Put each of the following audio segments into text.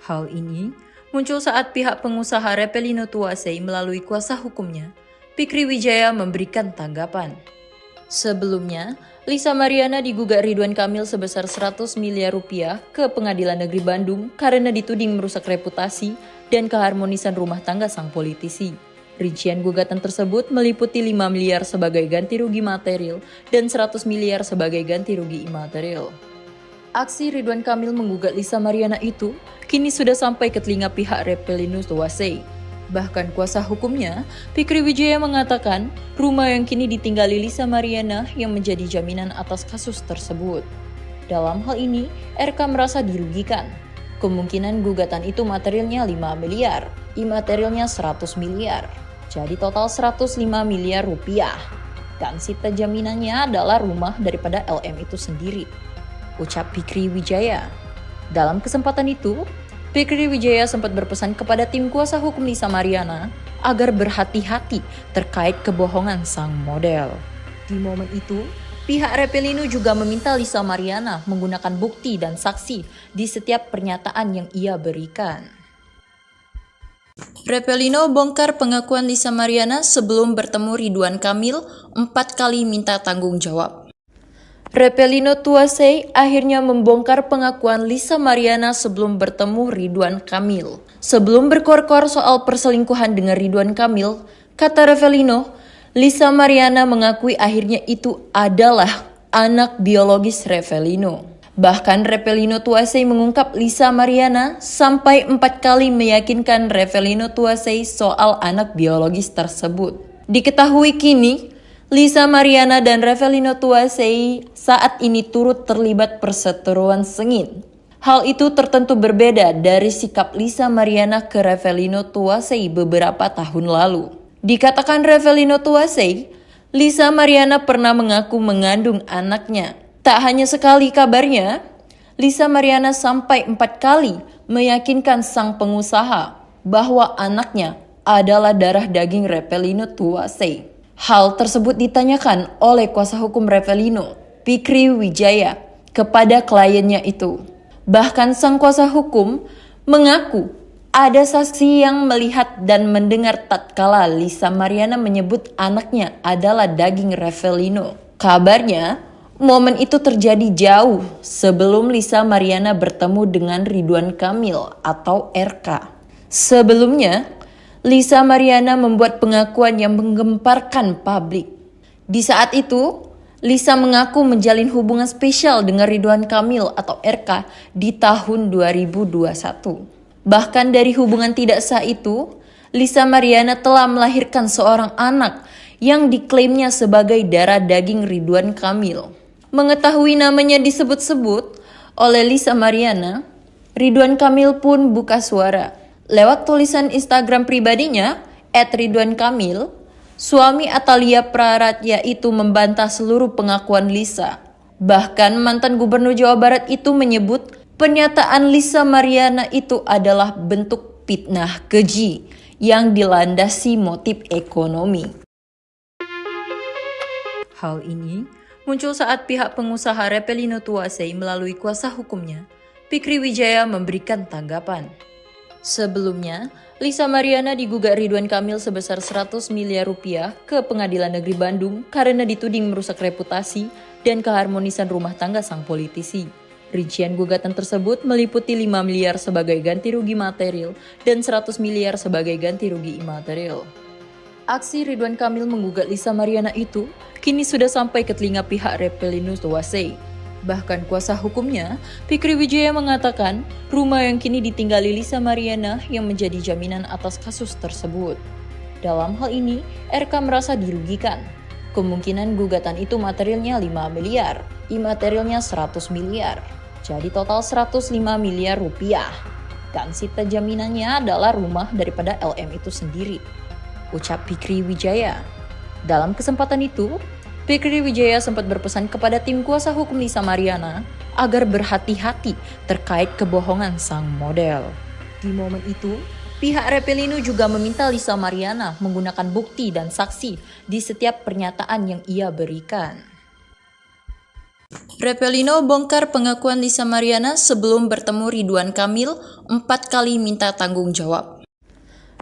Hal ini muncul saat pihak pengusaha Repelino Tuasei melalui kuasa hukumnya, Fikri Wijaya memberikan tanggapan. Sebelumnya, Lisa Mariana digugat Ridwan Kamil sebesar 100 miliar rupiah ke Pengadilan Negeri Bandung karena dituding merusak reputasi dan keharmonisan rumah tangga sang politisi. Rincian gugatan tersebut meliputi 5 miliar sebagai ganti rugi material dan 100 miliar sebagai ganti rugi imaterial. Aksi Ridwan Kamil menggugat Lisa Mariana itu kini sudah sampai ke telinga pihak Repelino Tuasei. Bahkan kuasa hukumnya, Fikri Wijaya mengatakan rumah yang kini ditinggali Lisa Mariana yang menjadi jaminan atas kasus tersebut. Dalam hal ini, RK merasa dirugikan. Kemungkinan gugatan itu materialnya 5 miliar, imaterialnya 100 miliar. Jadi total 105 miliar rupiah. Dan sita jaminannya adalah rumah daripada LM itu sendiri, ucap Fikri Wijaya. Dalam kesempatan itu, Fikri Wijaya sempat berpesan kepada tim kuasa hukum Lisa Mariana agar berhati-hati terkait kebohongan sang model. Di momen itu, pihak Repelino juga meminta Lisa Mariana menggunakan bukti dan saksi di setiap pernyataan yang ia berikan. Repelino bongkar pengakuan Lisa Mariana sebelum bertemu Ridwan Kamil 4 kali minta tanggung jawab. Repelino Tuasei akhirnya membongkar pengakuan Lisa Mariana sebelum bertemu Ridwan Kamil. Sebelum berkor-kor soal perselingkuhan dengan Ridwan Kamil, kata Repelino, Lisa Mariana mengakui akhirnya itu adalah anak biologis Repelino. Bahkan Repelino Tuasei mengungkap Lisa Mariana sampai 4 kali meyakinkan Repelino Tuasei soal anak biologis tersebut. Diketahui kini, Lisa Mariana dan Repelino Tuasei saat ini turut terlibat perseteruan sengit. Hal itu tertentu berbeda dari sikap Lisa Mariana ke Repelino Tuasei beberapa tahun lalu. Dikatakan Repelino Tuasei, Lisa Mariana pernah mengaku mengandung anaknya. Tak hanya sekali kabarnya, Lisa Mariana sampai 4 kali meyakinkan sang pengusaha bahwa anaknya adalah darah daging Repelino Tuasei. Hal tersebut ditanyakan oleh kuasa hukum Repelino, Fikri Wijaya, kepada kliennya itu. Bahkan sang kuasa hukum mengaku ada saksi yang melihat dan mendengar tatkala Lisa Mariana menyebut anaknya adalah daging Repelino. Kabarnya, momen itu terjadi jauh sebelum Lisa Mariana bertemu dengan Ridwan Kamil atau RK. Sebelumnya, Lisa Mariana membuat pengakuan yang menggemparkan publik. Di saat itu, Lisa mengaku menjalin hubungan spesial dengan Ridwan Kamil atau RK di tahun 2021. Bahkan dari hubungan tidak sah itu, Lisa Mariana telah melahirkan seorang anak yang diklaimnya sebagai darah daging Ridwan Kamil. Mengetahui namanya disebut-sebut oleh Lisa Mariana, Ridwan Kamil pun buka suara. Lewat tulisan Instagram pribadinya, @ridwankamil, suami Atalia Praratya itu membantah seluruh pengakuan Lisa. Bahkan mantan gubernur Jawa Barat itu menyebut pernyataan Lisa Mariana itu adalah bentuk fitnah keji yang dilandasi motif ekonomi. Hal ini muncul saat pihak pengusaha Repelino Tuasei melalui kuasa hukumnya, Fikri Wijaya memberikan tanggapan. Sebelumnya, Lisa Mariana digugat Ridwan Kamil sebesar 100 miliar rupiah ke Pengadilan Negeri Bandung karena dituding merusak reputasi dan keharmonisan rumah tangga sang politisi. Rincian gugatan tersebut meliputi 5 miliar sebagai ganti rugi material dan 100 miliar sebagai ganti rugi imaterial. Aksi Ridwan Kamil menggugat Lisa Mariana itu kini sudah sampai ke telinga pihak Repelino Tuasei. Bahkan kuasa hukumnya, Fikri Wijaya mengatakan rumah yang kini ditinggali Lisa Mariana yang menjadi jaminan atas kasus tersebut. Dalam hal ini, RK merasa dirugikan. Kemungkinan gugatan itu materialnya 5 miliar, imaterialnya 100 miliar. Jadi total 105 miliar rupiah. Dan sita jaminannya adalah rumah daripada LM itu sendiri, ucap Fikri Wijaya. Dalam kesempatan itu, Fikri Wijaya sempat berpesan kepada tim kuasa hukum Lisa Mariana agar berhati-hati terkait kebohongan sang model. Di momen itu, pihak Repelino juga meminta Lisa Mariana menggunakan bukti dan saksi di setiap pernyataan yang ia berikan. Revelino bongkar pengakuan Lisa Mariana sebelum bertemu Ridwan Kamil 4 kali minta tanggung jawab.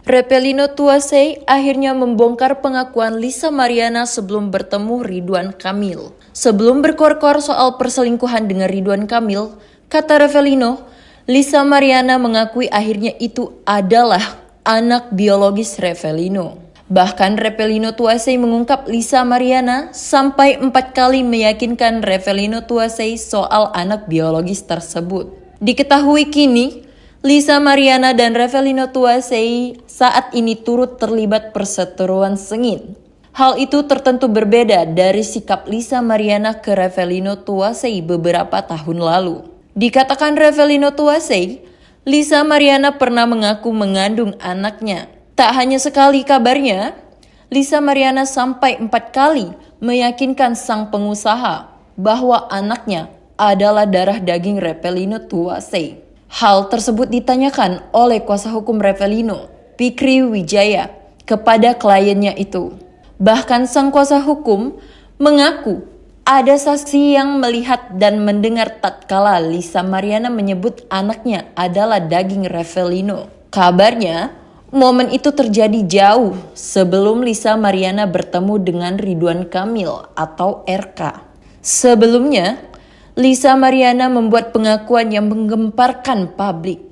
Revelino Tuasei akhirnya membongkar pengakuan Lisa Mariana sebelum bertemu Ridwan Kamil. Sebelum berkor-kor soal perselingkuhan dengan Ridwan Kamil, kata Revelino, Lisa Mariana mengakui akhirnya itu adalah anak biologis Revelino. Bahkan Revelino Tuasei mengungkap Lisa Mariana sampai 4 kali meyakinkan Revelino Tuasei soal anak biologis tersebut. Diketahui kini, Lisa Mariana dan Revelino Tuasei saat ini turut terlibat perseteruan sengit. Hal itu tertentu berbeda dari sikap Lisa Mariana ke Revelino Tuasei beberapa tahun lalu. Dikatakan Revelino Tuasei, Lisa Mariana pernah mengaku mengandung anaknya. Tak hanya sekali kabarnya, Lisa Mariana sampai 4 kali meyakinkan sang pengusaha bahwa anaknya adalah darah daging Revelino Tuasei. Hal tersebut ditanyakan oleh kuasa hukum Revelino, Fikri Wijaya, kepada kliennya itu. Bahkan sang kuasa hukum mengaku ada saksi yang melihat dan mendengar tatkala Lisa Mariana menyebut anaknya adalah daging Revelino. Kabarnya, momen itu terjadi jauh sebelum Lisa Mariana bertemu dengan Ridwan Kamil atau RK. Sebelumnya, Lisa Mariana membuat pengakuan yang menggemparkan publik.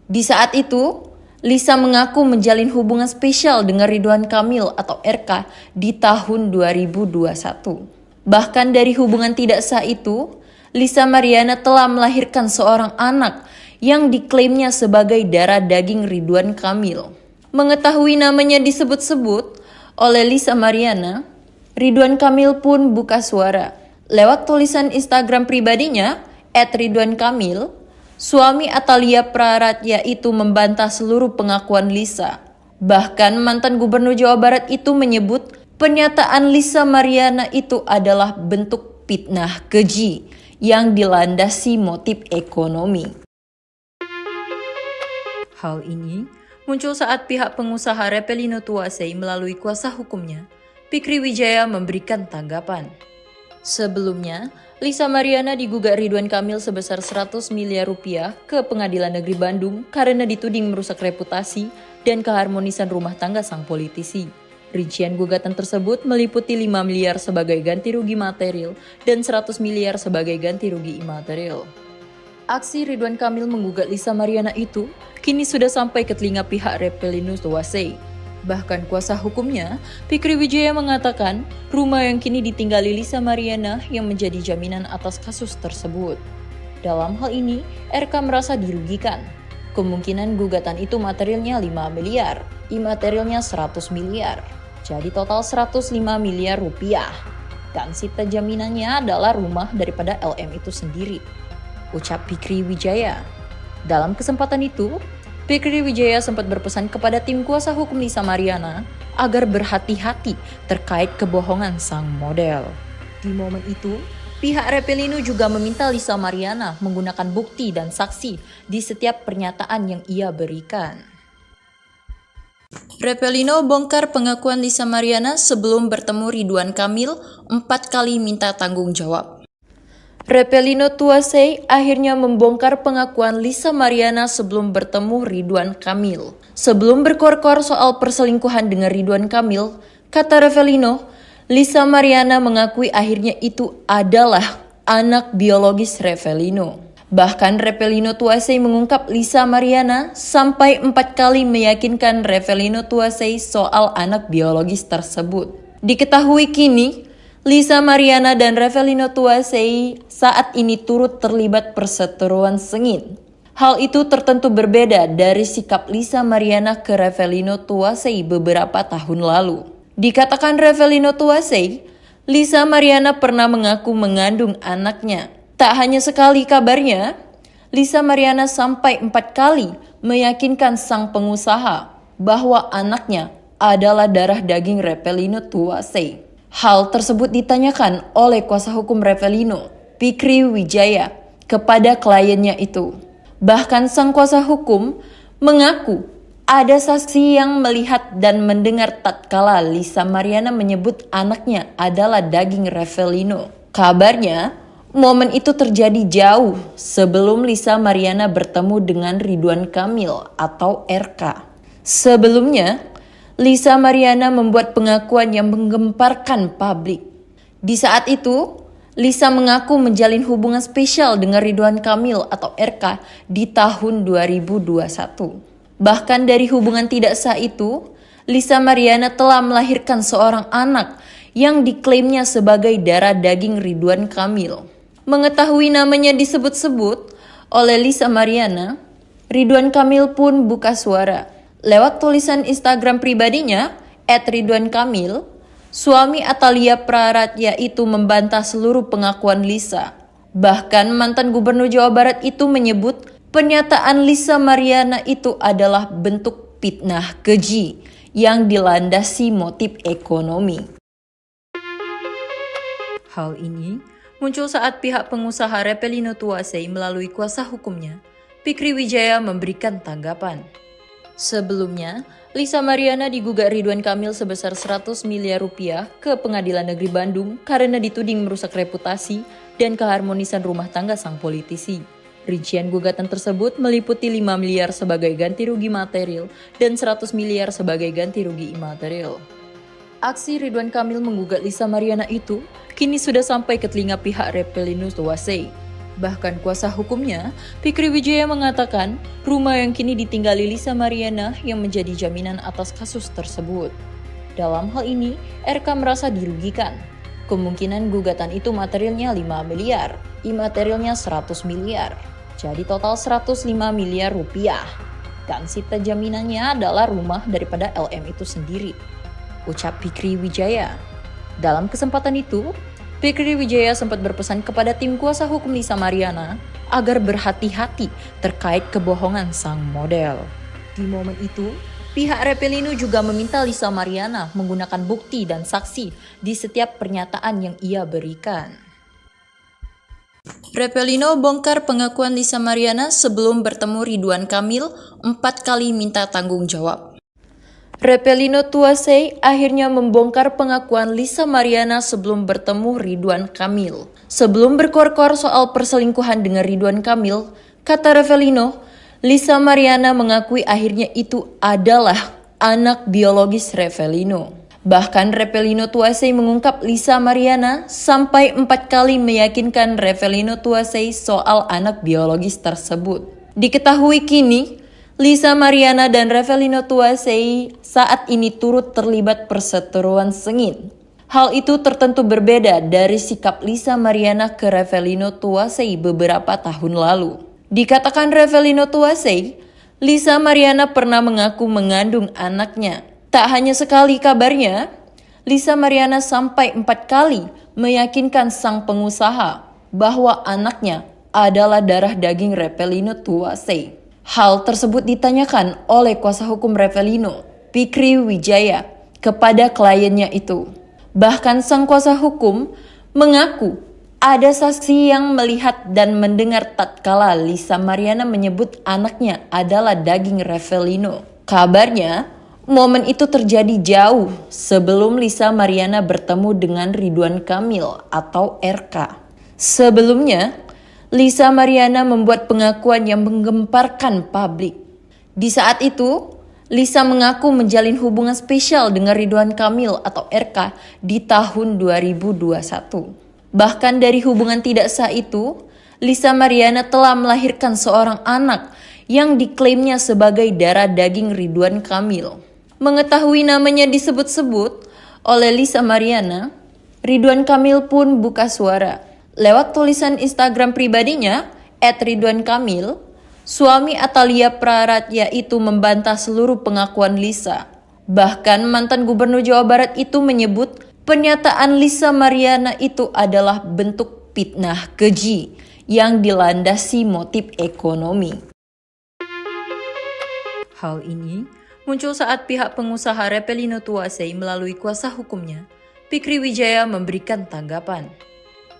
Di saat itu, Lisa mengaku menjalin hubungan spesial dengan Ridwan Kamil atau RK di tahun 2021. Bahkan dari hubungan tidak sah itu, Lisa Mariana telah melahirkan seorang anak yang diklaimnya sebagai darah daging Ridwan Kamil. Mengetahui namanya disebut-sebut oleh Lisa Mariana, Ridwan Kamil pun buka suara. Lewat tulisan Instagram pribadinya, @ridwankamil, suami Atalia Praratya itu membantah seluruh pengakuan Lisa. Bahkan mantan gubernur Jawa Barat itu menyebut pernyataan Lisa Mariana itu adalah bentuk fitnah keji yang dilandasi motif ekonomi. Hal ini muncul saat pihak pengusaha Revelino Tuasei melalui kuasa hukumnya, Fikri Wijaya, memberikan tanggapan. Sebelumnya, Lisa Mariana digugat Ridwan Kamil sebesar 100 miliar rupiah ke Pengadilan Negeri Bandung karena dituding merusak reputasi dan keharmonisan rumah tangga sang politisi. Rincian gugatan tersebut meliputi 5 miliar sebagai ganti rugi material dan 100 miliar sebagai ganti rugi imaterial. Aksi Ridwan Kamil menggugat Lisa Mariana itu kini sudah sampai ke telinga pihak Revelino Tuasei. Bahkan kuasa hukumnya, Fikri Wijaya, mengatakan rumah yang kini ditinggali Lisa Mariana yang menjadi jaminan atas kasus tersebut. Dalam hal ini, RK merasa dirugikan. Kemungkinan gugatan itu materialnya 5 miliar, imaterialnya 100 miliar. Jadi total 105 miliar rupiah. Dan sita jaminannya adalah rumah daripada LM itu sendiri, ucap Fikri Wijaya. Dalam kesempatan itu, Fikri Wijaya sempat berpesan kepada tim kuasa hukum Lisa Mariana agar berhati-hati terkait kebohongan sang model. Di momen itu, pihak Revelino juga meminta Lisa Mariana menggunakan bukti dan saksi di setiap pernyataan yang ia berikan. Revelino bongkar pengakuan Lisa Mariana sebelum bertemu Ridwan Kamil 4 kali minta tanggung jawab. Revelino Tuasei akhirnya membongkar pengakuan Lisa Mariana sebelum bertemu Ridwan Kamil. Sebelum berkor-kor soal perselingkuhan dengan Ridwan Kamil, kata Revelino, Lisa Mariana mengakui akhirnya itu adalah anak biologis Revelino. Bahkan Revelino Tuasei mengungkap Lisa Mariana sampai 4 kali meyakinkan Revelino Tuasei soal anak biologis tersebut. Diketahui kini, Lisa Mariana dan Revelino Tuasei saat ini turut terlibat perseteruan sengit. Hal itu tertentu berbeda dari sikap Lisa Mariana ke Revelino Tuasei beberapa tahun lalu. Dikatakan Revelino Tuasei, Lisa Mariana pernah mengaku mengandung anaknya. Tak hanya sekali kabarnya, Lisa Mariana sampai 4 kali meyakinkan sang pengusaha bahwa anaknya adalah darah daging Revelino Tuasei. Hal tersebut ditanyakan oleh kuasa hukum Revelino, Fikri Wijaya, kepada kliennya itu. Bahkan sang kuasa hukum mengaku ada saksi yang melihat dan mendengar tatkala Lisa Mariana menyebut anaknya adalah daging Revelino. Kabarnya, Momen itu terjadi jauh sebelum Lisa Mariana bertemu dengan Ridwan Kamil atau RK. Sebelumnya, Lisa Mariana membuat pengakuan yang menggemparkan publik. Di saat itu, Lisa mengaku menjalin hubungan spesial dengan Ridwan Kamil atau RK di tahun 2021. Bahkan dari hubungan tidak sah itu, Lisa Mariana telah melahirkan seorang anak yang diklaimnya sebagai darah daging Ridwan Kamil. Mengetahui namanya disebut-sebut oleh Lisa Mariana, Ridwan Kamil pun buka suara. Lewat tulisan Instagram pribadinya, @ridwankamil, suami Atalia Praratya itu membantah seluruh pengakuan Lisa. Bahkan mantan gubernur Jawa Barat itu menyebut pernyataan Lisa Mariana itu adalah bentuk fitnah keji yang dilandasi motif ekonomi. Hal ini muncul saat pihak pengusaha Repelino Tuasei melalui kuasa hukumnya, Fikri Wijaya, memberikan tanggapan. Sebelumnya, Lisa Mariana digugat Ridwan Kamil sebesar 100 miliar rupiah ke Pengadilan Negeri Bandung karena dituding merusak reputasi dan keharmonisan rumah tangga sang politisi. Rincian gugatan tersebut meliputi 5 miliar sebagai ganti rugi material dan 100 miliar sebagai ganti rugi imaterial. Aksi Ridwan Kamil menggugat Lisa Mariana itu kini sudah sampai ke telinga pihak Repelino Tuasei. Bahkan kuasa hukumnya, Fikri Wijaya, mengatakan rumah yang kini ditinggali Lisa Mariana yang menjadi jaminan atas kasus tersebut. Dalam hal ini, RK merasa dirugikan. Kemungkinan gugatan itu materialnya 5 miliar, imaterialnya 100 miliar. Jadi total 105 miliar rupiah. Dan sita jaminannya adalah rumah daripada LM itu sendiri, ucap Fikri Wijaya. Dalam kesempatan itu, Fikri Wijaya sempat berpesan kepada tim kuasa hukum Lisa Mariana agar berhati-hati terkait kebohongan sang model. Di momen itu, pihak Repelino juga meminta Lisa Mariana menggunakan bukti dan saksi di setiap pernyataan yang ia berikan. Repelino bongkar pengakuan Lisa Mariana sebelum bertemu Ridwan Kamil 4 kali minta tanggung jawab. Repelino Tuasei akhirnya membongkar pengakuan Lisa Mariana sebelum bertemu Ridwan Kamil. Sebelum berkor-kor soal perselingkuhan dengan Ridwan Kamil, kata Repelino, Lisa Mariana mengakui akhirnya itu adalah anak biologis Repelino. Bahkan Repelino Tuasei mengungkap Lisa Mariana sampai 4 kali meyakinkan Repelino Tuasei soal anak biologis tersebut. Diketahui kini, Lisa Mariana dan Repelino Tuasei saat ini turut terlibat perseteruan sengit. Hal itu tertentu berbeda dari sikap Lisa Mariana ke Repelino Tuasei beberapa tahun lalu. Dikatakan Repelino Tuasei, Lisa Mariana pernah mengaku mengandung anaknya. Tak hanya sekali kabarnya, Lisa Mariana sampai 4 kali meyakinkan sang pengusaha bahwa anaknya adalah darah daging Repelino Tuasei. Hal tersebut ditanyakan oleh kuasa hukum Repelino, Fikri Wijaya, kepada kliennya itu. Bahkan sang kuasa hukum mengaku ada saksi yang melihat dan mendengar tatkala Lisa Mariana menyebut anaknya adalah daging Repelino. Kabarnya, momen itu terjadi jauh sebelum Lisa Mariana bertemu dengan Ridwan Kamil atau RK. Sebelumnya, Lisa Mariana membuat pengakuan yang menggemparkan publik. Di saat itu, Lisa mengaku menjalin hubungan spesial dengan Ridwan Kamil atau RK di tahun 2021. Bahkan dari hubungan tidak sah itu, Lisa Mariana telah melahirkan seorang anak yang diklaimnya sebagai darah daging Ridwan Kamil. Mengetahui namanya disebut-sebut oleh Lisa Mariana, Ridwan Kamil pun buka suara. Lewat tulisan Instagram pribadinya, @ridwankamil, suami Atalia Praratya itu membantah seluruh pengakuan Lisa. Bahkan mantan gubernur Jawa Barat itu menyebut pernyataan Lisa Mariana itu adalah bentuk fitnah keji yang dilandasi motif ekonomi. Hal ini muncul saat pihak pengusaha Repelino Tuasei melalui kuasa hukumnya, Fikri Wijaya, memberikan tanggapan.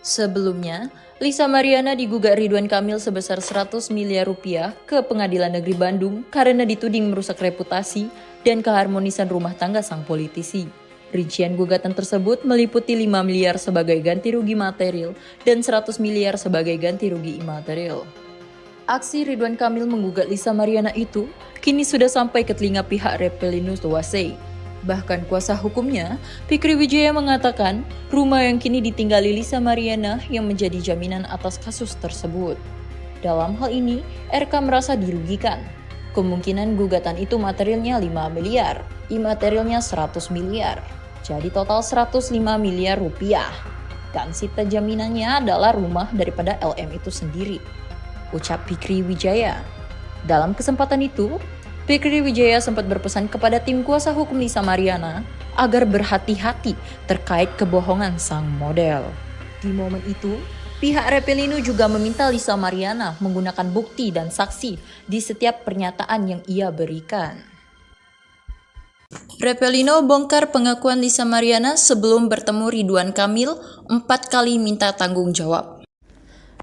Sebelumnya, Lisa Mariana digugat Ridwan Kamil sebesar 100 miliar rupiah ke Pengadilan Negeri Bandung karena dituding merusak reputasi dan keharmonisan rumah tangga sang politisi. Rincian gugatan tersebut meliputi 5 miliar sebagai ganti rugi material dan 100 miliar sebagai ganti rugi imaterial. Aksi Ridwan Kamil menggugat Lisa Mariana itu kini sudah sampai ke telinga pihak Repelinus Tuasei. Bahkan kuasa hukumnya, Fikri Wijaya mengatakan rumah yang kini ditinggali Lisa Mariana yang menjadi jaminan atas kasus tersebut. Dalam hal ini, RK merasa dirugikan. Kemungkinan gugatan itu materialnya 5 miliar, imaterialnya 100 miliar. Jadi total 105 miliar rupiah. Dan sita jaminannya adalah rumah daripada LM itu sendiri, ucap Fikri Wijaya. Dalam kesempatan itu, Fikri Wijaya sempat berpesan kepada tim kuasa hukum Lisa Mariana agar berhati-hati terkait kebohongan sang model. Di momen itu, pihak Repelino juga meminta Lisa Mariana menggunakan bukti dan saksi di setiap pernyataan yang ia berikan. Repelino bongkar pengakuan Lisa Mariana sebelum bertemu Ridwan Kamil 4 kali minta tanggung jawab.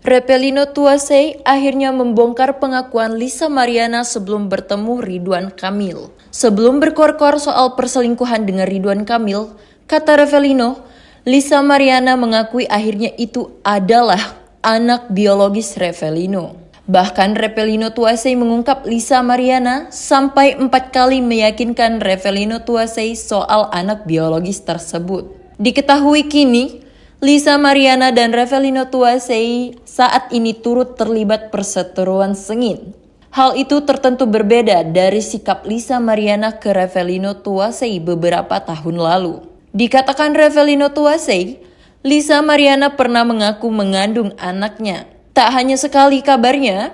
Repelino Tuasei akhirnya membongkar pengakuan Lisa Mariana sebelum bertemu Ridwan Kamil. Sebelum berkor-kor soal perselingkuhan dengan Ridwan Kamil, kata Repelino, Lisa Mariana mengakui akhirnya itu adalah anak biologis Repelino. Bahkan Repelino Tuasei mengungkap Lisa Mariana sampai 4 kali meyakinkan Repelino Tuasei soal anak biologis tersebut. Diketahui kini, Lisa Mariana dan Repelino Tuasei saat ini turut terlibat perseteruan sengit. Hal itu tertentu berbeda dari sikap Lisa Mariana ke Repelino Tuasei beberapa tahun lalu. Dikatakan Repelino Tuasei, Lisa Mariana pernah mengaku mengandung anaknya. Tak hanya sekali kabarnya,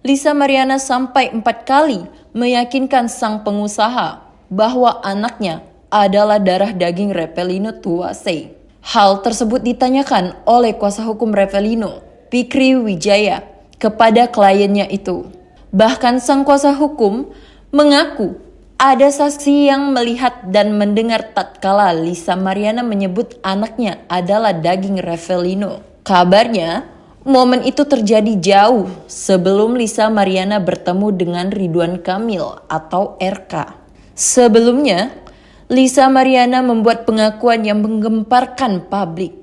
Lisa Mariana sampai 4 kali meyakinkan sang pengusaha bahwa anaknya adalah darah daging Repelino Tuasei. Hal tersebut ditanyakan oleh kuasa hukum Repelino, Fikri Wijaya, kepada kliennya itu. Bahkan sang kuasa hukum mengaku ada saksi yang melihat dan mendengar tatkala Lisa Mariana menyebut anaknya adalah daging Repelino. Kabarnya, momen itu terjadi jauh sebelum Lisa Mariana bertemu dengan Ridwan Kamil atau RK. Sebelumnya, Lisa Mariana membuat pengakuan yang menggemparkan publik.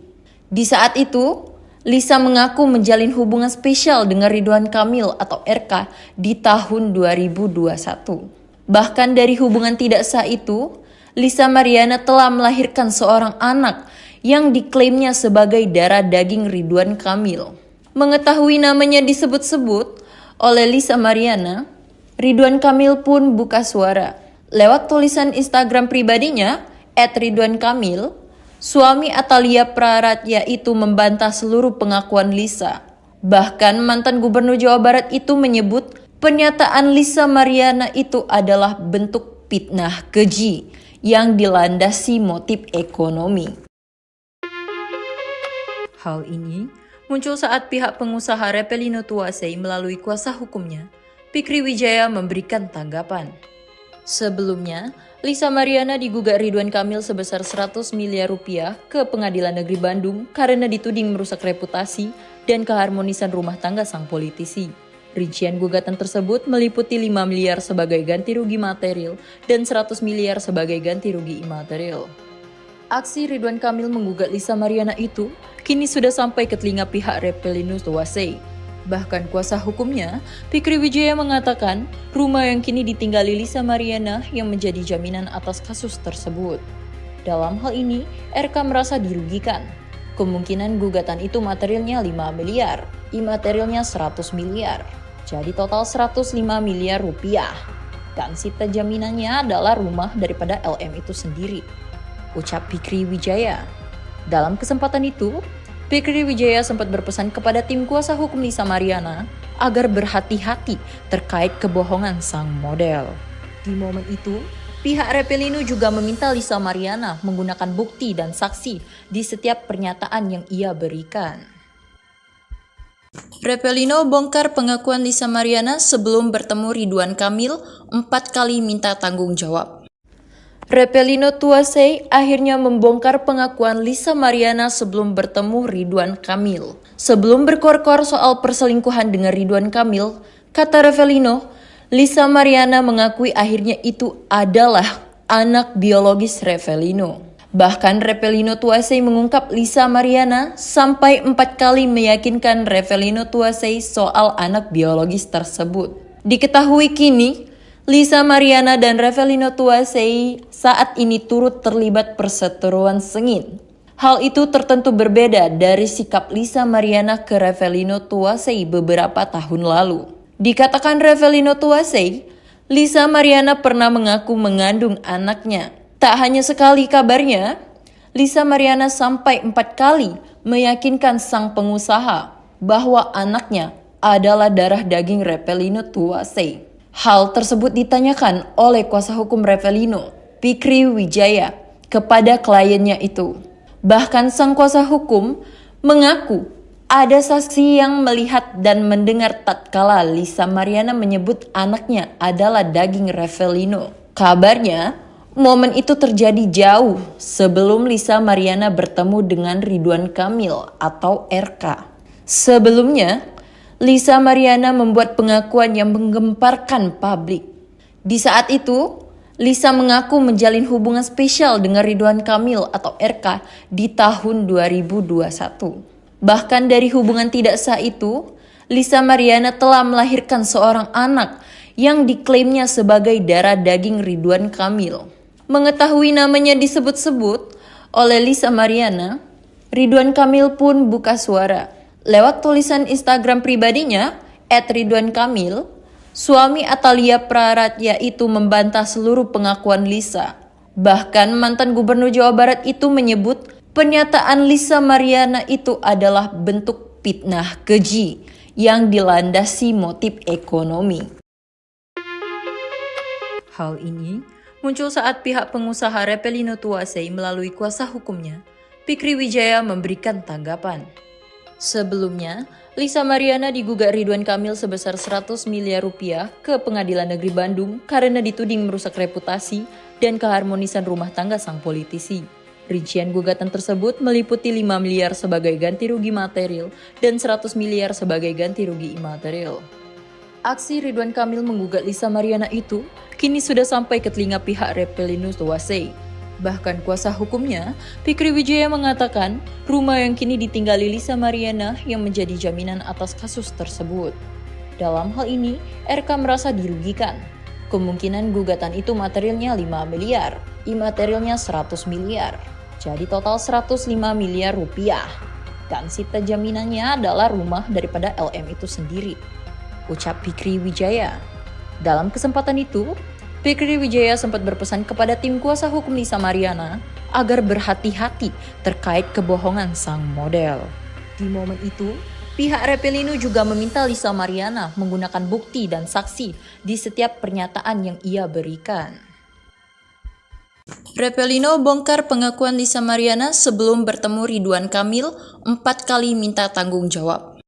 Di saat itu, Lisa mengaku menjalin hubungan spesial dengan Ridwan Kamil atau RK di tahun 2021. Bahkan dari hubungan tidak sah itu, Lisa Mariana telah melahirkan seorang anak yang diklaimnya sebagai darah daging Ridwan Kamil. Mengetahui namanya disebut-sebut oleh Lisa Mariana, Ridwan Kamil pun buka suara. Lewat tulisan Instagram pribadinya, @ridwankamil, suami Atalia Praratya itu membantah seluruh pengakuan Lisa. Bahkan mantan gubernur Jawa Barat itu menyebut pernyataan Lisa Mariana itu adalah bentuk fitnah keji yang dilandasi motif ekonomi. Hal ini muncul saat pihak pengusaha Repelino Tuasei melalui kuasa hukumnya, Fikri Wijaya memberikan tanggapan. Sebelumnya, Lisa Mariana digugat Ridwan Kamil sebesar 100 miliar rupiah ke Pengadilan Negeri Bandung karena dituding merusak reputasi dan keharmonisan rumah tangga sang politisi. Rincian gugatan tersebut meliputi 5 miliar sebagai ganti rugi material dan 100 miliar sebagai ganti rugi imaterial. Aksi Ridwan Kamil menggugat Lisa Mariana itu kini sudah sampai ke telinga pihak Repelino Tuasei. Bahkan kuasa hukumnya, Fikri Wijaya mengatakan rumah yang kini ditinggali Lisa Mariana yang menjadi jaminan atas kasus tersebut. Dalam hal ini, RK merasa dirugikan. Kemungkinan gugatan itu materialnya 5 miliar, imaterialnya 100 miliar. Jadi total 105 miliar rupiah. Dan sita jaminannya adalah rumah daripada LM itu sendiri, ucap Fikri Wijaya. Dalam kesempatan itu, Fikri Wijaya sempat berpesan kepada tim kuasa hukum Lisa Mariana agar berhati-hati terkait kebohongan sang model. Di momen itu, pihak Repelino juga meminta Lisa Mariana menggunakan bukti dan saksi di setiap pernyataan yang ia berikan. Repelino bongkar pengakuan Lisa Mariana sebelum bertemu Ridwan Kamil 4 kali minta tanggung jawab. Repelino Tuasei akhirnya membongkar pengakuan Lisa Mariana sebelum bertemu Ridwan Kamil. Sebelum berkor-kor soal perselingkuhan dengan Ridwan Kamil, kata Repelino, Lisa Mariana mengakui akhirnya itu adalah anak biologis Repelino. Bahkan Revelino Tuasey mengungkap Lisa Mariana sampai 4 kali meyakinkan Revelino Tuasey soal anak biologis tersebut. Diketahui kini, Lisa Mariana dan Revelino Tuasey saat ini turut terlibat perseteruan sengit. Hal itu tertentu berbeda dari sikap Lisa Mariana ke Revelino Tuasey beberapa tahun lalu. Dikatakan Revelino Tuasey, Lisa Mariana pernah mengaku mengandung anaknya. Tak hanya sekali kabarnya, Lisa Mariana sampai 4 kali meyakinkan sang pengusaha bahwa anaknya adalah darah daging Revelino Tuasey. Hal tersebut ditanyakan oleh kuasa hukum Revelino, Fikri Wijaya, kepada kliennya itu. Bahkan sang kuasa hukum mengaku ada saksi yang melihat dan mendengar tatkala Lisa Mariana menyebut anaknya adalah daging Revelino. Kabarnya, momen itu terjadi jauh sebelum Lisa Mariana bertemu dengan Ridwan Kamil atau RK. Sebelumnya, Lisa Mariana membuat pengakuan yang menggemparkan publik. Di saat itu, Lisa mengaku menjalin hubungan spesial dengan Ridwan Kamil atau RK di tahun 2021. Bahkan dari hubungan tidak sah itu, Lisa Mariana telah melahirkan seorang anak yang diklaimnya sebagai darah daging Ridwan Kamil. Mengetahui namanya disebut-sebut oleh Lisa Mariana, Ridwan Kamil pun buka suara. Lewat tulisan Instagram pribadinya, @ridwankamil, suami Atalia Praratya itu membantah seluruh pengakuan Lisa. Bahkan mantan gubernur Jawa Barat itu menyebut pernyataan Lisa Mariana itu adalah bentuk fitnah keji yang dilandasi motif ekonomi. Hal ini muncul saat pihak pengusaha Revelino Tuasey melalui kuasa hukumnya, Fikri Wijaya, memberikan tanggapan. Sebelumnya, Lisa Mariana digugat Ridwan Kamil sebesar 100 miliar rupiah ke Pengadilan Negeri Bandung karena dituding merusak reputasi dan keharmonisan rumah tangga sang politisi. Rincian gugatan tersebut meliputi 5 miliar sebagai ganti rugi material dan 100 miliar sebagai ganti rugi imaterial. Aksi Ridwan Kamil menggugat Lisa Mariana itu kini sudah sampai ke telinga pihak Revelino Tuasey. Bahkan kuasa hukumnya, Fikri Wijaya, mengatakan rumah yang kini ditinggali Lisa Mariana yang menjadi jaminan atas kasus tersebut. Dalam hal ini, RK merasa dirugikan. Kemungkinan gugatan itu materialnya 5 miliar, imaterialnya 100 miliar. Jadi total 105 miliar rupiah. Dan sita jaminannya adalah rumah daripada LM itu sendiri, ucap Fikri Wijaya. Dalam kesempatan itu, Fikri Wijaya sempat berpesan kepada tim kuasa hukum Lisa Mariana agar berhati-hati terkait kebohongan sang model. Di momen itu, pihak Revelino juga meminta Lisa Mariana menggunakan bukti dan saksi di setiap pernyataan yang ia berikan. Revelino bongkar pengakuan Lisa Mariana sebelum bertemu Ridwan Kamil 4 kali minta tanggung jawab.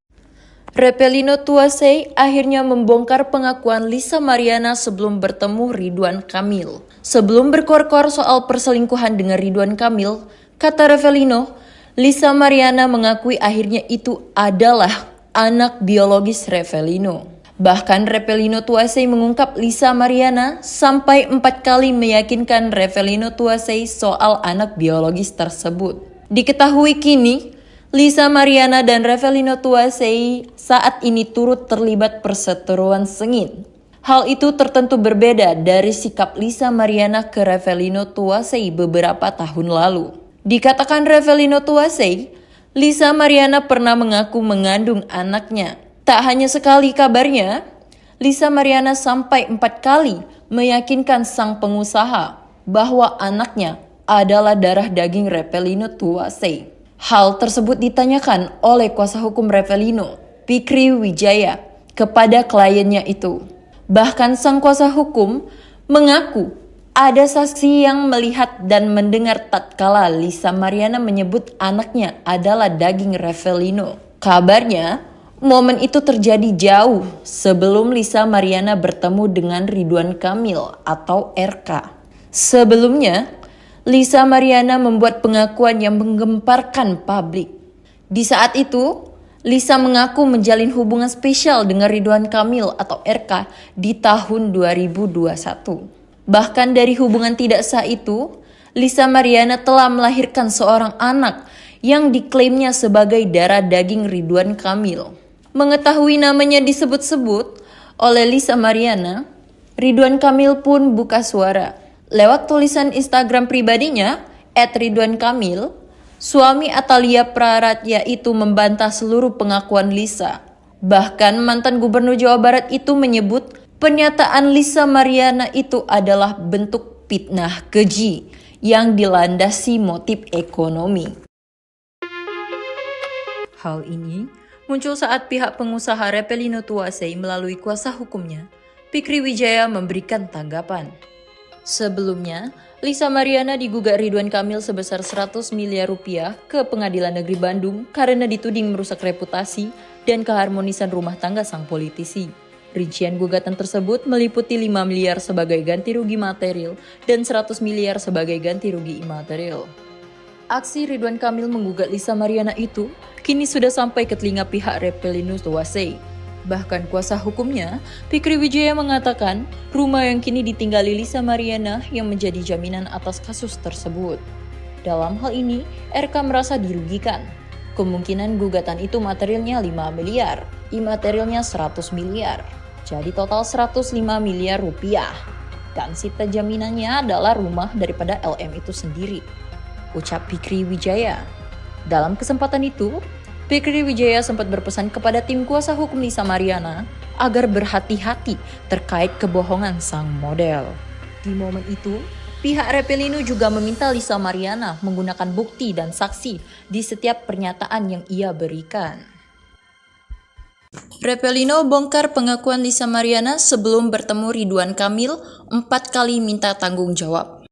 Revelino Tuasey akhirnya membongkar pengakuan Lisa Mariana sebelum bertemu Ridwan Kamil. Sebelum berkor-kor soal perselingkuhan dengan Ridwan Kamil, kata Revelino, Lisa Mariana mengakui akhirnya itu adalah anak biologis Revelino. Bahkan Revelino Tuasey mengungkap Lisa Mariana sampai 4 kali meyakinkan Revelino Tuasey soal anak biologis tersebut. Diketahui kini, Lisa Mariana dan Revelino Tuasey saat ini turut terlibat perseteruan sengit. Hal itu tertentu berbeda dari sikap Lisa Mariana ke Revelino Tuasey beberapa tahun lalu. Dikatakan Revelino Tuasey, Lisa Mariana pernah mengaku mengandung anaknya. Tak hanya sekali kabarnya, Lisa Mariana sampai 4 kali meyakinkan sang pengusaha bahwa anaknya adalah darah daging Revelino Tuasey. Hal tersebut ditanyakan oleh kuasa hukum Revelino, Fikri Wijaya, kepada kliennya itu. Bahkan sang kuasa hukum mengaku ada saksi yang melihat dan mendengar tatkala Lisa Mariana menyebut anaknya adalah daging Revelino. Kabarnya, momen itu terjadi jauh sebelum Lisa Mariana bertemu dengan Ridwan Kamil atau RK. Sebelumnya, Lisa Mariana membuat pengakuan yang menggemparkan publik. Di saat itu, Lisa mengaku menjalin hubungan spesial dengan Ridwan Kamil atau RK di tahun 2021. Bahkan dari hubungan tidak sah itu, Lisa Mariana telah melahirkan seorang anak yang diklaimnya sebagai darah daging Ridwan Kamil. Mengetahui namanya disebut-sebut oleh Lisa Mariana, Ridwan Kamil pun buka suara. Lewat tulisan Instagram pribadinya, @ridwankamil, suami Atalia Praratya itu membantah seluruh pengakuan Lisa. Bahkan mantan gubernur Jawa Barat itu menyebut pernyataan Lisa Mariana itu adalah bentuk fitnah keji yang dilandasi motif ekonomi. Hal ini muncul saat pihak pengusaha Repelino Tuasei melalui kuasa hukumnya, Fikri Wijaya, memberikan tanggapan. Sebelumnya, Lisa Mariana digugat Ridwan Kamil sebesar 100 miliar rupiah ke Pengadilan Negeri Bandung karena dituding merusak reputasi dan keharmonisan rumah tangga sang politisi. Rincian gugatan tersebut meliputi 5 miliar sebagai ganti rugi material dan 100 miliar sebagai ganti rugi imaterial. Aksi Ridwan Kamil menggugat Lisa Mariana itu kini sudah sampai ke telinga pihak Repelino Tuasei. Bahkan kuasa hukumnya, Fikri Wijaya, mengatakan rumah yang kini ditinggali Lisa Mariana yang menjadi jaminan atas kasus tersebut. Dalam hal ini, RK merasa dirugikan. Kemungkinan gugatan itu materialnya 5 miliar, imaterialnya 100 miliar. Jadi total 105 miliar rupiah. Dan sita jaminannya adalah rumah daripada LM itu sendiri, ucap Fikri Wijaya. Dalam kesempatan itu, Fikri Wijaya sempat berpesan kepada tim kuasa hukum Lisa Mariana agar berhati-hati terkait kebohongan sang model. Di momen itu, pihak Repelino juga meminta Lisa Mariana menggunakan bukti dan saksi di setiap pernyataan yang ia berikan. Repelino bongkar pengakuan Lisa Mariana sebelum bertemu Ridwan Kamil 4 kali minta tanggung jawab.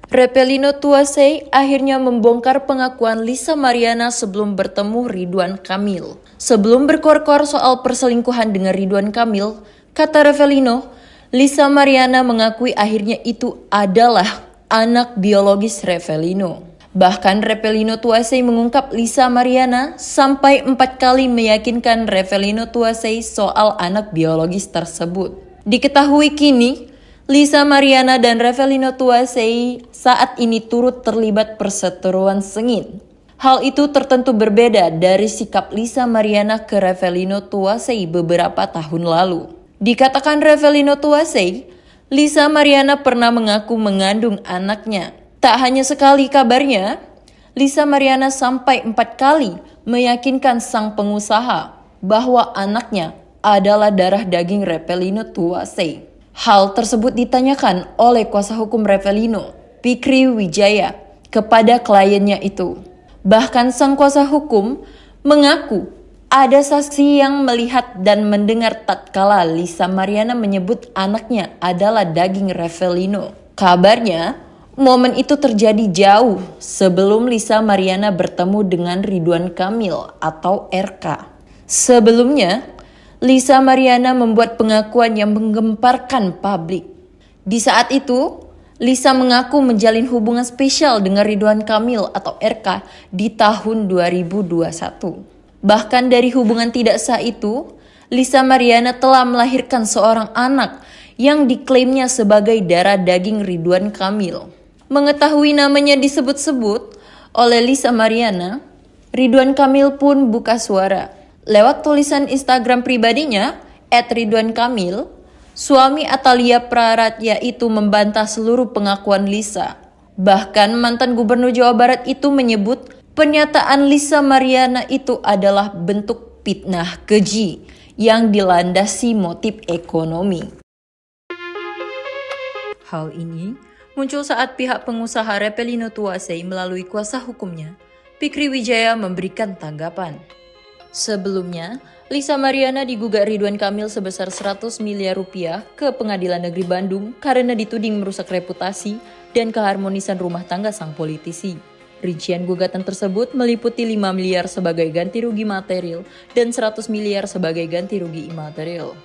Repelino Tuasei akhirnya membongkar pengakuan Lisa Mariana sebelum bertemu Ridwan Kamil. Sebelum berkor-kor soal perselingkuhan dengan Ridwan Kamil, kata Repelino, Lisa Mariana mengakui akhirnya itu adalah anak biologis Repelino. Bahkan Repelino Tuasei mengungkap Lisa Mariana sampai 4 kali meyakinkan Repelino Tuasei soal anak biologis tersebut. Diketahui kini, Lisa Mariana dan Repelino Tuasei saat ini turut terlibat perseteruan sengit. Hal itu tertentu berbeda dari sikap Lisa Mariana ke Repelino Tuasei beberapa tahun lalu. Dikatakan Repelino Tuasei, Lisa Mariana pernah mengaku mengandung anaknya. Tak hanya sekali kabarnya, Lisa Mariana sampai 4 kali meyakinkan sang pengusaha bahwa anaknya adalah darah daging Repelino Tuasei. Hal tersebut ditanyakan oleh kuasa hukum Repelino, Fikri Wijaya, kepada kliennya itu. Bahkan sang kuasa hukum mengaku ada saksi yang melihat dan mendengar tatkala Lisa Mariana menyebut anaknya adalah daging Repelino. Kabarnya, momen itu terjadi jauh sebelum Lisa Mariana bertemu dengan Ridwan Kamil atau RK. Sebelumnya, Lisa Mariana membuat pengakuan yang menggemparkan publik. Di saat itu, Lisa mengaku menjalin hubungan spesial dengan Ridwan Kamil atau RK di tahun 2021. Bahkan dari hubungan tidak sah itu, Lisa Mariana telah melahirkan seorang anak yang diklaimnya sebagai darah daging Ridwan Kamil. Mengetahui namanya disebut-sebut oleh Lisa Mariana, Ridwan Kamil pun buka suara. Lewat tulisan Instagram pribadinya, @ridwankamil, suami Atalia Praratya itu membantah seluruh pengakuan Lisa. Bahkan mantan gubernur Jawa Barat itu menyebut pernyataan Lisa Mariana itu adalah bentuk fitnah keji yang dilandasi motif ekonomi. Hal ini muncul saat pihak pengusaha Repelino Tuasei melalui kuasa hukumnya, Fikri Wijaya, memberikan tanggapan. Sebelumnya, Lisa Mariana digugat Ridwan Kamil sebesar 100 miliar rupiah ke Pengadilan Negeri Bandung karena dituding merusak reputasi dan keharmonisan rumah tangga sang politisi. Rincian gugatan tersebut meliputi 5 miliar sebagai ganti rugi material dan 100 miliar sebagai ganti rugi imaterial.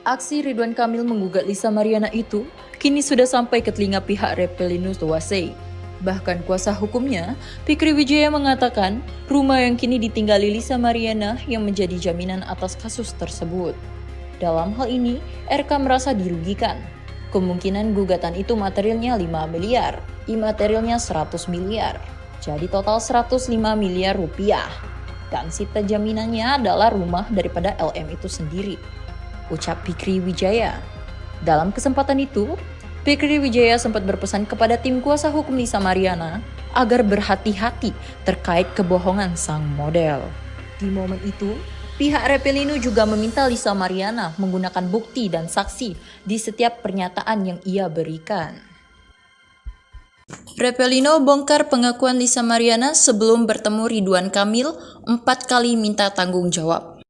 Aksi Ridwan Kamil menggugat Lisa Mariana itu kini sudah sampai ke telinga pihak Repelino Tuasei. Bahkan kuasa hukumnya, Fikri Wijaya, mengatakan rumah yang kini ditinggali Lisa Mariana yang menjadi jaminan atas kasus tersebut. Dalam hal ini, RK merasa dirugikan. Kemungkinan gugatan itu materialnya 5 miliar, imaterialnya 100 miliar. Jadi total 105 miliar rupiah. Dan sita jaminannya adalah rumah daripada LM itu sendiri, ucap Fikri Wijaya. Dalam kesempatan itu, Fikri Wijaya sempat berpesan kepada tim kuasa hukum Lisa Mariana agar berhati-hati terkait kebohongan sang model. Di momen itu, pihak Repelino juga meminta Lisa Mariana menggunakan bukti dan saksi di setiap pernyataan yang ia berikan. Repelino bongkar pengakuan Lisa Mariana sebelum bertemu Ridwan Kamil 4 kali minta tanggung jawab.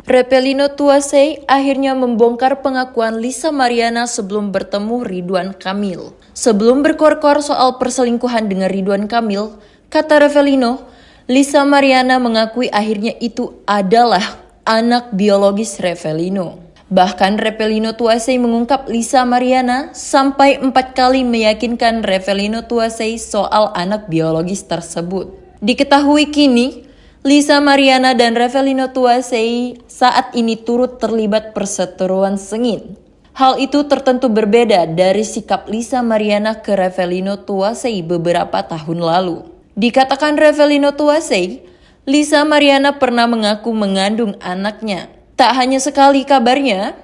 Repelino Tuasei akhirnya membongkar pengakuan Lisa Mariana sebelum bertemu Ridwan Kamil. Sebelum berkor-kor soal perselingkuhan dengan Ridwan Kamil, kata Repelino, Lisa Mariana mengakui akhirnya itu adalah anak biologis Repelino. Bahkan Repelino Tuasei mengungkap Lisa Mariana sampai 4 kali meyakinkan Repelino Tuasei soal anak biologis tersebut. Diketahui kini, Lisa Mariana dan Repelino Tuasei saat ini turut terlibat perseteruan sengit. Hal itu tertentu berbeda dari sikap Lisa Mariana ke Repelino Tuasei beberapa tahun lalu. Dikatakan Repelino Tuasei, Lisa Mariana pernah mengaku mengandung anaknya. Tak hanya sekali kabarnya,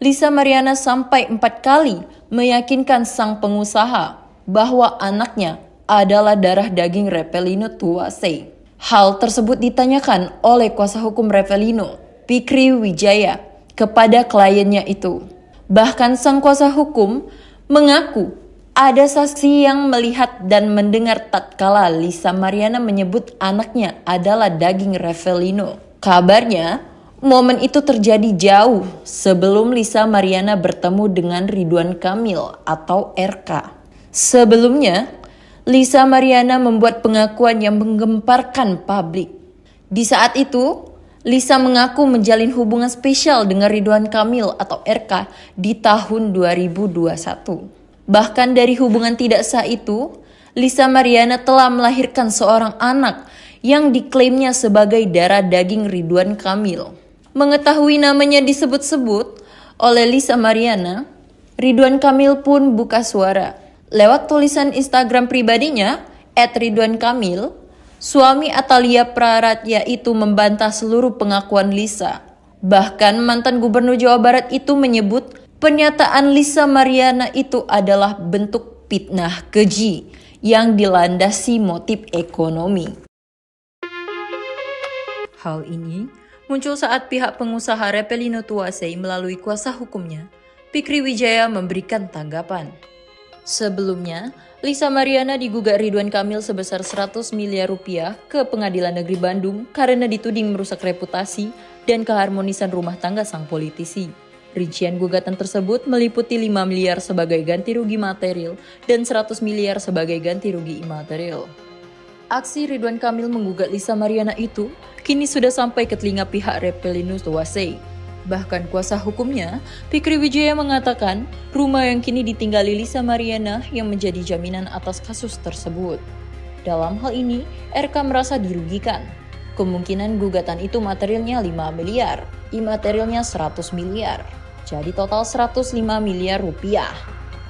Lisa Mariana sampai 4 kali meyakinkan sang pengusaha bahwa anaknya adalah darah daging Repelino Tuasei. Hal tersebut ditanyakan oleh kuasa hukum Repelino, Fikri Wijaya, kepada kliennya itu. Bahkan sang kuasa hukum mengaku ada saksi yang melihat dan mendengar tatkala Lisa Mariana menyebut anaknya adalah daging Repelino. Kabarnya, momen itu terjadi jauh sebelum Lisa Mariana bertemu dengan Ridwan Kamil atau RK. Sebelumnya, Lisa Mariana membuat pengakuan yang menggemparkan publik. Di saat itu, Lisa mengaku menjalin hubungan spesial dengan Ridwan Kamil atau RK di tahun 2021. Bahkan dari hubungan tidak sah itu, Lisa Mariana telah melahirkan seorang anak yang diklaimnya sebagai darah daging Ridwan Kamil. Mengetahui namanya disebut-sebut oleh Lisa Mariana, Ridwan Kamil pun buka suara. Lewat tulisan Instagram pribadinya, @ridwankamil, suami Atalia Praratya itu membantah seluruh pengakuan Lisa. Bahkan mantan gubernur Jawa Barat itu menyebut pernyataan Lisa Mariana itu adalah bentuk fitnah keji yang dilandasi motif ekonomi. Hal ini muncul saat pihak pengusaha Repelino Tuasei melalui kuasa hukumnya, Fikri Wijaya memberikan tanggapan. Sebelumnya, Lisa Mariana digugat Ridwan Kamil sebesar 100 miliar rupiah ke Pengadilan Negeri Bandung karena dituding merusak reputasi dan keharmonisan rumah tangga sang politisi. Rincian gugatan tersebut meliputi 5 miliar sebagai ganti rugi material dan 100 miliar sebagai ganti rugi imaterial. Aksi Ridwan Kamil menggugat Lisa Mariana itu kini sudah sampai ke telinga pihak Repelino Tuasei. Bahkan kuasa hukumnya, Fikri Wijaya mengatakan rumah yang kini ditinggali Lisa Mariana yang menjadi jaminan atas kasus tersebut. Dalam hal ini, RK merasa dirugikan. Kemungkinan gugatan itu materialnya 5 miliar, imaterialnya 100 miliar. Jadi total 105 miliar rupiah.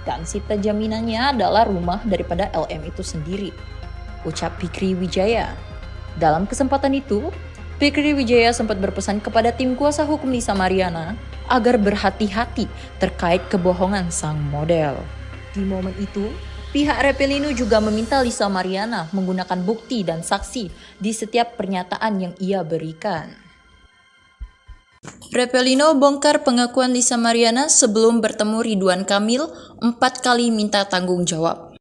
Dan sita jaminannya adalah rumah daripada LM itu sendiri, ucap Fikri Wijaya. Dalam kesempatan itu, Fikri Wijaya sempat berpesan kepada tim kuasa hukum Lisa Mariana agar berhati-hati terkait kebohongan sang model. Di momen itu, pihak Repelino juga meminta Lisa Mariana menggunakan bukti dan saksi di setiap pernyataan yang ia berikan. Repelino bongkar pengakuan Lisa Mariana sebelum bertemu Ridwan Kamil 4 kali minta tanggung jawab.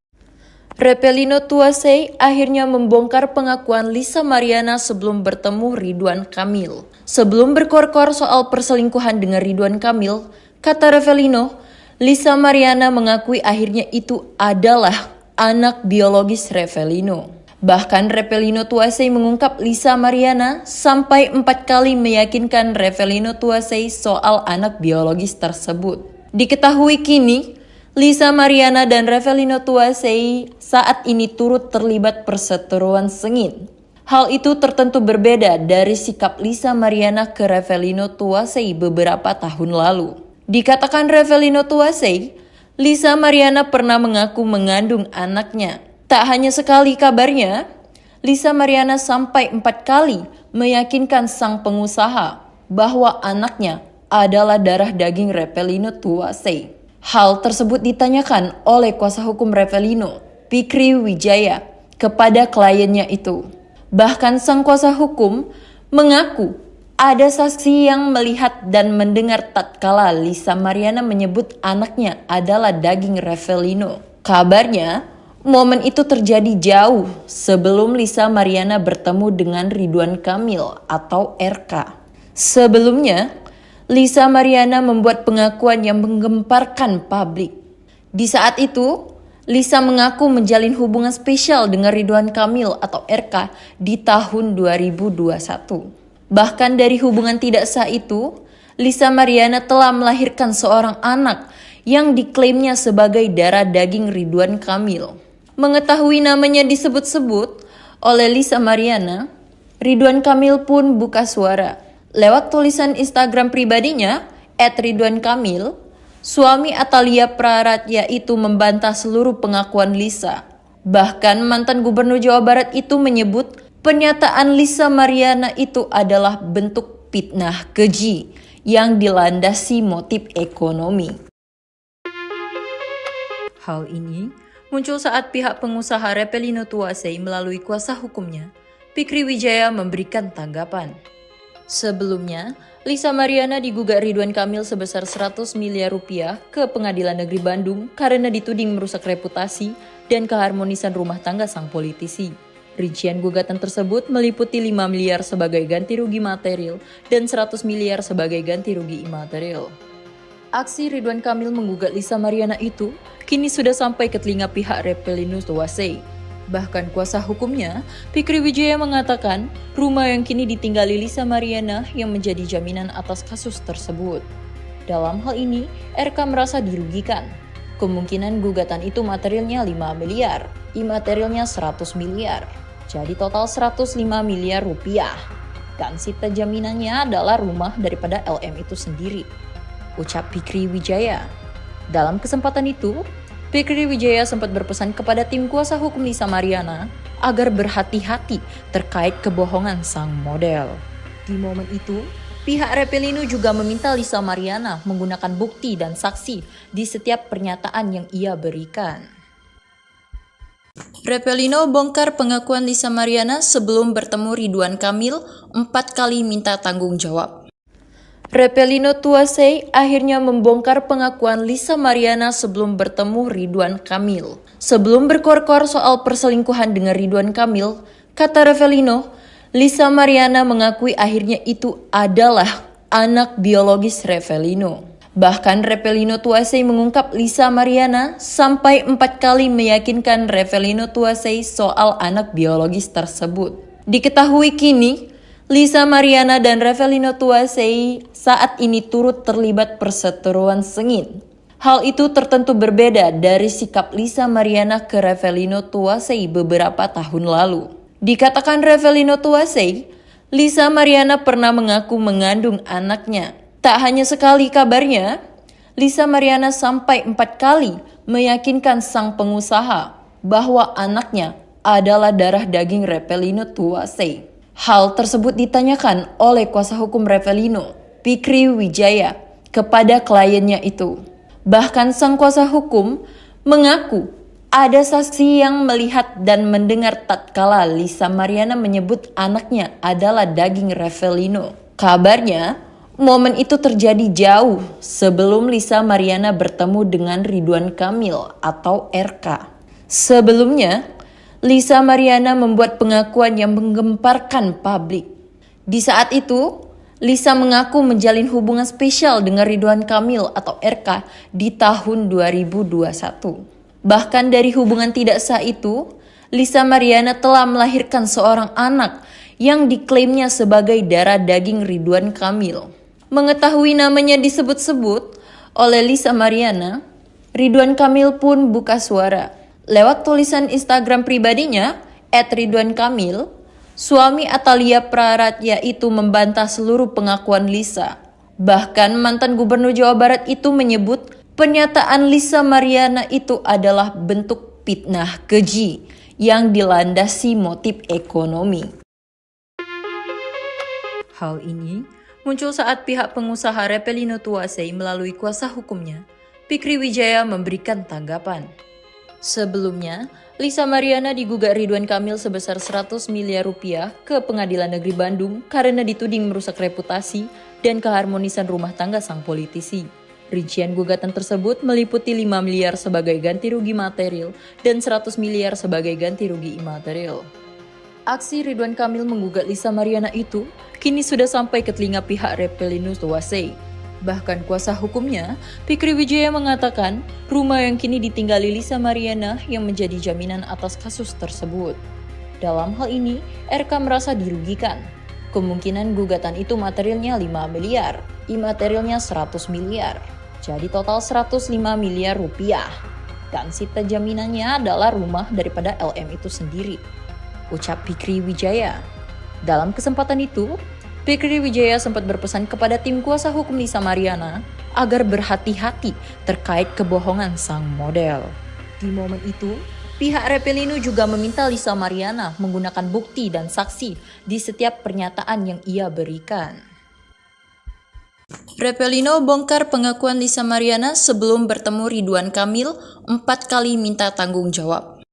Repelino Tuasei akhirnya membongkar pengakuan Lisa Mariana sebelum bertemu Ridwan Kamil. Sebelum berkor-kor soal perselingkuhan dengan Ridwan Kamil, kata Repelino, Lisa Mariana mengakui akhirnya itu adalah anak biologis Repelino. Bahkan Repelino Tuasei mengungkap Lisa Mariana sampai 4 kali meyakinkan Repelino Tuasei soal anak biologis tersebut. Diketahui kini, Lisa Mariana dan Repelino Tuasei saat ini turut terlibat perseteruan sengit. Hal itu tertentu berbeda dari sikap Lisa Mariana ke Repelino Tuasei beberapa tahun lalu. Dikatakan Repelino Tuasei, Lisa Mariana pernah mengaku mengandung anaknya. Tak hanya sekali kabarnya, Lisa Mariana sampai 4 kali meyakinkan sang pengusaha bahwa anaknya adalah darah daging Revelino Tuasei. Hal tersebut ditanyakan oleh kuasa hukum Revelino, Fikri Wijaya, kepada kliennya itu. Bahkan sang kuasa hukum mengaku ada saksi yang melihat dan mendengar tatkala Lisa Mariana menyebut anaknya adalah daging Revelino. Kabarnya, momen itu terjadi jauh sebelum Lisa Mariana bertemu dengan Ridwan Kamil atau RK. Sebelumnya, Lisa Mariana membuat pengakuan yang menggemparkan publik. Di saat itu, Lisa mengaku menjalin hubungan spesial dengan Ridwan Kamil atau RK di tahun 2021. Bahkan dari hubungan tidak sah itu, Lisa Mariana telah melahirkan seorang anak yang diklaimnya sebagai darah daging Ridwan Kamil. Mengetahui namanya disebut-sebut oleh Lisa Mariana, Ridwan Kamil pun buka suara. Lewat tulisan Instagram pribadinya, @ridwankamil, suami Atalia Praratya itu membantah seluruh pengakuan Lisa. Bahkan mantan gubernur Jawa Barat itu menyebut pernyataan Lisa Mariana itu adalah bentuk fitnah keji yang dilandasi motif ekonomi. Hal ini muncul saat pihak pengusaha Revelino Tuasei melalui kuasa hukumnya, Fikri Wijaya, memberikan tanggapan. Sebelumnya, Lisa Mariana digugat Ridwan Kamil sebesar 100 miliar rupiah ke Pengadilan Negeri Bandung karena dituding merusak reputasi dan keharmonisan rumah tangga sang politisi. Rincian gugatan tersebut meliputi 5 miliar sebagai ganti rugi material dan 100 miliar sebagai ganti rugi imaterial. Aksi Ridwan Kamil menggugat Lisa Mariana itu kini sudah sampai ke telinga pihak Revelino Tuasei. Bahkan kuasa hukumnya, Fikri Wijaya, mengatakan rumah yang kini ditinggali Lisa Mariana yang menjadi jaminan atas kasus tersebut. Dalam hal ini, RK merasa dirugikan. Kemungkinan gugatan itu materialnya 5 miliar, imaterialnya 100 miliar. Jadi total 105 miliar rupiah. Dan sita jaminannya adalah rumah daripada LM itu sendiri, ucap Fikri Wijaya. Dalam kesempatan itu, Fikri Wijaya sempat berpesan kepada tim kuasa hukum Lisa Mariana agar berhati-hati terkait kebohongan sang model. Di momen itu, pihak Revelino juga meminta Lisa Mariana menggunakan bukti dan saksi di setiap pernyataan yang ia berikan. Revelino bongkar pengakuan Lisa Mariana sebelum bertemu Ridwan Kamil 4 kali minta tanggung jawab. Revelino Tuasei akhirnya membongkar pengakuan Lisa Mariana sebelum bertemu Ridwan Kamil. Sebelum berkor-kor soal perselingkuhan dengan Ridwan Kamil, kata Revelino, Lisa Mariana mengakui akhirnya itu adalah anak biologis Revelino. Bahkan Revelino Tuasei mengungkap Lisa Mariana sampai 4 kali meyakinkan Revelino Tuasei soal anak biologis tersebut. Diketahui kini, Lisa Mariana dan Revelino Tuasei saat ini turut terlibat perseteruan sengit. Hal itu tertentu berbeda dari sikap Lisa Mariana ke Revelino Tuasei beberapa tahun lalu. Dikatakan Revelino Tuasei, Lisa Mariana pernah mengaku mengandung anaknya. Tak hanya sekali kabarnya, Lisa Mariana sampai 4 kali meyakinkan sang pengusaha bahwa anaknya adalah darah daging Revelino Tuasei. Hal tersebut ditanyakan oleh kuasa hukum Revelino, Fikri Wijaya, kepada kliennya itu. Bahkan sang kuasa hukum mengaku ada saksi yang melihat dan mendengar tatkala Lisa Mariana menyebut anaknya adalah daging Revelino. Kabarnya, momen itu terjadi jauh sebelum Lisa Mariana bertemu dengan Ridwan Kamil atau RK. Sebelumnya, Lisa Mariana membuat pengakuan yang menggemparkan publik. Di saat itu, Lisa mengaku menjalin hubungan spesial dengan Ridwan Kamil atau RK di tahun 2021. Bahkan dari hubungan tidak sah itu, Lisa Mariana telah melahirkan seorang anak yang diklaimnya sebagai darah daging Ridwan Kamil. Mengetahui namanya disebut-sebut oleh Lisa Mariana, Ridwan Kamil pun buka suara. Lewat tulisan Instagram pribadinya, @ridwankamil, suami Atalia Praratya itu membantah seluruh pengakuan Lisa. Bahkan mantan gubernur Jawa Barat itu menyebut Pernyataan Lisa Mariana itu adalah bentuk fitnah keji yang dilandasi motif ekonomi. Hal ini muncul saat pihak pengusaha Repelino Tuasei melalui kuasa hukumnya, Fikri Wijaya, memberikan tanggapan. Sebelumnya, Lisa Mariana digugat Ridwan Kamil sebesar 100 miliar rupiah ke Pengadilan Negeri Bandung karena dituding merusak reputasi dan keharmonisan rumah tangga sang politisi. Rincian gugatan tersebut meliputi 5 miliar sebagai ganti rugi material dan 100 miliar sebagai ganti rugi imaterial. Aksi Ridwan Kamil menggugat Lisa Mariana itu kini sudah sampai ke telinga pihak Repelino Tuasei. Bahkan kuasa hukumnya, Fikri Wijaya, mengatakan rumah yang kini ditinggali Lisa Mariana yang menjadi jaminan atas kasus tersebut. Dalam hal ini, RK merasa dirugikan. Kemungkinan gugatan itu materialnya 5 miliar, imaterialnya 100 miliar. Jadi total 105 miliar rupiah. Dan sita jaminannya adalah rumah daripada LM itu sendiri, ucap Fikri Wijaya. Dalam kesempatan itu, Fikri Wijaya sempat berpesan kepada tim kuasa hukum Lisa Mariana agar berhati-hati terkait kebohongan sang model. Di momen itu, pihak Repelino juga meminta Lisa Mariana menggunakan bukti dan saksi di setiap pernyataan yang ia berikan. Repelino bongkar pengakuan Lisa Mariana sebelum bertemu Ridwan Kamil 4 kali minta tanggung jawab.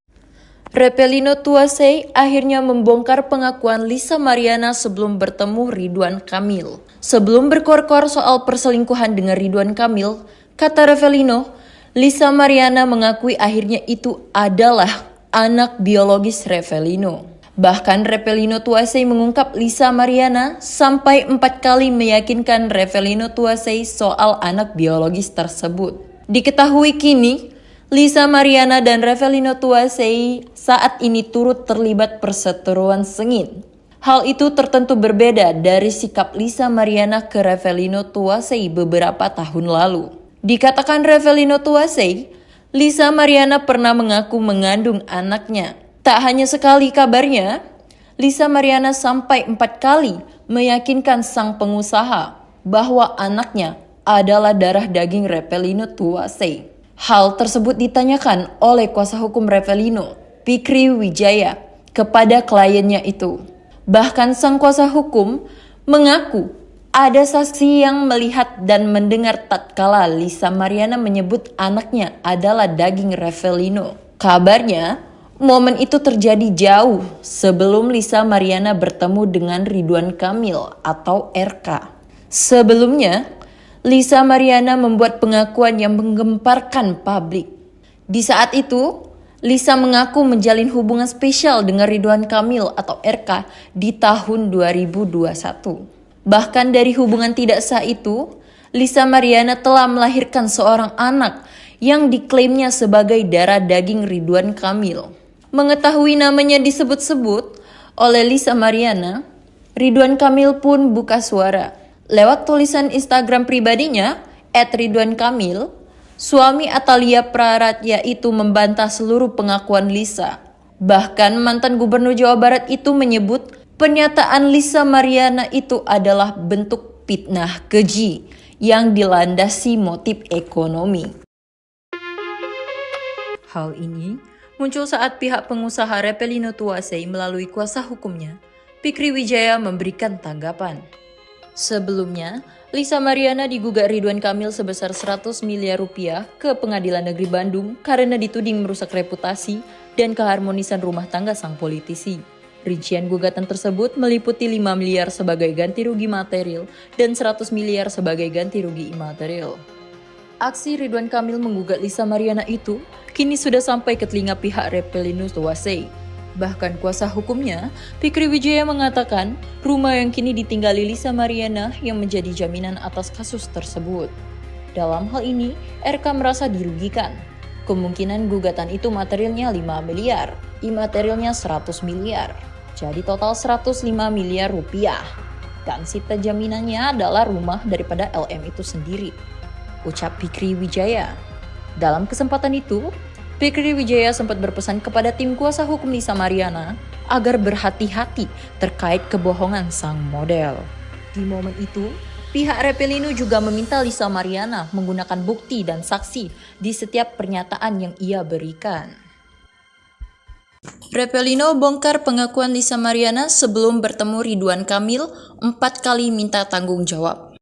Repelino Tuasei akhirnya membongkar pengakuan Lisa Mariana sebelum bertemu Ridwan Kamil. Sebelum berkor-kor soal perselingkuhan dengan Ridwan Kamil, kata Repelino, Lisa Mariana mengakui akhirnya itu adalah anak biologis Repelino. Bahkan Repelino Tuasei mengungkap Lisa Mariana sampai 4 kali meyakinkan Repelino Tuasei soal anak biologis tersebut. Diketahui kini, Lisa Mariana dan Repelino Tuasei saat ini turut terlibat perseteruan sengit. Hal itu tertentu berbeda dari sikap Lisa Mariana ke Repelino Tuasei beberapa tahun lalu. Dikatakan Repelino Tuasei, Lisa Mariana pernah mengaku mengandung anaknya. Tak hanya sekali kabarnya, Lisa Mariana sampai 4 kali meyakinkan sang pengusaha bahwa anaknya adalah darah daging Repelino Tuasei. Hal tersebut ditanyakan oleh kuasa hukum Repelino, Fikri Wijaya, kepada kliennya itu. Bahkan sang kuasa hukum mengaku ada saksi yang melihat dan mendengar tatkala Lisa Mariana menyebut anaknya adalah daging Repelino. Kabarnya, momen itu terjadi jauh sebelum Lisa Mariana bertemu dengan Ridwan Kamil atau RK. Sebelumnya, Lisa Mariana membuat pengakuan yang menggemparkan publik. Di saat itu, Lisa mengaku menjalin hubungan spesial dengan Ridwan Kamil atau RK di tahun 2021. Bahkan dari hubungan tidak sah itu, Lisa Mariana telah melahirkan seorang anak yang diklaimnya sebagai darah daging Ridwan Kamil. Mengetahui namanya disebut-sebut oleh Lisa Mariana, Ridwan Kamil pun buka suara. Lewat tulisan Instagram pribadinya, @ridwankamil, suami Atalia Praratya itu membantah seluruh pengakuan Lisa. Bahkan mantan gubernur Jawa Barat itu menyebut pernyataan Lisa Mariana itu adalah bentuk fitnah keji yang dilandasi motif ekonomi. Hal ini muncul saat pihak pengusaha Repelino Tuasei melalui kuasa hukumnya, Fikri Wijaya, memberikan tanggapan. Sebelumnya, Lisa Mariana digugat Ridwan Kamil sebesar 100 miliar rupiah ke Pengadilan Negeri Bandung karena dituding merusak reputasi dan keharmonisan rumah tangga sang politisi. Rincian gugatan tersebut meliputi 5 miliar sebagai ganti rugi material dan 100 miliar sebagai ganti rugi imaterial. Aksi Ridwan Kamil menggugat Lisa Mariana itu kini sudah sampai ke telinga pihak Repelino Tuasei. Bahkan kuasa hukumnya, Fikri Wijaya, mengatakan rumah yang kini ditinggali Lisa Mariana yang menjadi jaminan atas kasus tersebut. Dalam hal ini, RK merasa dirugikan. Kemungkinan gugatan itu materialnya 5 miliar, imaterialnya 100 miliar. Jadi total 105 miliar rupiah. Dan sita jaminannya adalah rumah daripada LM itu sendiri, ucap Fikri Wijaya. Dalam kesempatan itu, Fikri Wijaya sempat berpesan kepada tim kuasa hukum Lisa Mariana agar berhati-hati terkait kebohongan sang model. Di momen itu, Pihak Revelino juga meminta Lisa Mariana menggunakan bukti dan saksi di setiap pernyataan yang ia berikan. Revelino bongkar pengakuan Lisa Mariana sebelum bertemu Ridwan Kamil 4 kali minta tanggung jawab.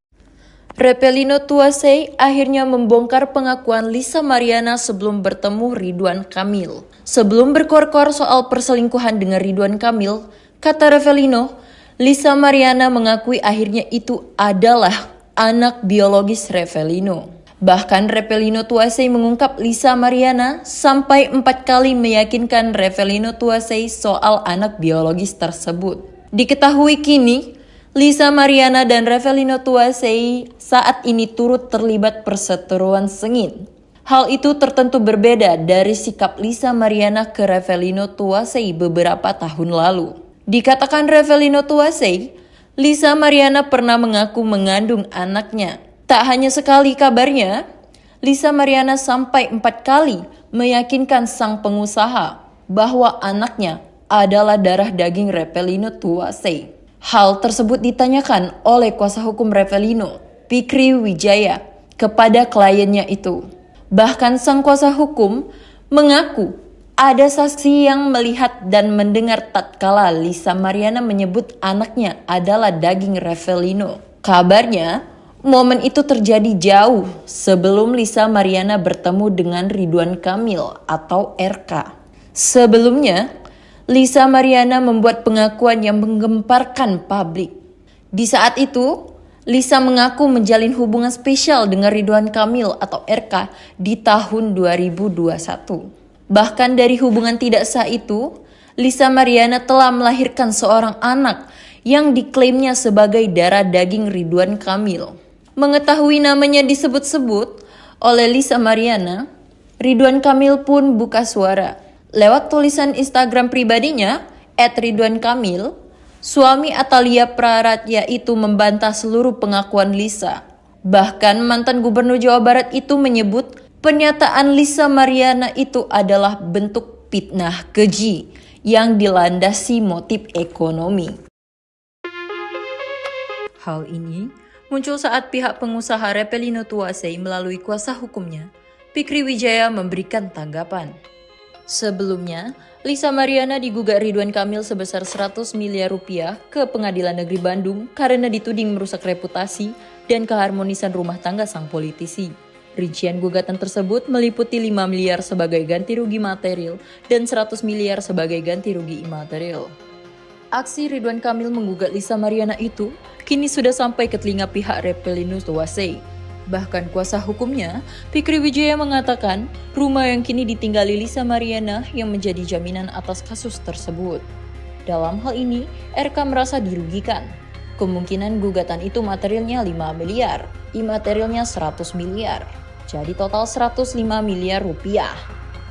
Revelino Tuasei akhirnya membongkar pengakuan Lisa Mariana sebelum bertemu Ridwan Kamil. Sebelum berkor-kor soal perselingkuhan dengan Ridwan Kamil, kata Revelino, Lisa Mariana mengakui akhirnya itu adalah anak biologis Revelino. Bahkan Revelino Tuasei mengungkap Lisa Mariana sampai 4 kali meyakinkan Revelino Tuasei soal anak biologis tersebut. Diketahui kini, Lisa Mariana dan Revelino Tuasei saat ini turut terlibat perseteruan sengit. Hal itu tertentu berbeda dari sikap Lisa Mariana ke Revelino Tuasei beberapa tahun lalu. Dikatakan Revelino Tuasei, Lisa Mariana pernah mengaku mengandung anaknya. Tak hanya sekali kabarnya, Lisa Mariana sampai 4 kali meyakinkan sang pengusaha bahwa anaknya adalah darah daging Revelino Tuasei. Hal tersebut ditanyakan oleh kuasa hukum Revelino, Fikri Wijaya, kepada kliennya itu. Bahkan sang kuasa hukum mengaku ada saksi yang melihat dan mendengar tatkala Lisa Mariana menyebut anaknya adalah daging Revelino. Kabarnya, momen itu terjadi jauh sebelum Lisa Mariana bertemu dengan Ridwan Kamil atau RK. Sebelumnya, Lisa Mariana membuat pengakuan yang menggemparkan publik. Di saat itu, Lisa mengaku menjalin hubungan spesial dengan Ridwan Kamil atau RK di tahun 2021. Bahkan dari hubungan tidak sah itu, Lisa Mariana telah melahirkan seorang anak yang diklaimnya sebagai darah daging Ridwan Kamil. Mengetahui namanya disebut-sebut oleh Lisa Mariana, Ridwan Kamil pun buka suara. Lewat tulisan Instagram pribadinya, @ridwankamil, suami Atalia Praratya itu membantah seluruh pengakuan Lisa. Bahkan mantan gubernur Jawa Barat itu menyebut pernyataan Lisa Mariana itu adalah bentuk fitnah keji yang dilandasi motif ekonomi. Hal ini muncul saat pihak pengusaha Revelino Tuasei melalui kuasa hukumnya, Fikri Wijaya memberikan tanggapan. Sebelumnya, Lisa Mariana digugat Ridwan Kamil sebesar 100 miliar rupiah ke Pengadilan Negeri Bandung karena dituding merusak reputasi dan keharmonisan rumah tangga sang politisi. Rincian gugatan tersebut meliputi 5 miliar sebagai ganti rugi material dan 100 miliar sebagai ganti rugi imaterial. Aksi Ridwan Kamil menggugat Lisa Mariana itu kini sudah sampai ke telinga pihak Revelino Tuasei. Bahkan kuasa hukumnya, Fikri Wijaya mengatakan rumah yang kini ditinggali Lisa Mariana yang menjadi jaminan atas kasus tersebut. Dalam hal ini, RK merasa dirugikan. Kemungkinan gugatan itu materialnya 5 miliar, imaterialnya 100 miliar. Jadi total 105 miliar rupiah.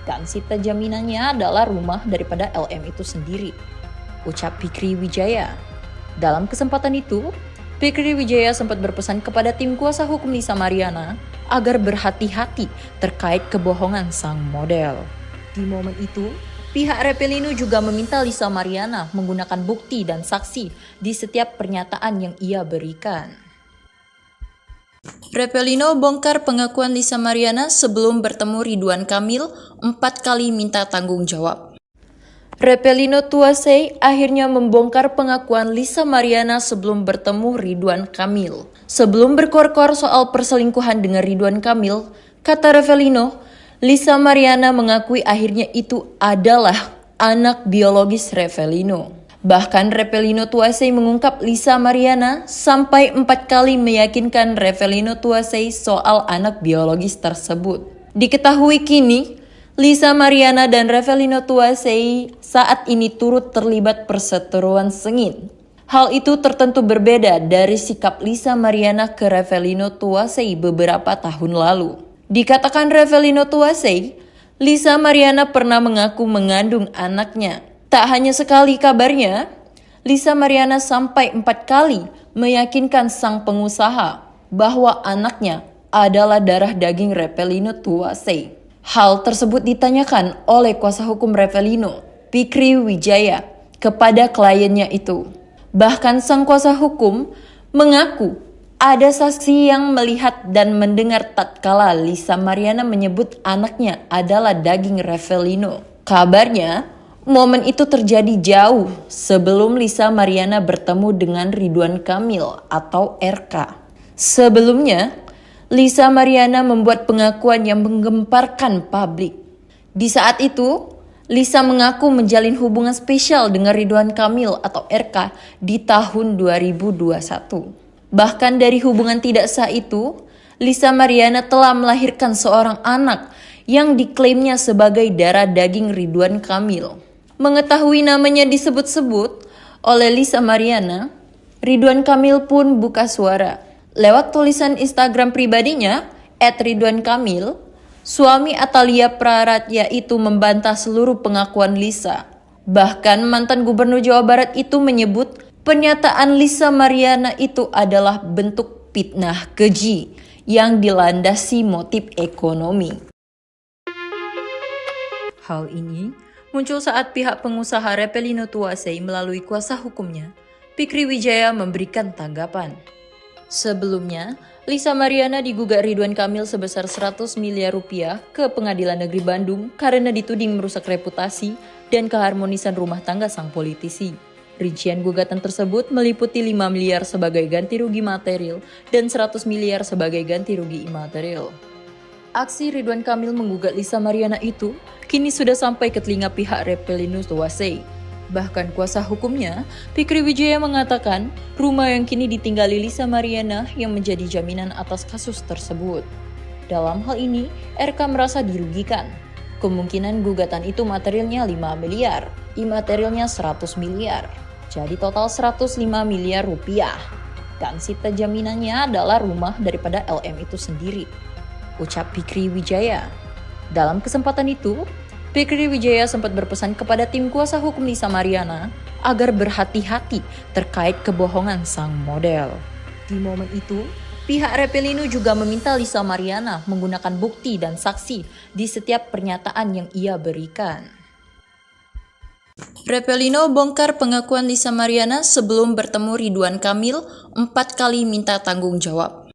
Dan sita jaminannya adalah rumah daripada LM itu sendiri, ucap Fikri Wijaya. Dalam kesempatan itu, Fikri Wijaya sempat berpesan kepada tim kuasa hukum Lisa Mariana agar berhati-hati terkait kebohongan sang model. Di momen itu, pihak Revelino juga meminta Lisa Mariana menggunakan bukti dan saksi di setiap pernyataan yang ia berikan. Revelino bongkar pengakuan Lisa Mariana sebelum bertemu Ridwan Kamil 4 kali minta tanggung jawab. Revelino Tuasei akhirnya membongkar pengakuan Lisa Mariana sebelum bertemu Ridwan Kamil. Sebelum berkor-kor soal perselingkuhan dengan Ridwan Kamil, kata Revelino, Lisa Mariana mengakui akhirnya itu adalah anak biologis Revelino. Bahkan Revelino Tuasei mengungkap Lisa Mariana sampai 4 kali meyakinkan Revelino Tuasei soal anak biologis tersebut. Diketahui kini, Lisa Mariana dan Revelino Tuasei saat ini turut terlibat perseteruan sengit. Hal itu tertentu berbeda dari sikap Lisa Mariana ke Revelino Tuasei beberapa tahun lalu. Dikatakan Revelino Tuasei, Lisa Mariana pernah mengaku mengandung anaknya. Tak hanya sekali kabarnya, Lisa Mariana sampai 4 kali meyakinkan sang pengusaha bahwa anaknya adalah darah daging Revelino Tuasei. Hal tersebut ditanyakan oleh kuasa hukum Revelino, Fikri Wijaya, kepada kliennya itu. Bahkan sang kuasa hukum mengaku ada saksi yang melihat dan mendengar tatkala Lisa Mariana menyebut anaknya adalah daging Revelino. Kabarnya, momen itu terjadi jauh sebelum Lisa Mariana bertemu dengan Ridwan Kamil atau RK. Sebelumnya, Lisa Mariana membuat pengakuan yang menggemparkan publik. Di saat itu, Lisa mengaku menjalin hubungan spesial dengan Ridwan Kamil atau RK di tahun 2021. Bahkan dari hubungan tidak sah itu, Lisa Mariana telah melahirkan seorang anak yang diklaimnya sebagai darah daging Ridwan Kamil. Mengetahui namanya disebut-sebut oleh Lisa Mariana, Ridwan Kamil pun buka suara. Lewat tulisan Instagram pribadinya, @ridwankamil, suami Atalia Praratya itu membantah seluruh pengakuan Lisa. Bahkan mantan gubernur Jawa Barat itu menyebut pernyataan Lisa Mariana itu adalah bentuk fitnah keji yang dilandasi motif ekonomi. Hal ini muncul saat pihak pengusaha Revelino Tuasei melalui kuasa hukumnya, Fikri Wijaya, memberikan tanggapan. Sebelumnya, Lisa Mariana digugat Ridwan Kamil sebesar 100 miliar rupiah ke Pengadilan Negeri Bandung karena dituding merusak reputasi dan keharmonisan rumah tangga sang politisi. Rincian gugatan tersebut meliputi 5 miliar sebagai ganti rugi material dan 100 miliar sebagai ganti rugi imaterial. Aksi Ridwan Kamil menggugat Lisa Mariana itu kini sudah sampai ke telinga pihak Revelino Tuasei. Bahkan kuasa hukumnya, Fikri Wijaya, mengatakan rumah yang kini ditinggali Lisa Mariana yang menjadi jaminan atas kasus tersebut. Dalam hal ini, RK merasa dirugikan. Kemungkinan gugatan itu materialnya 5 miliar, imaterialnya 100 miliar. Jadi total 105 miliar rupiah. Dan sita jaminannya adalah rumah daripada LM itu sendiri, ucap Fikri Wijaya. Dalam kesempatan itu, Fikri Wijaya sempat berpesan kepada tim kuasa hukum Lisa Mariana agar berhati-hati terkait kebohongan sang model. Di momen itu, pihak Revelino juga meminta Lisa Mariana menggunakan bukti dan saksi di setiap pernyataan yang ia berikan. Revelino bongkar pengakuan Lisa Mariana sebelum bertemu Ridwan Kamil 4 kali minta tanggung jawab.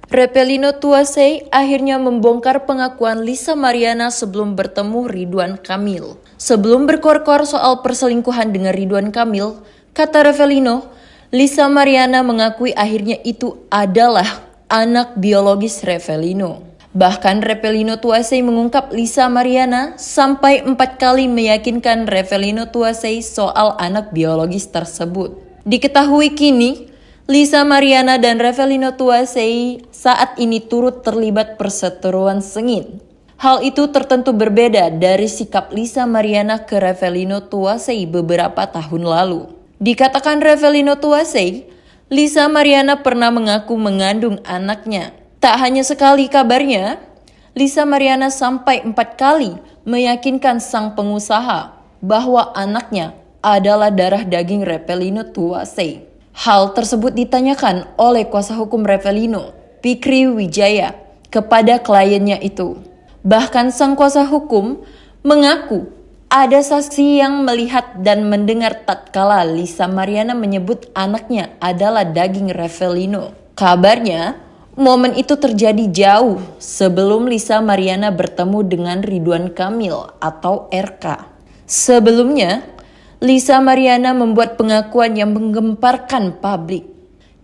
Revelino Tuasei akhirnya membongkar pengakuan Lisa Mariana sebelum bertemu Ridwan Kamil. Sebelum berkor-kor soal perselingkuhan dengan Ridwan Kamil, kata Revelino, Lisa Mariana mengakui akhirnya itu adalah anak biologis Revelino. Bahkan Revelino Tuasei mengungkap Lisa Mariana sampai 4 kali meyakinkan Revelino Tuasei soal anak biologis tersebut. Diketahui kini, Lisa Mariana dan Revelino Tuasei saat ini turut terlibat perseteruan sengit. Hal itu tertentu berbeda dari sikap Lisa Mariana ke Revelino Tuasei beberapa tahun lalu. Dikatakan Revelino Tuasei, Lisa Mariana pernah mengaku mengandung anaknya. Tak hanya sekali kabarnya, Lisa Mariana sampai 4 kali meyakinkan sang pengusaha bahwa anaknya adalah darah daging Revelino Tuasei. Hal tersebut ditanyakan oleh kuasa hukum Revelino, Fikri Wijaya, kepada kliennya itu. Bahkan sang kuasa hukum mengaku ada saksi yang melihat dan mendengar tatkala Lisa Mariana menyebut anaknya adalah daging Revelino. Kabarnya, momen itu terjadi jauh sebelum Lisa Mariana bertemu dengan Ridwan Kamil atau RK. Sebelumnya, Lisa Mariana membuat pengakuan yang menggemparkan publik.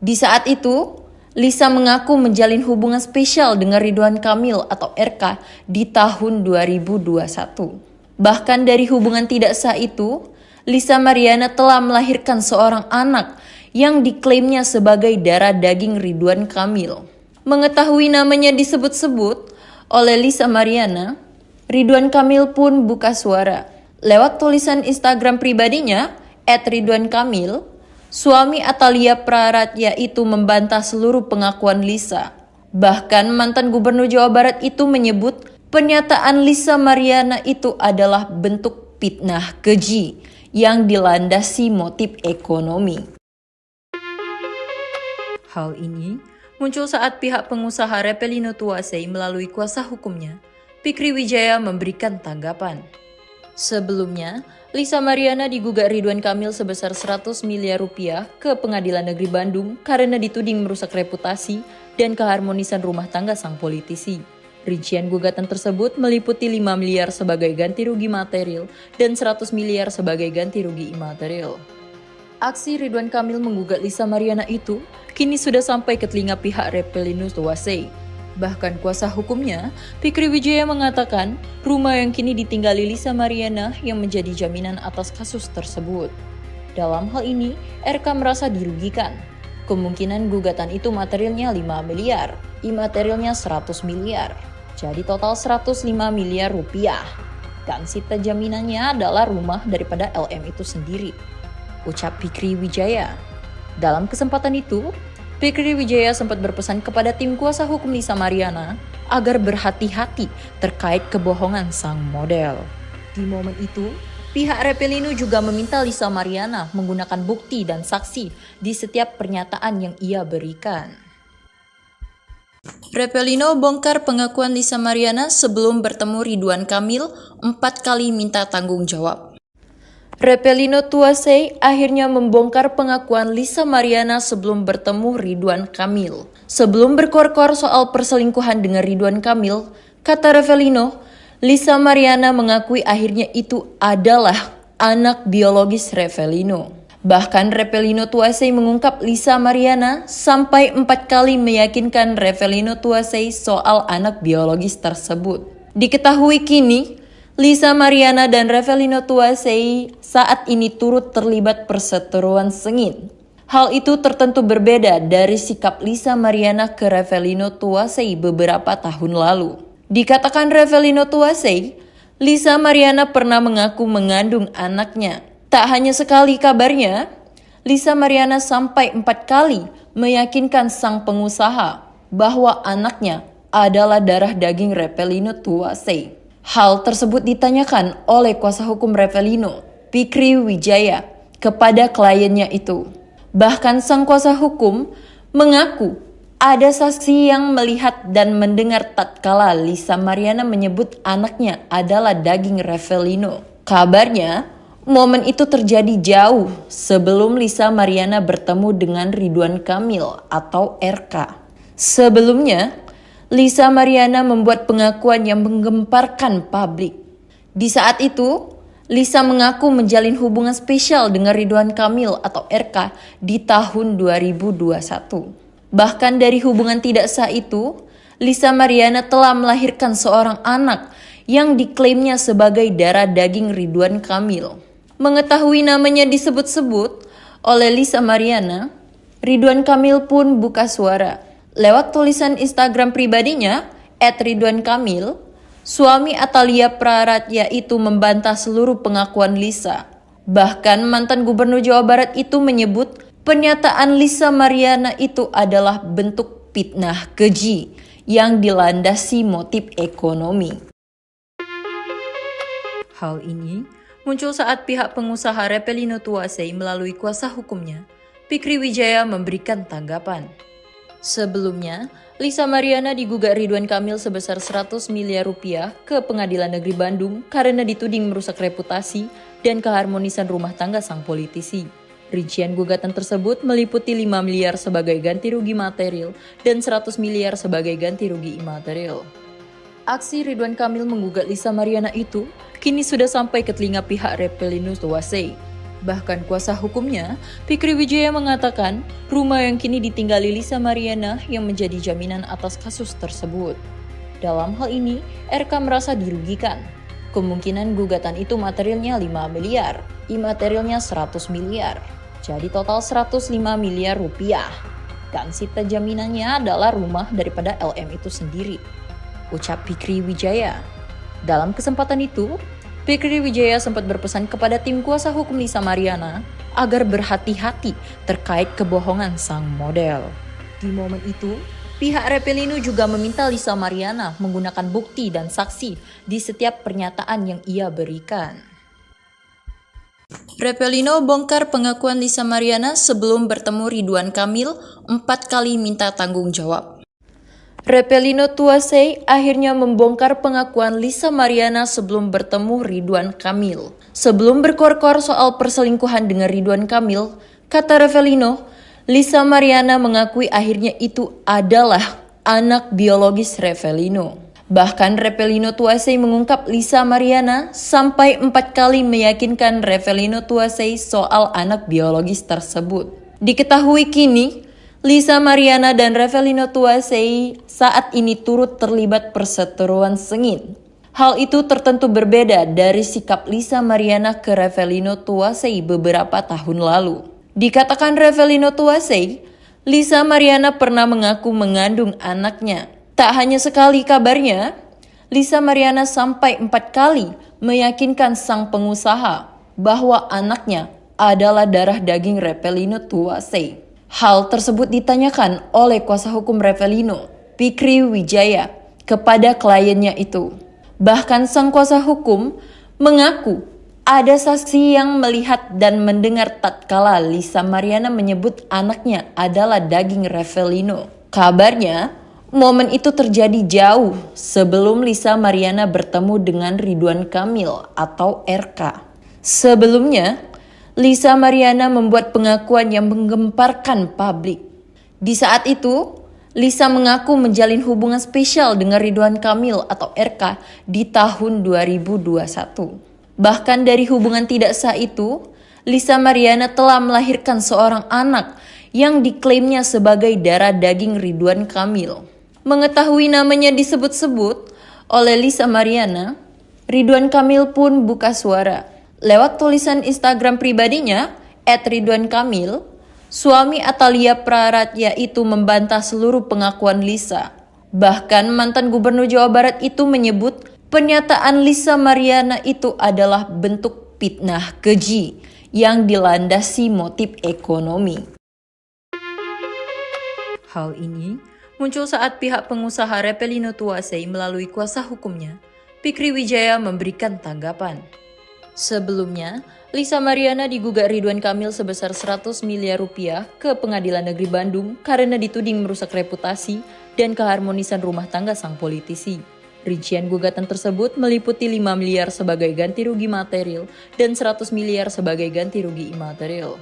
Di saat itu, Lisa mengaku menjalin hubungan spesial dengan Ridwan Kamil atau RK di tahun 2021. Bahkan dari hubungan tidak sah itu, Lisa Mariana telah melahirkan seorang anak yang diklaimnya sebagai darah daging Ridwan Kamil. Mengetahui namanya disebut-sebut oleh Lisa Mariana, Ridwan Kamil pun buka suara. Lewat tulisan Instagram pribadinya, @ridwankamil, suami Atalia Praratya itu membantah seluruh pengakuan Lisa. Bahkan mantan gubernur Jawa Barat itu menyebut pernyataan Lisa Mariana itu adalah bentuk fitnah keji yang dilandasi motif ekonomi. Hal ini muncul saat pihak pengusaha Revelino Tuasei melalui kuasa hukumnya, Fikri Wijaya, memberikan tanggapan. Sebelumnya, Lisa Mariana digugat Ridwan Kamil sebesar 100 miliar rupiah ke Pengadilan Negeri Bandung karena dituding merusak reputasi dan keharmonisan rumah tangga sang politisi. Rincian gugatan tersebut meliputi 5 miliar sebagai ganti rugi material dan 100 miliar sebagai ganti rugi imaterial. Aksi Ridwan Kamil menggugat Lisa Mariana itu kini sudah sampai ke telinga pihak Repelinus Tuasei. Bahkan kuasa hukumnya, Fikri Wijaya mengatakan rumah yang kini ditinggali Lisa Mariana yang menjadi jaminan atas kasus tersebut. Dalam hal ini, RK merasa dirugikan. Kemungkinan gugatan itu materialnya 5 miliar, imaterialnya 100 miliar. Jadi total 105 miliar rupiah. Dan sita jaminannya adalah rumah daripada LM itu sendiri, ucap Fikri Wijaya. Dalam kesempatan itu, Fikri Wijaya sempat berpesan kepada tim kuasa hukum Lisa Mariana agar berhati-hati terkait kebohongan sang model. Di momen itu, pihak Repelino juga meminta Lisa Mariana menggunakan bukti dan saksi di setiap pernyataan yang ia berikan. Repelino bongkar pengakuan Lisa Mariana sebelum bertemu Ridwan Kamil 4 kali minta tanggung jawab. Repelino Tuasei akhirnya membongkar pengakuan Lisa Mariana sebelum bertemu Ridwan Kamil. Sebelum berkor-kor soal perselingkuhan dengan Ridwan Kamil, kata Repelino, Lisa Mariana mengakui akhirnya itu adalah anak biologis Repelino. Bahkan Repelino Tuasei mengungkap Lisa Mariana sampai 4 kali meyakinkan Repelino Tuasei soal anak biologis tersebut. Diketahui kini, Lisa Mariana dan Repelino Tuasei saat ini turut terlibat perseteruan sengit. Hal itu tertentu berbeda dari sikap Lisa Mariana ke Repelino Tuasei beberapa tahun lalu. Dikatakan Repelino Tuasei, Lisa Mariana pernah mengaku mengandung anaknya. Tak hanya sekali kabarnya, Lisa Mariana sampai 4 kali meyakinkan sang pengusaha bahwa anaknya adalah darah daging Repelino Tuasei. Hal tersebut ditanyakan oleh kuasa hukum Repelino, Fikri Wijaya, kepada kliennya itu. Bahkan sang kuasa hukum mengaku ada saksi yang melihat dan mendengar tatkala Lisa Mariana menyebut anaknya adalah daging Repelino. Kabarnya, momen itu terjadi jauh sebelum Lisa Mariana bertemu dengan Ridwan Kamil atau RK. Sebelumnya, Lisa Mariana membuat pengakuan yang menggemparkan publik. Di saat itu, Lisa mengaku menjalin hubungan spesial dengan Ridwan Kamil atau RK di tahun 2021. Bahkan dari hubungan tidak sah itu, Lisa Mariana telah melahirkan seorang anak yang diklaimnya sebagai darah daging Ridwan Kamil. Mengetahui namanya disebut-sebut oleh Lisa Mariana, Ridwan Kamil pun buka suara. Lewat tulisan Instagram pribadinya, @ridwankamil, suami Atalia Praratya itu membantah seluruh pengakuan Lisa. Bahkan mantan gubernur Jawa Barat itu menyebut pernyataan Lisa Mariana itu adalah bentuk fitnah keji yang dilandasi motif ekonomi. Hal ini muncul saat pihak pengusaha Repelino Tuasei melalui kuasa hukumnya, Fikri Wijaya memberikan tanggapan. Sebelumnya, Lisa Mariana digugat Ridwan Kamil sebesar 100 miliar rupiah ke Pengadilan Negeri Bandung karena dituding merusak reputasi dan keharmonisan rumah tangga sang politisi. Rincian gugatan tersebut meliputi 5 miliar sebagai ganti rugi material dan 100 miliar sebagai ganti rugi imaterial. Aksi Ridwan Kamil menggugat Lisa Mariana itu kini sudah sampai ke telinga pihak Repelinus Tuasei. Bahkan kuasa hukumnya, Fikri Wijaya mengatakan rumah yang kini ditinggali Lisa Mariana yang menjadi jaminan atas kasus tersebut. Dalam hal ini, RK merasa dirugikan. Kemungkinan gugatan itu materialnya 5 miliar, imaterialnya 100 miliar. Jadi total 105 miliar rupiah. Dan sita jaminannya adalah rumah daripada LM itu sendiri, ucap Fikri Wijaya. Dalam kesempatan itu, Fikri Wijaya sempat berpesan kepada tim kuasa hukum Lisa Mariana agar berhati-hati terkait kebohongan sang model. Di momen itu, pihak Repelino juga meminta Lisa Mariana menggunakan bukti dan saksi di setiap pernyataan yang ia berikan. Repelino bongkar pengakuan Lisa Mariana sebelum bertemu Ridwan Kamil 4 kali minta tanggung jawab. Repelino Tuasei akhirnya membongkar pengakuan Lisa Mariana sebelum bertemu Ridwan Kamil. Sebelum berkor-kor soal perselingkuhan dengan Ridwan Kamil, kata Revelino, Lisa Mariana mengakui akhirnya itu adalah anak biologis Revelino. Bahkan Revelino Tuasei mengungkap Lisa Mariana sampai 4 kali meyakinkan Revelino Tuasei soal anak biologis tersebut. Diketahui kini, Lisa Mariana dan Revelino Tuasei saat ini turut terlibat perseteruan sengit. Hal itu tertentu berbeda dari sikap Lisa Mariana ke Revelino Tuasei beberapa tahun lalu. Dikatakan Revelino Tuasei, Lisa Mariana pernah mengaku mengandung anaknya. Tak hanya sekali kabarnya, Lisa Mariana sampai 4 kali meyakinkan sang pengusaha bahwa anaknya adalah darah daging Revelino Tuasei. Hal tersebut ditanyakan oleh kuasa hukum Revelino, Fikri Wijaya, kepada kliennya itu. Bahkan sang kuasa hukum mengaku ada saksi yang melihat dan mendengar tatkala Lisa Mariana menyebut anaknya adalah daging Revelino. Kabarnya, momen itu terjadi jauh sebelum Lisa Mariana bertemu dengan Ridwan Kamil atau RK. Sebelumnya, Lisa Mariana membuat pengakuan yang menggemparkan publik. Di saat itu, Lisa mengaku menjalin hubungan spesial dengan Ridwan Kamil atau RK di tahun 2021. Bahkan dari hubungan tidak sah itu, Lisa Mariana telah melahirkan seorang anak yang diklaimnya sebagai darah daging Ridwan Kamil. Mengetahui namanya disebut-sebut oleh Lisa Mariana, Ridwan Kamil pun buka suara. Lewat tulisan Instagram pribadinya, @ridwankamil, suami Atalia Praratya itu membantah seluruh pengakuan Lisa. Bahkan mantan gubernur Jawa Barat itu menyebut pernyataan Lisa Mariana itu adalah bentuk fitnah keji yang dilandasi motif ekonomi. Hal ini muncul saat pihak pengusaha Revelino Tuasei melalui kuasa hukumnya, Fikri Wijaya, memberikan tanggapan. Sebelumnya, Lisa Mariana digugat Ridwan Kamil sebesar 100 miliar rupiah ke Pengadilan Negeri Bandung karena dituding merusak reputasi dan keharmonisan rumah tangga sang politisi. Rincian gugatan tersebut meliputi 5 miliar sebagai ganti rugi material dan 100 miliar sebagai ganti rugi imaterial.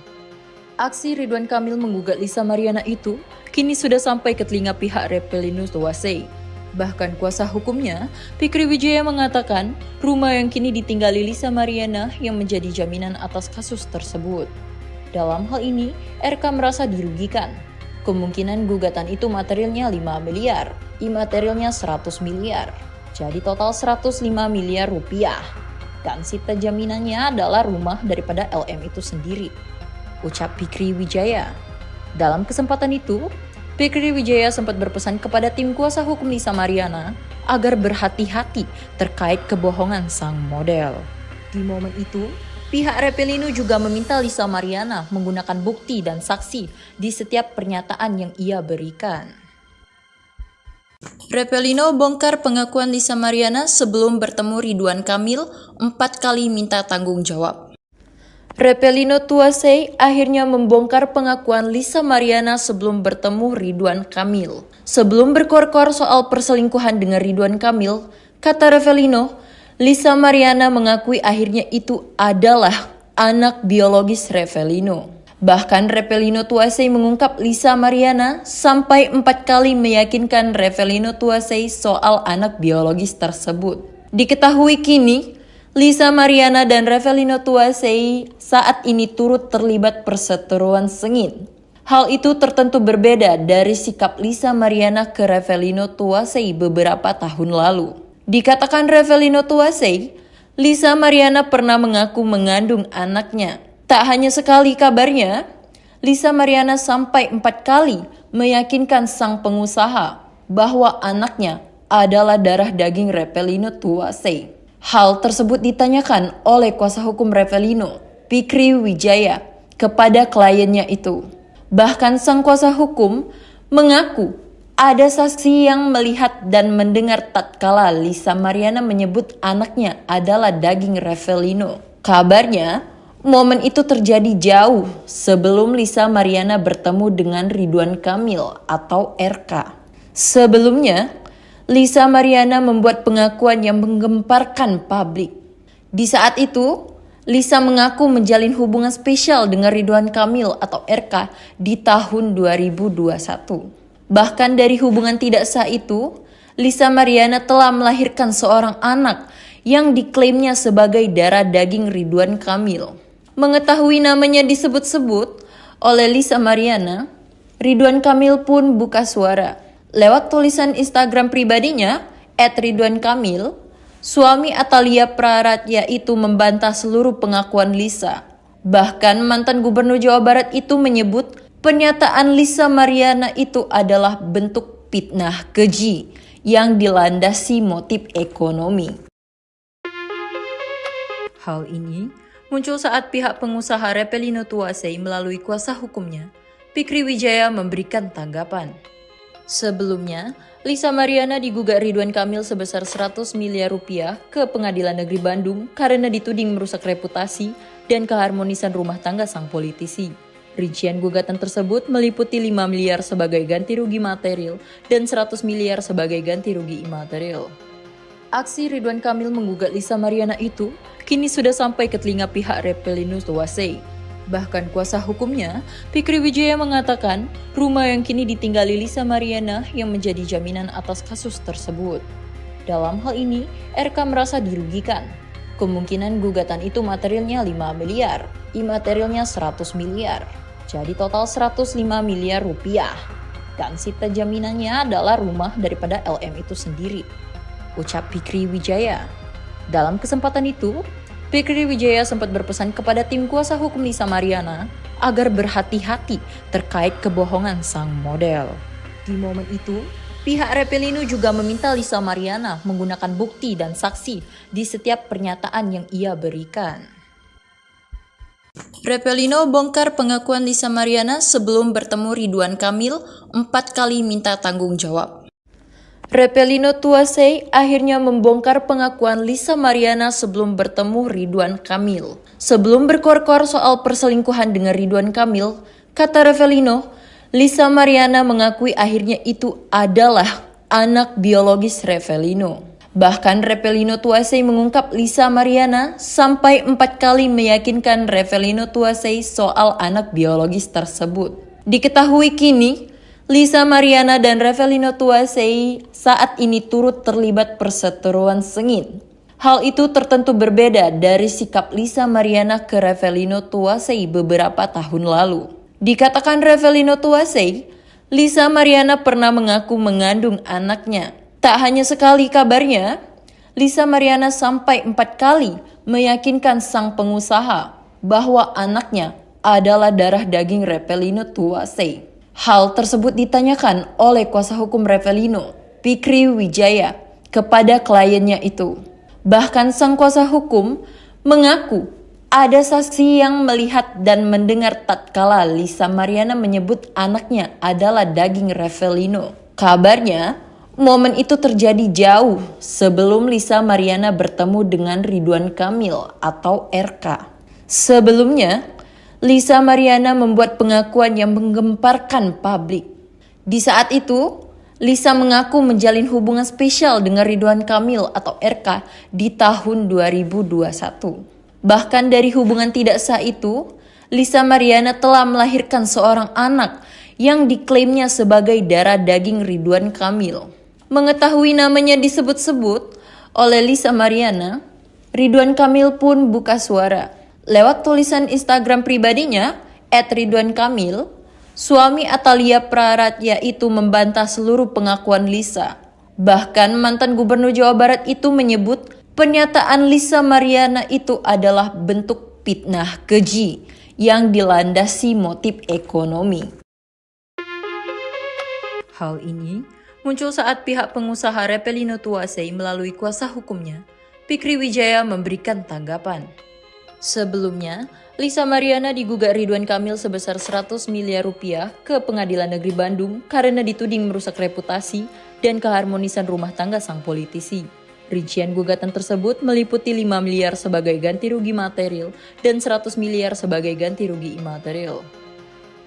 Aksi Ridwan Kamil menggugat Lisa Mariana itu kini sudah sampai ke telinga pihak Revelino Tuasei. Bahkan kuasa hukumnya, Fikri Wijaya, mengatakan rumah yang kini ditinggali Lisa Mariana yang menjadi jaminan atas kasus tersebut. Dalam hal ini, RK merasa dirugikan. Kemungkinan gugatan itu materialnya 5 miliar, imaterialnya 100 miliar. Jadi total 105 miliar rupiah. Dan sita jaminannya adalah rumah daripada LM itu sendiri, ucap Fikri Wijaya. Dalam kesempatan itu, Fikri Wijaya sempat berpesan kepada tim kuasa hukum Lisa Mariana agar berhati-hati terkait kebohongan sang model. Di momen itu, pihak Revelino juga meminta Lisa Mariana menggunakan bukti dan saksi di setiap pernyataan yang ia berikan. Revelino bongkar pengakuan Lisa Mariana sebelum bertemu Ridwan Kamil 4 kali minta tanggung jawab. Revelino Tuasei akhirnya membongkar pengakuan Lisa Mariana sebelum bertemu Ridwan Kamil. Sebelum berkor-kor soal perselingkuhan dengan Ridwan Kamil, kata Revelino, Lisa Mariana mengakui akhirnya itu adalah anak biologis Revelino. Bahkan Revelino Tuasei mengungkap Lisa Mariana sampai 4 kali meyakinkan Revelino Tuasei soal anak biologis tersebut. Diketahui kini, Lisa Mariana dan Revelino Tuasei saat ini turut terlibat perseteruan sengit. Hal itu tertentu berbeda dari sikap Lisa Mariana ke Revelino Tuasei beberapa tahun lalu. Dikatakan Revelino Tuasei, Lisa Mariana pernah mengaku mengandung anaknya. Tak hanya sekali kabarnya, Lisa Mariana sampai 4 kali meyakinkan sang pengusaha bahwa anaknya adalah darah daging Revelino Tuasei. Hal tersebut ditanyakan oleh kuasa hukum Revelino, Fikri Wijaya, kepada kliennya itu. Bahkan sang kuasa hukum mengaku ada saksi yang melihat dan mendengar tatkala Lisa Mariana menyebut anaknya adalah daging Revelino. Kabarnya, momen itu terjadi jauh sebelum Lisa Mariana bertemu dengan Ridwan Kamil atau RK. Sebelumnya, Lisa Mariana membuat pengakuan yang menggemparkan publik. Di saat itu, Lisa mengaku menjalin hubungan spesial dengan Ridwan Kamil atau RK di tahun 2021. Bahkan dari hubungan tidak sah itu, Lisa Mariana telah melahirkan seorang anak yang diklaimnya sebagai darah daging Ridwan Kamil. Mengetahui namanya disebut-sebut oleh Lisa Mariana, Ridwan Kamil pun buka suara. Lewat tulisan Instagram pribadinya, @ridwankamil, suami Atalia Praratya itu membantah seluruh pengakuan Lisa. Bahkan mantan Gubernur Jawa Barat itu menyebut pernyataan Lisa Mariana itu adalah bentuk fitnah keji yang dilandasi motif ekonomi. Hal ini muncul saat pihak pengusaha Repelino Tuasei melalui kuasa hukumnya, Fikri Wijaya, memberikan tanggapan. Sebelumnya, Lisa Mariana digugat Ridwan Kamil sebesar 100 miliar rupiah ke Pengadilan Negeri Bandung karena dituding merusak reputasi dan keharmonisan rumah tangga sang politisi. Rincian gugatan tersebut meliputi 5 miliar sebagai ganti rugi material dan 100 miliar sebagai ganti rugi imaterial. Aksi Ridwan Kamil menggugat Lisa Mariana itu kini sudah sampai ke telinga pihak Repelino Tuasei. Bahkan kuasa hukumnya, Fikri Wijaya, mengatakan rumah yang kini ditinggali Lisa Mariana yang menjadi jaminan atas kasus tersebut. Dalam hal ini, RK merasa dirugikan. Kemungkinan gugatan itu materialnya 5 miliar, imaterialnya 100 miliar. Jadi total 105 miliar rupiah. Dan sita jaminannya adalah rumah daripada LM itu sendiri, ucap Fikri Wijaya. Dalam kesempatan itu, Fikri Wijaya sempat berpesan kepada tim kuasa hukum Lisa Mariana agar berhati-hati terkait kebohongan sang model. Di momen itu, pihak Repelino juga meminta Lisa Mariana menggunakan bukti dan saksi di setiap pernyataan yang ia berikan. Repelino bongkar pengakuan Lisa Mariana sebelum bertemu Ridwan Kamil 4 kali minta tanggung jawab. Repelino Tuasei akhirnya membongkar pengakuan Lisa Mariana sebelum bertemu Ridwan Kamil. Sebelum berkor-kor soal perselingkuhan dengan Ridwan Kamil, kata Repelino, Lisa Mariana mengakui akhirnya itu adalah anak biologis Repelino. Bahkan Repelino Tuasei mengungkap Lisa Mariana sampai 4 kali meyakinkan Repelino Tuasei soal anak biologis tersebut. Diketahui kini, Lisa Mariana dan Repelino Tuasei saat ini turut terlibat perseteruan sengit. Hal itu tertentu berbeda dari sikap Lisa Mariana ke Repelino Tuasei beberapa tahun lalu. Dikatakan Repelino Tuasei, Lisa Mariana pernah mengaku mengandung anaknya. Tak hanya sekali kabarnya, Lisa Mariana sampai 4 kali meyakinkan sang pengusaha bahwa anaknya adalah darah daging Repelino Tuasei. Hal tersebut ditanyakan oleh kuasa hukum Repelino, Fikri Wijaya, kepada kliennya itu. Bahkan sang kuasa hukum mengaku ada saksi yang melihat dan mendengar tatkala Lisa Mariana menyebut anaknya adalah daging Repelino. Kabarnya, momen itu terjadi jauh sebelum Lisa Mariana bertemu dengan Ridwan Kamil atau RK. Sebelumnya, Lisa Mariana membuat pengakuan yang menggemparkan publik. Di saat itu, Lisa mengaku menjalin hubungan spesial dengan Ridwan Kamil atau RK di tahun 2021. Bahkan dari hubungan tidak sah itu, Lisa Mariana telah melahirkan seorang anak yang diklaimnya sebagai darah daging Ridwan Kamil. Mengetahui namanya disebut-sebut oleh Lisa Mariana, Ridwan Kamil pun buka suara. Lewat tulisan Instagram pribadinya, @ridwankamil, suami Atalia Praratya itu membantah seluruh pengakuan Lisa. Bahkan mantan Gubernur Jawa Barat itu menyebut pernyataan Lisa Mariana itu adalah bentuk fitnah keji yang dilandasi motif ekonomi. Hal ini muncul saat pihak pengusaha Repelino Tuasei melalui kuasa hukumnya, Fikri Wijaya, memberikan tanggapan. Sebelumnya, Lisa Mariana digugat Ridwan Kamil sebesar 100 miliar rupiah ke Pengadilan Negeri Bandung karena dituding merusak reputasi dan keharmonisan rumah tangga sang politisi. Rincian gugatan tersebut meliputi 5 miliar sebagai ganti rugi material dan 100 miliar sebagai ganti rugi imaterial.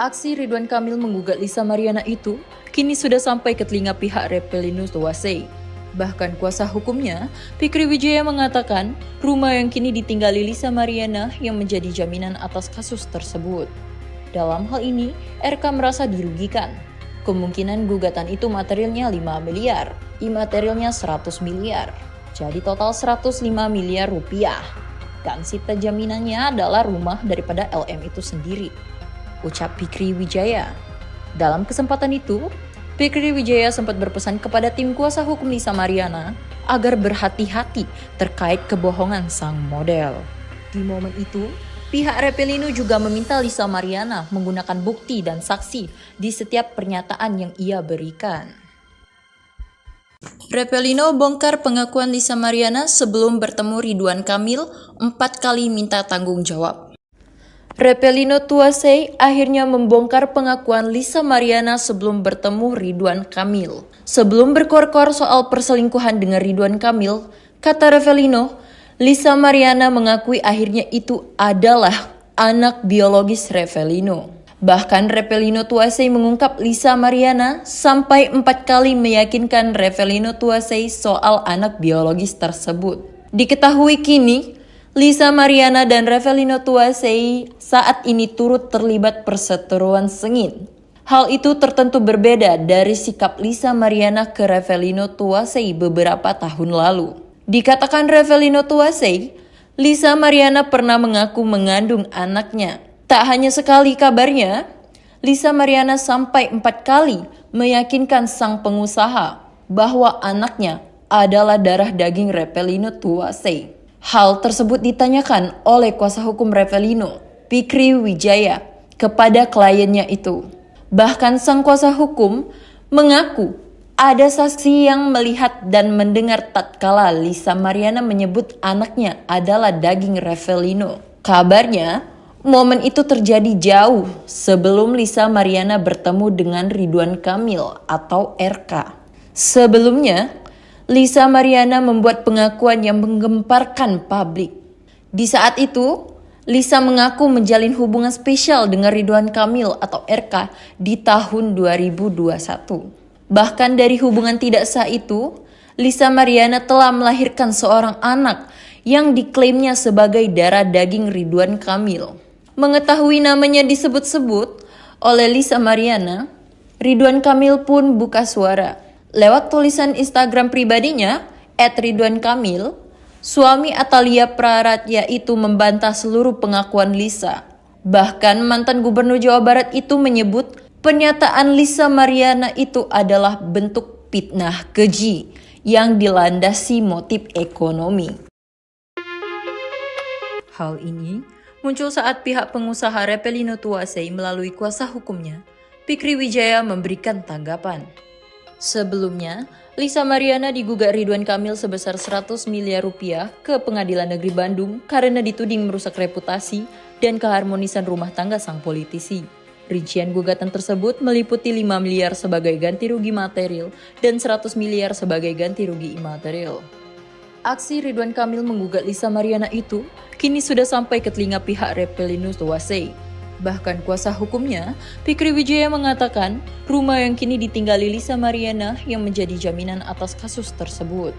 Aksi Ridwan Kamil menggugat Lisa Mariana itu kini sudah sampai ke telinga pihak Repelino Tuasei. Bahkan kuasa hukumnya, Fikri Wijaya mengatakan rumah yang kini ditinggali Lisa Mariana yang menjadi jaminan atas kasus tersebut. Dalam hal ini, RK merasa dirugikan. Kemungkinan gugatan itu materialnya 5 miliar, imaterialnya 100 miliar. Jadi total 105 miliar rupiah. Dan sita jaminannya adalah rumah daripada LM itu sendiri, ucap Fikri Wijaya. Dalam kesempatan itu, Fikri Wijaya sempat berpesan kepada tim kuasa hukum Lisa Mariana agar berhati-hati terkait kebohongan sang model. Di momen itu, pihak Repelino juga meminta Lisa Mariana menggunakan bukti dan saksi di setiap pernyataan yang ia berikan. Repelino bongkar pengakuan Lisa Mariana sebelum bertemu Ridwan Kamil 4 kali minta tanggung jawab. Repelino Tuasei akhirnya membongkar pengakuan Lisa Mariana sebelum bertemu Ridwan Kamil. Sebelum berkor-kor soal perselingkuhan dengan Ridwan Kamil, kata Repelino, Lisa Mariana mengakui akhirnya itu adalah anak biologis Repelino. Bahkan Repelino Tuasei mengungkap Lisa Mariana sampai 4 kali meyakinkan Repelino Tuasei soal anak biologis tersebut. Diketahui kini, Lisa Mariana dan Repelino Tuasei saat ini turut terlibat perseteruan sengit. Hal itu tertentu berbeda dari sikap Lisa Mariana ke Repelino Tuasei beberapa tahun lalu. Dikatakan Repelino Tuasei, Lisa Mariana pernah mengaku mengandung anaknya. Tak hanya sekali kabarnya, Lisa Mariana sampai 4 kali meyakinkan sang pengusaha bahwa anaknya adalah darah daging Repelino Tuasei. Hal tersebut ditanyakan oleh kuasa hukum Repelino, Fikri Wijaya, kepada kliennya itu. Bahkan sang kuasa hukum mengaku ada saksi yang melihat dan mendengar tatkala Lisa Mariana menyebut anaknya adalah daging Repelino. Kabarnya, momen itu terjadi jauh sebelum Lisa Mariana bertemu dengan Ridwan Kamil atau RK. Sebelumnya, Lisa Mariana membuat pengakuan yang menggemparkan publik. Di saat itu, Lisa mengaku menjalin hubungan spesial dengan Ridwan Kamil atau RK di tahun 2021. Bahkan dari hubungan tidak sah itu, Lisa Mariana telah melahirkan seorang anak yang diklaimnya sebagai darah daging Ridwan Kamil. Mengetahui namanya disebut-sebut oleh Lisa Mariana, Ridwan Kamil pun buka suara. Lewat tulisan Instagram pribadinya, @ridwankamil, suami Atalia Praratya itu membantah seluruh pengakuan Lisa. Bahkan mantan gubernur Jawa Barat itu menyebut pernyataan Lisa Mariana itu adalah bentuk fitnah keji yang dilandasi motif ekonomi. Hal ini muncul saat pihak pengusaha Repelino Tuasei melalui kuasa hukumnya, Fikri Wijaya memberikan tanggapan. Sebelumnya, Lisa Mariana digugat Ridwan Kamil sebesar 100 miliar rupiah ke Pengadilan Negeri Bandung karena dituding merusak reputasi dan keharmonisan rumah tangga sang politisi. Rincian gugatan tersebut meliputi 5 miliar sebagai ganti rugi material dan 100 miliar sebagai ganti rugi imaterial. Aksi Ridwan Kamil menggugat Lisa Mariana itu kini sudah sampai ke telinga pihak Repelino Tuasei. Bahkan kuasa hukumnya, Fikri Wijaya mengatakan rumah yang kini ditinggali Lisa Mariana yang menjadi jaminan atas kasus tersebut.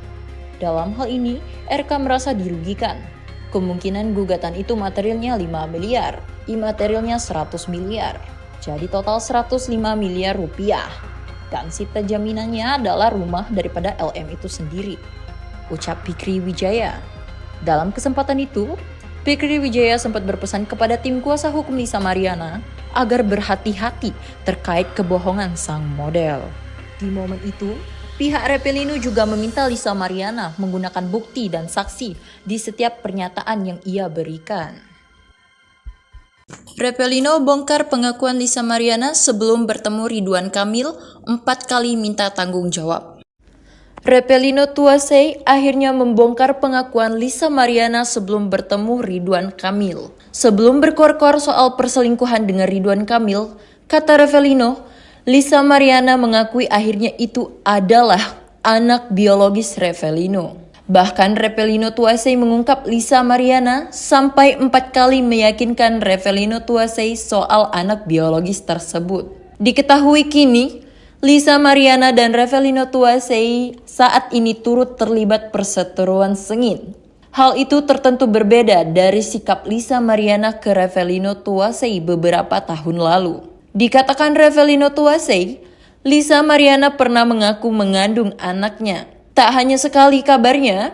Dalam hal ini, RK merasa dirugikan. Kemungkinan gugatan itu materialnya 5 miliar, imaterialnya 100 miliar. Jadi total 105 miliar rupiah. Dan sita jaminannya adalah rumah daripada LM itu sendiri, ucap Fikri Wijaya. Dalam kesempatan itu, Fikri Wijaya sempat berpesan kepada tim kuasa hukum Lisa Mariana agar berhati-hati terkait kebohongan sang model. Di momen itu, pihak Repelino juga meminta Lisa Mariana menggunakan bukti dan saksi di setiap pernyataan yang ia berikan. Repelino bongkar pengakuan Lisa Mariana sebelum bertemu Ridwan Kamil 4 kali minta tanggung jawab. Repelino Tuasei akhirnya membongkar pengakuan Lisa Mariana sebelum bertemu Ridwan Kamil. Sebelum berkor-kor soal perselingkuhan dengan Ridwan Kamil, kata Repelino, Lisa Mariana mengakui akhirnya itu adalah anak biologis Repelino. Bahkan Repelino Tuasei mengungkap Lisa Mariana sampai 4 kali meyakinkan Repelino Tuasei soal anak biologis tersebut. Diketahui kini, Lisa Mariana dan Revelino Tuasei saat ini turut terlibat perseteruan sengit. Hal itu tertentu berbeda dari sikap Lisa Mariana ke Revelino Tuasei beberapa tahun lalu. Dikatakan Revelino Tuasei, Lisa Mariana pernah mengaku mengandung anaknya. Tak hanya sekali kabarnya,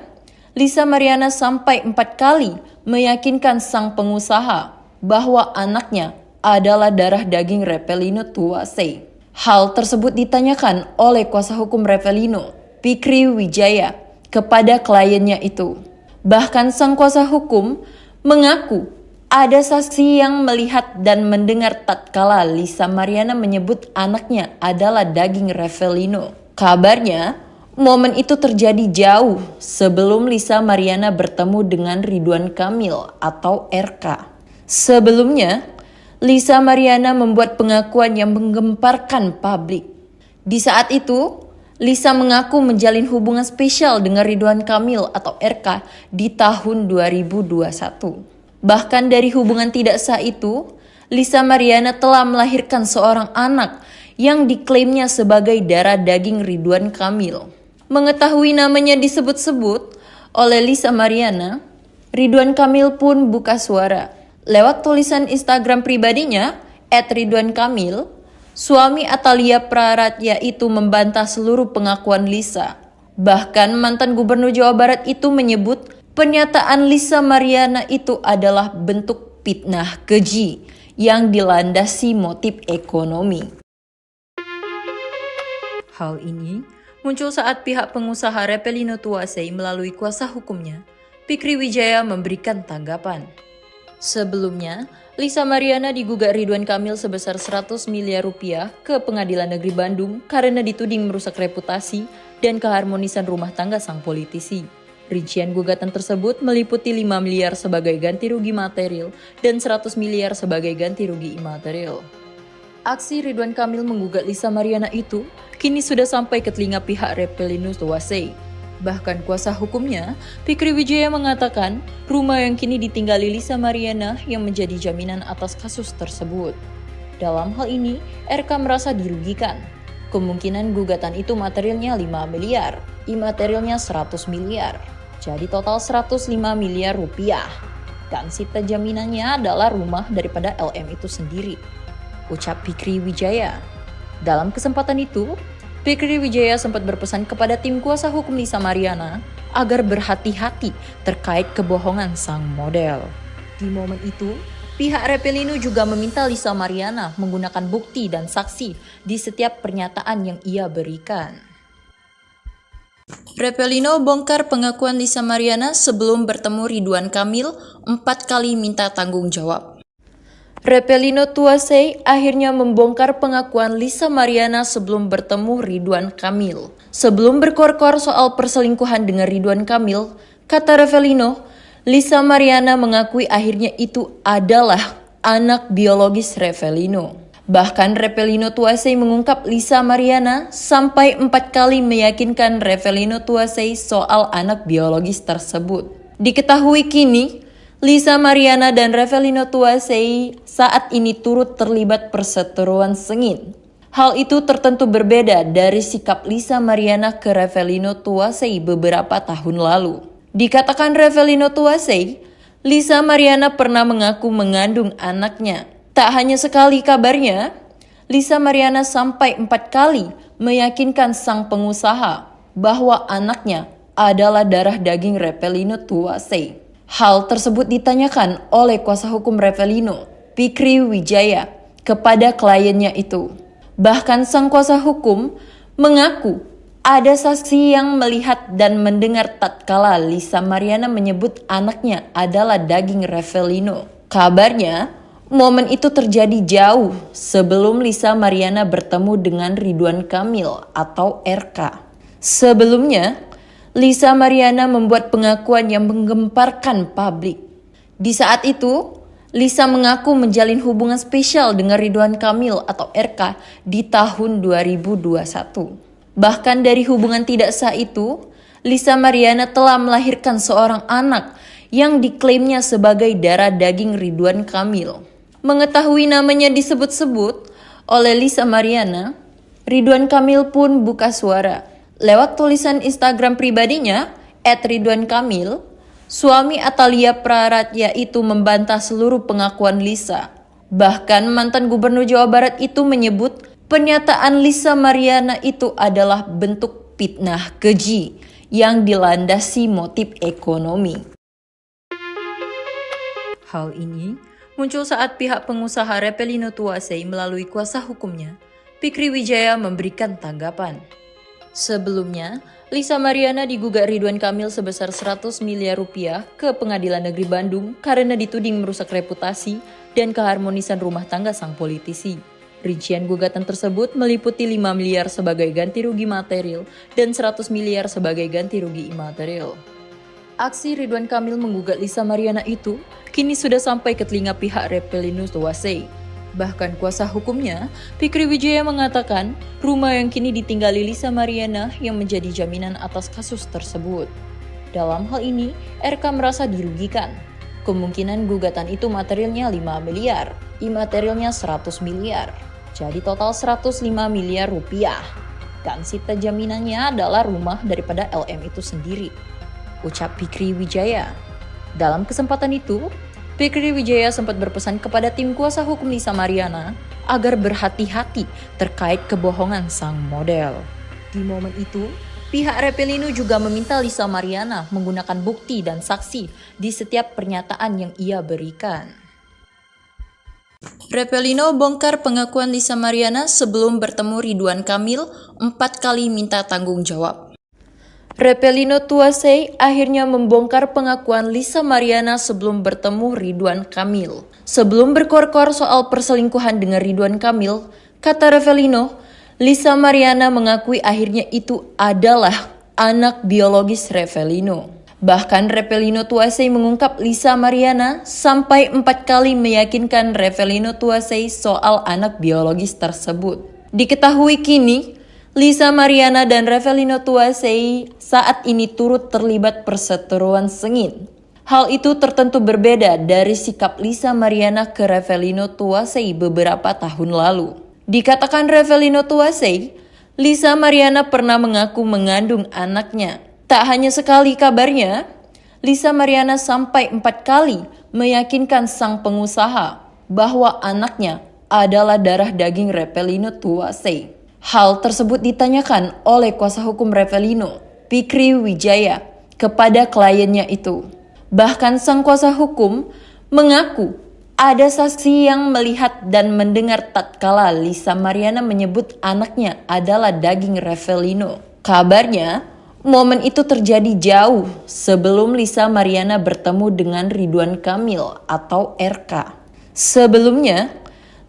Lisa Mariana sampai 4 kali meyakinkan sang pengusaha bahwa anaknya adalah darah daging Revelino Tuasei. Hal tersebut ditanyakan oleh kuasa hukum Revelino, Fikri Wijaya, kepada kliennya itu. Bahkan sang kuasa hukum mengaku ada saksi yang melihat dan mendengar tatkala Lisa Mariana menyebut anaknya adalah daging Revelino. Kabarnya, momen itu terjadi jauh sebelum Lisa Mariana bertemu dengan Ridwan Kamil atau RK. Sebelumnya, Lisa Mariana membuat pengakuan yang menggemparkan publik. Di saat itu, Lisa mengaku menjalin hubungan spesial dengan Ridwan Kamil atau RK di tahun 2021. Bahkan dari hubungan tidak sah itu, Lisa Mariana telah melahirkan seorang anak yang diklaimnya sebagai darah daging Ridwan Kamil. Mengetahui namanya disebut-sebut oleh Lisa Mariana, Ridwan Kamil pun buka suara. Lewat tulisan Instagram pribadinya, @ridwankamil, suami Atalia Praratya itu membantah seluruh pengakuan Lisa. Bahkan mantan gubernur Jawa Barat itu menyebut pernyataan Lisa Mariana itu adalah bentuk fitnah keji yang dilandasi motif ekonomi. Hal ini muncul saat pihak pengusaha Revelino Tuasei melalui kuasa hukumnya, Fikri Wijaya memberikan tanggapan. Sebelumnya, Lisa Mariana digugat Ridwan Kamil sebesar 100 miliar rupiah ke Pengadilan Negeri Bandung karena dituding merusak reputasi dan keharmonisan rumah tangga sang politisi. Rincian gugatan tersebut meliputi 5 miliar sebagai ganti rugi material dan 100 miliar sebagai ganti rugi imaterial. Aksi Ridwan Kamil menggugat Lisa Mariana itu kini sudah sampai ke telinga pihak Revelino Tuasei. Bahkan kuasa hukumnya, Fikri Wijaya mengatakan rumah yang kini ditinggali Lisa Mariana yang menjadi jaminan atas kasus tersebut. Dalam hal ini, RK merasa dirugikan. Kemungkinan gugatan itu materialnya 5 miliar, imaterialnya 100 miliar. Jadi total 105 miliar rupiah. Dan sita jaminannya adalah rumah daripada LM itu sendiri, ucap Fikri Wijaya. Dalam kesempatan itu, Fikri Wijaya sempat berpesan kepada tim kuasa hukum Lisa Mariana agar berhati-hati terkait kebohongan sang model. Di momen itu, pihak Revelino juga meminta Lisa Mariana menggunakan bukti dan saksi di setiap pernyataan yang ia berikan. Revelino bongkar pengakuan Lisa Mariana sebelum bertemu Ridwan Kamil 4 kali minta tanggung jawab. Revelino Tuasei akhirnya membongkar pengakuan Lisa Mariana sebelum bertemu Ridwan Kamil. Sebelum berkor-kor soal perselingkuhan dengan Ridwan Kamil, kata Revelino, Lisa Mariana mengakui akhirnya itu adalah anak biologis Revelino. Bahkan Revelino Tuasei mengungkap Lisa Mariana sampai 4 kali meyakinkan Revelino Tuasei soal anak biologis tersebut. Diketahui kini, Lisa Mariana dan Revelino Tuasei saat ini turut terlibat perseteruan sengit. Hal itu tertentu berbeda dari sikap Lisa Mariana ke Revelino Tuasei beberapa tahun lalu. Dikatakan Revelino Tuasei, Lisa Mariana pernah mengaku mengandung anaknya. Tak hanya sekali kabarnya, Lisa Mariana sampai 4 kali meyakinkan sang pengusaha bahwa anaknya adalah darah daging Revelino Tuasei. Hal tersebut ditanyakan oleh kuasa hukum Revelino, Fikri Wijaya, kepada kliennya itu. Bahkan sang kuasa hukum mengaku ada saksi yang melihat dan mendengar tatkala Lisa Mariana menyebut anaknya adalah daging Revelino. Kabarnya, momen itu terjadi jauh sebelum Lisa Mariana bertemu dengan Ridwan Kamil atau RK. Sebelumnya, Lisa Mariana membuat pengakuan yang menggemparkan publik. Di saat itu, Lisa mengaku menjalin hubungan spesial dengan Ridwan Kamil atau RK di tahun 2021. Bahkan dari hubungan tidak sah itu, Lisa Mariana telah melahirkan seorang anak yang diklaimnya sebagai darah daging Ridwan Kamil. Mengetahui namanya disebut-sebut oleh Lisa Mariana, Ridwan Kamil pun buka suara. Lewat tulisan Instagram pribadinya, @ridwankamil, suami Atalia Praratya itu membantah seluruh pengakuan Lisa. Bahkan mantan Gubernur Jawa Barat itu menyebut pernyataan Lisa Mariana itu adalah bentuk fitnah keji yang dilandasi motif ekonomi. Hal ini muncul saat pihak pengusaha Repelino Tuasei melalui kuasa hukumnya, Fikri Wijaya, memberikan tanggapan. Sebelumnya, Lisa Mariana digugat Ridwan Kamil sebesar 100 miliar rupiah ke Pengadilan Negeri Bandung karena dituding merusak reputasi dan keharmonisan rumah tangga sang politisi. Rincian gugatan tersebut meliputi 5 miliar sebagai ganti rugi material dan 100 miliar sebagai ganti rugi imaterial. Aksi Ridwan Kamil menggugat Lisa Mariana itu kini sudah sampai ke telinga pihak Repelino Tuasei. Bahkan kuasa hukumnya, Fikri Wijaya, mengatakan rumah yang kini ditinggali Lisa Mariana yang menjadi jaminan atas kasus tersebut. Dalam hal ini, RK merasa dirugikan. Kemungkinan gugatan itu materialnya 5 miliar, imaterialnya 100 miliar. Jadi total 105 miliar rupiah. Dan sita jaminannya adalah rumah daripada LM itu sendiri, ucap Fikri Wijaya. Dalam kesempatan itu, Fikri Wijaya sempat berpesan kepada tim kuasa hukum Lisa Mariana agar berhati-hati terkait kebohongan sang model. Di momen itu, pihak Repelino juga meminta Lisa Mariana menggunakan bukti dan saksi di setiap pernyataan yang ia berikan. Repelino bongkar pengakuan Lisa Mariana sebelum bertemu Ridwan Kamil 4 kali minta tanggung jawab. Repelino Tuasei akhirnya membongkar pengakuan Lisa Mariana sebelum bertemu Ridwan Kamil. Sebelum berkor-kor soal perselingkuhan dengan Ridwan Kamil, kata Repelino, Lisa Mariana mengakui akhirnya itu adalah anak biologis Repelino. Bahkan Repelino Tuasei mengungkap Lisa Mariana sampai 4 kali meyakinkan Repelino Tuasei soal anak biologis tersebut. Diketahui kini, Lisa Mariana dan Repelino Tuasei saat ini turut terlibat perseteruan sengit. Hal itu tertentu berbeda dari sikap Lisa Mariana ke Repelino Tuasei beberapa tahun lalu. Dikatakan Repelino Tuasei, Lisa Mariana pernah mengaku mengandung anaknya. Tak hanya sekali kabarnya, Lisa Mariana sampai 4 kali meyakinkan sang pengusaha bahwa anaknya adalah darah daging Repelino Tuasei. Hal tersebut ditanyakan oleh kuasa hukum Repelino, Fikri Wijaya, kepada kliennya itu. Bahkan sang kuasa hukum mengaku ada saksi yang melihat dan mendengar tatkala Lisa Mariana menyebut anaknya adalah daging Repelino. Kabarnya, momen itu terjadi jauh sebelum Lisa Mariana bertemu dengan Ridwan Kamil atau RK. Sebelumnya,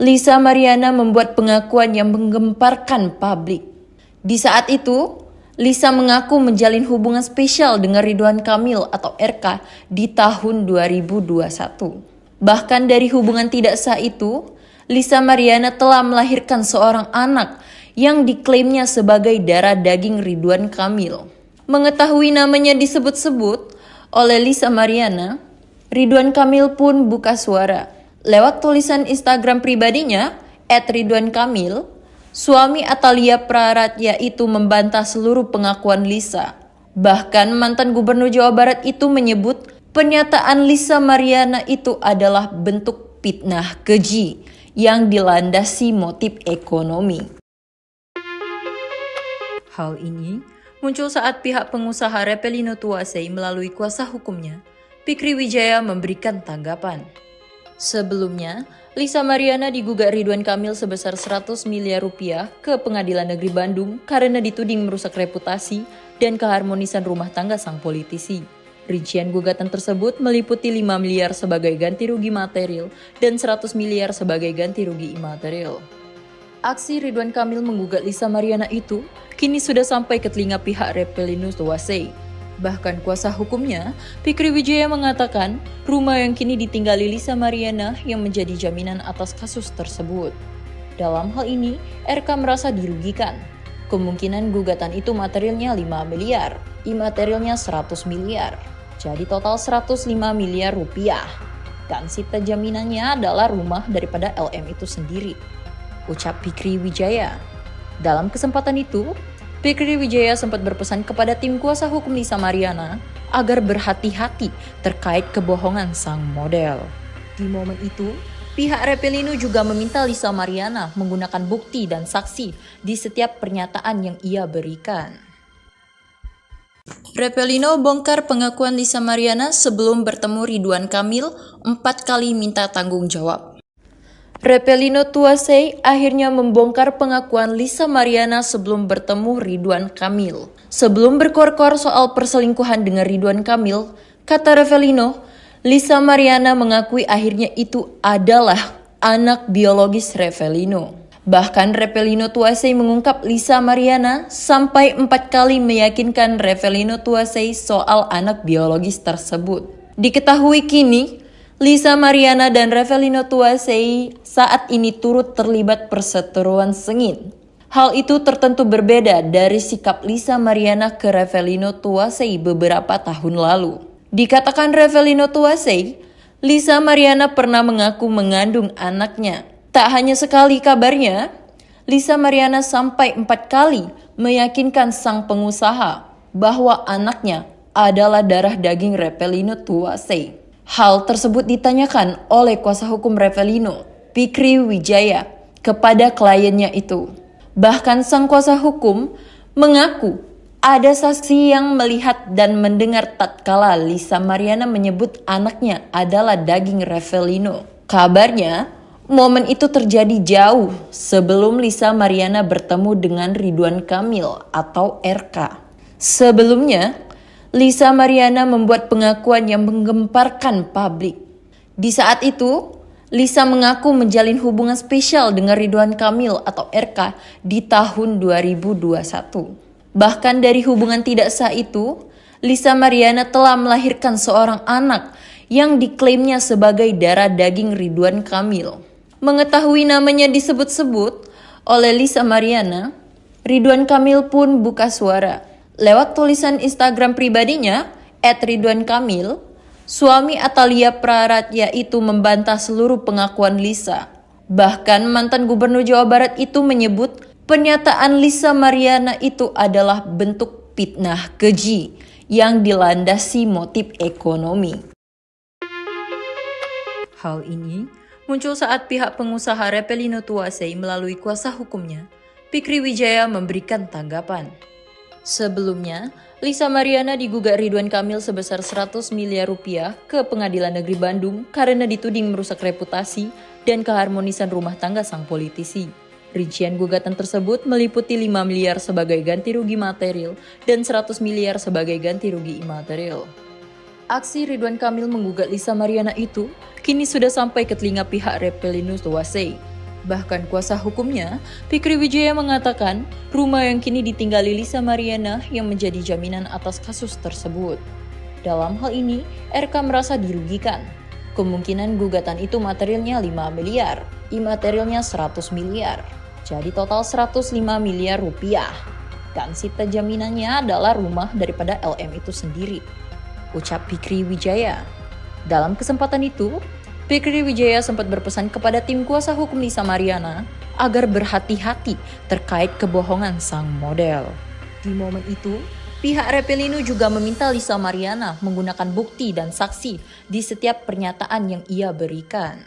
Lisa Mariana membuat pengakuan yang menggemparkan publik. Di saat itu, Lisa mengaku menjalin hubungan spesial dengan Ridwan Kamil atau RK di tahun 2021. Bahkan dari hubungan tidak sah itu, Lisa Mariana telah melahirkan seorang anak yang diklaimnya sebagai darah daging Ridwan Kamil. Mengetahui namanya disebut-sebut oleh Lisa Mariana, Ridwan Kamil pun buka suara. Lewat tulisan Instagram pribadinya, @ridwankamil, suami Atalia Praratya itu membantah seluruh pengakuan Lisa. Bahkan mantan Gubernur Jawa Barat itu menyebut pernyataan Lisa Mariana itu adalah bentuk fitnah keji yang dilandasi motif ekonomi. Hal ini muncul saat pihak pengusaha Repelino Tuasei melalui kuasa hukumnya, Fikri Wijaya, memberikan tanggapan. Sebelumnya, Lisa Mariana digugat Ridwan Kamil sebesar 100 miliar rupiah ke Pengadilan Negeri Bandung karena dituding merusak reputasi dan keharmonisan rumah tangga sang politisi. Rincian gugatan tersebut meliputi 5 miliar sebagai ganti rugi material dan 100 miliar sebagai ganti rugi imaterial. Aksi Ridwan Kamil menggugat Lisa Mariana itu kini sudah sampai ke telinga pihak Repelino Tuasei. Bahkan kuasa hukumnya, Fikri Wijaya, mengatakan rumah yang kini ditinggali Lisa Mariana yang menjadi jaminan atas kasus tersebut. Dalam hal ini, RK merasa dirugikan. Kemungkinan gugatan itu materialnya 5 miliar, imaterialnya 100 miliar. Jadi total 105 miliar rupiah. Dan sita jaminannya adalah rumah daripada LM itu sendiri, ucap Fikri Wijaya. Dalam kesempatan itu, Fikri Wijaya sempat berpesan kepada tim kuasa hukum Lisa Mariana agar berhati-hati terkait kebohongan sang model. Di momen itu, pihak Repelino juga meminta Lisa Mariana menggunakan bukti dan saksi di setiap pernyataan yang ia berikan. Repelino bongkar pengakuan Lisa Mariana sebelum bertemu Ridwan Kamil 4 kali minta tanggung jawab. Repelino Tuasei akhirnya membongkar pengakuan Lisa Mariana sebelum bertemu Ridwan Kamil. Sebelum berkor-kor soal perselingkuhan dengan Ridwan Kamil, kata Repelino, Lisa Mariana mengakui akhirnya itu adalah anak biologis Repelino. Bahkan Repelino Tuasei mengungkap Lisa Mariana sampai 4 kali meyakinkan Repelino Tuasei soal anak biologis tersebut. Diketahui kini, Lisa Mariana dan Repelino Tuasei saat ini turut terlibat perseteruan sengit. Hal itu tertentu berbeda dari sikap Lisa Mariana ke Repelino Tuasei beberapa tahun lalu. Dikatakan Repelino Tuasei, Lisa Mariana pernah mengaku mengandung anaknya. Tak hanya sekali kabarnya, Lisa Mariana sampai 4 kali meyakinkan sang pengusaha bahwa anaknya adalah darah daging Repelino Tuasei. Hal tersebut ditanyakan oleh kuasa hukum Repelino, Fikri Wijaya, kepada kliennya itu. Bahkan sang kuasa hukum mengaku ada saksi yang melihat dan mendengar tatkala Lisa Mariana menyebut anaknya adalah daging Repelino. Kabarnya, momen itu terjadi jauh sebelum Lisa Mariana bertemu dengan Ridwan Kamil atau RK. Sebelumnya, Lisa Mariana membuat pengakuan yang menggemparkan publik. Di saat itu, Lisa mengaku menjalin hubungan spesial dengan Ridwan Kamil atau RK di tahun 2021. Bahkan dari hubungan tidak sah itu, Lisa Mariana telah melahirkan seorang anak yang diklaimnya sebagai darah daging Ridwan Kamil. Mengetahui namanya disebut-sebut oleh Lisa Mariana, Ridwan Kamil pun buka suara. Lewat tulisan Instagram pribadinya, @ridwankamil, suami Atalia Praratya itu membantah seluruh pengakuan Lisa. Bahkan mantan gubernur Jawa Barat itu menyebut pernyataan Lisa Mariana itu adalah bentuk fitnah keji yang dilandasi motif ekonomi. Hal ini muncul saat pihak pengusaha Repelino Tuasei melalui kuasa hukumnya, Fikri Wijaya memberikan tanggapan. Sebelumnya, Lisa Mariana digugat Ridwan Kamil sebesar 100 miliar rupiah ke Pengadilan Negeri Bandung karena dituding merusak reputasi dan keharmonisan rumah tangga sang politisi. Rincian gugatan tersebut meliputi 5 miliar sebagai ganti rugi material dan 100 miliar sebagai ganti rugi imaterial. Aksi Ridwan Kamil menggugat Lisa Mariana itu kini sudah sampai ke telinga pihak Repelino Tuasei. Bahkan kuasa hukumnya, Fikri Wijaya mengatakan rumah yang kini ditinggali Lisa Mariana yang menjadi jaminan atas kasus tersebut. Dalam hal ini, RK merasa dirugikan. Kemungkinan gugatan itu materialnya 5 miliar, imaterialnya 100 miliar. Jadi total 105 miliar rupiah. Dan sita jaminannya adalah rumah daripada LM itu sendiri, ucap Fikri Wijaya. Dalam kesempatan itu, Fikri Wijaya sempat berpesan kepada tim kuasa hukum Lisa Mariana agar berhati-hati terkait kebohongan sang model. Di momen itu, pihak Repelino juga meminta Lisa Mariana menggunakan bukti dan saksi di setiap pernyataan yang ia berikan.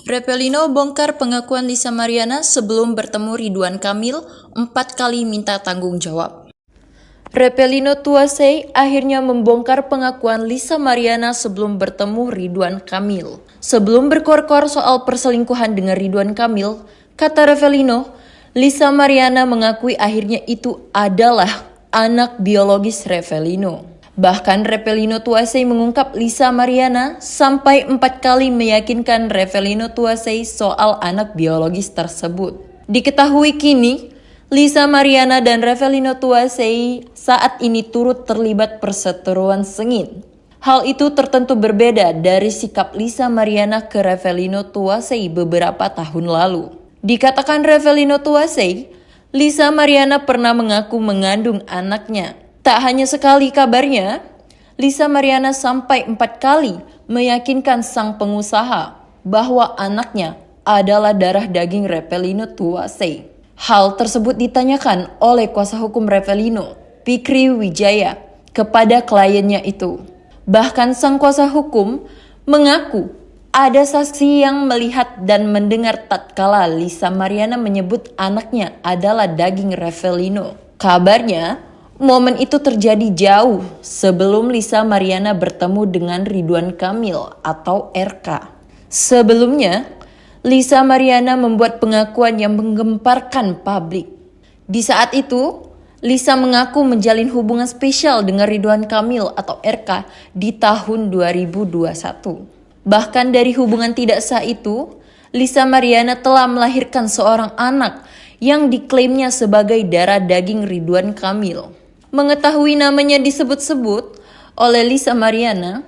Repelino bongkar pengakuan Lisa Mariana sebelum bertemu Ridwan Kamil 4 kali minta tanggung jawab. Repelino Tuasei akhirnya membongkar pengakuan Lisa Mariana sebelum bertemu Ridwan Kamil. Sebelum berkor-kor soal perselingkuhan dengan Ridwan Kamil, kata Repelino, Lisa Mariana mengakui akhirnya itu adalah anak biologis Repelino. Bahkan Repelino Tuasei mengungkap Lisa Mariana sampai 4 kali meyakinkan Repelino Tuasei soal anak biologis tersebut. Diketahui kini, Lisa Mariana dan Repelino Tuasei saat ini turut terlibat perseteruan sengit. Hal itu tertentu berbeda dari sikap Lisa Mariana ke Repelino Tuasei beberapa tahun lalu. Dikatakan Repelino Tuasei, Lisa Mariana pernah mengaku mengandung anaknya. Tak hanya sekali kabarnya, Lisa Mariana sampai 4 kali meyakinkan sang pengusaha bahwa anaknya adalah darah daging Revelino Tuasei. Hal tersebut ditanyakan oleh kuasa hukum Revelino, Fikri Wijaya, kepada kliennya itu. Bahkan sang kuasa hukum mengaku ada saksi yang melihat dan mendengar tatkala Lisa Mariana menyebut anaknya adalah daging Revelino. Kabarnya, momen itu terjadi jauh sebelum Lisa Mariana bertemu dengan Ridwan Kamil atau RK. Sebelumnya, Lisa Mariana membuat pengakuan yang menggemparkan publik. Di saat itu, Lisa mengaku menjalin hubungan spesial dengan Ridwan Kamil atau RK di tahun 2021. Bahkan dari hubungan tidak sah itu, Lisa Mariana telah melahirkan seorang anak yang diklaimnya sebagai darah daging Ridwan Kamil. Mengetahui namanya disebut-sebut oleh Lisa Mariana,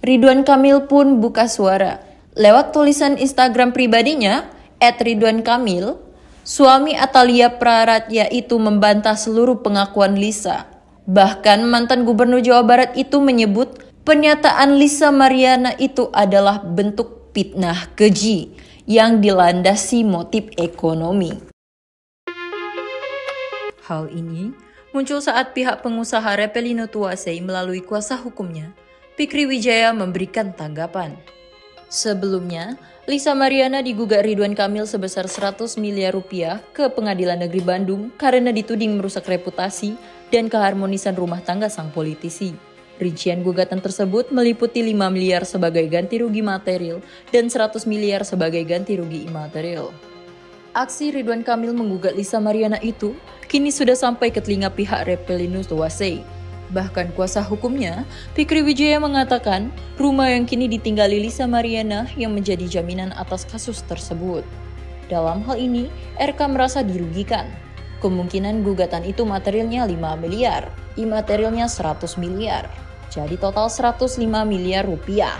Ridwan Kamil pun buka suara. Lewat tulisan Instagram pribadinya, @ridwankamil, suami Atalia Praratya itu membantah seluruh pengakuan Lisa. Bahkan mantan Gubernur Jawa Barat itu menyebut pernyataan Lisa Mariana itu adalah bentuk fitnah keji yang dilandasi motif ekonomi. Hal ini muncul saat pihak pengusaha Revelino Tuasei melalui kuasa hukumnya, Fikri Wijaya, memberikan tanggapan. Sebelumnya, Lisa Mariana digugat Ridwan Kamil sebesar 100 miliar rupiah ke Pengadilan Negeri Bandung karena dituding merusak reputasi dan keharmonisan rumah tangga sang politisi. Rincian gugatan tersebut meliputi 5 miliar sebagai ganti rugi material dan 100 miliar sebagai ganti rugi imaterial. Aksi Ridwan Kamil menggugat Lisa Mariana itu kini sudah sampai ke telinga pihak Revelino Tuasei. Bahkan kuasa hukumnya, Fikri Wijaya, mengatakan rumah yang kini ditinggali Lisa Mariana yang menjadi jaminan atas kasus tersebut. Dalam hal ini, RK merasa dirugikan. Kemungkinan gugatan itu materialnya 5 miliar, imaterialnya 100 miliar. Jadi total 105 miliar rupiah.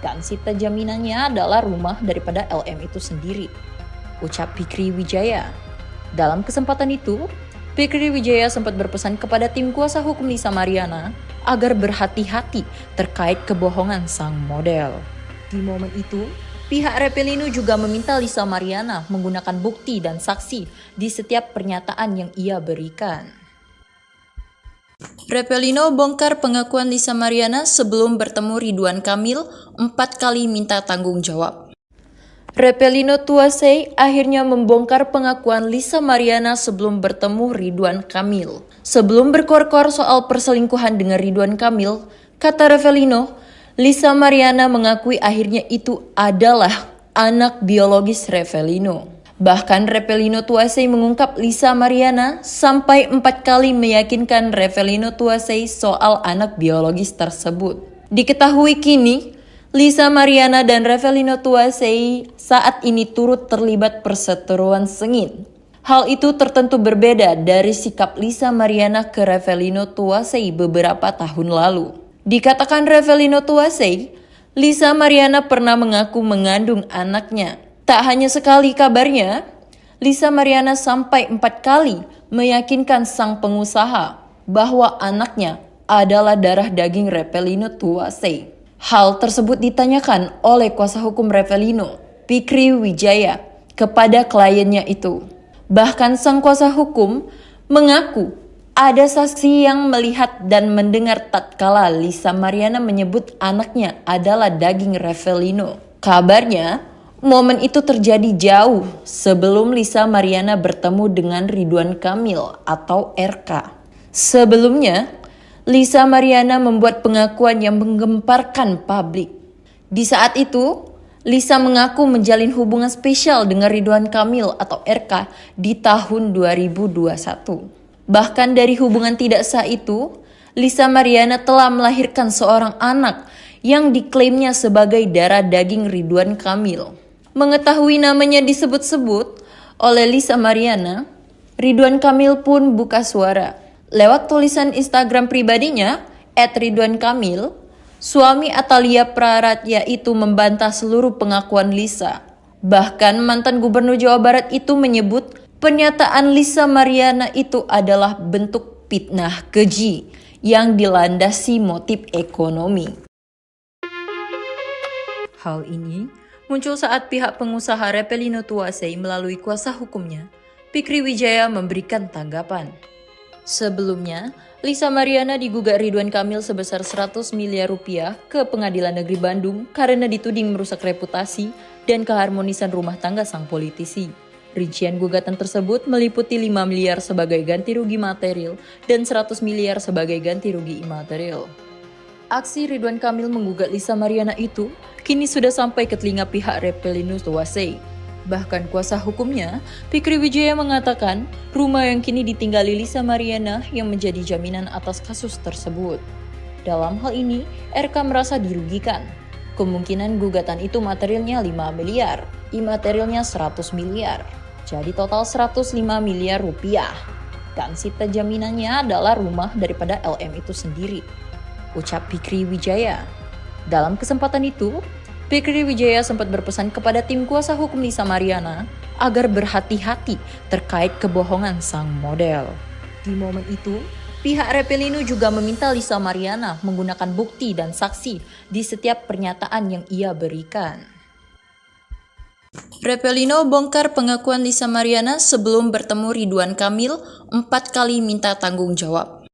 Dan sita jaminannya adalah rumah daripada LM itu sendiri, ucap Fikri Wijaya. Dalam kesempatan itu, Fikri Wijaya sempat berpesan kepada tim kuasa hukum Lisa Mariana agar berhati-hati terkait kebohongan sang model. Di momen itu, pihak Revelino juga meminta Lisa Mariana menggunakan bukti dan saksi di setiap pernyataan yang ia berikan. Revelino bongkar pengakuan Lisa Mariana sebelum bertemu Ridwan Kamil 4 kali minta tanggung jawab. Revelino Tuasei akhirnya membongkar pengakuan Lisa Mariana sebelum bertemu Ridwan Kamil. Sebelum berkor-kor soal perselingkuhan dengan Ridwan Kamil, kata Revelino, Lisa Mariana mengakui akhirnya itu adalah anak biologis Revelino. Bahkan Revelino Tuasei mengungkap Lisa Mariana sampai 4 kali meyakinkan Revelino Tuasei soal anak biologis tersebut. Diketahui kini, Lisa Mariana dan Revelino Tuasei saat ini turut terlibat perseteruan sengit. Hal itu tertentu berbeda dari sikap Lisa Mariana ke Revelino Tuasei beberapa tahun lalu. Dikatakan Revelino Tuasei, Lisa Mariana pernah mengaku mengandung anaknya. Tak hanya sekali kabarnya, Lisa Mariana sampai 4 kali meyakinkan sang pengusaha bahwa anaknya adalah darah daging Revelino Tuasei. Hal tersebut ditanyakan oleh kuasa hukum Revelino, Fikri Wijaya, kepada kliennya itu. Bahkan sang kuasa hukum mengaku ada saksi yang melihat dan mendengar tatkala Lisa Mariana menyebut anaknya adalah daging Revelino. Kabarnya, momen itu terjadi jauh sebelum Lisa Mariana bertemu dengan Ridwan Kamil atau RK. Sebelumnya, Lisa Mariana membuat pengakuan yang menggemparkan publik. Di saat itu, Lisa mengaku menjalin hubungan spesial dengan Ridwan Kamil atau RK di tahun 2021. Bahkan dari hubungan tidak sah itu, Lisa Mariana telah melahirkan seorang anak yang diklaimnya sebagai darah daging Ridwan Kamil. Mengetahui namanya disebut-sebut oleh Lisa Mariana, Ridwan Kamil pun buka suara. Lewat tulisan Instagram pribadinya, @ridwankamil, suami Atalia Praratya itu membantah seluruh pengakuan Lisa. Bahkan mantan Gubernur Jawa Barat itu menyebut pernyataan Lisa Mariana itu adalah bentuk fitnah keji yang dilandasi motif ekonomi. Hal ini muncul saat pihak pengusaha Repelino Tuasei melalui kuasa hukumnya, Fikri Wijaya memberikan tanggapan. Sebelumnya, Lisa Mariana digugat Ridwan Kamil sebesar 100 miliar rupiah ke Pengadilan Negeri Bandung karena dituding merusak reputasi dan keharmonisan rumah tangga sang politisi. Rincian gugatan tersebut meliputi 5 miliar sebagai ganti rugi material dan 100 miliar sebagai ganti rugi imaterial. Aksi Ridwan Kamil menggugat Lisa Mariana itu kini sudah sampai ke telinga pihak Repelino Tuasei. Bahkan kuasa hukumnya, Fikri Wijaya mengatakan rumah yang kini ditinggali Lisa Mariana yang menjadi jaminan atas kasus tersebut. Dalam hal ini, RK merasa dirugikan. Kemungkinan gugatan itu materialnya 5 miliar, imaterialnya 100 miliar. Jadi total 105 miliar rupiah. Dan sita jaminannya adalah rumah daripada LM itu sendiri, ucap Fikri Wijaya. Dalam kesempatan itu, Fikri Wijaya sempat berpesan kepada tim kuasa hukum Lisa Mariana agar berhati-hati terkait kebohongan sang model. Di momen itu, pihak Repelino juga meminta Lisa Mariana menggunakan bukti dan saksi di setiap pernyataan yang ia berikan. Repelino bongkar pengakuan Lisa Mariana sebelum bertemu Ridwan Kamil 4 kali minta tanggung jawab.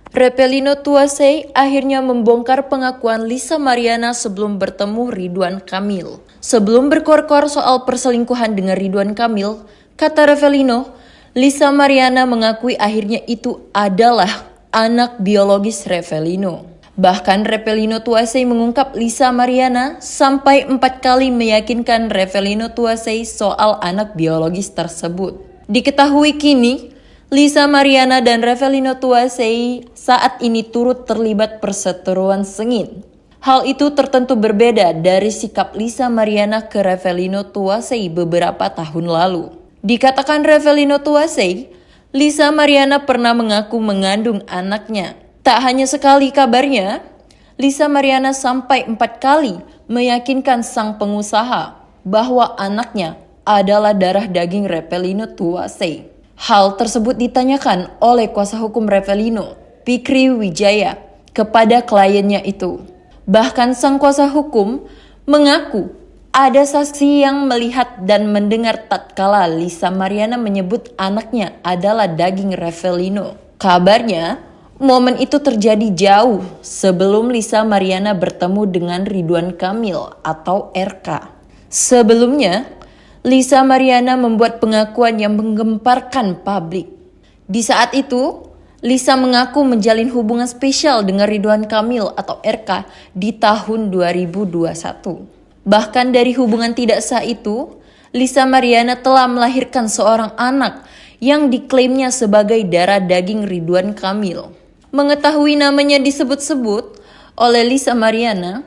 Repelino Tuasei akhirnya membongkar pengakuan Lisa Mariana sebelum bertemu Ridwan Kamil. Sebelum berkor-kor soal perselingkuhan dengan Ridwan Kamil, kata Repelino, Lisa Mariana mengakui akhirnya itu adalah anak biologis Repelino. Bahkan Repelino Tuasei mengungkap Lisa Mariana sampai 4 kali meyakinkan Repelino Tuasei soal anak biologis tersebut. Diketahui kini, Lisa Mariana dan Repelino Tuasei saat ini turut terlibat perseteruan sengit. Hal itu tertentu berbeda dari sikap Lisa Mariana ke Repelino Tuasei beberapa tahun lalu. Dikatakan Repelino Tuasei, Lisa Mariana pernah mengaku mengandung anaknya. Tak hanya sekali kabarnya, Lisa Mariana sampai 4 kali meyakinkan sang pengusaha bahwa anaknya adalah darah daging Repelino Tuasei. Hal tersebut ditanyakan oleh kuasa hukum Repelino, Fikri Wijaya, kepada kliennya itu. Bahkan sang kuasa hukum mengaku ada saksi yang melihat dan mendengar tatkala Lisa Mariana menyebut anaknya adalah daging Repelino. Kabarnya, momen itu terjadi jauh sebelum Lisa Mariana bertemu dengan Ridwan Kamil atau RK. Sebelumnya, Lisa Mariana membuat pengakuan yang menggemparkan publik. Di saat itu, Lisa mengaku menjalin hubungan spesial dengan Ridwan Kamil atau RK di tahun 2021. Bahkan dari hubungan tidak sah itu, Lisa Mariana telah melahirkan seorang anak yang diklaimnya sebagai darah daging Ridwan Kamil. Mengetahui namanya disebut-sebut oleh Lisa Mariana,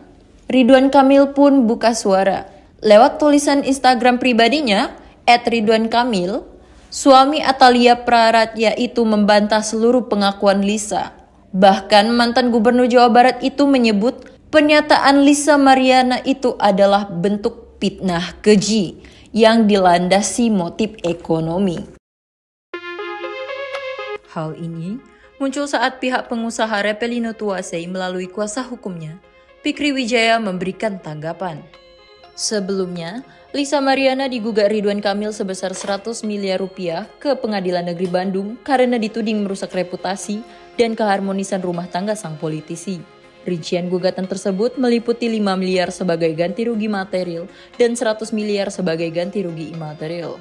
Ridwan Kamil pun buka suara. Lewat tulisan Instagram pribadinya, @ridwankamil, suami Atalia Praratya itu membantah seluruh pengakuan Lisa. Bahkan mantan gubernur Jawa Barat itu menyebut pernyataan Lisa Mariana itu adalah bentuk fitnah keji yang dilandasi motif ekonomi. Hal ini muncul saat pihak pengusaha Repelino Tuasei melalui kuasa hukumnya, Fikri Wijaya memberikan tanggapan. Sebelumnya, Lisa Mariana digugat Ridwan Kamil sebesar 100 miliar rupiah ke Pengadilan Negeri Bandung karena dituding merusak reputasi dan keharmonisan rumah tangga sang politisi. Rincian gugatan tersebut meliputi 5 miliar sebagai ganti rugi material dan 100 miliar sebagai ganti rugi imaterial.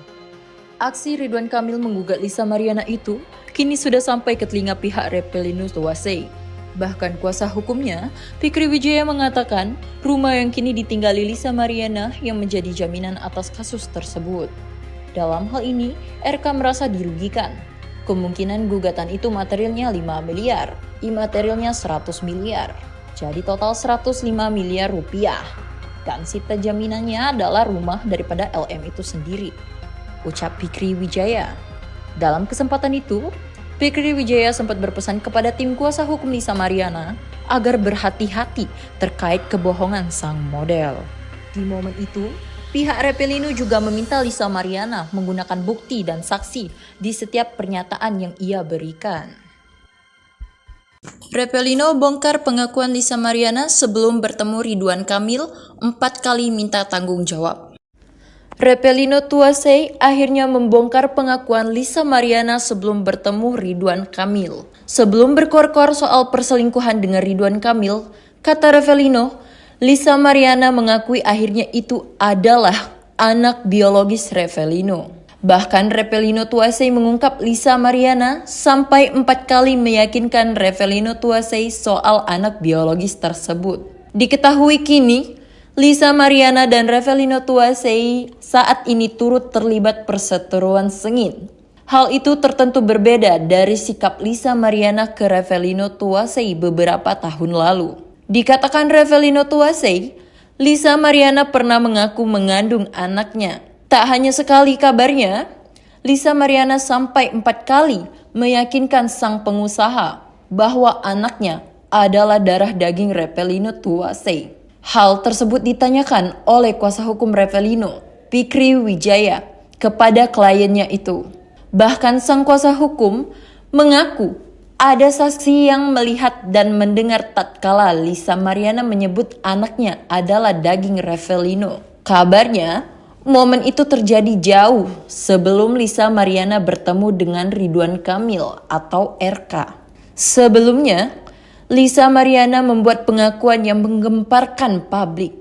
Aksi Ridwan Kamil menggugat Lisa Mariana itu kini sudah sampai ke telinga pihak Repelino Tuasei. Bahkan kuasa hukumnya, Fikri Wijaya mengatakan rumah yang kini ditinggali Lisa Mariana yang menjadi jaminan atas kasus tersebut. Dalam hal ini, RK merasa dirugikan. Kemungkinan gugatan itu materialnya 5 miliar, imaterialnya 100 miliar. Jadi total 105 miliar rupiah. Dan sita jaminannya adalah rumah daripada LM itu sendiri, ucap Fikri Wijaya. Dalam kesempatan itu, Fikri Wijaya sempat berpesan kepada tim kuasa hukum Lisa Mariana agar berhati-hati terkait kebohongan sang model. Di momen itu, pihak Repelino juga meminta Lisa Mariana menggunakan bukti dan saksi di setiap pernyataan yang ia berikan. Revelino bongkar pengakuan Lisa Mariana sebelum bertemu Ridwan Kamil 4 kali minta tanggung jawab. Revelino Tuasei akhirnya membongkar pengakuan Lisa Mariana sebelum bertemu Ridwan Kamil. Sebelum berkor-kor soal perselingkuhan dengan Ridwan Kamil, kata Revelino, Lisa Mariana mengakui akhirnya itu adalah anak biologis Revelino. Bahkan Revelino Tuasei mengungkap Lisa Mariana sampai 4 kali meyakinkan Revelino Tuasei soal anak biologis tersebut. Diketahui kini, Lisa Mariana dan Revelino Tuasei saat ini turut terlibat perseteruan sengit. Hal itu tertentu berbeda dari sikap Lisa Mariana ke Revelino Tuasei beberapa tahun lalu. Dikatakan Revelino Tuasei, Lisa Mariana pernah mengaku mengandung anaknya. Tak hanya sekali kabarnya, Lisa Mariana sampai 4 kali meyakinkan sang pengusaha bahwa anaknya adalah darah daging Revelino Tuasei. Hal tersebut ditanyakan oleh kuasa hukum Revelino, Fikri Wijaya, kepada kliennya itu. Bahkan sang kuasa hukum mengaku ada saksi yang melihat dan mendengar tatkala Lisa Mariana menyebut anaknya adalah daging Revelino. Kabarnya, momen itu terjadi jauh sebelum Lisa Mariana bertemu dengan Ridwan Kamil atau RK. Sebelumnya, Lisa Mariana membuat pengakuan yang menggemparkan publik.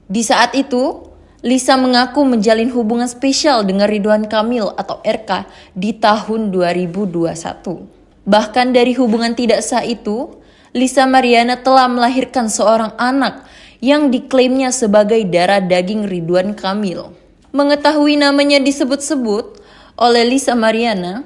Di saat itu, Lisa mengaku menjalin hubungan spesial dengan Ridwan Kamil atau RK di tahun 2021. Bahkan dari hubungan tidak sah itu, Lisa Mariana telah melahirkan seorang anak yang diklaimnya sebagai darah daging Ridwan Kamil. Mengetahui namanya disebut-sebut oleh Lisa Mariana,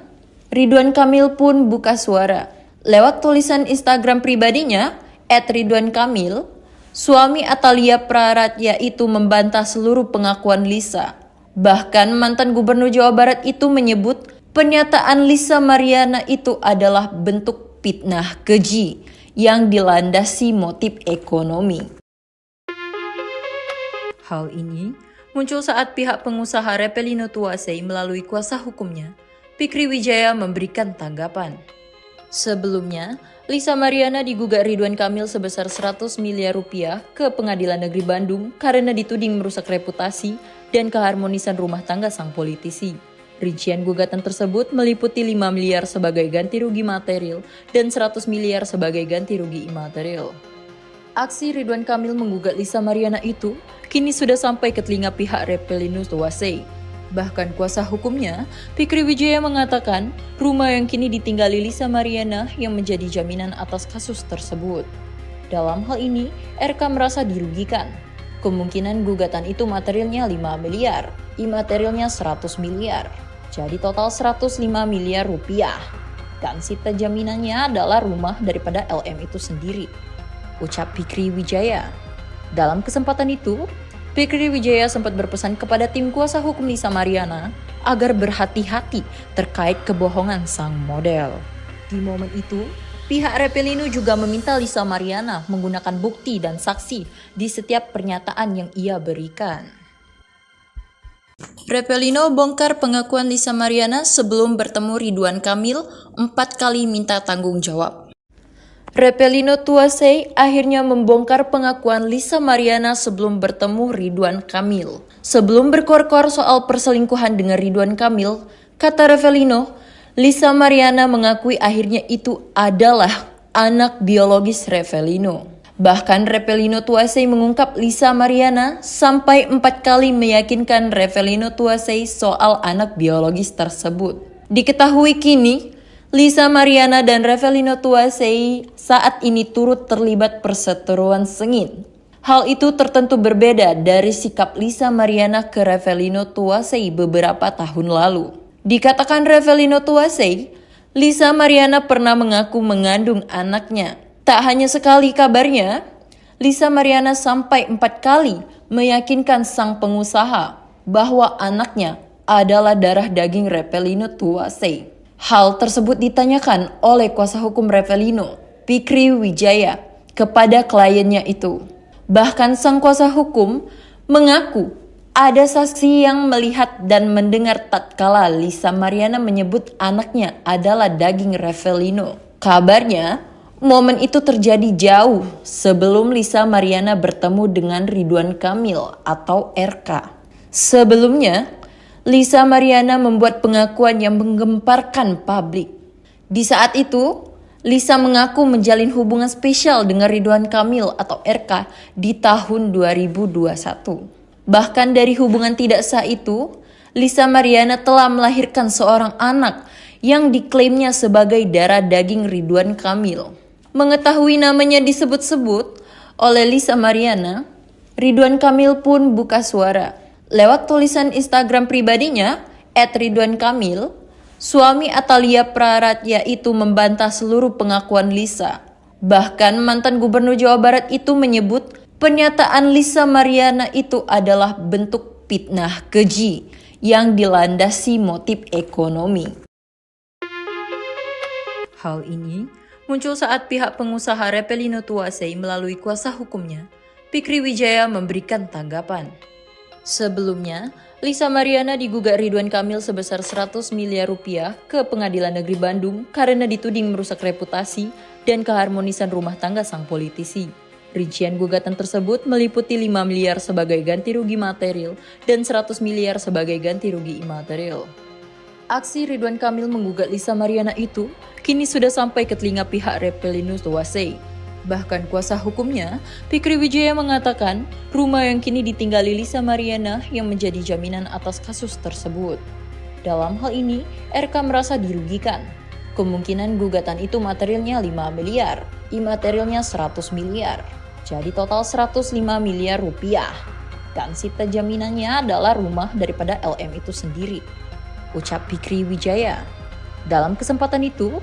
Ridwan Kamil pun buka suara. Lewat tulisan Instagram pribadinya, @ridwankamil, suami Atalia Praratya itu membantah seluruh pengakuan Lisa. Bahkan mantan gubernur Jawa Barat itu menyebut pernyataan Lisa Mariana itu adalah bentuk fitnah keji yang dilandasi motif ekonomi. Hal ini muncul saat pihak pengusaha Revelino Tuasei melalui kuasa hukumnya, Fikri Wijaya memberikan tanggapan. Sebelumnya, Lisa Mariana digugat Ridwan Kamil sebesar 100 miliar rupiah ke Pengadilan Negeri Bandung karena dituding merusak reputasi dan keharmonisan rumah tangga sang politisi. Rincian gugatan tersebut meliputi 5 miliar sebagai ganti rugi material dan 100 miliar sebagai ganti rugi imaterial. Aksi Ridwan Kamil menggugat Lisa Mariana itu kini sudah sampai ke telinga pihak Revelino Tuasei. Bahkan kuasa hukumnya, Fikri Wijaya mengatakan rumah yang kini ditinggali Lisa Mariana yang menjadi jaminan atas kasus tersebut. Dalam hal ini, RK merasa dirugikan. Kemungkinan gugatan itu materialnya 5 miliar, imaterialnya 100 miliar. Jadi total 105 miliar rupiah. Dan sita jaminannya adalah rumah daripada LM itu sendiri, ucap Fikri Wijaya. Dalam kesempatan itu, Fikri Wijaya sempat berpesan kepada tim kuasa hukum Lisa Mariana agar berhati-hati terkait kebohongan sang model. Di momen itu, pihak Revelino juga meminta Lisa Mariana menggunakan bukti dan saksi di setiap pernyataan yang ia berikan. Revelino bongkar pengakuan Lisa Mariana sebelum bertemu Ridwan Kamil 4 kali minta tanggung jawab. Revelino Tuasei akhirnya membongkar pengakuan Lisa Mariana sebelum bertemu Ridwan Kamil. Sebelum berkor-kor soal perselingkuhan dengan Ridwan Kamil, kata Revelino, Lisa Mariana mengakui akhirnya itu adalah anak biologis Revelino. Bahkan Revelino Tuasei mengungkap Lisa Mariana sampai 4 kali meyakinkan Revelino Tuasei soal anak biologis tersebut. Diketahui kini, Lisa Mariana dan Revelino Tuasei saat ini turut terlibat perseteruan sengit. Hal itu tertentu berbeda dari sikap Lisa Mariana ke Revelino Tuasei beberapa tahun lalu. Dikatakan Revelino Tuasei, Lisa Mariana pernah mengaku mengandung anaknya. Tak hanya sekali kabarnya, Lisa Mariana sampai 4 kali meyakinkan sang pengusaha bahwa anaknya adalah darah daging Revelino Tuasei. Hal tersebut ditanyakan oleh kuasa hukum Revelino, Fikri Wijaya, kepada kliennya itu. Bahkan sang kuasa hukum mengaku ada saksi yang melihat dan mendengar tatkala Lisa Mariana menyebut anaknya adalah daging Revelino. Kabarnya, momen itu terjadi jauh sebelum Lisa Mariana bertemu dengan Ridwan Kamil atau RK. Sebelumnya, Lisa Mariana membuat pengakuan yang menggemparkan publik. Di saat itu, Lisa mengaku menjalin hubungan spesial dengan Ridwan Kamil atau RK di tahun 2021. Bahkan dari hubungan tidak sah itu, Lisa Mariana telah melahirkan seorang anak yang diklaimnya sebagai darah daging Ridwan Kamil. Mengetahui namanya disebut-sebut oleh Lisa Mariana, Ridwan Kamil pun buka suara. Lewat tulisan Instagram pribadinya, @ridwankamil, suami Atalia Praratya itu membantah seluruh pengakuan Lisa. Bahkan mantan gubernur Jawa Barat itu menyebut pernyataan Lisa Mariana itu adalah bentuk fitnah keji yang dilandasi motif ekonomi. Hal ini muncul saat pihak pengusaha Repelino Tuasei melalui kuasa hukumnya, Fikri Wijaya, memberikan tanggapan. Sebelumnya, Lisa Mariana digugat Ridwan Kamil sebesar 100 miliar rupiah ke Pengadilan Negeri Bandung karena dituding merusak reputasi dan keharmonisan rumah tangga sang politisi. Rincian gugatan tersebut meliputi 5 miliar sebagai ganti rugi material dan 100 miliar sebagai ganti rugi imaterial. Aksi Ridwan Kamil menggugat Lisa Mariana itu kini sudah sampai ke telinga pihak Repelino Tuasei. Bahkan kuasa hukumnya, Fikri Wijaya, mengatakan rumah yang kini ditinggali Lisa Mariana yang menjadi jaminan atas kasus tersebut. Dalam hal ini, RK merasa dirugikan. Kemungkinan gugatan itu materialnya 5 miliar, imaterialnya 100 miliar. Jadi total 105 miliar rupiah. Dan sita jaminannya adalah rumah daripada LM itu sendiri, ucap Fikri Wijaya. Dalam kesempatan itu,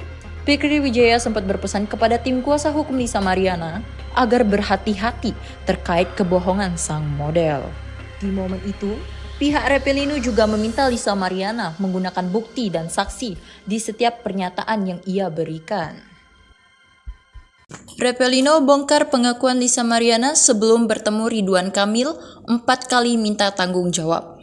Fikri Wijaya sempat berpesan kepada tim kuasa hukum Lisa Mariana agar berhati-hati terkait kebohongan sang model. Di momen itu, pihak Repelino juga meminta Lisa Mariana menggunakan bukti dan saksi di setiap pernyataan yang ia berikan. Repelino bongkar pengakuan Lisa Mariana sebelum bertemu Ridwan Kamil 4 kali minta tanggung jawab.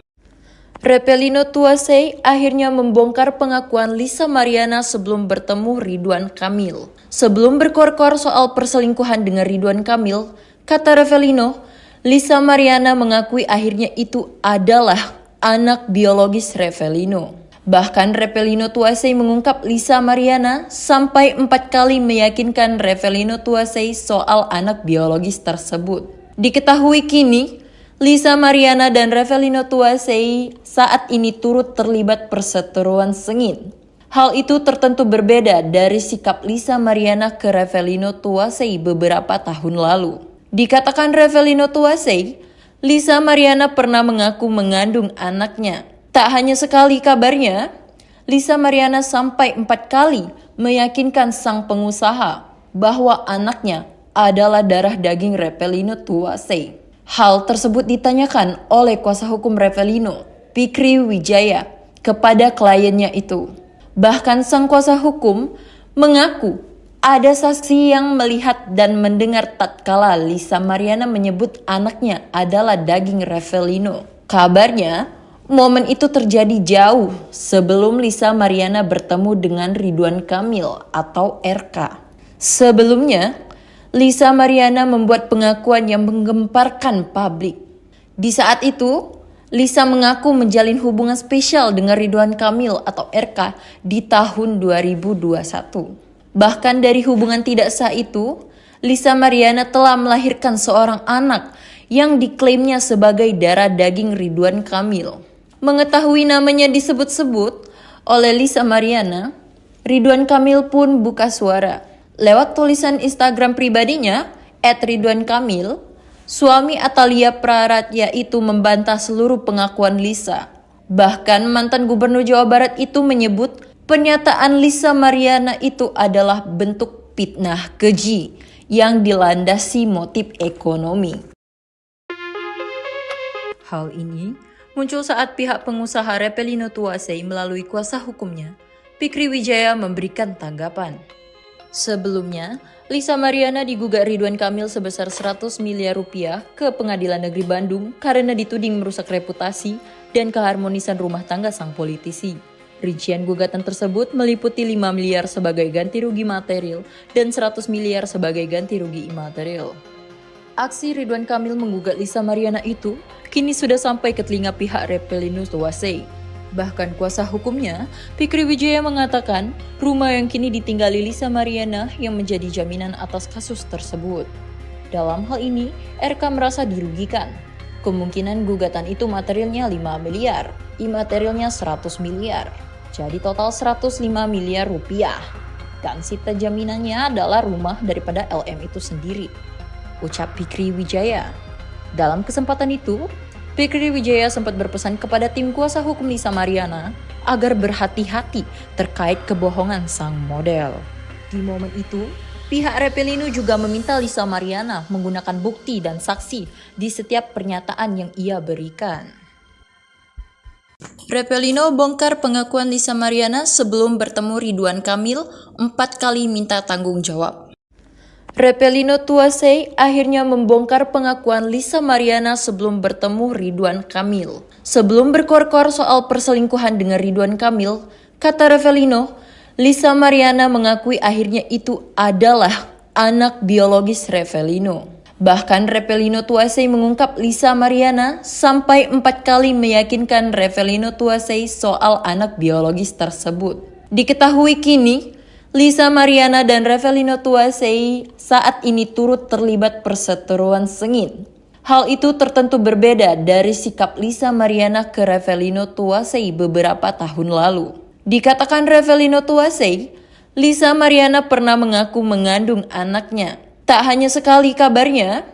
Repelino Tuasei akhirnya membongkar pengakuan Lisa Mariana sebelum bertemu Ridwan Kamil. Sebelum berkor-kor soal perselingkuhan dengan Ridwan Kamil, kata Repelino, Lisa Mariana mengakui akhirnya itu adalah anak biologis Repelino. Bahkan Repelino Tuasei mengungkap Lisa Mariana sampai 4 kali meyakinkan Repelino Tuasei soal anak biologis tersebut. Diketahui kini, Lisa Mariana dan Repelino Tuasei saat ini turut terlibat perseteruan sengit. Hal itu tertentu berbeda dari sikap Lisa Mariana ke Repelino Tuasei beberapa tahun lalu. Dikatakan Repelino Tuasei, Lisa Mariana pernah mengaku mengandung anaknya. Tak hanya sekali kabarnya, Lisa Mariana sampai 4 kali meyakinkan sang pengusaha bahwa anaknya adalah darah daging Repelino Tuasei. Hal tersebut ditanyakan oleh kuasa hukum Repelino, Fikri Wijaya, kepada kliennya itu. Bahkan sang kuasa hukum mengaku ada saksi yang melihat dan mendengar tatkala Lisa Mariana menyebut anaknya adalah daging Repelino. Kabarnya, momen itu terjadi jauh sebelum Lisa Mariana bertemu dengan Ridwan Kamil atau RK. Sebelumnya, Lisa Mariana membuat pengakuan yang menggemparkan publik. Di saat itu, Lisa mengaku menjalin hubungan spesial dengan Ridwan Kamil atau RK di tahun 2021. Bahkan dari hubungan tidak sah itu, Lisa Mariana telah melahirkan seorang anak yang diklaimnya sebagai darah daging Ridwan Kamil. Mengetahui namanya disebut-sebut oleh Lisa Mariana, Ridwan Kamil pun buka suara. Lewat tulisan Instagram pribadinya, @ridwankamil, suami Atalia Praratya itu membantah seluruh pengakuan Lisa. Bahkan mantan gubernur Jawa Barat itu menyebut pernyataan Lisa Mariana itu adalah bentuk fitnah keji yang dilandasi motif ekonomi. Hal ini muncul saat pihak pengusaha Repelino Tuasei melalui kuasa hukumnya, Fikri Wijaya, memberikan tanggapan. Sebelumnya, Lisa Mariana digugat Ridwan Kamil sebesar 100 miliar rupiah ke Pengadilan Negeri Bandung karena dituding merusak reputasi dan keharmonisan rumah tangga sang politisi. Rincian gugatan tersebut meliputi 5 miliar sebagai ganti rugi material dan 100 miliar sebagai ganti rugi imaterial. Aksi Ridwan Kamil menggugat Lisa Mariana itu kini sudah sampai ke telinga pihak Repelinus Tuasei. Bahkan kuasa hukumnya, Fikri Wijaya mengatakan rumah yang kini ditinggali Lisa Mariana yang menjadi jaminan atas kasus tersebut. Dalam hal ini, RK merasa dirugikan. Kemungkinan gugatan itu materialnya 5 miliar, imaterialnya 100 miliar. Jadi total 105 miliar rupiah. Dan sita jaminannya adalah rumah daripada LM itu sendiri, ucap Fikri Wijaya. Dalam kesempatan itu, Fikri Wijaya sempat berpesan kepada tim kuasa hukum Lisa Mariana agar berhati-hati terkait kebohongan sang model. Di momen itu, pihak Repelino juga meminta Lisa Mariana menggunakan bukti dan saksi di setiap pernyataan yang ia berikan. Repelino bongkar pengakuan Lisa Mariana sebelum bertemu Ridwan Kamil 4 kali minta tanggung jawab. Repelino Tuasei akhirnya membongkar pengakuan Lisa Mariana sebelum bertemu Ridwan Kamil. Sebelum berkor-kor soal perselingkuhan dengan Ridwan Kamil, kata Repelino, Lisa Mariana mengakui akhirnya itu adalah anak biologis Repelino. Bahkan Repelino Tuasei mengungkap Lisa Mariana sampai 4 kali meyakinkan Repelino Tuasei soal anak biologis tersebut. Diketahui kini, Lisa Mariana dan Repelino Tuasei saat ini turut terlibat perseteruan sengit. Hal itu tertentu berbeda dari sikap Lisa Mariana ke Repelino Tuasei beberapa tahun lalu. Dikatakan Repelino Tuasei, Lisa Mariana pernah mengaku mengandung anaknya. Tak hanya sekali kabarnya,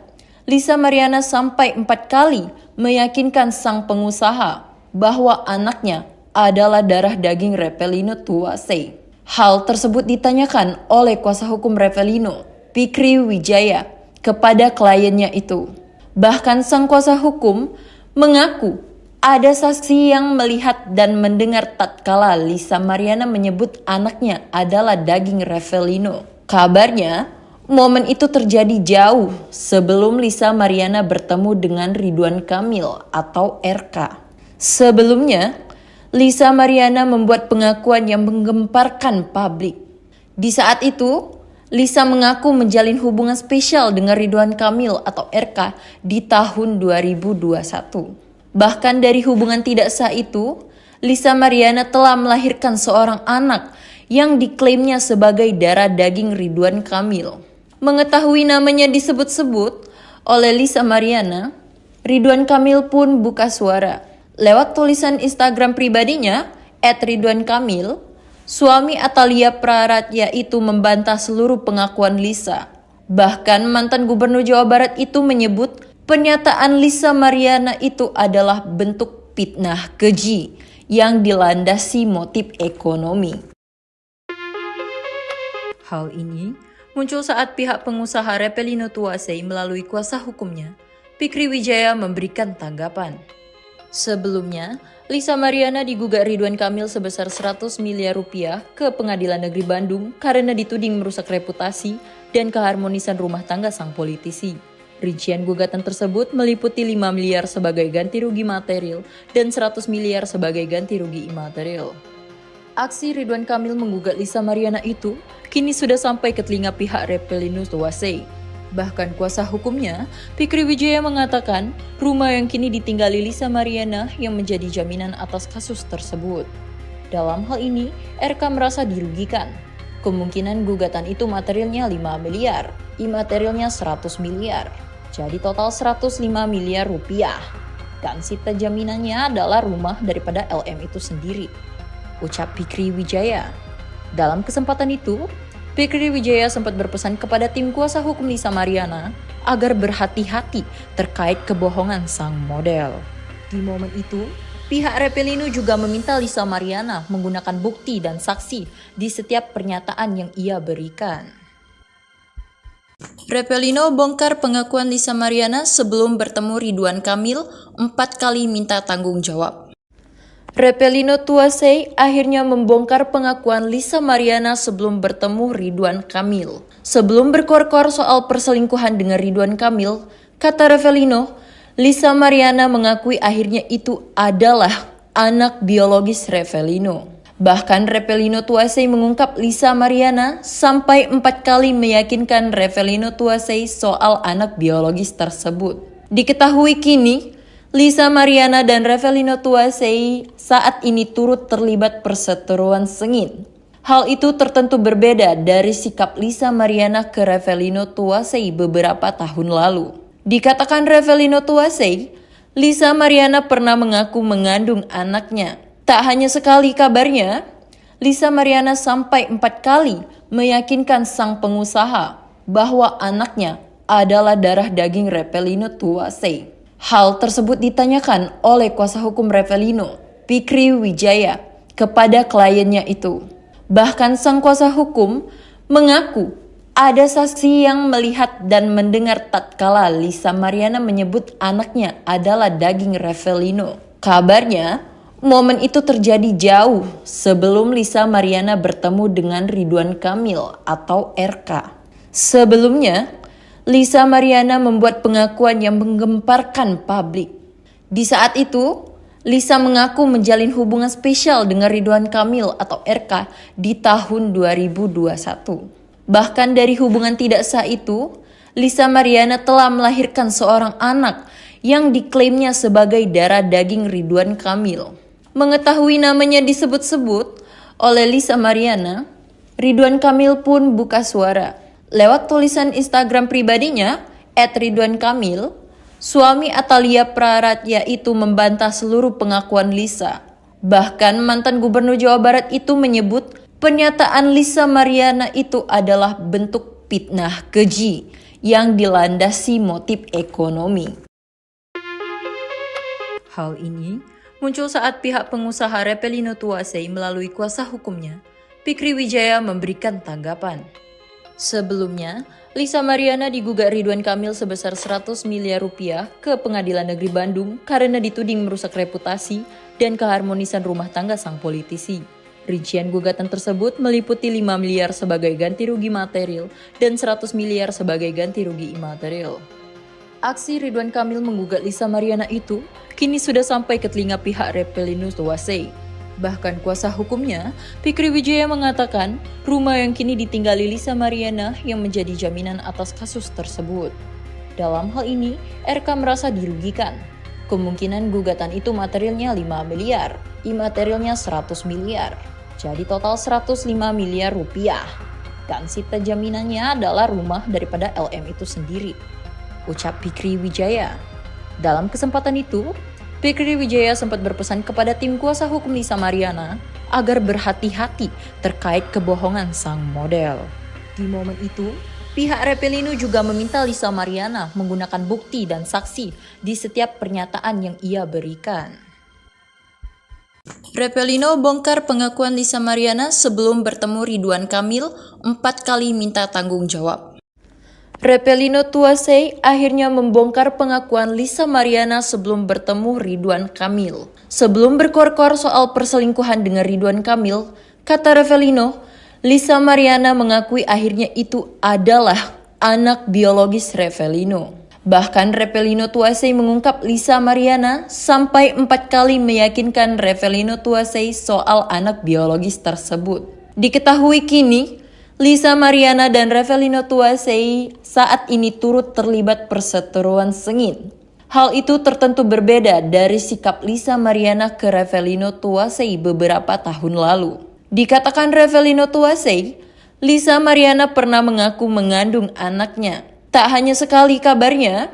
Lisa Mariana sampai 4 kali meyakinkan sang pengusaha bahwa anaknya adalah darah daging Repelino Tuasei. Hal tersebut ditanyakan oleh kuasa hukum Repelino, Fikri Wijaya, kepada kliennya itu. Bahkan sang kuasa hukum mengaku ada saksi yang melihat dan mendengar tatkala Lisa Mariana menyebut anaknya adalah daging Repelino. Kabarnya, momen itu terjadi jauh sebelum Lisa Mariana bertemu dengan Ridwan Kamil atau RK. Sebelumnya, Lisa Mariana membuat pengakuan yang menggemparkan publik. Di saat itu, Lisa mengaku menjalin hubungan spesial dengan Ridwan Kamil atau RK di tahun 2021. Bahkan dari hubungan tidak sah itu, Lisa Mariana telah melahirkan seorang anak yang diklaimnya sebagai darah daging Ridwan Kamil. Mengetahui namanya disebut-sebut oleh Lisa Mariana, Ridwan Kamil pun buka suara. Lewat tulisan Instagram pribadinya, @ridwankamil, suami Atalia Praratya itu membantah seluruh pengakuan Lisa. Bahkan mantan gubernur Jawa Barat itu menyebut pernyataan Lisa Mariana itu adalah bentuk fitnah keji yang dilandasi motif ekonomi. Hal ini muncul saat pihak pengusaha Repelino Tuasei melalui kuasa hukumnya, Fikri Wijaya memberikan tanggapan. Sebelumnya, Lisa Mariana digugat Ridwan Kamil sebesar 100 miliar rupiah ke Pengadilan Negeri Bandung karena dituding merusak reputasi dan keharmonisan rumah tangga sang politisi. Rincian gugatan tersebut meliputi 5 miliar sebagai ganti rugi material dan 100 miliar sebagai ganti rugi imaterial. Aksi Ridwan Kamil menggugat Lisa Mariana itu kini sudah sampai ke telinga pihak Repelino Tuasei. Bahkan kuasa hukumnya, Fikri Wijaya mengatakan rumah yang kini ditinggali Lisa Mariana yang menjadi jaminan atas kasus tersebut. Dalam hal ini, RK merasa dirugikan. Kemungkinan gugatan itu materialnya 5 miliar, imaterialnya 100 miliar. Jadi total 105 miliar rupiah. Dan sita jaminannya adalah rumah daripada LM itu sendiri, ucap Fikri Wijaya. Dalam kesempatan itu, Fikri Wijaya sempat berpesan kepada tim kuasa hukum Lisa Mariana agar berhati-hati terkait kebohongan sang model. Di momen itu, pihak Repelino juga meminta Lisa Mariana menggunakan bukti dan saksi di setiap pernyataan yang ia berikan. Repelino bongkar pengakuan Lisa Mariana sebelum bertemu Ridwan Kamil 4 kali minta tanggung jawab. Repelino Tuasei akhirnya membongkar pengakuan Lisa Mariana sebelum bertemu Ridwan Kamil. Sebelum berkor-kor soal perselingkuhan dengan Ridwan Kamil, kata Repelino, Lisa Mariana mengakui akhirnya itu adalah anak biologis Repelino. Bahkan Revelino Tuasei mengungkap Lisa Mariana sampai 4 kali meyakinkan Revelino Tuasei soal anak biologis tersebut. Diketahui kini, Lisa Mariana dan Revelino Tuasei saat ini turut terlibat perseteruan sengit. Hal itu tertentu berbeda dari sikap Lisa Mariana ke Revelino Tuasei beberapa tahun lalu. Dikatakan Revelino Tuasei, Lisa Mariana pernah mengaku mengandung anaknya. Tak hanya sekali kabarnya, Lisa Mariana sampai 4 kali meyakinkan sang pengusaha bahwa anaknya adalah darah daging Revelino Tuasei. Hal tersebut ditanyakan oleh kuasa hukum Revelino, Fikri Wijaya, kepada kliennya itu. Bahkan sang kuasa hukum mengaku ada saksi yang melihat dan mendengar tatkala Lisa Mariana menyebut anaknya adalah daging Revelino. Kabarnya, momen itu terjadi jauh sebelum Lisa Mariana bertemu dengan Ridwan Kamil atau RK. Sebelumnya, Lisa Mariana membuat pengakuan yang menggemparkan publik. Di saat itu, Lisa mengaku menjalin hubungan spesial dengan Ridwan Kamil atau RK di tahun 2021. Bahkan dari hubungan tidak sah itu, Lisa Mariana telah melahirkan seorang anak yang diklaimnya sebagai darah daging Ridwan Kamil. Mengetahui namanya disebut-sebut oleh Lisa Mariana, Ridwan Kamil pun buka suara. Lewat tulisan Instagram pribadinya, @ridwankamil, suami Atalia Praratya itu membantah seluruh pengakuan Lisa. Bahkan mantan gubernur Jawa Barat itu menyebut pernyataan Lisa Mariana itu adalah bentuk fitnah keji yang dilandasi motif ekonomi. Hal ini muncul saat pihak pengusaha Revelino Tuasei melalui kuasa hukumnya, Fikri Wijaya, memberikan tanggapan. Sebelumnya, Lisa Mariana digugat Ridwan Kamil sebesar 100 miliar rupiah ke Pengadilan Negeri Bandung karena dituding merusak reputasi dan keharmonisan rumah tangga sang politisi. Rincian gugatan tersebut meliputi 5 miliar sebagai ganti rugi material dan 100 miliar sebagai ganti rugi imaterial. Aksi Ridwan Kamil menggugat Lisa Mariana itu kini sudah sampai ke telinga pihak Revelino Tuasei. Bahkan kuasa hukumnya, Fikri Wijaya, mengatakan rumah yang kini ditinggali Lisa Mariana yang menjadi jaminan atas kasus tersebut. Dalam hal ini, RK merasa dirugikan. Kemungkinan gugatan itu materialnya 5 miliar, imaterialnya 100 miliar. Jadi total 105 miliar rupiah. Dan sita jaminannya adalah rumah daripada LM itu sendiri, ucap Fikri Wijaya. Dalam kesempatan itu, Fikri Wijaya sempat berpesan kepada tim kuasa hukum Lisa Mariana agar berhati-hati terkait kebohongan sang model. Di momen itu, pihak Revelino juga meminta Lisa Mariana menggunakan bukti dan saksi di setiap pernyataan yang ia berikan. Revelino bongkar pengakuan Lisa Mariana sebelum bertemu Ridwan Kamil 4 kali minta tanggung jawab. Revelino Tuasei akhirnya membongkar pengakuan Lisa Mariana sebelum bertemu Ridwan Kamil. Sebelum berkor-kor soal perselingkuhan dengan Ridwan Kamil, kata Revelino, Lisa Mariana mengakui akhirnya itu adalah anak biologis Revelino. Bahkan Revelino Tuasei mengungkap Lisa Mariana sampai 4 kali meyakinkan Revelino Tuasei soal anak biologis tersebut. Diketahui kini, Lisa Mariana dan Revelino Tuasei saat ini turut terlibat perseteruan sengit. Hal itu tertentu berbeda dari sikap Lisa Mariana ke Revelino Tuasei beberapa tahun lalu. Dikatakan Revelino Tuasei, Lisa Mariana pernah mengaku mengandung anaknya. Tak hanya sekali kabarnya,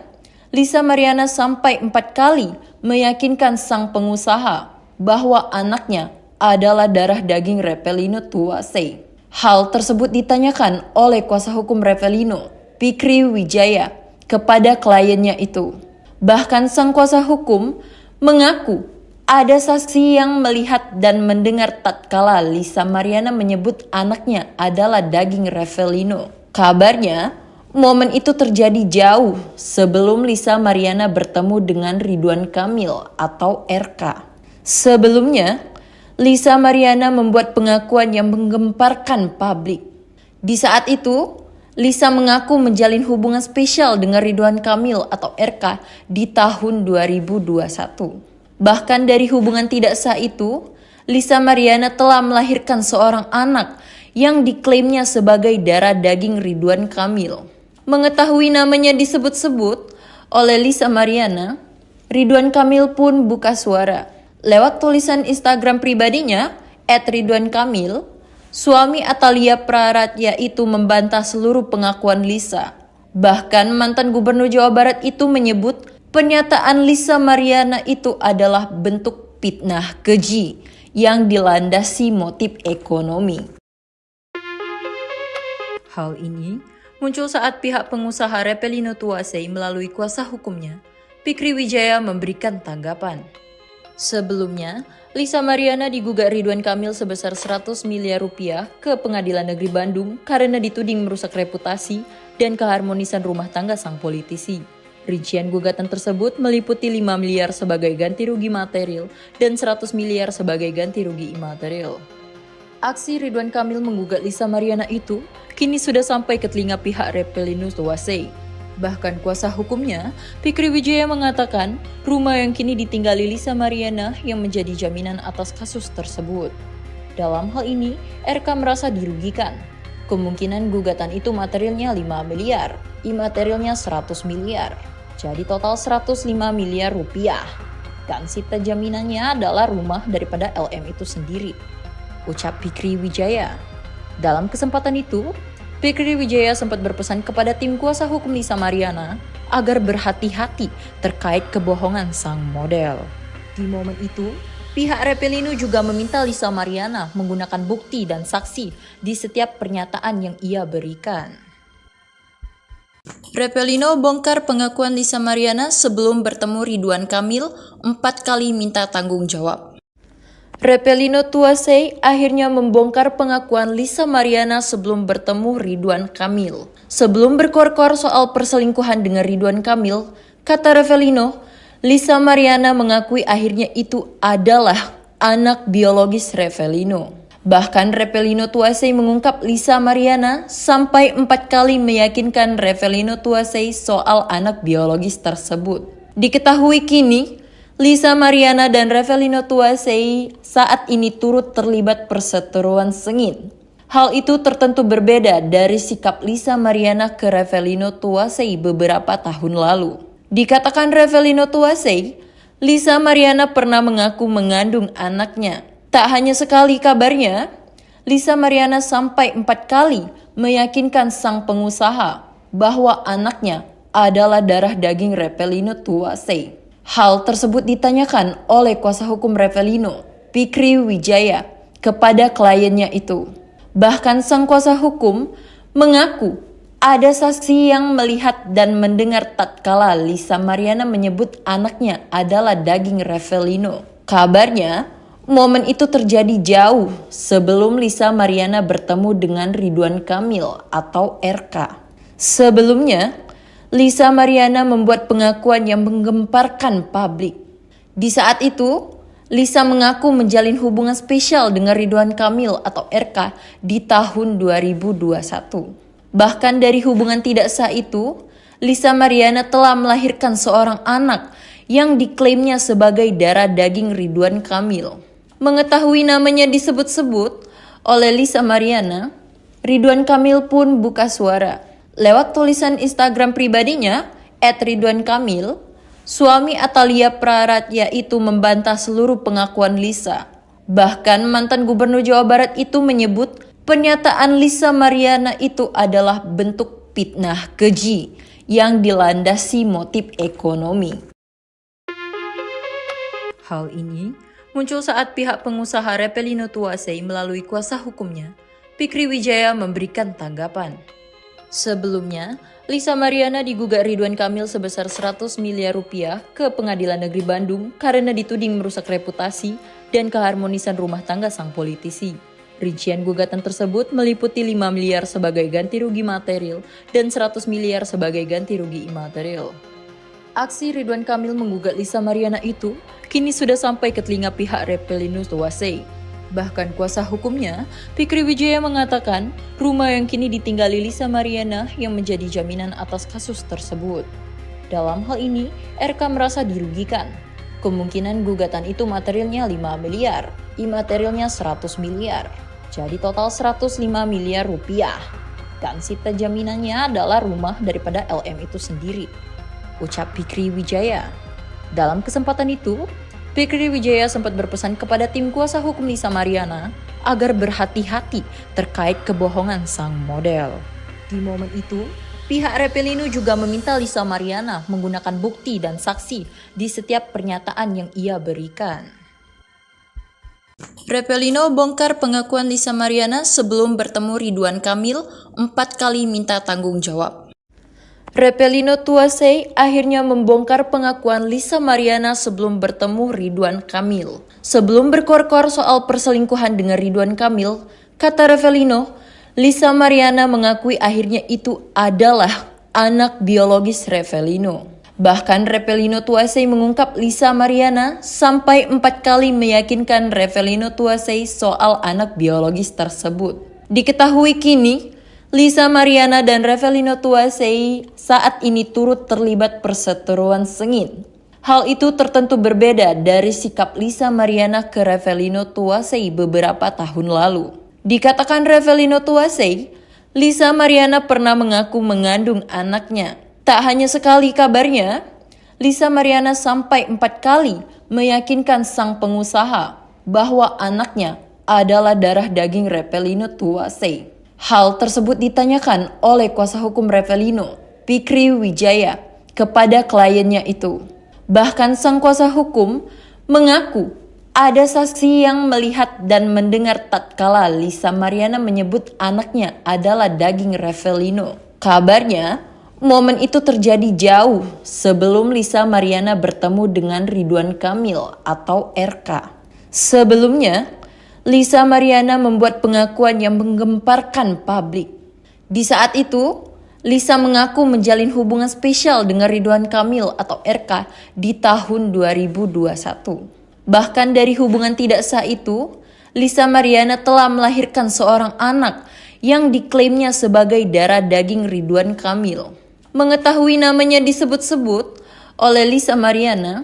Lisa Mariana sampai 4 kali meyakinkan sang pengusaha bahwa anaknya adalah darah daging Revelino Tuasei. Hal tersebut ditanyakan oleh kuasa hukum Revelino, Fikri Wijaya, kepada kliennya itu. Bahkan sang kuasa hukum mengaku ada saksi yang melihat dan mendengar tatkala Lisa Mariana menyebut anaknya adalah daging Revelino. Kabarnya, momen itu terjadi jauh sebelum Lisa Mariana bertemu dengan Ridwan Kamil atau RK. Sebelumnya, Lisa Mariana membuat pengakuan yang menggemparkan publik. Di saat itu, Lisa mengaku menjalin hubungan spesial dengan Ridwan Kamil atau RK di tahun 2021. Bahkan dari hubungan tidak sah itu, Lisa Mariana telah melahirkan seorang anak yang diklaimnya sebagai darah daging Ridwan Kamil. Mengetahui namanya disebut-sebut oleh Lisa Mariana, Ridwan Kamil pun buka suara. Lewat tulisan Instagram pribadinya, @ridwankamil, suami Atalia Praratya itu membantah seluruh pengakuan Lisa. Bahkan mantan Gubernur Jawa Barat itu menyebut pernyataan Lisa Mariana itu adalah bentuk fitnah keji yang dilandasi motif ekonomi. Hal ini muncul saat pihak pengusaha Repelino Tuasei melalui kuasa hukumnya, Fikri Wijaya, memberikan tanggapan. Sebelumnya, Lisa Mariana digugat Ridwan Kamil sebesar 100 miliar rupiah ke Pengadilan Negeri Bandung karena dituding merusak reputasi dan keharmonisan rumah tangga sang politisi. Rincian gugatan tersebut meliputi 5 miliar sebagai ganti rugi material dan 100 miliar sebagai ganti rugi imaterial. Aksi Ridwan Kamil menggugat Lisa Mariana itu kini sudah sampai ke telinga pihak Repelino Tuasei. Bahkan kuasa hukumnya, Fikri Wijaya, mengatakan rumah yang kini ditinggali Lisa Mariana yang menjadi jaminan atas kasus tersebut. Dalam hal ini, RK merasa dirugikan. Kemungkinan gugatan itu materialnya 5 miliar, imaterialnya 100 miliar. Jadi total 105 miliar rupiah. Dan sita jaminannya adalah rumah daripada LM itu sendiri, ucap Fikri Wijaya. Dalam kesempatan itu, Fikri Wijaya sempat berpesan kepada tim kuasa hukum Lisa Mariana agar berhati-hati terkait kebohongan sang model. Di momen itu, pihak Repelino juga meminta Lisa Mariana menggunakan bukti dan saksi di setiap pernyataan yang ia berikan. Repelino bongkar pengakuan Lisa Mariana sebelum bertemu Ridwan Kamil 4 kali minta tanggung jawab. Repelino Tuasei akhirnya membongkar pengakuan Lisa Mariana sebelum bertemu Ridwan Kamil. Sebelum berkor-kor soal perselingkuhan dengan Ridwan Kamil, kata Repelino, Lisa Mariana mengakui akhirnya itu adalah anak biologis Repelino. Bahkan Repelino Tuasei mengungkap Lisa Mariana sampai 4 kali meyakinkan Repelino Tuasei soal anak biologis tersebut. Diketahui kini, Lisa Mariana dan Repelino Tuasei saat ini turut terlibat perseteruan sengit. Hal itu tertentu berbeda dari sikap Lisa Mariana ke Repelino Tuasei beberapa tahun lalu. Dikatakan Repelino Tuasei, Lisa Mariana pernah mengaku mengandung anaknya. Tak hanya sekali kabarnya, Lisa Mariana sampai 4 kali meyakinkan sang pengusaha bahwa anaknya adalah darah daging Repelino Tuasei. Hal tersebut ditanyakan oleh kuasa hukum Repelino, Fikri Wijaya, kepada kliennya itu. Bahkan sang kuasa hukum mengaku ada saksi yang melihat dan mendengar tatkala Lisa Mariana menyebut anaknya adalah daging Repelino. Kabarnya, momen itu terjadi jauh sebelum Lisa Mariana bertemu dengan Ridwan Kamil atau RK. Sebelumnya, Lisa Mariana membuat pengakuan yang menggemparkan publik. Di saat itu, Lisa mengaku menjalin hubungan spesial dengan Ridwan Kamil atau RK di tahun 2021. Bahkan dari hubungan tidak sah itu, Lisa Mariana telah melahirkan seorang anak yang diklaimnya sebagai darah daging Ridwan Kamil. Mengetahui namanya disebut-sebut oleh Lisa Mariana, Ridwan Kamil pun buka suara. Lewat tulisan Instagram pribadinya, @ridwankamil, suami Atalia Praratya itu membantah seluruh pengakuan Lisa. Bahkan mantan Gubernur Jawa Barat itu menyebut pernyataan Lisa Mariana itu adalah bentuk fitnah keji yang dilandasi motif ekonomi. Hal ini muncul saat pihak pengusaha Repelino Tuasei melalui kuasa hukumnya, Fikri Wijaya, memberikan tanggapan. Sebelumnya, Lisa Mariana digugat Ridwan Kamil sebesar 100 miliar rupiah ke Pengadilan Negeri Bandung karena dituding merusak reputasi dan keharmonisan rumah tangga sang politisi. Rincian gugatan tersebut meliputi 5 miliar sebagai ganti rugi material dan 100 miliar sebagai ganti rugi imaterial. Aksi Ridwan Kamil menggugat Lisa Mariana itu kini sudah sampai ke telinga pihak Repelino Tuasei. Bahkan kuasa hukumnya, Fikri Wijaya, mengatakan rumah yang kini ditinggali Lisa Mariana yang menjadi jaminan atas kasus tersebut. Dalam hal ini, RK merasa dirugikan. Kemungkinan gugatan itu materialnya 5 miliar, imaterialnya 100 miliar. Jadi total 105 miliar rupiah. Dan sita jaminannya adalah rumah daripada LM itu sendiri, ucap Fikri Wijaya. Dalam kesempatan itu, Fikri Wijaya sempat berpesan kepada tim kuasa hukum Lisa Mariana agar berhati-hati terkait kebohongan sang model. Di momen itu, pihak Repelino juga meminta Lisa Mariana menggunakan bukti dan saksi di setiap pernyataan yang ia berikan. Repelino bongkar pengakuan Lisa Mariana sebelum bertemu Ridwan Kamil 4 kali minta tanggung jawab. Repelino Tuasei akhirnya membongkar pengakuan Lisa Mariana sebelum bertemu Ridwan Kamil. Sebelum berkor-kor soal perselingkuhan dengan Ridwan Kamil, kata Repelino, Lisa Mariana mengakui akhirnya itu adalah anak biologis Repelino. Bahkan Repelino Tuasei mengungkap Lisa Mariana sampai 4 kali meyakinkan Repelino Tuasei soal anak biologis tersebut. Diketahui kini, Lisa Mariana dan Repelino Tuasei saat ini turut terlibat perseteruan sengit. Hal itu tertentu berbeda dari sikap Lisa Mariana ke Repelino Tuasei beberapa tahun lalu. Dikatakan Repelino Tuasei, Lisa Mariana pernah mengaku mengandung anaknya. Tak hanya sekali kabarnya, Lisa Mariana sampai 4 kali meyakinkan sang pengusaha bahwa anaknya adalah darah daging Repelino Tuasei. Hal tersebut ditanyakan oleh kuasa hukum Repelino, Fikri Wijaya, kepada kliennya itu. Bahkan sang kuasa hukum mengaku ada saksi yang melihat dan mendengar tatkala Lisa Mariana menyebut anaknya adalah daging Repelino. Kabarnya, momen itu terjadi jauh sebelum Lisa Mariana bertemu dengan Ridwan Kamil atau RK. Sebelumnya, Lisa Mariana membuat pengakuan yang menggemparkan publik. Di saat itu, Lisa mengaku menjalin hubungan spesial dengan Ridwan Kamil atau RK di tahun 2021. Bahkan dari hubungan tidak sah itu, Lisa Mariana telah melahirkan seorang anak yang diklaimnya sebagai darah daging Ridwan Kamil. Mengetahui namanya disebut-sebut oleh Lisa Mariana,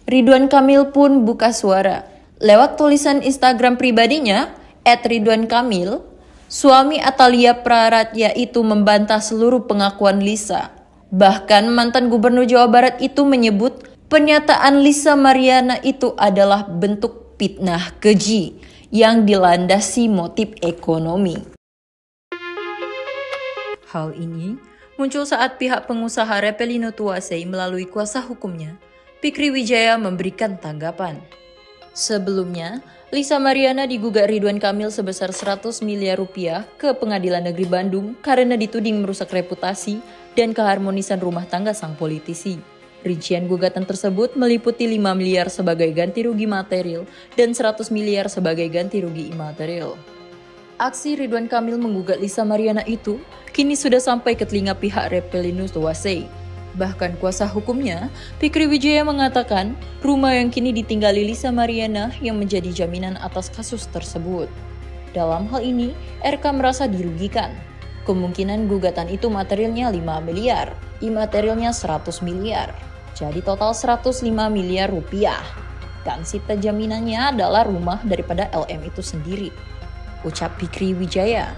Ridwan Kamil pun buka suara. Lewat tulisan Instagram pribadinya, @ridwankamil, suami Atalia Praratya itu membantah seluruh pengakuan Lisa. Bahkan mantan gubernur Jawa Barat itu menyebut pernyataan Lisa Mariana itu adalah bentuk fitnah keji yang dilandasi motif ekonomi. Hal ini muncul saat pihak pengusaha Repelino Tuasei melalui kuasa hukumnya, Fikri Wijaya memberikan tanggapan. Sebelumnya, Lisa Mariana digugat Ridwan Kamil sebesar 100 miliar rupiah ke Pengadilan Negeri Bandung karena dituding merusak reputasi dan keharmonisan rumah tangga sang politisi. Rincian gugatan tersebut meliputi 5 miliar sebagai ganti rugi material dan 100 miliar sebagai ganti rugi imaterial. Aksi Ridwan Kamil menggugat Lisa Mariana itu kini sudah sampai ke telinga pihak Repelino Tuasei. Bahkan kuasa hukumnya, Fikri Wijaya mengatakan rumah yang kini ditinggali Lisa Mariana yang menjadi jaminan atas kasus tersebut. Dalam hal ini, RK merasa dirugikan. Kemungkinan gugatan itu materialnya 5 miliar, imaterialnya 100 miliar. Jadi total 105 miliar rupiah. Dan sita jaminannya adalah rumah daripada LM itu sendiri, ucap Fikri Wijaya.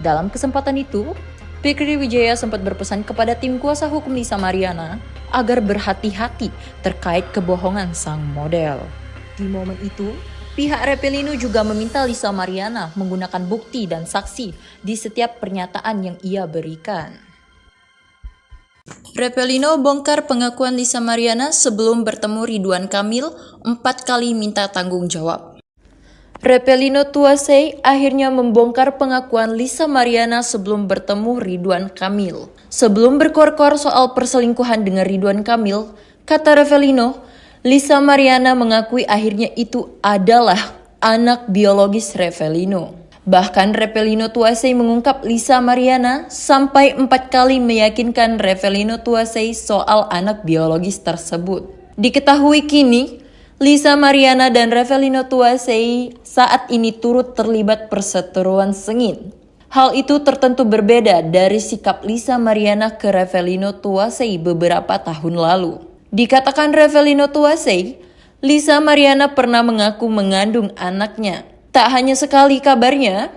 Dalam kesempatan itu, Fikri Wijaya sempat berpesan kepada tim kuasa hukum Lisa Mariana agar berhati-hati terkait kebohongan sang model. Di momen itu, pihak Repelino juga meminta Lisa Mariana menggunakan bukti dan saksi di setiap pernyataan yang ia berikan. Repelino bongkar pengakuan Lisa Mariana sebelum bertemu Ridwan Kamil 4 kali minta tanggung jawab. Repelino Tuasei akhirnya membongkar pengakuan Lisa Mariana sebelum bertemu Ridwan Kamil. Sebelum berkor-kor soal perselingkuhan dengan Ridwan Kamil, kata Repelino, Lisa Mariana mengakui akhirnya itu adalah anak biologis Repelino. Bahkan Repelino Tuasei mengungkap Lisa Mariana sampai 4 kali meyakinkan Repelino Tuasei soal anak biologis tersebut. Diketahui kini, Lisa Mariana dan Repelino Tuasei saat ini turut terlibat perseteruan sengit. Hal itu tertentu berbeda dari sikap Lisa Mariana ke Repelino Tuasei beberapa tahun lalu. Dikatakan Repelino Tuasei, Lisa Mariana pernah mengaku mengandung anaknya. Tak hanya sekali kabarnya,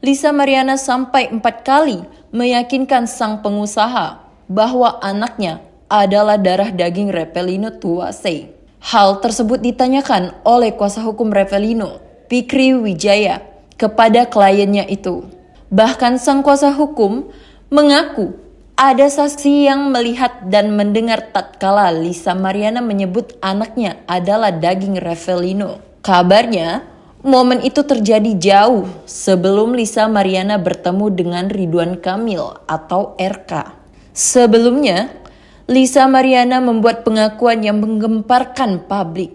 Lisa Mariana sampai 4 kali meyakinkan sang pengusaha bahwa anaknya adalah darah daging Revelino Tuasei. Hal tersebut ditanyakan oleh kuasa hukum Revelino, Fikri Wijaya, kepada kliennya itu. Bahkan sang kuasa hukum mengaku ada saksi yang melihat dan mendengar tatkala Lisa Mariana menyebut anaknya adalah daging Revelino. Kabarnya, momen itu terjadi jauh sebelum Lisa Mariana bertemu dengan Ridwan Kamil atau RK. Sebelumnya, Lisa Mariana membuat pengakuan yang menggemparkan publik.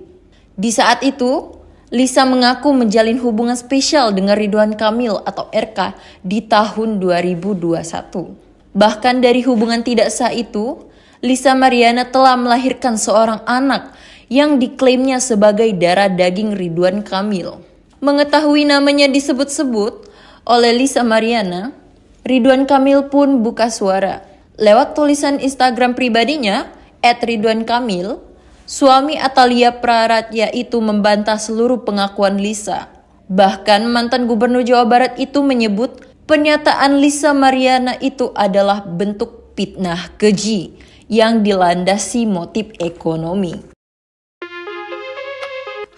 Di saat itu, Lisa mengaku menjalin hubungan spesial dengan Ridwan Kamil atau RK di tahun 2021. Bahkan dari hubungan tidak sah itu, Lisa Mariana telah melahirkan seorang anak yang diklaimnya sebagai darah daging Ridwan Kamil. Mengetahui namanya disebut-sebut oleh Lisa Mariana, Ridwan Kamil pun buka suara. Lewat tulisan Instagram pribadinya, @ridwankamil, suami Atalia Praratya itu membantah seluruh pengakuan Lisa. Bahkan mantan gubernur Jawa Barat itu menyebut pernyataan Lisa Mariana itu adalah bentuk fitnah keji yang dilandasi motif ekonomi.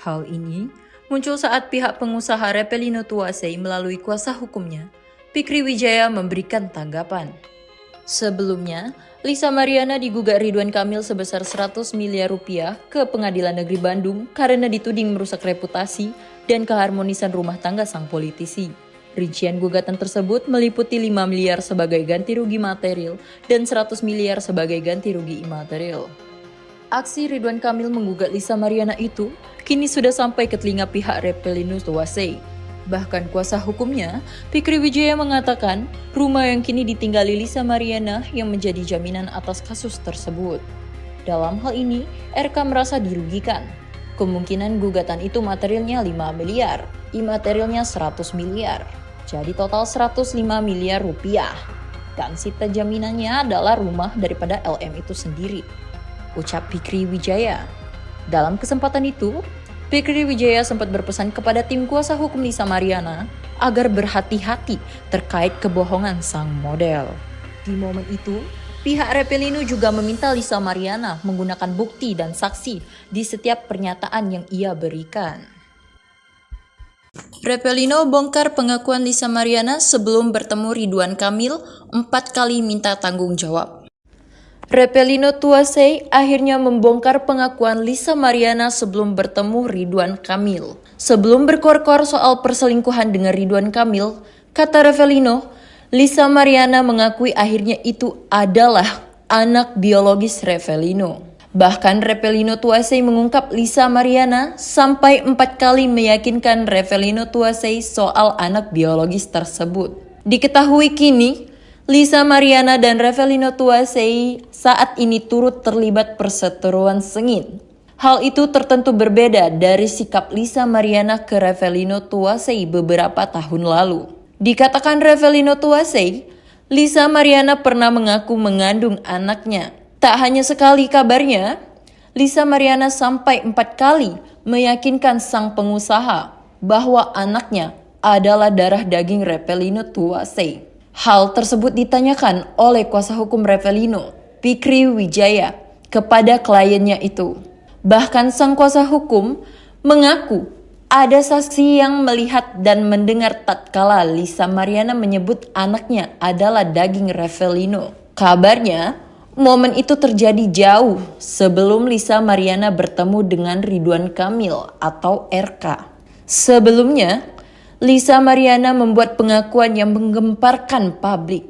Hal ini muncul saat pihak pengusaha Revelino Tuasei melalui kuasa hukumnya, Fikri Wijaya, memberikan tanggapan. Sebelumnya, Lisa Mariana digugat Ridwan Kamil sebesar 100 miliar rupiah ke Pengadilan Negeri Bandung karena dituding merusak reputasi dan keharmonisan rumah tangga sang politisi. Rincian gugatan tersebut meliputi 5 miliar sebagai ganti rugi material dan 100 miliar sebagai ganti rugi imaterial. Aksi Ridwan Kamil menggugat Lisa Mariana itu kini sudah sampai ke telinga pihak Revelino Tuasei. Bahkan kuasa hukumnya, Fikri Wijaya, mengatakan rumah yang kini ditinggali Lisa Mariana yang menjadi jaminan atas kasus tersebut. Dalam hal ini, RK merasa dirugikan. Kemungkinan gugatan itu materialnya 5 miliar, imaterialnya 100 miliar. Jadi total 105 miliar rupiah. Dan sita jaminannya adalah rumah daripada LM itu sendiri, ucap Fikri Wijaya. Dalam kesempatan itu, Fikri Wijaya sempat berpesan kepada tim kuasa hukum Lisa Mariana agar berhati-hati terkait kebohongan sang model. Di momen itu, pihak Revelino juga meminta Lisa Mariana menggunakan bukti dan saksi di setiap pernyataan yang ia berikan. Revelino bongkar pengakuan Lisa Mariana sebelum bertemu Ridwan Kamil 4 kali minta tanggung jawab. Revelino Tuasei akhirnya membongkar pengakuan Lisa Mariana sebelum bertemu Ridwan Kamil. Sebelum berkor-kor soal perselingkuhan dengan Ridwan Kamil, kata Revelino, Lisa Mariana mengakui akhirnya itu adalah anak biologis Revelino. Bahkan Revelino Tuasei mengungkap Lisa Mariana sampai 4 kali meyakinkan Revelino Tuasei soal anak biologis tersebut. Diketahui kini, Lisa Mariana dan Revelino Tuasei saat ini turut terlibat perseteruan sengit. Hal itu tertentu berbeda dari sikap Lisa Mariana ke Revelino Tuasei beberapa tahun lalu. Dikatakan Revelino Tuasei, Lisa Mariana pernah mengaku mengandung anaknya. Tak hanya sekali kabarnya, Lisa Mariana sampai 4 kali meyakinkan sang pengusaha bahwa anaknya adalah darah daging Revelino Tuasei. Hal tersebut ditanyakan oleh kuasa hukum Revelino, Fikri Wijaya, kepada kliennya itu. Bahkan sang kuasa hukum mengaku ada saksi yang melihat dan mendengar tatkala Lisa Mariana menyebut anaknya adalah daging Revelino. Kabarnya, momen itu terjadi jauh sebelum Lisa Mariana bertemu dengan Ridwan Kamil atau RK. Sebelumnya, Lisa Mariana membuat pengakuan yang menggemparkan publik.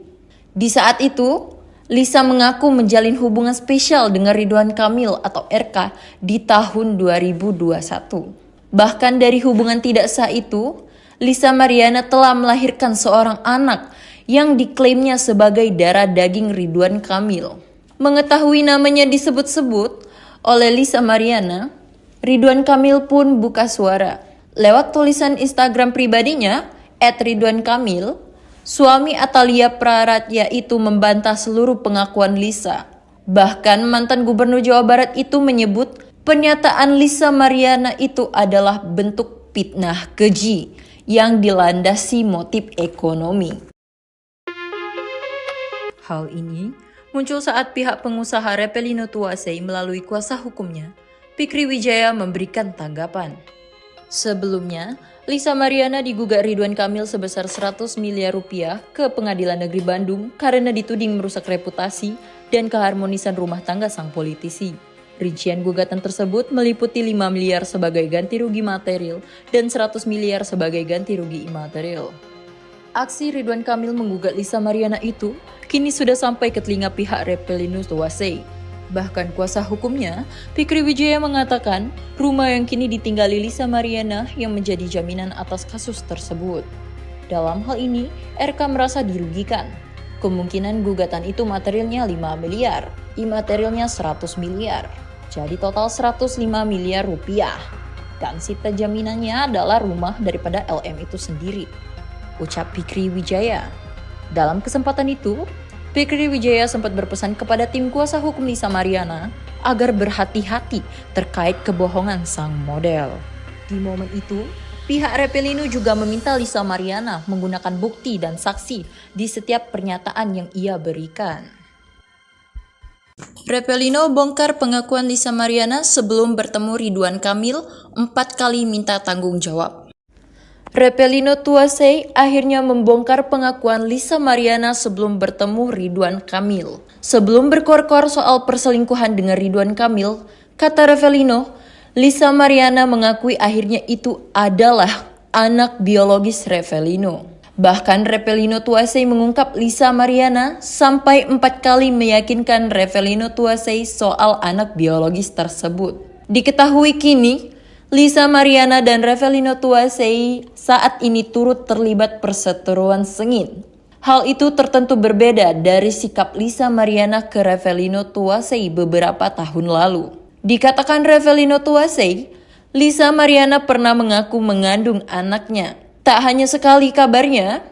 Di saat itu, Lisa mengaku menjalin hubungan spesial dengan Ridwan Kamil atau RK di tahun 2021. Bahkan dari hubungan tidak sah itu, Lisa Mariana telah melahirkan seorang anak yang diklaimnya sebagai darah daging Ridwan Kamil. Mengetahui namanya disebut-sebut oleh Lisa Mariana, Ridwan Kamil pun buka suara. Lewat tulisan Instagram pribadinya, @ridwankamil, suami Atalia Praratya itu membantah seluruh pengakuan Lisa. Bahkan mantan gubernur Jawa Barat itu menyebut Pernyataan Lisa Mariana itu adalah bentuk fitnah keji yang dilandasi motif ekonomi. Hal ini muncul saat pihak pengusaha Repelino Tuasei melalui kuasa hukumnya, Fikri Wijaya, memberikan tanggapan. Sebelumnya, Lisa Mariana digugat Ridwan Kamil sebesar 100 miliar rupiah ke Pengadilan Negeri Bandung karena dituding merusak reputasi dan keharmonisan rumah tangga sang politisi. Rincian gugatan tersebut meliputi 5 miliar sebagai ganti rugi material dan 100 miliar sebagai ganti rugi imaterial. Aksi Ridwan Kamil menggugat Lisa Mariana itu kini sudah sampai ke telinga pihak Repelino Tuasei. Bahkan kuasa hukumnya, Fikri Wijaya, mengatakan rumah yang kini ditinggali Lisa Mariana yang menjadi jaminan atas kasus tersebut. Dalam hal ini, RK merasa dirugikan. Kemungkinan gugatan itu materialnya 5 miliar, imaterialnya 100 miliar. Jadi total 105 miliar rupiah. Dan sita jaminannya adalah rumah daripada LM itu sendiri, ucap Fikri Wijaya. Dalam kesempatan itu, Fikri Wijaya sempat berpesan kepada tim kuasa hukum Lisa Mariana agar berhati-hati terkait kebohongan sang model. Di momen itu, pihak Repelino juga meminta Lisa Mariana menggunakan bukti dan saksi di setiap pernyataan yang ia berikan. Repelino bongkar pengakuan Lisa Mariana sebelum bertemu Ridwan Kamil 4 kali minta tanggung jawab. Repelino Tuasei akhirnya membongkar pengakuan Lisa Mariana sebelum bertemu Ridwan Kamil. Sebelum berkor-kor soal perselingkuhan dengan Ridwan Kamil, kata Repelino, Lisa Mariana mengakui akhirnya itu adalah anak biologis Repelino. Bahkan Repelino Tuasei mengungkap Lisa Mariana sampai 4 kali meyakinkan Repelino Tuasei soal anak biologis tersebut. Diketahui kini, Lisa Mariana dan Repelino Tuasei saat ini turut terlibat perseteruan sengit. Hal itu tertentu berbeda dari sikap Lisa Mariana ke Repelino Tuasei beberapa tahun lalu. Dikatakan Repelino Tuasei, Lisa Mariana pernah mengaku mengandung anaknya. Tak hanya sekali kabarnya,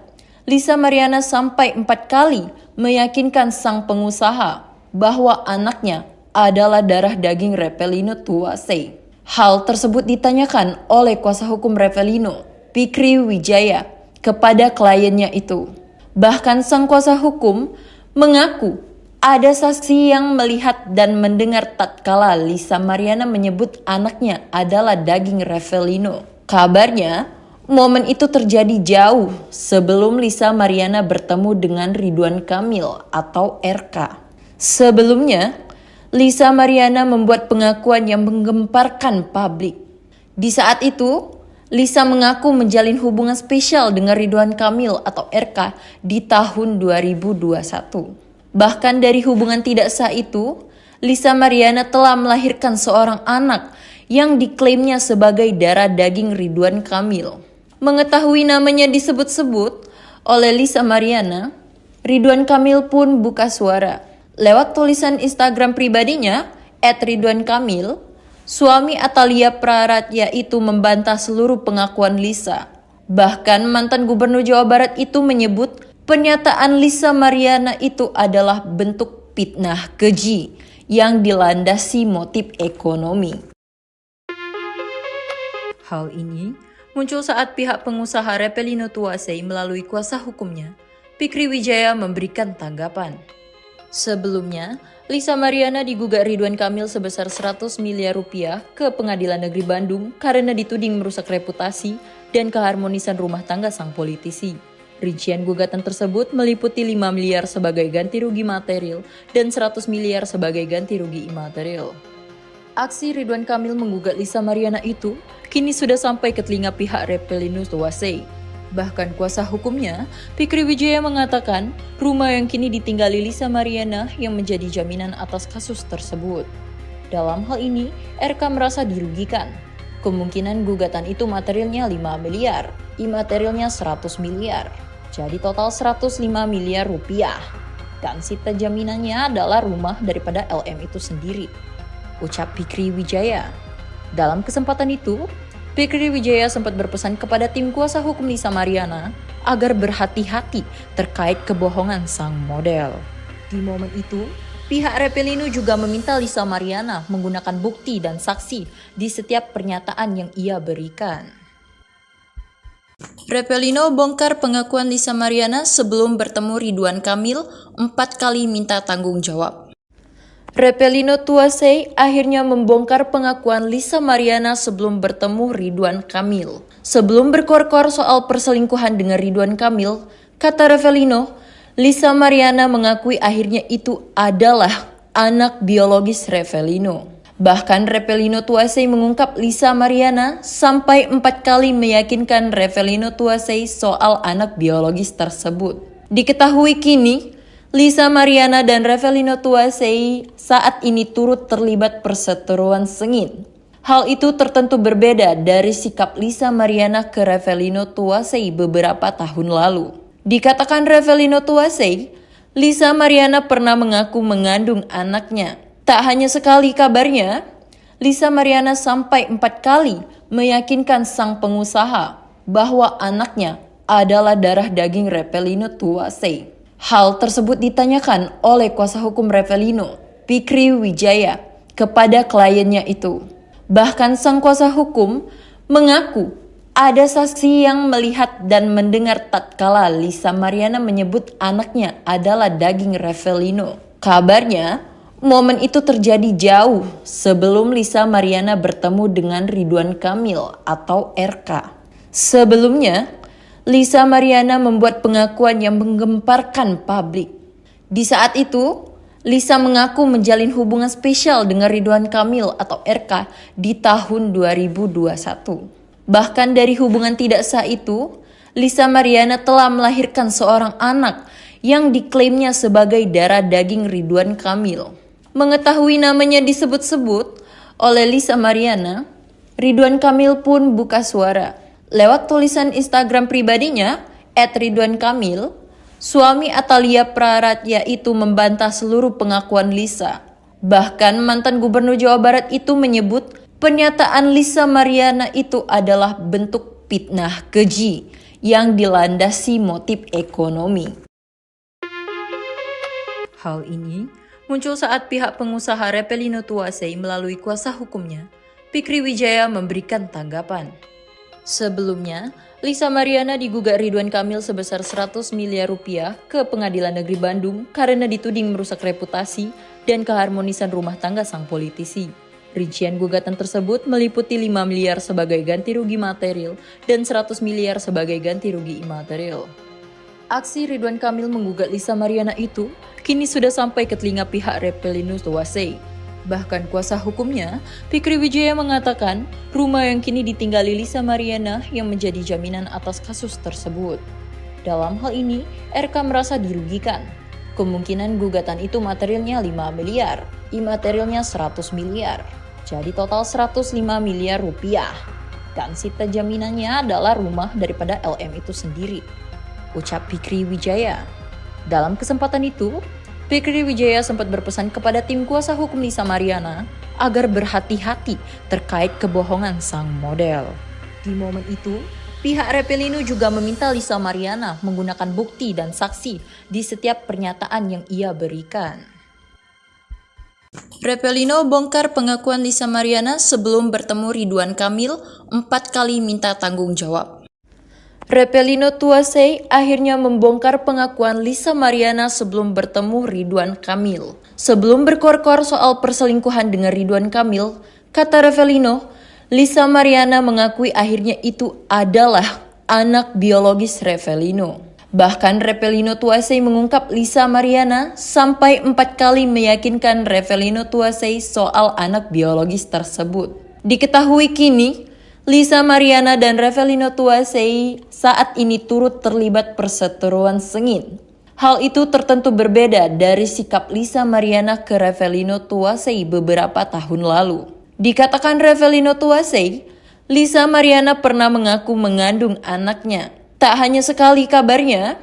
Lisa Mariana sampai 4 kali meyakinkan sang pengusaha bahwa anaknya adalah darah daging Repelino Tuasei. Hal tersebut ditanyakan oleh kuasa hukum Repelino, Fikri Wijaya, kepada kliennya itu. Bahkan sang kuasa hukum mengaku ada saksi yang melihat dan mendengar tatkala Lisa Mariana menyebut anaknya adalah daging Repelino. Kabarnya, momen itu terjadi jauh sebelum Lisa Mariana bertemu dengan Ridwan Kamil atau RK. Sebelumnya, Lisa Mariana membuat pengakuan yang menggemparkan publik. Di saat itu, Lisa mengaku menjalin hubungan spesial dengan Ridwan Kamil atau RK di tahun 2021. Bahkan dari hubungan tidak sah itu, Lisa Mariana telah melahirkan seorang anak yang diklaimnya sebagai darah daging Ridwan Kamil. Mengetahui namanya disebut-sebut oleh Lisa Mariana, Ridwan Kamil pun buka suara. Lewat tulisan Instagram pribadinya, @ridwankamil, suami Atalia Praratya itu membantah seluruh pengakuan Lisa. Bahkan mantan gubernur Jawa Barat itu menyebut pernyataan Lisa Mariana itu adalah bentuk fitnah keji yang dilandasi motif ekonomi. Hal ini muncul saat pihak pengusaha Repelino Tuasei melalui kuasa hukumnya, Fikri Wijaya, memberikan tanggapan. Sebelumnya, Lisa Mariana digugat Ridwan Kamil sebesar 100 miliar rupiah ke Pengadilan Negeri Bandung karena dituding merusak reputasi dan keharmonisan rumah tangga sang politisi. Rincian gugatan tersebut meliputi 5 miliar sebagai ganti rugi material dan 100 miliar sebagai ganti rugi imaterial. Aksi Ridwan Kamil menggugat Lisa Mariana itu kini sudah sampai ke telinga pihak Repelino Tuasei. Bahkan kuasa hukumnya, Fikri Wijaya, mengatakan rumah yang kini ditinggali Lisa Mariana yang menjadi jaminan atas kasus tersebut. Dalam hal ini, RK merasa dirugikan. Kemungkinan gugatan itu materialnya 5 miliar, imaterialnya 100 miliar. Jadi total 105 miliar rupiah. Dan sita jaminannya adalah rumah daripada LM itu sendiri, ucap Fikri Wijaya. Dalam kesempatan itu, Fikri Wijaya sempat berpesan kepada tim kuasa hukum Lisa Mariana agar berhati-hati terkait kebohongan sang model. Di momen itu, pihak Revelino juga meminta Lisa Mariana menggunakan bukti dan saksi di setiap pernyataan yang ia berikan. Revelino bongkar pengakuan Lisa Mariana sebelum bertemu Ridwan Kamil 4 kali minta tanggung jawab. Revelino Tuasei akhirnya membongkar pengakuan Lisa Mariana sebelum bertemu Ridwan Kamil. Sebelum berkor-kor soal perselingkuhan dengan Ridwan Kamil, kata Revelino, Lisa Mariana mengakui akhirnya itu adalah anak biologis Revelino. Bahkan Revelino Tuasei mengungkap Lisa Mariana sampai 4 kali meyakinkan Revelino Tuasei soal anak biologis tersebut. Diketahui kini, Lisa Mariana dan Revelino Tuasei saat ini turut terlibat perseteruan sengit. Hal itu tertentu berbeda dari sikap Lisa Mariana ke Revelino Tuasei beberapa tahun lalu. Dikatakan Revelino Tuasei, Lisa Mariana pernah mengaku mengandung anaknya. Tak hanya sekali kabarnya, Lisa Mariana sampai 4 kali meyakinkan sang pengusaha bahwa anaknya adalah darah daging Revelino Tuasei. Hal tersebut ditanyakan oleh kuasa hukum Revelino, Fikri Wijaya, kepada kliennya itu. Bahkan sang kuasa hukum mengaku ada saksi yang melihat dan mendengar tatkala Lisa Mariana menyebut anaknya adalah daging Revelino. Kabarnya, momen itu terjadi jauh sebelum Lisa Mariana bertemu dengan Ridwan Kamil atau RK. Sebelumnya, Lisa Mariana membuat pengakuan yang menggemparkan publik. Di saat itu, Lisa mengaku menjalin hubungan spesial dengan Ridwan Kamil atau RK di tahun 2021. Bahkan dari hubungan tidak sah itu, Lisa Mariana telah melahirkan seorang anak yang diklaimnya sebagai darah daging Ridwan Kamil. Mengetahui namanya disebut-sebut oleh Lisa Mariana, Ridwan Kamil pun buka suara. Lewat tulisan Instagram pribadinya, @ridwankamil, suami Atalia Praratya itu membantah seluruh pengakuan Lisa. Bahkan mantan gubernur Jawa Barat itu menyebut pernyataan Lisa Mariana itu adalah bentuk fitnah keji yang dilandasi motif ekonomi. Hal ini muncul saat pihak pengusaha Revelino Tuasei melalui kuasa hukumnya, Fikri Wijaya, memberikan tanggapan. Sebelumnya, Lisa Mariana digugat Ridwan Kamil sebesar 100 miliar rupiah ke Pengadilan Negeri Bandung karena dituding merusak reputasi dan keharmonisan rumah tangga sang politisi. Rincian gugatan tersebut meliputi 5 miliar sebagai ganti rugi material dan 100 miliar sebagai ganti rugi imaterial. Aksi Ridwan Kamil menggugat Lisa Mariana itu kini sudah sampai ke telinga pihak Revelino Tuasei. Bahkan kuasa hukumnya, Fikri Wijaya, mengatakan rumah yang kini ditinggali Lisa Mariana yang menjadi jaminan atas kasus tersebut. Dalam hal ini, RK merasa dirugikan. Kemungkinan gugatan itu materialnya 5 miliar, imaterialnya 100 miliar. Jadi total 105 miliar rupiah. Dan sita jaminannya adalah rumah daripada LM itu sendiri, ucap Fikri Wijaya. Dalam kesempatan itu, Fikri Wijaya sempat berpesan kepada tim kuasa hukum Lisa Mariana agar berhati-hati terkait kebohongan sang model. Di momen itu, pihak Revelino juga meminta Lisa Mariana menggunakan bukti dan saksi di setiap pernyataan yang ia berikan. Revelino bongkar pengakuan Lisa Mariana sebelum bertemu Ridwan Kamil 4 kali minta tanggung jawab. Revelino Tuasei akhirnya membongkar pengakuan Lisa Mariana sebelum bertemu Ridwan Kamil. Sebelum berkor-kor soal perselingkuhan dengan Ridwan Kamil, kata Revelino, Lisa Mariana mengakui akhirnya itu adalah anak biologis Revelino. Bahkan Revelino Tuasei mengungkap Lisa Mariana sampai 4 kali meyakinkan Revelino Tuasei soal anak biologis tersebut. Diketahui kini, Lisa Mariana dan Revelino Tuasei saat ini turut terlibat perseteruan sengit. Hal itu tertentu berbeda dari sikap Lisa Mariana ke Revelino Tuasei beberapa tahun lalu. Dikatakan Revelino Tuasei, Lisa Mariana pernah mengaku mengandung anaknya. Tak hanya sekali kabarnya,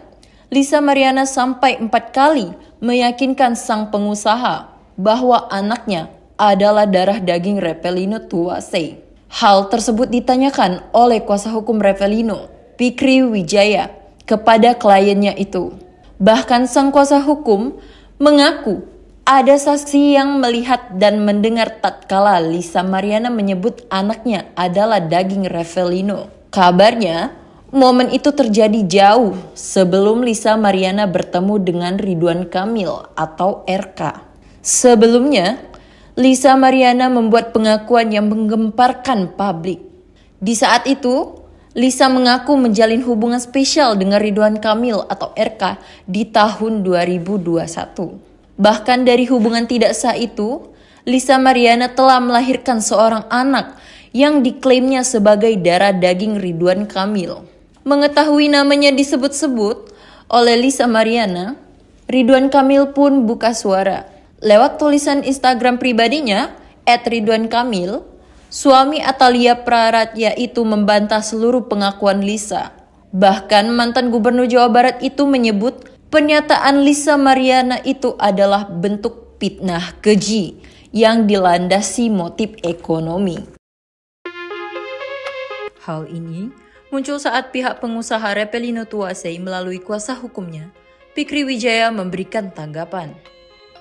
Lisa Mariana sampai 4 kali meyakinkan sang pengusaha bahwa anaknya adalah darah daging Revelino Tuasei. Hal tersebut ditanyakan oleh kuasa hukum Revelino, Fikri Wijaya, kepada kliennya itu. Bahkan sang kuasa hukum mengaku Ada saksi yang melihat dan mendengar tatkala Lisa Mariana menyebut anaknya adalah daging Revelino. Kabarnya, momen itu terjadi jauh sebelum Lisa Mariana bertemu dengan Ridwan Kamil atau RK. Sebelumnya, Lisa Mariana membuat pengakuan yang menggemparkan publik. Di saat itu, Lisa mengaku menjalin hubungan spesial dengan Ridwan Kamil atau RK di tahun 2021. Bahkan dari hubungan tidak sah itu, Lisa Mariana telah melahirkan seorang anak yang diklaimnya sebagai darah daging Ridwan Kamil. Mengetahui namanya disebut-sebut oleh Lisa Mariana, Ridwan Kamil pun buka suara. Lewat tulisan Instagram pribadinya, @ridwankamil, suami Atalia Praratya itu membantah seluruh pengakuan Lisa. Bahkan mantan Gubernur Jawa Barat itu menyebut pernyataan Lisa Mariana itu adalah bentuk fitnah keji yang dilandasi motif ekonomi. Hal ini muncul saat pihak pengusaha Revelino Tuasei melalui kuasa hukumnya, Fikri Wijaya, memberikan tanggapan.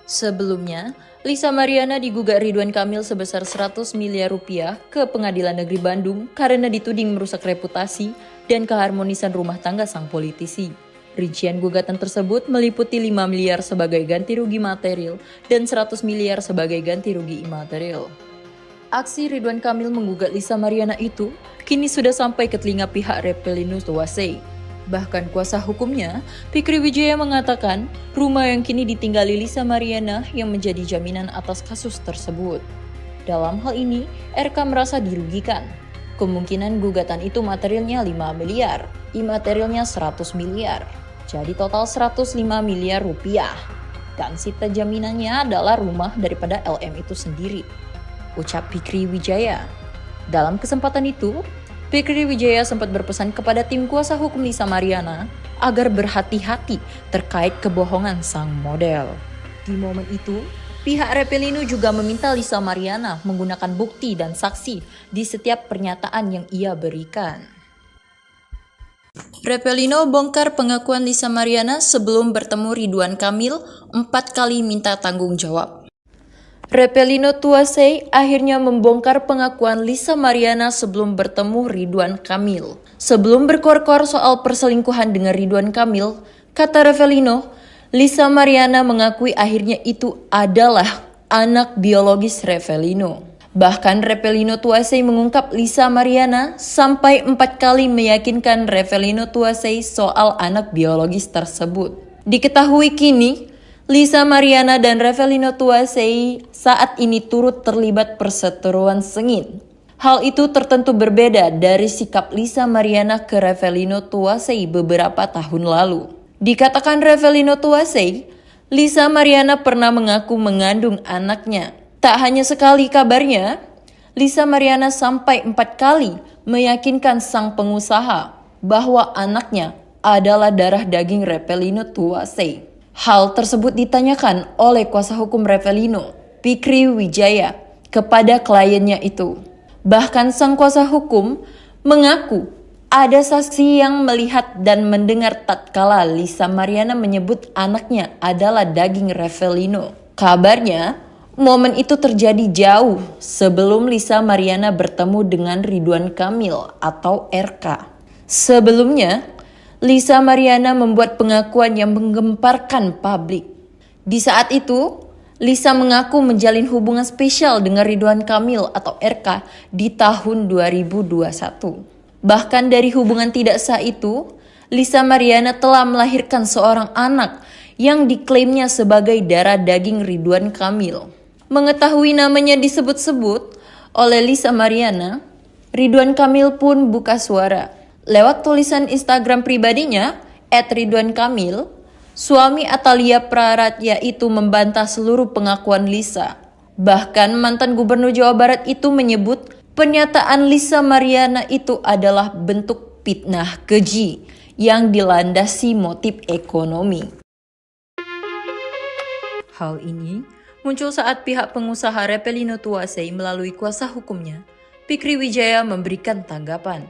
Sebelumnya, Lisa Mariana digugat Ridwan Kamil sebesar 100 miliar rupiah ke Pengadilan Negeri Bandung karena dituding merusak reputasi dan keharmonisan rumah tangga sang politisi. Rincian gugatan tersebut meliputi 5 miliar sebagai ganti rugi material dan 100 miliar sebagai ganti rugi imaterial. Aksi Ridwan Kamil menggugat Lisa Mariana itu kini sudah sampai ke telinga pihak Revelino Tuasei. Bahkan kuasa hukumnya, Fikri Wijaya, mengatakan rumah yang kini ditinggali Lisa Mariana yang menjadi jaminan atas kasus tersebut. Dalam hal ini, RK merasa dirugikan. Kemungkinan gugatan itu materialnya 5 miliar, imaterialnya 100 miliar. Jadi total 105 miliar rupiah. Dan sita jaminannya adalah rumah daripada LM itu sendiri, ucap Fikri Wijaya. Dalam kesempatan itu, Fikri Wijaya sempat berpesan kepada tim kuasa hukum Lisa Mariana agar berhati-hati terkait kebohongan sang model. Di momen itu, pihak Revelino juga meminta Lisa Mariana menggunakan bukti dan saksi di setiap pernyataan yang ia berikan. Revelino bongkar pengakuan Lisa Mariana sebelum bertemu Ridwan Kamil 4 kali minta tanggung jawab. Revelino Tuasei akhirnya membongkar pengakuan Lisa Mariana sebelum bertemu Ridwan Kamil. Sebelum berkor-kor soal perselingkuhan dengan Ridwan Kamil, kata Revelino, Lisa Mariana mengakui akhirnya itu adalah anak biologis Revelino. Bahkan Revelino Tuasei mengungkap Lisa Mariana sampai 4 kali meyakinkan Revelino Tuasei soal anak biologis tersebut. Diketahui kini, Lisa Mariana dan Revelino Tuasei saat ini turut terlibat perseteruan sengit. Hal itu tertentu berbeda dari sikap Lisa Mariana ke Revelino Tuasei beberapa tahun lalu. Dikatakan Revelino Tuasei, Lisa Mariana pernah mengaku mengandung anaknya. Tak hanya sekali kabarnya, Lisa Mariana sampai 4 kali meyakinkan sang pengusaha bahwa anaknya adalah darah daging Revelino Tuasei. Hal tersebut ditanyakan oleh kuasa hukum Revelino, Fikri Wijaya, kepada kliennya itu. Bahkan sang kuasa hukum mengaku ada saksi yang melihat dan mendengar tatkala Lisa Mariana menyebut anaknya adalah daging Revelino. Kabarnya, momen itu terjadi jauh sebelum Lisa Mariana bertemu dengan Ridwan Kamil atau RK. Sebelumnya, Lisa Mariana membuat pengakuan yang menggemparkan publik. Di saat itu, Lisa mengaku menjalin hubungan spesial dengan Ridwan Kamil atau RK di tahun 2021. Bahkan dari hubungan tidak sah itu, Lisa Mariana telah melahirkan seorang anak yang diklaimnya sebagai darah daging Ridwan Kamil. Mengetahui namanya disebut-sebut oleh Lisa Mariana, Ridwan Kamil pun buka suara. Lewat tulisan Instagram pribadinya, @ridwankamil, suami Atalia Praratya itu membantah seluruh pengakuan Lisa. Bahkan mantan Gubernur Jawa Barat itu menyebut pernyataan Lisa Mariana itu adalah bentuk fitnah keji yang dilandasi motif ekonomi. Hal ini muncul saat pihak pengusaha Revelino Tuasei melalui kuasa hukumnya, Fikri Wijaya, memberikan tanggapan.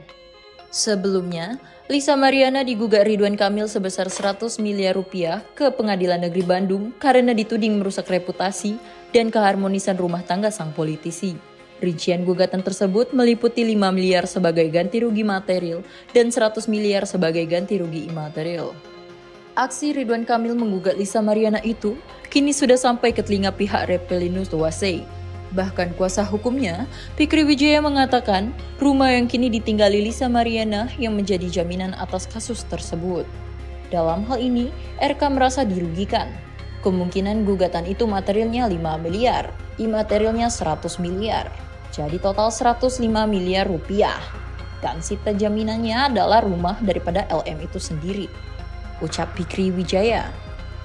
Sebelumnya, Lisa Mariana digugat Ridwan Kamil sebesar 100 miliar rupiah ke Pengadilan Negeri Bandung karena dituding merusak reputasi dan keharmonisan rumah tangga sang politisi. Rincian gugatan tersebut meliputi 5 miliar sebagai ganti rugi material dan 100 miliar sebagai ganti rugi imaterial. Aksi Ridwan Kamil menggugat Lisa Mariana itu kini sudah sampai ke telinga pihak Repelinus Tuasei. Bahkan kuasa hukumnya, Fikri Wijaya mengatakan rumah yang kini ditinggali Lisa Mariana yang menjadi jaminan atas kasus tersebut. Dalam hal ini, RK merasa dirugikan. Kemungkinan gugatan itu materialnya 5 miliar, imaterialnya 100 miliar. Jadi total 105 miliar rupiah. Dan sita jaminannya adalah rumah daripada LM itu sendiri, ucap Fikri Wijaya.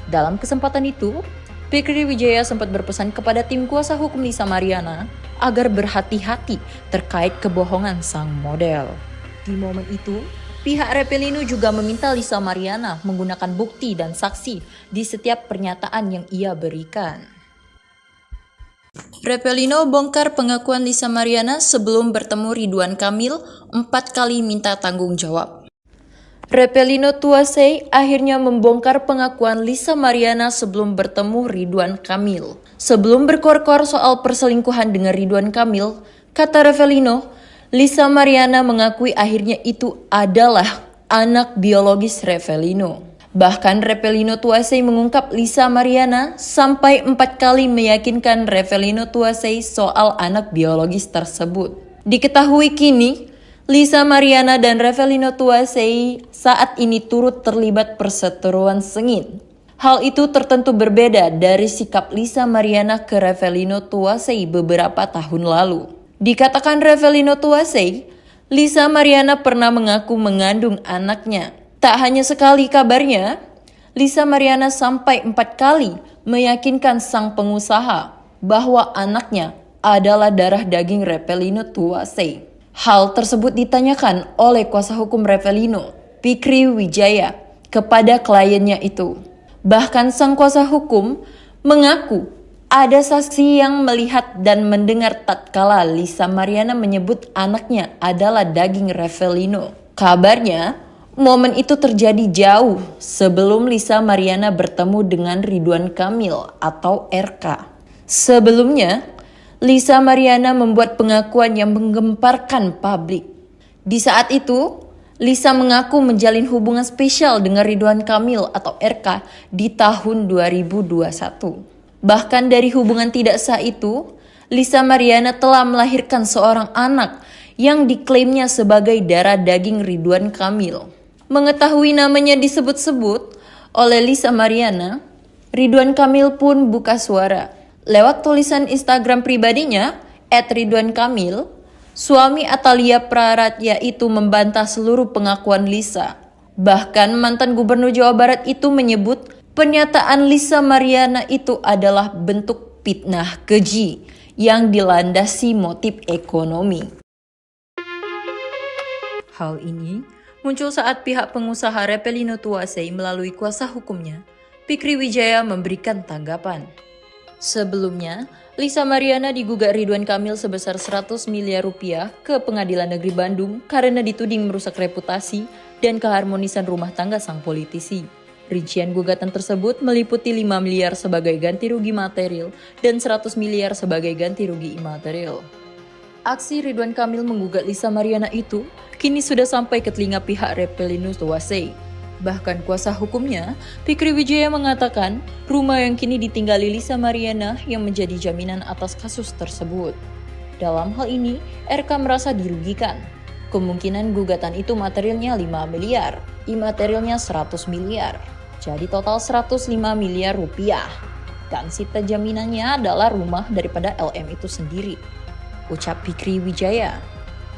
Dalam kesempatan itu, Fikri Wijaya sempat berpesan kepada tim kuasa hukum Lisa Mariana agar berhati-hati terkait kebohongan sang model. Di momen itu, pihak Repelino juga meminta Lisa Mariana menggunakan bukti dan saksi di setiap pernyataan yang ia berikan. Repelino bongkar pengakuan Lisa Mariana sebelum bertemu Ridwan Kamil 4 kali minta tanggung jawab. Repelino Tuasei akhirnya membongkar pengakuan Lisa Mariana sebelum bertemu Ridwan Kamil. Sebelum berkor-kor soal perselingkuhan dengan Ridwan Kamil, kata Repelino, Lisa Mariana mengakui akhirnya itu adalah anak biologis Repelino. Bahkan Repelino Tuasei mengungkap Lisa Mariana sampai 4 kali meyakinkan Repelino Tuasei soal anak biologis tersebut. Diketahui kini, Lisa Mariana dan Repelino Tuasei saat ini turut terlibat perseteruan sengit. Hal itu tertentu berbeda dari sikap Lisa Mariana ke Repelino Tuasei beberapa tahun lalu. Dikatakan Repelino Tuasei, Lisa Mariana pernah mengaku mengandung anaknya. Tak hanya sekali kabarnya, Lisa Mariana sampai 4 kali meyakinkan sang pengusaha bahwa anaknya adalah darah daging Repelino Tuasei. Hal tersebut ditanyakan oleh kuasa hukum Repelino, Fikri Wijaya, kepada kliennya itu. Bahkan sang kuasa hukum mengaku ada saksi yang melihat dan mendengar tatkala Lisa Mariana menyebut anaknya adalah daging Repelino. Kabarnya, momen itu terjadi jauh sebelum Lisa Mariana bertemu dengan Ridwan Kamil atau RK. Sebelumnya, Lisa Mariana membuat pengakuan yang menggemparkan publik. Di saat itu, Lisa mengaku menjalin hubungan spesial dengan Ridwan Kamil atau RK di tahun 2021. Bahkan dari hubungan tidak sah itu, Lisa Mariana telah melahirkan seorang anak yang diklaimnya sebagai darah daging Ridwan Kamil. Mengetahui namanya disebut-sebut oleh Lisa Mariana, Ridwan Kamil pun buka suara. Lewat tulisan Instagram pribadinya, @ridwankamil, suami Atalia Praratya itu membantah seluruh pengakuan Lisa. Bahkan mantan Gubernur Jawa Barat itu menyebut pernyataan Lisa Mariana itu adalah bentuk fitnah keji yang dilandasi motif ekonomi. Hal ini muncul saat pihak pengusaha Repelino Tuasei melalui kuasa hukumnya, Fikri Wijaya memberikan tanggapan. Sebelumnya, Lisa Mariana digugat Ridwan Kamil sebesar 100 miliar rupiah ke Pengadilan Negeri Bandung karena dituding merusak reputasi dan keharmonisan rumah tangga sang politisi. Rincian gugatan tersebut meliputi 5 miliar sebagai ganti rugi material dan 100 miliar sebagai ganti rugi imaterial. Aksi Ridwan Kamil menggugat Lisa Mariana itu kini sudah sampai ke telinga pihak Repelinus Tuasei. Bahkan kuasa hukumnya, Fikri Wijaya mengatakan rumah yang kini ditinggali Lisa Mariana yang menjadi jaminan atas kasus tersebut. Dalam hal ini, RK merasa dirugikan. Kemungkinan gugatan itu materialnya 5 miliar, imaterialnya 100 miliar. Jadi total 105 miliar rupiah. Dan sita jaminannya adalah rumah daripada LM itu sendiri, ucap Fikri Wijaya.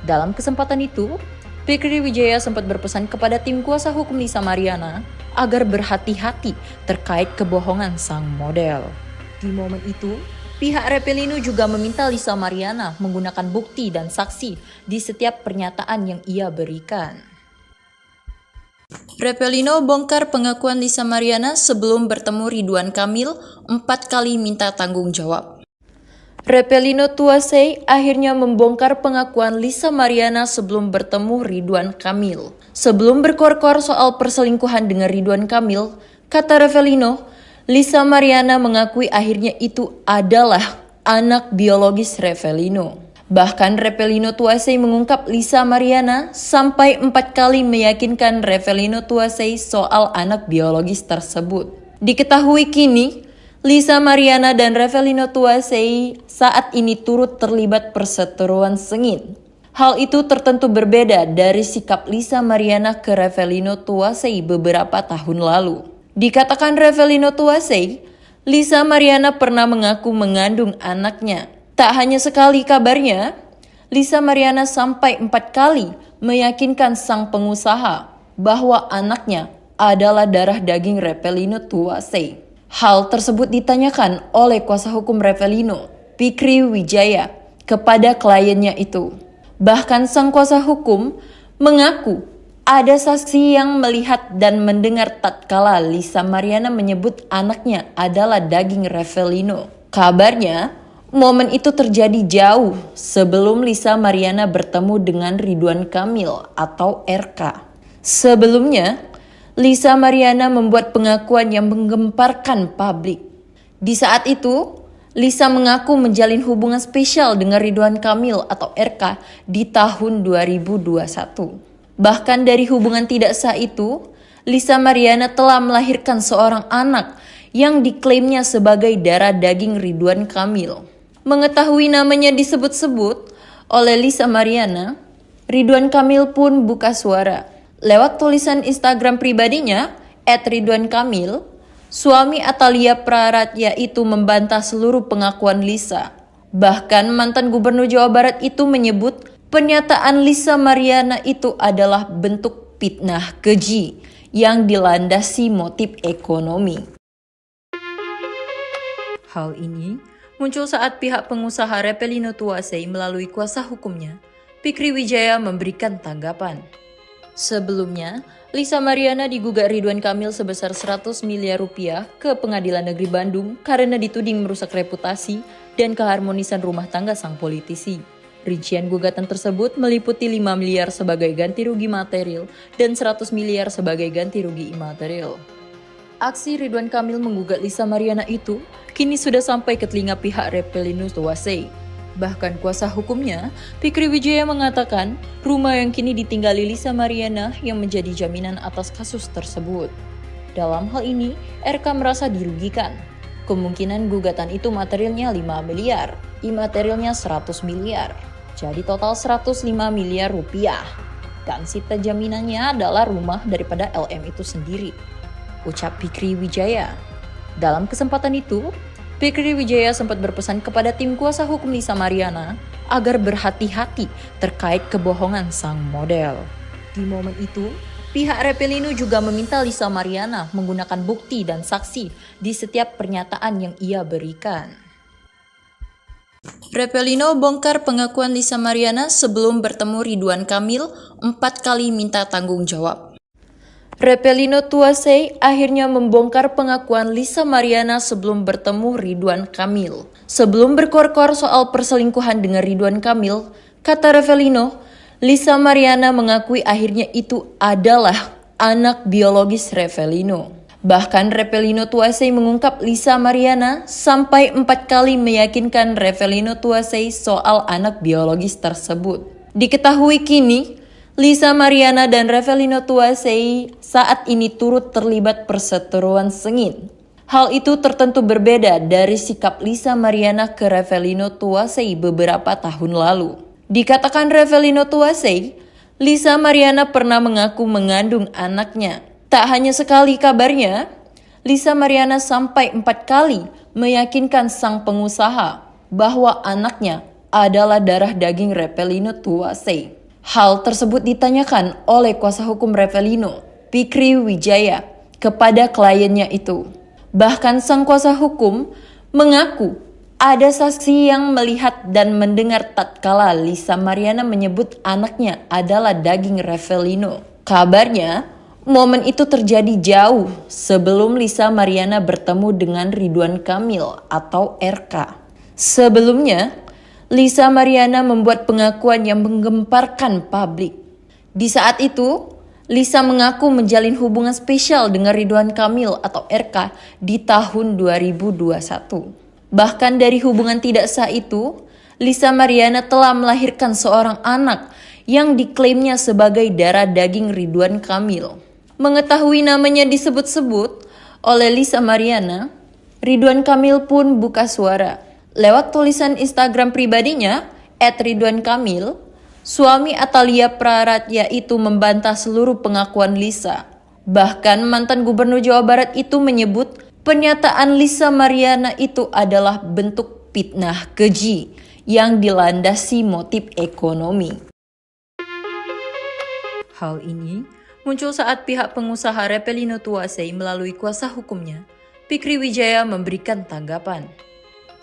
Dalam kesempatan itu, Fikri Wijaya sempat berpesan kepada tim kuasa hukum Lisa Mariana agar berhati-hati terkait kebohongan sang model. Di momen itu, pihak Repelino juga meminta Lisa Mariana menggunakan bukti dan saksi di setiap pernyataan yang ia berikan. Repelino bongkar pengakuan Lisa Mariana sebelum bertemu Ridwan Kamil 4 kali minta tanggung jawab. Repelino Tuasei akhirnya membongkar pengakuan Lisa Mariana sebelum bertemu Ridwan Kamil. Sebelum berkor-kor soal perselingkuhan dengan Ridwan Kamil, kata Repelino, Lisa Mariana mengakui akhirnya itu adalah anak biologis Repelino. Bahkan Repelino Tuasei mengungkap Lisa Mariana sampai 4 kali meyakinkan Repelino Tuasei soal anak biologis tersebut. Diketahui kini, Lisa Mariana dan Repelino Tuasei saat ini turut terlibat perseteruan sengit. Hal itu tertentu berbeda dari sikap Lisa Mariana ke Repelino Tuasei beberapa tahun lalu. Dikatakan Repelino Tuasei, Lisa Mariana pernah mengaku mengandung anaknya. Tak hanya sekali kabarnya, Lisa Mariana sampai 4 kali meyakinkan sang pengusaha bahwa anaknya adalah darah daging Repelino Tuasei. Hal tersebut ditanyakan oleh kuasa hukum Repelino, Fikri Wijaya, kepada kliennya itu. Bahkan sang kuasa hukum mengaku ada saksi yang melihat dan mendengar tatkala Lisa Mariana menyebut anaknya adalah daging Repelino. Kabarnya, momen itu terjadi jauh sebelum Lisa Mariana bertemu dengan Ridwan Kamil atau RK. Sebelumnya, Lisa Mariana membuat pengakuan yang menggemparkan publik. Di saat itu, Lisa mengaku menjalin hubungan spesial dengan Ridwan Kamil atau RK di tahun 2021. Bahkan dari hubungan tidak sah itu, Lisa Mariana telah melahirkan seorang anak yang diklaimnya sebagai darah daging Ridwan Kamil. Mengetahui namanya disebut-sebut oleh Lisa Mariana, Ridwan Kamil pun buka suara. Lewat tulisan Instagram pribadinya, @ridwankamil, suami Atalia Praratya itu membantah seluruh pengakuan Lisa. Bahkan mantan gubernur Jawa Barat itu menyebut pernyataan Lisa Mariana itu adalah bentuk fitnah keji yang dilandasi motif ekonomi. Hal ini muncul saat pihak pengusaha Repelino Tuasei melalui kuasa hukumnya, Fikri Wijaya memberikan tanggapan. Sebelumnya, Lisa Mariana digugat Ridwan Kamil sebesar 100 miliar rupiah ke Pengadilan Negeri Bandung karena dituding merusak reputasi dan keharmonisan rumah tangga sang politisi. Rincian gugatan tersebut meliputi 5 miliar sebagai ganti rugi material dan 100 miliar sebagai ganti rugi imaterial. Aksi Ridwan Kamil menggugat Lisa Mariana itu kini sudah sampai ke telinga pihak Repelino Tuasei. Bahkan kuasa hukumnya, Fikri Wijaya mengatakan rumah yang kini ditinggali Lisa Mariana yang menjadi jaminan atas kasus tersebut. Dalam hal ini, RK merasa dirugikan. Kemungkinan gugatan itu materialnya 5 miliar, imaterialnya 100 miliar. Jadi total 105 miliar rupiah. Dan sita jaminannya adalah rumah daripada LM itu sendiri, ucap Fikri Wijaya. Dalam kesempatan itu, Fikri Wijaya sempat berpesan kepada tim kuasa hukum Lisa Mariana agar berhati-hati terkait kebohongan sang model. Di momen itu, pihak Repelino juga meminta Lisa Mariana menggunakan bukti dan saksi di setiap pernyataan yang ia berikan. Repelino bongkar pengakuan Lisa Mariana sebelum bertemu Ridwan Kamil 4 kali minta tanggung jawab. Repelino Tuasei akhirnya membongkar pengakuan Lisa Mariana sebelum bertemu Ridwan Kamil. Sebelum berkor-kor soal perselingkuhan dengan Ridwan Kamil, kata Repelino, Lisa Mariana mengakui akhirnya itu adalah anak biologis Repelino. Bahkan Repelino Tuasei mengungkap Lisa Mariana sampai 4 kali meyakinkan Repelino Tuasei soal anak biologis tersebut. Diketahui kini, Lisa Mariana dan Repelino Tuasei saat ini turut terlibat perseteruan sengit. Hal itu tertentu berbeda dari sikap Lisa Mariana ke Repelino Tuasei beberapa tahun lalu. Dikatakan Repelino Tuasei, Lisa Mariana pernah mengaku mengandung anaknya. Tak hanya sekali kabarnya, Lisa Mariana sampai 4 kali meyakinkan sang pengusaha bahwa anaknya adalah darah daging Repelino Tuasei. Hal tersebut ditanyakan oleh kuasa hukum Repelino, Fikri Wijaya, kepada kliennya itu. Bahkan sang kuasa hukum mengaku ada saksi yang melihat dan mendengar tatkala Lisa Mariana menyebut anaknya adalah daging Repelino. Kabarnya, momen itu terjadi jauh sebelum Lisa Mariana bertemu dengan Ridwan Kamil atau RK. Sebelumnya, Lisa Mariana membuat pengakuan yang menggemparkan publik. Di saat itu, Lisa mengaku menjalin hubungan spesial dengan Ridwan Kamil atau RK di tahun 2021. Bahkan dari hubungan tidak sah itu, Lisa Mariana telah melahirkan seorang anak yang diklaimnya sebagai darah daging Ridwan Kamil. Mengetahui namanya disebut-sebut oleh Lisa Mariana, Ridwan Kamil pun buka suara. Lewat tulisan Instagram pribadinya, @ridwankamil, suami Atalia Praratya itu membantah seluruh pengakuan Lisa. Bahkan mantan gubernur Jawa Barat itu menyebut pernyataan Lisa Mariana itu adalah bentuk fitnah keji yang dilandasi motif ekonomi. Hal ini muncul saat pihak pengusaha Repelino Tuasei melalui kuasa hukumnya, Fikri Wijaya, memberikan tanggapan.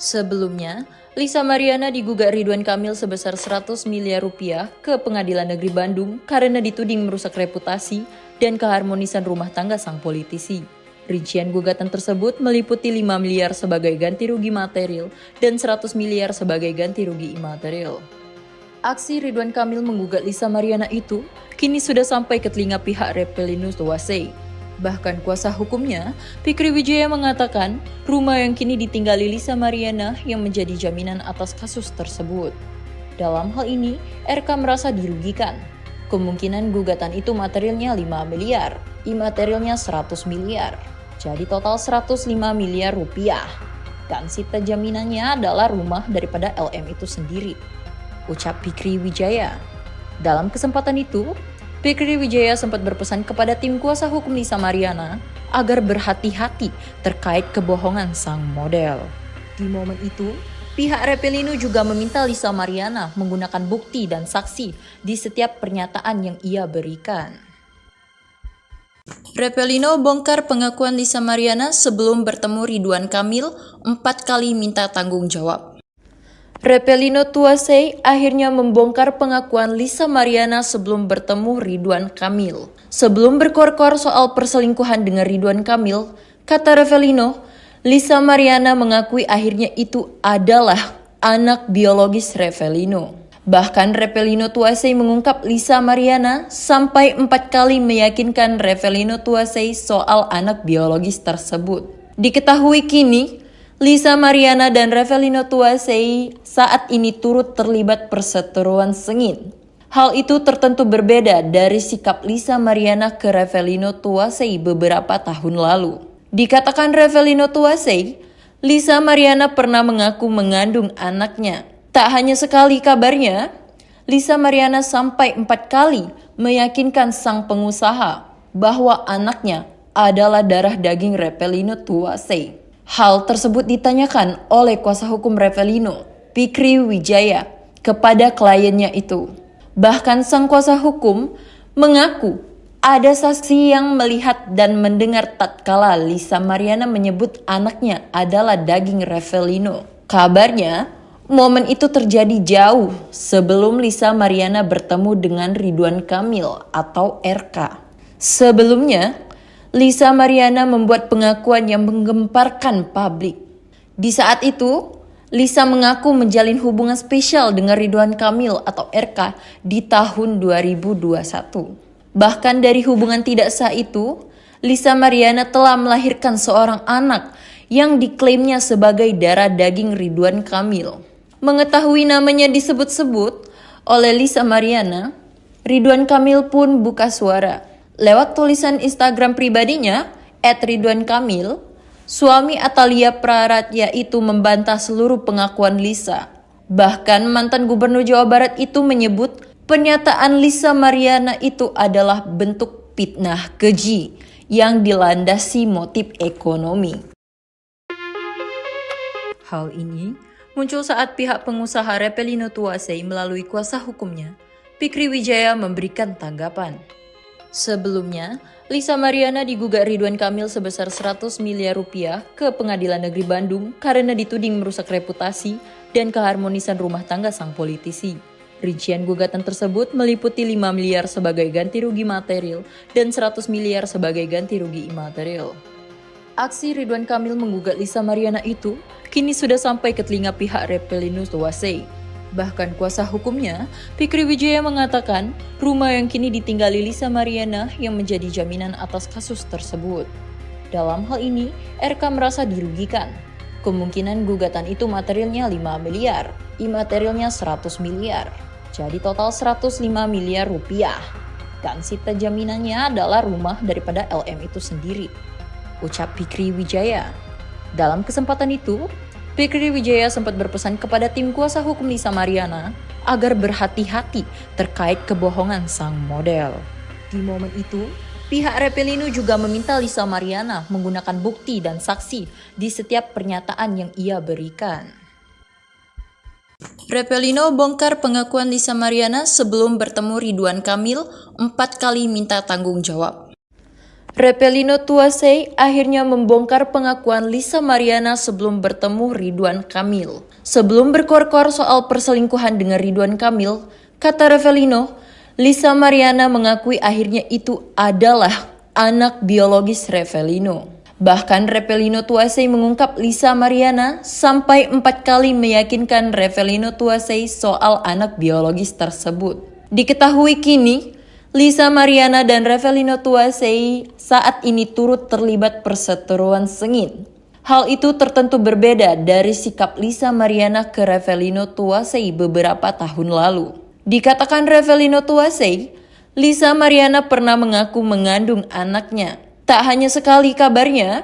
Sebelumnya, Lisa Mariana digugat Ridwan Kamil sebesar 100 miliar rupiah ke Pengadilan Negeri Bandung karena dituding merusak reputasi dan keharmonisan rumah tangga sang politisi. Rincian gugatan tersebut meliputi 5 miliar sebagai ganti rugi material dan 100 miliar sebagai ganti rugi imaterial. Aksi Ridwan Kamil menggugat Lisa Mariana itu kini sudah sampai ke telinga pihak Repelino Tuasei. Bahkan kuasa hukumnya, Fikri Wijaya, mengatakan rumah yang kini ditinggali Lisa Mariana yang menjadi jaminan atas kasus tersebut. Dalam hal ini, RK merasa dirugikan. Kemungkinan gugatan itu materialnya 5 miliar, imaterialnya 100 miliar. Jadi total 105 miliar rupiah. Dan sita jaminannya adalah rumah daripada LM itu sendiri, ucap Fikri Wijaya. Dalam kesempatan itu, Fikri Wijaya sempat berpesan kepada tim kuasa hukum Lisa Mariana agar berhati-hati terkait kebohongan sang model. Di momen itu, pihak Repelino juga meminta Lisa Mariana menggunakan bukti dan saksi di setiap pernyataan yang ia berikan. Repelino bongkar pengakuan Lisa Mariana sebelum bertemu Ridwan Kamil 4 kali minta tanggung jawab. Repelino Tuasei akhirnya membongkar pengakuan Lisa Mariana sebelum bertemu Ridwan Kamil. Sebelum berkor-kor soal perselingkuhan dengan Ridwan Kamil, kata Repelino, Lisa Mariana mengakui akhirnya itu adalah anak biologis Repelino. Bahkan Repelino Tuasei mengungkap Lisa Mariana sampai 4 kali meyakinkan Repelino Tuasei soal anak biologis tersebut. Diketahui kini, Lisa Mariana dan Repelino Tuasei saat ini turut terlibat perseteruan sengit. Hal itu tertentu berbeda dari sikap Lisa Mariana ke Repelino Tuasei beberapa tahun lalu. Dikatakan Repelino Tuasei, Lisa Mariana pernah mengaku mengandung anaknya. Tak hanya sekali kabarnya, Lisa Mariana sampai 4 kali meyakinkan sang pengusaha bahwa anaknya adalah darah daging Repelino Tuasei. Hal tersebut ditanyakan oleh kuasa hukum Repelino, Fikri Wijaya, kepada kliennya itu. Bahkan sang kuasa hukum mengaku ada saksi yang melihat dan mendengar tatkala Lisa Mariana menyebut anaknya adalah daging Repelino. Kabarnya, momen itu terjadi jauh sebelum Lisa Mariana bertemu dengan Ridwan Kamil atau RK. Sebelumnya, Lisa Mariana membuat pengakuan yang menggemparkan publik. Di saat itu, Lisa mengaku menjalin hubungan spesial dengan Ridwan Kamil atau RK di tahun 2021. Bahkan dari hubungan tidak sah itu, Lisa Mariana telah melahirkan seorang anak yang diklaimnya sebagai darah daging Ridwan Kamil. Mengetahui namanya disebut-sebut oleh Lisa Mariana, Ridwan Kamil pun buka suara. Lewat tulisan Instagram pribadinya, @ridwankamil, suami Atalia Praratya itu membantah seluruh pengakuan Lisa. Bahkan mantan gubernur Jawa Barat itu menyebut pernyataan Lisa Mariana itu adalah bentuk fitnah keji yang dilandasi motif ekonomi. Hal ini muncul saat pihak pengusaha Repelino Tuasei melalui kuasa hukumnya, Fikri Wijaya, memberikan tanggapan. Sebelumnya, Lisa Mariana digugat Ridwan Kamil sebesar 100 miliar rupiah ke Pengadilan Negeri Bandung karena dituding merusak reputasi dan keharmonisan rumah tangga sang politisi. Rincian gugatan tersebut meliputi 5 miliar sebagai ganti rugi material dan 100 miliar sebagai ganti rugi imaterial. Aksi Ridwan Kamil menggugat Lisa Mariana itu kini sudah sampai ke telinga pihak Repelinus Tuwasei. Bahkan kuasa hukumnya, Fikri Wijaya mengatakan rumah yang kini ditinggali Lisa Mariana yang menjadi jaminan atas kasus tersebut. Dalam hal ini, RK merasa dirugikan. Kemungkinan gugatan itu materialnya 5 miliar, imaterialnya 100 miliar. Jadi total 105 miliar rupiah. Dan sita jaminannya adalah rumah daripada LM itu sendiri, ucap Fikri Wijaya. Dalam kesempatan itu, Fikri Wijaya sempat berpesan kepada tim kuasa hukum Lisa Mariana agar berhati-hati terkait kebohongan sang model. Di momen itu, pihak Repelino juga meminta Lisa Mariana menggunakan bukti dan saksi di setiap pernyataan yang ia berikan. Repelino bongkar pengakuan Lisa Mariana sebelum bertemu Ridwan Kamil 4 kali minta tanggung jawab. Repelino Tuwasei akhirnya membongkar pengakuan Lisa Mariana sebelum bertemu Ridwan Kamil. Sebelum berkor-kor soal perselingkuhan dengan Ridwan Kamil, kata Repelino, Lisa Mariana mengakui akhirnya itu adalah anak biologis Repelino. Bahkan Repelino Tuwasei mengungkap Lisa Mariana sampai 4 kali meyakinkan Repelino Tuwasei soal anak biologis tersebut. Diketahui kini, Lisa Mariana dan Repelino Tuwasei saat ini turut terlibat perseteruan sengit. Hal itu tertentu berbeda dari sikap Lisa Mariana ke Repelino Tuwasei beberapa tahun lalu. Dikatakan Repelino Tuwasei, Lisa Mariana pernah mengaku mengandung anaknya. Tak hanya sekali kabarnya,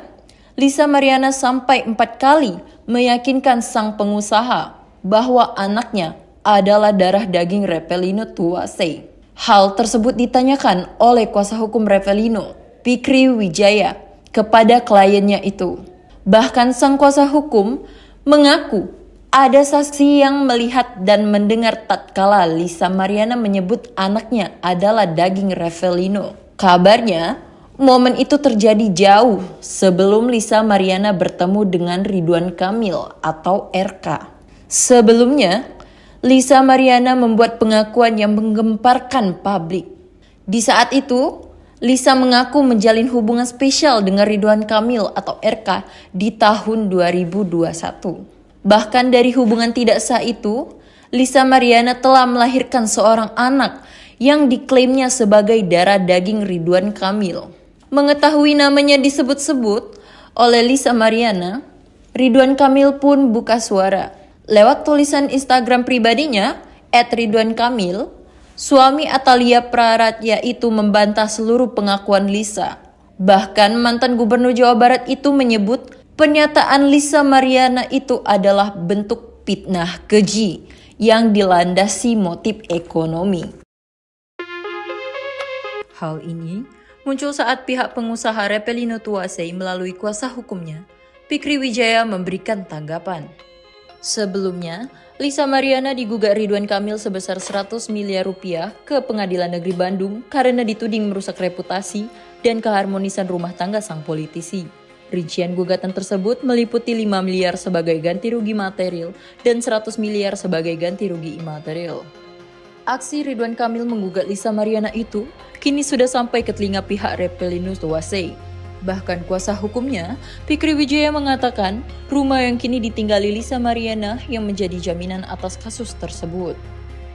Lisa Mariana sampai 4 kali meyakinkan sang pengusaha bahwa anaknya adalah darah daging Repelino Tuwasei. Hal tersebut ditanyakan oleh kuasa hukum Repelino, Fikri Wijaya, kepada kliennya itu. Bahkan sang kuasa hukum mengaku ada saksi yang melihat dan mendengar tatkala Lisa Mariana menyebut anaknya adalah daging Repelino. Kabarnya, momen itu terjadi jauh sebelum Lisa Mariana bertemu dengan Ridwan Kamil atau RK. Sebelumnya, Lisa Mariana membuat pengakuan yang menggemparkan publik. Di saat itu, Lisa mengaku menjalin hubungan spesial dengan Ridwan Kamil atau RK di tahun 2021. Bahkan dari hubungan tidak sah itu, Lisa Mariana telah melahirkan seorang anak yang diklaimnya sebagai darah daging Ridwan Kamil. Mengetahui namanya disebut-sebut oleh Lisa Mariana, Ridwan Kamil pun buka suara. Lewat tulisan Instagram pribadinya, @ridwankamil, suami Atalia Praratya itu membantah seluruh pengakuan Lisa. Bahkan mantan gubernur Jawa Barat itu menyebut pernyataan Lisa Mariana itu adalah bentuk fitnah keji yang dilandasi motif ekonomi. Hal ini muncul saat pihak pengusaha Repelino Tuwasei melalui kuasa hukumnya, Fikri Wijaya memberikan tanggapan. Sebelumnya, Lisa Mariana digugat Ridwan Kamil sebesar 100 miliar rupiah ke Pengadilan Negeri Bandung karena dituding merusak reputasi dan keharmonisan rumah tangga sang politisi. Rincian gugatan tersebut meliputi 5 miliar sebagai ganti rugi material dan 100 miliar sebagai ganti rugi imaterial. Aksi Ridwan Kamil menggugat Lisa Mariana itu kini sudah sampai ke telinga pihak Repelino Tuwasei. Bahkan kuasa hukumnya, Fikri Wijaya mengatakan rumah yang kini ditinggali Lisa Mariana yang menjadi jaminan atas kasus tersebut.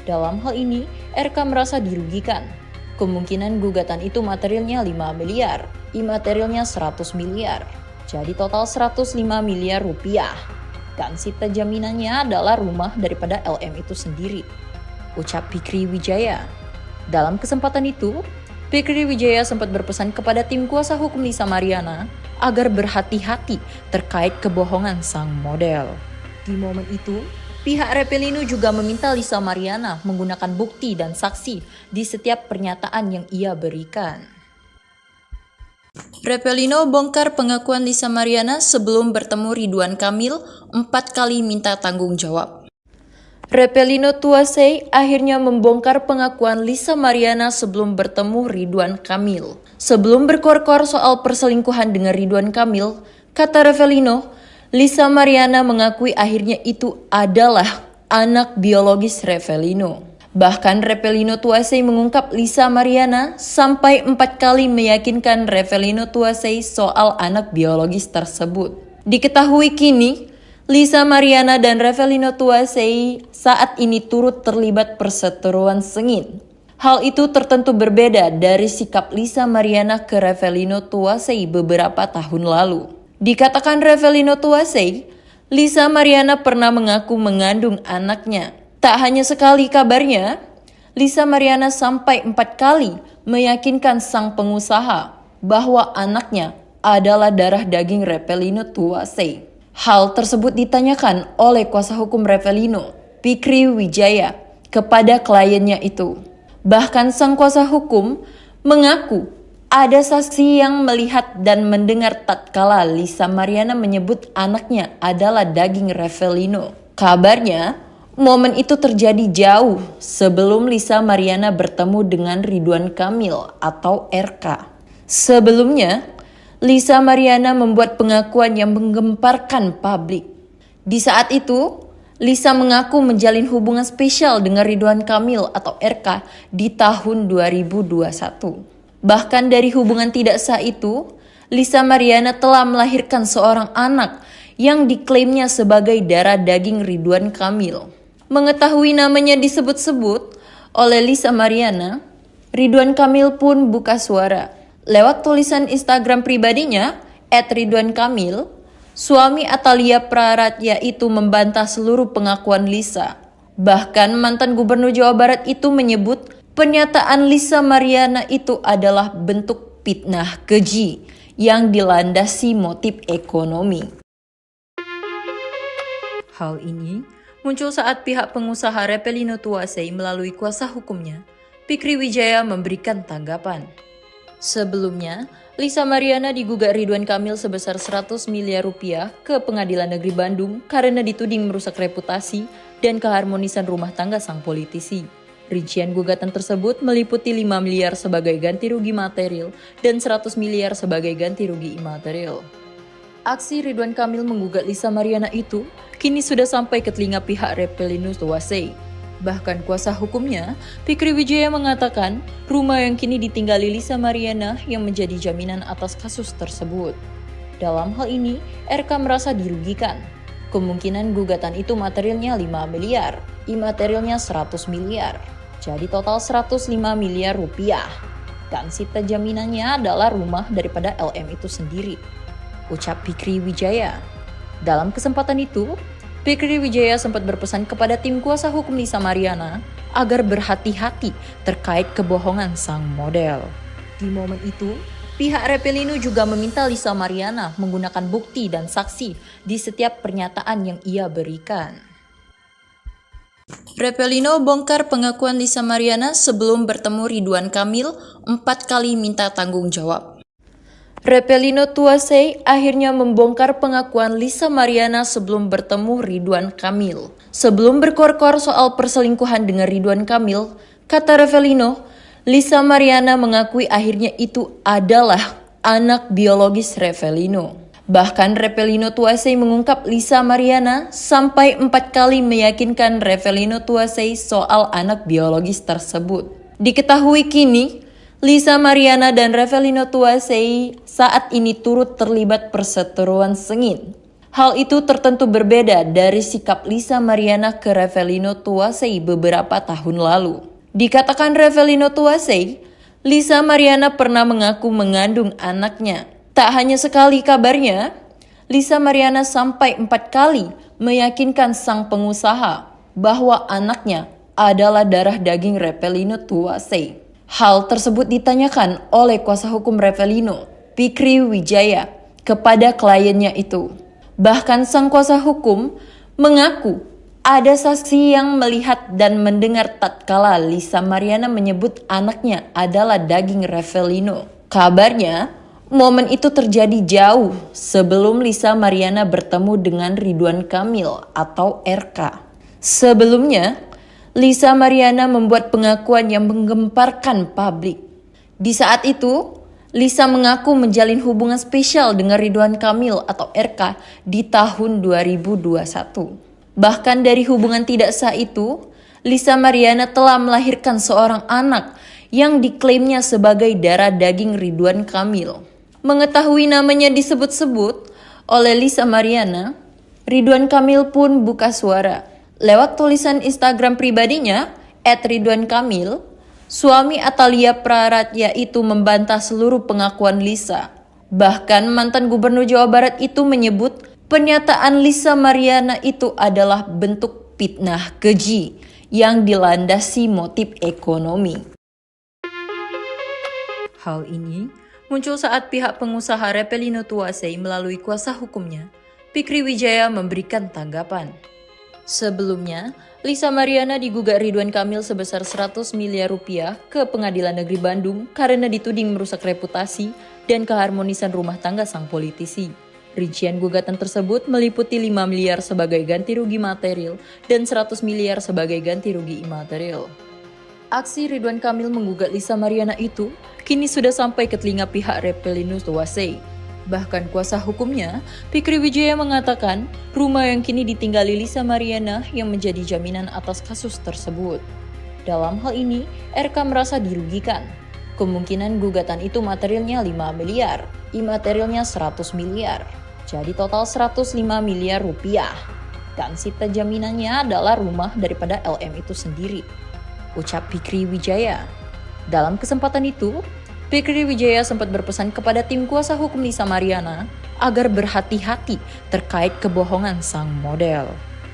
Dalam hal ini, RK merasa dirugikan. Kemungkinan gugatan itu materialnya 5 miliar, imaterialnya 100 miliar. Jadi total 105 miliar rupiah. Dan sita jaminannya adalah rumah daripada LM itu sendiri, ucap Fikri Wijaya. Dalam kesempatan itu, Fikri Wijaya sempat berpesan kepada tim kuasa hukum Lisa Mariana agar berhati-hati terkait kebohongan sang model. Di momen itu, pihak Repelino juga meminta Lisa Mariana menggunakan bukti dan saksi di setiap pernyataan yang ia berikan. Repelino bongkar pengakuan Lisa Mariana sebelum bertemu Ridwan Kamil 4 kali minta tanggung jawab. Repelino Tuwasei akhirnya membongkar pengakuan Lisa Mariana sebelum bertemu Ridwan Kamil. Sebelum berkor-kor soal perselingkuhan dengan Ridwan Kamil, kata Repelino, Lisa Mariana mengakui akhirnya itu adalah anak biologis Repelino. Bahkan Revelino Tuasei mengungkap Lisa Mariana sampai 4 kali meyakinkan Revelino Tuasei soal anak biologis tersebut. Diketahui kini, Lisa Mariana dan Revelino Tuasei saat ini turut terlibat perseteruan sengit. Hal itu tertentu berbeda dari sikap Lisa Mariana ke Revelino Tuasei beberapa tahun lalu. Dikatakan Revelino Tuasei, Lisa Mariana pernah mengaku mengandung anaknya. Tak hanya sekali kabarnya, Lisa Mariana sampai 4 kali meyakinkan sang pengusaha bahwa anaknya adalah darah daging Revelino Tuasei. Hal tersebut ditanyakan oleh kuasa hukum Revelino, Fikri Wijaya, kepada kliennya itu. Bahkan sang kuasa hukum mengaku ada saksi yang melihat dan mendengar tatkala Lisa Mariana menyebut anaknya adalah daging Revelino. Kabarnya, momen itu terjadi jauh sebelum Lisa Mariana bertemu dengan Ridwan Kamil atau RK. Sebelumnya, Lisa Mariana membuat pengakuan yang menggemparkan publik. Di saat itu, Lisa mengaku menjalin hubungan spesial dengan Ridwan Kamil atau RK di tahun 2021. Bahkan dari hubungan tidak sah itu, Lisa Mariana telah melahirkan seorang anak yang diklaimnya sebagai darah daging Ridwan Kamil. Mengetahui namanya disebut-sebut oleh Lisa Mariana, Ridwan Kamil pun buka suara. Lewat tulisan Instagram pribadinya, @ridwankamil, suami Atalia Praratya itu membantah seluruh pengakuan Lisa. Bahkan mantan Gubernur Jawa Barat itu menyebut pernyataan Lisa Mariana itu adalah bentuk fitnah keji yang dilandasi motif ekonomi. Hal ini muncul saat pihak pengusaha Revelino Tuasei melalui kuasa hukumnya, Fikri Wijaya memberikan tanggapan. Sebelumnya, Lisa Mariana digugat Ridwan Kamil sebesar 100 miliar rupiah ke Pengadilan Negeri Bandung karena dituding merusak reputasi dan keharmonisan rumah tangga sang politisi. Rincian gugatan tersebut meliputi 5 miliar sebagai ganti rugi material dan 100 miliar sebagai ganti rugi imaterial. Aksi Ridwan Kamil menggugat Lisa Mariana itu kini sudah sampai ke telinga pihak Revelino Tuasei. Bahkan kuasa hukumnya, Fikri Wijaya mengatakan rumah yang kini ditinggali Lisa Mariana yang menjadi jaminan atas kasus tersebut. Dalam hal ini, RK merasa dirugikan. Kemungkinan gugatan itu materialnya 5 miliar, imaterialnya 100 miliar. Jadi total 105 miliar rupiah. Dan sita jaminannya adalah rumah daripada LM itu sendiri, ucap Fikri Wijaya. Dalam kesempatan itu, Fikri Wijaya sempat berpesan kepada tim kuasa hukum Lisa Mariana agar berhati-hati terkait kebohongan sang model. Di momen itu, pihak Revelino juga meminta Lisa Mariana menggunakan bukti dan saksi di setiap pernyataan yang ia berikan. Revelino bongkar pengakuan Lisa Mariana sebelum bertemu Ridwan Kamil 4 kali minta tanggung jawab. Revelino Tuasei akhirnya membongkar pengakuan Lisa Mariana sebelum bertemu Ridwan Kamil. Sebelum berkor-kor soal perselingkuhan dengan Ridwan Kamil, kata Revelino, Lisa Mariana mengakui akhirnya itu adalah anak biologis Revelino. Bahkan Revelino Tuasei mengungkap Lisa Mariana sampai 4 kali meyakinkan Revelino Tuasei soal anak biologis tersebut. Diketahui kini, Lisa Mariana dan Revelino Tuasei saat ini turut terlibat perseteruan sengit. Hal itu tertentu berbeda dari sikap Lisa Mariana ke Revelino Tuasei beberapa tahun lalu. Dikatakan Revelino Tuasei, Lisa Mariana pernah mengaku mengandung anaknya. Tak hanya sekali kabarnya, Lisa Mariana sampai 4 kali meyakinkan sang pengusaha bahwa anaknya adalah darah daging Revelino Tuasei. Hal tersebut ditanyakan oleh kuasa hukum Revelino, Fikri Wijaya, kepada kliennya itu. Bahkan sang kuasa hukum mengaku ada saksi yang melihat dan mendengar tatkala Lisa Mariana menyebut anaknya adalah daging Revelino. Kabarnya, momen itu terjadi jauh sebelum Lisa Mariana bertemu dengan Ridwan Kamil atau RK. Sebelumnya, Lisa Mariana membuat pengakuan yang menggemparkan publik. Di saat itu, Lisa mengaku menjalin hubungan spesial dengan Ridwan Kamil atau RK di tahun 2021. Bahkan dari hubungan tidak sah itu, Lisa Mariana telah melahirkan seorang anak yang diklaimnya sebagai darah daging Ridwan Kamil. Mengetahui namanya disebut-sebut oleh Lisa Mariana, Ridwan Kamil pun buka suara. Lewat tulisan Instagram pribadinya, @ridwankamil, suami Atalia Praratya itu membantah seluruh pengakuan Lisa. Bahkan mantan gubernur Jawa Barat itu menyebut pernyataan Lisa Mariana itu adalah bentuk fitnah keji yang dilandasi motif ekonomi. Hal ini muncul saat pihak pengusaha Repelino Tuasei melalui kuasa hukumnya, Fikri Wijaya, memberikan tanggapan. Sebelumnya, Lisa Mariana digugat Ridwan Kamil sebesar 100 miliar rupiah ke Pengadilan Negeri Bandung karena dituding merusak reputasi dan keharmonisan rumah tangga sang politisi. Rincian gugatan tersebut meliputi 5 miliar sebagai ganti rugi material dan 100 miliar sebagai ganti rugi imaterial. Aksi Ridwan Kamil menggugat Lisa Mariana itu kini sudah sampai ke telinga pihak Repelino Tuasei. Bahkan kuasa hukumnya, Fikri Wijaya, mengatakan rumah yang kini ditinggali Lisa Mariana yang menjadi jaminan atas kasus tersebut. Dalam hal ini, RK merasa dirugikan. Kemungkinan gugatan itu materialnya 5 miliar, imaterialnya 100 miliar. Jadi total 105 miliar rupiah. Dan sita jaminannya adalah rumah daripada LM itu sendiri, ucap Fikri Wijaya. Dalam kesempatan itu, Fikri Wijaya sempat berpesan kepada tim kuasa hukum Lisa Mariana agar berhati-hati terkait kebohongan sang model.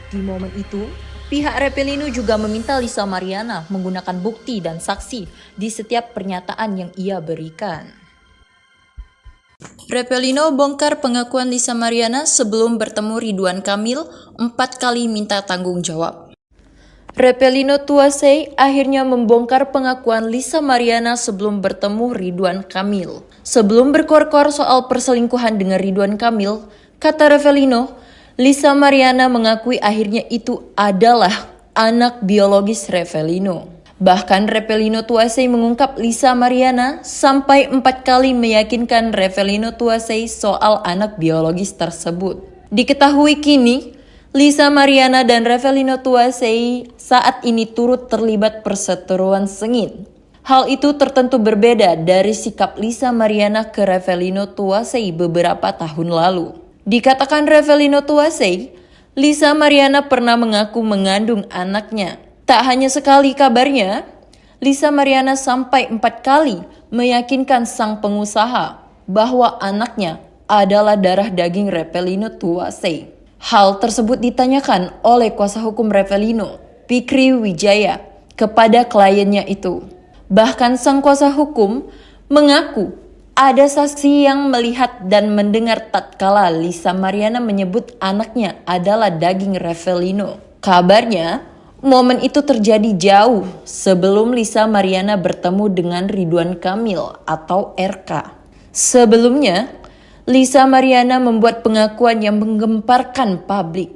Di momen itu, pihak Repelino juga meminta Lisa Mariana menggunakan bukti dan saksi di setiap pernyataan yang ia berikan. Repelino bongkar pengakuan Lisa Mariana sebelum bertemu Ridwan Kamil 4 kali minta tanggung jawab. Repelino Tuasei akhirnya membongkar pengakuan Lisa Mariana sebelum bertemu Ridwan Kamil. Sebelum berkor-kor soal perselingkuhan dengan Ridwan Kamil, kata Repelino, Lisa Mariana mengakui akhirnya itu adalah anak biologis Repelino. Bahkan Repelino Tuasei mengungkap Lisa Mariana sampai 4 kali meyakinkan Repelino Tuasei soal anak biologis tersebut. Diketahui kini, Lisa Mariana dan Repelino Tuasei saat ini turut terlibat perseteruan sengit. Hal itu tertentu berbeda dari sikap Lisa Mariana ke Repelino Tuasei beberapa tahun lalu. Dikatakan Repelino Tuasei, Lisa Mariana pernah mengaku mengandung anaknya. Tak hanya sekali kabarnya, Lisa Mariana sampai 4 kali meyakinkan sang pengusaha bahwa anaknya adalah darah daging Repelino Tuasei. Hal tersebut ditanyakan oleh kuasa hukum Repelino, Fikri Wijaya, kepada kliennya itu. Bahkan sang kuasa hukum mengaku ada saksi yang melihat dan mendengar tatkala Lisa Mariana menyebut anaknya adalah daging Repelino. Kabarnya, momen itu terjadi jauh sebelum Lisa Mariana bertemu dengan Ridwan Kamil atau RK. Sebelumnya, Lisa Mariana membuat pengakuan yang menggemparkan publik.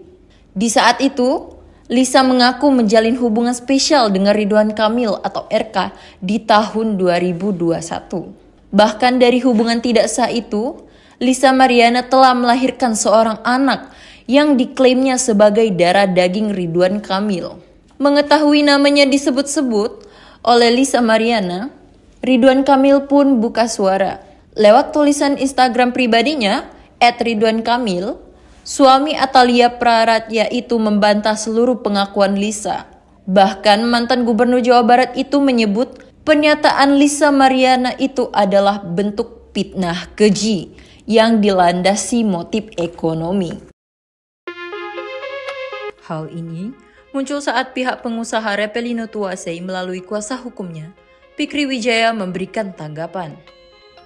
Di saat itu, Lisa mengaku menjalin hubungan spesial dengan Ridwan Kamil atau RK di tahun 2021. Bahkan dari hubungan tidak sah itu, Lisa Mariana telah melahirkan seorang anak yang diklaimnya sebagai darah daging Ridwan Kamil. Mengetahui namanya disebut-sebut oleh Lisa Mariana, Ridwan Kamil pun buka suara. Lewat tulisan Instagram pribadinya, @ridwankamil, suami Atalia Praratya itu membantah seluruh pengakuan Lisa. Bahkan mantan gubernur Jawa Barat itu menyebut pernyataan Lisa Mariana itu adalah bentuk fitnah keji yang dilandasi motif ekonomi. Hal ini muncul saat pihak pengusaha Repelino Tuasei melalui kuasa hukumnya, Fikri Wijaya, memberikan tanggapan.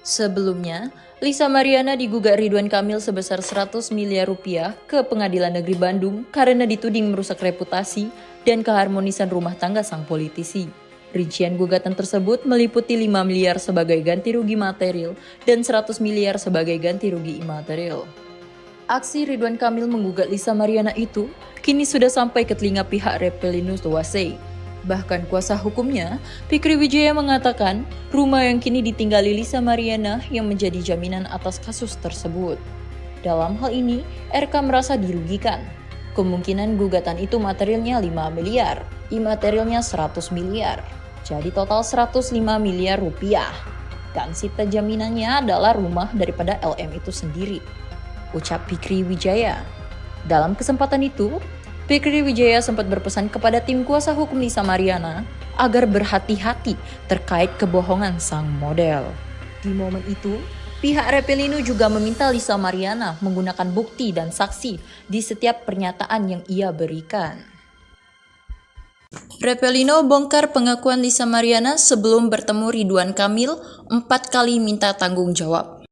Sebelumnya, Lisa Mariana digugat Ridwan Kamil sebesar 100 miliar rupiah ke Pengadilan Negeri Bandung karena dituding merusak reputasi dan keharmonisan rumah tangga sang politisi. Rincian gugatan tersebut meliputi 5 miliar sebagai ganti rugi material dan 100 miliar sebagai ganti rugi imaterial. Aksi Ridwan Kamil menggugat Lisa Mariana itu kini sudah sampai ke telinga pihak Repelino Tuasei. Bahkan kuasa hukumnya, Fikri Wijaya, mengatakan rumah yang kini ditinggali Lisa Mariana yang menjadi jaminan atas kasus tersebut. Dalam hal ini, RK merasa dirugikan. Kemungkinan gugatan itu materialnya 5 miliar, imaterialnya 100 miliar. Jadi total 105 miliar rupiah. Dan sita jaminannya adalah rumah daripada LM itu sendiri, ucap Fikri Wijaya. Dalam kesempatan itu, Fikri Wijaya sempat berpesan kepada tim kuasa hukum Lisa Mariana agar berhati-hati terkait kebohongan sang model. Di momen itu, pihak Repelino juga meminta Lisa Mariana menggunakan bukti dan saksi di setiap pernyataan yang ia berikan. Repelino bongkar pengakuan Lisa Mariana sebelum bertemu Ridwan Kamil 4 kali minta tanggung jawab.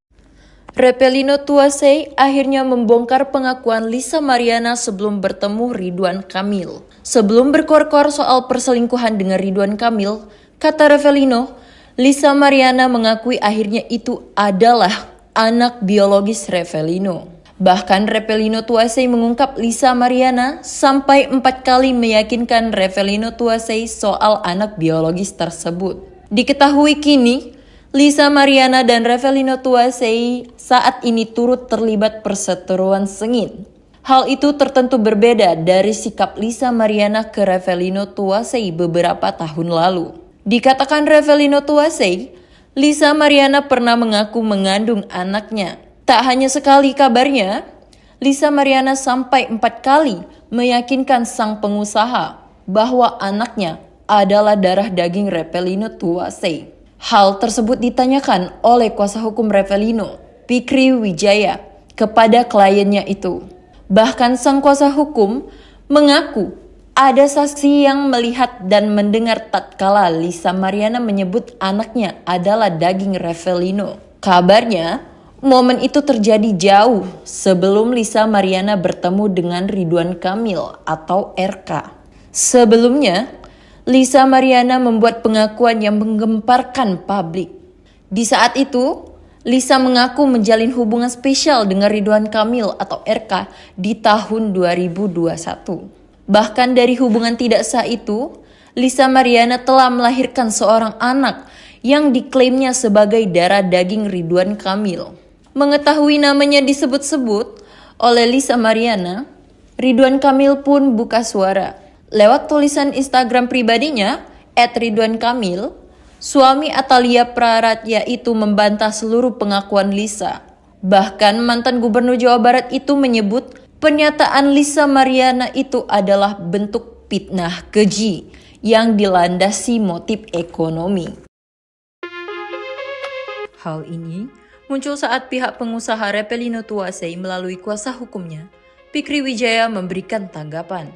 Repelino Tuasei akhirnya membongkar pengakuan Lisa Mariana sebelum bertemu Ridwan Kamil. Sebelum berkor-kor soal perselingkuhan dengan Ridwan Kamil, kata Repelino, Lisa Mariana mengakui akhirnya itu adalah anak biologis Repelino. Bahkan Repelino Tuasei mengungkap Lisa Mariana sampai 4 kali meyakinkan Repelino Tuasei soal anak biologis tersebut. Diketahui kini, Lisa Mariana dan Repelino Tuasei saat ini turut terlibat perseteruan sengit. Hal itu tertentu berbeda dari sikap Lisa Mariana ke Repelino Tuasei beberapa tahun lalu. Dikatakan Repelino Tuasei, Lisa Mariana pernah mengaku mengandung anaknya. Tak hanya sekali kabarnya, Lisa Mariana sampai 4 kali meyakinkan sang pengusaha bahwa anaknya adalah darah daging Repelino Tuasei. Hal tersebut ditanyakan oleh kuasa hukum Repelino, Fikri Wijaya, kepada kliennya itu. Bahkan sang kuasa hukum mengaku ada saksi yang melihat dan mendengar tatkala Lisa Mariana menyebut anaknya adalah daging Repelino. Kabarnya, momen itu terjadi jauh sebelum Lisa Mariana bertemu dengan Ridwan Kamil atau RK. Sebelumnya, Lisa Mariana membuat pengakuan yang menggemparkan publik. Di saat itu, Lisa mengaku menjalin hubungan spesial dengan Ridwan Kamil atau RK di tahun 2021. Bahkan dari hubungan tidak sah itu, Lisa Mariana telah melahirkan seorang anak yang diklaimnya sebagai darah daging Ridwan Kamil. Mengetahui namanya disebut-sebut oleh Lisa Mariana, Ridwan Kamil pun buka suara. Lewat tulisan Instagram pribadinya, @ridwankamil, suami Atalia Praratya itu membantah seluruh pengakuan Lisa. Bahkan mantan gubernur Jawa Barat itu menyebut pernyataan Lisa Mariana itu adalah bentuk fitnah keji yang dilandasi motif ekonomi. Hal ini muncul saat pihak pengusaha Repelino Tuasei melalui kuasa hukumnya, Fikri Wijaya memberikan tanggapan.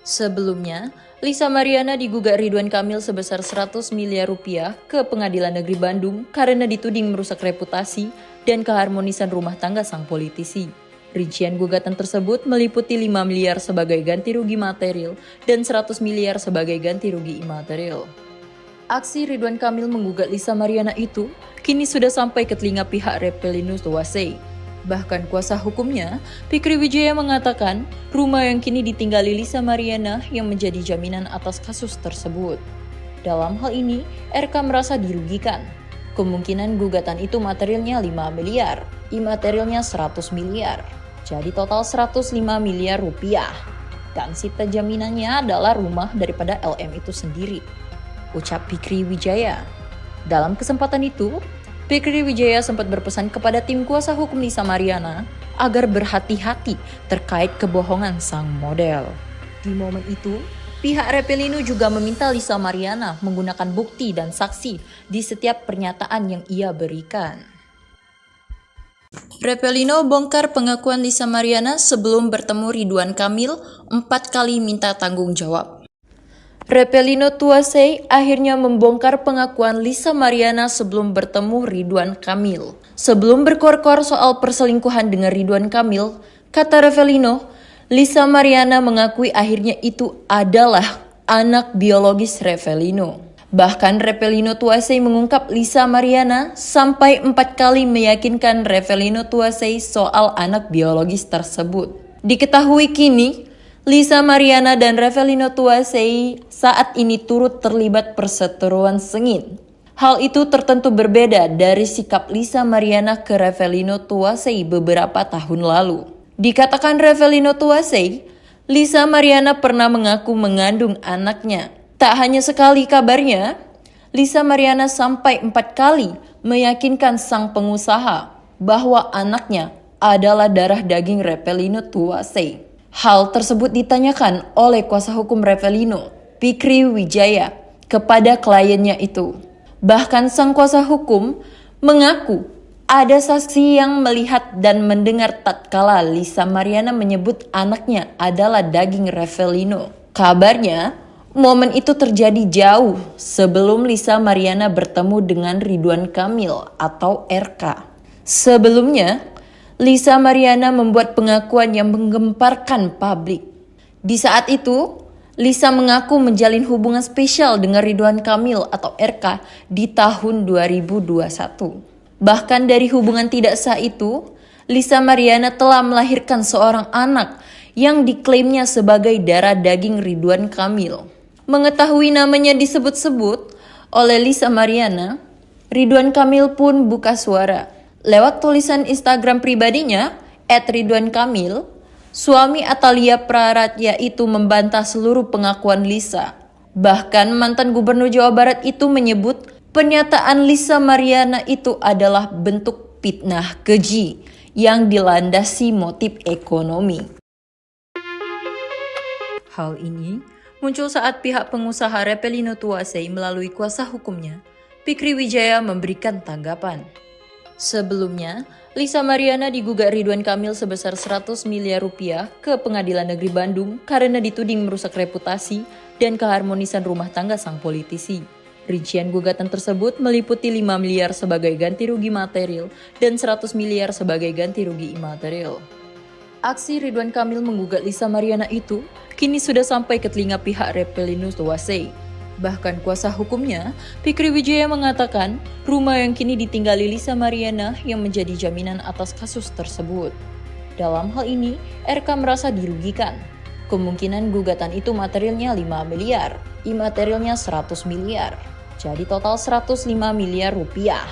Sebelumnya, Lisa Mariana digugat Ridwan Kamil sebesar 100 miliar rupiah ke Pengadilan Negeri Bandung karena dituding merusak reputasi dan keharmonisan rumah tangga sang politisi. Rincian gugatan tersebut meliputi 5 miliar sebagai ganti rugi material dan 100 miliar sebagai ganti rugi imaterial. Aksi Ridwan Kamil menggugat Lisa Mariana itu kini sudah sampai ke telinga pihak Repelino Tuasei. Bahkan kuasa hukumnya, Fikri Wijaya mengatakan rumah yang kini ditinggali Lisa Mariana yang menjadi jaminan atas kasus tersebut. Dalam hal ini, RK merasa dirugikan. Kemungkinan gugatan itu materialnya 5 miliar, imaterialnya 100 miliar. Jadi total 105 miliar rupiah. Dan sita jaminannya adalah rumah daripada LM itu sendiri, ucap Fikri Wijaya. Dalam kesempatan itu, Fikri Wijaya sempat berpesan kepada tim kuasa hukum Lisa Mariana agar berhati-hati terkait kebohongan sang model. Di momen itu, pihak Repelino juga meminta Lisa Mariana menggunakan bukti dan saksi di setiap pernyataan yang ia berikan. Repelino bongkar pengakuan Lisa Mariana sebelum bertemu Ridwan Kamil 4 kali minta tanggung jawab. Repelino Tuasei akhirnya membongkar pengakuan Lisa Mariana sebelum bertemu Ridwan Kamil. Sebelum berkor-kor soal perselingkuhan dengan Ridwan Kamil, kata Repelino, Lisa Mariana mengakui akhirnya itu adalah anak biologis Repelino. Bahkan Repelino Tuasei mengungkap Lisa Mariana sampai 4 kali meyakinkan Repelino Tuasei soal anak biologis tersebut. Diketahui kini, Lisa Mariana dan Repelino Tuasei saat ini turut terlibat perseteruan sengit. Hal itu tertentu berbeda dari sikap Lisa Mariana ke Repelino Tuasei beberapa tahun lalu. Dikatakan Repelino Tuasei, Lisa Mariana pernah mengaku mengandung anaknya. Tak hanya sekali kabarnya, Lisa Mariana sampai 4 kali meyakinkan sang pengusaha bahwa anaknya adalah darah daging Revelino Tuasei. Hal tersebut ditanyakan oleh kuasa hukum Revelino, Fikri Wijaya, kepada kliennya itu. Bahkan sang kuasa hukum mengaku ada saksi yang melihat dan mendengar tatkala Lisa Mariana menyebut anaknya adalah daging Revelino. Kabarnya, momen itu terjadi jauh sebelum Lisa Mariana bertemu dengan Ridwan Kamil atau RK. Sebelumnya, Lisa Mariana membuat pengakuan yang menggemparkan publik. Di saat itu, Lisa mengaku menjalin hubungan spesial dengan Ridwan Kamil atau RK di tahun 2021. Bahkan dari hubungan tidak sah itu, Lisa Mariana telah melahirkan seorang anak yang diklaimnya sebagai darah daging Ridwan Kamil. Mengetahui namanya disebut-sebut oleh Lisa Mariana, Ridwan Kamil pun buka suara. Lewat tulisan Instagram pribadinya, @ridwankamil, suami Atalia Praratya itu membantah seluruh pengakuan Lisa. Bahkan mantan gubernur Jawa Barat itu menyebut pernyataan Lisa Mariana itu adalah bentuk fitnah keji yang dilandasi motif ekonomi. Hal ini muncul saat pihak pengusaha Revelino Tuasei melalui kuasa hukumnya, Fikri Wijaya, memberikan tanggapan. Sebelumnya, Lisa Mariana digugat Ridwan Kamil sebesar 100 miliar rupiah ke Pengadilan Negeri Bandung karena dituding merusak reputasi dan keharmonisan rumah tangga sang politisi. Rincian gugatan tersebut meliputi 5 miliar sebagai ganti rugi material dan 100 miliar sebagai ganti rugi imaterial. Aksi Ridwan Kamil menggugat Lisa Mariana itu kini sudah sampai ke telinga pihak Revelino Tuasei. Bahkan kuasa hukumnya, Fikri Wijaya, mengatakan rumah yang kini ditinggali Lisa Mariana yang menjadi jaminan atas kasus tersebut. Dalam hal ini, RK merasa dirugikan. Kemungkinan gugatan itu materialnya 5 miliar, imaterialnya 100 miliar. Jadi total 105 miliar rupiah.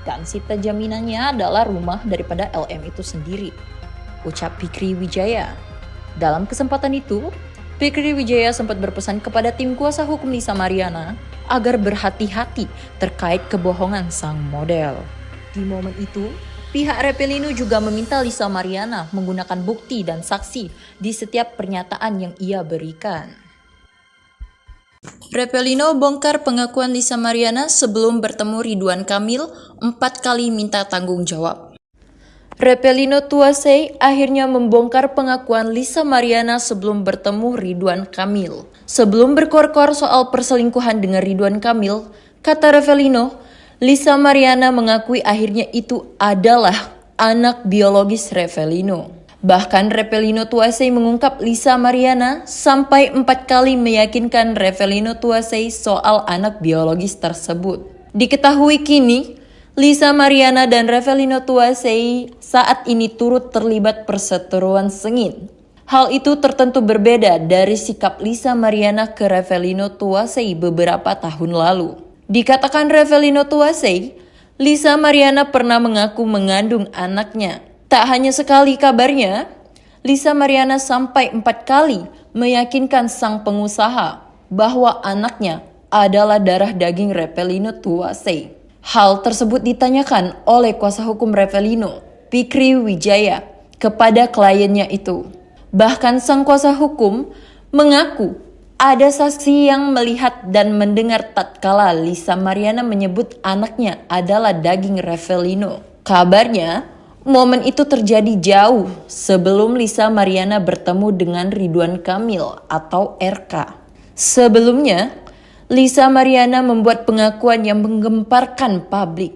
Dan sita jaminannya adalah rumah daripada LM itu sendiri, ucap Fikri Wijaya. Dalam kesempatan itu, Fikri Wijaya sempat berpesan kepada tim kuasa hukum Lisa Mariana agar berhati-hati terkait kebohongan sang model. Di momen itu, pihak Revelino juga meminta Lisa Mariana menggunakan bukti dan saksi di setiap pernyataan yang ia berikan. Revelino bongkar pengakuan Lisa Mariana sebelum bertemu Ridwan Kamil 4 kali minta tanggung jawab. Revelino Tuasei akhirnya membongkar pengakuan Lisa Mariana sebelum bertemu Ridwan Kamil. Sebelum berkor-kor soal perselingkuhan dengan Ridwan Kamil, kata Revelino, Lisa Mariana mengakui akhirnya itu adalah anak biologis Revelino. Bahkan Revelino Tuasei mengungkap Lisa Mariana sampai 4 kali meyakinkan Revelino Tuasei soal anak biologis tersebut. Diketahui kini, Lisa Mariana dan Revelino Tuasei saat ini turut terlibat perseteruan sengit. Hal itu tertentu berbeda dari sikap Lisa Mariana ke Revelino Tuasei beberapa tahun lalu. Dikatakan Revelino Tuasei, Lisa Mariana pernah mengaku mengandung anaknya. Tak hanya sekali kabarnya, Lisa Mariana sampai 4 kali meyakinkan sang pengusaha bahwa anaknya adalah darah daging Revelino Tuasei. Hal tersebut ditanyakan oleh kuasa hukum Revelino, Fikri Wijaya, kepada kliennya itu. Bahkan sang kuasa hukum mengaku ada saksi yang melihat dan mendengar tatkala Lisa Mariana menyebut anaknya adalah daging Revelino. Kabarnya, momen itu terjadi jauh sebelum Lisa Mariana bertemu dengan Ridwan Kamil atau RK. Sebelumnya, Lisa Mariana membuat pengakuan yang menggemparkan publik.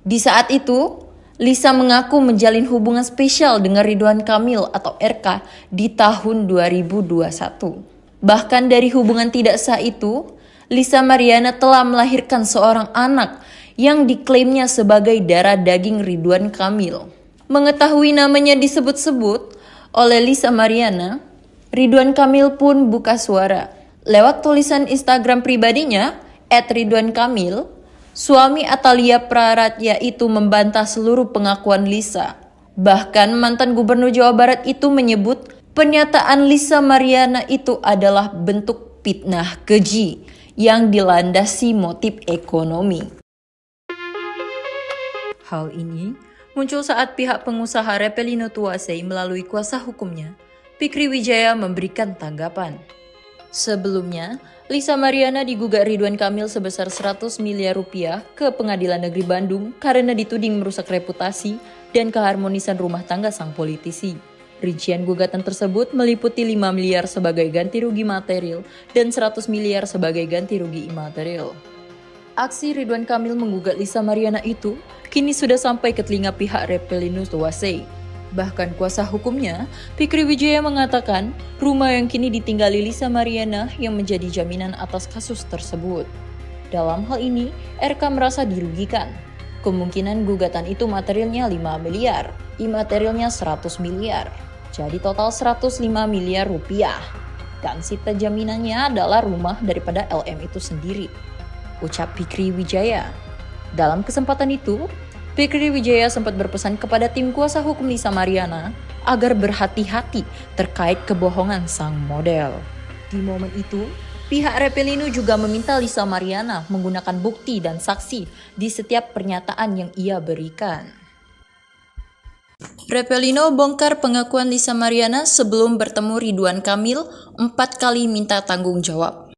Di saat itu, Lisa mengaku menjalin hubungan spesial dengan Ridwan Kamil atau RK di tahun 2021. Bahkan dari hubungan tidak sah itu, Lisa Mariana telah melahirkan seorang anak yang diklaimnya sebagai darah daging Ridwan Kamil. Mengetahui namanya disebut-sebut oleh Lisa Mariana, Ridwan Kamil pun buka suara. Lewat tulisan Instagram pribadinya, @ridwankamil, suami Atalia Praratya itu membantah seluruh pengakuan Lisa. Bahkan mantan gubernur Jawa Barat itu menyebut Pernyataan Lisa Mariana itu adalah bentuk fitnah keji yang dilandasi motif ekonomi. Hal ini muncul saat pihak pengusaha Repelino Tuasei melalui kuasa hukumnya, Fikri Wijaya, memberikan tanggapan. Sebelumnya, Lisa Mariana digugat Ridwan Kamil sebesar 100 miliar rupiah ke Pengadilan Negeri Bandung karena dituding merusak reputasi dan keharmonisan rumah tangga sang politisi. Rincian gugatan tersebut meliputi 5 miliar sebagai ganti rugi material dan 100 miliar sebagai ganti rugi imaterial. Aksi Ridwan Kamil menggugat Lisa Mariana itu kini sudah sampai ke telinga pihak Repelino Tuasei. Bahkan kuasa hukumnya, Fikri Wijaya, mengatakan rumah yang kini ditinggali Lisa Mariana yang menjadi jaminan atas kasus tersebut. Dalam hal ini, RK merasa dirugikan. Kemungkinan gugatan itu materialnya 5 miliar, imaterialnya 100 miliar. Jadi total 105 miliar rupiah. Dan sita jaminannya adalah rumah daripada LM itu sendiri, ucap Fikri Wijaya. Dalam kesempatan itu, Fikri Wijaya sempat berpesan kepada tim kuasa hukum Lisa Mariana agar berhati-hati terkait kebohongan sang model. Di momen itu, pihak Repelino juga meminta Lisa Mariana menggunakan bukti dan saksi di setiap pernyataan yang ia berikan. Repelino bongkar pengakuan Lisa Mariana sebelum bertemu Ridwan Kamil 4 kali minta tanggung jawab.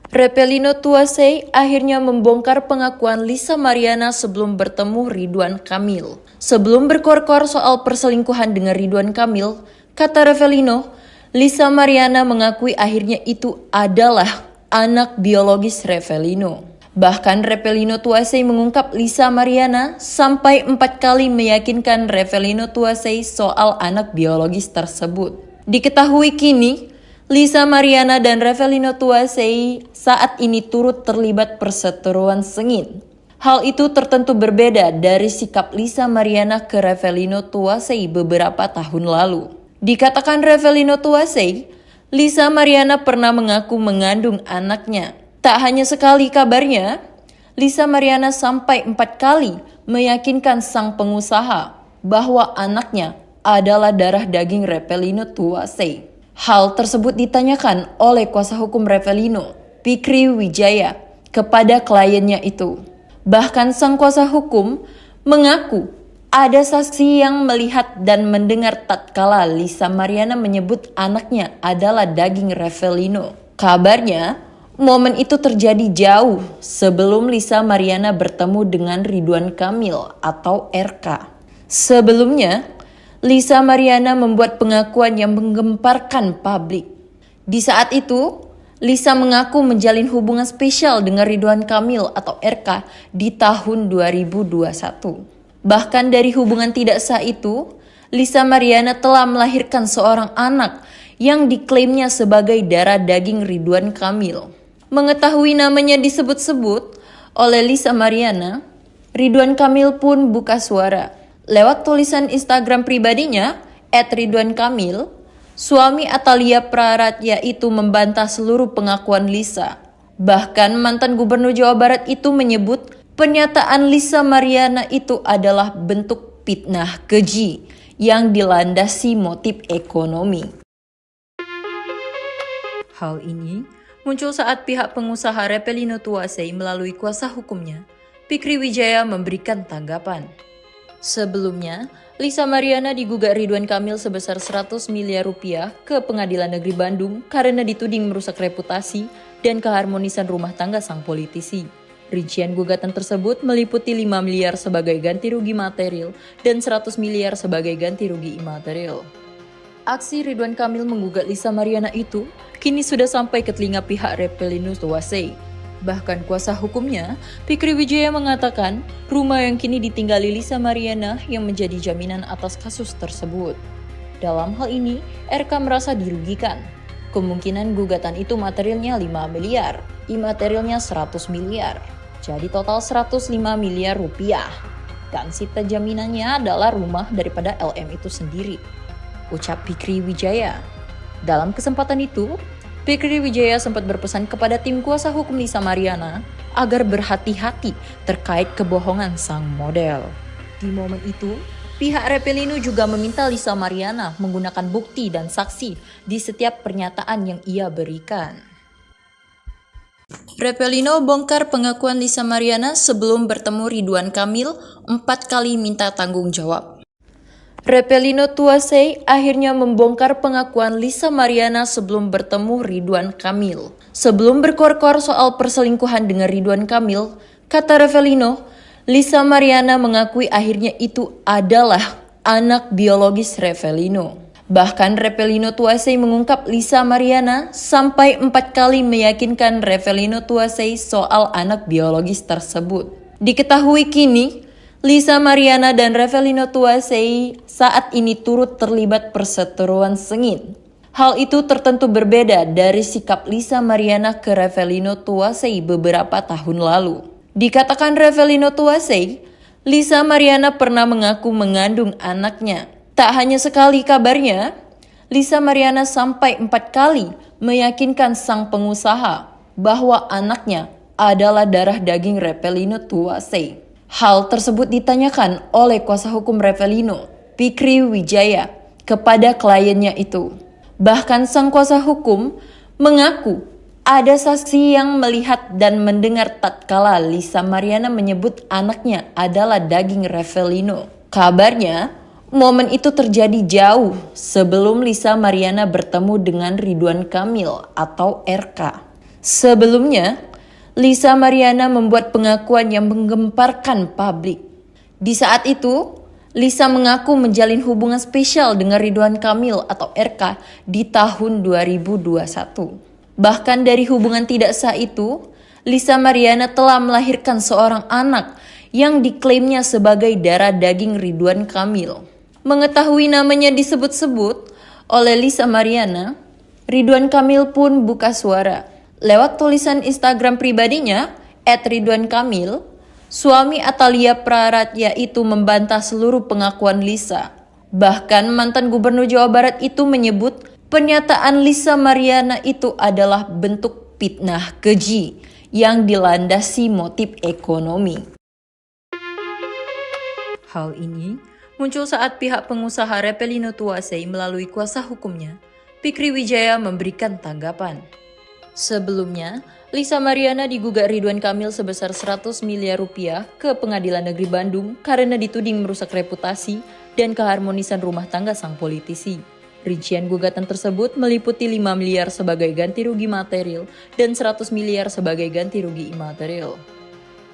Repelino Tuasei akhirnya membongkar pengakuan Lisa Mariana sebelum bertemu Ridwan Kamil. Sebelum berkor-kor soal perselingkuhan dengan Ridwan Kamil, kata Repelino, Lisa Mariana mengakui akhirnya itu adalah anak biologis Repelino. Bahkan Repelino Tuasei mengungkap Lisa Mariana sampai 4 kali meyakinkan Repelino Tuasei soal anak biologis tersebut. Diketahui kini, Lisa Mariana dan Repelino Tuasei saat ini turut terlibat perseteruan sengit. Hal itu tertentu berbeda dari sikap Lisa Mariana ke Repelino Tuasei beberapa tahun lalu. Dikatakan Repelino Tuasei, Lisa Mariana pernah mengaku mengandung anaknya. Tak hanya sekali kabarnya, Lisa Mariana sampai 4 kali meyakinkan sang pengusaha bahwa anaknya adalah darah daging Repelino Tuasei. Hal tersebut ditanyakan oleh kuasa hukum Repelino, Fikri Wijaya, kepada kliennya itu. Bahkan sang kuasa hukum mengaku ada saksi yang melihat dan mendengar tatkala Lisa Mariana menyebut anaknya adalah daging Repelino. Kabarnya, momen itu terjadi jauh sebelum Lisa Mariana bertemu dengan Ridwan Kamil atau RK. Sebelumnya, Lisa Mariana membuat pengakuan yang menggemparkan publik. Di saat itu, Lisa mengaku menjalin hubungan spesial dengan Ridwan Kamil atau RK di tahun 2021. Bahkan dari hubungan tidak sah itu, Lisa Mariana telah melahirkan seorang anak yang diklaimnya sebagai darah daging Ridwan Kamil. Mengetahui namanya disebut-sebut oleh Lisa Mariana, Ridwan Kamil pun buka suara. Lewat tulisan Instagram pribadinya, @RidwanKamil, suami Atalia Praratya itu membantah seluruh pengakuan Lisa. Bahkan mantan gubernur Jawa Barat itu menyebut pernyataan Lisa Mariana itu adalah bentuk fitnah keji yang dilandasi motif ekonomi. Hal ini muncul saat pihak pengusaha Repelino Tuasei melalui kuasa hukumnya, Fikri Wijaya, memberikan tanggapan. Sebelumnya, Lisa Mariana digugat Ridwan Kamil sebesar 100 miliar rupiah ke Pengadilan Negeri Bandung karena dituding merusak reputasi dan keharmonisan rumah tangga sang politisi. Rincian gugatan tersebut meliputi 5 miliar sebagai ganti rugi material dan 100 miliar sebagai ganti rugi imaterial. Aksi Ridwan Kamil menggugat Lisa Mariana itu kini sudah sampai ke telinga pihak Repelino Tuasei. Bahkan kuasa hukumnya, Fikri Wijaya, mengatakan rumah yang kini ditinggali Lisa Mariana yang menjadi jaminan atas kasus tersebut. Dalam hal ini, RK merasa dirugikan. Kemungkinan gugatan itu materialnya 5 miliar, imaterialnya 100 miliar. Jadi total 105 miliar rupiah. Dan sita jaminannya adalah rumah daripada LM itu sendiri, ucap Fikri Wijaya. Dalam kesempatan itu, Fikri Wijaya sempat berpesan kepada tim kuasa hukum Lisa Mariana agar berhati-hati terkait kebohongan sang model. Di momen itu, Pihak Revelino juga meminta Lisa Mariana menggunakan bukti dan saksi di setiap pernyataan yang ia berikan. Revelino bongkar pengakuan Lisa Mariana sebelum bertemu Ridwan Kamil 4 kali minta tanggung jawab. Revelino Tuasei akhirnya membongkar pengakuan Lisa Mariana sebelum bertemu Ridwan Kamil. Sebelum berkor-kor soal perselingkuhan dengan Ridwan Kamil, kata Revelino, Lisa Mariana mengakui akhirnya itu adalah anak biologis Revelino. Bahkan Revelino Tuasei mengungkap Lisa Mariana sampai 4 kali meyakinkan Revelino Tuasei soal anak biologis tersebut. Diketahui kini, Lisa Mariana dan Revelino Tuasei saat ini turut terlibat perseteruan sengit. Hal itu tertentu berbeda dari sikap Lisa Mariana ke Revelino Tuasei beberapa tahun lalu. Dikatakan Revelino Tuasei, Lisa Mariana pernah mengaku mengandung anaknya. Tak hanya sekali kabarnya, Lisa Mariana sampai 4 kali meyakinkan sang pengusaha bahwa anaknya adalah darah daging Revelino Tuasei. Hal tersebut ditanyakan oleh kuasa hukum Revelino, Fikri Wijaya, kepada kliennya itu. Bahkan sang kuasa hukum mengaku ada saksi yang melihat dan mendengar tatkala Lisa Mariana menyebut anaknya adalah daging Revelino. Kabarnya, momen itu terjadi jauh sebelum Lisa Mariana bertemu dengan Ridwan Kamil atau RK. Sebelumnya, Lisa Mariana membuat pengakuan yang menggemparkan publik. Di saat itu, Lisa mengaku menjalin hubungan spesial dengan Ridwan Kamil atau RK di tahun 2021. Bahkan dari hubungan tidak sah itu, Lisa Mariana telah melahirkan seorang anak yang diklaimnya sebagai darah daging Ridwan Kamil. Mengetahui namanya disebut-sebut oleh Lisa Mariana, Ridwan Kamil pun buka suara. Lewat tulisan Instagram pribadinya, @ridwankamil, suami Atalia Praratya itu membantah seluruh pengakuan Lisa. Bahkan mantan gubernur Jawa Barat itu menyebut pernyataan Lisa Mariana itu adalah bentuk fitnah keji yang dilandasi motif ekonomi. Hal ini muncul saat pihak pengusaha Revelino Tuasei melalui kuasa hukumnya, Fikri Wijaya memberikan tanggapan. Sebelumnya, Lisa Mariana digugat Ridwan Kamil sebesar 100 miliar rupiah ke Pengadilan Negeri Bandung karena dituding merusak reputasi dan keharmonisan rumah tangga sang politisi. Rincian gugatan tersebut meliputi 5 miliar sebagai ganti rugi material dan 100 miliar sebagai ganti rugi imaterial.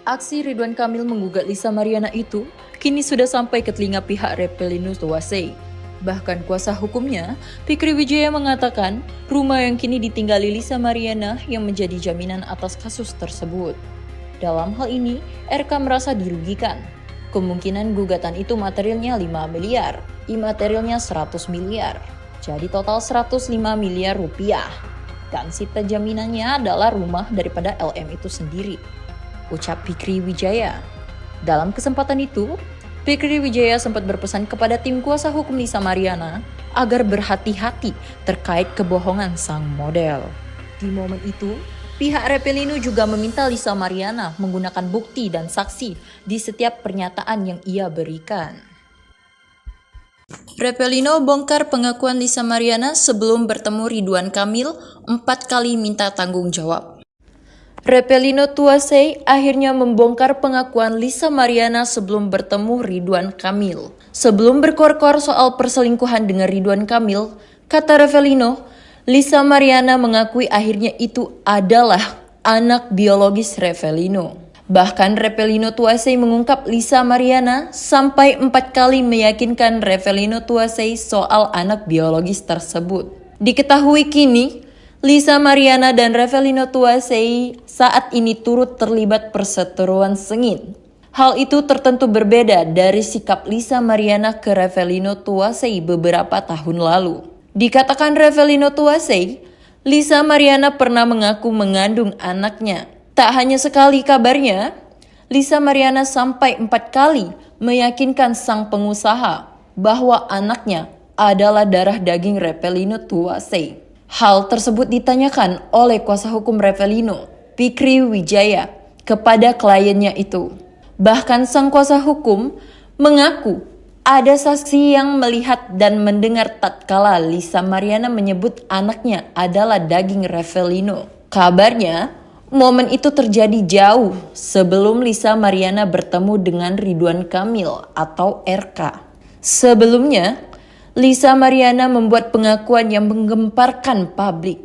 Aksi Ridwan Kamil menggugat Lisa Mariana itu kini sudah sampai ke telinga pihak Revelino Tuasei. Bahkan kuasa hukumnya, Fikri Wijaya mengatakan rumah yang kini ditinggali Lisa Mariana yang menjadi jaminan atas kasus tersebut. Dalam hal ini, RK merasa dirugikan. Kemungkinan gugatan itu materialnya 5 miliar, imaterialnya 100 miliar. Jadi total 105 miliar rupiah. Dan sita jaminannya adalah rumah daripada LM itu sendiri, ucap Fikri Wijaya. Dalam kesempatan itu, Fikri Wijaya sempat berpesan kepada tim kuasa hukum Lisa Mariana agar berhati-hati terkait kebohongan sang model. Di momen itu, pihak Revelino juga meminta Lisa Mariana menggunakan bukti dan saksi di setiap pernyataan yang ia berikan. Revelino bongkar pengakuan Lisa Mariana sebelum bertemu Ridwan Kamil 4 kali minta tanggung jawab. Revelino Tuasei akhirnya membongkar pengakuan Lisa Mariana sebelum bertemu Ridwan Kamil. Sebelum berkor-kor soal perselingkuhan dengan Ridwan Kamil, kata Revelino, Lisa Mariana mengakui akhirnya itu adalah anak biologis Revelino. Bahkan Revelino Tuasei mengungkap Lisa Mariana sampai 4 kali meyakinkan Revelino Tuasei soal anak biologis tersebut. Diketahui kini, Lisa Mariana dan Revelino Tuasei saat ini turut terlibat perseteruan sengit. Hal itu tertentu berbeda dari sikap Lisa Mariana ke Revelino Tuasei beberapa tahun lalu. Dikatakan Revelino Tuasei, Lisa Mariana pernah mengaku mengandung anaknya. Tak hanya sekali kabarnya, Lisa Mariana sampai 4 kali meyakinkan sang pengusaha bahwa anaknya adalah darah daging Revelino Tuasei. Hal tersebut ditanyakan oleh kuasa hukum Revelino, Fikri Wijaya, kepada kliennya itu. Bahkan sang kuasa hukum mengaku ada saksi yang melihat dan mendengar tatkala Lisa Mariana menyebut anaknya adalah daging Revelino. Kabarnya, momen itu terjadi jauh sebelum Lisa Mariana bertemu dengan Ridwan Kamil atau RK. Sebelumnya, Lisa Mariana membuat pengakuan yang menggemparkan publik.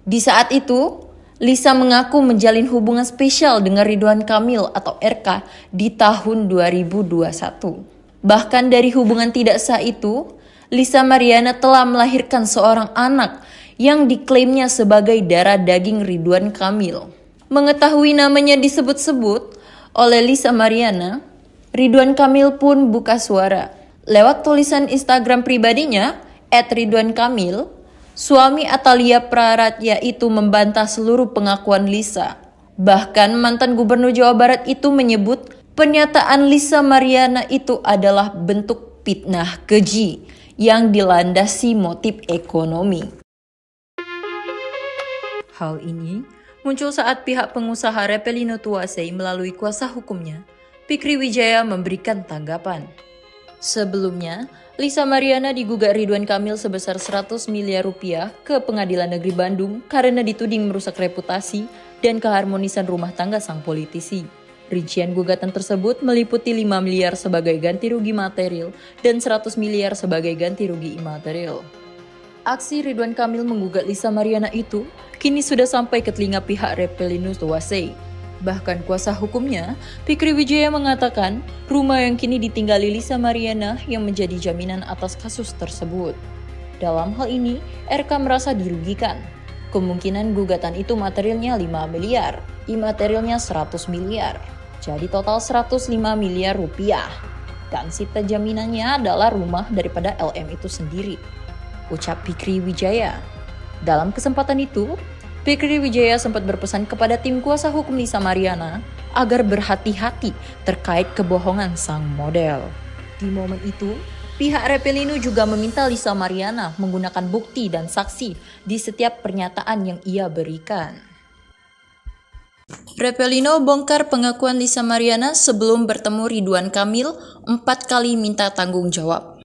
Di saat itu, Lisa mengaku menjalin hubungan spesial dengan Ridwan Kamil atau RK di tahun 2021. Bahkan dari hubungan tidak sah itu, Lisa Mariana telah melahirkan seorang anak yang diklaimnya sebagai darah daging Ridwan Kamil. Mengetahui namanya disebut-sebut oleh Lisa Mariana, Ridwan Kamil pun buka suara. Lewat tulisan Instagram pribadinya, @ridwankamil, suami Atalia Praratya itu membantah seluruh pengakuan Lisa. Bahkan mantan gubernur Jawa Barat itu menyebut pernyataan Lisa Mariana itu adalah bentuk fitnah keji yang dilandasi motif ekonomi. Hal ini muncul saat pihak pengusaha Revelino Tuasei melalui kuasa hukumnya, Fikri Wijaya, memberikan tanggapan. Sebelumnya, Lisa Mariana digugat Ridwan Kamil sebesar 100 miliar rupiah ke Pengadilan Negeri Bandung karena dituding merusak reputasi dan keharmonisan rumah tangga sang politisi. Rincian gugatan tersebut meliputi 5 miliar sebagai ganti rugi material dan 100 miliar sebagai ganti rugi imaterial. Aksi Ridwan Kamil menggugat Lisa Mariana itu kini sudah sampai ke telinga pihak Revelino Tuasei. Bahkan kuasa hukumnya, Fikri Wijaya, mengatakan rumah yang kini ditinggali Lisa Mariana yang menjadi jaminan atas kasus tersebut. Dalam hal ini, RK merasa dirugikan. Kemungkinan gugatan itu materialnya 5 miliar, imaterialnya 100 miliar. Jadi total 105 miliar rupiah. Dan sita jaminannya adalah rumah daripada LM itu sendiri, ucap Fikri Wijaya. Dalam kesempatan itu, Fikri Wijaya sempat berpesan kepada tim kuasa hukum Lisa Mariana agar berhati-hati terkait kebohongan sang model. Di momen itu, pihak Revelino juga meminta Lisa Mariana menggunakan bukti dan saksi di setiap pernyataan yang ia berikan. Revelino bongkar pengakuan Lisa Mariana sebelum bertemu Ridwan Kamil 4 kali minta tanggung jawab.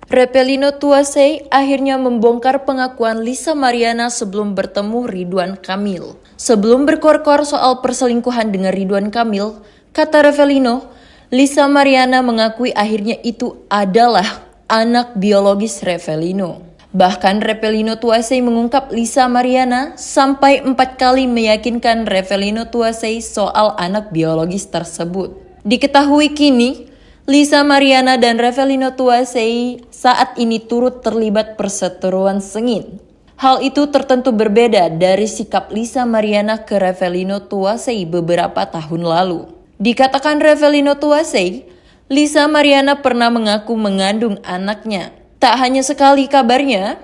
Revelino Tuasei akhirnya membongkar pengakuan Lisa Mariana sebelum bertemu Ridwan Kamil. Sebelum berkor-kor soal perselingkuhan dengan Ridwan Kamil, kata Revelino, Lisa Mariana mengakui akhirnya itu adalah anak biologis Revelino. Bahkan Revelino Tuasei mengungkap Lisa Mariana sampai 4 kali meyakinkan Revelino Tuasei soal anak biologis tersebut. Diketahui kini, Lisa Mariana dan Revelino Tuasei saat ini turut terlibat perseteruan sengit. Hal itu tertentu berbeda dari sikap Lisa Mariana ke Revelino Tuasei beberapa tahun lalu. Dikatakan Revelino Tuasei, Lisa Mariana pernah mengaku mengandung anaknya. Tak hanya sekali kabarnya,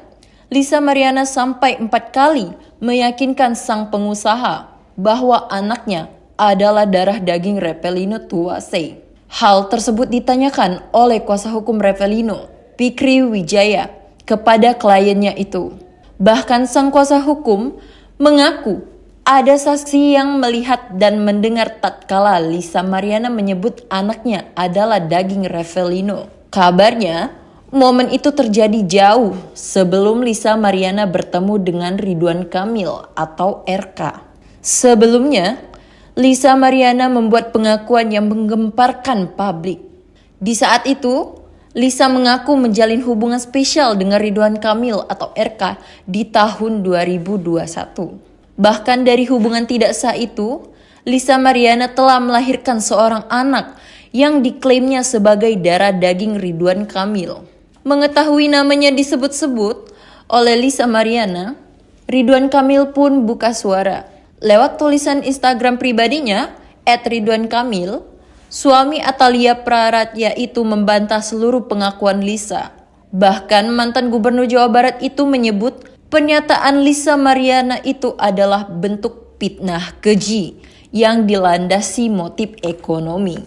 Lisa Mariana sampai 4 kali meyakinkan sang pengusaha bahwa anaknya adalah darah daging Revelino Tuasei. Hal tersebut ditanyakan oleh kuasa hukum Revelino, Fikri Wijaya, kepada kliennya itu. Bahkan sang kuasa hukum mengaku ada saksi yang melihat dan mendengar tatkala Lisa Mariana menyebut anaknya adalah daging Revelino. Kabarnya, momen itu terjadi jauh sebelum Lisa Mariana bertemu dengan Ridwan Kamil atau RK. Sebelumnya, Lisa Mariana membuat pengakuan yang menggemparkan publik. Di saat itu, Lisa mengaku menjalin hubungan spesial dengan Ridwan Kamil atau RK di tahun 2021. Bahkan dari hubungan tidak sah itu, Lisa Mariana telah melahirkan seorang anak yang diklaimnya sebagai darah daging Ridwan Kamil. Mengetahui namanya disebut-sebut oleh Lisa Mariana, Ridwan Kamil pun buka suara. Lewat tulisan Instagram pribadinya, @ridwankamil, suami Atalia Praratya itu membantah seluruh pengakuan Lisa. Bahkan mantan gubernur Jawa Barat itu menyebut pernyataan Lisa Mariana itu adalah bentuk fitnah keji yang dilandasi motif ekonomi.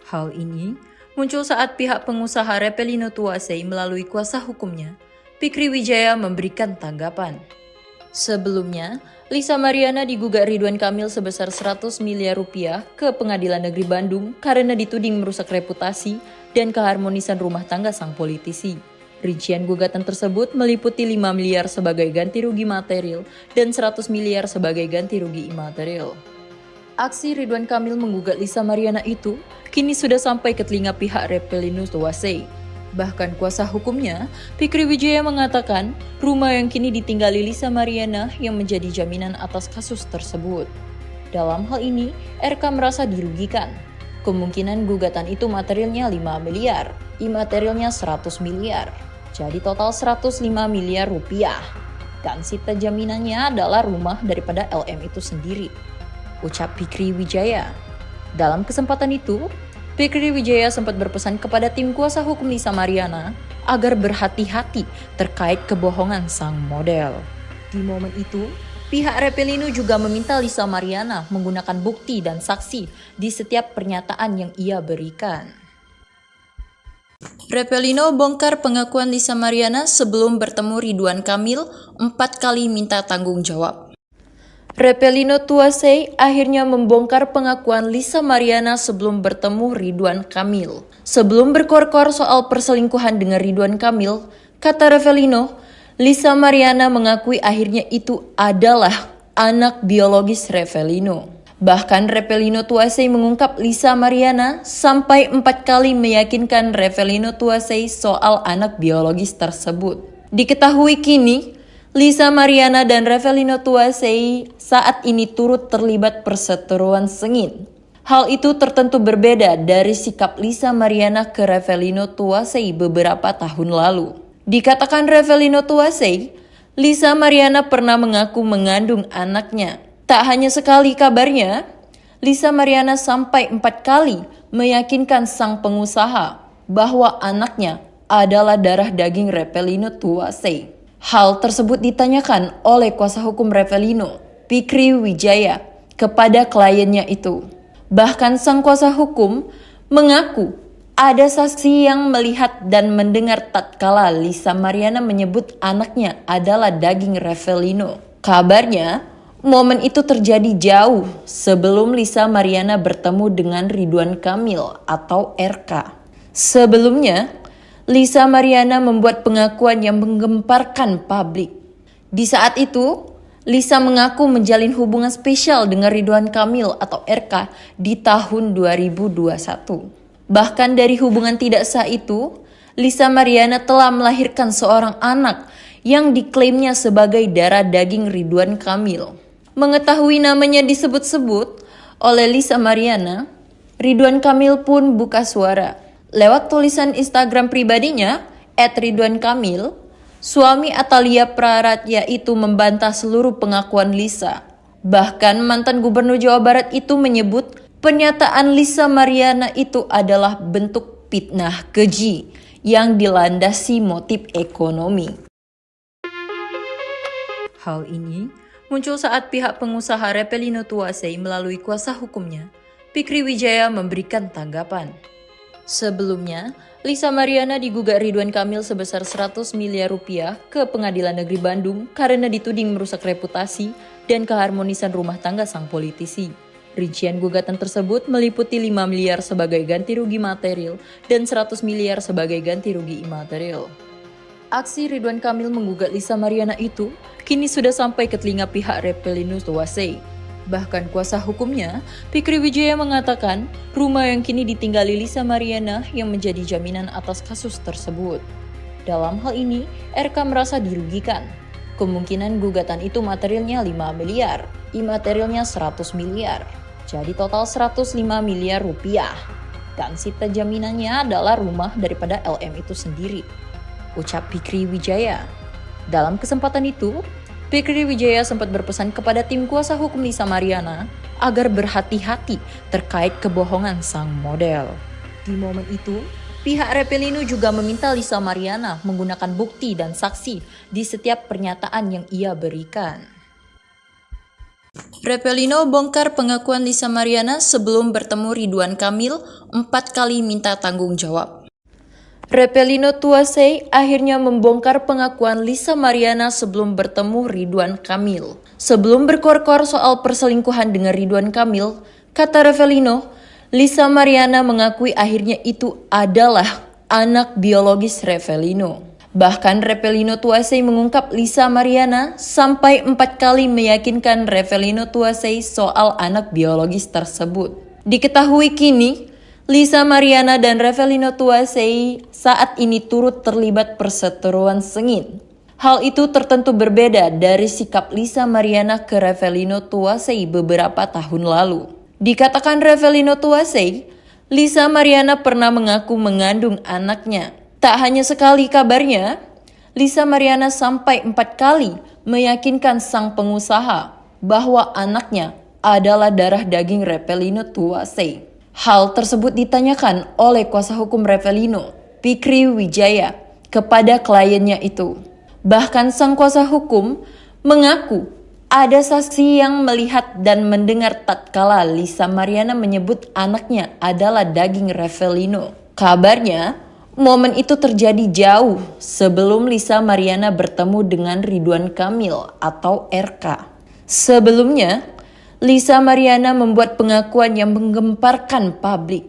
Hal ini muncul saat pihak pengusaha Revelino Tuasei melalui kuasa hukumnya, Fikri Wijaya, memberikan tanggapan. Sebelumnya, Lisa Mariana digugat Ridwan Kamil sebesar 100 miliar rupiah ke Pengadilan Negeri Bandung karena dituding merusak reputasi dan keharmonisan rumah tangga sang politisi. Rincian gugatan tersebut meliputi 5 miliar sebagai ganti rugi material dan 100 miliar sebagai ganti rugi imaterial. Aksi Ridwan Kamil menggugat Lisa Mariana itu kini sudah sampai ke telinga pihak Repelinus Tuwasei. Bahkan kuasa hukumnya, Fikri Wijaya mengatakan rumah yang kini ditinggali Lisa Mariana yang menjadi jaminan atas kasus tersebut. Dalam hal ini, RK merasa dirugikan. Kemungkinan gugatan itu materialnya 5 miliar, imaterialnya 100 miliar. Jadi total 105 miliar rupiah. Dan sita jaminannya adalah rumah daripada LM itu sendiri, ucap Fikri Wijaya. Dalam kesempatan itu, Fikri Wijaya sempat berpesan kepada tim kuasa hukum Lisa Mariana agar berhati-hati terkait kebohongan sang model. Di momen itu, pihak Repelino juga meminta Lisa Mariana menggunakan bukti dan saksi di setiap pernyataan yang ia berikan. Repelino bongkar pengakuan Lisa Mariana sebelum bertemu Ridwan Kamil 4 kali minta tanggung jawab. Repelino Tuwasei akhirnya membongkar pengakuan Lisa Mariana sebelum bertemu Ridwan Kamil. Sebelum berkor-kor soal perselingkuhan dengan Ridwan Kamil, kata Repelino, Lisa Mariana mengakui akhirnya itu adalah anak biologis Repelino. Bahkan Repelino Tuwasei mengungkap Lisa Mariana sampai 4 kali meyakinkan Repelino Tuwasei soal anak biologis tersebut. Diketahui kini, Lisa Mariana dan Repelino Tuwasei saat ini turut terlibat perseteruan sengit. Hal itu tertentu berbeda dari sikap Lisa Mariana ke Repelino Tuwasei beberapa tahun lalu. Dikatakan Repelino Tuwasei, Lisa Mariana pernah mengaku mengandung anaknya. Tak hanya sekali kabarnya, Lisa Mariana sampai 4 kali meyakinkan sang pengusaha bahwa anaknya adalah darah daging Repelino Tuwasei. Hal tersebut ditanyakan oleh kuasa hukum Repelino, Fikri Wijaya, kepada kliennya itu. Bahkan sang kuasa hukum mengaku ada saksi yang melihat dan mendengar tatkala Lisa Mariana menyebut anaknya adalah daging Repelino. Kabarnya, momen itu terjadi jauh sebelum Lisa Mariana bertemu dengan Ridwan Kamil atau RK. Sebelumnya, Lisa Mariana membuat pengakuan yang menggemparkan publik. Di saat itu, Lisa mengaku menjalin hubungan spesial dengan Ridwan Kamil atau RK di tahun 2021. Bahkan dari hubungan tidak sah itu, Lisa Mariana telah melahirkan seorang anak yang diklaimnya sebagai darah daging Ridwan Kamil. Mengetahui namanya disebut-sebut oleh Lisa Mariana, Ridwan Kamil pun buka suara. Lewat tulisan Instagram pribadinya, @ridwankamil, suami Atalia Praratya itu membantah seluruh pengakuan Lisa. Bahkan mantan gubernur Jawa Barat itu menyebut pernyataan Lisa Mariana itu adalah bentuk fitnah keji yang dilandasi motif ekonomi. Hal ini muncul saat pihak pengusaha Repelino Tuwasei melalui kuasa hukumnya, Fikri Wijaya memberikan tanggapan. Sebelumnya, Lisa Mariana digugat Ridwan Kamil sebesar 100 miliar rupiah ke Pengadilan Negeri Bandung karena dituding merusak reputasi dan keharmonisan rumah tangga sang politisi. Rincian gugatan tersebut meliputi 5 miliar sebagai ganti rugi material dan 100 miliar sebagai ganti rugi imaterial. Aksi Ridwan Kamil menggugat Lisa Mariana itu kini sudah sampai ke telinga pihak Repelinus Tuwasei. Bahkan kuasa hukumnya, Fikri Wijaya mengatakan rumah yang kini ditinggali Lisa Mariana yang menjadi jaminan atas kasus tersebut. Dalam hal ini, RK merasa dirugikan. Kemungkinan gugatan itu materialnya 5 miliar, imaterialnya 100 miliar. Jadi total 105 miliar rupiah. Dan sita jaminannya adalah rumah daripada LM itu sendiri, ucap Fikri Wijaya. Dalam kesempatan itu, Fikri Wijaya sempat berpesan kepada tim kuasa hukum Lisa Mariana agar berhati-hati terkait kebohongan sang model. Di momen itu, pihak Repelino juga meminta Lisa Mariana menggunakan bukti dan saksi di setiap pernyataan yang ia berikan. Repelino bongkar pengakuan Lisa Mariana sebelum bertemu Ridwan Kamil 4 kali minta tanggung jawab. Repelino Tuasei akhirnya membongkar pengakuan Lisa Mariana sebelum bertemu Ridwan Kamil. Sebelum berkor-kor soal perselingkuhan dengan Ridwan Kamil, kata Repelino, Lisa Mariana mengakui akhirnya itu adalah anak biologis Repelino. Bahkan Repelino Tuasei mengungkap Lisa Mariana sampai 4 kali meyakinkan Repelino Tuasei soal anak biologis tersebut. Diketahui kini, Lisa Mariana dan Repelino Tuasei saat ini turut terlibat perseteruan sengit. Hal itu tertentu berbeda dari sikap Lisa Mariana ke Repelino Tuasei beberapa tahun lalu. Dikatakan Repelino Tuasei, Lisa Mariana pernah mengaku mengandung anaknya. Tak hanya sekali kabarnya, Lisa Mariana sampai 4 kali meyakinkan sang pengusaha bahwa anaknya adalah darah daging Repelino Tuasei. Hal tersebut ditanyakan oleh kuasa hukum Repelino, Fikri Wijaya, kepada kliennya itu. Bahkan sang kuasa hukum mengaku ada saksi yang melihat dan mendengar tatkala Lisa Mariana menyebut anaknya adalah daging Repelino. Kabarnya, momen itu terjadi jauh sebelum Lisa Mariana bertemu dengan Ridwan Kamil atau RK. Sebelumnya, Lisa Mariana membuat pengakuan yang menggemparkan publik.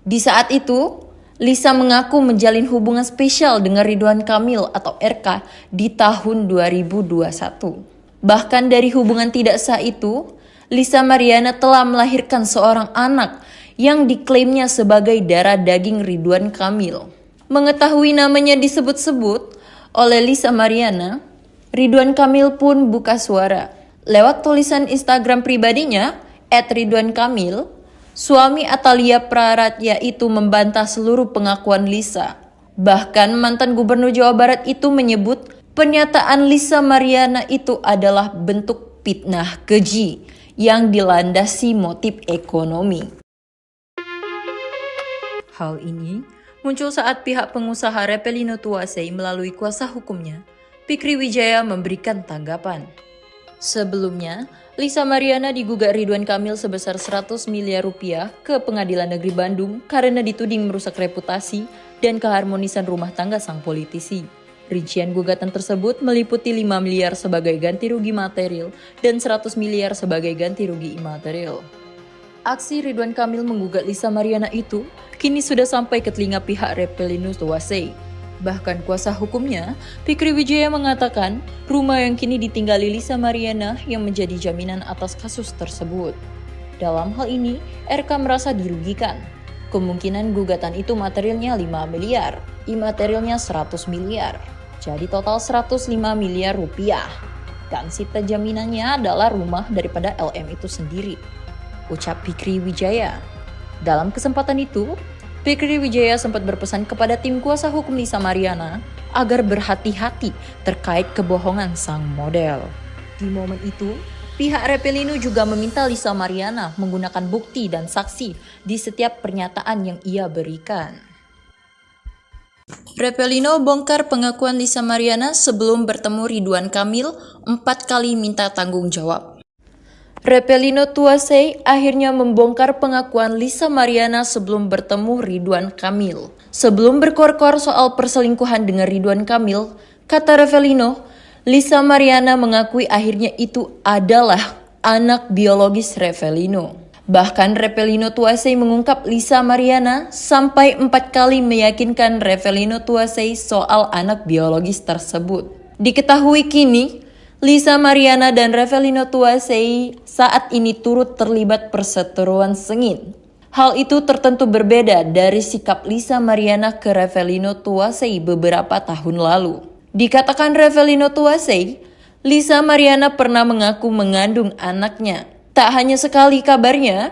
Di saat itu, Lisa mengaku menjalin hubungan spesial dengan Ridwan Kamil atau RK di tahun 2021. Bahkan dari hubungan tidak sah itu, Lisa Mariana telah melahirkan seorang anak yang diklaimnya sebagai darah daging Ridwan Kamil. Mengetahui namanya disebut-sebut oleh Lisa Mariana, Ridwan Kamil pun buka suara. Lewat tulisan Instagram pribadinya, @ridwankamil, suami Atalia Praratya itu membantah seluruh pengakuan Lisa. Bahkan mantan gubernur Jawa Barat itu menyebut pernyataan Lisa Mariana itu adalah bentuk fitnah keji yang dilandasi motif ekonomi. Hal ini muncul saat pihak pengusaha Repelino Tuasei melalui kuasa hukumnya, Fikri Wijaya memberikan tanggapan. Sebelumnya, Lisa Mariana digugat Ridwan Kamil sebesar 100 miliar rupiah ke Pengadilan Negeri Bandung karena dituding merusak reputasi dan keharmonisan rumah tangga sang politisi. Rincian gugatan tersebut meliputi 5 miliar sebagai ganti rugi material dan 100 miliar sebagai ganti rugi imaterial. Aksi Ridwan Kamil menggugat Lisa Mariana itu kini sudah sampai ke telinga pihak Repelino Tuasei. Bahkan kuasa hukumnya, Fikri Wijaya mengatakan rumah yang kini ditinggali Lisa Mariana yang menjadi jaminan atas kasus tersebut. Dalam hal ini, RK merasa dirugikan. Kemungkinan gugatan itu materialnya 5 miliar, imaterialnya 100 miliar. Jadi total 105 miliar rupiah. Dan sita jaminannya adalah rumah daripada LM itu sendiri, ucap Fikri Wijaya. Dalam kesempatan itu, Fikri Wijaya sempat berpesan kepada tim kuasa hukum Lisa Mariana agar berhati-hati terkait kebohongan sang model. Di momen itu, pihak Repelino juga meminta Lisa Mariana menggunakan bukti dan saksi di setiap pernyataan yang ia berikan. Repelino bongkar pengakuan Lisa Mariana sebelum bertemu Ridwan Kamil 4 kali minta tanggung jawab. Repelino Tuasei akhirnya membongkar pengakuan Lisa Mariana sebelum bertemu Ridwan Kamil. Sebelum berkor-kor soal perselingkuhan dengan Ridwan Kamil, kata Repelino, Lisa Mariana mengakui akhirnya itu adalah anak biologis Repelino. Bahkan Repelino Tuasei mengungkap Lisa Mariana sampai 4 kali meyakinkan Repelino Tuasei soal anak biologis tersebut. Diketahui kini, Lisa Mariana dan Repelino Tuasei saat ini turut terlibat perseteruan sengit. Hal itu tertentu berbeda dari sikap Lisa Mariana ke Repelino Tuasei beberapa tahun lalu. Dikatakan Repelino Tuasei, Lisa Mariana pernah mengaku mengandung anaknya. Tak hanya sekali kabarnya,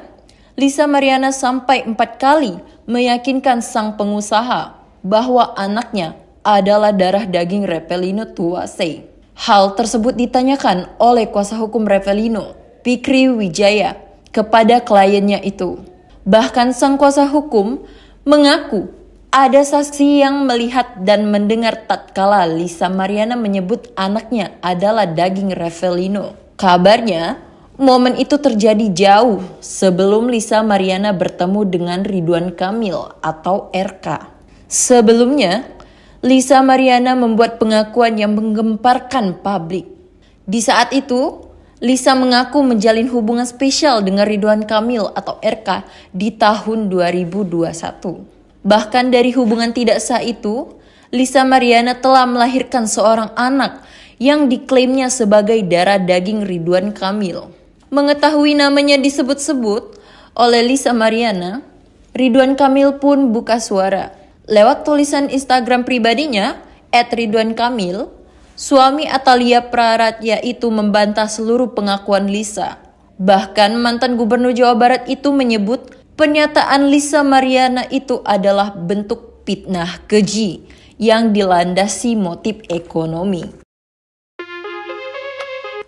Lisa Mariana sampai 4 kali meyakinkan sang pengusaha bahwa anaknya adalah darah daging Repelino Tuasei. Hal tersebut ditanyakan oleh kuasa hukum Repelino, Fikri Wijaya, kepada kliennya itu. Bahkan sang kuasa hukum mengaku ada saksi yang melihat dan mendengar tatkala Lisa Mariana menyebut anaknya adalah daging Repelino. Kabarnya, momen itu terjadi jauh sebelum Lisa Mariana bertemu dengan Ridwan Kamil atau RK. Sebelumnya, Lisa Mariana membuat pengakuan yang menggemparkan publik. Di saat itu, Lisa mengaku menjalin hubungan spesial dengan Ridwan Kamil atau RK di tahun 2021. Bahkan dari hubungan tidak sah itu, Lisa Mariana telah melahirkan seorang anak yang diklaimnya sebagai darah daging Ridwan Kamil. Mengetahui namanya disebut-sebut oleh Lisa Mariana, Ridwan Kamil pun buka suara. Lewat tulisan Instagram pribadinya, @ridwankamil, suami Atalia Praratya itu membantah seluruh pengakuan Lisa. Bahkan mantan gubernur Jawa Barat itu menyebut pernyataan Lisa Mariana itu adalah bentuk fitnah keji yang dilandasi motif ekonomi.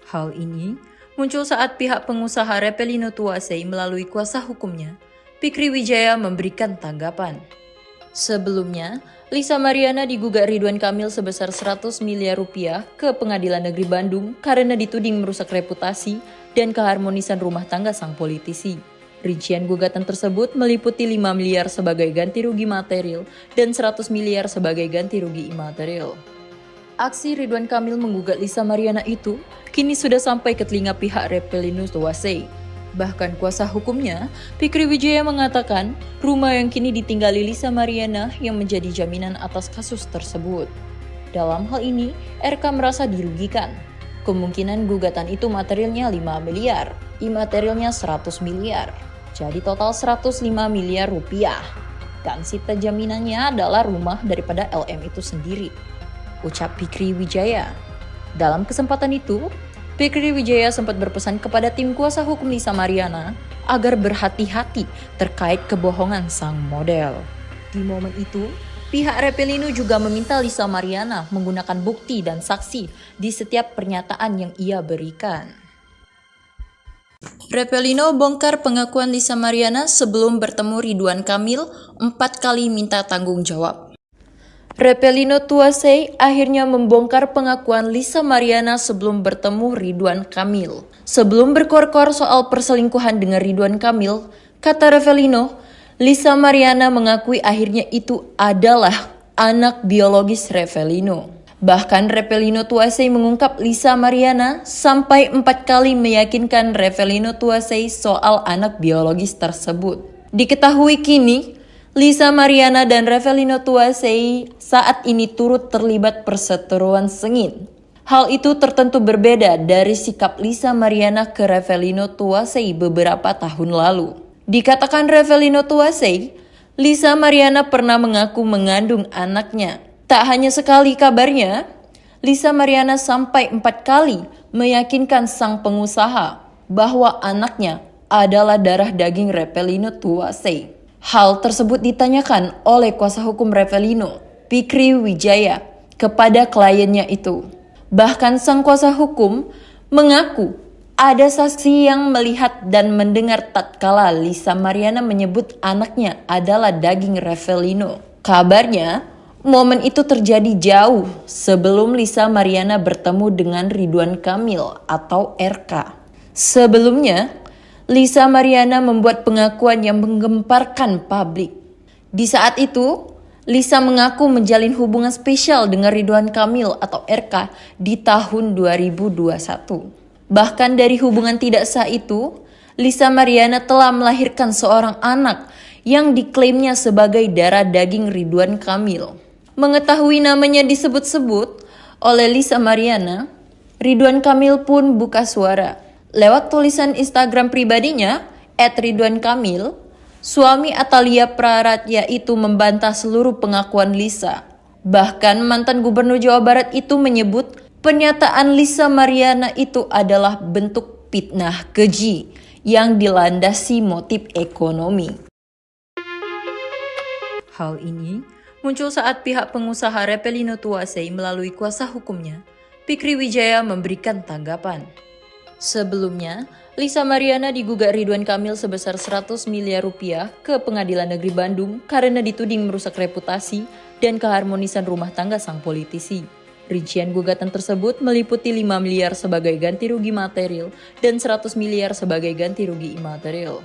Hal ini muncul saat pihak pengusaha Repelino Tuasei melalui kuasa hukumnya, Fikri Wijaya, memberikan tanggapan. Sebelumnya, Lisa Mariana digugat Ridwan Kamil sebesar 100 miliar rupiah ke Pengadilan Negeri Bandung karena dituding merusak reputasi dan keharmonisan rumah tangga sang politisi. Rincian gugatan tersebut meliputi 5 miliar sebagai ganti rugi material dan 100 miliar sebagai ganti rugi imaterial. Aksi Ridwan Kamil menggugat Lisa Mariana itu kini sudah sampai ke telinga pihak Repelino Tuasei. Bahkan kuasa hukumnya, Fikri Wijaya, mengatakan rumah yang kini ditinggali Lisa Mariana yang menjadi jaminan atas kasus tersebut. Dalam hal ini, RK merasa dirugikan. Kemungkinan gugatan itu materialnya 5 miliar, imaterialnya 100 miliar. Jadi total 105 miliar rupiah. Dan sita jaminannya adalah rumah daripada LM itu sendiri, ucap Fikri Wijaya. Dalam kesempatan itu, Fikri Wijaya sempat berpesan kepada tim kuasa hukum Lisa Mariana agar berhati-hati terkait kebohongan sang model. Di momen itu, pihak Repelino juga meminta Lisa Mariana menggunakan bukti dan saksi di setiap pernyataan yang ia berikan. Repelino bongkar pengakuan Lisa Mariana sebelum bertemu Ridwan Kamil 4 kali minta tanggung jawab. Repelino Tuasei akhirnya membongkar pengakuan Lisa Mariana sebelum bertemu Ridwan Kamil. Sebelum berkor-kor soal perselingkuhan dengan Ridwan Kamil, kata Repelino, Lisa Mariana mengakui akhirnya itu adalah anak biologis Repelino. Bahkan Repelino Tuasei mengungkap Lisa Mariana sampai 4 kali meyakinkan Repelino Tuasei soal anak biologis tersebut. Diketahui kini, Lisa Mariana dan Repelino Tuasei saat ini turut terlibat perseteruan sengit. Hal itu tertentu berbeda dari sikap Lisa Mariana ke Repelino Tuasei beberapa tahun lalu. Dikatakan Repelino Tuasei, Lisa Mariana pernah mengaku mengandung anaknya. Tak hanya sekali kabarnya, Lisa Mariana sampai 4 kali meyakinkan sang pengusaha bahwa anaknya adalah darah daging Repelino Tuasei. Hal tersebut ditanyakan oleh kuasa hukum Repelino, Fikri Wijaya, kepada kliennya itu. Bahkan sang kuasa hukum mengaku ada saksi yang melihat dan mendengar tatkala Lisa Mariana menyebut anaknya adalah daging Repelino. Kabarnya, momen itu terjadi jauh sebelum Lisa Mariana bertemu dengan Ridwan Kamil atau RK. Sebelumnya, Lisa Mariana membuat pengakuan yang menggemparkan publik. Di saat itu, Lisa mengaku menjalin hubungan spesial dengan Ridwan Kamil atau RK di tahun 2021. Bahkan dari hubungan tidak sah itu, Lisa Mariana telah melahirkan seorang anak yang diklaimnya sebagai darah daging Ridwan Kamil. Mengetahui namanya disebut-sebut oleh Lisa Mariana, Ridwan Kamil pun buka suara. Lewat tulisan Instagram pribadinya, @ridwankamil, suami Atalia Praratya itu membantah seluruh pengakuan Lisa. Bahkan mantan gubernur Jawa Barat itu menyebut pernyataan Lisa Mariana itu adalah bentuk fitnah keji yang dilandasi motif ekonomi. Hal ini muncul saat pihak pengusaha Repelino Tuasei melalui kuasa hukumnya, Fikri Wijaya, memberikan tanggapan. Sebelumnya, Lisa Mariana digugat Ridwan Kamil sebesar 100 miliar rupiah ke Pengadilan Negeri Bandung karena dituding merusak reputasi dan keharmonisan rumah tangga sang politisi. Rincian gugatan tersebut meliputi 5 miliar sebagai ganti rugi material dan 100 miliar sebagai ganti rugi imaterial.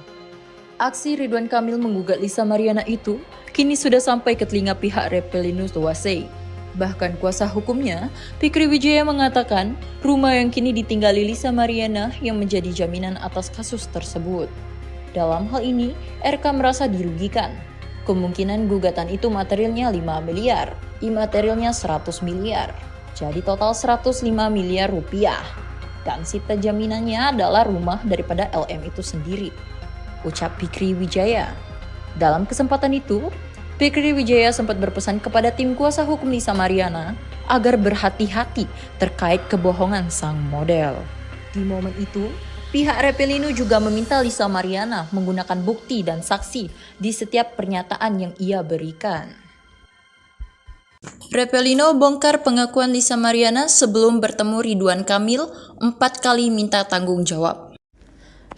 Aksi Ridwan Kamil menggugat Lisa Mariana itu kini sudah sampai ke telinga pihak Reppelino Tuasey. Bahkan kuasa hukumnya, Fikri Wijaya mengatakan rumah yang kini ditinggali Lisa Mariana yang menjadi jaminan atas kasus tersebut. Dalam hal ini, RK merasa dirugikan. Kemungkinan gugatan itu materialnya 5 miliar, imaterialnya 100 miliar. Jadi total 105 miliar rupiah. Dan sita jaminannya adalah rumah daripada LM itu sendiri, ucap Fikri Wijaya. Dalam kesempatan itu, Fikri Wijaya sempat berpesan kepada tim kuasa hukum Lisa Mariana agar berhati-hati terkait kebohongan sang model. Di momen itu, pihak Reppelino juga meminta Lisa Mariana menggunakan bukti dan saksi di setiap pernyataan yang ia berikan. Reppelino bongkar pengakuan Lisa Mariana sebelum bertemu Ridwan Kamil 4 kali minta tanggung jawab.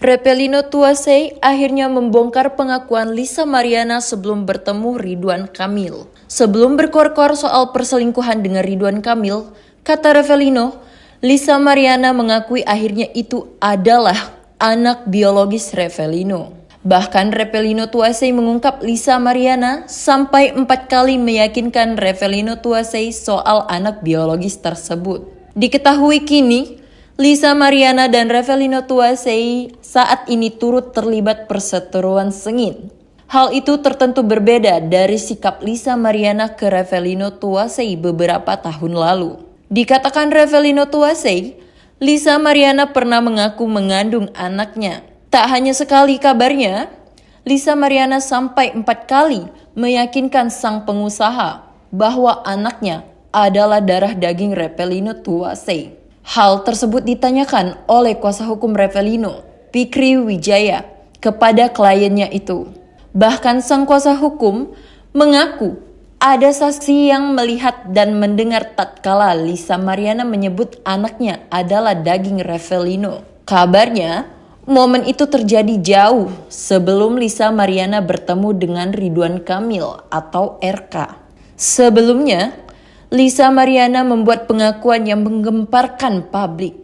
Reppelino Tuasey akhirnya membongkar pengakuan Lisa Mariana sebelum bertemu Ridwan Kamil. Sebelum berkor-kor soal perselingkuhan dengan Ridwan Kamil, kata Reppelino, Lisa Mariana mengakui akhirnya itu adalah anak biologis Reppelino. Bahkan Reppelino Tuasey mengungkap Lisa Mariana sampai 4 kali meyakinkan Reppelino Tuasey soal anak biologis tersebut. Diketahui kini, Lisa Mariana dan Reppelino Tuasey saat ini turut terlibat perseteruan sengit. Hal itu tertentu berbeda dari sikap Lisa Mariana ke Reppelino Tuasey beberapa tahun lalu. Dikatakan Reppelino Tuasey, Lisa Mariana pernah mengaku mengandung anaknya. Tak hanya sekali kabarnya, Lisa Mariana sampai 4 kali meyakinkan sang pengusaha bahwa anaknya adalah darah daging Reppelino Tuasey. Hal tersebut ditanyakan oleh kuasa hukum Reppelino, Fikri Wijaya, kepada kliennya itu. Bahkan sang kuasa hukum mengaku ada saksi yang melihat dan mendengar tatkala Lisa Mariana menyebut anaknya adalah daging Reppelino. Kabarnya, momen itu terjadi jauh sebelum Lisa Mariana bertemu dengan Ridwan Kamil atau RK. Sebelumnya, Lisa Mariana membuat pengakuan yang menggemparkan publik.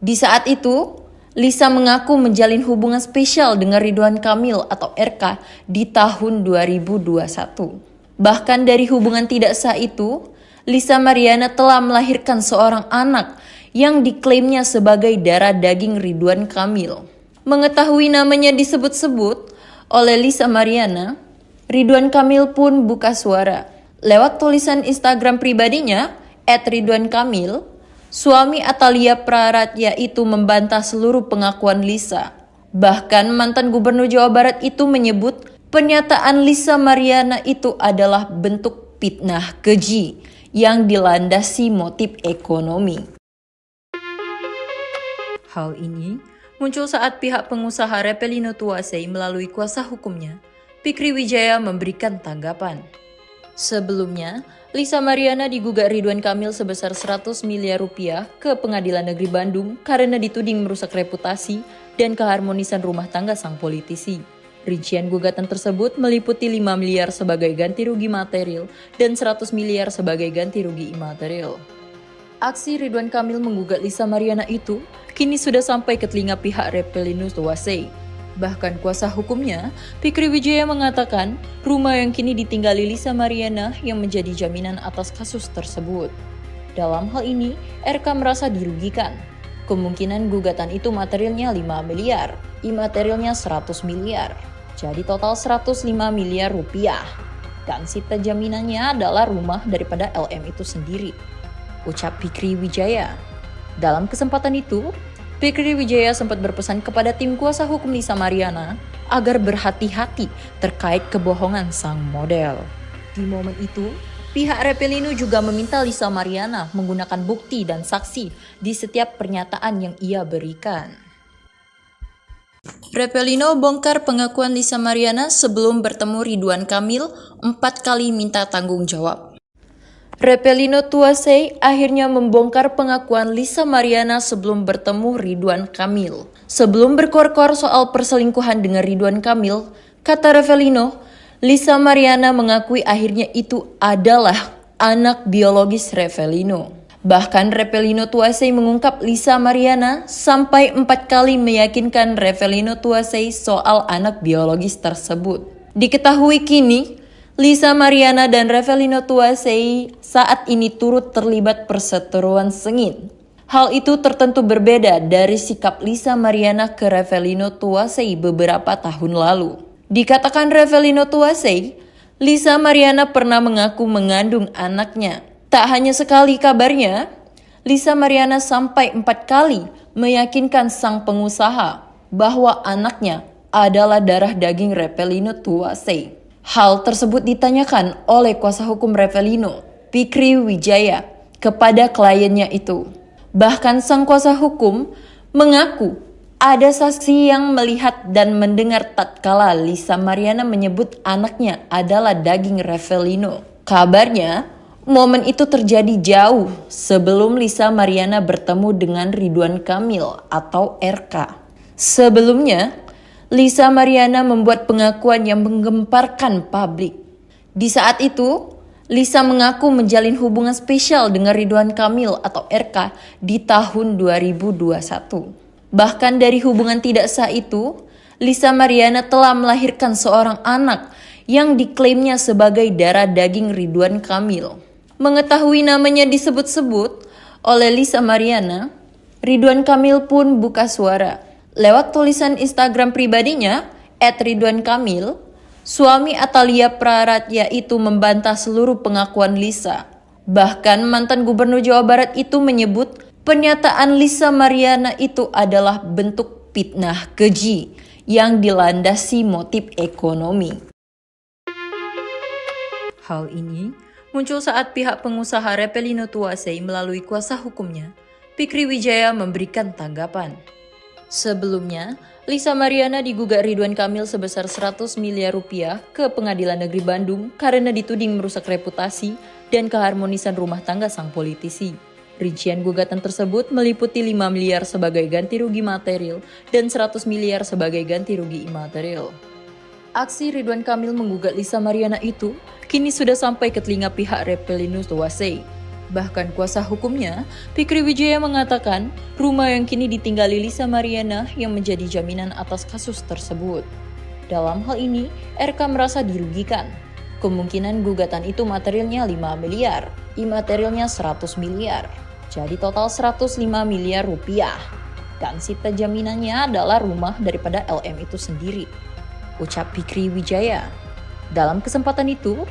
Di saat itu, Lisa mengaku menjalin hubungan spesial dengan Ridwan Kamil atau RK di tahun 2021. Bahkan dari hubungan tidak sah itu, Lisa Mariana telah melahirkan seorang anak yang diklaimnya sebagai darah daging Ridwan Kamil. Mengetahui namanya disebut-sebut oleh Lisa Mariana, Ridwan Kamil pun buka suara. Lewat tulisan Instagram pribadinya, @ridwankamil, suami Atalia Praratya itu membantah seluruh pengakuan Lisa. Bahkan mantan gubernur Jawa Barat itu menyebut pernyataan Lisa Mariana itu adalah bentuk fitnah keji yang dilandasi motif ekonomi. Hal ini muncul saat pihak pengusaha Reppelino Tuasey melalui kuasa hukumnya, Fikri Wijaya memberikan tanggapan. Sebelumnya, Lisa Mariana digugat Ridwan Kamil sebesar 100 miliar rupiah ke Pengadilan Negeri Bandung karena dituding merusak reputasi dan keharmonisan rumah tangga sang politisi. Rincian gugatan tersebut meliputi 5 miliar sebagai ganti rugi material dan 100 miliar sebagai ganti rugi imaterial. Aksi Ridwan Kamil menggugat Lisa Mariana itu kini sudah sampai ke telinga pihak Reppelino Tuasey. Bahkan kuasa hukumnya, Fikri Wijaya mengatakan rumah yang kini ditinggali Lisa Mariana yang menjadi jaminan atas kasus tersebut. Dalam hal ini, RK merasa dirugikan. Kemungkinan gugatan itu materialnya 5 miliar, imaterialnya 100 miliar. Jadi total 105 miliar rupiah. Dan sita jaminannya adalah rumah daripada LM itu sendiri, ucap Fikri Wijaya. Dalam kesempatan itu, Fikri Wijaya sempat berpesan kepada tim kuasa hukum Lisa Mariana agar berhati-hati terkait kebohongan sang model. Di momen itu, pihak Reppelino juga meminta Lisa Mariana menggunakan bukti dan saksi di setiap pernyataan yang ia berikan. Reppelino bongkar pengakuan Lisa Mariana sebelum bertemu Ridwan Kamil 4 kali minta tanggung jawab. Reppelino Tuasey akhirnya membongkar pengakuan Lisa Mariana sebelum bertemu Ridwan Kamil. Sebelum berkor-kor soal perselingkuhan dengan Ridwan Kamil, kata Reppelino, Lisa Mariana mengakui akhirnya itu adalah anak biologis Reppelino. Bahkan Revelino Tuasei mengungkap Lisa Mariana sampai 4 kali meyakinkan Revelino Tuasei soal anak biologis tersebut. Diketahui kini, Lisa Mariana dan Revelino Tuasei saat ini turut terlibat perseteruan sengit. Hal itu tertentu berbeda dari sikap Lisa Mariana ke Revelino Tuasei beberapa tahun lalu. Dikatakan Revelino Tuasei, Lisa Mariana pernah mengaku mengandung anaknya. Tak hanya sekali kabarnya, Lisa Mariana sampai 4 kali meyakinkan sang pengusaha bahwa anaknya adalah darah daging Revelino Tuasei. Hal tersebut ditanyakan oleh kuasa hukum Revelino, Fikri Wijaya, kepada kliennya itu. Bahkan sang kuasa hukum mengaku ada saksi yang melihat dan mendengar tatkala Lisa Mariana menyebut anaknya adalah daging Revelino. Kabarnya, momen itu terjadi jauh sebelum Lisa Mariana bertemu dengan Ridwan Kamil atau RK. Sebelumnya, Lisa Mariana membuat pengakuan yang menggemparkan publik. Di saat itu, Lisa mengaku menjalin hubungan spesial dengan Ridwan Kamil atau RK di tahun 2021. Bahkan dari hubungan tidak sah itu, Lisa Mariana telah melahirkan seorang anak yang diklaimnya sebagai darah daging Ridwan Kamil. Mengetahui namanya disebut-sebut oleh Lisa Mariana, Ridwan Kamil pun buka suara. Lewat tulisan Instagram pribadinya, @ridwankamil, suami Atalia Praratya itu membantah seluruh pengakuan Lisa. Bahkan mantan gubernur Jawa Barat itu menyebut pernyataan Lisa Mariana itu adalah bentuk fitnah keji yang dilandasi motif ekonomi. Hal ini muncul saat pihak pengusaha Revelino Tuasei melalui kuasa hukumnya, Fikri Wijaya, memberikan tanggapan. Sebelumnya, Lisa Mariana digugat Ridwan Kamil sebesar 100 miliar rupiah ke Pengadilan Negeri Bandung karena dituding merusak reputasi dan keharmonisan rumah tangga sang politisi. Rincian gugatan tersebut meliputi 5 miliar sebagai ganti rugi material dan 100 miliar sebagai ganti rugi imaterial. Aksi Ridwan Kamil menggugat Lisa Mariana itu kini sudah sampai ke telinga pihak Revelino Tuasei. Bahkan kuasa hukumnya, Fikri Wijaya, mengatakan rumah yang kini ditinggali Lisa Mariana yang menjadi jaminan atas kasus tersebut. Dalam hal ini, RK merasa dirugikan. Kemungkinan gugatan itu materialnya 5 miliar, imaterialnya 100 miliar. Jadi total 105 miliar rupiah. Dan sita jaminannya adalah rumah daripada LM itu sendiri, ucap Fikri Wijaya. Dalam kesempatan itu,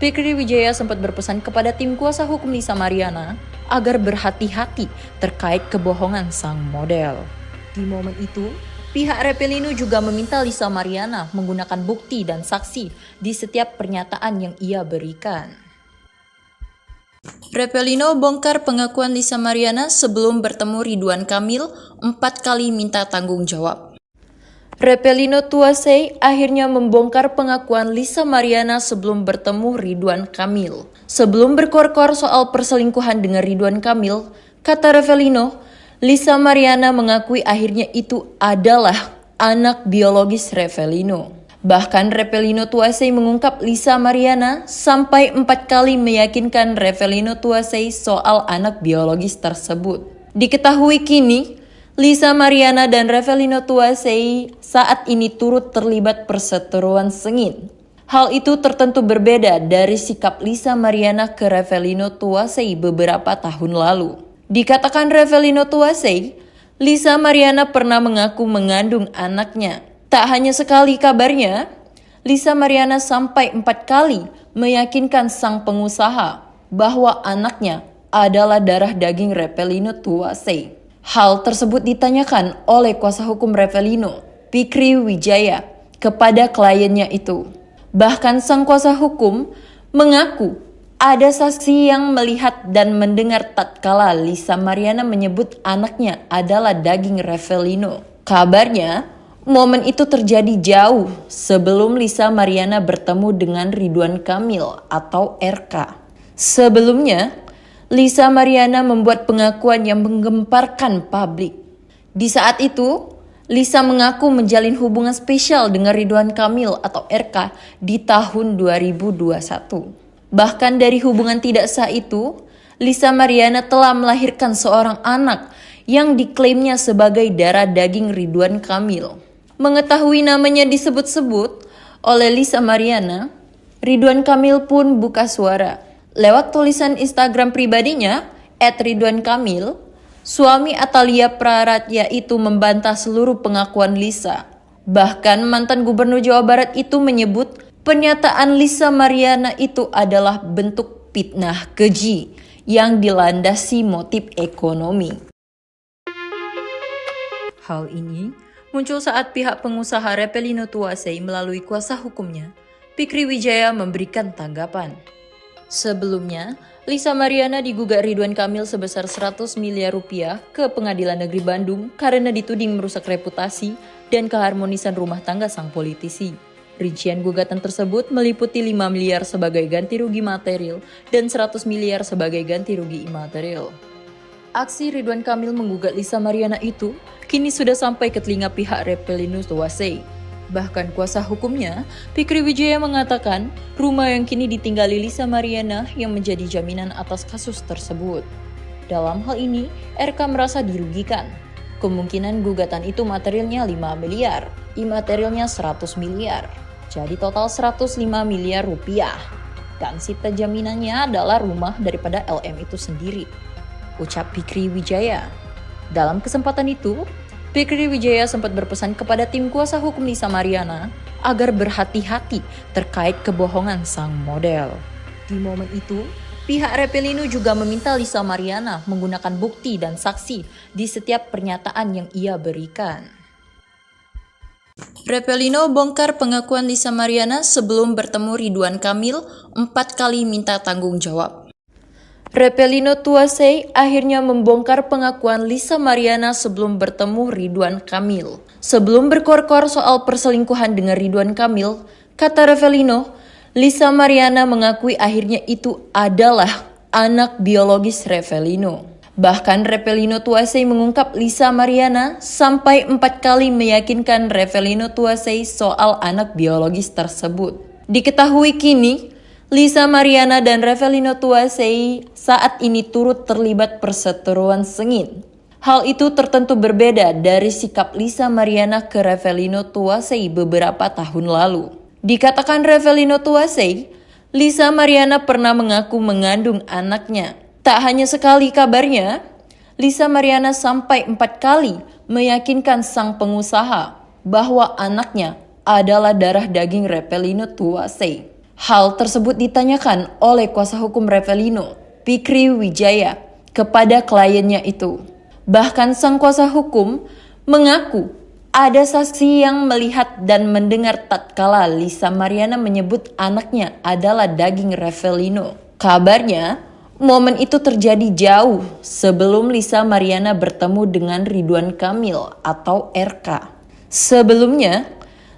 Fikri Wijaya sempat berpesan kepada tim kuasa hukum Lisa Mariana agar berhati-hati terkait kebohongan sang model. Di momen itu, pihak Revelino juga meminta Lisa Mariana menggunakan bukti dan saksi di setiap pernyataan yang ia berikan. Revelino bongkar pengakuan Lisa Mariana sebelum bertemu Ridwan Kamil 4 kali minta tanggung jawab. Revelino Tuasei akhirnya membongkar pengakuan Lisa Mariana sebelum bertemu Ridwan Kamil. Sebelum berkor-kor soal perselingkuhan dengan Ridwan Kamil, kata Revelino, Lisa Mariana mengakui akhirnya itu adalah anak biologis Revelino. Bahkan Revelino Tuasei mengungkap Lisa Mariana sampai 4 kali meyakinkan Revelino Tuasei soal anak biologis tersebut. Diketahui kini, Lisa Mariana dan Revelino Tuasei saat ini turut terlibat perseteruan sengit. Hal itu tertentu berbeda dari sikap Lisa Mariana ke Revelino Tuasei beberapa tahun lalu. Dikatakan Revelino Tuasei, Lisa Mariana pernah mengaku mengandung anaknya. Tak hanya sekali kabarnya, Lisa Mariana sampai 4 kali meyakinkan sang pengusaha bahwa anaknya adalah darah daging Revelino Tuasei. Hal tersebut ditanyakan oleh kuasa hukum Revelino, Fikri Wijaya, kepada kliennya itu. Bahkan sang kuasa hukum mengaku ada saksi yang melihat dan mendengar tatkala Lisa Mariana menyebut anaknya adalah daging Revelino. Kabarnya, momen itu terjadi jauh sebelum Lisa Mariana bertemu dengan Ridwan Kamil atau RK. Sebelumnya, Lisa Mariana membuat pengakuan yang menggemparkan publik. Di saat itu, Lisa mengaku menjalin hubungan spesial dengan Ridwan Kamil atau RK di tahun 2021. Bahkan dari hubungan tidak sah itu, Lisa Mariana telah melahirkan seorang anak yang diklaimnya sebagai darah daging Ridwan Kamil. Mengetahui namanya disebut-sebut oleh Lisa Mariana, Ridwan Kamil pun buka suara. Lewat tulisan Instagram pribadinya, @ridwankamil, suami Atalia Praratya itu membantah seluruh pengakuan Lisa. Bahkan mantan Gubernur Jawa Barat itu menyebut pernyataan Lisa Mariana itu adalah bentuk fitnah keji yang dilandasi motif ekonomi. Hal ini muncul saat pihak pengusaha Repelino Tuasei melalui kuasa hukumnya, Fikri Wijaya, memberikan tanggapan. Sebelumnya, Lisa Mariana digugat Ridwan Kamil sebesar 100 miliar rupiah ke Pengadilan Negeri Bandung karena dituding merusak reputasi dan keharmonisan rumah tangga sang politisi. Rincian gugatan tersebut meliputi 5 miliar sebagai ganti rugi material dan 100 miliar sebagai ganti rugi imaterial. Aksi Ridwan Kamil menggugat Lisa Mariana itu kini sudah sampai ke telinga pihak Repelino Tuasei. Bahkan kuasa hukumnya, Fikri Wijaya, mengatakan rumah yang kini ditinggali Lisa Mariana yang menjadi jaminan atas kasus tersebut. Dalam hal ini, RK merasa dirugikan. Kemungkinan gugatan itu materialnya 5 miliar, imaterialnya 100 miliar. Jadi total 105 miliar rupiah. Dan sita jaminannya adalah rumah daripada LM itu sendiri, ucap Fikri Wijaya. Dalam kesempatan itu, Fikri Wijaya sempat berpesan kepada tim kuasa hukum Lisa Mariana agar berhati-hati terkait kebohongan sang model. Di momen itu, pihak Repelino juga meminta Lisa Mariana menggunakan bukti dan saksi di setiap pernyataan yang ia berikan. Repelino bongkar pengakuan Lisa Mariana sebelum bertemu Ridwan Kamil 4 kali minta tanggung jawab. Repelino Tuasei akhirnya membongkar pengakuan Lisa Mariana sebelum bertemu Ridwan Kamil. Sebelum berkor-kor soal perselingkuhan dengan Ridwan Kamil, kata Repelino, Lisa Mariana mengakui akhirnya itu adalah anak biologis Repelino. Bahkan Repelino Tuasei mengungkap Lisa Mariana sampai 4 kali meyakinkan Repelino Tuasei soal anak biologis tersebut. Diketahui kini, Lisa Mariana dan Repelino Tuasei saat ini turut terlibat perseteruan sengit. Hal itu tertentu berbeda dari sikap Lisa Mariana ke Repelino Tuasei beberapa tahun lalu. Dikatakan Repelino Tuasei, Lisa Mariana pernah mengaku mengandung anaknya. Tak hanya sekali kabarnya, Lisa Mariana sampai 4 kali meyakinkan sang pengusaha bahwa anaknya adalah darah daging Repelino Tuasei. Hal tersebut ditanyakan oleh kuasa hukum Repelino, Fikri Wijaya, kepada kliennya itu. Bahkan sang kuasa hukum mengaku ada saksi yang melihat dan mendengar tatkala Lisa Mariana menyebut anaknya adalah daging Repelino. Kabarnya, momen itu terjadi jauh sebelum Lisa Mariana bertemu dengan Ridwan Kamil atau RK. Sebelumnya,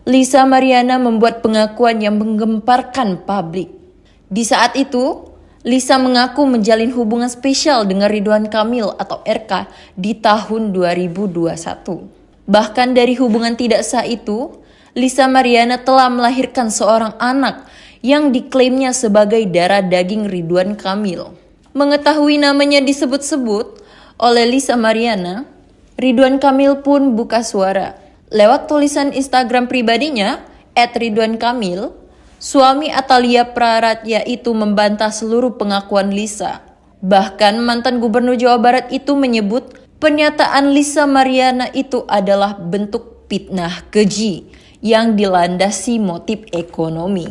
Lisa Mariana membuat pengakuan yang menggemparkan publik. Di saat itu, Lisa mengaku menjalin hubungan spesial dengan Ridwan Kamil atau RK di tahun 2021. Bahkan dari hubungan tidak sah itu, Lisa Mariana telah melahirkan seorang anak yang diklaimnya sebagai darah daging Ridwan Kamil. Mengetahui namanya disebut-sebut oleh Lisa Mariana, Ridwan Kamil pun buka suara. Lewat tulisan Instagram pribadinya, @ridwankamil, suami Atalia Praratya itu membantah seluruh pengakuan Lisa. Bahkan mantan Gubernur Jawa Barat itu menyebut pernyataan Lisa Mariana itu adalah bentuk fitnah keji yang dilandasi motif ekonomi.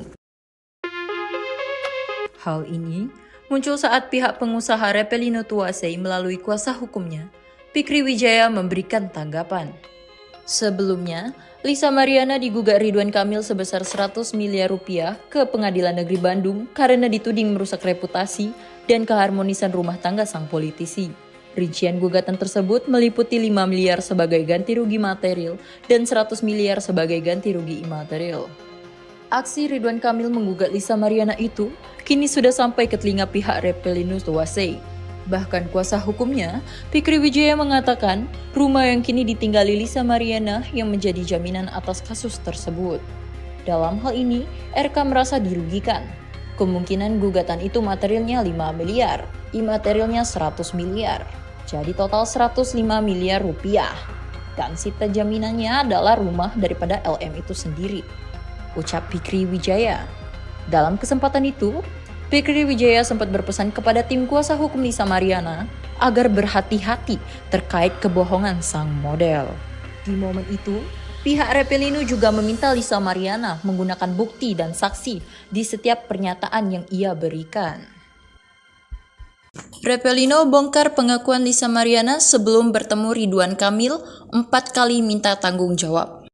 Hal ini muncul saat pihak pengusaha Repelino Tuasei melalui kuasa hukumnya, Fikri Wijaya, memberikan tanggapan. Sebelumnya, Lisa Mariana digugat Ridwan Kamil sebesar 100 miliar rupiah ke Pengadilan Negeri Bandung karena dituding merusak reputasi dan keharmonisan rumah tangga sang politisi. Rincian gugatan tersebut meliputi 5 miliar sebagai ganti rugi material dan 100 miliar sebagai ganti rugi imaterial. Aksi Ridwan Kamil menggugat Lisa Mariana itu kini sudah sampai ke telinga pihak Repelino Tuasei. Bahkan kuasa hukumnya, Fikri Wijaya, mengatakan rumah yang kini ditinggali Lisa Mariana yang menjadi jaminan atas kasus tersebut. Dalam hal ini, RK merasa dirugikan. Kemungkinan gugatan itu materialnya 5 miliar, imaterialnya 100 miliar. Jadi total 105 miliar rupiah. Dan sita jaminannya adalah rumah daripada LM itu sendiri, ucap Fikri Wijaya. Dalam kesempatan itu, Fikri Wijaya sempat berpesan kepada tim kuasa hukum Lisa Mariana agar berhati-hati terkait kebohongan sang model. Di momen itu, pihak Repelino juga meminta Lisa Mariana menggunakan bukti dan saksi di setiap pernyataan yang ia berikan. Repelino bongkar pengakuan Lisa Mariana sebelum bertemu Ridwan Kamil 4 kali minta tanggung jawab.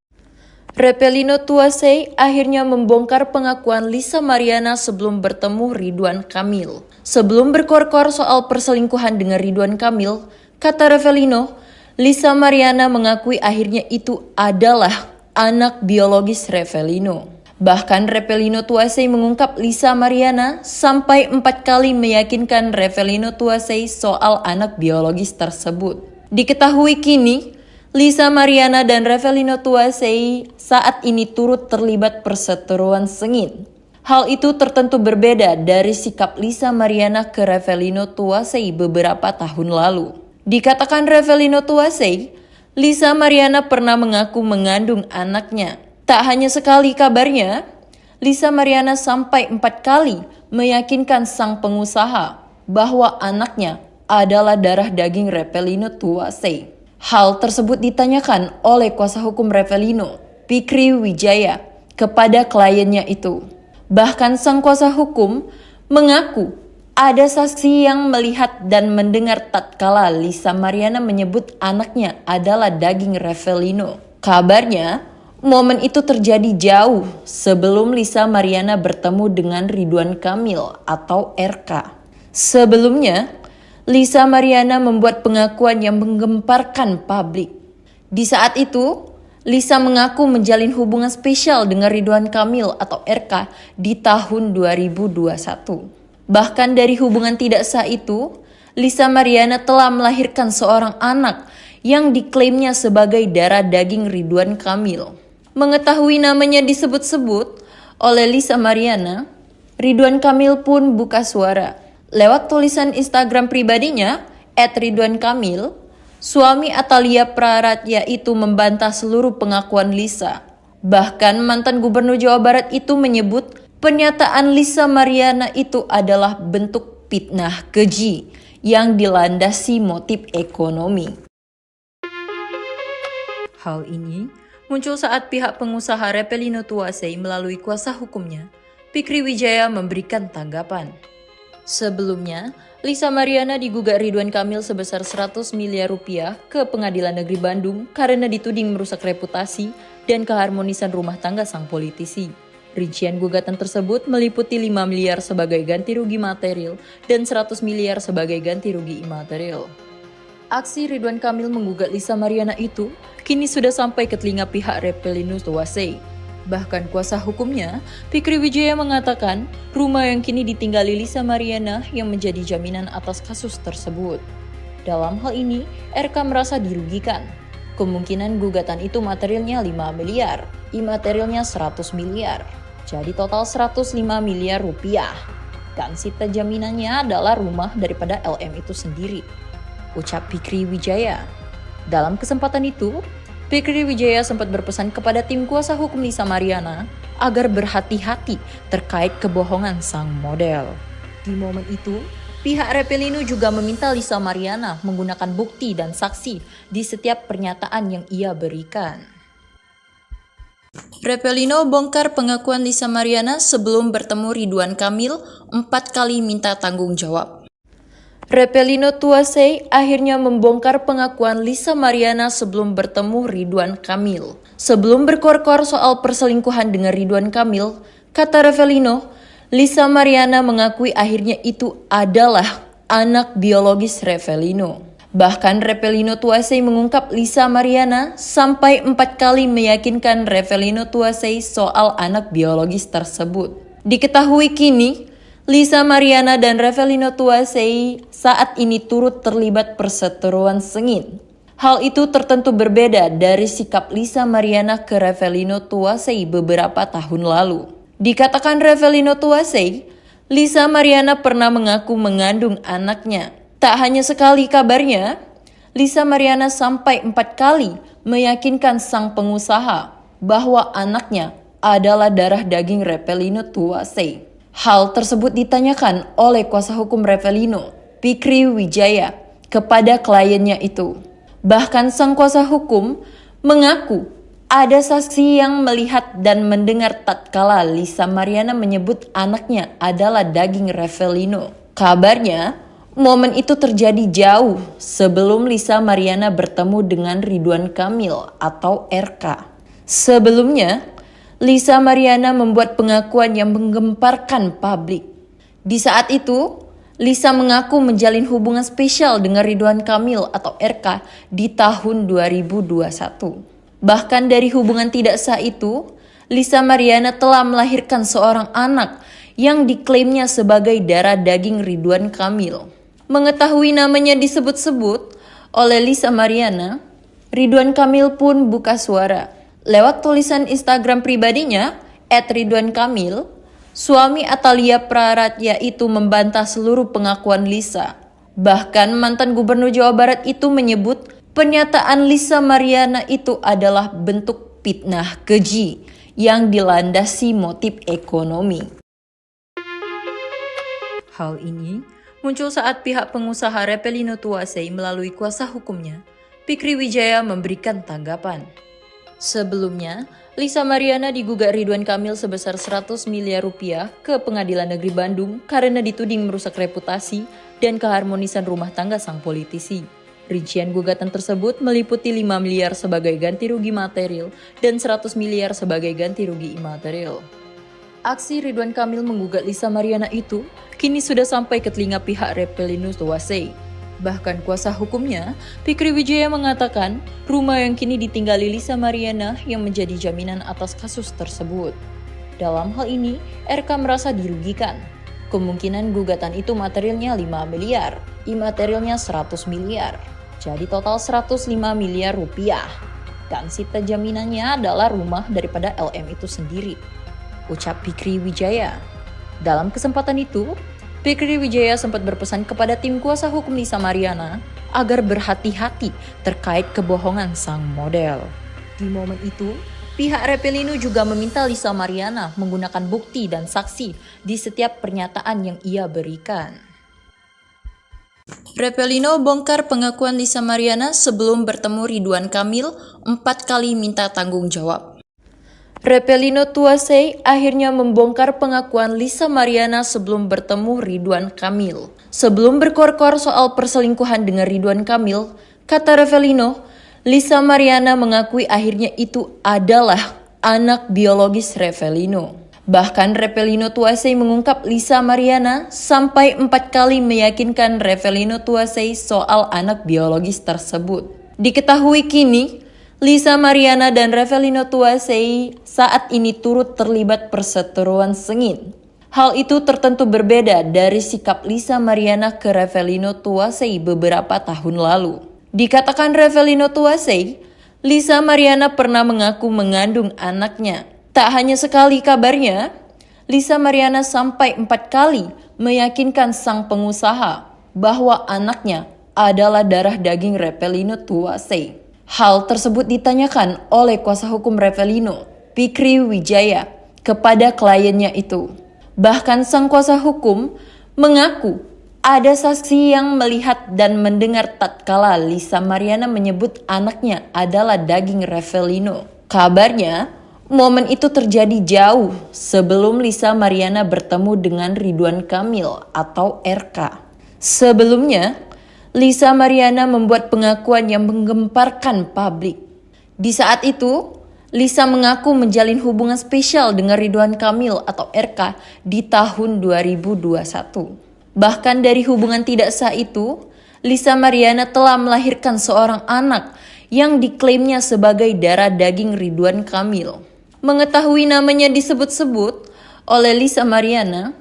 Repelino Tuasei akhirnya membongkar pengakuan Lisa Mariana sebelum bertemu Ridwan Kamil. Sebelum berkor-kor soal perselingkuhan dengan Ridwan Kamil, kata Repelino, Lisa Mariana mengakui akhirnya itu adalah anak biologis Repelino. Bahkan Repelino Tuasei mengungkap Lisa Mariana sampai 4 kali meyakinkan Repelino Tuasei soal anak biologis tersebut. Diketahui kini, Lisa Mariana dan Repelino Tuasei saat ini turut terlibat perseteruan sengit. Hal itu tertentu berbeda dari sikap Lisa Mariana ke Repelino Tuasei beberapa tahun lalu. Dikatakan Repelino Tuasei, Lisa Mariana pernah mengaku mengandung anaknya. Tak hanya sekali kabarnya, Lisa Mariana sampai 4 kali meyakinkan sang pengusaha bahwa anaknya adalah darah daging Repelino Tuasei. Hal tersebut ditanyakan oleh kuasa hukum Repelino, Fikri Wijaya, kepada kliennya itu. Bahkan sang kuasa hukum mengaku ada saksi yang melihat dan mendengar tatkala Lisa Mariana menyebut anaknya adalah daging Repelino. Kabarnya, momen itu terjadi jauh sebelum Lisa Mariana bertemu dengan Ridwan Kamil atau RK. Sebelumnya, Lisa Mariana membuat pengakuan yang menggemparkan publik. Di saat itu, Lisa mengaku menjalin hubungan spesial dengan Ridwan Kamil atau RK di tahun 2021. Bahkan dari hubungan tidak sah itu, Lisa Mariana telah melahirkan seorang anak yang diklaimnya sebagai darah daging Ridwan Kamil. Mengetahui namanya disebut-sebut oleh Lisa Mariana, Ridwan Kamil pun buka suara. Lewat tulisan Instagram pribadinya, @ridwankamil, suami Atalia Praratya itu membantah seluruh pengakuan Lisa. Bahkan mantan Gubernur Jawa Barat itu menyebut pernyataan Lisa Mariana itu adalah bentuk fitnah keji yang dilandasi motif ekonomi. Hal ini muncul saat pihak pengusaha Repelino Tuasei melalui kuasa hukumnya, Fikri Wijaya memberikan tanggapan. Sebelumnya, Lisa Mariana digugat Ridwan Kamil sebesar 100 miliar rupiah ke Pengadilan Negeri Bandung karena dituding merusak reputasi dan keharmonisan rumah tangga sang politisi. Rincian gugatan tersebut meliputi 5 miliar sebagai ganti rugi material dan 100 miliar sebagai ganti rugi imaterial. Aksi Ridwan Kamil menggugat Lisa Mariana itu kini sudah sampai ke telinga pihak Repelino Tuasei. Bahkan kuasa hukumnya, Fikri Wijaya mengatakan rumah yang kini ditinggali Lisa Mariana yang menjadi jaminan atas kasus tersebut. Dalam hal ini, RK merasa dirugikan. Kemungkinan gugatan itu materialnya 5 miliar, imaterialnya 100 miliar. Jadi total 105 miliar rupiah. Dan sita jaminannya adalah rumah daripada LM itu sendiri, ucap Fikri Wijaya. Dalam kesempatan itu, Fikri Wijaya sempat berpesan kepada tim kuasa hukum Lisa Mariana agar berhati-hati terkait kebohongan sang model. Di momen itu, pihak Repelino juga meminta Lisa Mariana menggunakan bukti dan saksi di setiap pernyataan yang ia berikan. Repelino bongkar pengakuan Lisa Mariana sebelum bertemu Ridwan Kamil 4 kali minta tanggung jawab. Repelino Tuasei akhirnya membongkar pengakuan Lisa Mariana sebelum bertemu Ridwan Kamil. Sebelum berkor-kor soal perselingkuhan dengan Ridwan Kamil, kata Repelino, Lisa Mariana mengakui akhirnya itu adalah anak biologis Repelino. Bahkan Repelino Tuasei mengungkap Lisa Mariana sampai 4 kali meyakinkan Repelino Tuasei soal anak biologis tersebut. Diketahui kini, Lisa Mariana dan Repelino Tuasei saat ini turut terlibat perseteruan sengit. Hal itu tertentu berbeda dari sikap Lisa Mariana ke Repelino Tuasei beberapa tahun lalu. Dikatakan Repelino Tuasei, Lisa Mariana pernah mengaku mengandung anaknya. Tak hanya sekali kabarnya, Lisa Mariana sampai 4 kali meyakinkan sang pengusaha bahwa anaknya adalah darah daging Revelino Tuasey. Hal tersebut ditanyakan oleh kuasa hukum Revelino, Fikri Wijaya, kepada kliennya itu. Bahkan sang kuasa hukum mengaku ada saksi yang melihat dan mendengar tatkala Lisa Mariana menyebut anaknya adalah daging Revelino. Kabarnya, momen itu terjadi jauh sebelum Lisa Mariana bertemu dengan Ridwan Kamil atau RK. Sebelumnya, Lisa Mariana membuat pengakuan yang menggemparkan publik. Di saat itu, Lisa mengaku menjalin hubungan spesial dengan Ridwan Kamil atau RK di tahun 2021. Bahkan dari hubungan tidak sah itu, Lisa Mariana telah melahirkan seorang anak yang diklaimnya sebagai darah daging Ridwan Kamil. Mengetahui namanya disebut-sebut oleh Lisa Mariana, Ridwan Kamil pun buka suara. Lewat tulisan Instagram pribadinya, @ridwankamil, suami Atalia Praratya itu membantah seluruh pengakuan Lisa. Bahkan mantan gubernur Jawa Barat itu menyebut pernyataan Lisa Mariana itu adalah bentuk fitnah keji yang dilandasi motif ekonomi. Hal ini muncul saat pihak pengusaha Revelino Tuasey melalui kuasa hukumnya, Fikri Wijaya, memberikan tanggapan. Sebelumnya, Lisa Mariana digugat Ridwan Kamil sebesar 100 miliar rupiah ke Pengadilan Negeri Bandung karena dituding merusak reputasi dan keharmonisan rumah tangga sang politisi. Rincian gugatan tersebut meliputi 5 miliar sebagai ganti rugi material dan 100 miliar sebagai ganti rugi imaterial. Aksi Ridwan Kamil menggugat Lisa Mariana itu kini sudah sampai ke telinga pihak Revelino Tuasey. Bahkan kuasa hukumnya, Fikri Wijaya, mengatakan rumah yang kini ditinggali Lisa Mariana yang menjadi jaminan atas kasus tersebut. Dalam hal ini, RK merasa dirugikan. Kemungkinan gugatan itu materialnya 5 miliar, imaterialnya 100 miliar. Jadi total 105 miliar rupiah. Dan sita jaminannya adalah rumah daripada LM itu sendiri, ucap Fikri Wijaya. Dalam kesempatan itu, Fikri Wijaya sempat berpesan kepada tim kuasa hukum Lisa Mariana agar berhati-hati terkait kebohongan sang model. Di momen itu, pihak Revelino juga meminta Lisa Mariana menggunakan bukti dan saksi di setiap pernyataan yang ia berikan. Revelino bongkar pengakuan Lisa Mariana sebelum bertemu Ridwan Kamil 4 kali minta tanggung jawab. Revelino Tuasey akhirnya membongkar pengakuan Lisa Mariana sebelum bertemu Ridwan Kamil. Sebelum berkor-kor soal perselingkuhan dengan Ridwan Kamil, kata Revelino, Lisa Mariana mengakui akhirnya itu adalah anak biologis Revelino. Bahkan Revelino Tuasey mengungkap Lisa Mariana sampai 4 kali meyakinkan Revelino Tuasey soal anak biologis tersebut. Diketahui kini, Lisa Mariana dan Revelino Tuasey saat ini turut terlibat perseteruan sengit. Hal itu tertentu berbeda dari sikap Lisa Mariana ke Revelino Tuasey beberapa tahun lalu. Dikatakan Revelino Tuasey, Lisa Mariana pernah mengaku mengandung anaknya. Tak hanya sekali kabarnya, Lisa Mariana sampai 4 kali meyakinkan sang pengusaha bahwa anaknya adalah darah daging Revelino Tuasey. Hal tersebut ditanyakan oleh kuasa hukum Revelino, Fikri Wijaya, kepada kliennya itu. Bahkan sang kuasa hukum mengaku ada saksi yang melihat dan mendengar tatkala Lisa Mariana menyebut anaknya adalah daging Revelino. Kabarnya, momen itu terjadi jauh sebelum Lisa Mariana bertemu dengan Ridwan Kamil atau RK. Sebelumnya, Lisa Mariana membuat pengakuan yang menggemparkan publik. Di saat itu, Lisa mengaku menjalin hubungan spesial dengan Ridwan Kamil atau RK di tahun 2021. Bahkan dari hubungan tidak sah itu, Lisa Mariana telah melahirkan seorang anak yang diklaimnya sebagai darah daging Ridwan Kamil. Mengetahui namanya disebut-sebut oleh Lisa Mariana,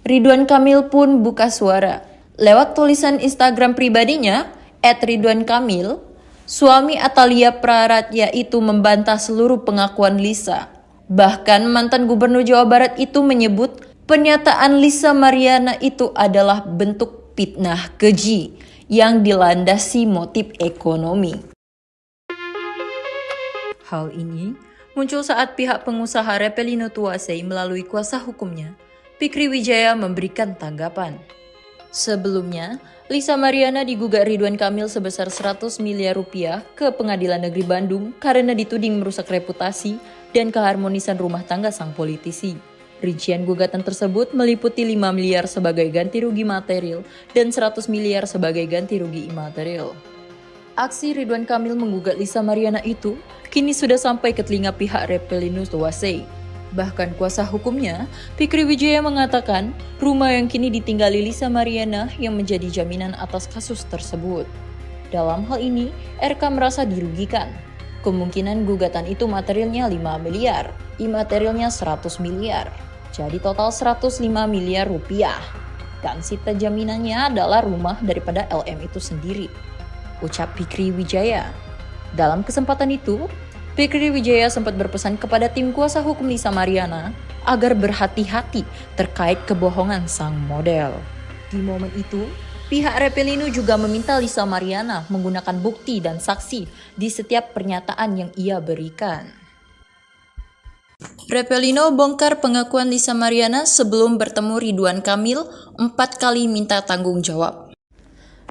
Ridwan Kamil pun buka suara. Lewat tulisan Instagram pribadinya, @ridwankamil, suami Atalia Praratya itu membantah seluruh pengakuan Lisa. Bahkan mantan gubernur Jawa Barat itu menyebut Pernyataan Lisa Mariana itu adalah bentuk fitnah keji yang dilandasi motif ekonomi. Hal ini muncul saat pihak pengusaha Repelino Tuasei melalui kuasa hukumnya, Fikri Wijaya, memberikan tanggapan. Sebelumnya, Lisa Mariana digugat Ridwan Kamil sebesar 100 miliar rupiah ke Pengadilan Negeri Bandung karena dituding merusak reputasi dan keharmonisan rumah tangga sang politisi. Rincian gugatan tersebut meliputi 5 miliar sebagai ganti rugi material dan 100 miliar sebagai ganti rugi imaterial. Aksi Ridwan Kamil menggugat Lisa Mariana itu kini sudah sampai ke telinga pihak Repelino Tuasei. Bahkan kuasa hukumnya, Fikri Wijaya, mengatakan rumah yang kini ditinggali Lisa Mariana yang menjadi jaminan atas kasus tersebut. Dalam hal ini, RK merasa dirugikan. Kemungkinan gugatan itu materialnya 5 miliar, imaterialnya 100 miliar. Jadi total 105 miliar rupiah. Dan sita jaminannya adalah rumah daripada LM itu sendiri, ucap Fikri Wijaya. Dalam kesempatan itu, Fikri Wijaya sempat berpesan kepada tim kuasa hukum Lisa Mariana agar berhati-hati terkait kebohongan sang model. Di momen itu, pihak Repelino juga meminta Lisa Mariana menggunakan bukti dan saksi di setiap pernyataan yang ia berikan. Repelino bongkar pengakuan Lisa Mariana sebelum bertemu Ridwan Kamil 4 kali minta tanggung jawab.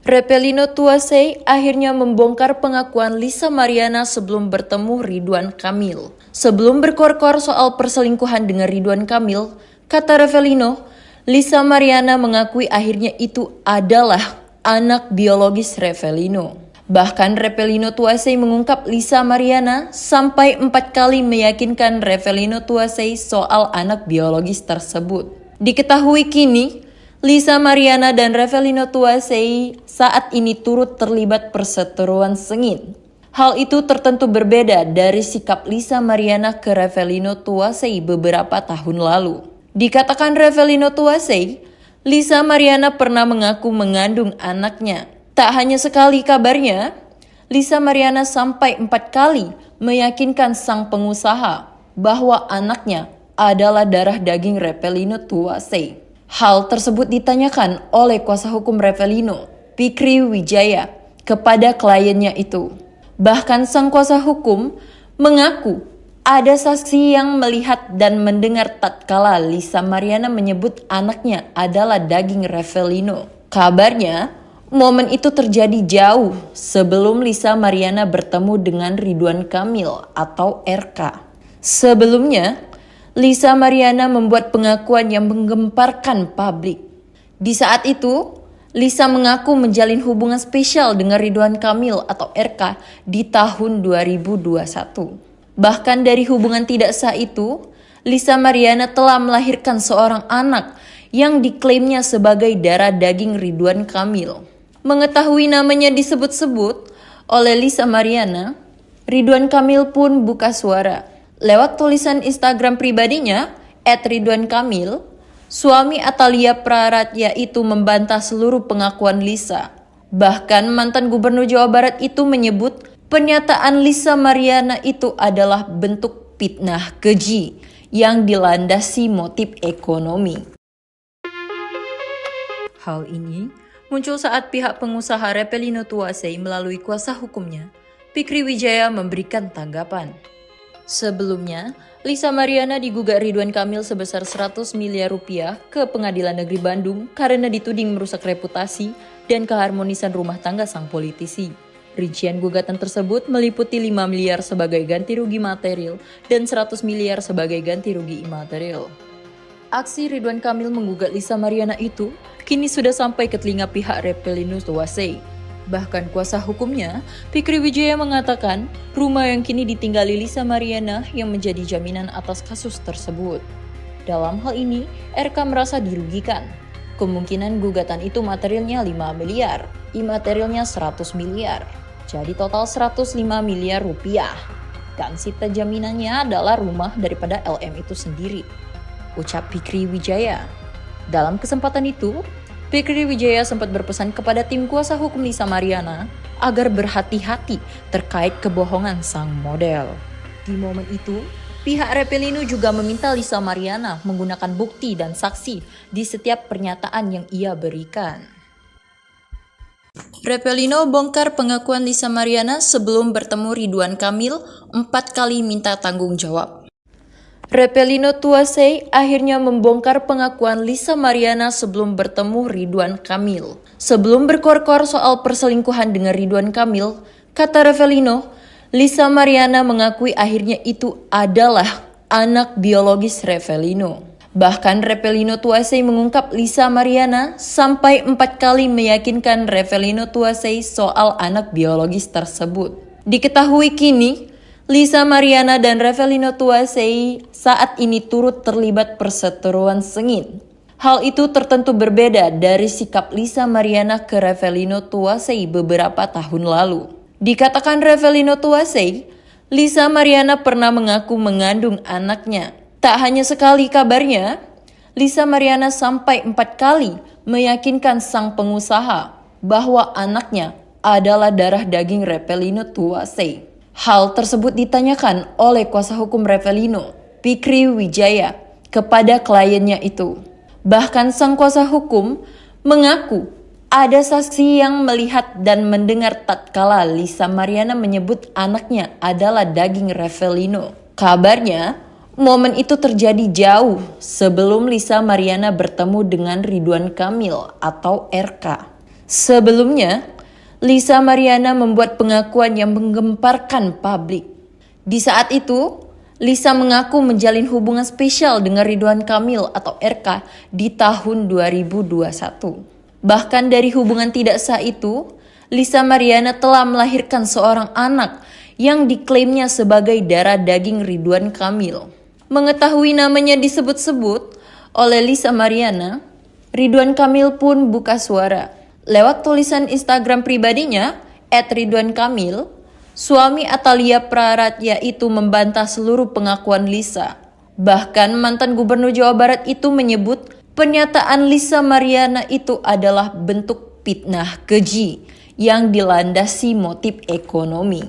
Repelino Tuasei akhirnya membongkar pengakuan Lisa Mariana sebelum bertemu Ridwan Kamil. Sebelum berkor-kor soal perselingkuhan dengan Ridwan Kamil, kata Repelino, Lisa Mariana mengakui akhirnya itu adalah anak biologis Repelino. Bahkan Repelino Tuasei mengungkap Lisa Mariana sampai 4 kali meyakinkan Repelino Tuasei soal anak biologis tersebut. Diketahui kini, Lisa Mariana dan Repelino Tuasei saat ini turut terlibat perseteruan sengit. Hal itu tertentu berbeda dari sikap Lisa Mariana ke Repelino Tuasei beberapa tahun lalu. Dikatakan Repelino Tuasei, Lisa Mariana pernah mengaku mengandung anaknya. Tak hanya sekali kabarnya, Lisa Mariana sampai 4 kali meyakinkan sang pengusaha bahwa anaknya adalah darah daging Repelino Tuasei. Hal tersebut ditanyakan oleh kuasa hukum Repelino, Fikri Wijaya, kepada kliennya itu. Bahkan sang kuasa hukum mengaku ada saksi yang melihat dan mendengar tatkala Lisa Mariana menyebut anaknya adalah daging Repelino. Kabarnya, momen itu terjadi jauh sebelum Lisa Mariana bertemu dengan Ridwan Kamil atau RK. Sebelumnya, Lisa Mariana membuat pengakuan yang menggemparkan publik. Di saat itu, Lisa mengaku menjalin hubungan spesial dengan Ridwan Kamil atau RK di tahun 2021. Bahkan dari hubungan tidak sah itu, Lisa Mariana telah melahirkan seorang anak yang diklaimnya sebagai darah daging Ridwan Kamil. Mengetahui namanya disebut-sebut oleh Lisa Mariana, Ridwan Kamil pun buka suara. Lewat tulisan Instagram pribadinya, @ridwankamil, suami Atalia Praratya itu membantah seluruh pengakuan Lisa. Bahkan mantan Gubernur Jawa Barat itu menyebut pernyataan Lisa Mariana itu adalah bentuk fitnah keji yang dilandasi motif ekonomi. Hal ini muncul saat pihak pengusaha Repelino Tuasei melalui kuasa hukumnya, Fikri Wijaya, memberikan tanggapan. Sebelumnya, Lisa Mariana digugat Ridwan Kamil sebesar 100 miliar rupiah ke Pengadilan Negeri Bandung karena dituding merusak reputasi dan keharmonisan rumah tangga sang politisi. Rincian gugatan tersebut meliputi 5 miliar sebagai ganti rugi material dan 100 miliar sebagai ganti rugi imaterial. Aksi Ridwan Kamil menggugat Lisa Mariana itu kini sudah sampai ke telinga pihak Repelino Tuasei. Bahkan kuasa hukumnya, Fikri Wijaya, mengatakan rumah yang kini ditinggali Lisa Mariana yang menjadi jaminan atas kasus tersebut. Dalam hal ini, RK merasa dirugikan. Kemungkinan gugatan itu materialnya 5 miliar, imaterialnya 100 miliar. Jadi total 105 miliar rupiah. Dan sita jaminannya adalah rumah daripada LM itu sendiri, ucap Fikri Wijaya. Dalam kesempatan itu, Fikri Wijaya sempat berpesan kepada tim kuasa hukum Lisa Mariana agar berhati-hati terkait kebohongan sang model. Di momen itu, pihak Revelino juga meminta Lisa Mariana menggunakan bukti dan saksi di setiap pernyataan yang ia berikan. Revelino bongkar pengakuan Lisa Mariana sebelum bertemu Ridwan Kamil 4 kali minta tanggung jawab. Revelino Tuasei akhirnya membongkar pengakuan Lisa Mariana sebelum bertemu Ridwan Kamil. Sebelum berkor-kor soal perselingkuhan dengan Ridwan Kamil, kata Revelino, Lisa Mariana mengakui akhirnya itu adalah anak biologis Revelino. Bahkan Revelino Tuasei mengungkap Lisa Mariana sampai 4 kali meyakinkan Revelino Tuasei soal anak biologis tersebut. Diketahui kini, Lisa Mariana dan Revelino Tuasei saat ini turut terlibat perseteruan sengit. Hal itu tertentu berbeda dari sikap Lisa Mariana ke Revelino Tuasei beberapa tahun lalu. Dikatakan Revelino Tuasei, Lisa Mariana pernah mengaku mengandung anaknya. Tak hanya sekali kabarnya, Lisa Mariana sampai 4 kali meyakinkan sang pengusaha bahwa anaknya adalah darah daging Revelino Tuasei. Hal tersebut ditanyakan oleh kuasa hukum Revelino, Fikri Wijaya, kepada kliennya itu. Bahkan sang kuasa hukum mengaku ada saksi yang melihat dan mendengar tatkala Lisa Mariana menyebut anaknya adalah daging Revelino. Kabarnya, momen itu terjadi jauh sebelum Lisa Mariana bertemu dengan Ridwan Kamil atau RK. Sebelumnya, Lisa Mariana membuat pengakuan yang menggemparkan publik. Di saat itu, Lisa mengaku menjalin hubungan spesial dengan Ridwan Kamil atau RK di tahun 2021. Bahkan dari hubungan tidak sah itu, Lisa Mariana telah melahirkan seorang anak yang diklaimnya sebagai darah daging Ridwan Kamil. Mengetahui namanya disebut-sebut oleh Lisa Mariana, Ridwan Kamil pun buka suara. Lewat tulisan Instagram pribadinya, @ridwankamil, suami Atalia Praratya itu membantah seluruh pengakuan Lisa. Bahkan mantan gubernur Jawa Barat itu menyebut pernyataan Lisa Mariana itu adalah bentuk fitnah keji yang dilandasi motif ekonomi.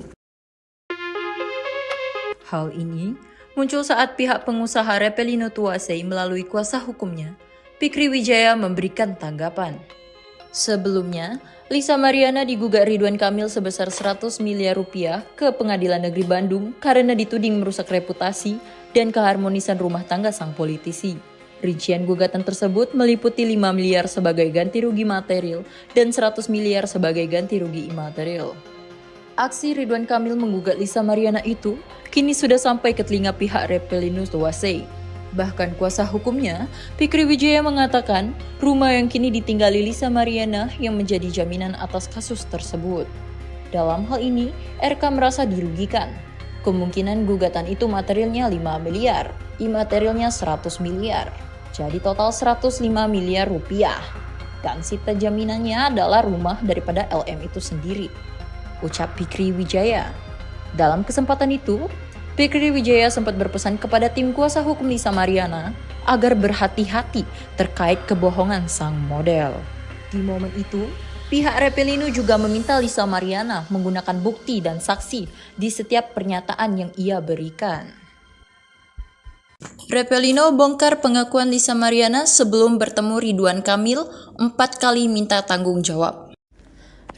Hal ini muncul saat pihak pengusaha Revelino Tuasei melalui kuasa hukumnya, Fikri Wijaya, memberikan tanggapan. Sebelumnya, Lisa Mariana digugat Ridwan Kamil sebesar 100 miliar rupiah ke Pengadilan Negeri Bandung karena dituding merusak reputasi dan keharmonisan rumah tangga sang politisi. Rincian gugatan tersebut meliputi 5 miliar sebagai ganti rugi material dan 100 miliar sebagai ganti rugi imaterial. Aksi Ridwan Kamil menggugat Lisa Mariana itu kini sudah sampai ke telinga pihak Revelino Tuasei. Bahkan kuasa hukumnya, Fikri Wijaya, mengatakan rumah yang kini ditinggali Lisa Mariana yang menjadi jaminan atas kasus tersebut. Dalam hal ini, RK merasa dirugikan. Kemungkinan gugatan itu materialnya 5 miliar, imaterialnya 100 miliar. Jadi total 105 miliar rupiah. Dan sita jaminannya adalah rumah daripada LM itu sendiri, ucap Fikri Wijaya. Dalam kesempatan itu, Fikri Wijaya sempat berpesan kepada tim kuasa hukum Lisa Mariana agar berhati-hati terkait kebohongan sang model. Di momen itu, pihak Revelino juga meminta Lisa Mariana menggunakan bukti dan saksi di setiap pernyataan yang ia berikan. Revelino bongkar pengakuan Lisa Mariana sebelum bertemu Ridwan Kamil 4 kali minta tanggung jawab.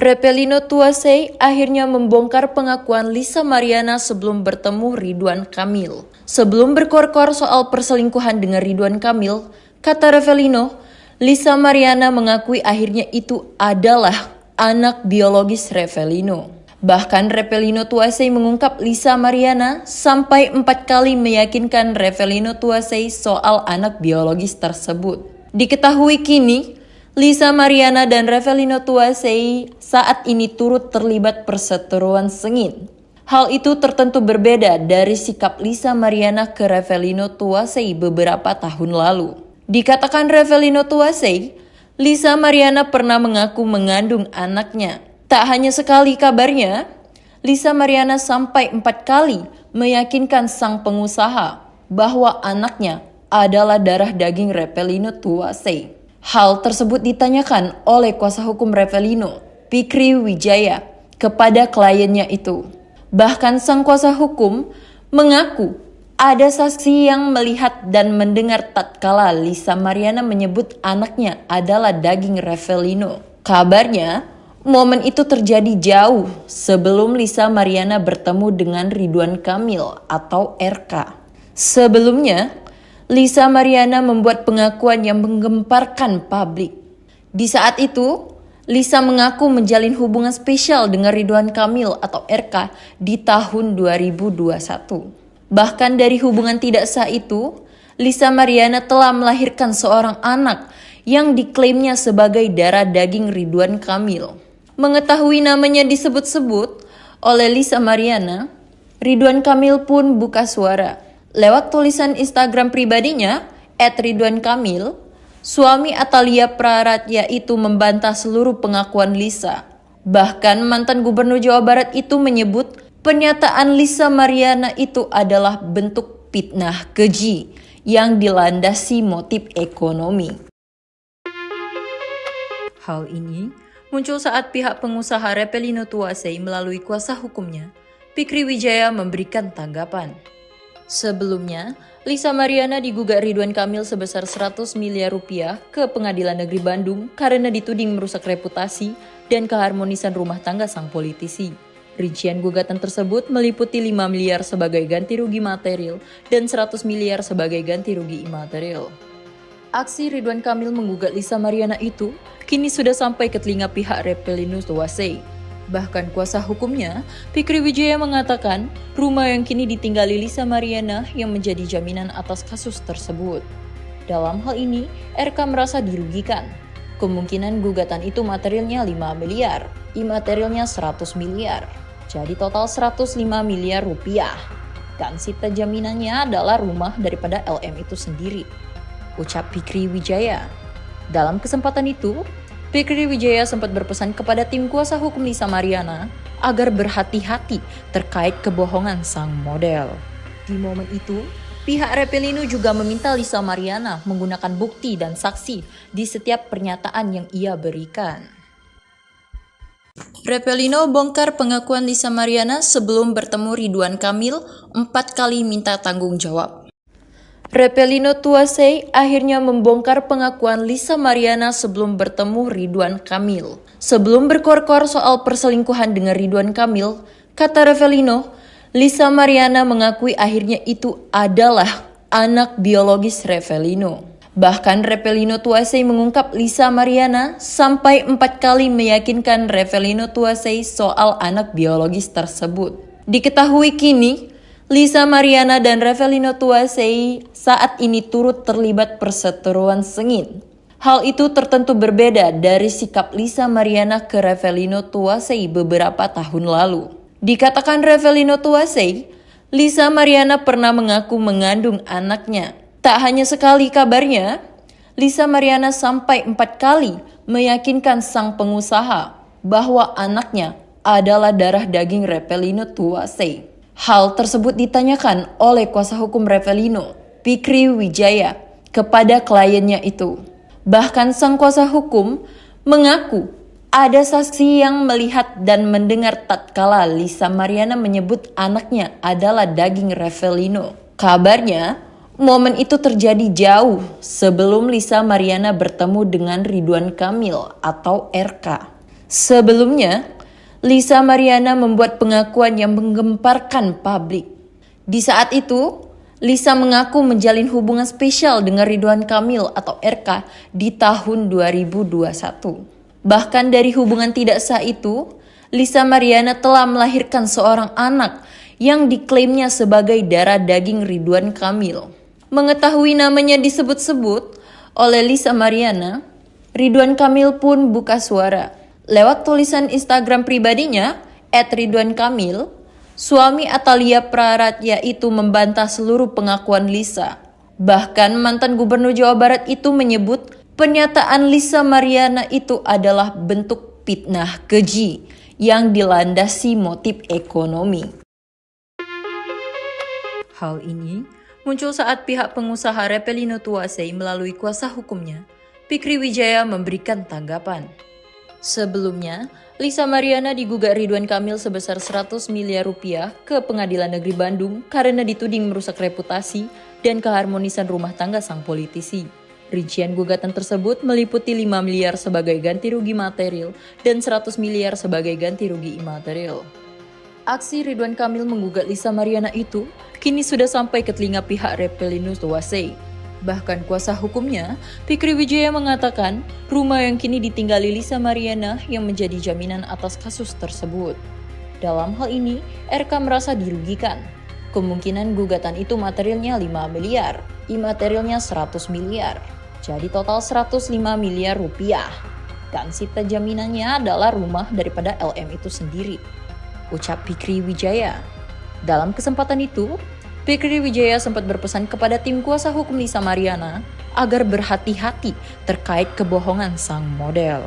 Revelino Tuasei akhirnya membongkar pengakuan Lisa Mariana sebelum bertemu Ridwan Kamil. Sebelum berkor-kor soal perselingkuhan dengan Ridwan Kamil, kata Revelino, Lisa Mariana mengakui akhirnya itu adalah anak biologis Revelino. Bahkan Revelino Tuasei mengungkap Lisa Mariana sampai 4 kali meyakinkan Revelino Tuasei soal anak biologis tersebut. Diketahui kini, Lisa Mariana dan Revelino Tuasei saat ini turut terlibat perseteruan sengit. Hal itu tertentu berbeda dari sikap Lisa Mariana ke Revelino Tuasei beberapa tahun lalu. Dikatakan Revelino Tuasei, Lisa Mariana pernah mengaku mengandung anaknya. Tak hanya sekali kabarnya, Lisa Mariana sampai 4 kali meyakinkan sang pengusaha bahwa anaknya adalah darah daging Revelino Tuasei. Hal tersebut ditanyakan oleh kuasa hukum Revelino, Fikri Wijaya, kepada kliennya itu. Bahkan sang kuasa hukum mengaku Ada saksi yang melihat dan mendengar tatkala Lisa Mariana menyebut anaknya adalah daging Revelino. Kabarnya, momen itu terjadi jauh sebelum Lisa Mariana bertemu dengan Ridwan Kamil atau RK. Sebelumnya, Lisa Mariana membuat pengakuan yang menggemparkan publik. Di saat itu, Lisa mengaku menjalin hubungan spesial dengan Ridwan Kamil atau RK di tahun 2021. Bahkan dari hubungan tidak sah itu, Lisa Mariana telah melahirkan seorang anak yang diklaimnya sebagai darah daging Ridwan Kamil. Mengetahui namanya disebut-sebut oleh Lisa Mariana, Ridwan Kamil pun buka suara. Lewat tulisan Instagram pribadinya, @ridwankamil, suami Atalia Praratya itu membantah seluruh pengakuan Lisa. Bahkan mantan Gubernur Jawa Barat itu menyebut pernyataan Lisa Mariana itu adalah bentuk fitnah keji yang dilandasi motif ekonomi. Hal ini muncul saat pihak pengusaha Revelino Tuasei melalui kuasa hukumnya, Fikri Wijaya, memberikan tanggapan. Sebelumnya, Lisa Mariana digugat Ridwan Kamil sebesar 100 miliar rupiah ke Pengadilan Negeri Bandung karena dituding merusak reputasi dan keharmonisan rumah tangga sang politisi. Rincian gugatan tersebut meliputi 5 miliar sebagai ganti rugi material dan 100 miliar sebagai ganti rugi imaterial. Aksi Ridwan Kamil menggugat Lisa Mariana itu kini sudah sampai ke telinga pihak Revelino Tuasei. Bahkan kuasa hukumnya, Fikri Wijaya, mengatakan rumah yang kini ditinggali Lisa Mariana yang menjadi jaminan atas kasus tersebut. Dalam hal ini, RK merasa dirugikan. Kemungkinan gugatan itu materialnya 5 miliar, imaterialnya 100 miliar. Jadi total 105 miliar rupiah. Dan sita jaminannya adalah rumah daripada LM itu sendiri, ucap Fikri Wijaya. Dalam kesempatan itu, Fikri Wijaya sempat berpesan kepada tim kuasa hukum Lisa Mariana agar berhati-hati terkait kebohongan sang model. Di momen itu, pihak Revelino juga meminta Lisa Mariana menggunakan bukti dan saksi di setiap pernyataan yang ia berikan. Revelino bongkar pengakuan Lisa Mariana sebelum bertemu Ridwan Kamil 4 kali minta tanggung jawab. Revelino Tuasei akhirnya membongkar pengakuan Lisa Mariana sebelum bertemu Ridwan Kamil. Sebelum berkor-kor soal perselingkuhan dengan Ridwan Kamil, kata Revelino, Lisa Mariana mengakui akhirnya itu adalah anak biologis Revelino. Bahkan Revelino Tuasei mengungkap Lisa Mariana sampai 4 kali meyakinkan Revelino Tuasei soal anak biologis tersebut. Diketahui kini, Lisa Mariana dan Revelino Tuasei saat ini turut terlibat perseteruan sengit. Hal itu tertentu berbeda dari sikap Lisa Mariana ke Revelino Tuasei beberapa tahun lalu. Dikatakan Revelino Tuasei, Lisa Mariana pernah mengaku mengandung anaknya. Tak hanya sekali kabarnya, Lisa Mariana sampai 4 kali meyakinkan sang pengusaha bahwa anaknya adalah darah daging Revelino Tuasei. Hal tersebut ditanyakan oleh kuasa hukum Revelino, Fikri Wijaya, kepada kliennya itu. Bahkan sang kuasa hukum mengaku ada saksi yang melihat dan mendengar tatkala Lisa Mariana menyebut anaknya adalah daging Revelino. Kabarnya, momen itu terjadi jauh sebelum Lisa Mariana bertemu dengan Ridwan Kamil atau RK. Sebelumnya, Lisa Mariana membuat pengakuan yang menggemparkan publik. Di saat itu, Lisa mengaku menjalin hubungan spesial dengan Ridwan Kamil atau RK di tahun 2021. Bahkan dari hubungan tidak sah itu, Lisa Mariana telah melahirkan seorang anak yang diklaimnya sebagai darah daging Ridwan Kamil. Mengetahui namanya disebut-sebut oleh Lisa Mariana, Ridwan Kamil pun buka suara. Lewat tulisan Instagram pribadinya, @ridwankamil, suami Atalia Praratya itu membantah seluruh pengakuan Lisa. Bahkan mantan Gubernur Jawa Barat itu menyebut pernyataan Lisa Mariana itu adalah bentuk fitnah keji yang dilandasi motif ekonomi. Hal ini muncul saat pihak pengusaha Revelino Tuasei melalui kuasa hukumnya, Fikri Wijaya, memberikan tanggapan. Sebelumnya, Lisa Mariana digugat Ridwan Kamil sebesar 100 miliar rupiah ke Pengadilan Negeri Bandung karena dituding merusak reputasi dan keharmonisan rumah tangga sang politisi. Rincian gugatan tersebut meliputi 5 miliar sebagai ganti rugi material dan 100 miliar sebagai ganti rugi imaterial. Aksi Ridwan Kamil menggugat Lisa Mariana itu kini sudah sampai ke telinga pihak Repelinus Tuasei. Bahkan kuasa hukumnya, Fikri Wijaya mengatakan rumah yang kini ditinggali Lisa Mariana yang menjadi jaminan atas kasus tersebut. Dalam hal ini, RK merasa dirugikan. Kemungkinan gugatan itu materialnya 5 miliar, imaterialnya 100 miliar. Jadi total 105 miliar rupiah. Dan sita jaminannya adalah rumah daripada LM itu sendiri, ucap Fikri Wijaya. Dalam kesempatan itu, Fikri Wijaya sempat berpesan kepada tim kuasa hukum Lisa Mariana agar berhati-hati terkait kebohongan sang model.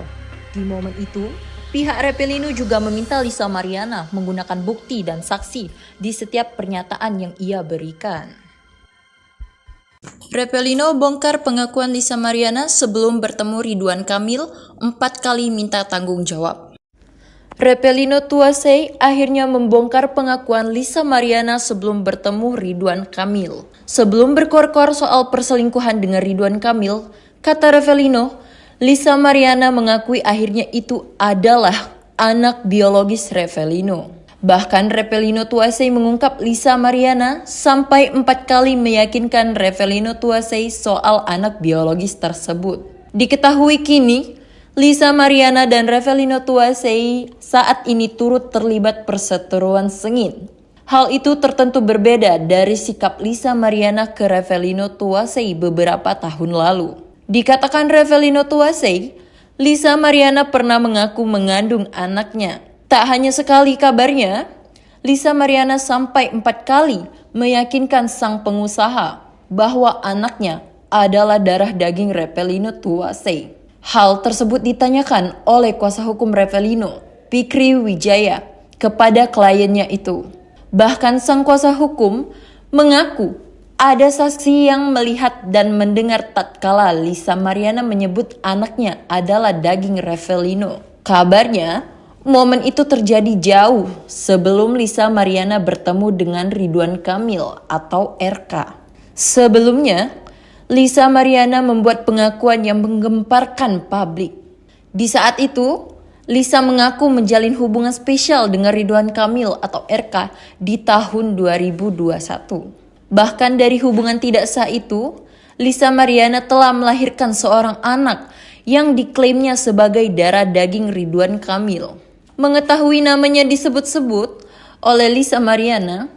Di momen itu, pihak Repelino juga meminta Lisa Mariana menggunakan bukti dan saksi di setiap pernyataan yang ia berikan. Repelino bongkar pengakuan Lisa Mariana sebelum bertemu Ridwan Kamil 4 kali minta tanggung jawab. Repelino Tuasei akhirnya membongkar pengakuan Lisa Mariana sebelum bertemu Ridwan Kamil. Sebelum berkor-kor soal perselingkuhan dengan Ridwan Kamil, kata Repelino, Lisa Mariana mengakui akhirnya itu adalah anak biologis Repelino. Bahkan Repelino Tuasei mengungkap Lisa Mariana sampai 4 kali meyakinkan Repelino Tuasei soal anak biologis tersebut. Diketahui kini, Lisa Mariana dan Repelino Tuasei saat ini turut terlibat perseteruan sengit. Hal itu tertentu berbeda dari sikap Lisa Mariana ke Repelino Tuasei beberapa tahun lalu. Dikatakan Repelino Tuasei, Lisa Mariana pernah mengaku mengandung anaknya. Tak hanya sekali kabarnya, Lisa Mariana sampai 4 kali meyakinkan sang pengusaha bahwa anaknya adalah darah daging Repelino Tuasei. Hal tersebut ditanyakan oleh kuasa hukum Repelino, Fikri Wijaya, kepada kliennya itu. Bahkan sang kuasa hukum mengaku ada saksi yang melihat dan mendengar tatkala Lisa Mariana menyebut anaknya adalah daging Repelino. Kabarnya, momen itu terjadi jauh sebelum Lisa Mariana bertemu dengan Ridwan Kamil atau RK. Sebelumnya, Lisa Mariana membuat pengakuan yang menggemparkan publik. Di saat itu, Lisa mengaku menjalin hubungan spesial dengan Ridwan Kamil atau RK di tahun 2021. Bahkan dari hubungan tidak sah itu, Lisa Mariana telah melahirkan seorang anak yang diklaimnya sebagai darah daging Ridwan Kamil. Mengetahui namanya disebut-sebut oleh Lisa Mariana,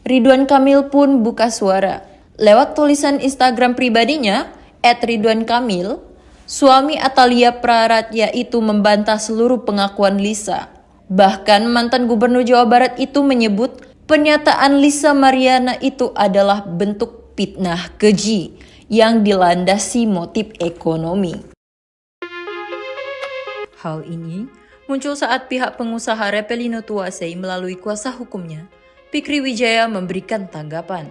Ridwan Kamil pun buka suara. Lewat tulisan Instagram pribadinya, @RidwanKamil, suami Atalia Praratya itu membantah seluruh pengakuan Lisa. Bahkan mantan gubernur Jawa Barat itu menyebut pernyataan Lisa Mariana itu adalah bentuk fitnah keji yang dilandasi motif ekonomi. Hal ini muncul saat pihak pengusaha Repelino Tuasei melalui kuasa hukumnya, Fikri Wijaya memberikan tanggapan.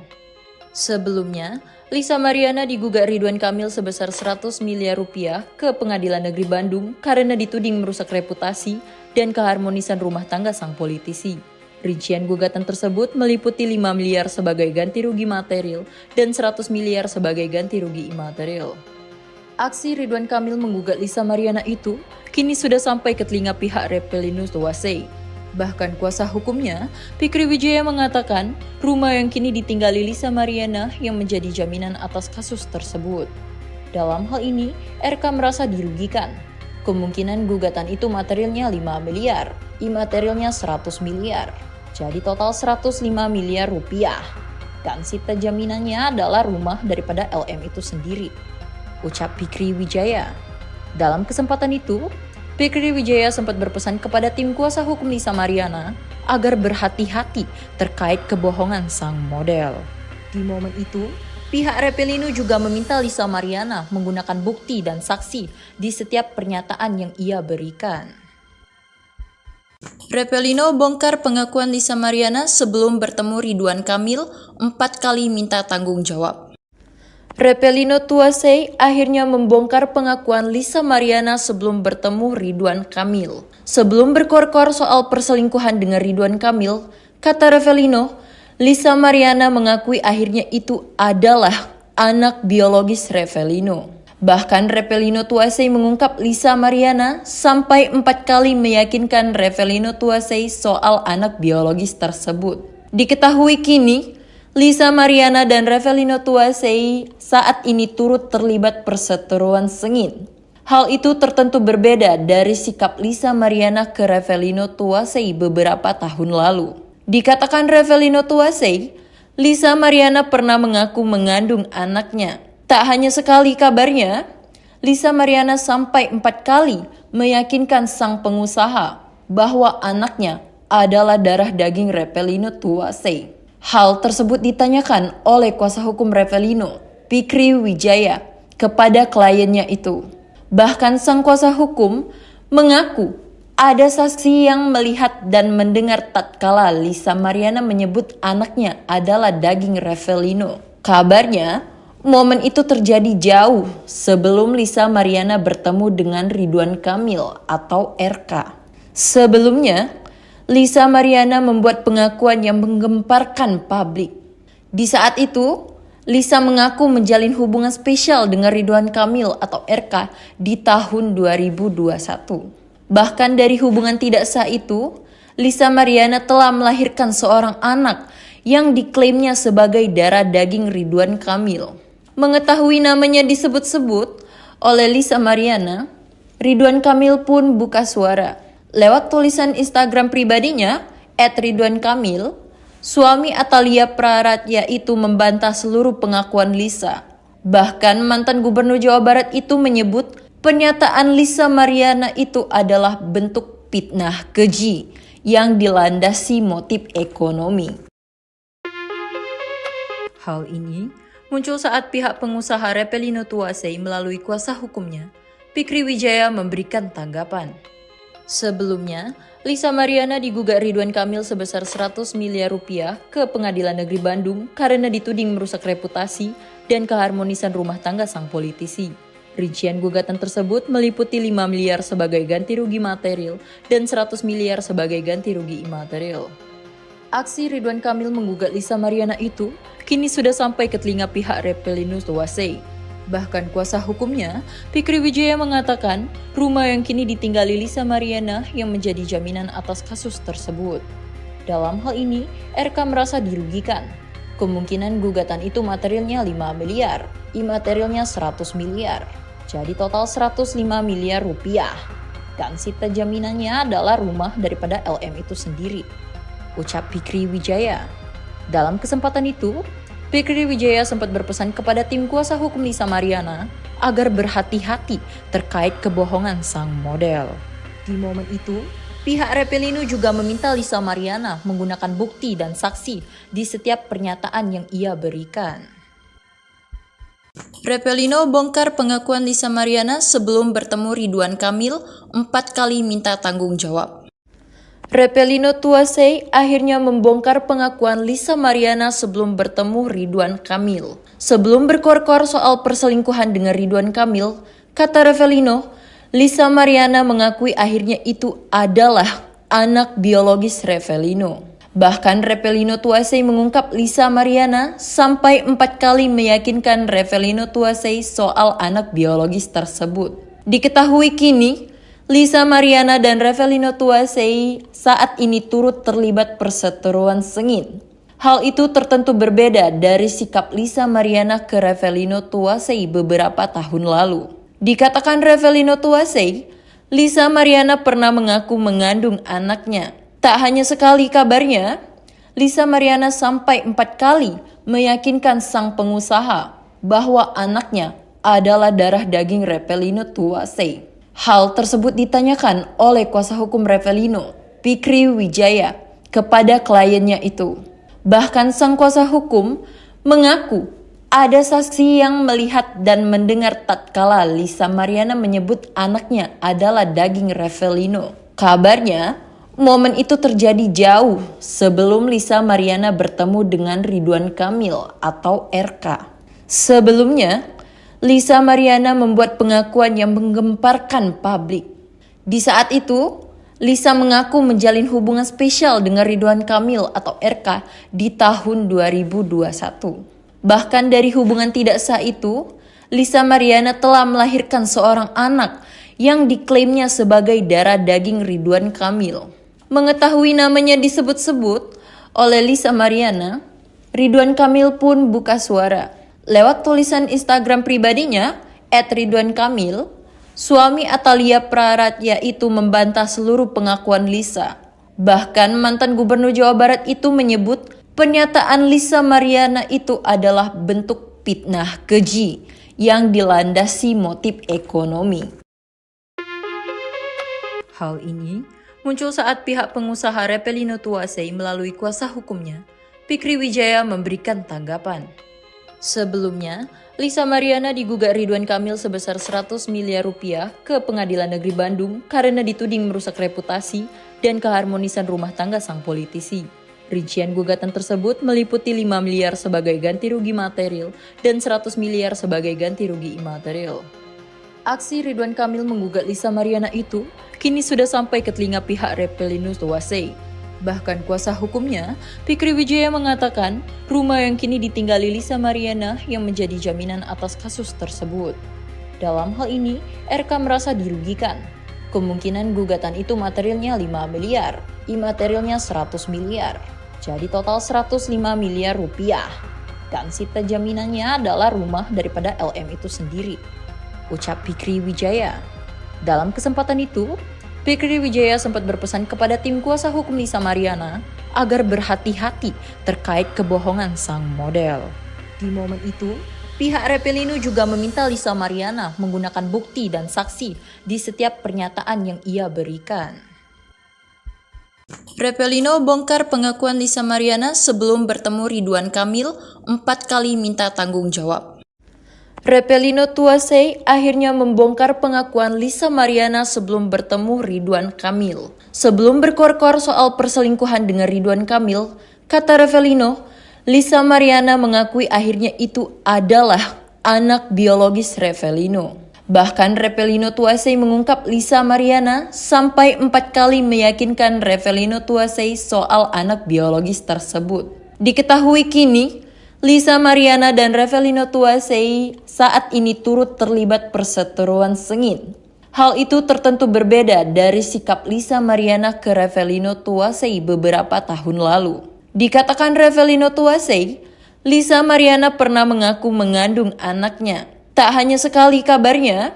Sebelumnya, Lisa Mariana digugat Ridwan Kamil sebesar 100 miliar rupiah ke Pengadilan Negeri Bandung karena dituding merusak reputasi dan keharmonisan rumah tangga sang politisi. Rincian gugatan tersebut meliputi 5 miliar sebagai ganti rugi material dan 100 miliar sebagai ganti rugi imaterial. Aksi Ridwan Kamil menggugat Lisa Mariana itu kini sudah sampai ke telinga pihak Repelinus Tuasei. Bahkan kuasa hukumnya, Fikri Wijaya mengatakan rumah yang kini ditinggali Lisa Mariana yang menjadi jaminan atas kasus tersebut. Dalam hal ini, RK merasa dirugikan. Kemungkinan gugatan itu materialnya 5 miliar, imaterialnya 100 miliar. Jadi total 105 miliar rupiah. Dan sita jaminannya adalah rumah daripada LM itu sendiri, ucap Fikri Wijaya. Dalam kesempatan itu, Fikri Wijaya sempat berpesan kepada tim kuasa hukum Lisa Mariana agar berhati-hati terkait kebohongan sang model. Di momen itu, pihak Repelino juga meminta Lisa Mariana menggunakan bukti dan saksi di setiap pernyataan yang ia berikan. Repelino bongkar pengakuan Lisa Mariana sebelum bertemu Ridwan Kamil 4 kali minta tanggung jawab. Repelino Tuasei akhirnya membongkar pengakuan Lisa Mariana sebelum bertemu Ridwan Kamil. Sebelum berkor-kor soal perselingkuhan dengan Ridwan Kamil, kata Repelino, Lisa Mariana mengakui akhirnya itu adalah anak biologis Repelino. Bahkan Repelino Tuasei mengungkap Lisa Mariana sampai 4 kali meyakinkan Repelino Tuasei soal anak biologis tersebut. Diketahui kini, Lisa Mariana dan Repelino Tuasei saat ini turut terlibat perseteruan sengit. Hal itu tertentu berbeda dari sikap Lisa Mariana ke Repelino Tuasei beberapa tahun lalu. Dikatakan Repelino Tuasei, Lisa Mariana pernah mengaku mengandung anaknya. Tak hanya sekali kabarnya, Lisa Mariana sampai 4 kali meyakinkan sang pengusaha bahwa anaknya adalah darah daging Repelino Tuasei. Hal tersebut ditanyakan oleh kuasa hukum Repelino, Fikri Wijaya, kepada kliennya itu. Bahkan sang kuasa hukum mengaku ada saksi yang melihat dan mendengar tatkala Lisa Mariana menyebut anaknya adalah daging Repelino. Kabarnya, momen itu terjadi jauh sebelum Lisa Mariana bertemu dengan Ridwan Kamil atau RK. Sebelumnya, Lisa Mariana membuat pengakuan yang menggemparkan publik. Di saat itu, Lisa mengaku menjalin hubungan spesial dengan Ridwan Kamil atau RK di tahun 2021. Bahkan dari hubungan tidak sah itu, Lisa Mariana telah melahirkan seorang anak yang diklaimnya sebagai darah daging Ridwan Kamil. Mengetahui namanya disebut-sebut oleh Lisa Mariana, Ridwan Kamil pun buka suara. Lewat tulisan Instagram pribadinya, @ridwankamil, suami Atalia Praratya itu membantah seluruh pengakuan Lisa. Bahkan mantan gubernur Jawa Barat itu menyebut pernyataan Lisa Mariana itu adalah bentuk fitnah keji yang dilandasi motif ekonomi. Hal ini muncul saat pihak pengusaha Repelino Tuasei melalui kuasa hukumnya, Fikri Wijaya memberikan tanggapan. Sebelumnya, Lisa Mariana digugat Ridwan Kamil sebesar 100 miliar rupiah ke Pengadilan Negeri Bandung karena dituding merusak reputasi dan keharmonisan rumah tangga sang politisi. Rincian gugatan tersebut meliputi 5 miliar sebagai ganti rugi material dan 100 miliar sebagai ganti rugi imaterial. Aksi Ridwan Kamil menggugat Lisa Mariana itu kini sudah sampai ke telinga pihak Repelino Tuasei. Bahkan kuasa hukumnya, Fikri Wijaya mengatakan rumah yang kini ditinggali Lisa Mariana yang menjadi jaminan atas kasus tersebut. Dalam hal ini, RK merasa dirugikan. Kemungkinan gugatan itu materialnya 5 miliar, imaterialnya 100 miliar. Jadi total 105 miliar rupiah. Dan sita jaminannya adalah rumah daripada LM itu sendiri, ucap Fikri Wijaya. Dalam kesempatan itu, Fikri Wijaya sempat berpesan kepada tim kuasa hukum Lisa Mariana agar berhati-hati terkait kebohongan sang model. Di momen itu, pihak Repelino juga meminta Lisa Mariana menggunakan bukti dan saksi di setiap pernyataan yang ia berikan. Repelino bongkar pengakuan Lisa Mariana sebelum bertemu Ridwan Kamil 4 kali minta tanggung jawab. Repelino Tuasei akhirnya membongkar pengakuan Lisa Mariana sebelum bertemu Ridwan Kamil. Sebelum berkor-kor soal perselingkuhan dengan Ridwan Kamil, kata Repelino, Lisa Mariana mengakui akhirnya itu adalah anak biologis Repelino. Bahkan Repelino Tuasei mengungkap Lisa Mariana sampai 4 kali meyakinkan Repelino Tuasei soal anak biologis tersebut. Diketahui kini, Lisa Mariana dan Repelino Tuasei saat ini turut terlibat perseteruan sengit. Hal itu tertentu berbeda dari sikap Lisa Mariana ke Repelino Tuasei beberapa tahun lalu. Dikatakan Repelino Tuasei, Lisa Mariana pernah mengaku mengandung anaknya. Tak hanya sekali kabarnya, Lisa Mariana sampai 4 kali meyakinkan sang pengusaha bahwa anaknya adalah darah daging Repelino Tuasei. Hal tersebut ditanyakan oleh kuasa hukum Repelino, Fikri Wijaya, kepada kliennya itu. Bahkan sang kuasa hukum mengaku ada saksi yang melihat dan mendengar tatkala Lisa Mariana menyebut anaknya adalah daging Repelino. Kabarnya, momen itu terjadi jauh sebelum Lisa Mariana bertemu dengan Ridwan Kamil atau RK. Sebelumnya, Lisa Mariana membuat pengakuan yang menggemparkan publik. Di saat itu, Lisa mengaku menjalin hubungan spesial dengan Ridwan Kamil atau RK di tahun 2021. Bahkan dari hubungan tidak sah itu, Lisa Mariana telah melahirkan seorang anak yang diklaimnya sebagai darah daging Ridwan Kamil. Mengetahui namanya disebut-sebut oleh Lisa Mariana, Ridwan Kamil pun buka suara. Lewat tulisan Instagram pribadinya, @ridwankamil, suami Atalia Praratya itu membantah seluruh pengakuan Lisa. Bahkan mantan gubernur Jawa Barat itu menyebut pernyataan Lisa Mariana itu adalah bentuk fitnah keji yang dilandasi motif ekonomi. Hal ini muncul saat pihak pengusaha Repelino Tuasei melalui kuasa hukumnya, Fikri Wijaya, memberikan tanggapan. Sebelumnya, Lisa Mariana digugat Ridwan Kamil sebesar 100 miliar rupiah ke Pengadilan Negeri Bandung karena dituding merusak reputasi dan keharmonisan rumah tangga sang politisi. Rincian gugatan tersebut meliputi 5 miliar sebagai ganti rugi material dan 100 miliar sebagai ganti rugi imaterial. Aksi Ridwan Kamil menggugat Lisa Mariana itu kini sudah sampai ke telinga pihak Repelino Tuasei. Bahkan kuasa hukumnya, Fikri Wijaya, mengatakan rumah yang kini ditinggali Lisa Mariana yang menjadi jaminan atas kasus tersebut. Dalam hal ini, RK merasa dirugikan. Kemungkinan gugatan itu materialnya 5 miliar, imaterialnya 100 miliar. Jadi total 105 miliar rupiah. Dan sita jaminannya adalah rumah daripada LM itu sendiri, ucap Fikri Wijaya. Dalam kesempatan itu, Fikri Wijaya sempat berpesan kepada tim kuasa hukum Lisa Mariana agar berhati-hati terkait kebohongan sang model. Di momen itu, pihak Repelino juga meminta Lisa Mariana menggunakan bukti dan saksi di setiap pernyataan yang ia berikan. Repelino bongkar pengakuan Lisa Mariana sebelum bertemu Ridwan Kamil 4 kali minta tanggung jawab. Repelino Tuasei akhirnya membongkar pengakuan Lisa Mariana sebelum bertemu Ridwan Kamil. Sebelum berkor-kor soal perselingkuhan dengan Ridwan Kamil, kata Repelino, Lisa Mariana mengakui akhirnya itu adalah anak biologis Repelino. Bahkan Repelino Tuasei mengungkap Lisa Mariana sampai 4 kali meyakinkan Repelino Tuasei soal anak biologis tersebut. Diketahui kini, Lisa Mariana dan Repelino Tuasei saat ini turut terlibat perseteruan sengit. Hal itu tertentu berbeda dari sikap Lisa Mariana ke Repelino Tuasei beberapa tahun lalu. Dikatakan Repelino Tuasei, Lisa Mariana pernah mengaku mengandung anaknya. Tak hanya sekali kabarnya,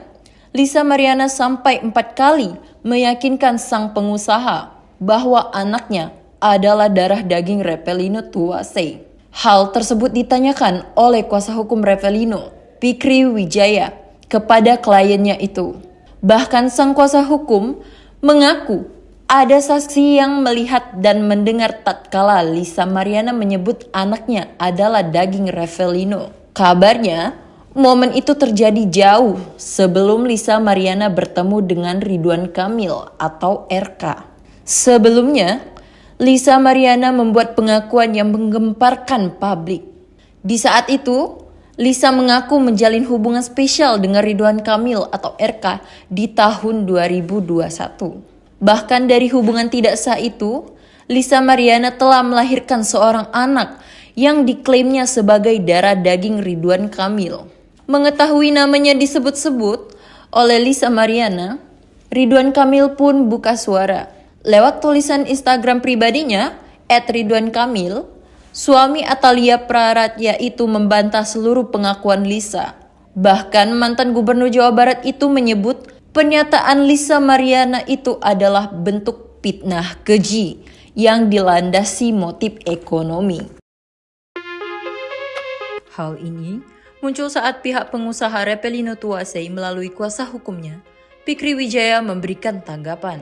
Lisa Mariana sampai 4 kali meyakinkan sang pengusaha bahwa anaknya adalah darah daging Repelino Tuasei. Hal tersebut ditanyakan oleh kuasa hukum Repelino, Fikri Wijaya, kepada kliennya itu. Bahkan sang kuasa hukum mengaku ada saksi yang melihat dan mendengar tatkala Lisa Mariana menyebut anaknya adalah daging Repelino. Kabarnya, momen itu terjadi jauh sebelum Lisa Mariana bertemu dengan Ridwan Kamil atau RK. Sebelumnya, Lisa Mariana membuat pengakuan yang menggemparkan publik. Di saat itu, Lisa mengaku menjalin hubungan spesial dengan Ridwan Kamil atau RK di tahun 2021. Bahkan dari hubungan tidak sah itu, Lisa Mariana telah melahirkan seorang anak yang diklaimnya sebagai darah daging Ridwan Kamil. Mengetahui namanya disebut-sebut oleh Lisa Mariana, Ridwan Kamil pun buka suara. Lewat tulisan Instagram pribadinya, @ridwankamil, suami Atalia Praratya itu membantah seluruh pengakuan Lisa. Bahkan mantan gubernur Jawa Barat itu menyebut pernyataan Lisa Mariana itu adalah bentuk fitnah keji yang dilandasi motif ekonomi. Hal ini muncul saat pihak pengusaha Repelino Tuasei melalui kuasa hukumnya, Fikri Wijaya, memberikan tanggapan.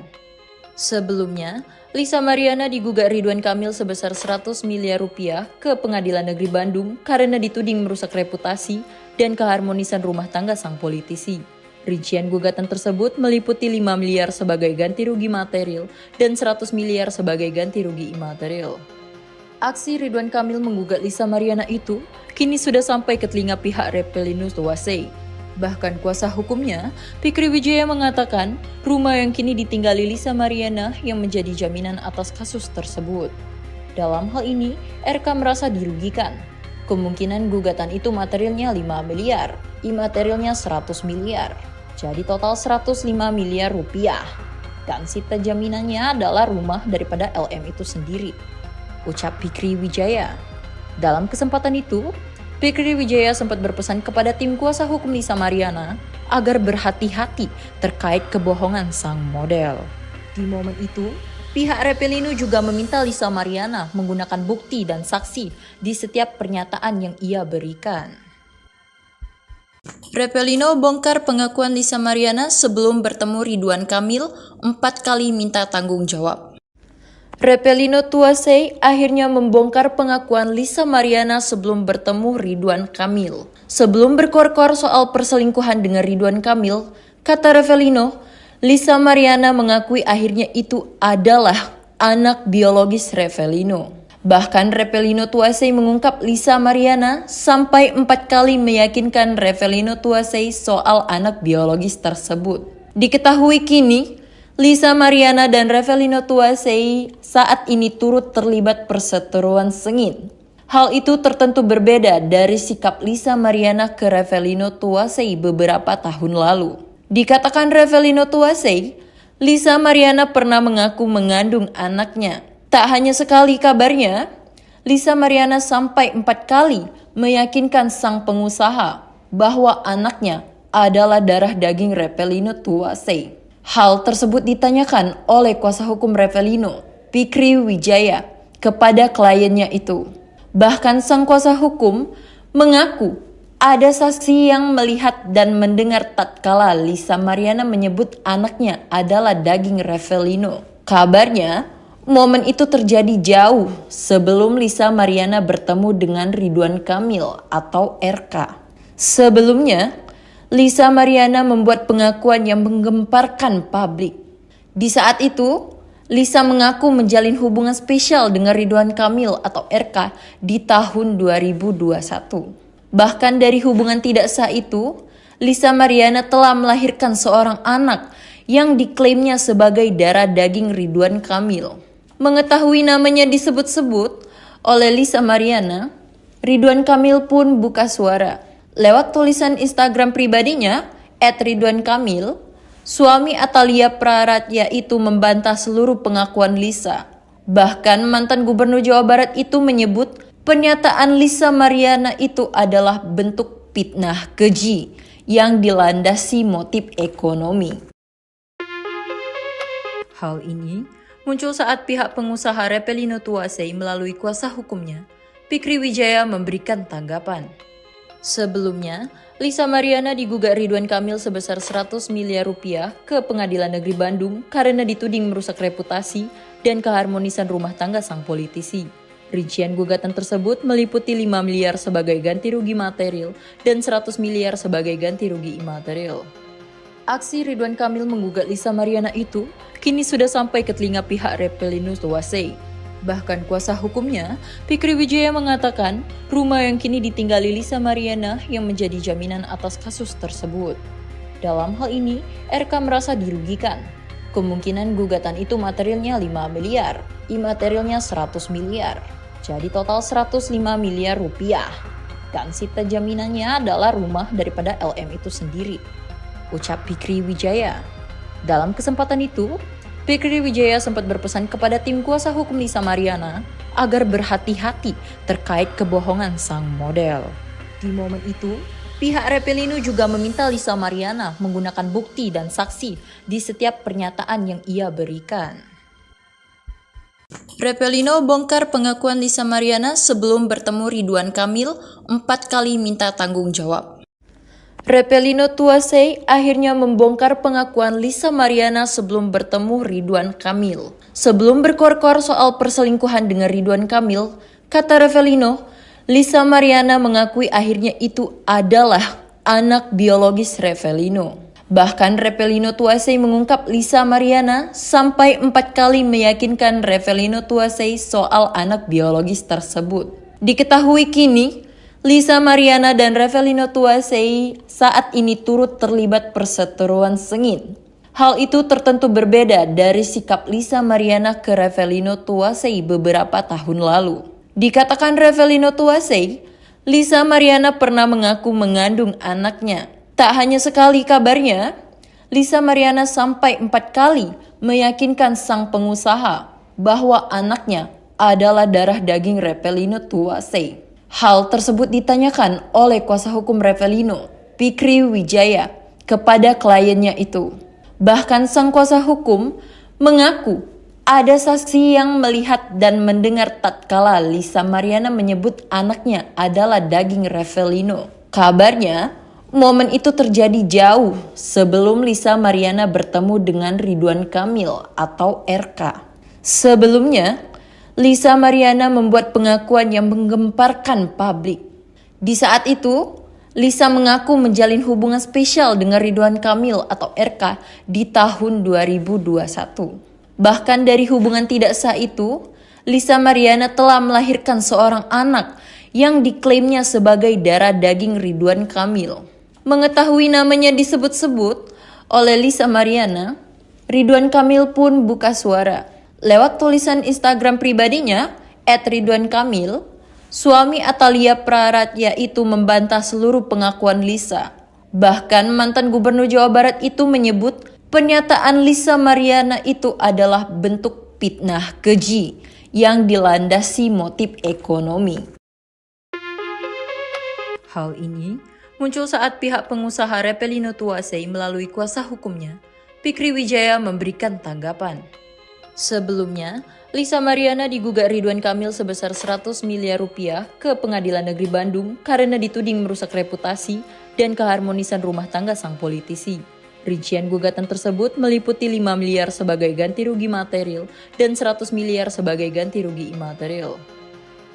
Sebelumnya, Lisa Mariana digugat Ridwan Kamil sebesar 100 miliar rupiah ke Pengadilan Negeri Bandung karena dituding merusak reputasi dan keharmonisan rumah tangga sang politisi. Rincian gugatan tersebut meliputi 5 miliar sebagai ganti rugi material dan 100 miliar sebagai ganti rugi imaterial. Aksi Ridwan Kamil menggugat Lisa Mariana itu kini sudah sampai ke telinga pihak Reppelino Tuasey. Bahkan kuasa hukumnya, Fikri Wijaya mengatakan rumah yang kini ditinggali Lisa Mariana yang menjadi jaminan atas kasus tersebut. Dalam hal ini, RK merasa dirugikan. Kemungkinan gugatan itu materialnya 5 miliar, imaterialnya 100 miliar. Jadi total 105 miliar rupiah. Dan sita jaminannya adalah rumah daripada LM itu sendiri, ucap Fikri Wijaya. Dalam kesempatan itu, Fikri Wijaya sempat berpesan kepada tim kuasa hukum Lisa Mariana agar berhati-hati terkait kebohongan sang model. Di momen itu, pihak Reppelino juga meminta Lisa Mariana menggunakan bukti dan saksi di setiap pernyataan yang ia berikan. Reppelino bongkar pengakuan Lisa Mariana sebelum bertemu Ridwan Kamil 4 kali minta tanggung jawab. Reppelino Tuasey akhirnya membongkar pengakuan Lisa Mariana sebelum bertemu Ridwan Kamil. Sebelum berkor-kor soal perselingkuhan dengan Ridwan Kamil, kata Reppelino, Lisa Mariana mengakui akhirnya itu adalah anak biologis Reppelino. Bahkan Reppelino Tuasey mengungkap Lisa Mariana sampai 4 kali meyakinkan Reppelino Tuasey soal anak biologis tersebut. Diketahui kini, Lisa Mariana dan Reppelino Tuasey saat ini turut terlibat perseteruan sengit. Hal itu tertentu berbeda dari sikap Lisa Mariana ke Reppelino Tuasey beberapa tahun lalu. Dikatakan Reppelino Tuasey, Lisa Mariana pernah mengaku mengandung anaknya. Tak hanya sekali kabarnya, Lisa Mariana sampai 4 kali meyakinkan sang pengusaha bahwa anaknya adalah darah daging Reppelino Tuasey. Hal tersebut ditanyakan oleh kuasa hukum Reppelino, Fikri Wijaya, kepada kliennya itu. Bahkan sang kuasa hukum mengaku ada saksi yang melihat dan mendengar tatkala Lisa Mariana menyebut anaknya adalah daging Reppelino. Kabarnya, momen itu terjadi jauh sebelum Lisa Mariana bertemu dengan Ridwan Kamil atau RK. Sebelumnya, Lisa Mariana membuat pengakuan yang menggemparkan publik. Di saat itu, Lisa mengaku menjalin hubungan spesial dengan Ridwan Kamil atau RK di tahun 2021. Bahkan dari hubungan tidak sah itu, Lisa Mariana telah melahirkan seorang anak yang diklaimnya sebagai darah daging Ridwan Kamil. Mengetahui namanya disebut-sebut oleh Lisa Mariana, Ridwan Kamil pun buka suara. Lewat tulisan Instagram pribadinya, @ridwankamil, suami Atalia Praratya itu membantah seluruh pengakuan Lisa. Bahkan mantan gubernur Jawa Barat itu menyebut pernyataan Lisa Mariana itu adalah bentuk fitnah keji yang dilandasi motif ekonomi. Hal ini muncul saat pihak pengusaha Reppelino Tuasey melalui kuasa hukumnya, Fikri Wijaya memberikan tanggapan. Sebelumnya, Lisa Mariana digugat Ridwan Kamil sebesar 100 miliar rupiah ke Pengadilan Negeri Bandung karena dituding merusak reputasi dan keharmonisan rumah tangga sang politisi. Rincian gugatan tersebut meliputi 5 miliar sebagai ganti rugi material dan 100 miliar sebagai ganti rugi imaterial. Aksi Ridwan Kamil menggugat Lisa Mariana itu kini sudah sampai ke telinga pihak Reppelino Tuasey. Bahkan kuasa hukumnya, Fikri Wijaya mengatakan rumah yang kini ditinggali Lisa Mariana yang menjadi jaminan atas kasus tersebut. Dalam hal ini, RK merasa dirugikan. Kemungkinan gugatan itu materialnya 5 miliar, imaterialnya 100 miliar. Jadi total 105 miliar rupiah. Dan sita jaminannya adalah rumah daripada LM itu sendiri, ucap Fikri Wijaya. Dalam kesempatan itu, Fikri Wijaya sempat berpesan kepada tim kuasa hukum Lisa Mariana agar berhati-hati terkait kebohongan sang model. Di momen itu, pihak Reppelino juga meminta Lisa Mariana menggunakan bukti dan saksi di setiap pernyataan yang ia berikan. Reppelino bongkar pengakuan Lisa Mariana sebelum bertemu Ridwan Kamil 4 kali minta tanggung jawab. Reppelino Tuasey akhirnya membongkar pengakuan Lisa Mariana sebelum bertemu Ridwan Kamil. Sebelum berkor-kor soal perselingkuhan dengan Ridwan Kamil, kata Reppelino, Lisa Mariana mengakui akhirnya itu adalah anak biologis Reppelino. Bahkan Revelino Tuasey mengungkap Lisa Mariana sampai 4 kali meyakinkan Revelino Tuasey soal anak biologis tersebut. Diketahui kini, Lisa Mariana dan Revelino Tuasey saat ini turut terlibat perseteruan sengit. Hal itu tertentu berbeda dari sikap Lisa Mariana ke Revelino Tuasey beberapa tahun lalu. Dikatakan Revelino Tuasey, Lisa Mariana pernah mengaku mengandung anaknya. Tak hanya sekali kabarnya, Lisa Mariana sampai 4 kali meyakinkan sang pengusaha bahwa anaknya adalah darah daging Revelino Tuasey. Hal tersebut ditanyakan oleh kuasa hukum Revelino, Fikri Wijaya, kepada kliennya itu. Bahkan sang kuasa hukum mengaku ada saksi yang melihat dan mendengar tatkala Lisa Mariana menyebut anaknya adalah daging Revelino. Kabarnya, momen itu terjadi jauh sebelum Lisa Mariana bertemu dengan Ridwan Kamil atau RK. Sebelumnya, Lisa Mariana membuat pengakuan yang menggemparkan publik. Di saat itu, Lisa mengaku menjalin hubungan spesial dengan Ridwan Kamil atau RK di tahun 2021. Bahkan dari hubungan tidak sah itu, Lisa Mariana telah melahirkan seorang anak yang diklaimnya sebagai darah daging Ridwan Kamil. Mengetahui namanya disebut-sebut oleh Lisa Mariana, Ridwan Kamil pun buka suara. Lewat tulisan Instagram pribadinya, @ridwankamil, suami Atalia Praratya itu membantah seluruh pengakuan Lisa. Bahkan mantan gubernur Jawa Barat itu menyebut pernyataan Lisa Mariana itu adalah bentuk fitnah keji yang dilandasi motif ekonomi. Hal ini muncul saat pihak pengusaha Revelino Tuasey melalui kuasa hukumnya, Fikri Wijaya, memberikan tanggapan. Sebelumnya, Lisa Mariana digugat Ridwan Kamil sebesar 100 miliar rupiah ke Pengadilan Negeri Bandung karena dituding merusak reputasi dan keharmonisan rumah tangga sang politisi. Rincian gugatan tersebut meliputi 5 miliar sebagai ganti rugi material dan 100 miliar sebagai ganti rugi imaterial.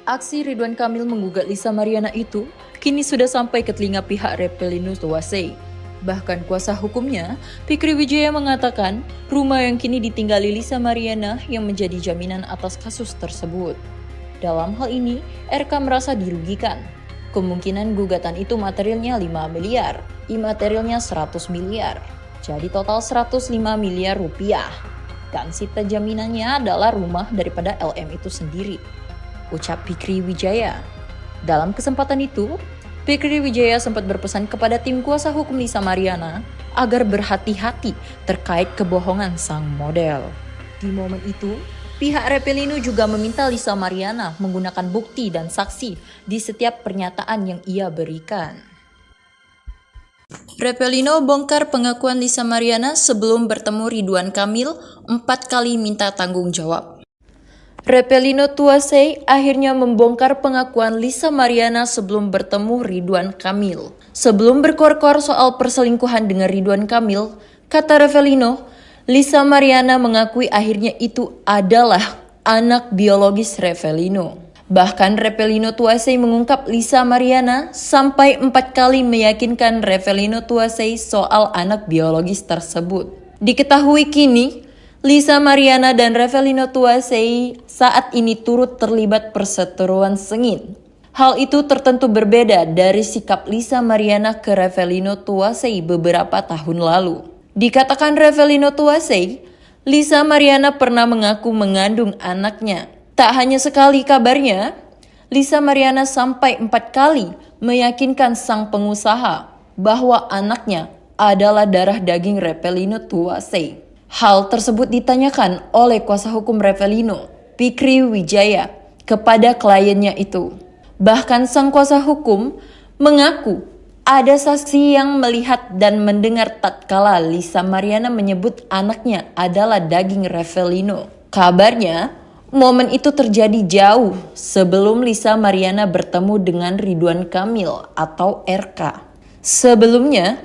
Aksi Ridwan Kamil menggugat Lisa Mariana itu kini sudah sampai ke telinga pihak Revelino Tuasey. Bahkan kuasa hukumnya, Fikri Wijaya, mengatakan rumah yang kini ditinggali Lisa Mariana yang menjadi jaminan atas kasus tersebut. Dalam hal ini, RK merasa dirugikan. Kemungkinan gugatan itu materialnya 5 miliar, imaterialnya 100 miliar. Jadi total 105 miliar rupiah. Dan sita jaminannya adalah rumah daripada LM itu sendiri, ucap Fikri Wijaya. Dalam kesempatan itu, Fikri Wijaya sempat berpesan kepada tim kuasa hukum Lisa Mariana agar berhati-hati terkait kebohongan sang model. Di momen itu, pihak Revelino juga meminta Lisa Mariana menggunakan bukti dan saksi di setiap pernyataan yang ia berikan. Revelino bongkar pengakuan Lisa Mariana sebelum bertemu Ridwan Kamil 4 kali minta tanggung jawab. Revelino Tuasey akhirnya membongkar pengakuan Lisa Mariana sebelum bertemu Ridwan Kamil. Sebelum berkor-kor soal perselingkuhan dengan Ridwan Kamil, kata Revelino, Lisa Mariana mengakui akhirnya itu adalah anak biologis Revelino. Bahkan Revelino Tuasey mengungkap Lisa Mariana sampai 4 kali meyakinkan Revelino Tuasey soal anak biologis tersebut. Diketahui kini, Lisa Mariana dan Revelino Tuasey saat ini turut terlibat perseteruan sengit. Hal itu tertentu berbeda dari sikap Lisa Mariana ke Revelino Tuasey beberapa tahun lalu. Dikatakan Revelino Tuasey, Lisa Mariana pernah mengaku mengandung anaknya. Tak hanya sekali kabarnya, Lisa Mariana sampai 4 kali meyakinkan sang pengusaha bahwa anaknya adalah darah daging Revelino Tuasey. Hal tersebut ditanyakan oleh kuasa hukum Revelino, Fikri Wijaya, kepada kliennya itu. Bahkan sang kuasa hukum mengaku ada saksi yang melihat dan mendengar tatkala Lisa Mariana menyebut anaknya adalah daging Revelino. Kabarnya, momen itu terjadi jauh sebelum Lisa Mariana bertemu dengan Ridwan Kamil atau RK. Sebelumnya,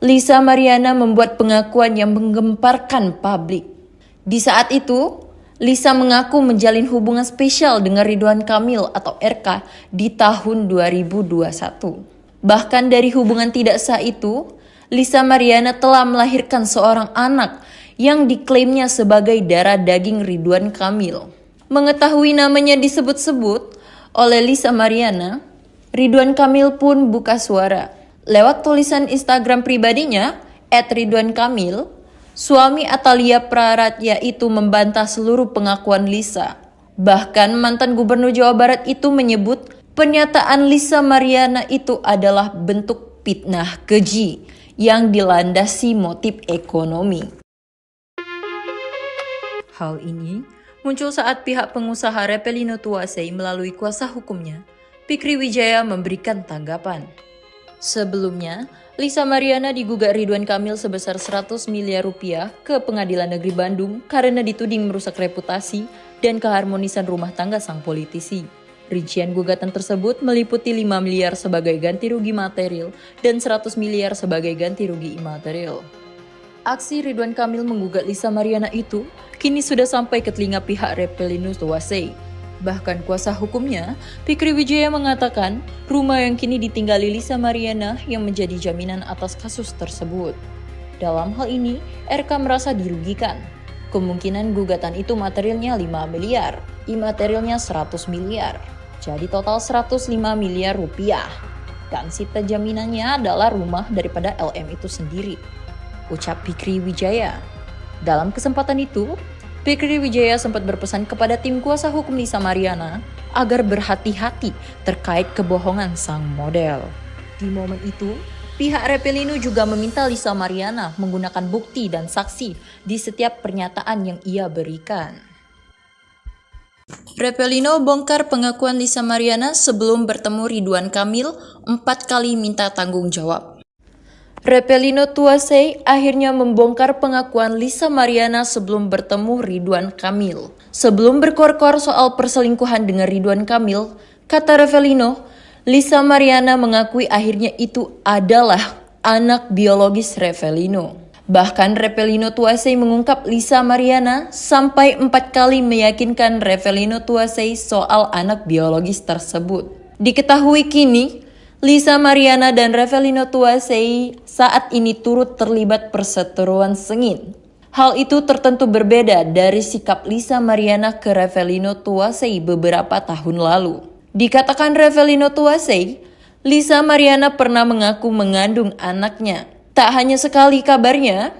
Lisa Mariana membuat pengakuan yang menggemparkan publik. Di saat itu, Lisa mengaku menjalin hubungan spesial dengan Ridwan Kamil atau RK di tahun 2021. Bahkan dari hubungan tidak sah itu, Lisa Mariana telah melahirkan seorang anak yang diklaimnya sebagai darah daging Ridwan Kamil. Mengetahui namanya disebut-sebut oleh Lisa Mariana, Ridwan Kamil pun buka suara. Lewat tulisan Instagram pribadinya, @ridwankamil, suami Atalia Praratya itu membantah seluruh pengakuan Lisa. Bahkan mantan Gubernur Jawa Barat itu menyebut pernyataan Lisa Mariana itu adalah bentuk fitnah keji yang dilandasi motif ekonomi. Hal ini muncul saat pihak pengusaha Repelino Tuasei melalui kuasa hukumnya, Fikri Wijaya, memberikan tanggapan. Sebelumnya, Lisa Mariana digugat Ridwan Kamil sebesar 100 miliar rupiah ke Pengadilan Negeri Bandung karena dituding merusak reputasi dan keharmonisan rumah tangga sang politisi. Rincian gugatan tersebut meliputi 5 miliar sebagai ganti rugi material dan 100 miliar sebagai ganti rugi imaterial. Aksi Ridwan Kamil menggugat Lisa Mariana itu kini sudah sampai ke telinga pihak Repelino Tuasei. Bahkan kuasa hukumnya, Fikri Wijaya, mengatakan rumah yang kini ditinggali Lisa Mariana yang menjadi jaminan atas kasus tersebut. Dalam hal ini, RK merasa dirugikan. Kemungkinan gugatan itu materialnya 5 miliar, imaterialnya 100 miliar. Jadi total 105 miliar rupiah. Dan sita jaminannya adalah rumah daripada LM itu sendiri, ucap Fikri Wijaya. Dalam kesempatan itu, Fikri Wijaya sempat berpesan kepada tim kuasa hukum Lisa Mariana agar berhati-hati terkait kebohongan sang model. Di momen itu, pihak Repelino juga meminta Lisa Mariana menggunakan bukti dan saksi di setiap pernyataan yang ia berikan. Repelino bongkar pengakuan Lisa Mariana sebelum bertemu Ridwan Kamil 4 kali minta tanggung jawab. Repelino Tuasei akhirnya membongkar pengakuan Lisa Mariana sebelum bertemu Ridwan Kamil. Sebelum berkor-kor soal perselingkuhan dengan Ridwan Kamil, kata Repelino, Lisa Mariana mengakui akhirnya itu adalah anak biologis Repelino. Bahkan Repelino Tuasei mengungkap Lisa Mariana sampai 4 kali meyakinkan Repelino Tuasei soal anak biologis tersebut. Diketahui kini, Lisa Mariana dan Repelino Tuasei saat ini turut terlibat perseteruan sengit. Hal itu tertentu berbeda dari sikap Lisa Mariana ke Repelino Tuasei beberapa tahun lalu. Dikatakan Repelino Tuasei, Lisa Mariana pernah mengaku mengandung anaknya. Tak hanya sekali kabarnya,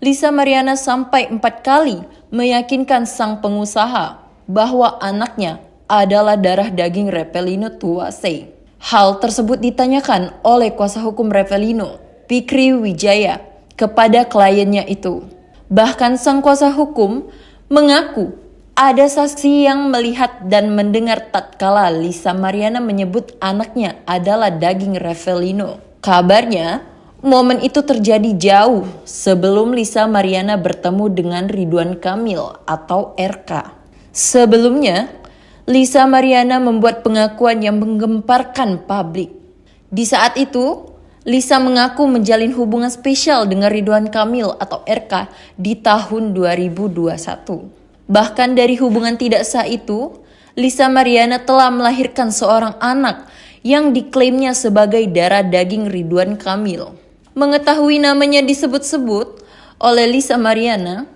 Lisa Mariana sampai 4 kali meyakinkan sang pengusaha bahwa anaknya adalah darah daging Repelino Tuasei. Hal tersebut ditanyakan oleh kuasa hukum Repelino, Fikri Wijaya, kepada kliennya itu. Bahkan sang kuasa hukum mengaku ada saksi yang melihat dan mendengar tatkala Lisa Mariana menyebut anaknya adalah daging Repelino. Kabarnya, momen itu terjadi jauh sebelum Lisa Mariana bertemu dengan Ridwan Kamil atau RK. Sebelumnya, Lisa Mariana membuat pengakuan yang menggemparkan publik. Di saat itu, Lisa mengaku menjalin hubungan spesial dengan Ridwan Kamil atau RK di tahun 2021. Bahkan dari hubungan tidak sah itu, Lisa Mariana telah melahirkan seorang anak yang diklaimnya sebagai darah daging Ridwan Kamil. Mengetahui namanya disebut-sebut oleh Lisa Mariana,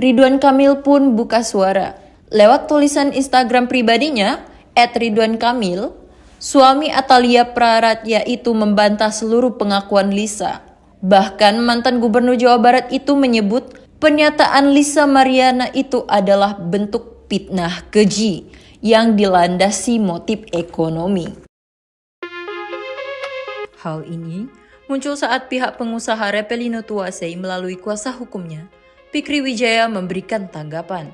Ridwan Kamil pun buka suara. Lewat tulisan Instagram pribadinya, @ridwankamil, suami Atalia Praratya itu membantah seluruh pengakuan Lisa. Bahkan mantan Gubernur Jawa Barat itu menyebut pernyataan Lisa Mariana itu adalah bentuk fitnah keji yang dilandasi motif ekonomi. Hal ini muncul saat pihak pengusaha Repelino Tuasei melalui kuasa hukumnya, Fikri Wijaya, memberikan tanggapan.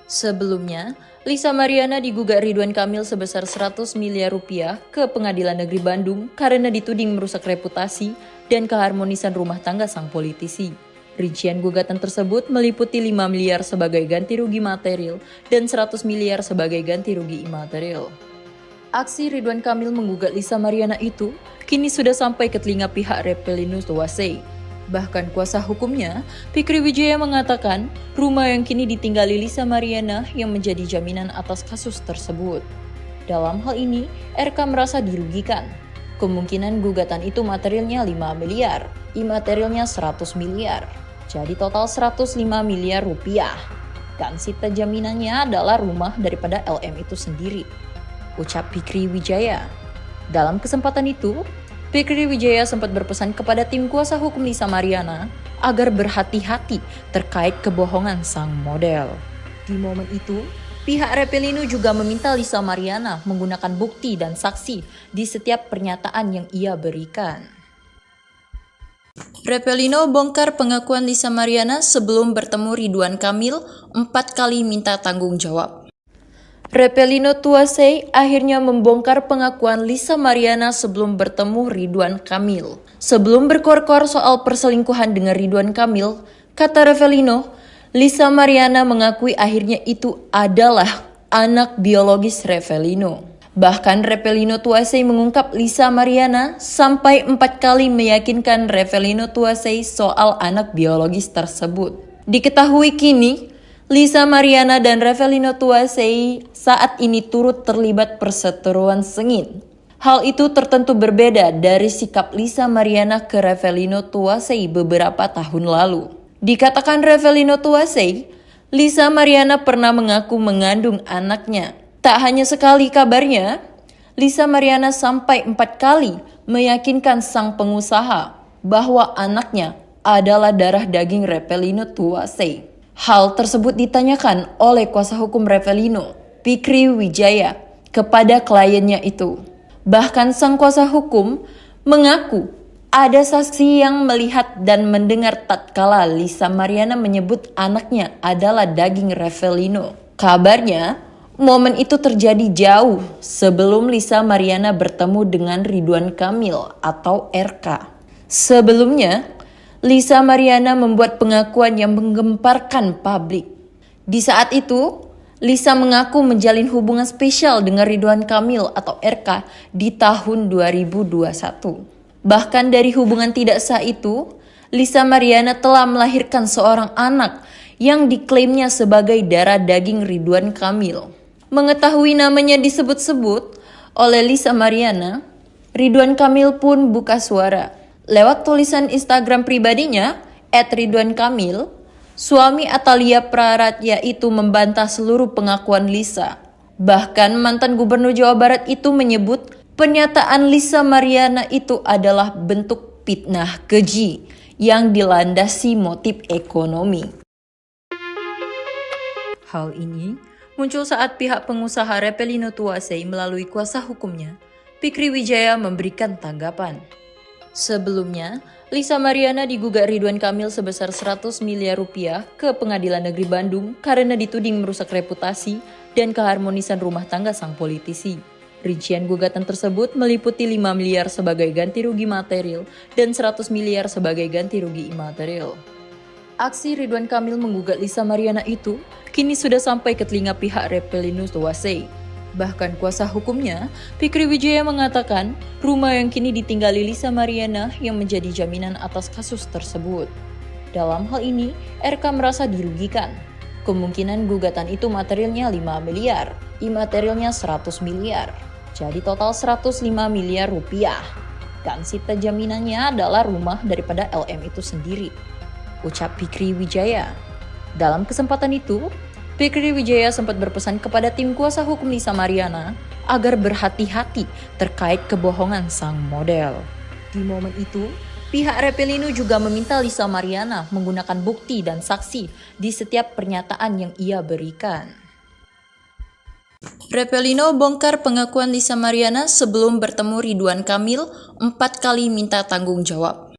Sebelumnya, Lisa Mariana digugat Ridwan Kamil sebesar 100 miliar rupiah ke Pengadilan Negeri Bandung karena dituding merusak reputasi dan keharmonisan rumah tangga sang politisi. Rincian gugatan tersebut meliputi 5 miliar sebagai ganti rugi material dan 100 miliar sebagai ganti rugi imaterial. Aksi Ridwan Kamil menggugat Lisa Mariana itu kini sudah sampai ke telinga pihak Repelino Tuasei. Bahkan kuasa hukumnya, Fikri Wijaya, mengatakan rumah yang kini ditinggali Lisa Mariana yang menjadi jaminan atas kasus tersebut. Dalam hal ini, RK merasa dirugikan. Kemungkinan gugatan itu materialnya 5 miliar, imaterialnya 100 miliar. Jadi total 105 miliar rupiah. Dan sita jaminannya adalah rumah daripada LM itu sendiri, ucap Fikri Wijaya. Dalam kesempatan itu, Fikri Wijaya sempat berpesan kepada tim kuasa hukum Lisa Mariana agar berhati-hati terkait kebohongan sang model. Di momen itu, pihak Repelino juga meminta Lisa Mariana menggunakan bukti dan saksi di setiap pernyataan yang ia berikan. Repelino bongkar pengakuan Lisa Mariana sebelum bertemu Ridwan Kamil 4 kali minta tanggung jawab. Repelino Tuasei akhirnya membongkar pengakuan Lisa Mariana sebelum bertemu Ridwan Kamil. Sebelum berkor-kor soal perselingkuhan dengan Ridwan Kamil, kata Repelino, Lisa Mariana mengakui akhirnya itu adalah anak biologis Repelino. Bahkan Repelino Tuasei mengungkap Lisa Mariana sampai 4 kali meyakinkan Repelino Tuasei soal anak biologis tersebut. Diketahui kini, Lisa Mariana dan Repelino Tuasei saat ini turut terlibat perseteruan sengit. Hal itu tertentu berbeda dari sikap Lisa Mariana ke Repelino Tuasei beberapa tahun lalu. Dikatakan Repelino Tuasei, Lisa Mariana pernah mengaku mengandung anaknya. Tak hanya sekali kabarnya, Lisa Mariana sampai 4 kali meyakinkan sang pengusaha bahwa anaknya adalah darah daging Repelino Tuasei. Hal tersebut ditanyakan oleh kuasa hukum Repelino, Fikri Wijaya, kepada kliennya itu. Bahkan sang kuasa hukum mengaku ada saksi yang melihat dan mendengar tatkala Lisa Mariana menyebut anaknya adalah daging Repelino. Kabarnya, momen itu terjadi jauh sebelum Lisa Mariana bertemu dengan Ridwan Kamil atau RK. Sebelumnya, Lisa Mariana membuat pengakuan yang menggemparkan publik. Di saat itu, Lisa mengaku menjalin hubungan spesial dengan Ridwan Kamil atau RK di tahun 2021. Bahkan dari hubungan tidak sah itu, Lisa Mariana telah melahirkan seorang anak yang diklaimnya sebagai darah daging Ridwan Kamil. Mengetahui namanya disebut-sebut oleh Lisa Mariana, Ridwan Kamil pun buka suara. Lewat tulisan Instagram pribadinya, @ridwankamil, suami Atalia Praratya itu membantah seluruh pengakuan Lisa. Bahkan mantan gubernur Jawa Barat itu menyebut pernyataan Lisa Mariana itu adalah bentuk fitnah keji yang dilandasi motif ekonomi. Hal ini muncul saat pihak pengusaha Repelino Tuasei melalui kuasa hukumnya, Fikri Wijaya memberikan tanggapan. Sebelumnya, Lisa Mariana digugat Ridwan Kamil sebesar 100 miliar rupiah ke Pengadilan Negeri Bandung karena dituding merusak reputasi dan keharmonisan rumah tangga sang politisi. Rincian gugatan tersebut meliputi 5 miliar sebagai ganti rugi material dan 100 miliar sebagai ganti rugi imaterial. Aksi Ridwan Kamil menggugat Lisa Mariana itu kini sudah sampai ke telinga pihak Repelino Tuasei. Bahkan kuasa hukumnya, Fikri Wijaya mengatakan rumah yang kini ditinggali Lisa Mariana yang menjadi jaminan atas kasus tersebut. Dalam hal ini, RK merasa dirugikan. Kemungkinan gugatan itu materialnya 5 miliar, imaterialnya 100 miliar. Jadi total 105 miliar rupiah. Dan sita jaminannya adalah rumah daripada LM itu sendiri, ucap Fikri Wijaya. Dalam kesempatan itu, Fikri Wijaya sempat berpesan kepada tim kuasa hukum Lisa Mariana agar berhati-hati terkait kebohongan sang model. Di momen itu, pihak Repelino juga meminta Lisa Mariana menggunakan bukti dan saksi di setiap pernyataan yang ia berikan. Repelino bongkar pengakuan Lisa Mariana sebelum bertemu Ridwan Kamil 4 kali minta tanggung jawab.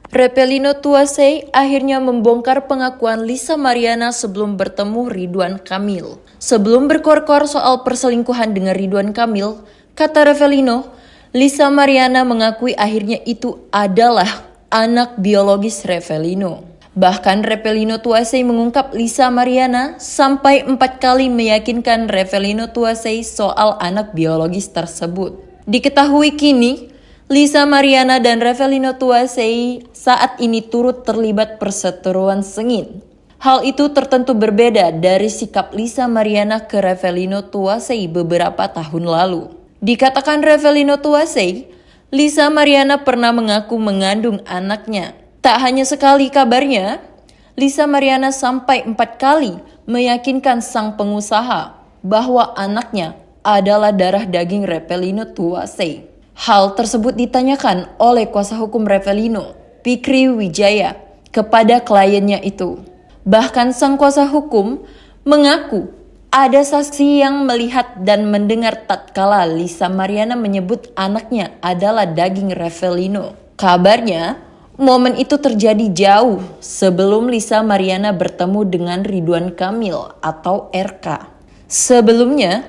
Repelino Tuasei akhirnya membongkar pengakuan Lisa Mariana sebelum bertemu Ridwan Kamil. Sebelum berkor-kor soal perselingkuhan dengan Ridwan Kamil, kata Repelino, Lisa Mariana mengakui akhirnya itu adalah anak biologis Repelino. Bahkan Repelino Tuasei mengungkap Lisa Mariana sampai 4 kali meyakinkan Repelino Tuasei soal anak biologis tersebut. Diketahui kini, Lisa Mariana dan Repelino Tuasei saat ini turut terlibat perseteruan sengit. Hal itu tertentu berbeda dari sikap Lisa Mariana ke Repelino Tuasei beberapa tahun lalu. Dikatakan Repelino Tuasei, Lisa Mariana pernah mengaku mengandung anaknya. Tak hanya sekali kabarnya, Lisa Mariana sampai 4 kali meyakinkan sang pengusaha bahwa anaknya adalah darah daging Revelino Tuasei. Hal tersebut ditanyakan oleh kuasa hukum Revelino, Fikri Wijaya, kepada kliennya itu. Bahkan sang kuasa hukum mengaku ada saksi yang melihat dan mendengar tatkala Lisa Mariana menyebut anaknya adalah daging Revelino. Kabarnya, momen itu terjadi jauh sebelum Lisa Mariana bertemu dengan Ridwan Kamil atau RK. Sebelumnya,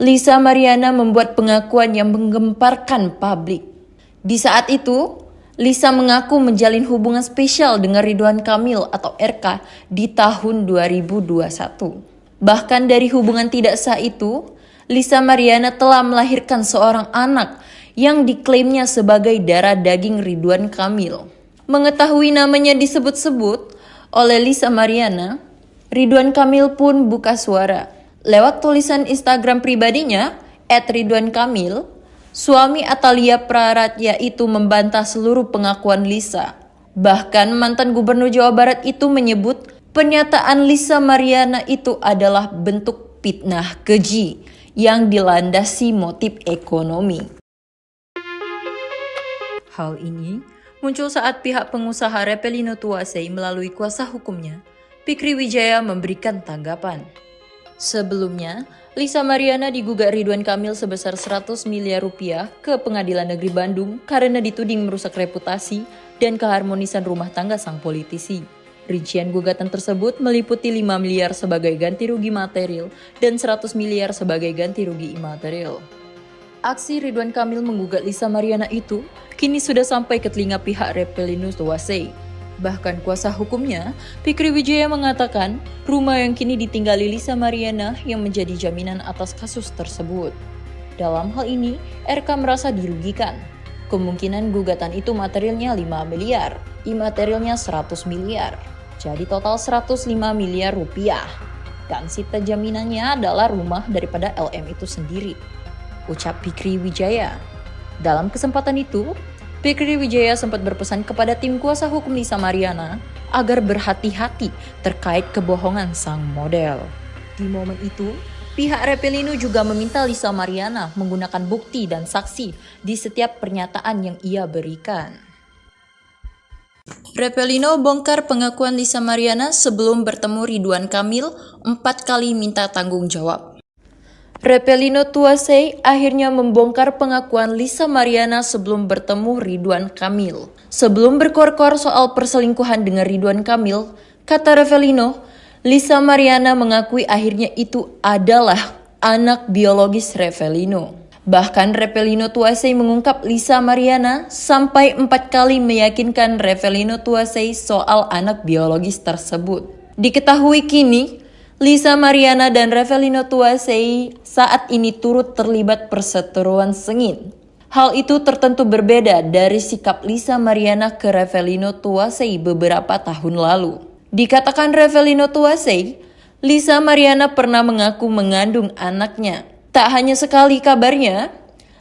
Lisa Mariana membuat pengakuan yang menggemparkan publik. Di saat itu, Lisa mengaku menjalin hubungan spesial dengan Ridwan Kamil atau RK di tahun 2021. Bahkan dari hubungan tidak sah itu, Lisa Mariana telah melahirkan seorang anak yang diklaimnya sebagai darah daging Ridwan Kamil. Mengetahui namanya disebut-sebut oleh Lisa Mariana, Ridwan Kamil pun buka suara. Lewat tulisan Instagram pribadinya, @ridwankamil, suami Atalia Praratya itu membantah seluruh pengakuan Lisa. Bahkan mantan gubernur Jawa Barat itu menyebut pernyataan Lisa Mariana itu adalah bentuk fitnah keji yang dilandasi motif ekonomi. Hal ini muncul saat pihak pengusaha Revelino Tuasei melalui kuasa hukumnya, Fikri Wijaya, memberikan tanggapan. Sebelumnya, Lisa Mariana digugat Ridwan Kamil sebesar 100 miliar rupiah ke Pengadilan Negeri Bandung karena dituding merusak reputasi dan keharmonisan rumah tangga sang politisi. Rincian gugatan tersebut meliputi 5 miliar sebagai ganti rugi material dan 100 miliar sebagai ganti rugi imaterial. Aksi Ridwan Kamil menggugat Lisa Mariana itu kini sudah sampai ke telinga pihak Revelino Tuasei. Bahkan kuasa hukumnya, Fikri Wijaya, mengatakan rumah yang kini ditinggali Lisa Mariana yang menjadi jaminan atas kasus tersebut. Dalam hal ini, RK merasa dirugikan. Kemungkinan gugatan itu materialnya 5 miliar, imaterialnya 100 miliar. Jadi total 105 miliar rupiah. Dan sita jaminannya adalah rumah daripada LM itu sendiri, ucap Fikri Wijaya. Dalam kesempatan itu, Fikri Wijaya sempat berpesan kepada tim kuasa hukum Lisa Mariana agar berhati-hati terkait kebohongan sang model. Di momen itu, pihak Revelino juga meminta Lisa Mariana menggunakan bukti dan saksi di setiap pernyataan yang ia berikan. Revelino bongkar pengakuan Lisa Mariana sebelum bertemu Ridwan Kamil 4 kali minta tanggung jawab. Revelino Tuasei akhirnya membongkar pengakuan Lisa Mariana sebelum bertemu Ridwan Kamil. Sebelum berkor-kor soal perselingkuhan dengan Ridwan Kamil, kata Revelino, Lisa Mariana mengakui akhirnya itu adalah anak biologis Revelino. Bahkan Revelino Tuasei mengungkap Lisa Mariana sampai 4 kali meyakinkan Revelino Tuasei soal anak biologis tersebut. Diketahui kini, Lisa Mariana dan Revelino Tuasei saat ini turut terlibat perseteruan sengit. Hal itu tertentu berbeda dari sikap Lisa Mariana ke Revelino Tuasei beberapa tahun lalu. Dikatakan Revelino Tuasei, Lisa Mariana pernah mengaku mengandung anaknya. Tak hanya sekali kabarnya,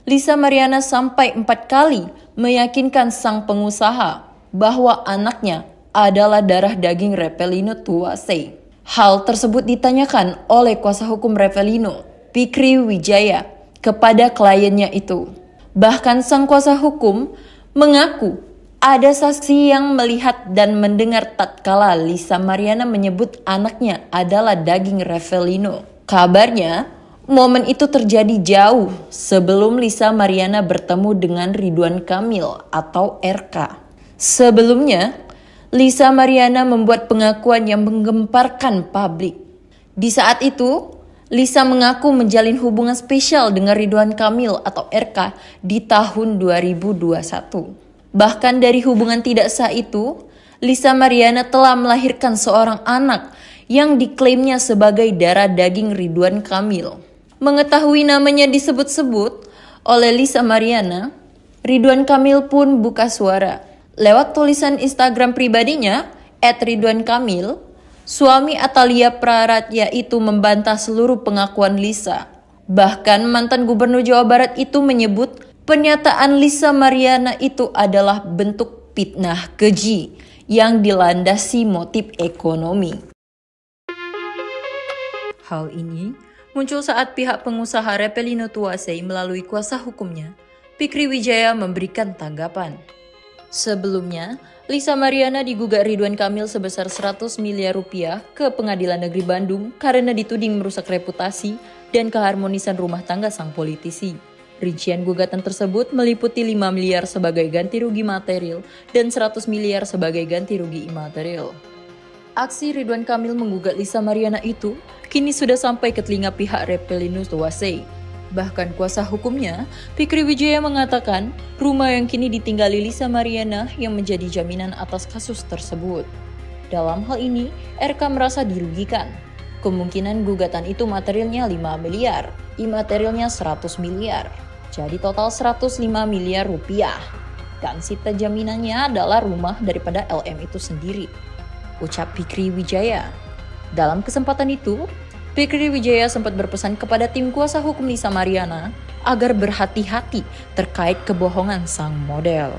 Lisa Mariana sampai 4 kali meyakinkan sang pengusaha bahwa anaknya adalah darah daging Revelino Tuasei. Hal tersebut ditanyakan oleh kuasa hukum Revelino, Fikri Wijaya, kepada kliennya itu. Bahkan sang kuasa hukum mengaku ada saksi yang melihat dan mendengar tatkala Lisa Mariana menyebut anaknya adalah daging Revelino. Kabarnya, momen itu terjadi jauh sebelum Lisa Mariana bertemu dengan Ridwan Kamil atau RK. Sebelumnya, Lisa Mariana membuat pengakuan yang menggemparkan publik. Di saat itu, Lisa mengaku menjalin hubungan spesial dengan Ridwan Kamil atau RK di tahun 2021. Bahkan dari hubungan tidak sah itu, Lisa Mariana telah melahirkan seorang anak yang diklaimnya sebagai darah daging Ridwan Kamil. Mengetahui namanya disebut-sebut oleh Lisa Mariana, Ridwan Kamil pun buka suara. Lewat tulisan Instagram pribadinya, @ridwankamil, suami Atalia Praratya itu membantah seluruh pengakuan Lisa. Bahkan mantan gubernur Jawa Barat itu menyebut Pernyataan Lisa Mariana itu adalah bentuk fitnah keji yang dilandasi motif ekonomi. Hal ini muncul saat pihak pengusaha Repelino Tuasei melalui kuasa hukumnya, Fikri Wijaya, memberikan tanggapan. Sebelumnya, Lisa Mariana digugat Ridwan Kamil sebesar 100 miliar rupiah ke Pengadilan Negeri Bandung karena dituding merusak reputasi dan keharmonisan rumah tangga sang politisi. Rincian gugatan tersebut meliputi 5 miliar sebagai ganti rugi material dan 100 miliar sebagai ganti rugi imaterial. Aksi Ridwan Kamil menggugat Lisa Mariana itu kini sudah sampai ke telinga pihak Repelino Tuasei. Bahkan kuasa hukumnya, Fikri Wijaya, mengatakan rumah yang kini ditinggali Lisa Mariana yang menjadi jaminan atas kasus tersebut. Dalam hal ini, RK merasa dirugikan. Kemungkinan gugatan itu materialnya 5 miliar, imaterialnya 100 miliar. Jadi total 105 miliar rupiah. Dan sita jaminannya adalah rumah daripada LM itu sendiri, ucap Fikri Wijaya. Dalam kesempatan itu, Fikri Wijaya sempat berpesan kepada tim kuasa hukum Lisa Mariana agar berhati-hati terkait kebohongan sang model.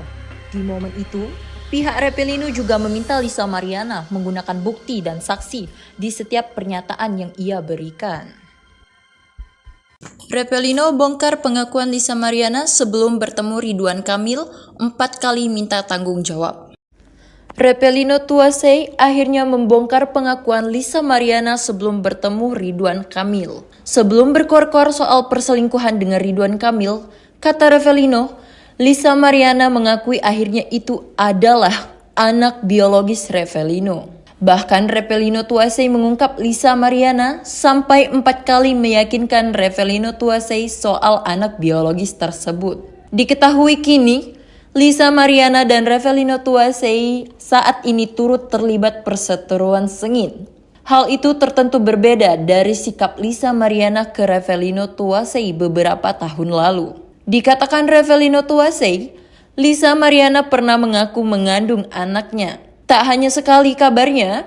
Di momen itu, pihak Repelino juga meminta Lisa Mariana menggunakan bukti dan saksi di setiap pernyataan yang ia berikan. Repelino bongkar pengakuan Lisa Mariana sebelum bertemu Ridwan Kamil 4 kali minta tanggung jawab. Repelino Tuasei akhirnya membongkar pengakuan Lisa Mariana sebelum bertemu Ridwan Kamil. Sebelum berkor-kor soal perselingkuhan dengan Ridwan Kamil, kata Repelino, Lisa Mariana mengakui akhirnya itu adalah anak biologis Repelino. Bahkan Repelino Tuasei mengungkap Lisa Mariana sampai 4 kali meyakinkan Repelino Tuasei soal anak biologis tersebut. Diketahui kini, Lisa Mariana dan Repelino Tuasei saat ini turut terlibat perseteruan sengit. Hal itu tertentu berbeda dari sikap Lisa Mariana ke Repelino Tuasei beberapa tahun lalu. Dikatakan Repelino Tuasei, Lisa Mariana pernah mengaku mengandung anaknya. Tak hanya sekali kabarnya,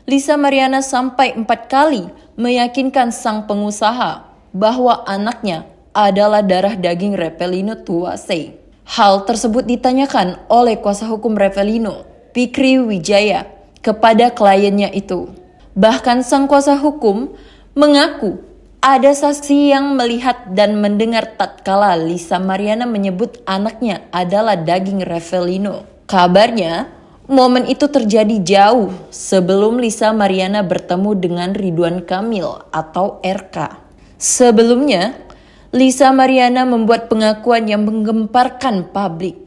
Lisa Mariana sampai 4 kali meyakinkan sang pengusaha bahwa anaknya adalah darah daging Repelino Tuasei. Hal tersebut ditanyakan oleh kuasa hukum Repelino, Fikri Wijaya, kepada kliennya itu. Bahkan sang kuasa hukum mengaku ada saksi yang melihat dan mendengar tatkala Lisa Mariana menyebut anaknya adalah daging Repelino. Kabarnya, momen itu terjadi jauh sebelum Lisa Mariana bertemu dengan Ridwan Kamil atau RK. Sebelumnya, Lisa Mariana membuat pengakuan yang menggemparkan publik.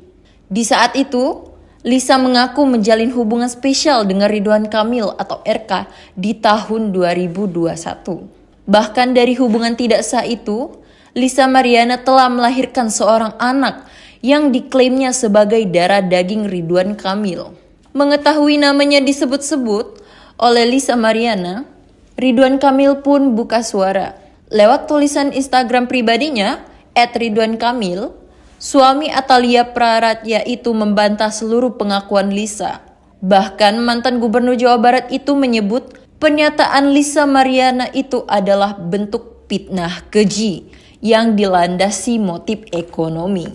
Di saat itu, Lisa mengaku menjalin hubungan spesial dengan Ridwan Kamil atau RK di tahun 2021. Bahkan dari hubungan tidak sah itu, Lisa Mariana telah melahirkan seorang anak yang diklaimnya sebagai darah daging Ridwan Kamil. Mengetahui namanya disebut-sebut oleh Lisa Mariana, Ridwan Kamil pun buka suara. Lewat tulisan Instagram pribadinya, @ridwankamil, suami Atalia Praratya itu membantah seluruh pengakuan Lisa. Bahkan mantan gubernur Jawa Barat itu menyebut pernyataan Lisa Mariana itu adalah bentuk fitnah keji yang dilandasi motif ekonomi.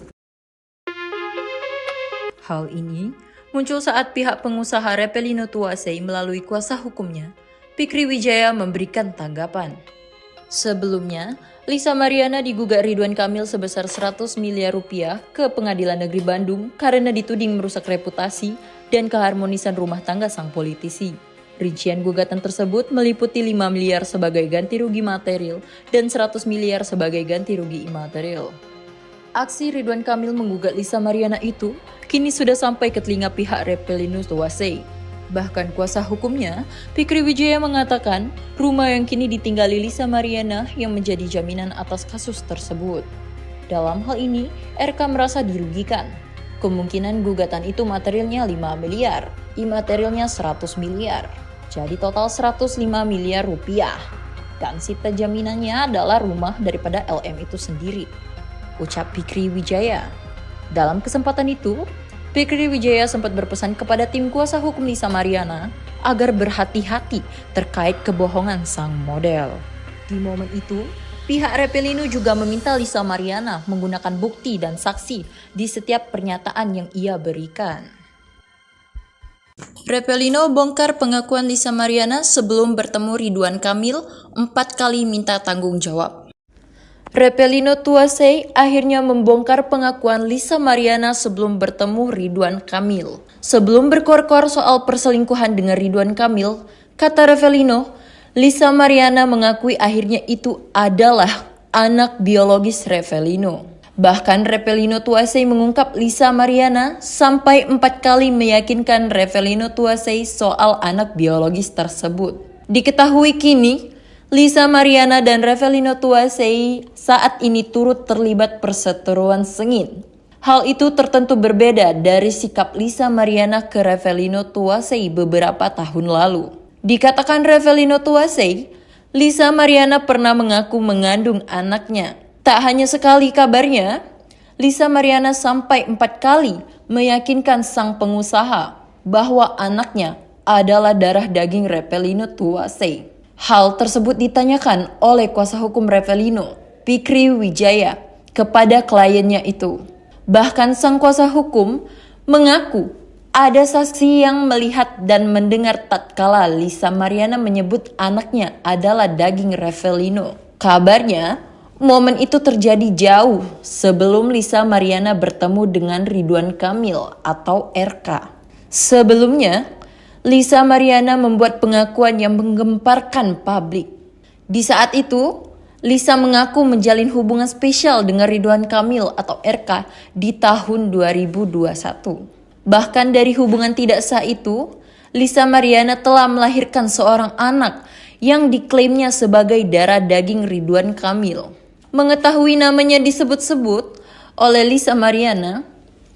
Hal ini muncul saat pihak pengusaha Repelino Tuasei melalui kuasa hukumnya, Fikri Wijaya, memberikan tanggapan. Sebelumnya, Lisa Mariana digugat Ridwan Kamil sebesar 100 miliar rupiah ke Pengadilan Negeri Bandung karena dituding merusak reputasi dan keharmonisan rumah tangga sang politisi. Rincian gugatan tersebut meliputi 5 miliar sebagai ganti rugi material dan 100 miliar sebagai ganti rugi imaterial. Aksi Ridwan Kamil menggugat Lisa Mariana itu kini sudah sampai ke telinga pihak Repelino Tuasei. Bahkan kuasa hukumnya, Fikri Wijaya, mengatakan rumah yang kini ditinggali Lisa Mariana yang menjadi jaminan atas kasus tersebut. Dalam hal ini, RK merasa dirugikan. Kemungkinan gugatan itu materialnya 5 miliar, imaterialnya 100 miliar. Jadi total 105 miliar rupiah. Dan sita jaminannya adalah rumah daripada LM itu sendiri, ucap Fikri Wijaya. Dalam kesempatan itu, Fikri Wijaya sempat berpesan kepada tim kuasa hukum Lisa Mariana agar berhati-hati terkait kebohongan sang model. Di momen itu, pihak Revelino juga meminta Lisa Mariana menggunakan bukti dan saksi di setiap pernyataan yang ia berikan. Revelino bongkar pengakuan Lisa Mariana sebelum bertemu Ridwan Kamil 4 kali minta tanggung jawab. Revelino Tuasei akhirnya membongkar pengakuan Lisa Mariana sebelum bertemu Ridwan Kamil. Sebelum berkor-kor soal perselingkuhan dengan Ridwan Kamil, kata Revelino, Lisa Mariana mengakui akhirnya itu adalah anak biologis Revelino. Bahkan Revelino Tuasei mengungkap Lisa Mariana sampai 4 kali meyakinkan Revelino Tuasei soal anak biologis tersebut. Diketahui kini, Lisa Mariana dan Revelino Tuasei saat ini turut terlibat perseteruan sengit. Hal itu tertentu berbeda dari sikap Lisa Mariana ke Revelino Tuasei beberapa tahun lalu. Dikatakan Revelino Tuasei, Lisa Mariana pernah mengaku mengandung anaknya. Tak hanya sekali kabarnya, Lisa Mariana sampai 4 kali meyakinkan sang pengusaha bahwa anaknya adalah darah daging Revelino Tuasei. Hal tersebut ditanyakan oleh kuasa hukum Revelino, Fikri Wijaya, kepada kliennya itu. Bahkan sang kuasa hukum mengaku ada saksi yang melihat dan mendengar tatkala Lisa Mariana menyebut anaknya adalah daging Revelino. Kabarnya, momen itu terjadi jauh sebelum Lisa Mariana bertemu dengan Ridwan Kamil atau RK. Sebelumnya, Lisa Mariana membuat pengakuan yang menggemparkan publik. Di saat itu, Lisa mengaku menjalin hubungan spesial dengan Ridwan Kamil atau RK di tahun 2021. Bahkan dari hubungan tidak sah itu, Lisa Mariana telah melahirkan seorang anak yang diklaimnya sebagai darah daging Ridwan Kamil. Mengetahui namanya disebut-sebut oleh Lisa Mariana,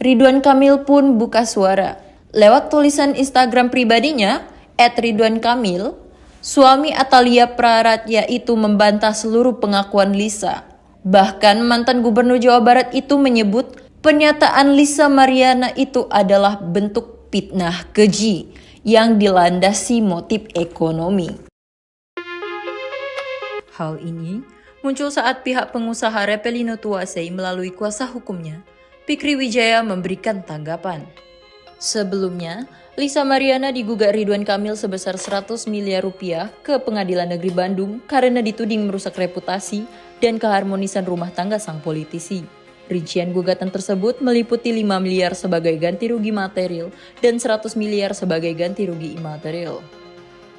Ridwan Kamil pun buka suara. Lewat tulisan Instagram pribadinya, @RidwanKamil, suami Atalia Praratya itu membantah seluruh pengakuan Lisa. Bahkan mantan gubernur Jawa Barat itu menyebut pernyataan Lisa Mariana itu adalah bentuk fitnah keji yang dilandasi motif ekonomi. Hal ini muncul saat pihak pengusaha Revelino Tuasei melalui kuasa hukumnya, Fikri Wijaya memberikan tanggapan. Sebelumnya, Lisa Mariana digugat Ridwan Kamil sebesar 100 miliar rupiah ke Pengadilan Negeri Bandung karena dituding merusak reputasi dan keharmonisan rumah tangga sang politisi. Rincian gugatan tersebut meliputi 5 miliar sebagai ganti rugi material dan 100 miliar sebagai ganti rugi imaterial.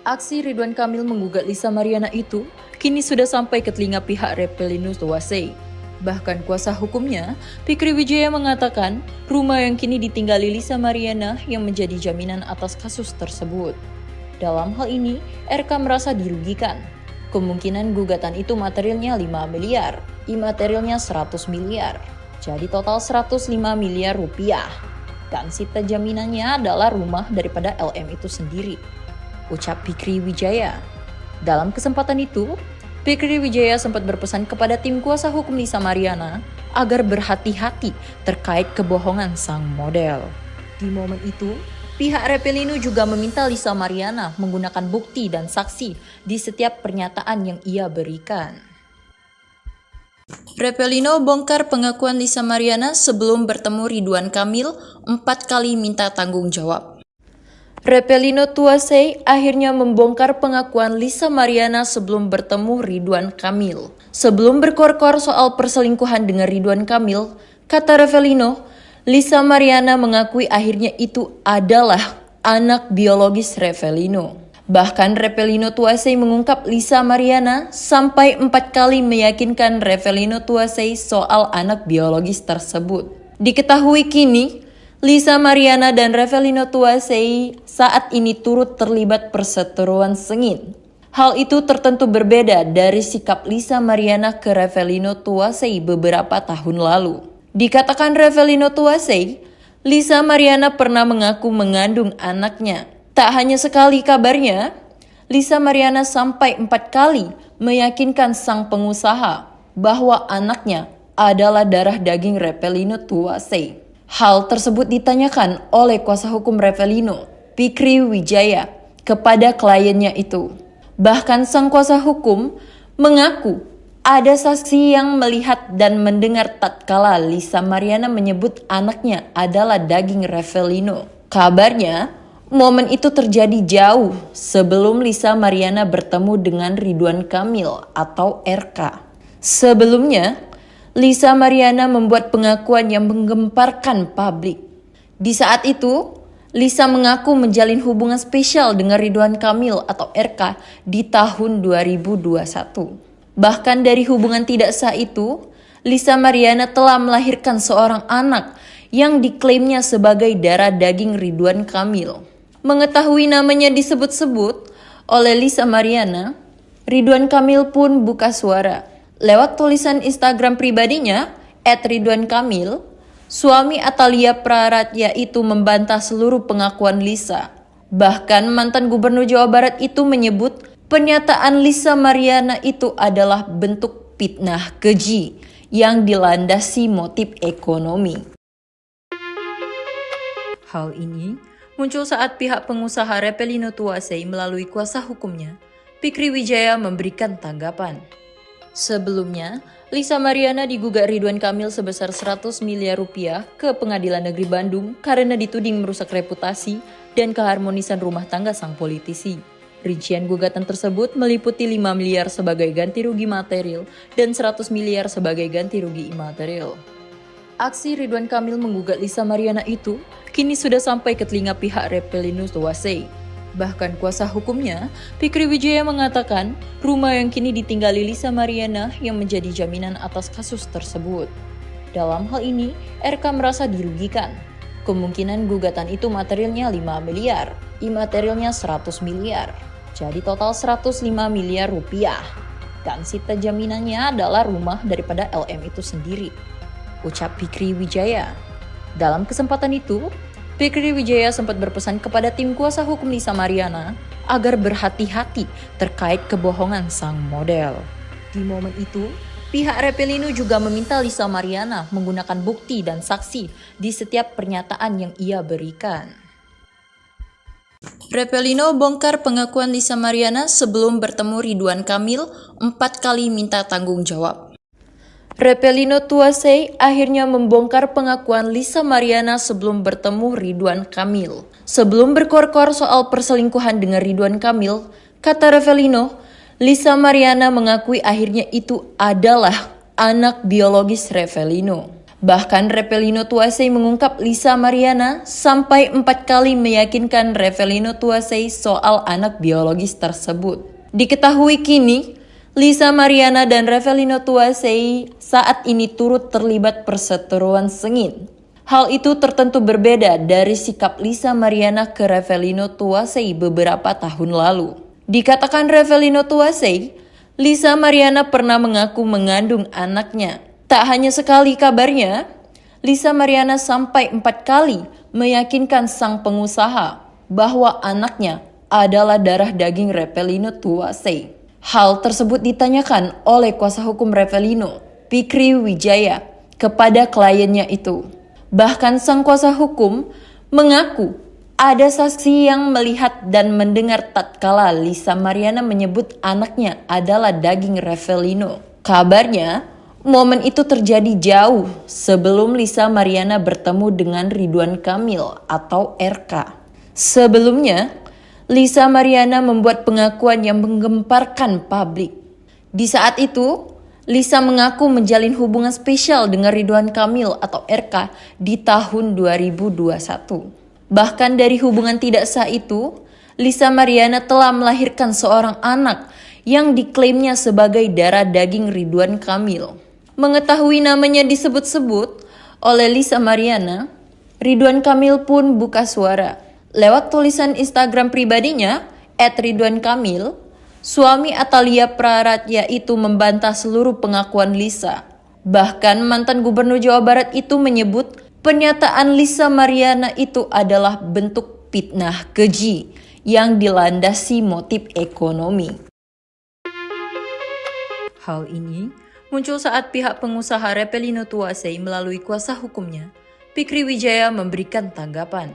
Aksi Ridwan Kamil menggugat Lisa Mariana itu kini sudah sampai ke telinga pihak Revelino Tuasei. Bahkan kuasa hukumnya, Fikri Wijaya mengatakan rumah yang kini ditinggali Lisa Mariana yang menjadi jaminan atas kasus tersebut. Dalam hal ini, RK merasa dirugikan. Kemungkinan gugatan itu materialnya 5 miliar, imaterialnya 100 miliar. Jadi total 105 miliar rupiah. Dan sita jaminannya adalah rumah daripada LM itu sendiri, ucap Fikri Wijaya. Dalam kesempatan itu, Fikri Wijaya sempat berpesan kepada tim kuasa hukum Lisa Mariana agar berhati-hati terkait kebohongan sang model. Di momen itu, pihak Revelino juga meminta Lisa Mariana menggunakan bukti dan saksi di setiap pernyataan yang ia berikan. Revelino bongkar pengakuan Lisa Mariana sebelum bertemu Ridwan Kamil 4 kali minta tanggung jawab. Revelino Tuasei akhirnya membongkar pengakuan Lisa Mariana sebelum bertemu Ridwan Kamil. Sebelum berkor-kor soal perselingkuhan dengan Ridwan Kamil, kata Revelino, Lisa Mariana mengakui akhirnya itu adalah anak biologis Revelino. Bahkan Revelino Tuasei mengungkap Lisa Mariana sampai 4 kali meyakinkan Revelino Tuasei soal anak biologis tersebut. Diketahui kini, Lisa Mariana dan Revelino Tuasei saat ini turut terlibat perseteruan sengit. Hal itu tertentu berbeda dari sikap Lisa Mariana ke Revelino Tuasei beberapa tahun lalu. Dikatakan Revelino Tuasei, Lisa Mariana pernah mengaku mengandung anaknya. Tak hanya sekali kabarnya, Lisa Mariana sampai 4 kali meyakinkan sang pengusaha bahwa anaknya adalah darah daging Revelino Tuasei. Hal tersebut ditanyakan oleh kuasa hukum Revelino, Fikri Wijaya, kepada kliennya itu. Bahkan sang kuasa hukum mengaku ada saksi yang melihat dan mendengar tatkala Lisa Mariana menyebut anaknya adalah daging Revelino. Kabarnya, momen itu terjadi jauh sebelum Lisa Mariana bertemu dengan Ridwan Kamil atau RK. Sebelumnya, Lisa Mariana membuat pengakuan yang menggemparkan publik. Di saat itu, Lisa mengaku menjalin hubungan spesial dengan Ridwan Kamil atau RK di tahun 2021. Bahkan dari hubungan tidak sah itu, Lisa Mariana telah melahirkan seorang anak yang diklaimnya sebagai darah daging Ridwan Kamil. Mengetahui namanya disebut-sebut oleh Lisa Mariana, Ridwan Kamil pun buka suara. Lewat tulisan Instagram pribadinya, @ridwankamil, suami Atalia Praratya itu membantah seluruh pengakuan Lisa. Bahkan mantan gubernur Jawa Barat itu menyebut pernyataan Lisa Mariana itu adalah bentuk fitnah keji yang dilandasi motif ekonomi. Hal ini muncul saat pihak pengusaha Revelino Tuasei melalui kuasa hukumnya, Fikri Wijaya, memberikan tanggapan. Sebelumnya, Lisa Mariana digugat Ridwan Kamil sebesar 100 miliar rupiah ke Pengadilan Negeri Bandung karena dituding merusak reputasi dan keharmonisan rumah tangga sang politisi. Rincian gugatan tersebut meliputi 5 miliar sebagai ganti rugi material dan 100 miliar sebagai ganti rugi imaterial. Aksi Ridwan Kamil menggugat Lisa Mariana itu kini sudah sampai ke telinga pihak Revelino Tuasei. Bahkan kuasa hukumnya, Fikri Wijaya, mengatakan rumah yang kini ditinggali Lisa Mariana yang menjadi jaminan atas kasus tersebut. Dalam hal ini, RK merasa dirugikan. Kemungkinan gugatan itu materialnya 5 miliar, imaterialnya 100 miliar. Jadi total 105 miliar rupiah. Dan sita jaminannya adalah rumah daripada LM itu sendiri, ucap Fikri Wijaya. Dalam kesempatan itu, Fikri Wijaya sempat berpesan kepada tim kuasa hukum Lisa Mariana agar berhati-hati terkait kebohongan sang model. Di momen itu, pihak Revelino juga meminta Lisa Mariana menggunakan bukti dan saksi di setiap pernyataan yang ia berikan. Revelino bongkar pengakuan Lisa Mariana sebelum bertemu Ridwan Kamil 4 kali minta tanggung jawab. Revelino Tuasei akhirnya membongkar pengakuan Lisa Mariana sebelum bertemu Ridwan Kamil. Sebelum berkor-kor soal perselingkuhan dengan Ridwan Kamil, kata Revelino, Lisa Mariana mengakui akhirnya itu adalah anak biologis Revelino. Bahkan Revelino Tuasei mengungkap Lisa Mariana sampai 4 kali meyakinkan Revelino Tuasei soal anak biologis tersebut. Diketahui kini, Lisa Mariana dan Revelino Tuasei saat ini turut terlibat perseteruan sengit. Hal itu tertentu berbeda dari sikap Lisa Mariana ke Revelino Tuasei beberapa tahun lalu. Dikatakan Revelino Tuasei, Lisa Mariana pernah mengaku mengandung anaknya. Tak hanya sekali kabarnya, Lisa Mariana sampai 4 kali meyakinkan sang pengusaha bahwa anaknya adalah darah daging Revelino Tuasei. Hal tersebut ditanyakan oleh kuasa hukum Revelino, Fikri Wijaya, kepada kliennya itu. Bahkan sang kuasa hukum mengaku ada saksi yang melihat dan mendengar tatkala Lisa Mariana menyebut anaknya adalah daging Revelino. Kabarnya, momen itu terjadi jauh sebelum Lisa Mariana bertemu dengan Ridwan Kamil atau RK. Sebelumnya, Lisa Mariana membuat pengakuan yang menggemparkan publik. Di saat itu, Lisa mengaku menjalin hubungan spesial dengan Ridwan Kamil atau RK di tahun 2021. Bahkan dari hubungan tidak sah itu, Lisa Mariana telah melahirkan seorang anak yang diklaimnya sebagai darah daging Ridwan Kamil. Mengetahui namanya disebut-sebut oleh Lisa Mariana, Ridwan Kamil pun buka suara. Lewat tulisan Instagram pribadinya, @ridwankamil, suami Atalia Praratya itu membantah seluruh pengakuan Lisa. Bahkan mantan gubernur Jawa Barat itu menyebut pernyataan Lisa Mariana itu adalah bentuk fitnah keji yang dilandasi motif ekonomi. Hal ini muncul saat pihak pengusaha Revelino Tuasei melalui kuasa hukumnya, Fikri Wijaya, memberikan tanggapan.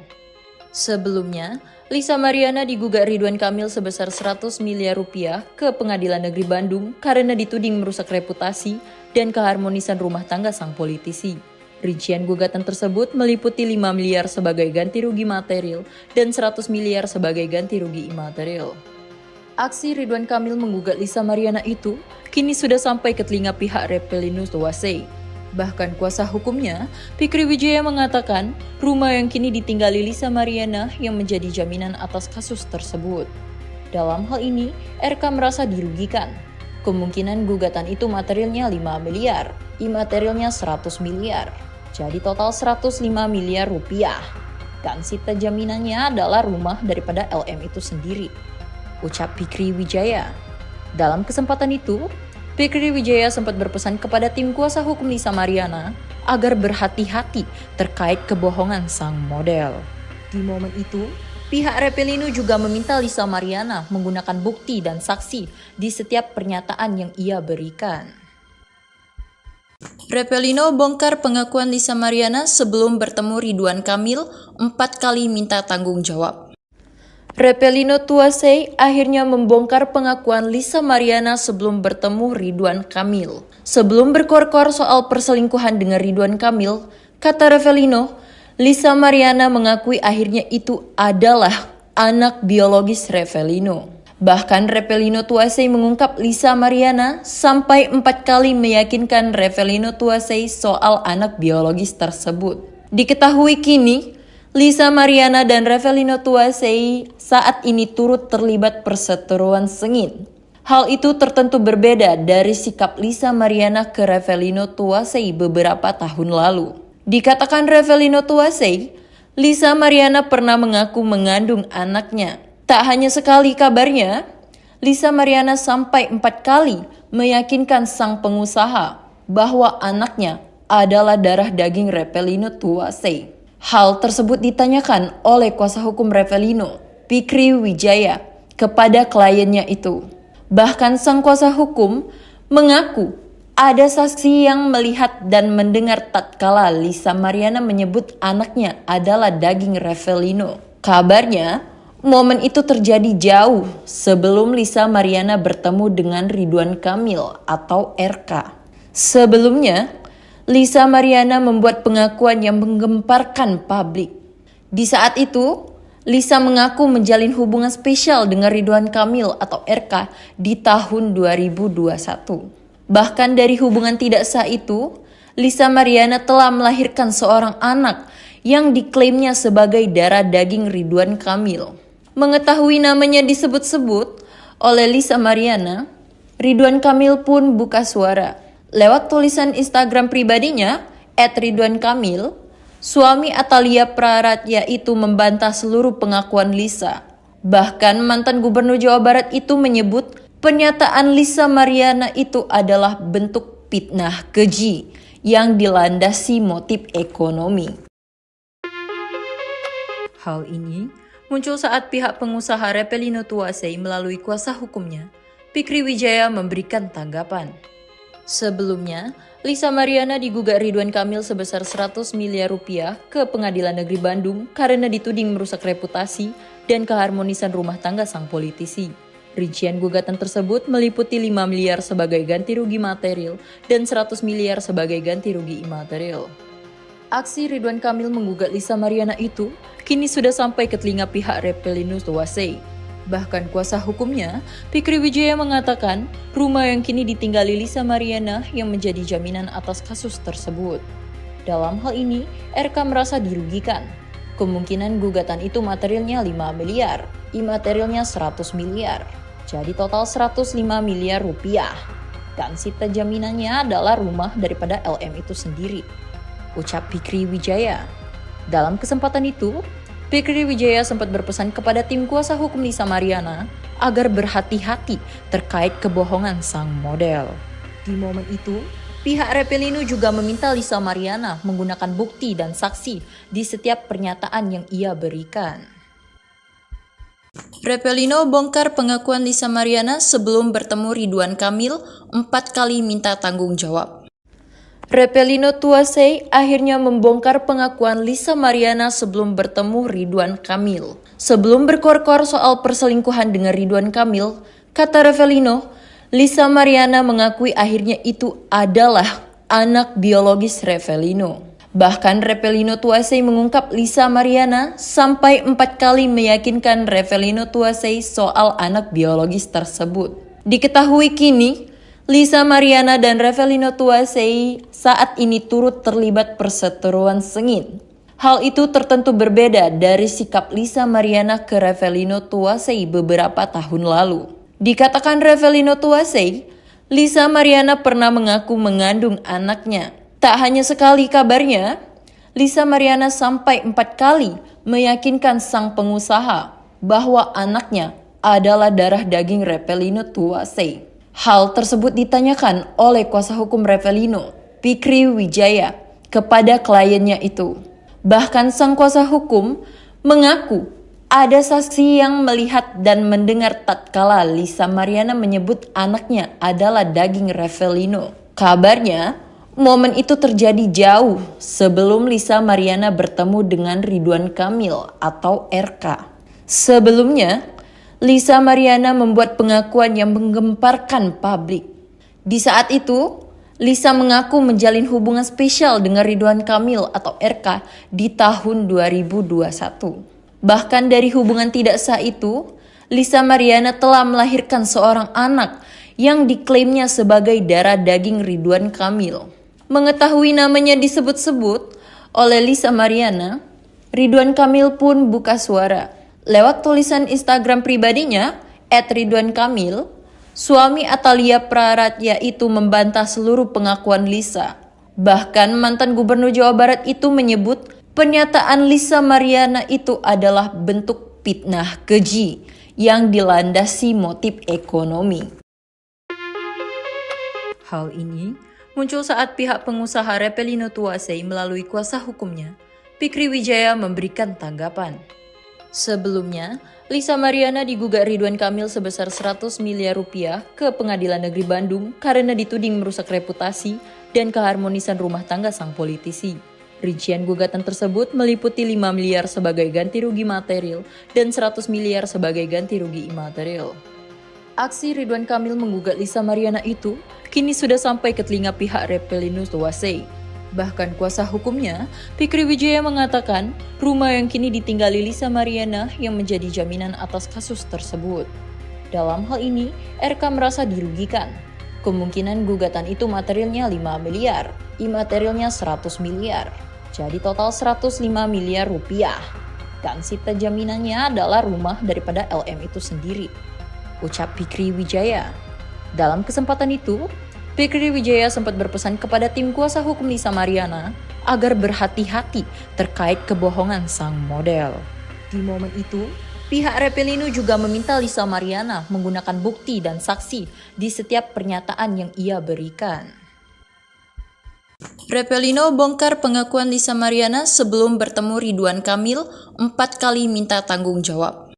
Sebelumnya, Lisa Mariana digugat Ridwan Kamil sebesar 100 miliar rupiah ke Pengadilan Negeri Bandung karena dituding merusak reputasi dan keharmonisan rumah tangga sang politisi. Rincian gugatan tersebut meliputi 5 miliar sebagai ganti rugi material dan 100 miliar sebagai ganti rugi imaterial. Aksi Ridwan Kamil menggugat Lisa Mariana itu kini sudah sampai ke telinga pihak Reppelino Tuasei. Bahkan kuasa hukumnya, Fikri Wijaya mengatakan rumah yang kini ditinggali Lisa Mariana yang menjadi jaminan atas kasus tersebut. Dalam hal ini, RK merasa dirugikan. Kemungkinan gugatan itu materialnya 5 miliar, imaterialnya 100 miliar. Jadi total 105 miliar rupiah. Dan sita jaminannya adalah rumah daripada LM itu sendiri, ucap Fikri Wijaya. Dalam kesempatan itu, Fikri Wijaya sempat berpesan kepada tim kuasa hukum Lisa Mariana agar berhati-hati terkait kebohongan sang model. Di momen itu, pihak Reppelino juga meminta Lisa Mariana menggunakan bukti dan saksi di setiap pernyataan yang ia berikan. Reppelino bongkar pengakuan Lisa Mariana sebelum bertemu Ridwan Kamil 4 kali minta tanggung jawab. Reppelino Tuasei akhirnya membongkar pengakuan Lisa Mariana sebelum bertemu Ridwan Kamil. Sebelum berkor-kor soal perselingkuhan dengan Ridwan Kamil, kata Reppelino, Lisa Mariana mengakui akhirnya itu adalah anak biologis Reppelino. Bahkan Reppelino Tuasei mengungkap Lisa Mariana sampai 4 kali meyakinkan Reppelino Tuasei soal anak biologis tersebut. Diketahui kini, Lisa Mariana dan Reppelino Tuasei saat ini turut terlibat perseteruan sengit. Hal itu tertentu berbeda dari sikap Lisa Mariana ke Reppelino Tuasei beberapa tahun lalu. Dikatakan Reppelino Tuasei, Lisa Mariana pernah mengaku mengandung anaknya. Tak hanya sekali kabarnya, Lisa Mariana sampai 4 kali meyakinkan sang pengusaha bahwa anaknya adalah darah daging Reppelino Tuasei. Hal tersebut ditanyakan oleh kuasa hukum Reppelino, Fikri Wijaya, kepada kliennya itu. Bahkan sang kuasa hukum mengaku ada saksi yang melihat dan mendengar tatkala Lisa Mariana menyebut anaknya adalah daging Reppelino. Kabarnya, momen itu terjadi jauh sebelum Lisa Mariana bertemu dengan Ridwan Kamil atau RK. Sebelumnya, Lisa Mariana membuat pengakuan yang menggemparkan publik. Di saat itu, Lisa mengaku menjalin hubungan spesial dengan Ridwan Kamil atau RK di tahun 2021. Bahkan dari hubungan tidak sah itu, Lisa Mariana telah melahirkan seorang anak yang diklaimnya sebagai darah daging Ridwan Kamil. Mengetahui namanya disebut-sebut oleh Lisa Mariana, Ridwan Kamil pun buka suara. Lewat tulisan Instagram pribadinya, @ridwankamil, suami Atalia Praratya itu membantah seluruh pengakuan Lisa. Bahkan mantan gubernur Jawa Barat itu menyebut pernyataan Lisa Mariana itu adalah bentuk fitnah keji yang dilandasi motif ekonomi. Hal ini muncul saat pihak pengusaha Reppelino Tuasei melalui kuasa hukumnya, Fikri Wijaya memberikan tanggapan. Sebelumnya, Lisa Mariana digugat Ridwan Kamil sebesar 100 miliar rupiah ke Pengadilan Negeri Bandung karena dituding merusak reputasi dan keharmonisan rumah tangga sang politisi. Rincian gugatan tersebut meliputi 5 miliar sebagai ganti rugi material dan 100 miliar sebagai ganti rugi imaterial. Aksi Ridwan Kamil menggugat Lisa Mariana itu kini sudah sampai ke telinga pihak Reppelino Tuasei. Bahkan kuasa hukumnya, Fikri Wijaya mengatakan rumah yang kini ditinggali Lisa Mariana yang menjadi jaminan atas kasus tersebut. Dalam hal ini, RK merasa dirugikan. Kemungkinan gugatan itu materialnya 5 miliar, imaterialnya 100 miliar. Jadi total 105 miliar rupiah. Dan sita jaminannya adalah rumah daripada LM itu sendiri, ucap Fikri Wijaya. Dalam kesempatan itu, Fikri Wijaya sempat berpesan kepada tim kuasa hukum Lisa Mariana agar berhati-hati terkait kebohongan sang model. Di momen itu, pihak Reppelino juga meminta Lisa Mariana menggunakan bukti dan saksi di setiap pernyataan yang ia berikan. Reppelino bongkar pengakuan Lisa Mariana sebelum bertemu Ridwan Kamil 4 kali minta tanggung jawab. Repelino Tuasei akhirnya membongkar pengakuan Lisa Mariana sebelum bertemu Ridwan Kamil. Sebelum berkor-kor soal perselingkuhan dengan Ridwan Kamil, kata Repelino, Lisa Mariana mengakui akhirnya itu adalah anak biologis Repelino. Bahkan Repelino Tuasei mengungkap Lisa Mariana sampai 4 kali meyakinkan Repelino Tuasei soal anak biologis tersebut. Diketahui kini, Lisa Mariana dan Repelino Tuasei saat ini turut terlibat perseteruan sengit. Hal itu tertentu berbeda dari sikap Lisa Mariana ke Repelino Tuasei beberapa tahun lalu. Dikatakan Repelino Tuasei, Lisa Mariana pernah mengaku mengandung anaknya. Tak hanya sekali kabarnya, Lisa Mariana sampai 4 kali meyakinkan sang pengusaha bahwa anaknya adalah darah daging Repelino Tuasei. Hal tersebut ditanyakan oleh kuasa hukum Repelino, Fikri Wijaya, kepada kliennya itu. Bahkan sang kuasa hukum mengaku ada saksi yang melihat dan mendengar tatkala Lisa Mariana menyebut anaknya adalah daging Repelino. Kabarnya, momen itu terjadi jauh sebelum Lisa Mariana bertemu dengan Ridwan Kamil atau RK. Sebelumnya, Lisa Mariana membuat pengakuan yang menggemparkan publik. Di saat itu, Lisa mengaku menjalin hubungan spesial dengan Ridwan Kamil atau RK di tahun 2021. Bahkan dari hubungan tidak sah itu, Lisa Mariana telah melahirkan seorang anak yang diklaimnya sebagai darah daging Ridwan Kamil. Mengetahui namanya disebut-sebut oleh Lisa Mariana, Ridwan Kamil pun buka suara. Lewat tulisan Instagram pribadinya, @ridwankamil, suami Atalia Praratya itu membantah seluruh pengakuan Lisa. Bahkan mantan gubernur Jawa Barat itu menyebut pernyataan Lisa Mariana itu adalah bentuk fitnah keji yang dilandasi motif ekonomi. Hal ini muncul saat pihak pengusaha Repelino Tuasei melalui kuasa hukumnya, Fikri Wijaya, memberikan tanggapan. Sebelumnya, Lisa Mariana digugat Ridwan Kamil sebesar 100 miliar rupiah ke Pengadilan Negeri Bandung karena dituding merusak reputasi dan keharmonisan rumah tangga sang politisi. Rincian gugatan tersebut meliputi 5 miliar sebagai ganti rugi material dan 100 miliar sebagai ganti rugi imaterial. Aksi Ridwan Kamil menggugat Lisa Mariana itu kini sudah sampai ke telinga pihak Repelino Tuasei. Bahkan kuasa hukumnya, Fikri Wijaya, mengatakan rumah yang kini ditinggali Lisa Mariana yang menjadi jaminan atas kasus tersebut. Dalam hal ini, RK merasa dirugikan. Kemungkinan gugatan itu materialnya 5 miliar, imaterialnya 100 miliar. Jadi total 105 miliar rupiah. Dan sita jaminannya adalah rumah daripada LM itu sendiri, ucap Fikri Wijaya. Dalam kesempatan itu, Fikri Wijaya sempat berpesan kepada tim kuasa hukum Lisa Mariana agar berhati-hati terkait kebohongan sang model. Di momen itu, pihak Repelino juga meminta Lisa Mariana menggunakan bukti dan saksi di setiap pernyataan yang ia berikan. Repelino bongkar pengakuan Lisa Mariana sebelum bertemu Ridwan Kamil 4 kali minta tanggung jawab.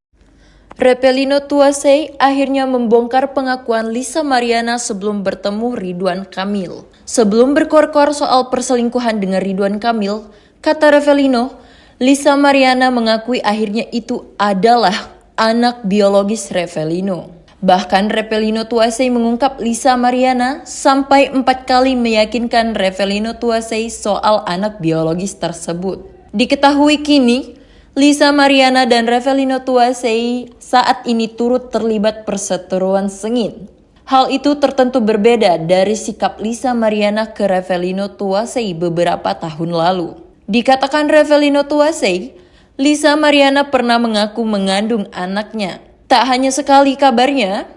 Repelino Tuasei akhirnya membongkar pengakuan Lisa Mariana sebelum bertemu Ridwan Kamil. Sebelum berkor-kor soal perselingkuhan dengan Ridwan Kamil, kata Repelino, Lisa Mariana mengakui akhirnya itu adalah anak biologis Repelino. Bahkan Repelino Tuasei mengungkap Lisa Mariana sampai 4 kali meyakinkan Repelino Tuasei soal anak biologis tersebut. Diketahui kini, Lisa Mariana dan Repelino Tuasei saat ini turut terlibat perseteruan sengit. Hal itu tertentu berbeda dari sikap Lisa Mariana ke Repelino Tuasei beberapa tahun lalu. Dikatakan Repelino Tuasei, Lisa Mariana pernah mengaku mengandung anaknya. Tak hanya sekali kabarnya,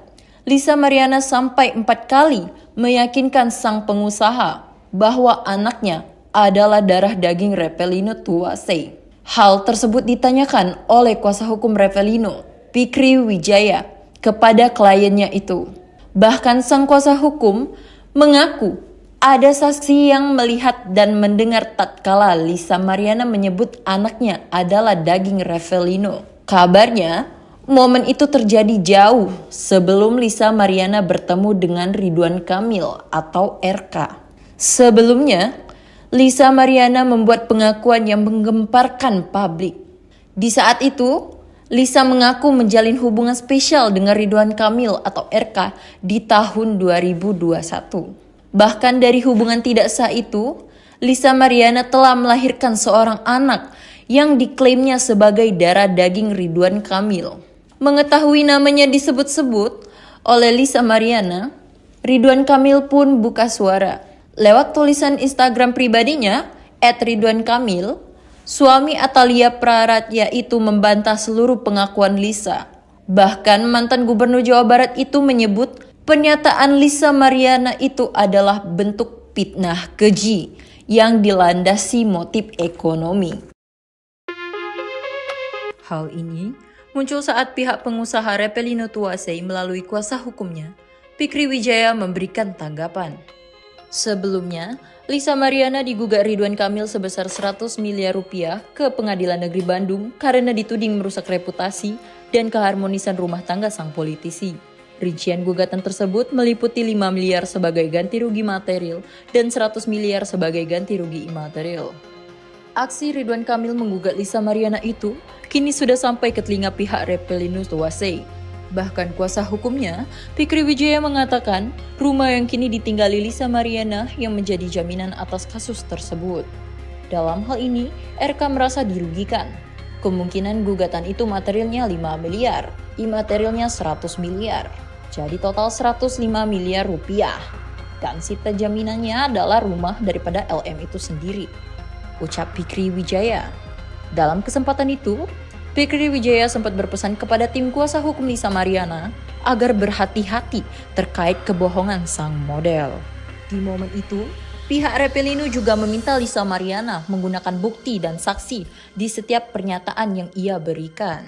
Lisa Mariana sampai 4 kali meyakinkan sang pengusaha bahwa anaknya adalah darah daging Repelino Tuasei. Hal tersebut ditanyakan oleh kuasa hukum Repelino, Fikri Wijaya, kepada kliennya itu. Bahkan sang kuasa hukum mengaku ada saksi yang melihat dan mendengar tatkala Lisa Mariana menyebut anaknya adalah daging Repelino. Kabarnya, momen itu terjadi jauh sebelum Lisa Mariana bertemu dengan Ridwan Kamil atau RK. Sebelumnya, Lisa Mariana membuat pengakuan yang menggemparkan publik. Di saat itu, Lisa mengaku menjalin hubungan spesial dengan Ridwan Kamil atau RK di tahun 2021. Bahkan dari hubungan tidak sah itu, Lisa Mariana telah melahirkan seorang anak yang diklaimnya sebagai darah daging Ridwan Kamil. Mengetahui namanya disebut-sebut oleh Lisa Mariana, Ridwan Kamil pun buka suara. Lewat tulisan Instagram pribadinya, @ridwankamil, suami Atalia Praratya itu membantah seluruh pengakuan Lisa. Bahkan mantan Gubernur Jawa Barat itu menyebut pernyataan Lisa Mariana itu adalah bentuk fitnah keji yang dilandasi motif ekonomi. Hal ini muncul saat pihak pengusaha Repelino Tuasei melalui kuasa hukumnya, Fikri Wijaya, memberikan tanggapan. Sebelumnya, Lisa Mariana digugat Ridwan Kamil sebesar 100 miliar rupiah ke Pengadilan Negeri Bandung karena dituding merusak reputasi dan keharmonisan rumah tangga sang politisi. Rincian gugatan tersebut meliputi 5 miliar sebagai ganti rugi material dan 100 miliar sebagai ganti rugi imaterial. Aksi Ridwan Kamil menggugat Lisa Mariana itu kini sudah sampai ke telinga pihak Repelino Tuasei. Bahkan kuasa hukumnya, Fikri Wijaya, mengatakan rumah yang kini ditinggali Lisa Mariana yang menjadi jaminan atas kasus tersebut. Dalam hal ini, RK merasa dirugikan. Kemungkinan gugatan itu materialnya 5 miliar, imaterialnya 100 miliar. Jadi total 105 miliar rupiah. Dan sita jaminannya adalah rumah daripada LM itu sendiri, ucap Fikri Wijaya. Dalam kesempatan itu, Fikri Wijaya sempat berpesan kepada tim kuasa hukum Lisa Mariana agar berhati-hati terkait kebohongan sang model. Di momen itu, pihak Repelino juga meminta Lisa Mariana menggunakan bukti dan saksi di setiap pernyataan yang ia berikan.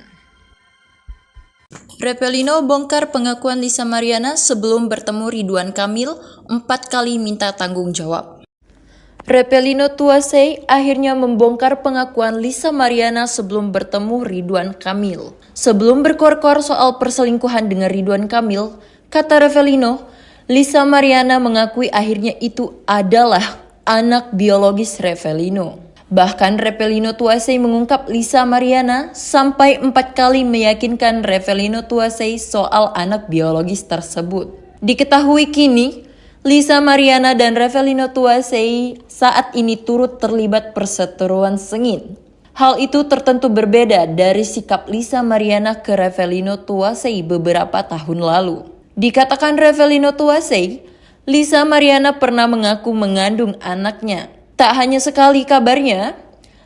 Repelino bongkar pengakuan Lisa Mariana sebelum bertemu Ridwan Kamil 4 kali minta tanggung jawab. Repelino Tuasei akhirnya membongkar pengakuan Lisa Mariana sebelum bertemu Ridwan Kamil. Sebelum berkor-kor soal perselingkuhan dengan Ridwan Kamil, kata Repelino, Lisa Mariana mengakui akhirnya itu adalah anak biologis Repelino. Bahkan Repelino Tuasei mengungkap Lisa Mariana sampai 4 kali meyakinkan Repelino Tuasei soal anak biologis tersebut. Diketahui kini, Lisa Mariana dan Repelino Tuasei saat ini turut terlibat perseteruan sengit. Hal itu tertentu berbeda dari sikap Lisa Mariana ke Repelino Tuasei beberapa tahun lalu. Dikatakan Repelino Tuasei, Lisa Mariana pernah mengaku mengandung anaknya. Tak hanya sekali kabarnya,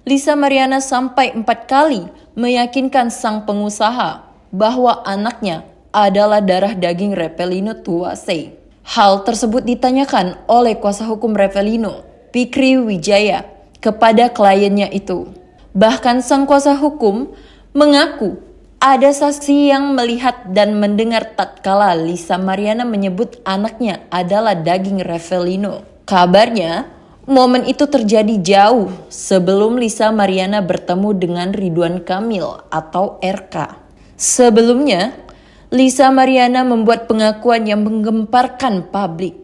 Lisa Mariana sampai 4 kali meyakinkan sang pengusaha bahwa anaknya adalah darah daging Repelino Tuasei. Hal tersebut ditanyakan oleh kuasa hukum Repelino, Fikri Wijaya, kepada kliennya itu. Bahkan sang kuasa hukum mengaku ada saksi yang melihat dan mendengar tatkala Lisa Mariana menyebut anaknya adalah daging Repelino. Kabarnya, momen itu terjadi jauh sebelum Lisa Mariana bertemu dengan Ridwan Kamil atau RK. Sebelumnya, Lisa Mariana membuat pengakuan yang menggemparkan publik.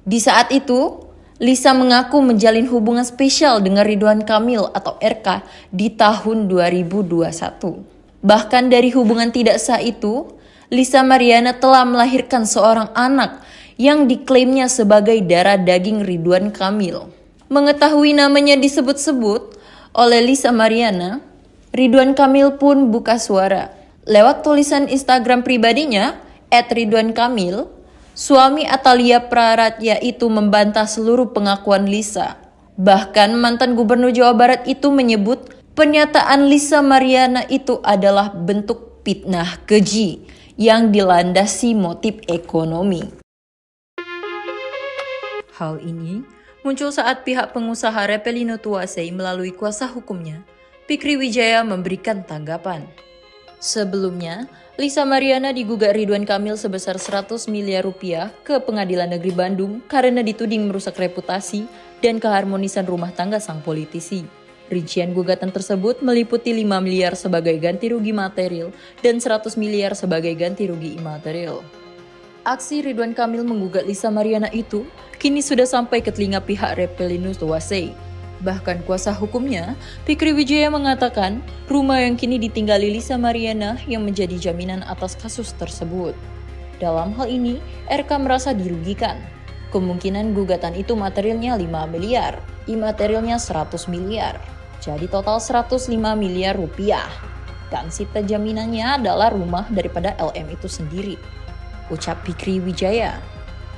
Di saat itu, Lisa mengaku menjalin hubungan spesial dengan Ridwan Kamil atau RK di tahun 2021. Bahkan dari hubungan tidak sah itu, Lisa Mariana telah melahirkan seorang anak yang diklaimnya sebagai darah daging Ridwan Kamil. Mengetahui namanya disebut-sebut oleh Lisa Mariana, Ridwan Kamil pun buka suara. Lewat tulisan Instagram pribadinya, @ridwankamil, suami Atalia Praratya itu membantah seluruh pengakuan Lisa. Bahkan mantan Gubernur Jawa Barat itu menyebut pernyataan Lisa Mariana itu adalah bentuk fitnah keji yang dilandasi motif ekonomi. Hal ini muncul saat pihak pengusaha Repelino Tuasei melalui kuasa hukumnya, Fikri Wijaya, memberikan tanggapan. Sebelumnya, Lisa Mariana digugat Ridwan Kamil sebesar 100 miliar rupiah ke Pengadilan Negeri Bandung karena dituding merusak reputasi dan keharmonisan rumah tangga sang politisi. Rincian gugatan tersebut meliputi 5 miliar sebagai ganti rugi material dan 100 miliar sebagai ganti rugi imaterial. Aksi Ridwan Kamil menggugat Lisa Mariana itu kini sudah sampai ke telinga pihak Repelinus Tuwasei. Bahkan kuasa hukumnya, Fikri Wijaya mengatakan rumah yang kini ditinggali Lisa Mariana yang menjadi jaminan atas kasus tersebut. Dalam hal ini, RK merasa dirugikan. Kemungkinan gugatan itu materialnya 5 miliar, imaterialnya 100 miliar. Jadi total 105 miliar rupiah. Dan sita jaminannya adalah rumah daripada LM itu sendiri, ucap Fikri Wijaya.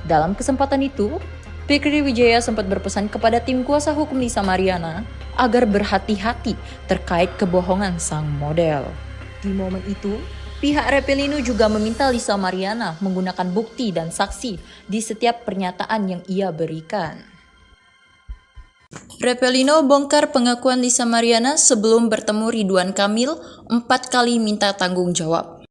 Dalam kesempatan itu, Fikri Wijaya sempat berpesan kepada tim kuasa hukum Lisa Mariana agar berhati-hati terkait kebohongan sang model. Di momen itu, pihak Repelino juga meminta Lisa Mariana menggunakan bukti dan saksi di setiap pernyataan yang ia berikan. Repelino bongkar pengakuan Lisa Mariana sebelum bertemu Ridwan Kamil 4 kali minta tanggung jawab.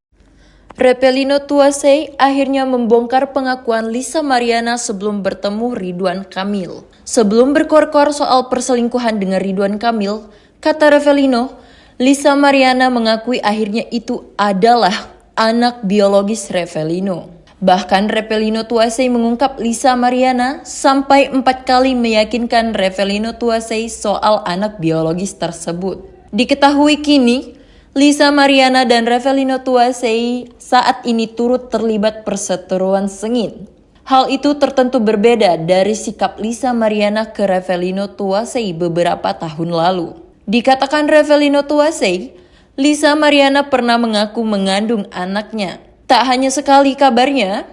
Repelino Tuwasei akhirnya membongkar pengakuan Lisa Mariana sebelum bertemu Ridwan Kamil. Sebelum berkor-kor soal perselingkuhan dengan Ridwan Kamil, kata Repelino, Lisa Mariana mengakui akhirnya itu adalah anak biologis Repelino. Bahkan Repelino Tuwasei mengungkap Lisa Mariana sampai 4 kali meyakinkan Repelino Tuwasei soal anak biologis tersebut. Diketahui kini, Lisa Mariana dan Repelino Tuwasei saat ini turut terlibat perseteruan sengit. Hal itu tertentu berbeda dari sikap Lisa Mariana ke Repelino Tuwasei beberapa tahun lalu. Dikatakan Repelino Tuwasei, Lisa Mariana pernah mengaku mengandung anaknya. Tak hanya sekali kabarnya,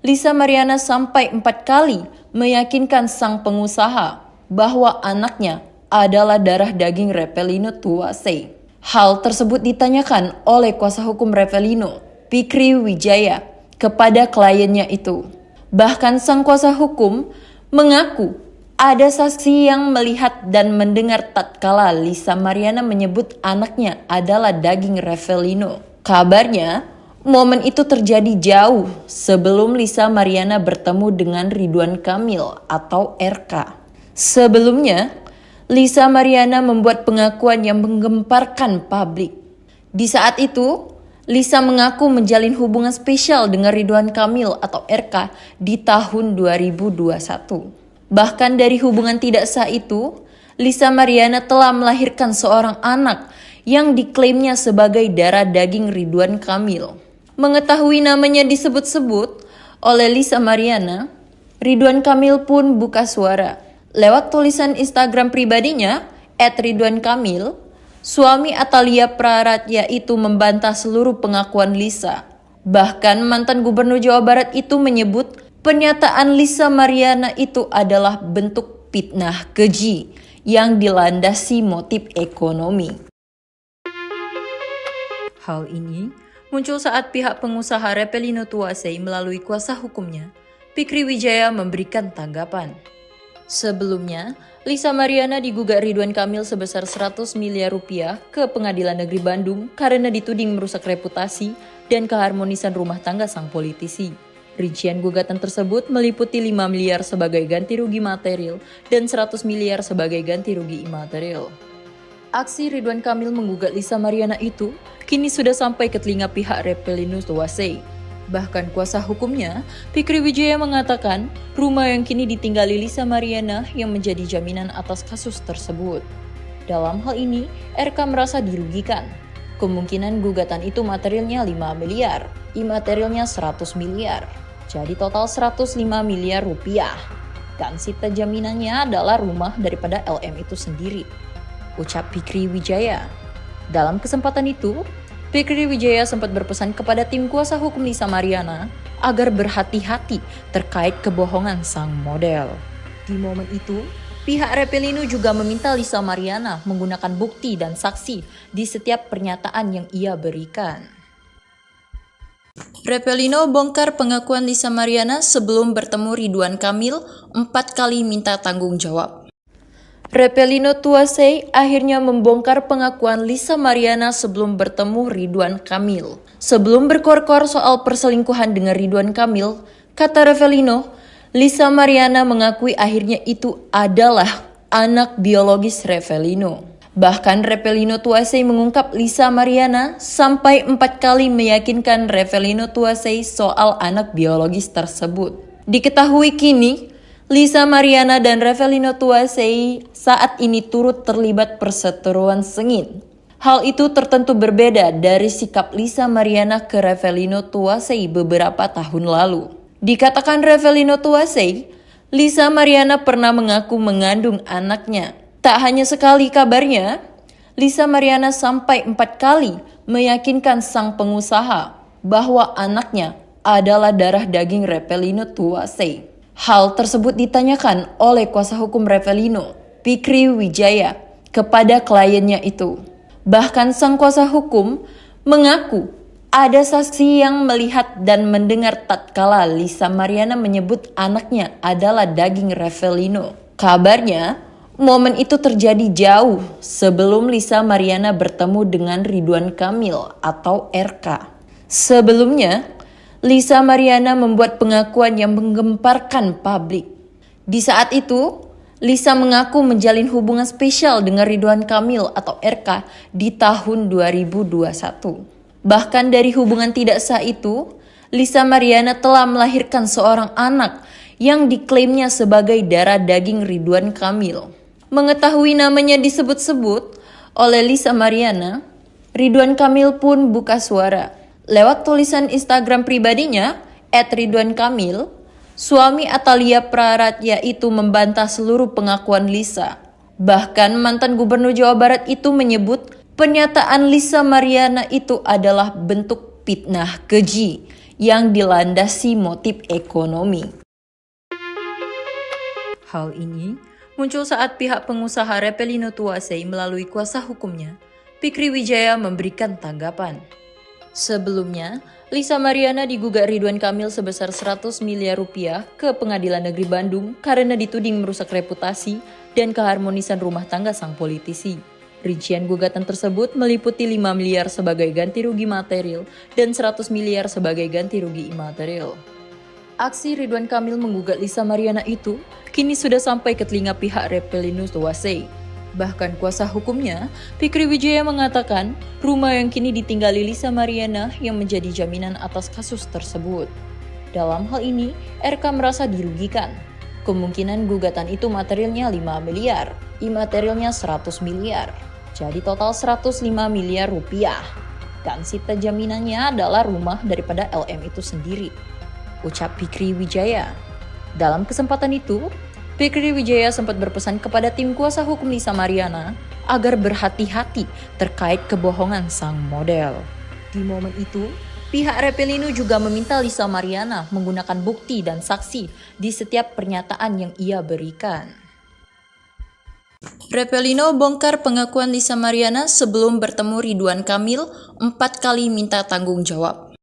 Lisa Mariana sampai 4 kali meyakinkan sang pengusaha bahwa anaknya adalah darah daging Repelino Tuwasei. Hal tersebut ditanyakan oleh kuasa hukum Repelino, Fikri Wijaya, kepada kliennya itu. Bahkan sang kuasa hukum mengaku ada saksi yang melihat dan mendengar tatkala Lisa Mariana menyebut anaknya adalah daging Repelino. Kabarnya, momen itu terjadi jauh sebelum Lisa Mariana bertemu dengan Ridwan Kamil atau RK. Sebelumnya, Lisa Mariana membuat pengakuan yang menggemparkan publik. Di saat itu, Lisa mengaku menjalin hubungan spesial dengan Ridwan Kamil atau RK di tahun 2021. Bahkan dari hubungan tidak sah itu, Lisa Mariana telah melahirkan seorang anak yang diklaimnya sebagai darah daging Ridwan Kamil. Mengetahui namanya disebut-sebut oleh Lisa Mariana, Ridwan Kamil pun buka suara. Lewat tulisan Instagram pribadinya, @ridwankamil, suami Atalia Praratya itu membantah seluruh pengakuan Lisa. Bahkan mantan gubernur Jawa Barat itu menyebut pernyataan Lisa Mariana itu adalah bentuk fitnah keji yang dilandasi motif ekonomi. Hal ini muncul saat pihak pengusaha Repelino Tuwasei melalui kuasa hukumnya, Fikri Wijaya memberikan tanggapan. Sebelumnya, Lisa Mariana digugat Ridwan Kamil sebesar 100 miliar rupiah ke Pengadilan Negeri Bandung karena dituding merusak reputasi dan keharmonisan rumah tangga sang politisi. Rincian gugatan tersebut meliputi 5 miliar sebagai ganti rugi material dan 100 miliar sebagai ganti rugi imaterial. Aksi Ridwan Kamil menggugat Lisa Mariana itu kini sudah sampai ke telinga pihak Repelinus Tuwasei. Bahkan kuasa hukumnya, Fikri Wijaya mengatakan rumah yang kini ditinggali Lisa Mariana yang menjadi jaminan atas kasus tersebut. Dalam hal ini, RK merasa dirugikan. Kemungkinan gugatan itu materialnya 5 miliar, imaterialnya 100 miliar. Jadi total 105 miliar rupiah. Dan sita jaminannya adalah rumah daripada LM itu sendiri, ucap Fikri Wijaya. Dalam kesempatan itu, Fikri Wijaya sempat berpesan kepada tim kuasa hukum Lisa Mariana agar berhati-hati terkait kebohongan sang model. Di momen itu, pihak Repelino juga meminta Lisa Mariana menggunakan bukti dan saksi di setiap pernyataan yang ia berikan. Repelino bongkar pengakuan Lisa Mariana sebelum bertemu Ridwan Kamil 4 kali minta tanggung jawab. Repelino Tuwasei akhirnya membongkar pengakuan Lisa Mariana sebelum bertemu Ridwan Kamil. Sebelum berkor-kor soal perselingkuhan dengan Ridwan Kamil, kata Repelino, Lisa Mariana mengakui akhirnya itu adalah anak biologis Repelino. Bahkan Revelino Tuasey mengungkap Lisa Mariana sampai 4 kali meyakinkan Revelino Tuasey soal anak biologis tersebut. Diketahui kini, Lisa Mariana dan Revelino Tuasey saat ini turut terlibat perseteruan sengit. Hal itu tertentu berbeda dari sikap Lisa Mariana ke Revelino Tuasey beberapa tahun lalu. Dikatakan Revelino Tuasey, Lisa Mariana pernah mengaku mengandung anaknya. Tak hanya sekali kabarnya, Lisa Mariana sampai 4 kali meyakinkan sang pengusaha bahwa anaknya adalah darah daging Revelino Tuasey. Hal tersebut ditanyakan oleh kuasa hukum Revelino, Fikri Wijaya, kepada kliennya itu. Bahkan sang kuasa hukum mengaku ada saksi yang melihat dan mendengar tatkala Lisa Mariana menyebut anaknya adalah daging Revelino. Kabarnya, momen itu terjadi jauh sebelum Lisa Mariana bertemu dengan Ridwan Kamil atau RK. Sebelumnya, Lisa Mariana membuat pengakuan yang menggemparkan publik. Di saat itu, Lisa mengaku menjalin hubungan spesial dengan Ridwan Kamil atau RK di tahun 2021. Bahkan dari hubungan tidak sah itu, Lisa Mariana telah melahirkan seorang anak yang diklaimnya sebagai darah daging Ridwan Kamil. Mengetahui namanya disebut-sebut oleh Lisa Mariana, Ridwan Kamil pun buka suara. Lewat tulisan Instagram pribadinya, @ridwankamil, suami Atalia Praratya itu membantah seluruh pengakuan Lisa. Bahkan mantan gubernur Jawa Barat itu menyebut pernyataan Lisa Mariana itu adalah bentuk fitnah keji yang dilandasi motif ekonomi. Hal ini muncul saat pihak pengusaha Revelino Tuasey melalui kuasa hukumnya, Fikri Wijaya, memberikan tanggapan. Sebelumnya, Lisa Mariana digugat Ridwan Kamil sebesar 100 miliar rupiah ke Pengadilan Negeri Bandung karena dituding merusak reputasi dan keharmonisan rumah tangga sang politisi. Rincian gugatan tersebut meliputi 5 miliar sebagai ganti rugi material dan 100 miliar sebagai ganti rugi imaterial. Aksi Ridwan Kamil menggugat Lisa Mariana itu kini sudah sampai ke telinga pihak Revelino Tuasey. Bahkan kuasa hukumnya, Fikri Wijaya, mengatakan rumah yang kini ditinggali Lisa Mariana yang menjadi jaminan atas kasus tersebut. Dalam hal ini, RK merasa dirugikan. Kemungkinan gugatan itu materialnya 5 miliar, imaterialnya 100 miliar. Jadi total 105 miliar rupiah. Dan sita jaminannya adalah rumah daripada LM itu sendiri, ucap Fikri Wijaya. Dalam kesempatan itu, Fikri Wijaya sempat berpesan kepada tim kuasa hukum Lisa Mariana agar berhati-hati terkait kebohongan sang model. Di momen itu, pihak Revelino juga meminta Lisa Mariana menggunakan bukti dan saksi di setiap pernyataan yang ia berikan. Revelino bongkar pengakuan Lisa Mariana sebelum bertemu Ridwan Kamil 4 kali minta tanggung jawab.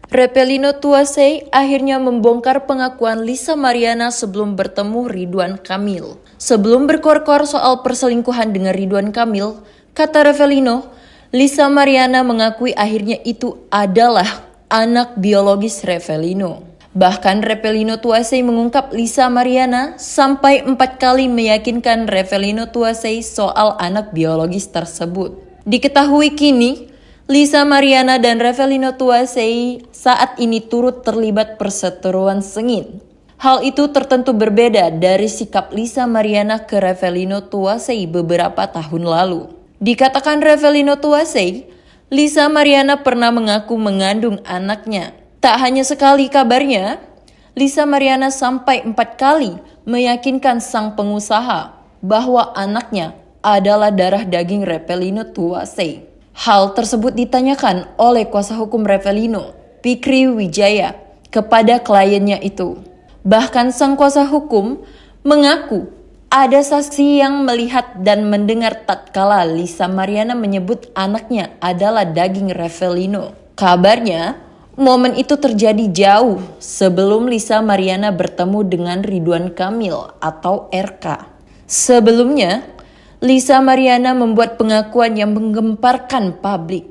Revelino Tuasey akhirnya membongkar pengakuan Lisa Mariana sebelum bertemu Ridwan Kamil. Sebelum berkor-kor soal perselingkuhan dengan Ridwan Kamil, kata Revelino, Lisa Mariana mengakui akhirnya itu adalah anak biologis Revelino. Bahkan Revelino Tuasey mengungkap Lisa Mariana sampai 4 kali meyakinkan Revelino Tuasey soal anak biologis tersebut. Diketahui kini, Lisa Mariana dan Revelino Tuasey saat ini turut terlibat perseteruan sengit. Hal itu tertentu berbeda dari sikap Lisa Mariana ke Revelino Tuasey beberapa tahun lalu. Dikatakan Revelino Tuasey, Lisa Mariana pernah mengaku mengandung anaknya. Tak hanya sekali kabarnya, Lisa Mariana sampai 4 kali meyakinkan sang pengusaha bahwa anaknya adalah darah daging Revelino Tuasey. Hal tersebut ditanyakan oleh kuasa hukum Revelino, Fikri Wijaya, kepada kliennya itu. Bahkan sang kuasa hukum mengaku ada saksi yang melihat dan mendengar tatkala Lisa Mariana menyebut anaknya adalah daging Revelino. Kabarnya, momen itu terjadi jauh sebelum Lisa Mariana bertemu dengan Ridwan Kamil atau RK. Sebelumnya, Lisa Mariana membuat pengakuan yang menggemparkan publik.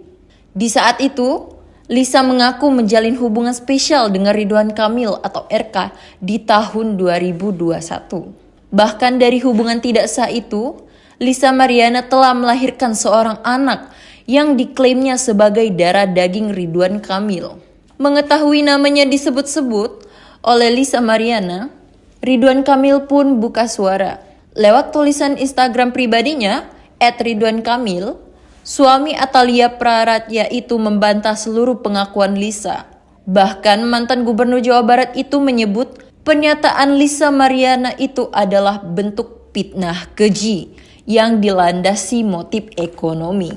Di saat itu, Lisa mengaku menjalin hubungan spesial dengan Ridwan Kamil atau RK di tahun 2021. Bahkan dari hubungan tidak sah itu, Lisa Mariana telah melahirkan seorang anak yang diklaimnya sebagai darah daging Ridwan Kamil. Mengetahui namanya disebut-sebut oleh Lisa Mariana, Ridwan Kamil pun buka suara. Lewat tulisan Instagram pribadinya, @ridwankamil, suami Atalia Praratya itu membantah seluruh pengakuan Lisa. Bahkan mantan gubernur Jawa Barat itu menyebut pernyataan Lisa Mariana itu adalah bentuk fitnah keji yang dilandasi motif ekonomi.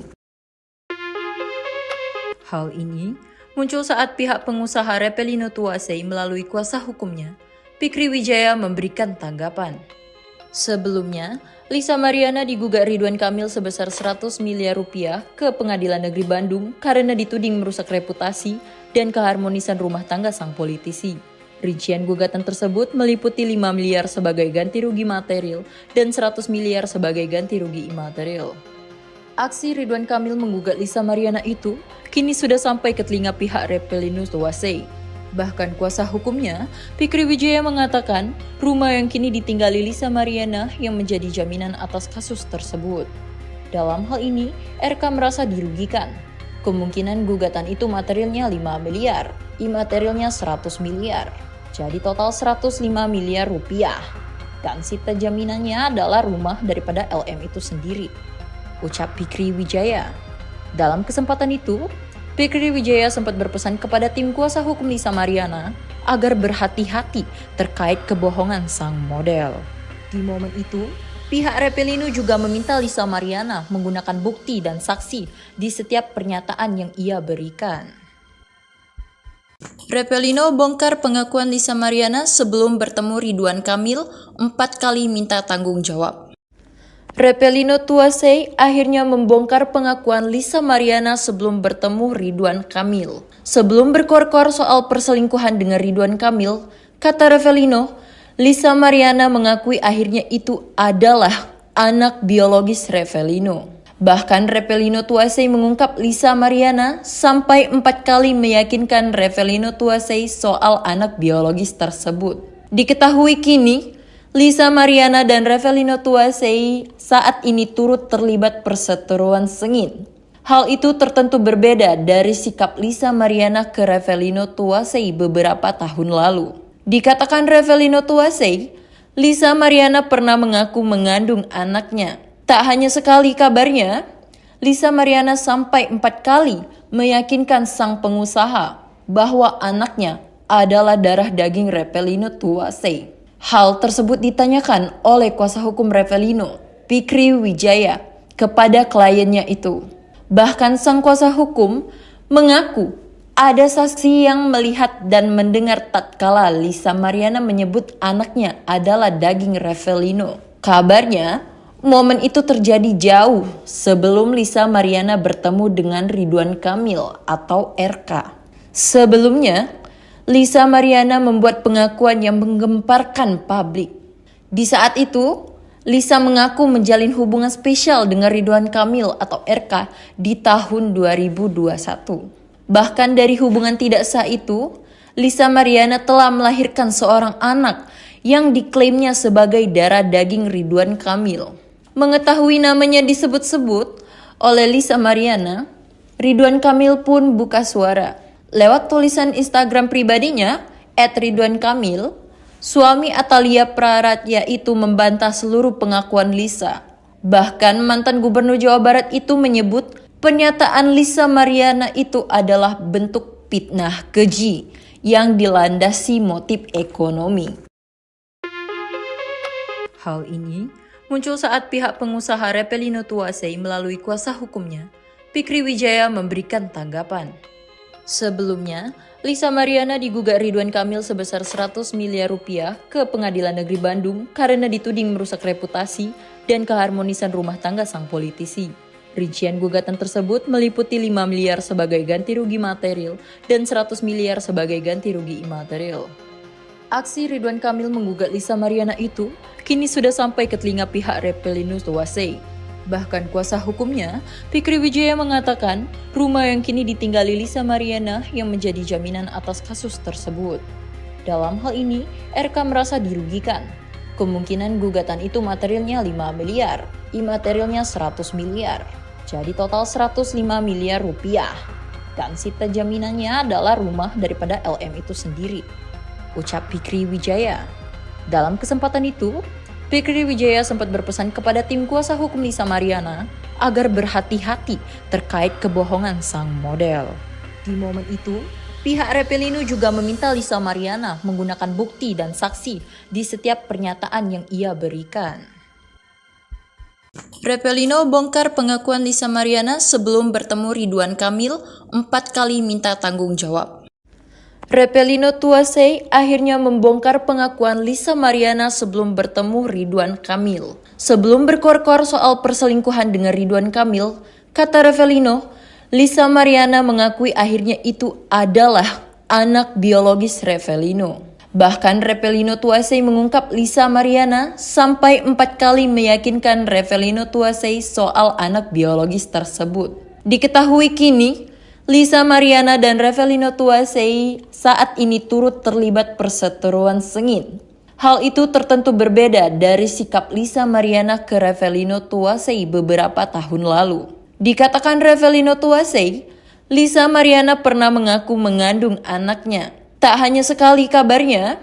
Hal ini muncul saat pihak pengusaha Revelino Tuasei melalui kuasa hukumnya, Fikri Wijaya, memberikan tanggapan. Sebelumnya, Lisa Mariana digugat Ridwan Kamil sebesar 100 miliar rupiah ke Pengadilan Negeri Bandung karena dituding merusak reputasi dan keharmonisan rumah tangga sang politisi. Rincian gugatan tersebut meliputi 5 miliar sebagai ganti rugi material dan 100 miliar sebagai ganti rugi imaterial. Aksi Ridwan Kamil menggugat Lisa Mariana itu kini sudah sampai ke telinga pihak Revelino Tuasei. Bahkan kuasa hukumnya, Fikri Wijaya, mengatakan rumah yang kini ditinggali Lisa Mariana yang menjadi jaminan atas kasus tersebut. Dalam hal ini, RK merasa dirugikan. Kemungkinan gugatan itu materialnya 5 miliar, imaterialnya 100 miliar. Jadi total 105 miliar rupiah. Dan sita jaminannya adalah rumah daripada LM itu sendiri, ucap Fikri Wijaya. Dalam kesempatan itu, Fikri Wijaya sempat berpesan kepada tim kuasa hukum Lisa Mariana agar berhati-hati terkait kebohongan sang model. Di momen itu, pihak Revelino juga meminta Lisa Mariana menggunakan bukti dan saksi di setiap pernyataan yang ia berikan. Revelino bongkar pengakuan Lisa Mariana sebelum bertemu Ridwan Kamil 4 kali minta tanggung jawab. Revelino Tuasei akhirnya membongkar pengakuan Lisa Mariana sebelum bertemu Ridwan Kamil. Sebelum berkor-kor soal perselingkuhan dengan Ridwan Kamil, kata Revelino, Lisa Mariana mengakui akhirnya itu adalah anak biologis Revelino. Bahkan Revelino Tuasei mengungkap Lisa Mariana sampai 4 kali meyakinkan Revelino Tuasei soal anak biologis tersebut. Diketahui kini, Lisa Mariana dan Revelino Tuasei saat ini turut terlibat perseteruan sengit. Hal itu tertentu berbeda dari sikap Lisa Mariana ke Revelino Tuasei beberapa tahun lalu. Dikatakan Revelino Tuasei, Lisa Mariana pernah mengaku mengandung anaknya. Tak hanya sekali kabarnya, Lisa Mariana sampai 4 kali meyakinkan sang pengusaha bahwa anaknya adalah darah daging Revelino Tuasei. Hal tersebut ditanyakan oleh kuasa hukum Revelino, Fikri Wijaya, kepada kliennya itu. Bahkan sang kuasa hukum mengaku ada saksi yang melihat dan mendengar tatkala Lisa Mariana menyebut anaknya adalah daging Revelino. Kabarnya, momen itu terjadi jauh sebelum Lisa Mariana bertemu dengan Ridwan Kamil atau RK. Sebelumnya, Lisa Mariana membuat pengakuan yang menggemparkan publik. Di saat itu, Lisa mengaku menjalin hubungan spesial dengan Ridwan Kamil atau RK di tahun 2021. Bahkan dari hubungan tidak sah itu, Lisa Mariana telah melahirkan seorang anak yang diklaimnya sebagai darah daging Ridwan Kamil. Mengetahui namanya disebut-sebut oleh Lisa Mariana, Ridwan Kamil pun buka suara. Lewat tulisan Instagram pribadinya, @ridwankamil, suami Atalia Praratya itu membantah seluruh pengakuan Lisa. Bahkan mantan gubernur Jawa Barat itu menyebut pernyataan Lisa Mariana itu adalah bentuk fitnah keji yang dilandasi motif ekonomi. Hal ini muncul saat pihak pengusaha Revelino Tuasei melalui kuasa hukumnya, Fikri Wijaya, memberikan tanggapan. Sebelumnya, Lisa Mariana digugat Ridwan Kamil sebesar 100 miliar rupiah ke Pengadilan Negeri Bandung karena dituding merusak reputasi dan keharmonisan rumah tangga sang politisi. Rincian gugatan tersebut meliputi 5 miliar sebagai ganti rugi material dan 100 miliar sebagai ganti rugi imaterial. Aksi Ridwan Kamil menggugat Lisa Mariana itu kini sudah sampai ke telinga pihak Revelino Tuasei. Bahkan kuasa hukumnya, Fikri Wijaya, mengatakan rumah yang kini ditinggali Lisa Mariana yang menjadi jaminan atas kasus tersebut. Dalam hal ini, RK merasa dirugikan. Kemungkinan gugatan itu materialnya 5 miliar, imaterialnya 100 miliar, jadi total 105 miliar rupiah. Dan sita jaminannya adalah rumah daripada LM itu sendiri, ucap Fikri Wijaya. Dalam kesempatan itu, Fikri Wijaya sempat berpesan kepada tim kuasa hukum Lisa Mariana agar berhati-hati terkait kebohongan sang model. Di momen itu, pihak Repelino juga meminta Lisa Mariana menggunakan bukti dan saksi di setiap pernyataan yang ia berikan. Repelino bongkar pengakuan Lisa Mariana sebelum bertemu Ridwan Kamil 4 kali minta tanggung jawab. Repelino Tuasei akhirnya membongkar pengakuan Lisa Mariana sebelum bertemu Ridwan Kamil. Sebelum berkor-kor soal perselingkuhan dengan Ridwan Kamil, kata Repelino, Lisa Mariana mengakui akhirnya itu adalah anak biologis Repelino. Bahkan Repelino Tuasei mengungkap Lisa Mariana sampai 4 kali meyakinkan Repelino Tuasei soal anak biologis tersebut. Diketahui kini, Lisa Mariana dan Repelino Tuasei saat ini turut terlibat perseteruan sengit. Hal itu tertentu berbeda dari sikap Lisa Mariana ke Repelino Tuasei beberapa tahun lalu. Dikatakan Repelino Tuasei, Lisa Mariana pernah mengaku mengandung anaknya. Tak hanya sekali kabarnya,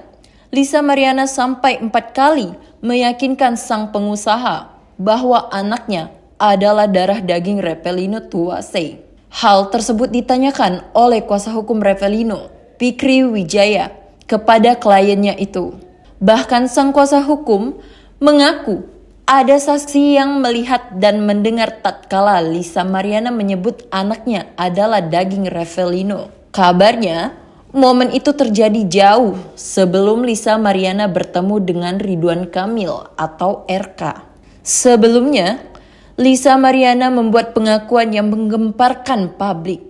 Lisa Mariana sampai 4 kali meyakinkan sang pengusaha bahwa anaknya adalah darah daging Repelino Tuasei. Hal tersebut ditanyakan oleh kuasa hukum Repelino, Fikri Wijaya, kepada kliennya itu. Bahkan sang kuasa hukum mengaku ada saksi yang melihat dan mendengar tatkala Lisa Mariana menyebut anaknya adalah daging Repelino. Kabarnya, momen itu terjadi jauh sebelum Lisa Mariana bertemu dengan Ridwan Kamil atau RK. Sebelumnya, Lisa Mariana membuat pengakuan yang menggemparkan publik.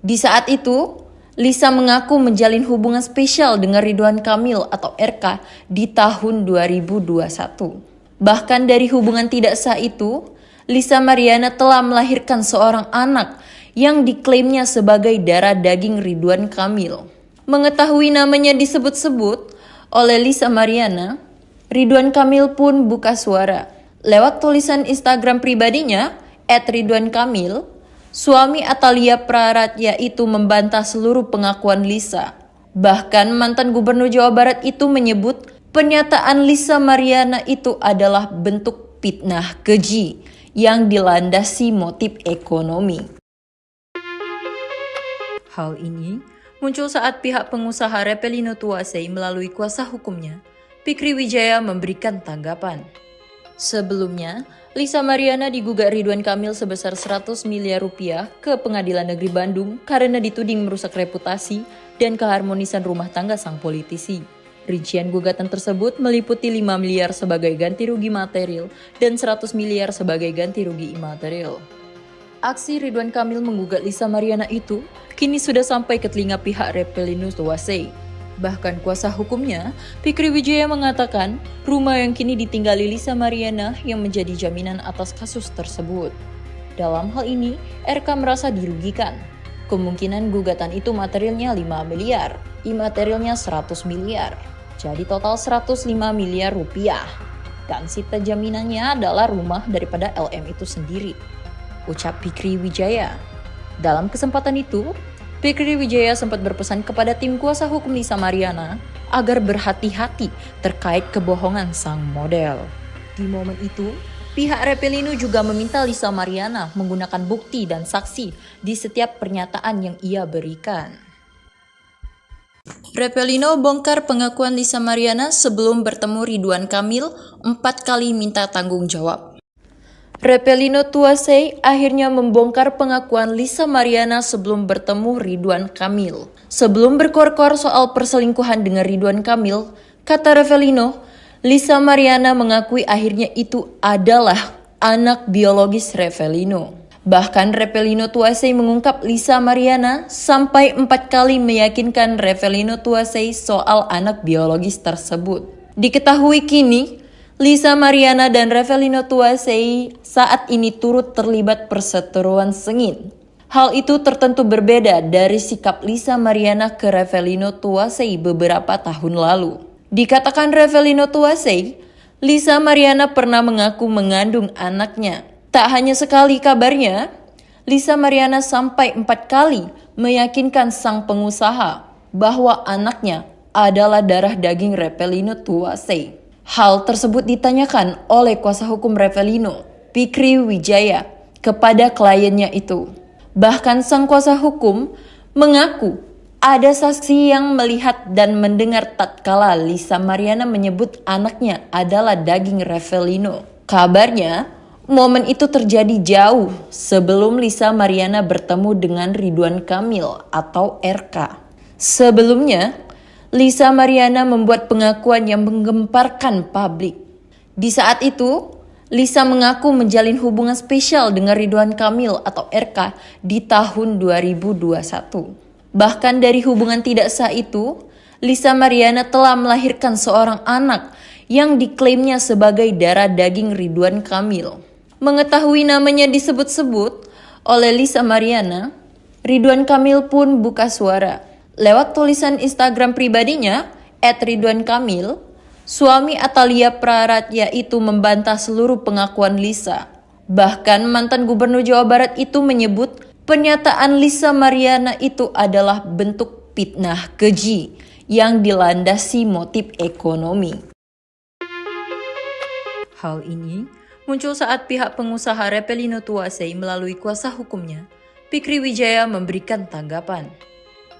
Di saat itu, Lisa mengaku menjalin hubungan spesial dengan Ridwan Kamil atau RK di tahun 2021. Bahkan dari hubungan tidak sah itu, Lisa Mariana telah melahirkan seorang anak yang diklaimnya sebagai darah daging Ridwan Kamil. Mengetahui namanya disebut-sebut oleh Lisa Mariana, Ridwan Kamil pun buka suara. Lewat tulisan Instagram pribadinya, @ridwankamil, suami Atalia Praratya itu membantah seluruh pengakuan Lisa. Bahkan mantan gubernur Jawa Barat itu menyebut pernyataan Lisa Mariana itu adalah bentuk fitnah keji yang dilandasi motif ekonomi. Hal ini muncul saat pihak pengusaha Repelino Tuasei melalui kuasa hukumnya, Fikri Wijaya memberikan tanggapan. Sebelumnya, Lisa Mariana digugat Ridwan Kamil sebesar 100 miliar rupiah ke Pengadilan Negeri Bandung karena dituding merusak reputasi dan keharmonisan rumah tangga sang politisi. Rincian gugatan tersebut meliputi 5 miliar sebagai ganti rugi material dan 100 miliar sebagai ganti rugi imaterial. Aksi Ridwan Kamil menggugat Lisa Mariana itu kini sudah sampai ke telinga pihak Repelino Tuasei. Bahkan kuasa hukumnya, Fikri Wijaya mengatakan rumah yang kini ditinggali Lisa Mariana yang menjadi jaminan atas kasus tersebut. Dalam hal ini, RK merasa dirugikan. Kemungkinan gugatan itu materialnya 5 miliar, imaterialnya 100 miliar. Jadi total 105 miliar rupiah. Dan sita jaminannya adalah rumah daripada LM itu sendiri, ucap Fikri Wijaya. Dalam kesempatan itu, Fikri Wijaya sempat berpesan kepada tim kuasa hukum Lisa Mariana agar berhati-hati terkait kebohongan sang model. Di momen itu, pihak Repelino juga meminta Lisa Mariana menggunakan bukti dan saksi di setiap pernyataan yang ia berikan. Repelino bongkar pengakuan Lisa Mariana sebelum bertemu Ridwan Kamil 4 kali minta tanggung jawab. Repelino Tuasei akhirnya membongkar pengakuan Lisa Mariana sebelum bertemu Ridwan Kamil. Sebelum berkor-kor soal perselingkuhan dengan Ridwan Kamil, kata Repelino, Lisa Mariana mengakui akhirnya itu adalah anak biologis Repelino. Bahkan Repelino Tuasei mengungkap Lisa Mariana sampai 4 kali meyakinkan Repelino Tuasei soal anak biologis tersebut. Diketahui kini, Lisa Mariana dan Repelino Tuasei saat ini turut terlibat perseteruan sengit. Hal itu tertentu berbeda dari sikap Lisa Mariana ke Repelino Tuasei beberapa tahun lalu. Dikatakan Repelino Tuasei, Lisa Mariana pernah mengaku mengandung anaknya. Tak hanya sekali kabarnya, Lisa Mariana sampai 4 kali meyakinkan sang pengusaha bahwa anaknya adalah darah daging Revelino Tuasei. Hal tersebut ditanyakan oleh kuasa hukum Revelino, Fikri Wijaya, kepada kliennya itu. Bahkan sang kuasa hukum mengaku ada saksi yang melihat dan mendengar tatkala Lisa Mariana menyebut anaknya adalah daging Revelino. Kabarnya, momen itu terjadi jauh sebelum Lisa Mariana bertemu dengan Ridwan Kamil atau RK. Sebelumnya, Lisa Mariana membuat pengakuan yang menggemparkan publik. Di saat itu, Lisa mengaku menjalin hubungan spesial dengan Ridwan Kamil atau RK di tahun 2021. Bahkan dari hubungan tidak sah itu, Lisa Mariana telah melahirkan seorang anak yang diklaimnya sebagai darah daging Ridwan Kamil. Mengetahui namanya disebut-sebut oleh Lisa Mariana, Ridwan Kamil pun buka suara. Lewat tulisan Instagram pribadinya, @ridwankamil, suami Atalia Praratya itu membantah seluruh pengakuan Lisa. Bahkan mantan gubernur Jawa Barat itu menyebut pernyataan Lisa Mariana itu adalah bentuk fitnah keji yang dilandasi motif ekonomi. Hal ini muncul saat pihak pengusaha Revelino Tuasei melalui kuasa hukumnya, Fikri Wijaya, memberikan tanggapan.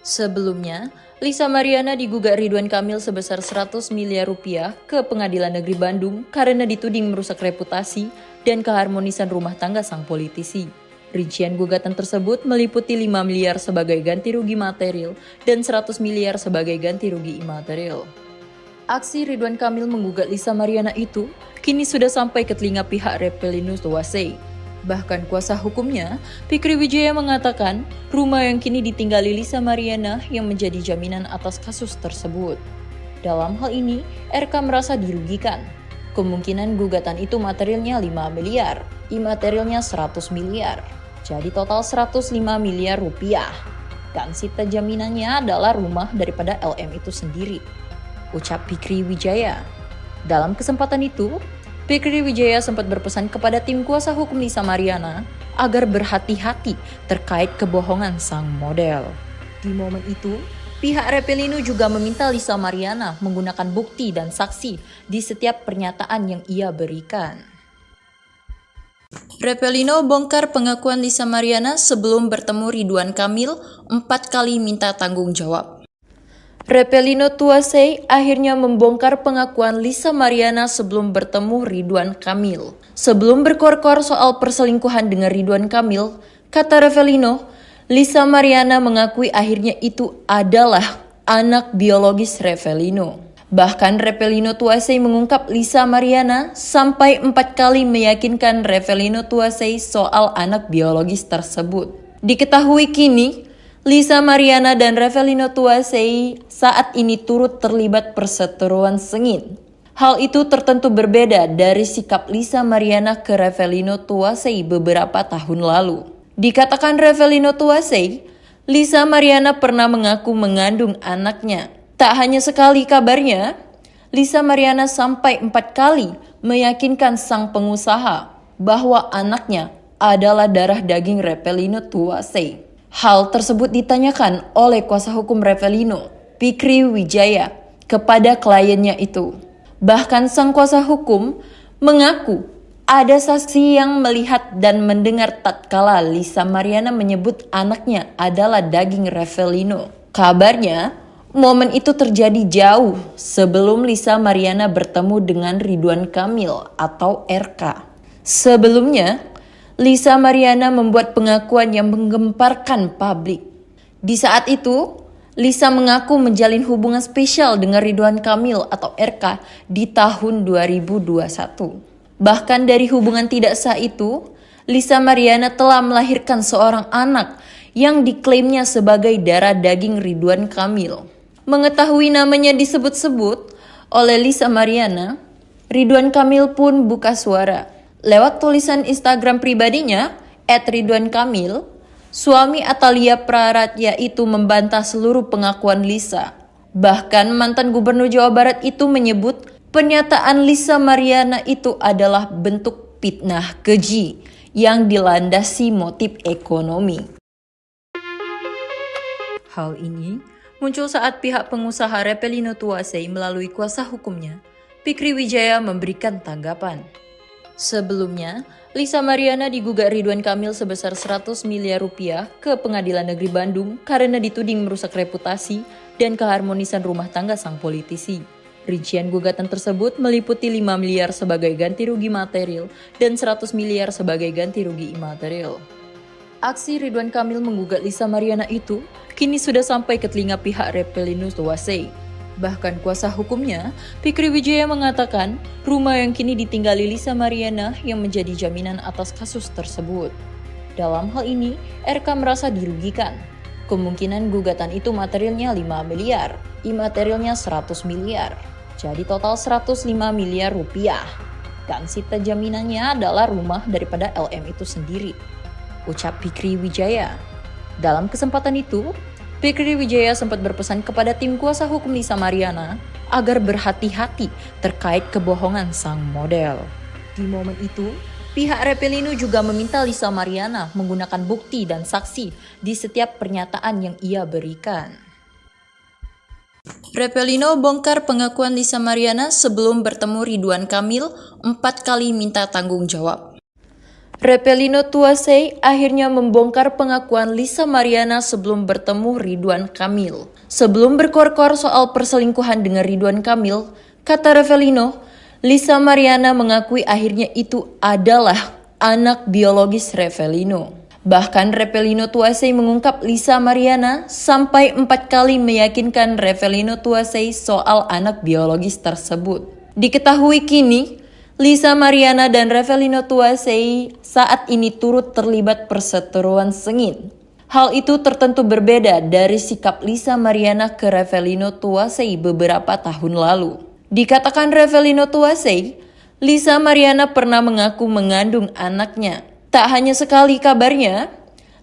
Sebelumnya, Lisa Mariana digugat Ridwan Kamil sebesar 100 miliar rupiah ke Pengadilan Negeri Bandung karena dituding merusak reputasi dan keharmonisan rumah tangga sang politisi. Rincian gugatan tersebut meliputi 5 miliar sebagai ganti rugi material dan 100 miliar sebagai ganti rugi imaterial. Aksi Ridwan Kamil menggugat Lisa Mariana itu kini sudah sampai ke telinga pihak Revelino Tuasei. Bahkan kuasa hukumnya, Fikri Wijaya, mengatakan rumah yang kini ditinggali Lisa Mariana yang menjadi jaminan atas kasus tersebut. Dalam hal ini, RK merasa dirugikan. Kemungkinan gugatan itu materialnya 5 miliar, imaterialnya 100 miliar. Jadi total 105 miliar rupiah. Dan sita jaminannya adalah rumah daripada LM itu sendiri, ucap Fikri Wijaya. Dalam kesempatan itu, Fikri Wijaya sempat berpesan kepada tim kuasa hukum Lisa Mariana agar berhati-hati terkait kebohongan sang model. Di momen itu, pihak Revelino juga meminta Lisa Mariana menggunakan bukti dan saksi di setiap pernyataan yang ia berikan. Revelino bongkar pengakuan Lisa Mariana sebelum bertemu Ridwan Kamil 4 kali minta tanggung jawab. Revelino Tuasei akhirnya membongkar pengakuan Lisa Mariana sebelum bertemu Ridwan Kamil. Sebelum berkor-kor soal perselingkuhan dengan Ridwan Kamil, kata Revelino, Lisa Mariana mengakui akhirnya itu adalah anak biologis Revelino. Bahkan Revelino Tuasei mengungkap Lisa Mariana sampai 4 kali meyakinkan Revelino Tuasei soal anak biologis tersebut. Diketahui kini, Lisa Mariana dan Revelino Tuasei saat ini turut terlibat perseteruan sengit. Hal itu tertentu berbeda dari sikap Lisa Mariana ke Revelino Tuasei beberapa tahun lalu. Dikatakan Revelino Tuasei, Lisa Mariana pernah mengaku mengandung anaknya. Tak hanya sekali kabarnya, Lisa Mariana sampai 4 kali meyakinkan sang pengusaha bahwa anaknya adalah darah daging Revelino Tuasei. Hal tersebut ditanyakan oleh kuasa hukum Revelino, Fikri Wijaya, kepada kliennya itu. Bahkan sang kuasa hukum mengaku ada saksi yang melihat dan mendengar tatkala Lisa Mariana menyebut anaknya adalah daging Revelino. Kabarnya, momen itu terjadi jauh sebelum Lisa Mariana bertemu dengan Ridwan Kamil atau RK. Sebelumnya, Lisa Mariana membuat pengakuan yang menggemparkan publik. Di saat itu, Lisa mengaku menjalin hubungan spesial dengan Ridwan Kamil atau RK di tahun 2021. Bahkan dari hubungan tidak sah itu, Lisa Mariana telah melahirkan seorang anak yang diklaimnya sebagai darah daging Ridwan Kamil. Mengetahui namanya disebut-sebut oleh Lisa Mariana, Ridwan Kamil pun buka suara. Lewat tulisan Instagram pribadinya, @ridwankamil, suami Atalia Praratya itu membantah seluruh pengakuan Lisa. Bahkan mantan gubernur Jawa Barat itu menyebut Pernyataan Lisa Mariana itu adalah bentuk fitnah keji yang dilandasi motif ekonomi. Hal ini muncul saat pihak pengusaha Repelino Tuasei melalui kuasa hukumnya, Fikri Wijaya, memberikan tanggapan. Sebelumnya, Lisa Mariana digugat Ridwan Kamil sebesar 100 miliar rupiah ke Pengadilan Negeri Bandung karena dituding merusak reputasi dan keharmonisan rumah tangga sang politisi. Rincian gugatan tersebut meliputi 5 miliar sebagai ganti rugi material dan 100 miliar sebagai ganti rugi imaterial. Aksi Ridwan Kamil menggugat Lisa Mariana itu kini sudah sampai ke telinga pihak Repelino Tuasei. Bahkan kuasa hukumnya, Fikri Wijaya, mengatakan rumah yang kini ditinggali Lisa Mariana yang menjadi jaminan atas kasus tersebut. Dalam hal ini, RK merasa dirugikan. Kemungkinan gugatan itu materialnya 5 miliar, imaterialnya 100 miliar. Jadi total 105 miliar rupiah. Dan sita jaminannya adalah rumah daripada LM itu sendiri, ucap Fikri Wijaya. Dalam kesempatan itu, Fikri Wijaya sempat berpesan kepada tim kuasa hukum Lisa Mariana agar berhati-hati terkait kebohongan sang model. Di momen itu, pihak Repelino juga meminta Lisa Mariana menggunakan bukti dan saksi di setiap pernyataan yang ia berikan. Repelino bongkar pengakuan Lisa Mariana sebelum bertemu Ridwan Kamil 4 kali minta tanggung jawab. Repelino Tuasei akhirnya membongkar pengakuan Lisa Mariana sebelum bertemu Ridwan Kamil. Sebelum berkor-kor soal perselingkuhan dengan Ridwan Kamil, kata Repelino, Lisa Mariana mengakui akhirnya itu adalah anak biologis Repelino. Bahkan Repelino Tuasei mengungkap Lisa Mariana sampai 4 kali meyakinkan Repelino Tuasei soal anak biologis tersebut. Diketahui kini, Lisa Mariana dan Repelino Tuasei saat ini turut terlibat perseteruan sengit. Hal itu tertentu berbeda dari sikap Lisa Mariana ke Repelino Tuasei beberapa tahun lalu. Dikatakan Repelino Tuasei, Lisa Mariana pernah mengaku mengandung anaknya. Tak hanya sekali kabarnya,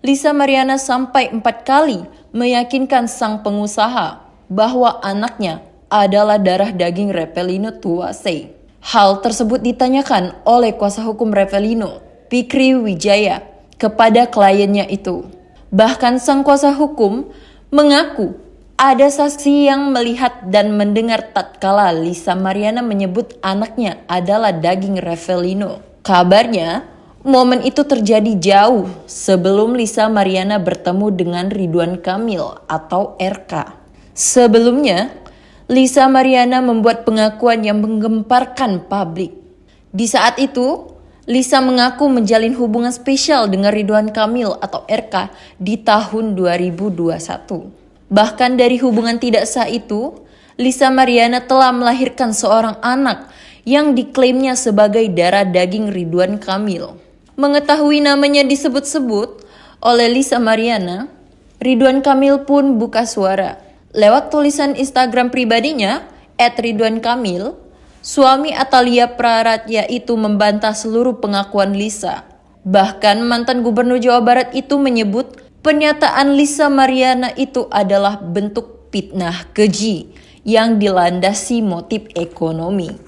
Lisa Mariana sampai 4 kali meyakinkan sang pengusaha bahwa anaknya adalah darah daging Repelino Tuasei. Hal tersebut ditanyakan oleh kuasa hukum Repelino, Fikri Wijaya, kepada kliennya itu. Bahkan sang kuasa hukum mengaku ada saksi yang melihat dan mendengar tatkala Lisa Mariana menyebut anaknya adalah daging Repelino. Kabarnya, momen itu terjadi jauh sebelum Lisa Mariana bertemu dengan Ridwan Kamil atau RK. Sebelumnya, Lisa Mariana membuat pengakuan yang menggemparkan publik. Di saat itu, Lisa mengaku menjalin hubungan spesial dengan Ridwan Kamil atau RK di tahun 2021. Bahkan dari hubungan tidak sah itu, Lisa Mariana telah melahirkan seorang anak yang diklaimnya sebagai darah daging Ridwan Kamil. Mengetahui namanya disebut-sebut oleh Lisa Mariana, Ridwan Kamil pun buka suara. Lewat tulisan Instagram pribadinya, @ridwankamil, suami Atalia Praratya itu membantah seluruh pengakuan Lisa. Bahkan mantan gubernur Jawa Barat itu menyebut pernyataan Lisa Mariana itu adalah bentuk fitnah keji yang dilandasi motif ekonomi.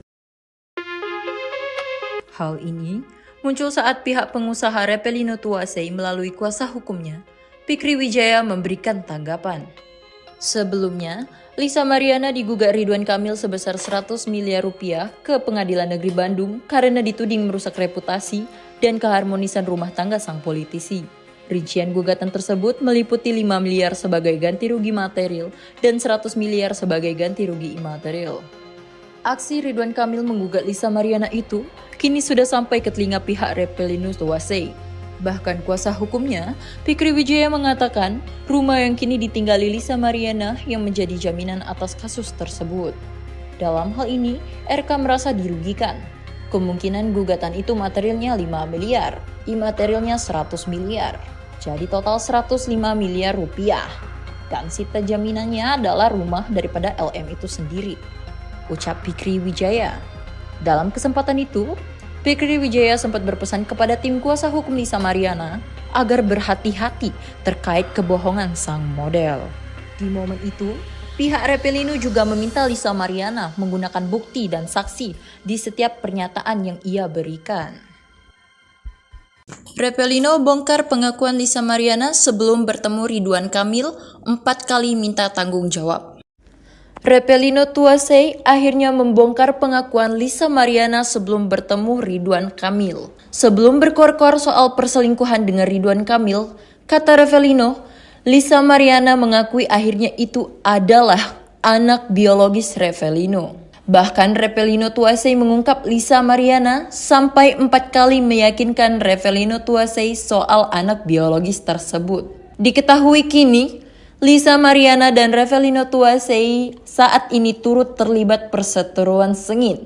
Hal ini muncul saat pihak pengusaha Repelino Tuasei melalui kuasa hukumnya, Fikri Wijaya, memberikan tanggapan. Sebelumnya, Lisa Mariana digugat Ridwan Kamil sebesar 100 miliar rupiah ke Pengadilan Negeri Bandung karena dituding merusak reputasi dan keharmonisan rumah tangga sang politisi. Rincian gugatan tersebut meliputi 5 miliar sebagai ganti rugi material dan 100 miliar sebagai ganti rugi imaterial. Aksi Ridwan Kamil menggugat Lisa Mariana itu kini sudah sampai ke telinga pihak Repelino Tuasei. Bahkan kuasa hukumnya, Fikri Wijaya, mengatakan rumah yang kini ditinggali Lisa Mariana yang menjadi jaminan atas kasus tersebut. Dalam hal ini, RK merasa dirugikan. Kemungkinan gugatan itu materialnya 5 miliar, imaterialnya 100 miliar. Jadi total 105 miliar rupiah. Dan sita jaminannya adalah rumah daripada LM itu sendiri, ucap Fikri Wijaya. Dalam kesempatan itu, Fikri Wijaya sempat berpesan kepada tim kuasa hukum Lisa Mariana agar berhati-hati terkait kebohongan sang model. Di momen itu, Pihak Revelino juga meminta Lisa Mariana menggunakan bukti dan saksi di setiap pernyataan yang ia berikan. Revelino bongkar pengakuan Lisa Mariana sebelum bertemu Ridwan Kamil 4 kali minta tanggung jawab. Revelino Tuasei akhirnya membongkar pengakuan Lisa Mariana sebelum bertemu Ridwan Kamil. Sebelum berkor-kor soal perselingkuhan dengan Ridwan Kamil, kata Revelino, Lisa Mariana mengakui akhirnya itu adalah anak biologis Revelino. Bahkan Revelino Tuasei mengungkap Lisa Mariana sampai 4 kali meyakinkan Revelino Tuasei soal anak biologis tersebut. Diketahui kini, Lisa Mariana dan Revelino Tuasei saat ini turut terlibat perseteruan sengit.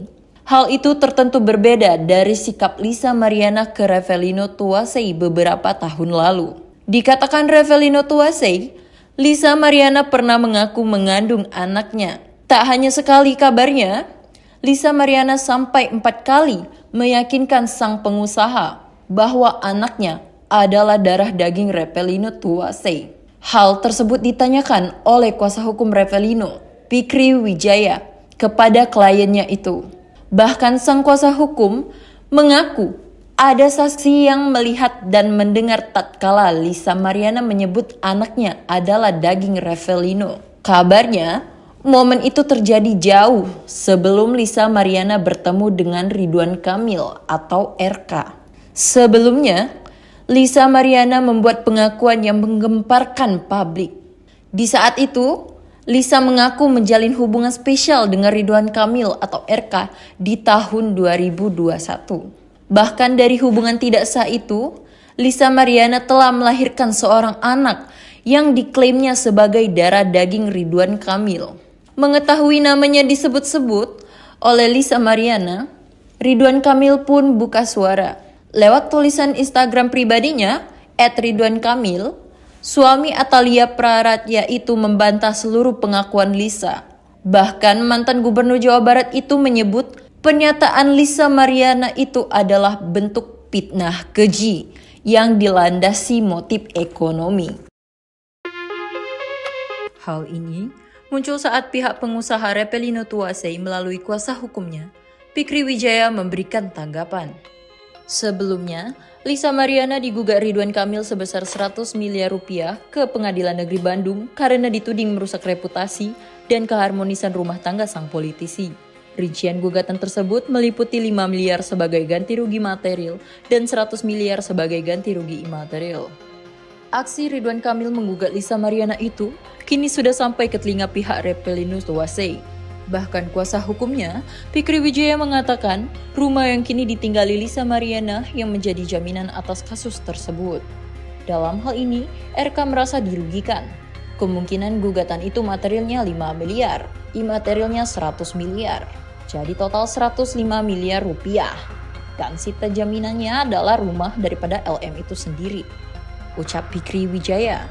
Hal itu tertentu berbeda dari sikap Lisa Mariana ke Revelino Tuasei beberapa tahun lalu. Dikatakan Revelino Tuasei, Lisa Mariana pernah mengaku mengandung anaknya. Tak hanya sekali kabarnya, Lisa Mariana sampai 4 kali meyakinkan sang pengusaha bahwa anaknya adalah darah daging Revelino Tuasei. Hal tersebut ditanyakan oleh kuasa hukum Revelino, Fikri Wijaya, kepada kliennya itu. Bahkan sang kuasa hukum mengaku ada saksi yang melihat dan mendengar tatkala Lisa Mariana menyebut anaknya adalah daging Revelino. Kabarnya, momen itu terjadi jauh sebelum Lisa Mariana bertemu dengan Ridwan Kamil atau RK. Sebelumnya, Lisa Mariana membuat pengakuan yang menggemparkan publik. Di saat itu, Lisa mengaku menjalin hubungan spesial dengan Ridwan Kamil atau RK di tahun 2021. Bahkan dari hubungan tidak sah itu, Lisa Mariana telah melahirkan seorang anak yang diklaimnya sebagai darah daging Ridwan Kamil. Mengetahui namanya disebut-sebut oleh Lisa Mariana, Ridwan Kamil pun buka suara. Lewat tulisan Instagram pribadinya, @ridwankamil, suami Atalia Praratya itu membantah seluruh pengakuan Lisa. Bahkan mantan Gubernur Jawa Barat itu menyebut pernyataan Lisa Mariana itu adalah bentuk fitnah keji yang dilandasi motif ekonomi. Hal ini muncul saat pihak pengusaha Revelino Tuasei melalui kuasa hukumnya, Fikri Wijaya memberikan tanggapan. Sebelumnya, Lisa Mariana digugat Ridwan Kamil sebesar 100 miliar rupiah ke Pengadilan Negeri Bandung karena dituding merusak reputasi dan keharmonisan rumah tangga sang politisi. Rincian gugatan tersebut meliputi 5 miliar sebagai ganti rugi material dan 100 miliar sebagai ganti rugi imaterial. Aksi Ridwan Kamil menggugat Lisa Mariana itu kini sudah sampai ke telinga pihak Revelino Tuasei. Bahkan kuasa hukumnya, Fikri Wijaya mengatakan rumah yang kini ditinggali Lisa Mariana yang menjadi jaminan atas kasus tersebut. Dalam hal ini, RK merasa dirugikan. Kemungkinan gugatan itu materialnya 5 miliar, imaterialnya 100 miliar. Jadi total 105 miliar rupiah. Dan sita jaminannya adalah rumah daripada LM itu sendiri, ucap Fikri Wijaya.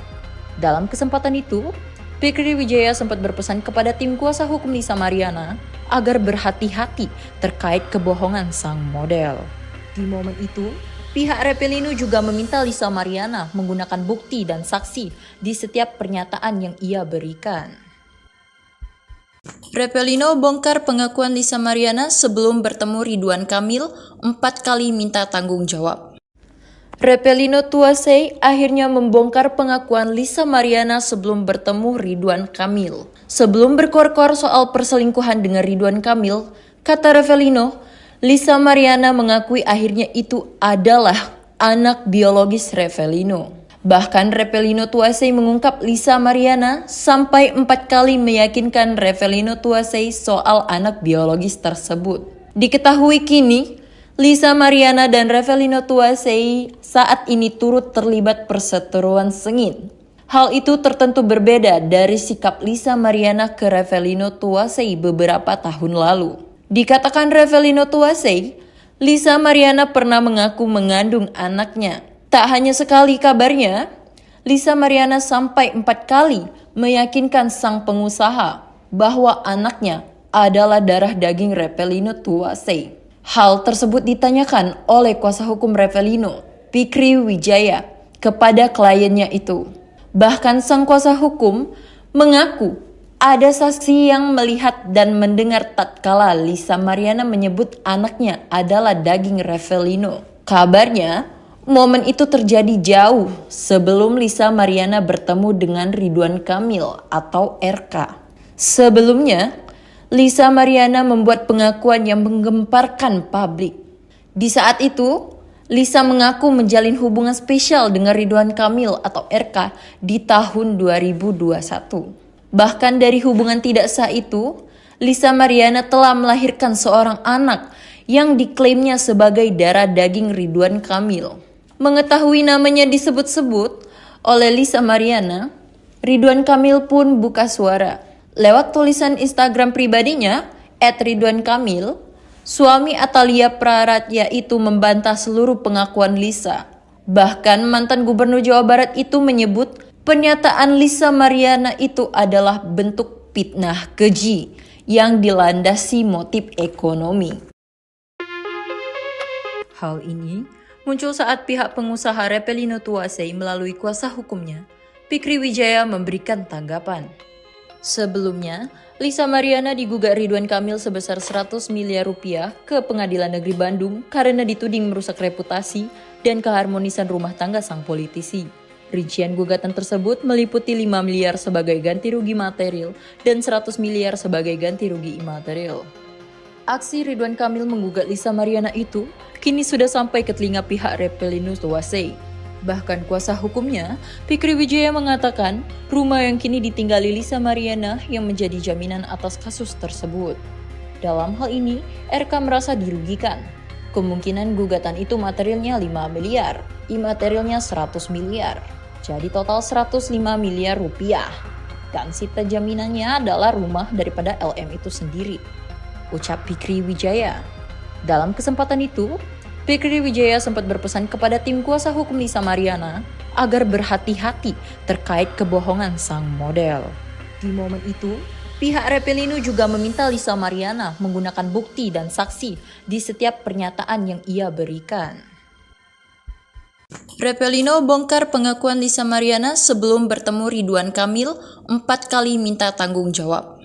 Dalam kesempatan itu, Fikri Wijaya sempat berpesan kepada tim kuasa hukum Lisa Mariana agar berhati-hati terkait kebohongan sang model. Di momen itu, pihak Revelino juga meminta Lisa Mariana menggunakan bukti dan saksi di setiap pernyataan yang ia berikan. Revelino bongkar pengakuan Lisa Mariana sebelum bertemu Ridwan Kamil 4 kali minta tanggung jawab. Revelino Tuasei akhirnya membongkar pengakuan Lisa Mariana sebelum bertemu Ridwan Kamil. Sebelum berkor-kor soal perselingkuhan dengan Ridwan Kamil, kata Revelino, Lisa Mariana mengakui akhirnya itu adalah anak biologis Revelino. Bahkan Revelino Tuasei mengungkap Lisa Mariana sampai 4 kali meyakinkan Revelino Tuasei soal anak biologis tersebut. Diketahui kini, Lisa Mariana dan Revelino Tuasei saat ini turut terlibat perseteruan sengit. Hal itu tertentu berbeda dari sikap Lisa Mariana ke Revelino Tuasei beberapa tahun lalu. Dikatakan Revelino Tuasei, Lisa Mariana pernah mengaku mengandung anaknya. Tak hanya sekali kabarnya, Lisa Mariana sampai 4 kali meyakinkan sang pengusaha bahwa anaknya adalah darah daging Revelino Tuasei. Hal tersebut ditanyakan oleh kuasa hukum Revelino, Fikri Wijaya, kepada kliennya itu. Bahkan sang kuasa hukum mengaku ada saksi yang melihat dan mendengar tatkala Lisa Mariana menyebut anaknya adalah daging Revelino. Kabarnya, momen itu terjadi jauh sebelum Lisa Mariana bertemu dengan Ridwan Kamil atau RK. Sebelumnya, Lisa Mariana membuat pengakuan yang menggemparkan publik. Di saat itu, Lisa mengaku menjalin hubungan spesial dengan Ridwan Kamil atau RK di tahun 2021. Bahkan dari hubungan tidak sah itu, Lisa Mariana telah melahirkan seorang anak yang diklaimnya sebagai darah daging Ridwan Kamil. Mengetahui namanya disebut-sebut oleh Lisa Mariana, Ridwan Kamil pun buka suara. Lewat tulisan Instagram pribadinya, @ridwankamil, suami Atalia Praratya itu membantah seluruh pengakuan Lisa. Bahkan mantan gubernur Jawa Barat itu menyebut pernyataan Lisa Mariana itu adalah bentuk fitnah keji yang dilandasi motif ekonomi. Hal ini muncul saat pihak pengusaha Revelino Tuasei melalui kuasa hukumnya, Fikri Wijaya, memberikan tanggapan. Sebelumnya, Lisa Mariana digugat Ridwan Kamil sebesar 100 miliar rupiah ke Pengadilan Negeri Bandung karena dituding merusak reputasi dan keharmonisan rumah tangga sang politisi. Rincian gugatan tersebut meliputi 5 miliar sebagai ganti rugi material dan 100 miliar sebagai ganti rugi imaterial. Aksi Ridwan Kamil menggugat Lisa Mariana itu kini sudah sampai ke telinga pihak Revelino Tuasei. Bahkan kuasa hukumnya, Fikri Wijaya, mengatakan rumah yang kini ditinggali Lisa Mariana yang menjadi jaminan atas kasus tersebut. Dalam hal ini, RK merasa dirugikan. Kemungkinan gugatan itu materialnya 5 miliar, imaterialnya 100 miliar. Jadi total 105 miliar rupiah. Dan sita jaminannya adalah rumah daripada LM itu sendiri, ucap Fikri Wijaya. Dalam kesempatan itu, Fikri Wijaya sempat berpesan kepada tim kuasa hukum Lisa Mariana agar berhati-hati terkait kebohongan sang model. Di momen itu, pihak Revelino juga meminta Lisa Mariana menggunakan bukti dan saksi di setiap pernyataan yang ia berikan. Revelino bongkar pengakuan Lisa Mariana sebelum bertemu Ridwan Kamil 4 kali minta tanggung jawab.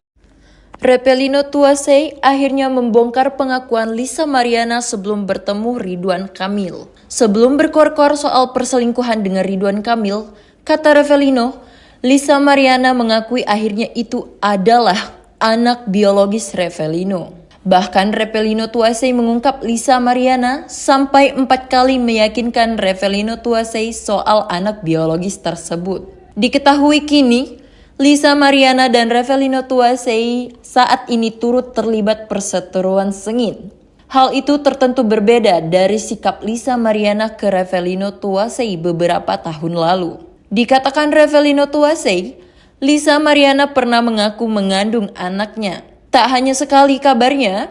Revelino Tuasei akhirnya membongkar pengakuan Lisa Mariana sebelum bertemu Ridwan Kamil. Sebelum berkor-kor soal perselingkuhan dengan Ridwan Kamil, kata Revelino, Lisa Mariana mengakui akhirnya itu adalah anak biologis Revelino. Bahkan Revelino Tuasei mengungkap Lisa Mariana sampai 4 kali meyakinkan Revelino Tuasei soal anak biologis tersebut. Diketahui kini, Lisa Mariana dan Revelino Tuasei saat ini turut terlibat perseteruan sengit. Hal itu tertentu berbeda dari sikap Lisa Mariana ke Revelino Tuasei beberapa tahun lalu. Dikatakan Revelino Tuasei, Lisa Mariana pernah mengaku mengandung anaknya. Tak hanya sekali kabarnya,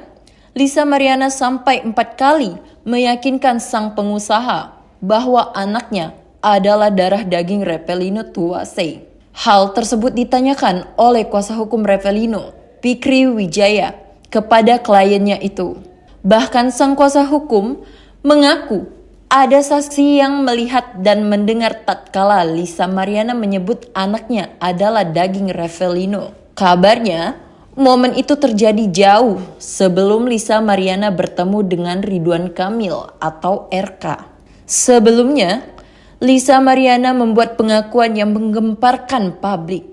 Lisa Mariana sampai 4 kali meyakinkan sang pengusaha bahwa anaknya adalah darah daging Revelino Tuasei. Hal tersebut ditanyakan oleh kuasa hukum Revelino, Fikri Wijaya, kepada kliennya itu. Bahkan sang kuasa hukum mengaku ada saksi yang melihat dan mendengar tatkala Lisa Mariana menyebut anaknya adalah daging Revelino. Kabarnya, momen itu terjadi jauh sebelum Lisa Mariana bertemu dengan Ridwan Kamil atau RK. Sebelumnya, Lisa Mariana membuat pengakuan yang menggemparkan publik.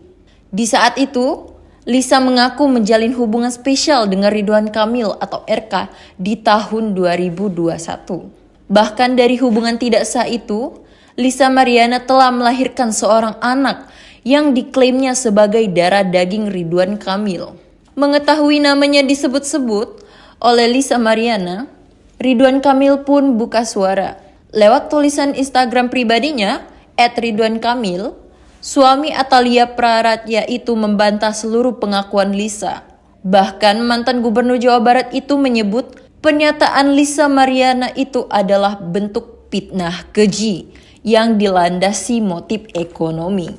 Di saat itu, Lisa mengaku menjalin hubungan spesial dengan Ridwan Kamil atau RK di tahun 2021. Bahkan dari hubungan tidak sah itu, Lisa Mariana telah melahirkan seorang anak yang diklaimnya sebagai darah daging Ridwan Kamil. Mengetahui namanya disebut-sebut oleh Lisa Mariana, Ridwan Kamil pun buka suara. Lewat tulisan Instagram pribadinya, @ridwankamil, suami Atalia Praratya itu membantah seluruh pengakuan Lisa. Bahkan mantan gubernur Jawa Barat itu menyebut pernyataan Lisa Mariana itu adalah bentuk fitnah keji yang dilandasi motif ekonomi.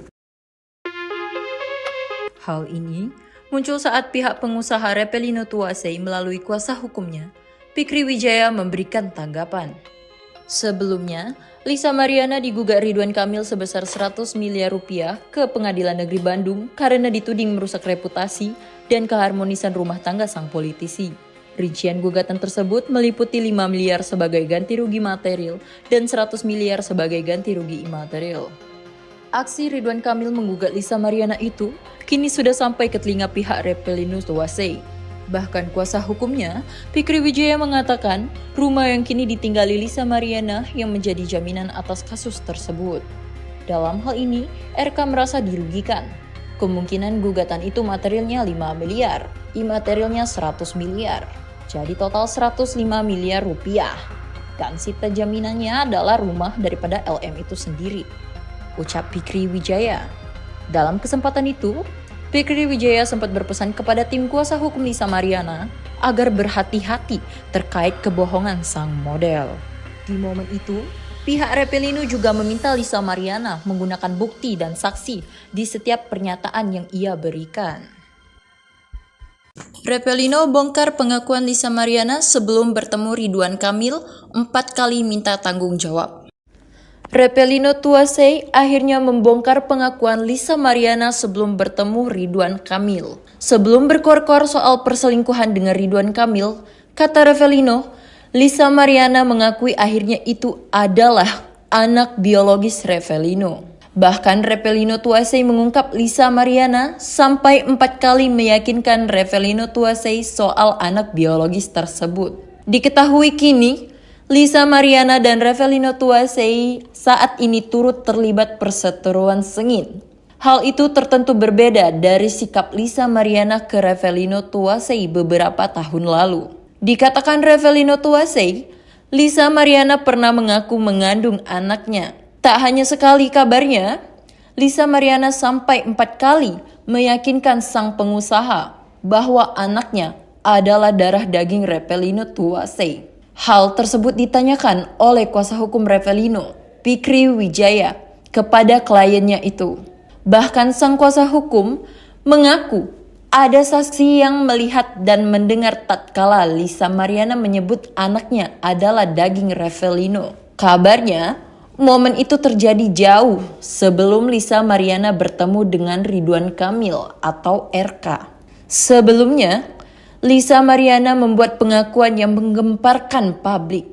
Hal ini muncul saat pihak pengusaha Revelino Tuasei melalui kuasa hukumnya, Fikri Wijaya, memberikan tanggapan. Sebelumnya, Lisa Mariana digugat Ridwan Kamil sebesar 100 miliar rupiah ke Pengadilan Negeri Bandung karena dituding merusak reputasi dan keharmonisan rumah tangga sang politisi. Rincian gugatan tersebut meliputi 5 miliar sebagai ganti rugi material dan 100 miliar sebagai ganti rugi imaterial. Aksi Ridwan Kamil menggugat Lisa Mariana itu kini sudah sampai ke telinga pihak Reppelino Tuasei. Bahkan kuasa hukumnya, Fikri Wijaya mengatakan rumah yang kini ditinggali Lisa Mariana yang menjadi jaminan atas kasus tersebut. Dalam hal ini, RK merasa dirugikan. Kemungkinan gugatan itu materialnya 5 miliar, imaterialnya 100 miliar. Jadi total 105 miliar rupiah. Dan sita jaminannya adalah rumah daripada LM itu sendiri, ucap Fikri Wijaya. Dalam kesempatan itu, Fikri Wijaya sempat berpesan kepada tim kuasa hukum Lisa Mariana agar berhati-hati terkait kebohongan sang model. Di momen itu, pihak Reppelino juga meminta Lisa Mariana menggunakan bukti dan saksi di setiap pernyataan yang ia berikan. Reppelino bongkar pengakuan Lisa Mariana sebelum bertemu Ridwan Kamil 4 kali minta tanggung jawab. Reppelino Tuasei akhirnya membongkar pengakuan Lisa Mariana sebelum bertemu Ridwan Kamil. Sebelum berkor-kor soal perselingkuhan dengan Ridwan Kamil, kata Reppelino, Lisa Mariana mengakui akhirnya itu adalah anak biologis Reppelino. Bahkan Reppelino Tuasei mengungkap Lisa Mariana sampai 4 kali meyakinkan Reppelino Tuasei soal anak biologis tersebut. Diketahui kini, Lisa Mariana dan Reppelino Tuasei saat ini turut terlibat perseteruan sengit. Hal itu tertentu berbeda dari sikap Lisa Mariana ke Reppelino Tuasei beberapa tahun lalu. Dikatakan Reppelino Tuasei, Lisa Mariana pernah mengaku mengandung anaknya. Tak hanya sekali kabarnya, Lisa Mariana sampai 4 kali meyakinkan sang pengusaha bahwa anaknya adalah darah daging Reppelino Tuasei. Hal tersebut ditanyakan oleh kuasa hukum Reppelino, Fikri Wijaya, kepada kliennya itu. Bahkan sang kuasa hukum mengaku ada saksi yang melihat dan mendengar tatkala Lisa Mariana menyebut anaknya adalah daging Reppelino. Kabarnya, momen itu terjadi jauh sebelum Lisa Mariana bertemu dengan Ridwan Kamil atau RK. Sebelumnya, Lisa Mariana membuat pengakuan yang menggemparkan publik.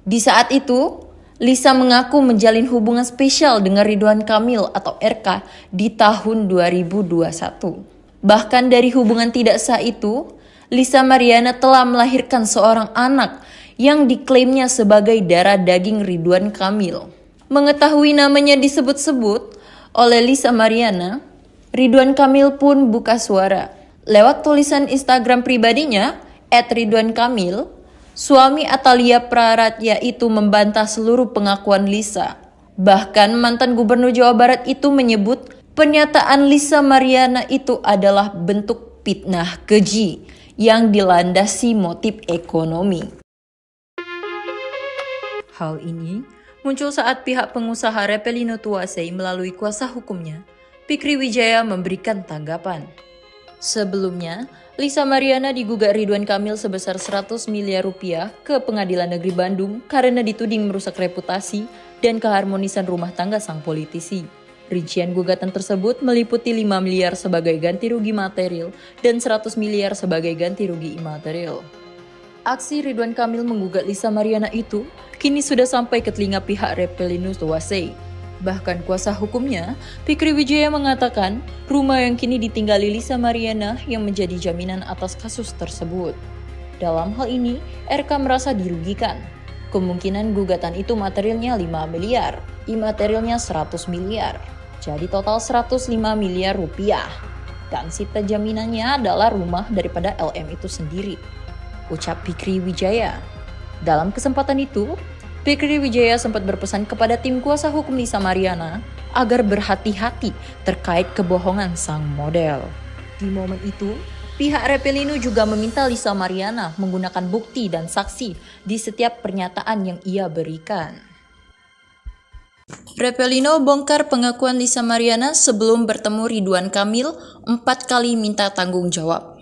Di saat itu, Lisa mengaku menjalin hubungan spesial dengan Ridwan Kamil atau RK di tahun 2021. Bahkan dari hubungan tidak sah itu, Lisa Mariana telah melahirkan seorang anak yang diklaimnya sebagai darah daging Ridwan Kamil. Mengetahui namanya disebut-sebut oleh Lisa Mariana, Ridwan Kamil pun buka suara. Lewat tulisan Instagram pribadinya, @ridwankamil, suami Atalia Praratya itu membantah seluruh pengakuan Lisa. Bahkan mantan gubernur Jawa Barat itu menyebut pernyataan Lisa Mariana itu adalah bentuk fitnah keji yang dilandasi motif ekonomi. Hal ini muncul saat pihak pengusaha Reppelino Tuasei melalui kuasa hukumnya, Fikri Wijaya memberikan tanggapan. Sebelumnya, Lisa Mariana digugat Ridwan Kamil sebesar 100 miliar rupiah ke Pengadilan Negeri Bandung karena dituding merusak reputasi dan keharmonisan rumah tangga sang politisi. Rincian gugatan tersebut meliputi 5 miliar sebagai ganti rugi material dan 100 miliar sebagai ganti rugi imaterial. Aksi Ridwan Kamil menggugat Lisa Mariana itu kini sudah sampai ke telinga pihak Reppelino Tuasei. Bahkan kuasa hukumnya, Fikri Wijaya mengatakan rumah yang kini ditinggali Lisa Mariana yang menjadi jaminan atas kasus tersebut. Dalam hal ini, RK merasa dirugikan. Kemungkinan gugatan itu materialnya 5 miliar, imaterialnya 100 miliar. Jadi total 105 miliar rupiah. Dan sita jaminannya adalah rumah daripada LM itu sendiri, ucap Fikri Wijaya. Dalam kesempatan itu, Fikri Wijaya sempat berpesan kepada tim kuasa hukum Lisa Mariana agar berhati-hati terkait kebohongan sang model. Di momen itu, pihak Reppelino juga meminta Lisa Mariana menggunakan bukti dan saksi di setiap pernyataan yang ia berikan. Reppelino bongkar pengakuan Lisa Mariana sebelum bertemu Ridwan Kamil 4 kali minta tanggung jawab.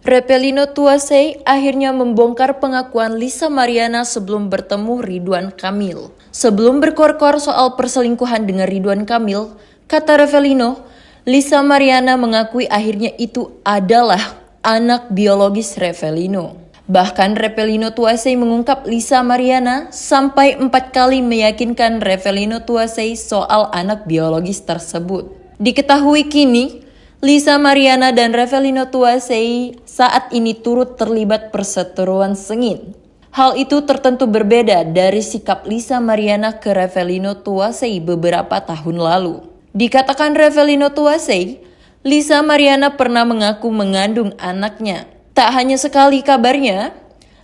Repelino Tuasei akhirnya membongkar pengakuan Lisa Mariana sebelum bertemu Ridwan Kamil. Sebelum berkor-kor soal perselingkuhan dengan Ridwan Kamil, kata Repelino, Lisa Mariana mengakui akhirnya itu adalah anak biologis Repelino. Bahkan Repelino Tuasei mengungkap Lisa Mariana sampai 4 kali meyakinkan Repelino Tuasei soal anak biologis tersebut. Diketahui kini, Lisa Mariana dan Repelino Tuasei saat ini turut terlibat perseteruan sengit. Hal itu tertentu berbeda dari sikap Lisa Mariana ke Repelino Tuasei beberapa tahun lalu. Dikatakan Repelino Tuasei, Lisa Mariana pernah mengaku mengandung anaknya. Tak hanya sekali kabarnya,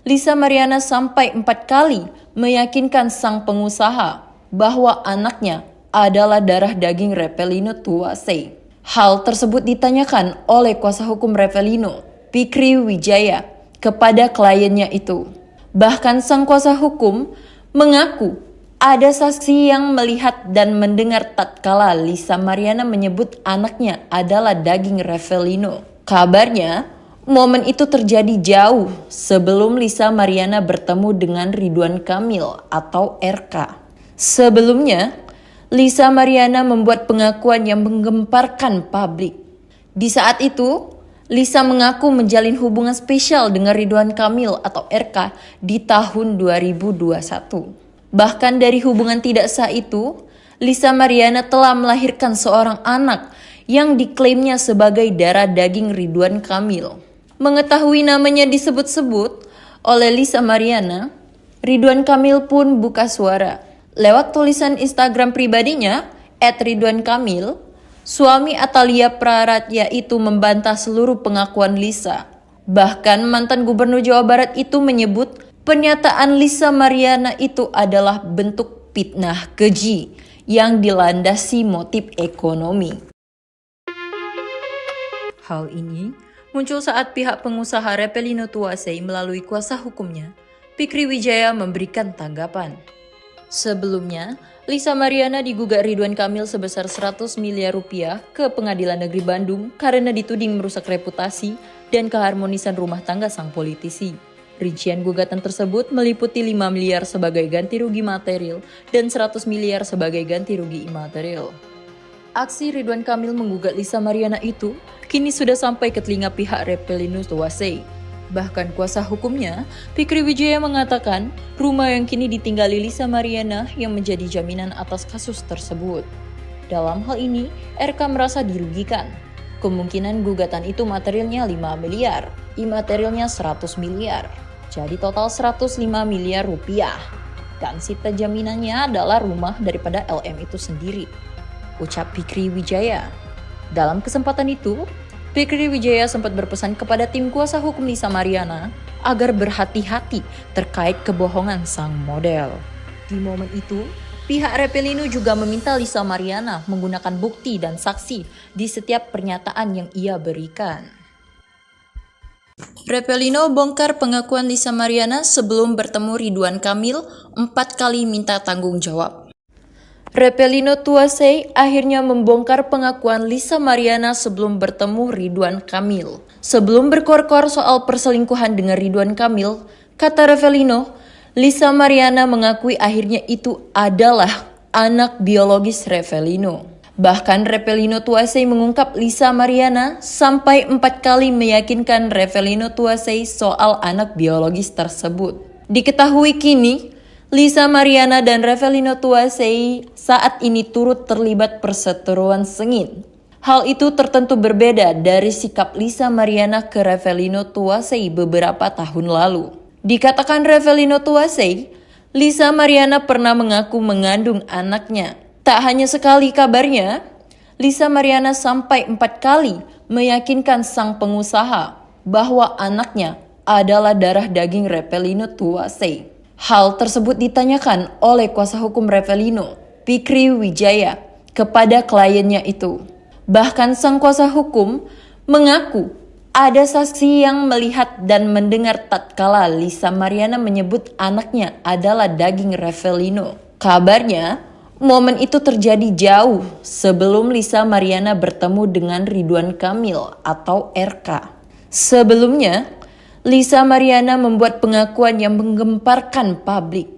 Lisa Mariana sampai 4 kali meyakinkan sang pengusaha bahwa anaknya adalah darah daging Repelino Tuasei. Hal tersebut ditanyakan oleh kuasa hukum Repelino, Fikri Wijaya, kepada kliennya itu. Bahkan sang kuasa hukum mengaku ada saksi yang melihat dan mendengar tatkala Lisa Mariana menyebut anaknya adalah daging Repelino. Kabarnya, momen itu terjadi jauh sebelum Lisa Mariana bertemu dengan Ridwan Kamil atau RK. Sebelumnya, Lisa Mariana membuat pengakuan yang menggemparkan publik. Di saat itu, Lisa mengaku menjalin hubungan spesial dengan Ridwan Kamil atau RK di tahun 2021. Bahkan dari hubungan tidak sah itu, Lisa Mariana telah melahirkan seorang anak yang diklaimnya sebagai darah daging Ridwan Kamil. Mengetahui namanya disebut-sebut oleh Lisa Mariana, Ridwan Kamil pun buka suara. Lewat tulisan Instagram pribadinya, @ridwankamil, suami Atalia Praratya itu membantah seluruh pengakuan Lisa. Bahkan mantan gubernur Jawa Barat itu menyebut pernyataan Lisa Mariana itu adalah bentuk fitnah keji yang dilandasi motif ekonomi. Hal ini muncul saat pihak pengusaha Repelino Tuasei melalui kuasa hukumnya, Fikri Wijaya, memberikan tanggapan. Sebelumnya, Lisa Mariana digugat Ridwan Kamil sebesar 100 miliar rupiah ke Pengadilan Negeri Bandung karena dituding merusak reputasi dan keharmonisan rumah tangga sang politisi. Rincian gugatan tersebut meliputi 5 miliar sebagai ganti rugi material dan 100 miliar sebagai ganti rugi imaterial. Aksi Ridwan Kamil menggugat Lisa Mariana itu kini sudah sampai ke telinga pihak Repelino Tuasei. Bahkan kuasa hukumnya, Fikri Wijaya, mengatakan rumah yang kini ditinggali Lisa Mariana yang menjadi jaminan atas kasus tersebut. Dalam hal ini, RK merasa dirugikan. Kemungkinan gugatan itu materialnya 5 miliar, imaterialnya 100 miliar. Jadi total 105 miliar rupiah. Dan sita jaminannya adalah rumah daripada LM itu sendiri, ucap Fikri Wijaya. Dalam kesempatan itu, Fikri Wijaya sempat berpesan kepada tim kuasa hukum Lisa Mariana agar berhati-hati terkait kebohongan sang model. Di momen itu, pihak Repelino juga meminta Lisa Mariana menggunakan bukti dan saksi di setiap pernyataan yang ia berikan. Repelino bongkar pengakuan Lisa Mariana sebelum bertemu Ridwan Kamil 4 kali minta tanggung jawab. Repelino Tuasei akhirnya membongkar pengakuan Lisa Mariana sebelum bertemu Ridwan Kamil. Sebelum berkor-kor soal perselingkuhan dengan Ridwan Kamil, kata Repelino, Lisa Mariana mengakui akhirnya itu adalah anak biologis Repelino. Bahkan Repelino Tuasei mengungkap Lisa Mariana sampai 4 kali meyakinkan Repelino Tuasei soal anak biologis tersebut. Diketahui kini, Lisa Mariana dan Repelino Tuasei saat ini turut terlibat perseteruan sengit. Hal itu tertentu berbeda dari sikap Lisa Mariana ke Repelino Tuasei beberapa tahun lalu. Dikatakan Repelino Tuasei, Lisa Mariana pernah mengaku mengandung anaknya. Tak hanya sekali kabarnya, Lisa Mariana sampai 4 kali meyakinkan sang pengusaha bahwa anaknya adalah darah daging Repelino Tuasei. Hal tersebut ditanyakan oleh kuasa hukum Repelino, Fikri Wijaya, kepada kliennya itu. Bahkan sang kuasa hukum mengaku ada saksi yang melihat dan mendengar tatkala Lisa Mariana menyebut anaknya adalah daging Repelino. Kabarnya, momen itu terjadi jauh sebelum Lisa Mariana bertemu dengan Ridwan Kamil atau RK. Sebelumnya, Lisa Mariana membuat pengakuan yang menggemparkan publik.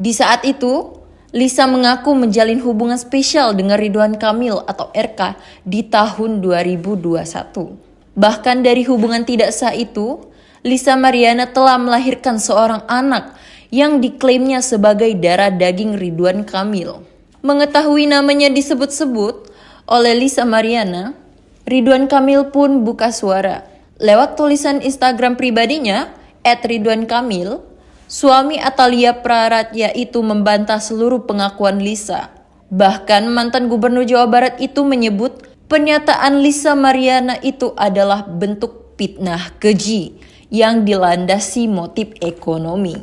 Di saat itu, Lisa mengaku menjalin hubungan spesial dengan Ridwan Kamil atau RK di tahun 2021. Bahkan dari hubungan tidak sah itu, Lisa Mariana telah melahirkan seorang anak yang diklaimnya sebagai darah daging Ridwan Kamil. Mengetahui namanya disebut-sebut oleh Lisa Mariana, Ridwan Kamil pun buka suara. Lewat tulisan Instagram pribadinya, @ridwankamil, suami Atalia Praratya itu membantah seluruh pengakuan Lisa. Bahkan mantan Gubernur Jawa Barat itu menyebut pernyataan Lisa Mariana itu adalah bentuk fitnah keji yang dilandasi motif ekonomi.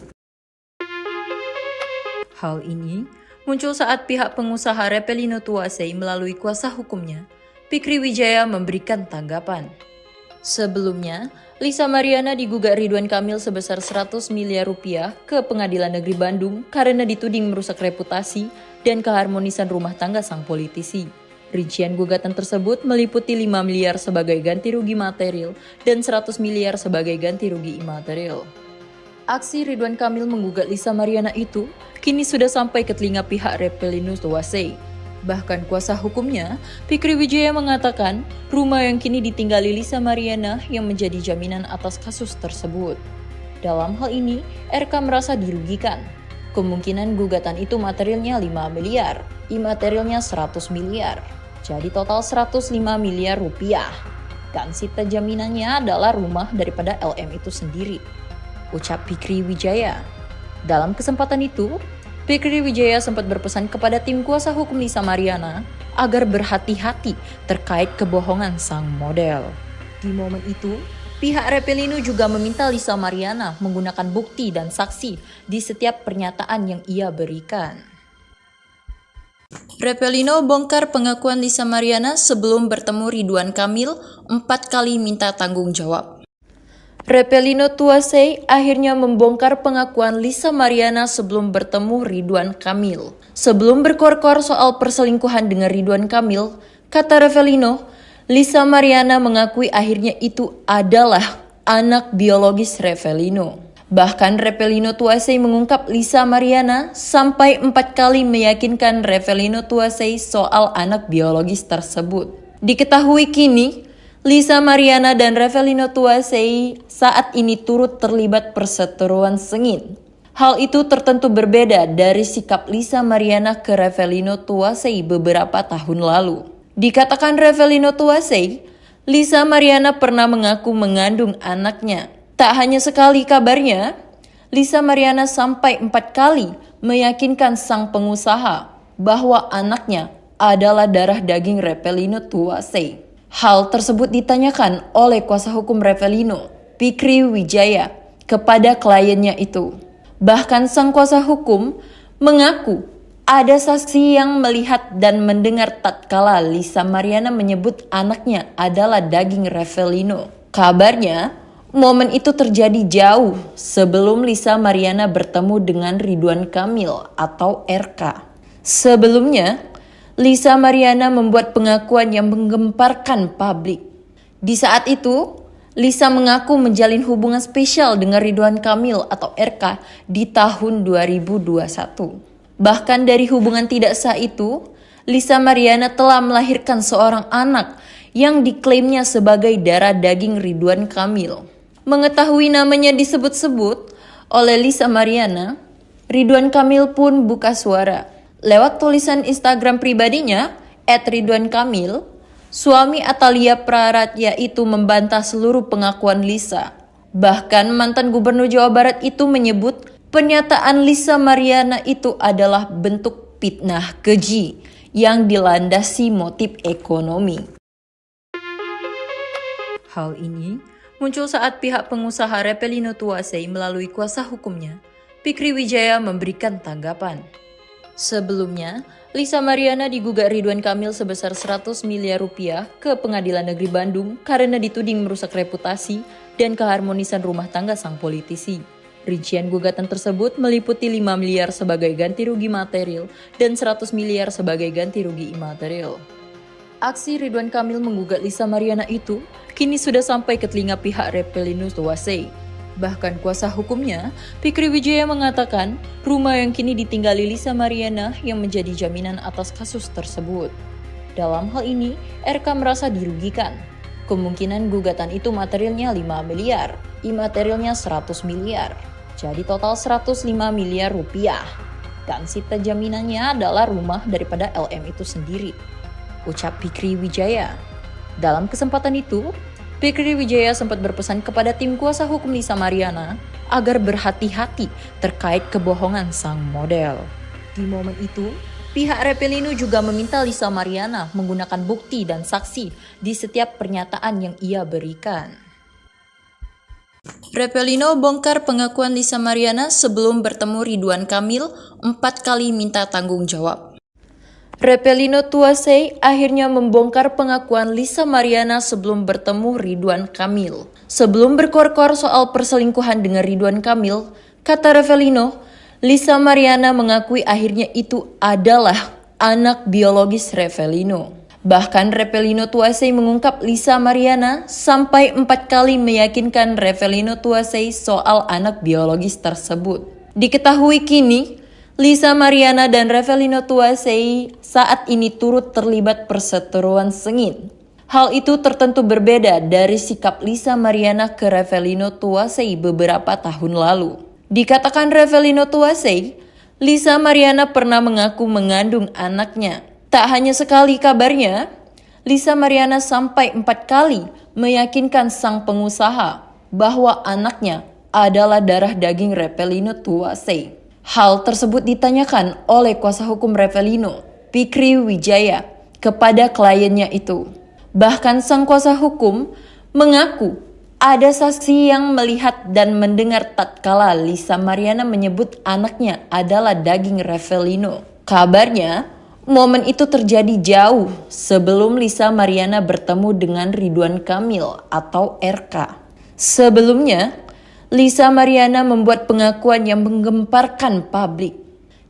Hal ini muncul saat pihak pengusaha Repelino Tuasei melalui kuasa hukumnya, Fikri Wijaya, memberikan tanggapan. Sebelumnya, Lisa Mariana digugat Ridwan Kamil sebesar 100 miliar rupiah ke Pengadilan Negeri Bandung karena dituding merusak reputasi dan keharmonisan rumah tangga sang politisi. Rincian gugatan tersebut meliputi 5 miliar sebagai ganti rugi material dan 100 miliar sebagai ganti rugi imaterial. Aksi Ridwan Kamil menggugat Lisa Mariana itu kini sudah sampai ke telinga pihak Repelino Tuasei. Bahkan kuasa hukumnya, Fikri Wijaya, mengatakan rumah yang kini ditinggali Lisa Mariana yang menjadi jaminan atas kasus tersebut. Dalam hal ini, RK merasa dirugikan. Kemungkinan gugatan itu materialnya 5 miliar, imaterialnya 100 miliar. Jadi total 105 miliar rupiah. Dan sita jaminannya adalah rumah daripada LM itu sendiri, ucap Fikri Wijaya. Dalam kesempatan itu, Fikri Wijaya sempat berpesan kepada tim kuasa hukum Lisa Mariana agar berhati-hati terkait kebohongan sang model. Di momen itu, pihak Repelino juga meminta Lisa Mariana menggunakan bukti dan saksi di setiap pernyataan yang ia berikan. Repelino bongkar pengakuan Lisa Mariana sebelum bertemu Ridwan Kamil 4 kali minta tanggung jawab. Repelino Tuasei akhirnya membongkar pengakuan Lisa Mariana sebelum bertemu Ridwan Kamil. Sebelum berkor-kor soal perselingkuhan dengan Ridwan Kamil, kata Repelino, Lisa Mariana mengakui akhirnya itu adalah anak biologis Repelino. Bahkan Repelino Tuasei mengungkap Lisa Mariana sampai 4 kali meyakinkan Repelino Tuasei soal anak biologis tersebut. Diketahui kini, Lisa Mariana dan Repelino Tuasei saat ini turut terlibat perseteruan sengit. Hal itu tertentu berbeda dari sikap Lisa Mariana ke Repelino Tuasei beberapa tahun lalu. Dikatakan Repelino Tuasei, Lisa Mariana pernah mengaku mengandung anaknya. Tak hanya sekali kabarnya, Lisa Mariana sampai 4 kali meyakinkan sang pengusaha bahwa anaknya adalah darah daging Repelino Tuasei. Hal tersebut ditanyakan oleh kuasa hukum Repelino, Fikri Wijaya, kepada kliennya itu. Bahkan sang kuasa hukum mengaku ada saksi yang melihat dan mendengar tatkala Lisa Mariana menyebut anaknya adalah daging Repelino. Kabarnya, momen itu terjadi jauh sebelum Lisa Mariana bertemu dengan Ridwan Kamil atau RK. Sebelumnya, Lisa Mariana membuat pengakuan yang menggemparkan publik. Di saat itu, Lisa mengaku menjalin hubungan spesial dengan Ridwan Kamil atau RK di tahun 2021. Bahkan dari hubungan tidak sah itu, Lisa Mariana telah melahirkan seorang anak yang diklaimnya sebagai darah daging Ridwan Kamil. Mengetahui namanya disebut-sebut oleh Lisa Mariana, Ridwan Kamil pun buka suara. Lewat tulisan Instagram pribadinya, @ridwankamil, suami Atalia Praratya itu membantah seluruh pengakuan Lisa. Bahkan mantan Gubernur Jawa Barat itu menyebut pernyataan Lisa Mariana itu adalah bentuk fitnah keji yang dilandasi motif ekonomi. Hal ini muncul saat pihak pengusaha Repelino Tuasei melalui kuasa hukumnya, Fikri Wijaya, memberikan tanggapan. Sebelumnya, Lisa Mariana digugat Ridwan Kamil sebesar 100 miliar rupiah ke Pengadilan Negeri Bandung karena dituding merusak reputasi dan keharmonisan rumah tangga sang politisi. Rincian gugatan tersebut meliputi 5 miliar sebagai ganti rugi material dan 100 miliar sebagai ganti rugi imaterial. Aksi Ridwan Kamil menggugat Lisa Mariana itu kini sudah sampai ke telinga pihak Reppelino Tuasei. Bahkan kuasa hukumnya, Fikri Wijaya mengatakan rumah yang kini ditinggali Lisa Mariana yang menjadi jaminan atas kasus tersebut. Dalam hal ini, RK merasa dirugikan. Kemungkinan gugatan itu materialnya 5 miliar, imaterialnya 100 miliar. Jadi total 105 miliar rupiah. Dan sita jaminannya adalah rumah daripada LM itu sendiri, ucap Fikri Wijaya. Dalam kesempatan itu, Fikri Wijaya sempat berpesan kepada tim kuasa hukum Lisa Mariana agar berhati-hati terkait kebohongan sang model. Di momen itu, pihak Reppelino juga meminta Lisa Mariana menggunakan bukti dan saksi di setiap pernyataan yang ia berikan. Reppelino bongkar pengakuan Lisa Mariana sebelum bertemu Ridwan Kamil 4 kali minta tanggung jawab. Reppelino Tuasei akhirnya membongkar pengakuan Lisa Mariana sebelum bertemu Ridwan Kamil. Sebelum berkor-kor soal perselingkuhan dengan Ridwan Kamil, kata Reppelino, Lisa Mariana mengakui akhirnya itu adalah anak biologis Reppelino. Bahkan Reppelino Tuasei mengungkap Lisa Mariana sampai 4 kali meyakinkan Reppelino Tuasei soal anak biologis tersebut. Diketahui kini, Lisa Mariana dan Reppelino Tuasei saat ini turut terlibat perseteruan sengit. Hal itu tertentu berbeda dari sikap Lisa Mariana ke Reppelino Tuasei beberapa tahun lalu. Dikatakan Reppelino Tuasei, Lisa Mariana pernah mengaku mengandung anaknya. Tak hanya sekali kabarnya, Lisa Mariana sampai 4 kali meyakinkan sang pengusaha bahwa anaknya adalah darah daging Reppelino Tuasei. Hal tersebut ditanyakan oleh kuasa hukum Reppelino, Fikri Wijaya, kepada kliennya itu. Bahkan sang kuasa hukum mengaku ada saksi yang melihat dan mendengar tatkala Lisa Mariana menyebut anaknya adalah daging Reppelino. Kabarnya, momen itu terjadi jauh sebelum Lisa Mariana bertemu dengan Ridwan Kamil atau RK. Sebelumnya, Lisa Mariana membuat pengakuan yang menggemparkan publik.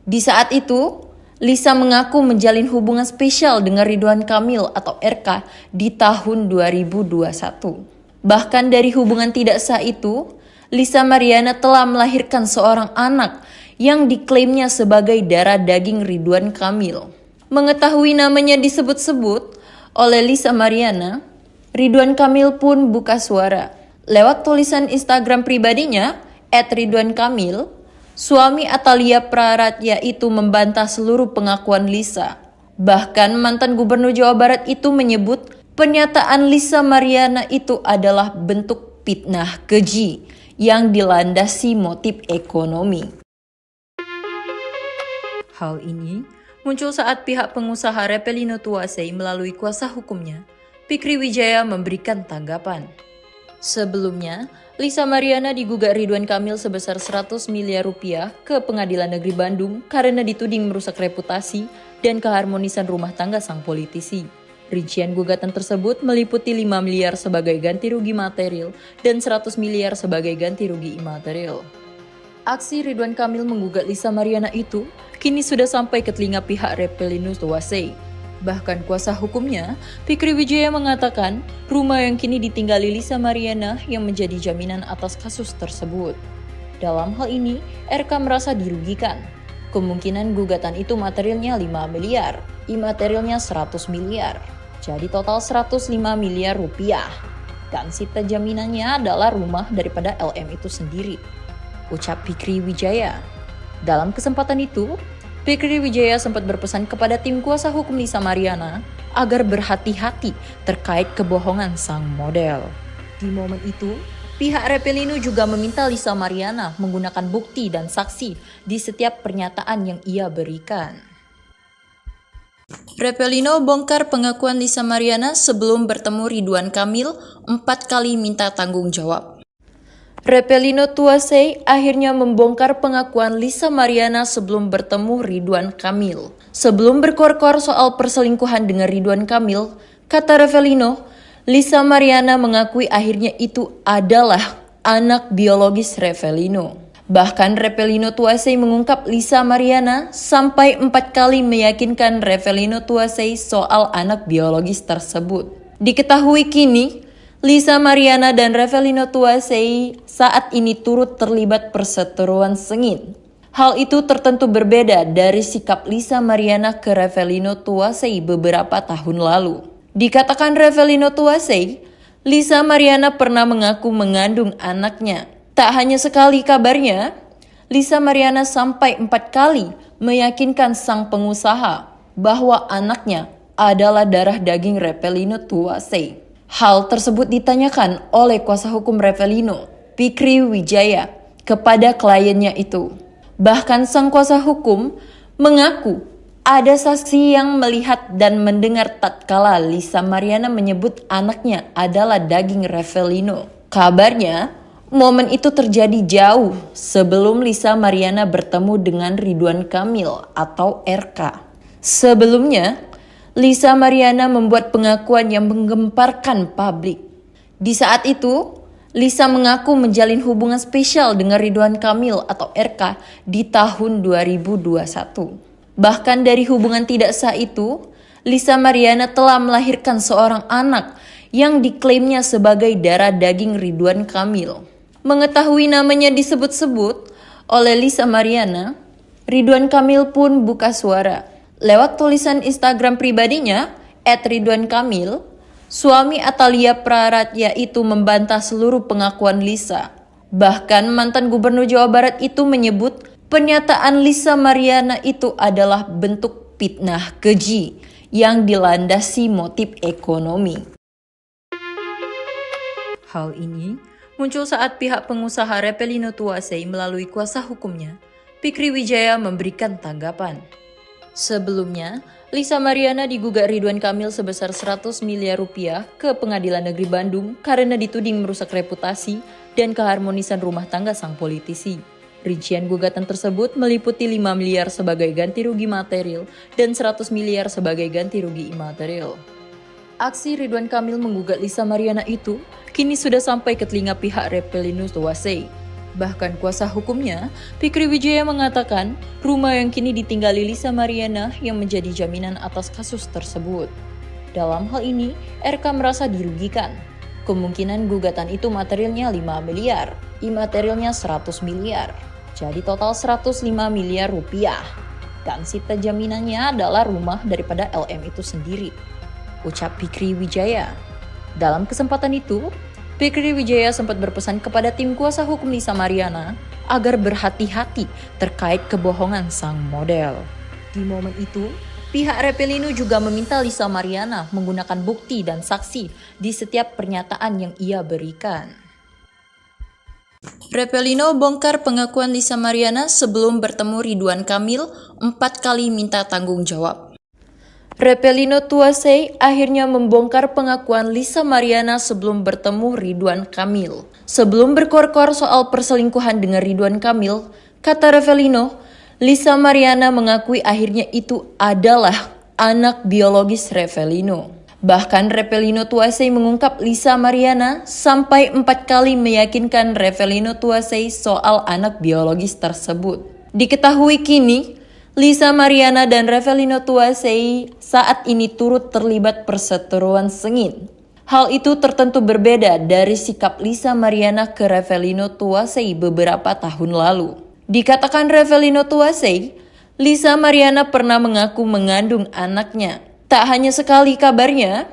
Di saat itu, Lisa mengaku menjalin hubungan spesial dengan Ridwan Kamil atau RK di tahun 2021. Bahkan dari hubungan tidak sah itu, Lisa Mariana telah melahirkan seorang anak yang diklaimnya sebagai darah daging Ridwan Kamil. Mengetahui namanya disebut-sebut oleh Lisa Mariana, Ridwan Kamil pun buka suara. Lewat tulisan Instagram pribadinya, @ridwankamil, suami Atalia Praratya itu membantah seluruh pengakuan Lisa. Bahkan mantan gubernur Jawa Barat itu menyebut pernyataan Lisa Mariana itu adalah bentuk fitnah keji yang dilandasi motif ekonomi. Hal ini muncul saat pihak pengusaha Reppelino Tuasei melalui kuasa hukumnya, Fikri Wijaya memberikan tanggapan. Sebelumnya, Lisa Mariana digugat Ridwan Kamil sebesar 100 miliar rupiah ke Pengadilan Negeri Bandung karena dituding merusak reputasi dan keharmonisan rumah tangga sang politisi. Rincian gugatan tersebut meliputi 5 miliar sebagai ganti rugi material dan 100 miliar sebagai ganti rugi imaterial. Aksi Ridwan Kamil menggugat Lisa Mariana itu kini sudah sampai ke telinga pihak Reppelino Tuasei. Bahkan kuasa hukumnya, Fikri Wijaya mengatakan rumah yang kini ditinggali Lisa Mariana yang menjadi jaminan atas kasus tersebut. Dalam hal ini, RK merasa dirugikan. Kemungkinan gugatan itu materialnya 5 miliar, imaterialnya 100 miliar. Jadi total 105 miliar rupiah. Dan sita jaminannya adalah rumah daripada LM itu sendiri, ucap Fikri Wijaya. Dalam kesempatan itu, Fikri Wijaya sempat berpesan kepada tim kuasa hukum Lisa Mariana agar berhati-hati terkait kebohongan sang model. Di momen itu, pihak Reppelino juga meminta Lisa Mariana menggunakan bukti dan saksi di setiap pernyataan yang ia berikan. Reppelino bongkar pengakuan Lisa Mariana sebelum bertemu Ridwan Kamil 4 kali minta tanggung jawab. Reppelino Tuasei akhirnya membongkar pengakuan Lisa Mariana sebelum bertemu Ridwan Kamil. Sebelum berkor-kor soal perselingkuhan dengan Ridwan Kamil, kata Reppelino, Lisa Mariana mengakui akhirnya itu adalah anak biologis Reppelino. Bahkan Revelino Tuasei mengungkap Lisa Mariana sampai 4 kali meyakinkan Revelino Tuasei soal anak biologis tersebut. Diketahui kini, Lisa Mariana dan Revelino Tuasei saat ini turut terlibat perseteruan sengit. Hal itu tertentu berbeda dari sikap Lisa Mariana ke Revelino Tuasei beberapa tahun lalu. Dikatakan Revelino Tuasei, Lisa Mariana pernah mengaku mengandung anaknya. Tak hanya sekali kabarnya, Lisa Mariana sampai 4 kali meyakinkan sang pengusaha bahwa anaknya adalah darah daging Revelino Tuasei. Hal tersebut ditanyakan oleh kuasa hukum Revelino, Fikri Wijaya, kepada kliennya itu. Bahkan sang kuasa hukum mengaku ada saksi yang melihat dan mendengar tatkala Lisa Mariana menyebut anaknya adalah daging Revelino. Kabarnya, momen itu terjadi jauh sebelum Lisa Mariana bertemu dengan Ridwan Kamil atau RK. Sebelumnya, Lisa Mariana membuat pengakuan yang menggemparkan publik. Di saat itu, Lisa mengaku menjalin hubungan spesial dengan Ridwan Kamil atau RK di tahun 2021. Bahkan dari hubungan tidak sah itu, Lisa Mariana telah melahirkan seorang anak yang diklaimnya sebagai darah daging Ridwan Kamil. Mengetahui namanya disebut-sebut oleh Lisa Mariana, Ridwan Kamil pun buka suara. Lewat tulisan Instagram pribadinya, @ridwankamil, suami Atalia Praratya itu membantah seluruh pengakuan Lisa. Bahkan mantan gubernur Jawa Barat itu menyebut pernyataan Lisa Mariana itu adalah bentuk fitnah keji yang dilandasi motif ekonomi. Hal ini muncul saat pihak pengusaha Revelino Tuasei melalui kuasa hukumnya, Fikri Wijaya, memberikan tanggapan. Sebelumnya, Lisa Mariana digugat Ridwan Kamil sebesar 100 miliar rupiah ke Pengadilan Negeri Bandung karena dituding merusak reputasi dan keharmonisan rumah tangga sang politisi. Rincian gugatan tersebut meliputi 5 miliar sebagai ganti rugi material dan 100 miliar sebagai ganti rugi imaterial. Aksi Ridwan Kamil menggugat Lisa Mariana itu kini sudah sampai ke telinga pihak Revelino Tuasei. Bahkan kuasa hukumnya, Fikri Wijaya, mengatakan rumah yang kini ditinggali Lisa Mariana yang menjadi jaminan atas kasus tersebut. Dalam hal ini, RK merasa dirugikan. Kemungkinan gugatan itu materialnya 5 miliar, imaterialnya 100 miliar. Jadi total 105 miliar rupiah. Dan sita jaminannya adalah rumah daripada LM itu sendiri, ucap Fikri Wijaya. Dalam kesempatan itu, Fikri Wijaya sempat berpesan kepada tim kuasa hukum Lisa Mariana agar berhati-hati terkait kebohongan sang model. Di momen itu, pihak Revelino juga meminta Lisa Mariana menggunakan bukti dan saksi di setiap pernyataan yang ia berikan. Revelino bongkar pengakuan Lisa Mariana sebelum bertemu Ridwan Kamil 4 kali minta tanggung jawab. Revelino Tuasei akhirnya membongkar pengakuan Lisa Mariana sebelum bertemu Ridwan Kamil. Sebelum berkor-kor soal perselingkuhan dengan Ridwan Kamil, kata Revelino, Lisa Mariana mengakui akhirnya itu adalah anak biologis Revelino. Bahkan Revelino Tuasei mengungkap Lisa Mariana sampai 4 kali meyakinkan Revelino Tuasei soal anak biologis tersebut. Diketahui kini, Lisa Mariana dan Revelino Tuasei saat ini turut terlibat perseteruan sengit. Hal itu tertentu berbeda dari sikap Lisa Mariana ke Revelino Tuasei beberapa tahun lalu. Dikatakan Revelino Tuasei, Lisa Mariana pernah mengaku mengandung anaknya. Tak hanya sekali kabarnya,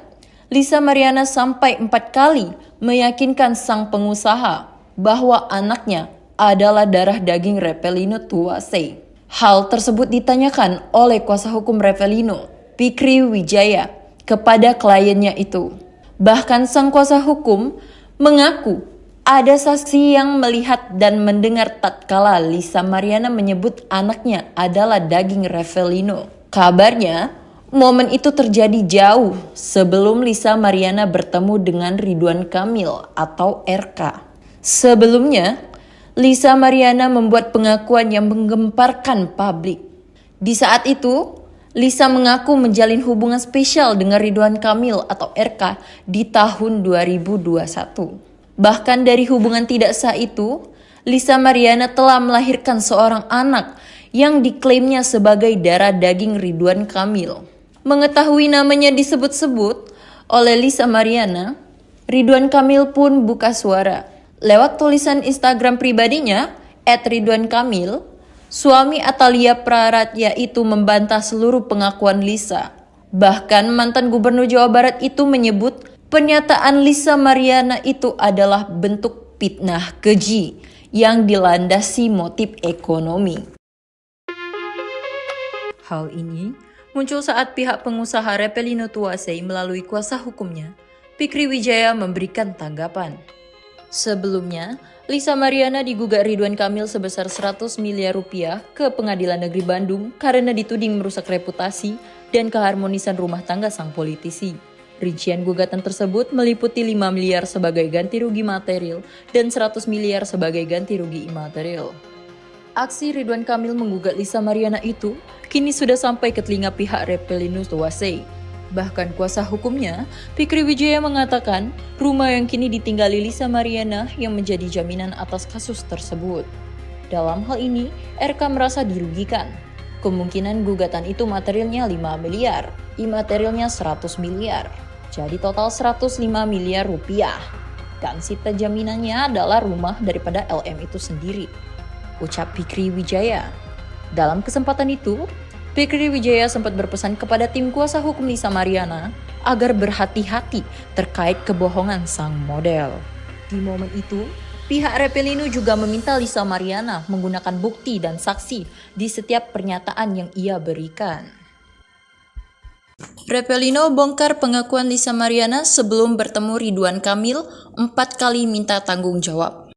Lisa Mariana sampai 4 kali meyakinkan sang pengusaha bahwa anaknya adalah darah daging Revelino Tuasei. Hal tersebut ditanyakan oleh kuasa hukum Revelino, Fikri Wijaya, kepada kliennya itu. Bahkan sang kuasa hukum mengaku ada saksi yang melihat dan mendengar tatkala Lisa Mariana menyebut anaknya adalah daging Revelino. Kabarnya, momen itu terjadi jauh sebelum Lisa Mariana bertemu dengan Ridwan Kamil atau RK. Sebelumnya, Lisa Mariana membuat pengakuan yang menggemparkan publik. Di saat itu, Lisa mengaku menjalin hubungan spesial dengan Ridwan Kamil atau RK di tahun 2021. Bahkan dari hubungan tidak sah itu, Lisa Mariana telah melahirkan seorang anak yang diklaimnya sebagai darah daging Ridwan Kamil. Mengetahui namanya disebut-sebut oleh Lisa Mariana, Ridwan Kamil pun buka suara. Lewat tulisan Instagram pribadinya, @ridwankamil, suami Atalia Praratya itu membantah seluruh pengakuan Lisa. Bahkan mantan gubernur Jawa Barat itu menyebut pernyataan Lisa Mariana itu adalah bentuk fitnah keji yang dilandasi motif ekonomi. Hal ini muncul saat pihak pengusaha Repelino Tuasei melalui kuasa hukumnya, Fikri Wijaya, memberikan tanggapan. Sebelumnya, Lisa Mariana digugat Ridwan Kamil sebesar 100 miliar rupiah ke Pengadilan Negeri Bandung karena dituding merusak reputasi dan keharmonisan rumah tangga sang politisi. Rincian gugatan tersebut meliputi 5 miliar sebagai ganti rugi material dan 100 miliar sebagai ganti rugi imaterial. Aksi Ridwan Kamil menggugat Lisa Mariana itu kini sudah sampai ke telinga pihak Repelino Tuasei. Bahkan kuasa hukumnya, Fikri Wijaya, mengatakan rumah yang kini ditinggali Lisa Mariana yang menjadi jaminan atas kasus tersebut. Dalam hal ini, RK merasa dirugikan. Kemungkinan gugatan itu materialnya 5 miliar, imaterialnya 100 miliar. Jadi total 105 miliar rupiah. Dan sita jaminannya adalah rumah daripada LM itu sendiri, ucap Fikri Wijaya. Dalam kesempatan itu, Fikri Wijaya sempat berpesan kepada tim kuasa hukum Lisa Mariana agar berhati-hati terkait kebohongan sang model. Di momen itu, pihak Repelino juga meminta Lisa Mariana menggunakan bukti dan saksi di setiap pernyataan yang ia berikan. Repelino bongkar pengakuan Lisa Mariana sebelum bertemu Ridwan Kamil 4 kali minta tanggung jawab.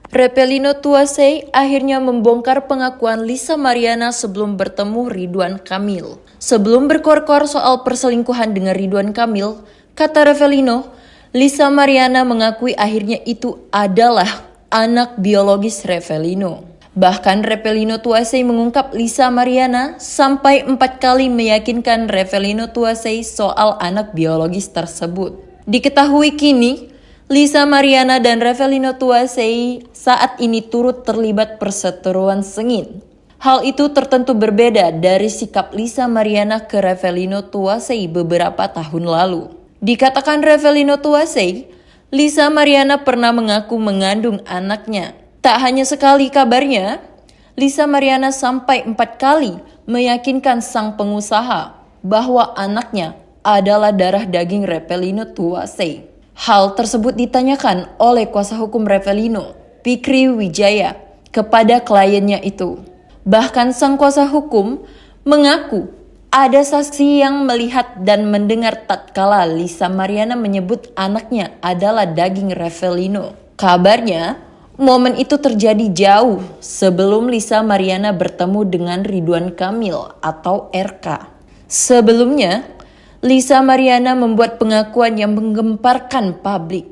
Repelino Tuasei akhirnya membongkar pengakuan Lisa Mariana sebelum bertemu Ridwan Kamil. Sebelum berkor-kor soal perselingkuhan dengan Ridwan Kamil, kata Repelino, Lisa Mariana mengakui akhirnya itu adalah anak biologis Repelino. Bahkan Repelino Tuasei mengungkap Lisa Mariana sampai 4 kali meyakinkan Repelino Tuasei soal anak biologis tersebut. Diketahui kini, Lisa Mariana dan Repelino Tuasei saat ini turut terlibat perseteruan sengit. Hal itu tertentu berbeda dari sikap Lisa Mariana ke Repelino Tuasei beberapa tahun lalu. Dikatakan Repelino Tuasei, Lisa Mariana pernah mengaku mengandung anaknya. Tak hanya sekali kabarnya, Lisa Mariana sampai 4 kali meyakinkan sang pengusaha bahwa anaknya adalah darah daging Repelino Tuasei. Hal tersebut ditanyakan oleh kuasa hukum Repelino, Fikri Wijaya, kepada kliennya itu. Bahkan sang kuasa hukum mengaku ada saksi yang melihat dan mendengar tatkala Lisa Mariana menyebut anaknya adalah daging Repelino. Kabarnya, momen itu terjadi jauh sebelum Lisa Mariana bertemu dengan Ridwan Kamil atau RK. Sebelumnya, Lisa Mariana membuat pengakuan yang menggemparkan publik.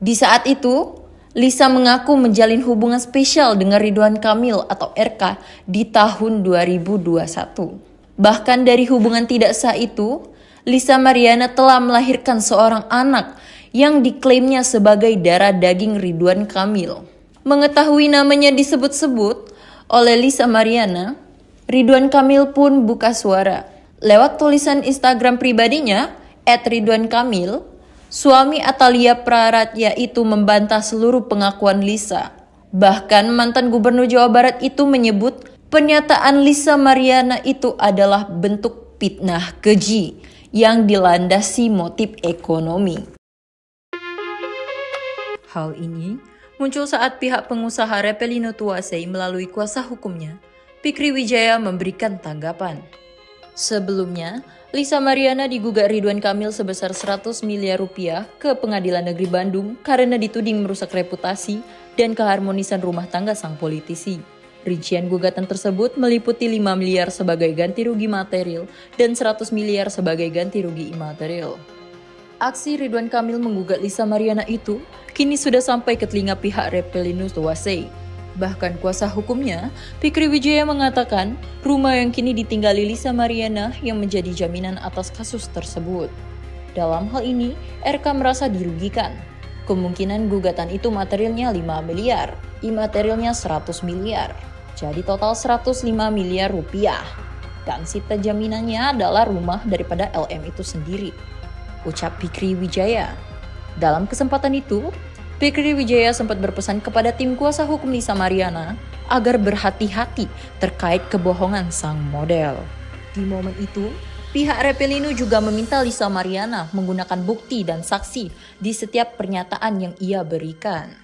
Di saat itu, Lisa mengaku menjalin hubungan spesial dengan Ridwan Kamil atau RK di tahun 2021. Bahkan dari hubungan tidak sah itu, Lisa Mariana telah melahirkan seorang anak yang diklaimnya sebagai darah daging Ridwan Kamil. Mengetahui namanya disebut-sebut oleh Lisa Mariana, Ridwan Kamil pun buka suara. Lewat tulisan Instagram pribadinya, @ridwankamil, suami Atalia Praratya itu membantah seluruh pengakuan Lisa. Bahkan mantan gubernur Jawa Barat itu menyebut pernyataan Lisa Mariana itu adalah bentuk fitnah keji yang dilandasi motif ekonomi. Hal ini muncul saat pihak pengusaha Repelino Tuasei melalui kuasa hukumnya, Fikri Wijaya, memberikan tanggapan. Sebelumnya, Lisa Mariana digugat Ridwan Kamil sebesar 100 miliar rupiah ke Pengadilan Negeri Bandung karena dituding merusak reputasi dan keharmonisan rumah tangga sang politisi. Rincian gugatan tersebut meliputi 5 miliar sebagai ganti rugi material dan 100 miliar sebagai ganti rugi imaterial. Aksi Ridwan Kamil menggugat Lisa Mariana itu kini sudah sampai ke telinga pihak Repelino Tuasei. Bahkan kuasa hukumnya, Fikri Wijaya, mengatakan rumah yang kini ditinggali Lisa Mariana yang menjadi jaminan atas kasus tersebut. Dalam hal ini, RK merasa dirugikan. Kemungkinan gugatan itu materialnya 5 miliar, imaterialnya 100 miliar. Jadi total 105 miliar rupiah. Dan sita jaminannya adalah rumah daripada LM itu sendiri, ucap Fikri Wijaya. Dalam kesempatan itu, Fikri Wijaya sempat berpesan kepada tim kuasa hukum Lisa Mariana agar berhati-hati terkait kebohongan sang model. Di momen itu, pihak Repelino juga meminta Lisa Mariana menggunakan bukti dan saksi di setiap pernyataan yang ia berikan.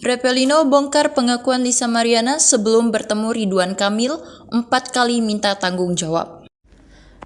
Repelino bongkar pengakuan Lisa Mariana sebelum bertemu Ridwan Kamil 4 kali minta tanggung jawab.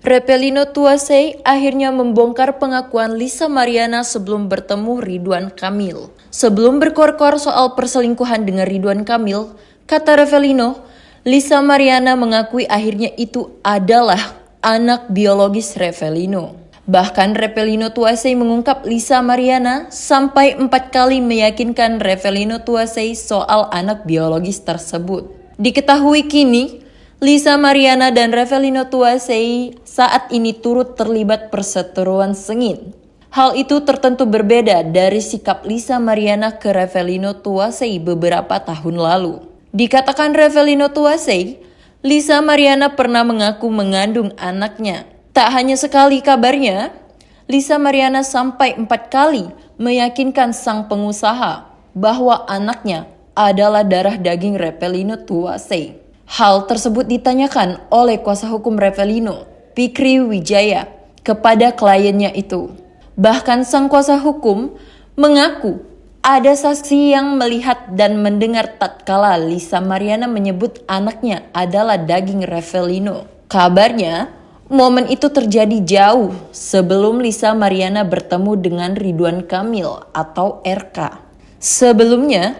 Repelino Tuasei akhirnya membongkar pengakuan Lisa Mariana sebelum bertemu Ridwan Kamil. Sebelum berkor-kor soal perselingkuhan dengan Ridwan Kamil, kata Repelino, Lisa Mariana mengakui akhirnya itu adalah anak biologis Repelino. Bahkan Repelino Tuasei mengungkap Lisa Mariana sampai 4 kali meyakinkan Repelino Tuasei soal anak biologis tersebut. Diketahui kini, Lisa Mariana dan Repelino Tuasei saat ini turut terlibat perseteruan sengit. Hal itu tertentu berbeda dari sikap Lisa Mariana ke Repelino Tuasei beberapa tahun lalu. Dikatakan Repelino Tuasei, Lisa Mariana pernah mengaku mengandung anaknya. Tak hanya sekali kabarnya, Lisa Mariana sampai 4 kali meyakinkan sang pengusaha bahwa anaknya adalah darah daging Repelino Tuasei. Hal tersebut ditanyakan oleh kuasa hukum Repelino, Fikri Wijaya, kepada kliennya itu. Bahkan sang kuasa hukum mengaku ada saksi yang melihat dan mendengar tatkala Lisa Mariana menyebut anaknya adalah daging Repelino. Kabarnya, momen itu terjadi jauh sebelum Lisa Mariana bertemu dengan Ridwan Kamil atau RK. Sebelumnya,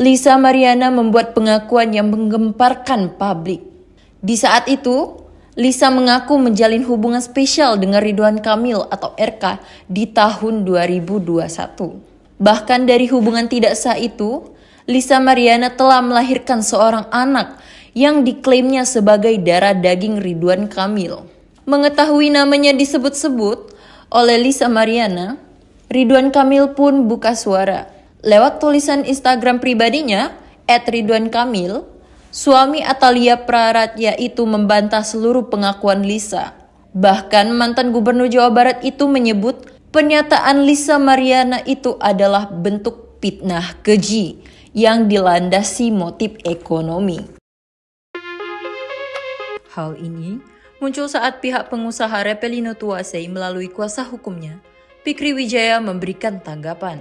Lisa Mariana membuat pengakuan yang menggemparkan publik. Di saat itu, Lisa mengaku menjalin hubungan spesial dengan Ridwan Kamil atau RK di tahun 2021. Bahkan dari hubungan tidak sah itu, Lisa Mariana telah melahirkan seorang anak yang diklaimnya sebagai darah daging Ridwan Kamil. Mengetahui namanya disebut-sebut oleh Lisa Mariana, Ridwan Kamil pun buka suara. Lewat tulisan Instagram pribadinya, @ridwankamil, suami Atalia Praratya itu membantah seluruh pengakuan Lisa. Bahkan mantan gubernur Jawa Barat itu menyebut pernyataan Lisa Mariana itu adalah bentuk fitnah keji yang dilandasi motif ekonomi. Hal ini muncul saat pihak pengusaha Repelino Tuasei melalui kuasa hukumnya, Fikri Wijaya memberikan tanggapan.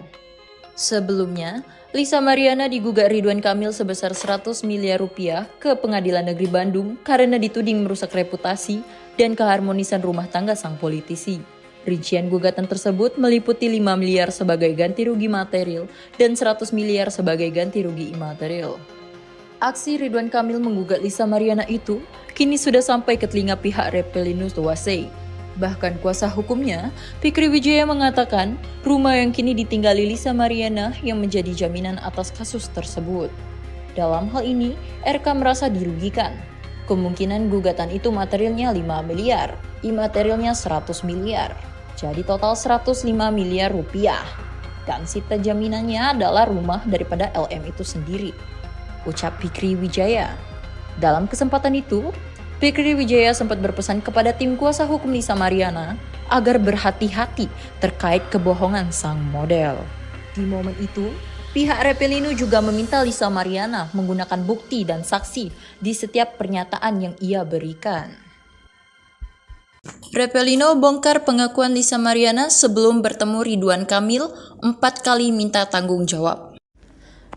Sebelumnya, Lisa Mariana digugat Ridwan Kamil sebesar 100 miliar rupiah ke Pengadilan Negeri Bandung karena dituding merusak reputasi dan keharmonisan rumah tangga sang politisi. Rincian gugatan tersebut meliputi 5 miliar sebagai ganti rugi material dan 100 miliar sebagai ganti rugi imaterial. Aksi Ridwan Kamil menggugat Lisa Mariana itu kini sudah sampai ke telinga pihak Repelino Tuasei. Bahkan kuasa hukumnya, Fikri Wijaya mengatakan rumah yang kini ditinggali Lisa Mariana yang menjadi jaminan atas kasus tersebut. Dalam hal ini, RK merasa dirugikan. Kemungkinan gugatan itu materialnya 5 miliar, imaterialnya 100 miliar. Jadi total 105 miliar rupiah. Dan sita jaminannya adalah rumah daripada LM itu sendiri, ucap Fikri Wijaya. Dalam kesempatan itu, Fikri Wijaya sempat berpesan kepada tim kuasa hukum Lisa Mariana agar berhati-hati terkait kebohongan sang model. Di momen itu, pihak Repelino juga meminta Lisa Mariana menggunakan bukti dan saksi di setiap pernyataan yang ia berikan. Repelino bongkar pengakuan Lisa Mariana sebelum bertemu Ridwan Kamil 4 kali minta tanggung jawab.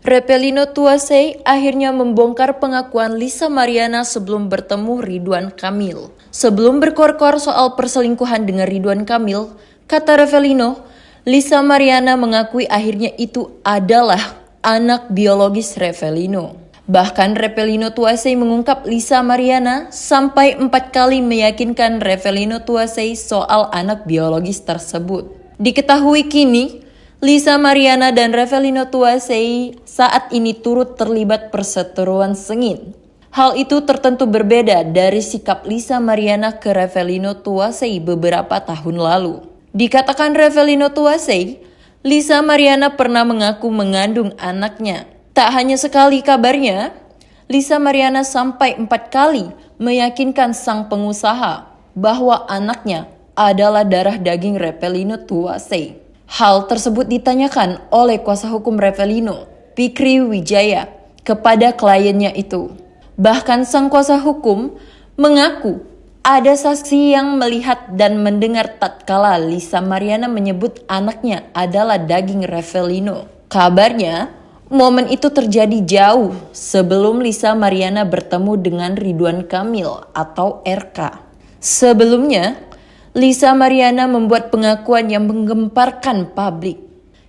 Repelino Tuasei akhirnya membongkar pengakuan Lisa Mariana sebelum bertemu Ridwan Kamil. Sebelum berkor-kor soal perselingkuhan dengan Ridwan Kamil, kata Repelino, Lisa Mariana mengakui akhirnya itu adalah anak biologis Repelino. Bahkan Repelino Tuasei mengungkap Lisa Mariana sampai 4 kali meyakinkan Repelino Tuasei soal anak biologis tersebut. Diketahui kini, Lisa Mariana dan Repelino Tuasei saat ini turut terlibat perseteruan sengit. Hal itu tertentu berbeda dari sikap Lisa Mariana ke Repelino Tuasei beberapa tahun lalu. Dikatakan Repelino Tuasei, Lisa Mariana pernah mengaku mengandung anaknya. Tak hanya sekali kabarnya, Lisa Mariana sampai 4 kali meyakinkan sang pengusaha bahwa anaknya adalah darah daging Revelino Tuasei. Hal tersebut ditanyakan oleh kuasa hukum Revelino, Fikri Wijaya, kepada kliennya itu. Bahkan sang kuasa hukum mengaku ada saksi yang melihat dan mendengar tatkala Lisa Mariana menyebut anaknya adalah daging Revelino. Kabarnya, momen itu terjadi jauh sebelum Lisa Mariana bertemu dengan Ridwan Kamil atau RK. Sebelumnya, Lisa Mariana membuat pengakuan yang menggemparkan publik.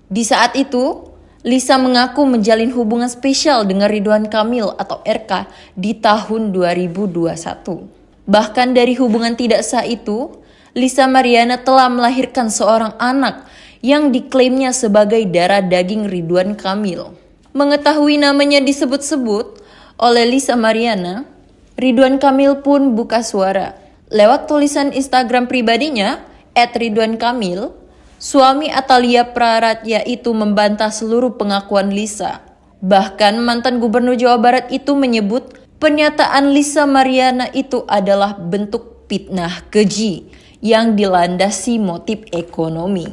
Di saat itu, Lisa mengaku menjalin hubungan spesial dengan Ridwan Kamil atau RK di tahun 2021. Bahkan dari hubungan tidak sah itu, Lisa Mariana telah melahirkan seorang anak yang diklaimnya sebagai darah daging Ridwan Kamil. Mengetahui namanya disebut-sebut oleh Lisa Mariana, Ridwan Kamil pun buka suara. Lewat tulisan Instagram pribadinya, @ridwankamil, suami Atalia Praratya itu membantah seluruh pengakuan Lisa. Bahkan mantan gubernur Jawa Barat itu menyebut pernyataan Lisa Mariana itu adalah bentuk fitnah keji yang dilandasi motif ekonomi.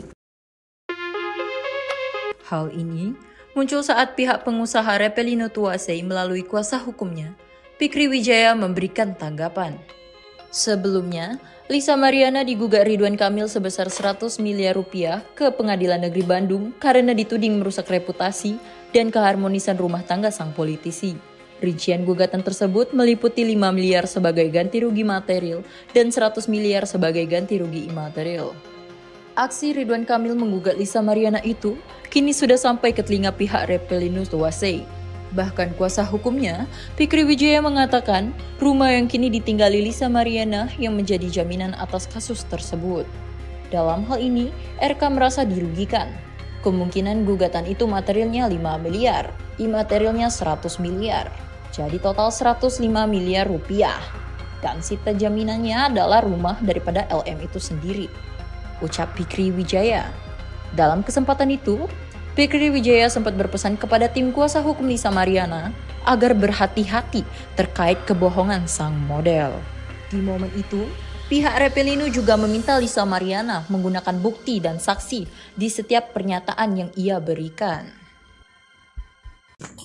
Hal ini muncul saat pihak pengusaha Revelino Tuasei melalui kuasa hukumnya, Fikri Wijaya, memberikan tanggapan. Sebelumnya, Lisa Mariana digugat Ridwan Kamil sebesar 100 miliar rupiah ke Pengadilan Negeri Bandung karena dituding merusak reputasi dan keharmonisan rumah tangga sang politisi. Rincian gugatan tersebut meliputi 5 miliar sebagai ganti rugi material dan 100 miliar sebagai ganti rugi imaterial. Aksi Ridwan Kamil menggugat Lisa Mariana itu kini sudah sampai ke telinga pihak Revelino Tuasei. Bahkan kuasa hukumnya, Fikri Wijaya, mengatakan rumah yang kini ditinggali Lisa Mariana yang menjadi jaminan atas kasus tersebut. Dalam hal ini, RK merasa dirugikan. Kemungkinan gugatan itu materialnya 5 miliar, imaterialnya 100 miliar. Jadi total 105 miliar rupiah. Dan sita jaminannya adalah rumah daripada LM itu sendiri, ucap Fikri Wijaya. Dalam kesempatan itu, Fikri Wijaya sempat berpesan kepada tim kuasa hukum Lisa Mariana agar berhati-hati terkait kebohongan sang model. Di momen itu, pihak Revelino juga meminta Lisa Mariana menggunakan bukti dan saksi di setiap pernyataan yang ia berikan.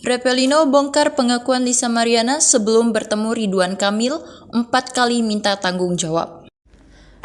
Revelino bongkar pengakuan Lisa Mariana sebelum bertemu Ridwan Kamil 4 kali minta tanggung jawab.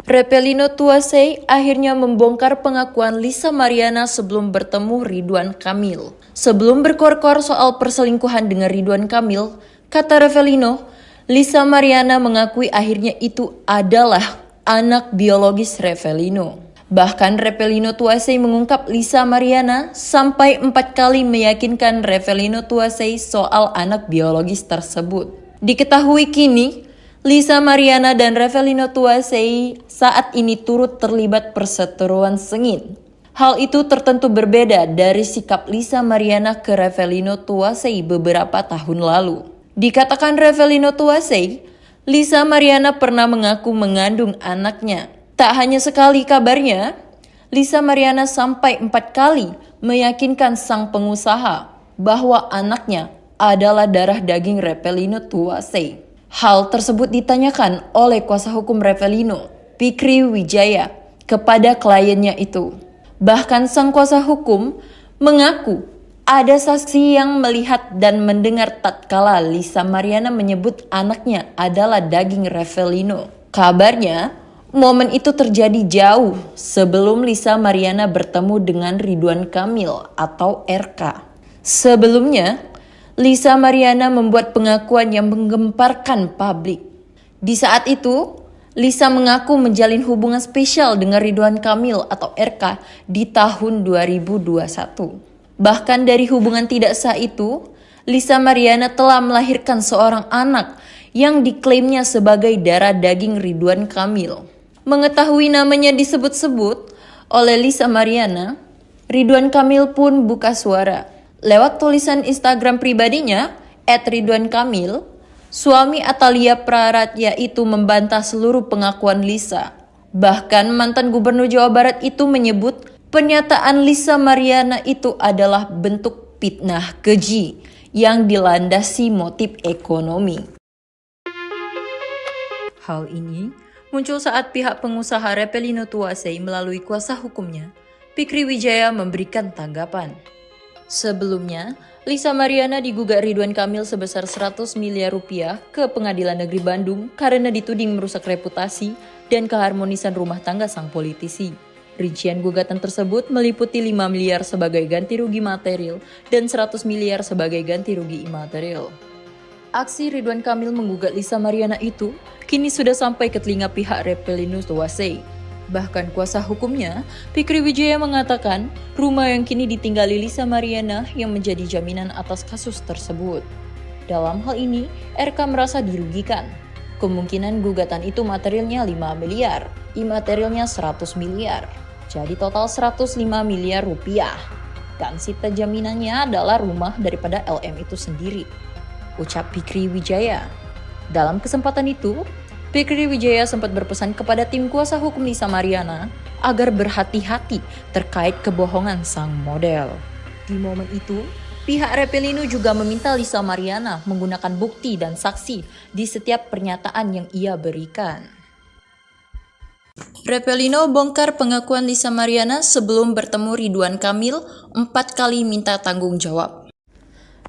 Revelino Tuasei akhirnya membongkar pengakuan Lisa Mariana sebelum bertemu Ridwan Kamil. Sebelum berkor-kor soal perselingkuhan dengan Ridwan Kamil, kata Revelino, Lisa Mariana mengakui akhirnya itu adalah anak biologis Revelino. Bahkan Revelino Tuasei mengungkap Lisa Mariana sampai 4 kali meyakinkan Revelino Tuasei soal anak biologis tersebut. Diketahui kini, Lisa Mariana dan Revelino Tuasei saat ini turut terlibat perseteruan sengit. Hal itu tertentu berbeda dari sikap Lisa Mariana ke Revelino Tuasei beberapa tahun lalu. Dikatakan Revelino Tuasei, Lisa Mariana pernah mengaku mengandung anaknya. Tak hanya sekali kabarnya, Lisa Mariana sampai 4 kali meyakinkan sang pengusaha bahwa anaknya adalah darah daging Revelino Tuasei. Hal tersebut ditanyakan oleh kuasa hukum Revelino, Fikri Wijaya, kepada kliennya itu. Bahkan sang kuasa hukum mengaku ada saksi yang melihat dan mendengar tatkala Lisa Mariana menyebut anaknya adalah daging Revelino. Kabarnya, momen itu terjadi jauh sebelum Lisa Mariana bertemu dengan Ridwan Kamil atau RK. Sebelumnya, Lisa Mariana membuat pengakuan yang menggemparkan publik. Di saat itu, Lisa mengaku menjalin hubungan spesial dengan Ridwan Kamil atau RK di tahun 2021. Bahkan dari hubungan tidak sah itu, Lisa Mariana telah melahirkan seorang anak yang diklaimnya sebagai darah daging Ridwan Kamil. Mengetahui namanya disebut-sebut oleh Lisa Mariana, Ridwan Kamil pun buka suara. Lewat tulisan Instagram pribadinya, @ridwankamil, suami Atalia Praratya itu membantah seluruh pengakuan Lisa. Bahkan mantan gubernur Jawa Barat itu menyebut Pernyataan Lisa Mariana itu adalah bentuk fitnah keji yang dilandasi motif ekonomi. Hal ini muncul saat pihak pengusaha Repelino Tuasei melalui kuasa hukumnya, Fikri Wijaya, memberikan tanggapan. Sebelumnya, Lisa Mariana digugat Ridwan Kamil sebesar 100 miliar rupiah ke Pengadilan Negeri Bandung karena dituding merusak reputasi dan keharmonisan rumah tangga sang politisi. Rincian gugatan tersebut meliputi 5 miliar sebagai ganti rugi material dan 100 miliar sebagai ganti rugi imaterial. Aksi Ridwan Kamil menggugat Lisa Mariana itu kini sudah sampai ke telinga pihak Repelino Tuasei. Bahkan kuasa hukumnya, Fikri Wijaya, mengatakan rumah yang kini ditinggali Lisa Mariana yang menjadi jaminan atas kasus tersebut. Dalam hal ini, RK merasa dirugikan. Kemungkinan gugatan itu materialnya 5 miliar, imaterialnya 100 miliar. Jadi total 105 miliar rupiah. Dan sita jaminannya adalah rumah daripada LM itu sendiri, ucap Fikri Wijaya. Dalam kesempatan itu, Fikri Wijaya sempat berpesan kepada tim kuasa hukum Lisa Mariana agar berhati-hati terkait kebohongan sang model. Di momen itu, pihak Repelino juga meminta Lisa Mariana menggunakan bukti dan saksi di setiap pernyataan yang ia berikan. Repelino bongkar pengakuan Lisa Mariana sebelum bertemu Ridwan Kamil 4 kali minta tanggung jawab.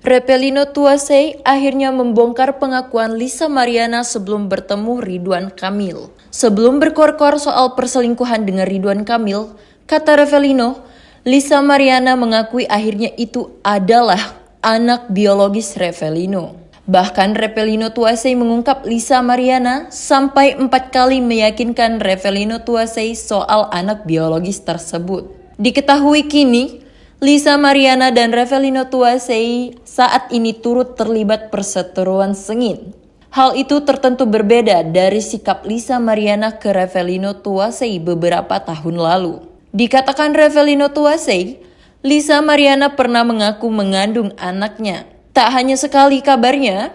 Repelino Tuasei akhirnya membongkar pengakuan Lisa Mariana sebelum bertemu Ridwan Kamil. Sebelum berkor-kor soal perselingkuhan dengan Ridwan Kamil, kata Repelino, Lisa Mariana mengakui akhirnya itu adalah anak biologis Repelino. Bahkan Repelino Tuasei mengungkap Lisa Mariana sampai 4 kali meyakinkan Repelino Tuasei soal anak biologis tersebut. Diketahui kini, Lisa Mariana dan Repelino Tuasei saat ini turut terlibat perseteruan sengit. Hal itu tertentu berbeda dari sikap Lisa Mariana ke Repelino Tuasei beberapa tahun lalu. Dikatakan Repelino Tuasei, Lisa Mariana pernah mengaku mengandung anaknya. Tak hanya sekali kabarnya,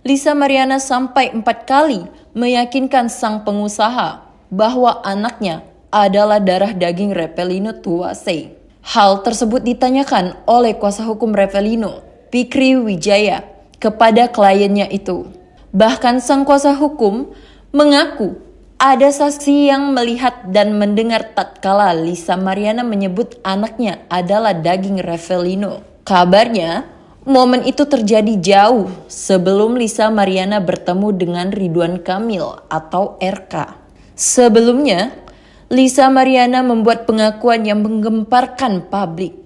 Lisa Mariana sampai 4 kali meyakinkan sang pengusaha bahwa anaknya adalah darah daging Repelino Tuasei. Hal tersebut ditanyakan oleh kuasa hukum Repelino, Fikri Wijaya, kepada kliennya itu. Bahkan sang kuasa hukum mengaku ada saksi yang melihat dan mendengar tatkala Lisa Mariana menyebut anaknya adalah daging Repelino. Kabarnya, momen itu terjadi jauh sebelum Lisa Mariana bertemu dengan Ridwan Kamil atau RK. Sebelumnya, Lisa Mariana membuat pengakuan yang menggemparkan publik.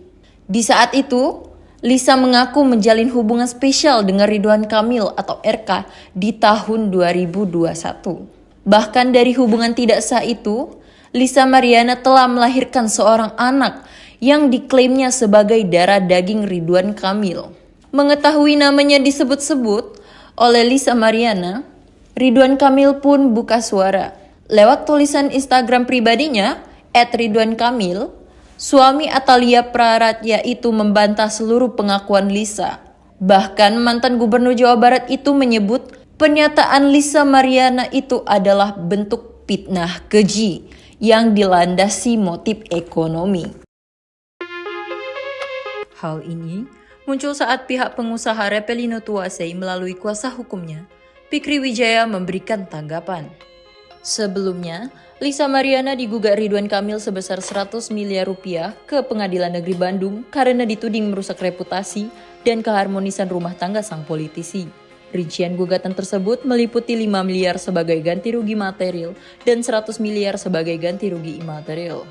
Di saat itu, Lisa mengaku menjalin hubungan spesial dengan Ridwan Kamil atau RK di tahun 2021. Bahkan dari hubungan tidak sah itu, Lisa Mariana telah melahirkan seorang anak yang diklaimnya sebagai darah daging Ridwan Kamil. Mengetahui namanya disebut-sebut oleh Lisa Mariana, Ridwan Kamil pun buka suara. Lewat tulisan Instagram pribadinya, @ridwankamil, suami Atalia Praratya itu membantah seluruh pengakuan Lisa. Bahkan mantan gubernur Jawa Barat itu menyebut pernyataan Lisa Mariana itu adalah bentuk fitnah keji yang dilandasi motif ekonomi. Hal ini muncul saat pihak pengusaha Repelino Tuasei melalui kuasa hukumnya, Fikri Wijaya, memberikan tanggapan. Sebelumnya, Lisa Mariana digugat Ridwan Kamil sebesar 100 miliar rupiah ke Pengadilan Negeri Bandung karena dituding merusak reputasi dan keharmonisan rumah tangga sang politisi. Rincian gugatan tersebut meliputi 5 miliar sebagai ganti rugi material dan 100 miliar sebagai ganti rugi imaterial.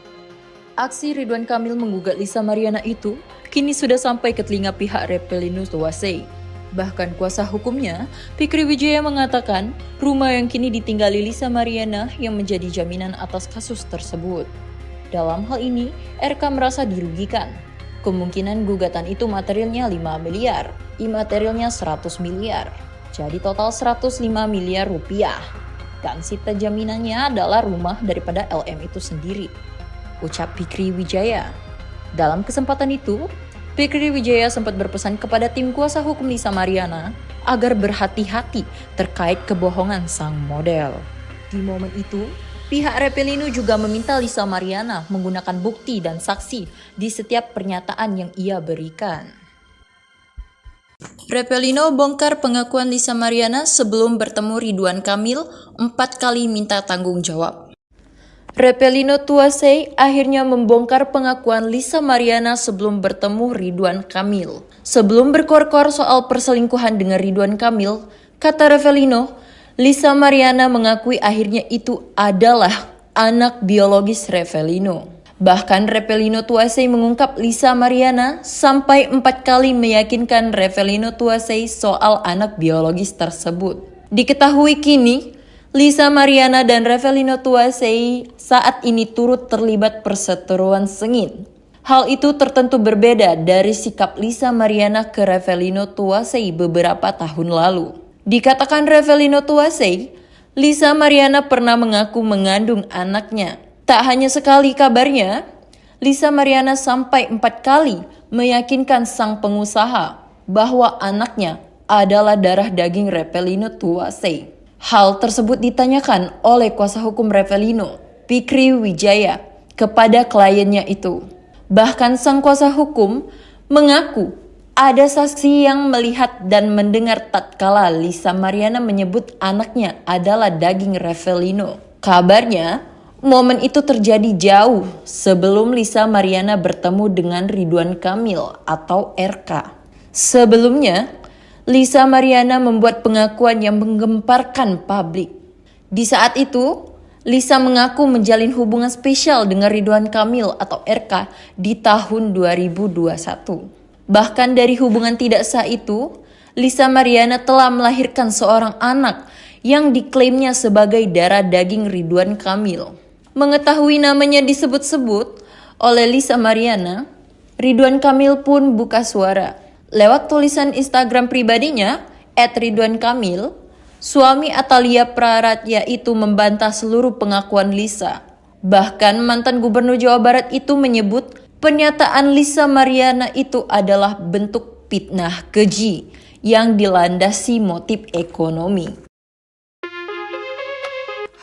Aksi Ridwan Kamil menggugat Lisa Mariana itu kini sudah sampai ke telinga pihak Repelino Tuasei. Bahkan kuasa hukumnya, Fikri Wijaya, mengatakan rumah yang kini ditinggali Lisa Mariana yang menjadi jaminan atas kasus tersebut. Dalam hal ini, RK merasa dirugikan. Kemungkinan gugatan itu materialnya 5 miliar, imaterialnya 100 miliar. Jadi total 105 miliar rupiah. Dan sita jaminannya adalah rumah daripada LM itu sendiri, ucap Fikri Wijaya. Dalam kesempatan itu, Fikri Wijaya sempat berpesan kepada tim kuasa hukum Lisa Mariana agar berhati-hati terkait kebohongan sang model. Di momen itu, pihak Revelino juga meminta Lisa Mariana menggunakan bukti dan saksi di setiap pernyataan yang ia berikan. Revelino bongkar pengakuan Lisa Mariana sebelum bertemu Ridwan Kamil 4 kali minta tanggung jawab. Revelino Tuasei akhirnya membongkar pengakuan Lisa Mariana sebelum bertemu Ridwan Kamil. Sebelum berkor-kor soal perselingkuhan dengan Ridwan Kamil, kata Revelino, Lisa Mariana mengakui akhirnya itu adalah anak biologis Revelino. Bahkan Revelino Tuasei mengungkap Lisa Mariana sampai 4 kali meyakinkan Revelino Tuasei soal anak biologis tersebut. Diketahui kini, Lisa Mariana dan Revelino Tuasei saat ini turut terlibat perseteruan sengit. Hal itu tertentu berbeda dari sikap Lisa Mariana ke Revelino Tuasei beberapa tahun lalu. Dikatakan Revelino Tuasei, Lisa Mariana pernah mengaku mengandung anaknya. Tak hanya sekali kabarnya, Lisa Mariana sampai 4 kali meyakinkan sang pengusaha bahwa anaknya adalah darah daging Revelino Tuasei. Hal tersebut ditanyakan oleh kuasa hukum Revelino, Fikri Wijaya, kepada kliennya itu. Bahkan sang kuasa hukum mengaku ada saksi yang melihat dan mendengar tatkala Lisa Mariana menyebut anaknya adalah daging Revelino. Kabarnya, momen itu terjadi jauh sebelum Lisa Mariana bertemu dengan Ridwan Kamil atau RK. Sebelumnya, Lisa Mariana membuat pengakuan yang menggemparkan publik. Di saat itu, Lisa mengaku menjalin hubungan spesial dengan Ridwan Kamil atau RK di tahun 2021. Bahkan dari hubungan tidak sah itu, Lisa Mariana telah melahirkan seorang anak yang diklaimnya sebagai darah daging Ridwan Kamil. Mengetahui namanya disebut-sebut oleh Lisa Mariana, Ridwan Kamil pun buka suara. Lewat tulisan Instagram pribadinya, @RidwanKamil, suami Atalia Praratya itu membantah seluruh pengakuan Lisa. Bahkan mantan gubernur Jawa Barat itu menyebut pernyataan Lisa Mariana itu adalah bentuk fitnah keji yang dilandasi motif ekonomi.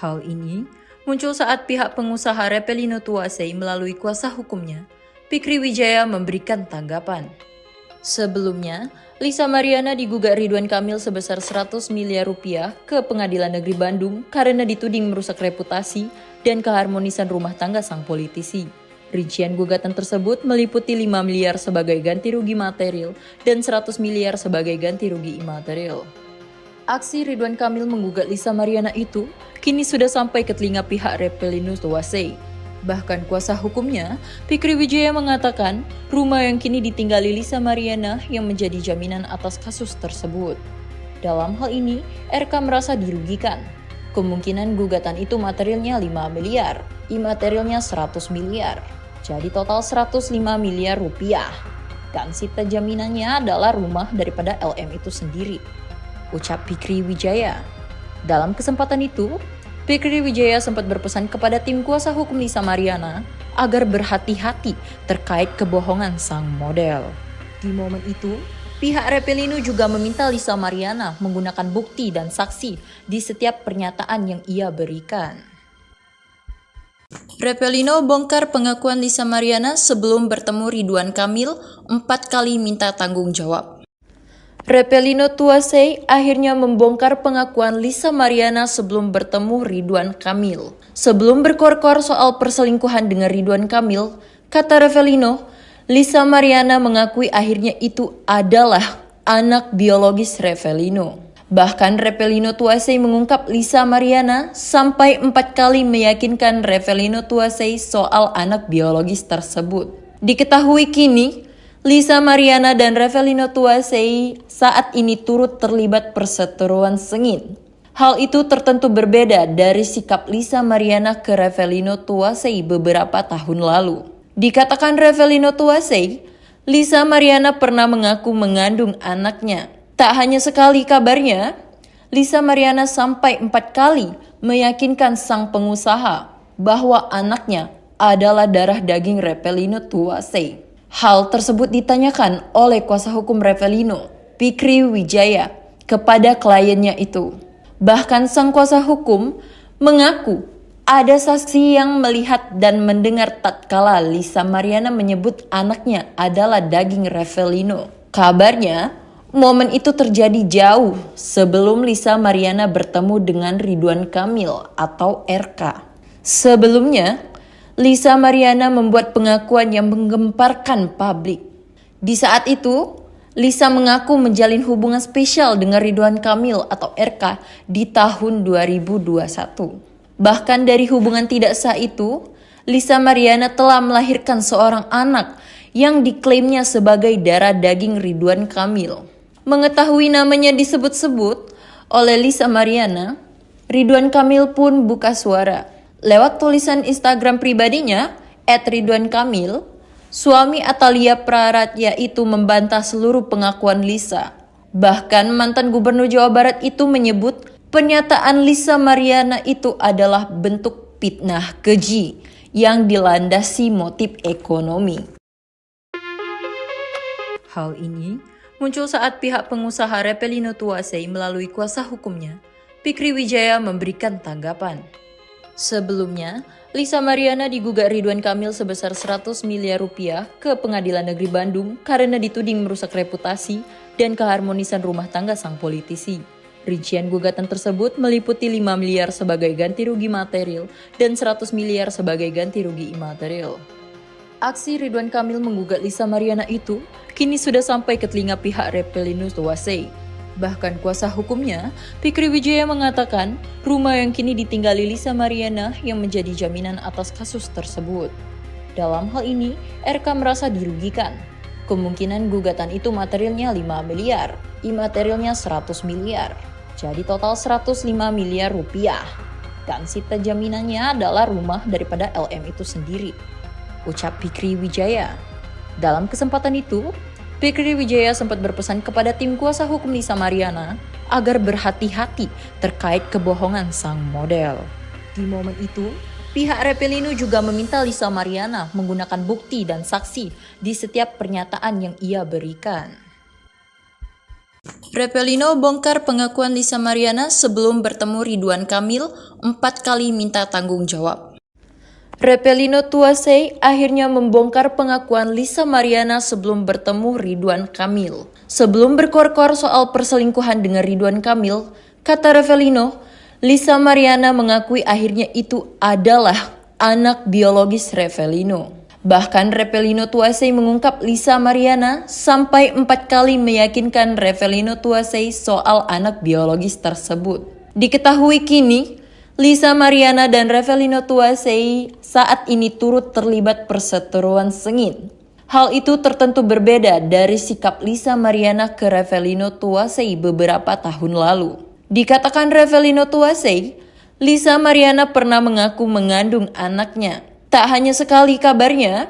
Hal ini muncul saat pihak pengusaha Revelino Tuasei melalui kuasa hukumnya, Fikri Wijaya memberikan tanggapan. Sebelumnya, Lisa Mariana digugat Ridwan Kamil sebesar 100 miliar rupiah ke Pengadilan Negeri Bandung karena dituding merusak reputasi dan keharmonisan rumah tangga sang politisi. Rincian gugatan tersebut meliputi 5 miliar sebagai ganti rugi material dan 100 miliar sebagai ganti rugi imaterial. Aksi Ridwan Kamil menggugat Lisa Mariana itu kini sudah sampai ke telinga pihak Revelino Tuasei. Bahkan kuasa hukumnya, Fikri Wijaya mengatakan rumah yang kini ditinggali Lisa Mariana yang menjadi jaminan atas kasus tersebut. Dalam hal ini, RK merasa dirugikan. Kemungkinan gugatan itu materialnya 5 miliar, imaterialnya 100 miliar. Jadi total 105 miliar rupiah. Dan sita jaminannya adalah rumah daripada LM itu sendiri, ucap Fikri Wijaya. Dalam kesempatan itu, Fikri Wijaya sempat berpesan kepada tim kuasa hukum Lisa Mariana agar berhati-hati terkait kebohongan sang model. Di momen itu, pihak Revelino juga meminta Lisa Mariana menggunakan bukti dan saksi di setiap pernyataan yang ia berikan. Revelino bongkar pengakuan Lisa Mariana sebelum bertemu Ridwan Kamil 4 kali minta tanggung jawab. Revelino Tuasei akhirnya membongkar pengakuan Lisa Mariana sebelum bertemu Ridwan Kamil. Sebelum berkor-kor soal perselingkuhan dengan Ridwan Kamil, kata Revelino, Lisa Mariana mengakui akhirnya itu adalah anak biologis Revelino. Bahkan Revelino Tuasei mengungkap Lisa Mariana sampai 4 kali meyakinkan Revelino Tuasei soal anak biologis tersebut. Diketahui kini, Lisa Mariana dan Revelino Tuasei saat ini turut terlibat perseteruan sengit. Hal itu tertentu berbeda dari sikap Lisa Mariana ke Revelino Tuasei beberapa tahun lalu. Dikatakan Revelino Tuasei, Lisa Mariana pernah mengaku mengandung anaknya. Tak hanya sekali kabarnya, Lisa Mariana sampai 4 kali meyakinkan sang pengusaha bahwa anaknya adalah darah daging Revelino Tuasei. Hal tersebut ditanyakan oleh kuasa hukum Revelino, Fikri Wijaya, kepada kliennya itu. Bahkan sang kuasa hukum mengaku Ada saksi yang melihat dan mendengar tatkala Lisa Mariana menyebut anaknya adalah daging Revelino. Kabarnya, momen itu terjadi jauh sebelum Lisa Mariana bertemu dengan Ridwan Kamil atau RK. Sebelumnya, Lisa Mariana membuat pengakuan yang menggemparkan publik. Di saat itu, Lisa mengaku menjalin hubungan spesial dengan Ridwan Kamil atau RK di tahun 2021. Bahkan dari hubungan tidak sah itu, Lisa Mariana telah melahirkan seorang anak yang diklaimnya sebagai darah daging Ridwan Kamil. Mengetahui namanya disebut-sebut oleh Lisa Mariana, Ridwan Kamil pun buka suara. Lewat tulisan Instagram pribadinya, @ridwankamil, suami Atalia Praratya itu membantah seluruh pengakuan Lisa. Bahkan mantan Gubernur Jawa Barat itu menyebut pernyataan Lisa Mariana itu adalah bentuk fitnah keji yang dilandasi motif ekonomi. Hal ini muncul saat pihak pengusaha Revelino Tuasei melalui kuasa hukumnya, Fikri Wijaya, memberikan tanggapan. Sebelumnya, Lisa Mariana digugat Ridwan Kamil sebesar 100 miliar rupiah ke Pengadilan Negeri Bandung karena dituding merusak reputasi dan keharmonisan rumah tangga sang politisi. Rincian gugatan tersebut meliputi 5 miliar sebagai ganti rugi material dan 100 miliar sebagai ganti rugi imaterial. Aksi Ridwan Kamil menggugat Lisa Mariana itu kini sudah sampai ke telinga pihak Revelino Tuasei. Bahkan kuasa hukumnya, Fikri Wijaya, mengatakan rumah yang kini ditinggali Lisa Mariana yang menjadi jaminan atas kasus tersebut. Dalam hal ini, RK merasa dirugikan. Kemungkinan gugatan itu materialnya 5 miliar, imaterialnya 100 miliar. Jadi total 105 miliar rupiah. Dan sita jaminannya adalah rumah daripada LM itu sendiri, ucap Fikri Wijaya. Dalam kesempatan itu, Fikri Wijaya sempat berpesan kepada tim kuasa hukum Lisa Mariana agar berhati-hati terkait kebohongan sang model. Di momen itu, pihak Revelino juga meminta Lisa Mariana menggunakan bukti dan saksi di setiap pernyataan yang ia berikan. Revelino bongkar pengakuan Lisa Mariana sebelum bertemu Ridwan Kamil 4 kali minta tanggung jawab. Revelino Tuasei akhirnya membongkar pengakuan Lisa Mariana sebelum bertemu Ridwan Kamil. Sebelum berkor-kor soal perselingkuhan dengan Ridwan Kamil, kata Revelino, Lisa Mariana mengakui akhirnya itu adalah anak biologis Revelino. Bahkan Revelino Tuasei mengungkap Lisa Mariana sampai 4 kali meyakinkan Revelino Tuasei soal anak biologis tersebut. Diketahui kini, Lisa Mariana dan Revelino Tuasei saat ini turut terlibat perseteruan sengit. Hal itu tertentu berbeda dari sikap Lisa Mariana ke Revelino Tuasei beberapa tahun lalu. Dikatakan Revelino Tuasei, Lisa Mariana pernah mengaku mengandung anaknya. Tak hanya sekali kabarnya,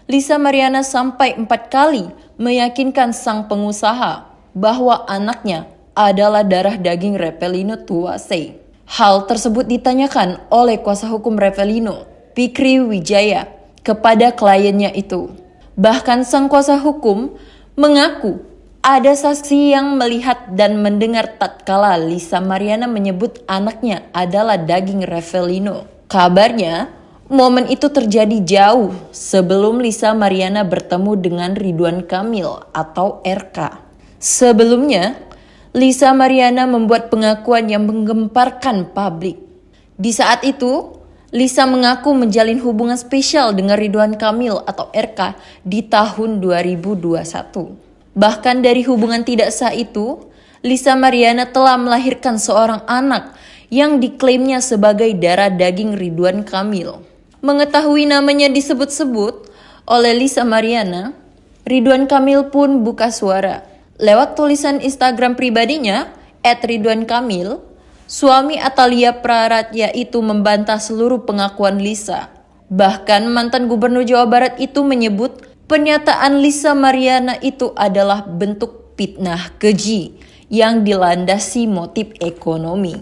Lisa Mariana sampai 4 kali meyakinkan sang pengusaha bahwa anaknya adalah darah daging Revelino Tuasei. Hal tersebut ditanyakan oleh kuasa hukum Revelino, Fikri Wijaya, kepada kliennya itu. Bahkan sang kuasa hukum mengaku ada saksi yang melihat dan mendengar tatkala Lisa Mariana menyebut anaknya adalah daging Revelino. Kabarnya, momen itu terjadi jauh sebelum Lisa Mariana bertemu dengan Ridwan Kamil atau RK. Sebelumnya, Lisa Mariana membuat pengakuan yang menggemparkan publik. Di saat itu, Lisa mengaku menjalin hubungan spesial dengan Ridwan Kamil atau RK di tahun 2021. Bahkan dari hubungan tidak sah itu, Lisa Mariana telah melahirkan seorang anak yang diklaimnya sebagai darah daging Ridwan Kamil. Mengetahui namanya disebut-sebut oleh Lisa Mariana, Ridwan Kamil pun buka suara. Lewat tulisan Instagram pribadinya, @ridwankamil, suami Atalia Praratya itu membantah seluruh pengakuan Lisa. Bahkan mantan Gubernur Jawa Barat itu menyebut pernyataan Lisa Mariana itu adalah bentuk fitnah keji yang dilandasi motif ekonomi.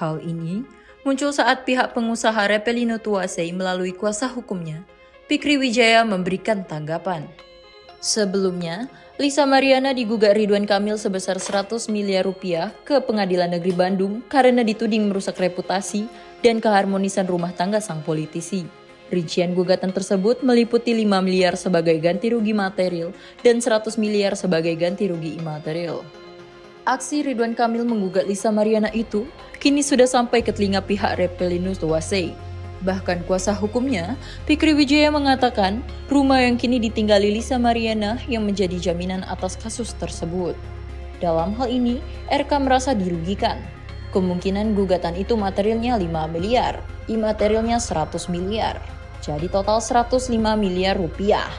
Hal ini muncul saat pihak pengusaha Revelino Tuasei melalui kuasa hukumnya, Fikri Wijaya, memberikan tanggapan. Sebelumnya, Lisa Mariana digugat Ridwan Kamil sebesar 100 miliar rupiah ke Pengadilan Negeri Bandung karena dituding merusak reputasi dan keharmonisan rumah tangga sang politisi. Rincian gugatan tersebut meliputi 5 miliar sebagai ganti rugi material dan 100 miliar sebagai ganti rugi imaterial. Aksi Ridwan Kamil menggugat Lisa Mariana itu kini sudah sampai ke telinga pihak Repelinus Tuasei. Bahkan kuasa hukumnya, Fikri Wijaya mengatakan rumah yang kini ditinggali Lisa Mariana yang menjadi jaminan atas kasus tersebut. Dalam hal ini, RK merasa dirugikan. Kemungkinan gugatan itu materialnya 5 miliar, imaterialnya 100 miliar. Jadi total 105 miliar rupiah.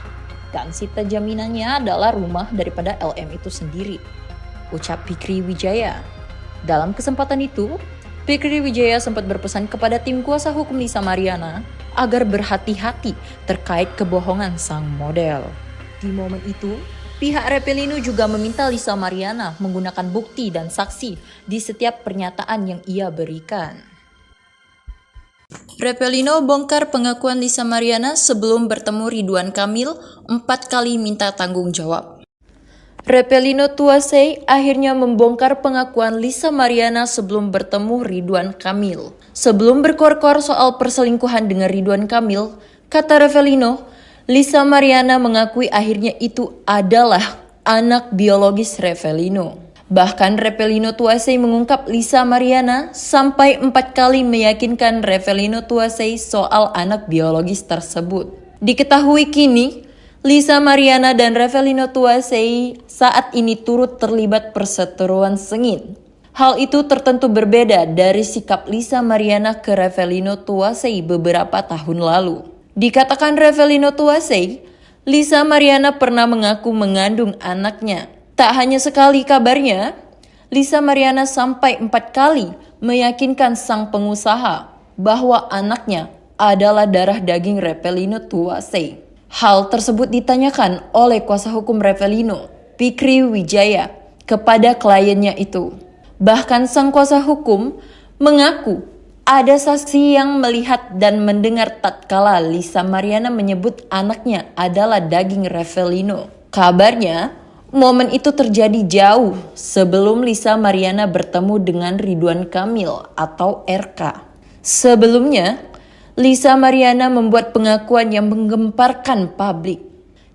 Dan sita jaminannya adalah rumah daripada LM itu sendiri, ucap Fikri Wijaya. Dalam kesempatan itu, Fikri Wijaya sempat berpesan kepada tim kuasa hukum Lisa Mariana agar berhati-hati terkait kebohongan sang model. Di momen itu, pihak Repelino juga meminta Lisa Mariana menggunakan bukti dan saksi di setiap pernyataan yang ia berikan. Repelino bongkar pengakuan Lisa Mariana sebelum bertemu Ridwan Kamil 4 kali minta tanggung jawab. Repelino Tuasei akhirnya membongkar pengakuan Lisa Mariana sebelum bertemu Ridwan Kamil. Sebelum berkor-kor soal perselingkuhan dengan Ridwan Kamil, kata Repelino, Lisa Mariana mengakui akhirnya itu adalah anak biologis Repelino. Bahkan Repelino Tuasei mengungkap Lisa Mariana sampai 4 kali meyakinkan Repelino Tuasei soal anak biologis tersebut. Diketahui kini, Lisa Mariana dan Repelino Tuasei saat ini turut terlibat perseteruan sengit. Hal itu tertentu berbeda dari sikap Lisa Mariana ke Repelino Tuasei beberapa tahun lalu. Dikatakan Repelino Tuasei, Lisa Mariana pernah mengaku mengandung anaknya. Tak hanya sekali kabarnya, Lisa Mariana sampai 4 kali meyakinkan sang pengusaha bahwa anaknya adalah darah daging Repelino Tuasei. Hal tersebut ditanyakan oleh kuasa hukum Repelino, Fikri Wijaya, kepada kliennya itu. Bahkan sang kuasa hukum mengaku ada saksi yang melihat dan mendengar tatkala Lisa Mariana menyebut anaknya adalah daging Repelino. Kabarnya, momen itu terjadi jauh sebelum Lisa Mariana bertemu dengan Ridwan Kamil atau RK. Sebelumnya, Lisa Mariana membuat pengakuan yang menggemparkan publik.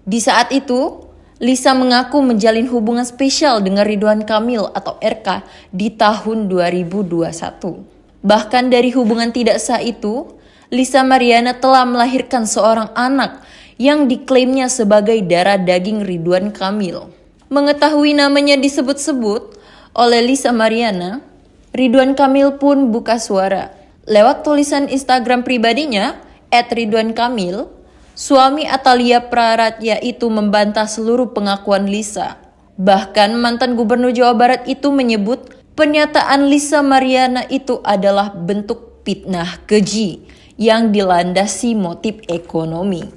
Di saat itu, Lisa mengaku menjalin hubungan spesial dengan Ridwan Kamil atau RK di tahun 2021. Bahkan dari hubungan tidak sah itu, Lisa Mariana telah melahirkan seorang anak yang diklaimnya sebagai darah daging Ridwan Kamil. Mengetahui namanya disebut-sebut oleh Lisa Mariana, Ridwan Kamil pun buka suara. Lewat tulisan Instagram pribadinya, @ridwankamil, suami Atalia Praratya itu membantah seluruh pengakuan Lisa. Bahkan mantan gubernur Jawa Barat itu menyebut pernyataan Lisa Mariana itu adalah bentuk fitnah keji yang dilandasi motif ekonomi.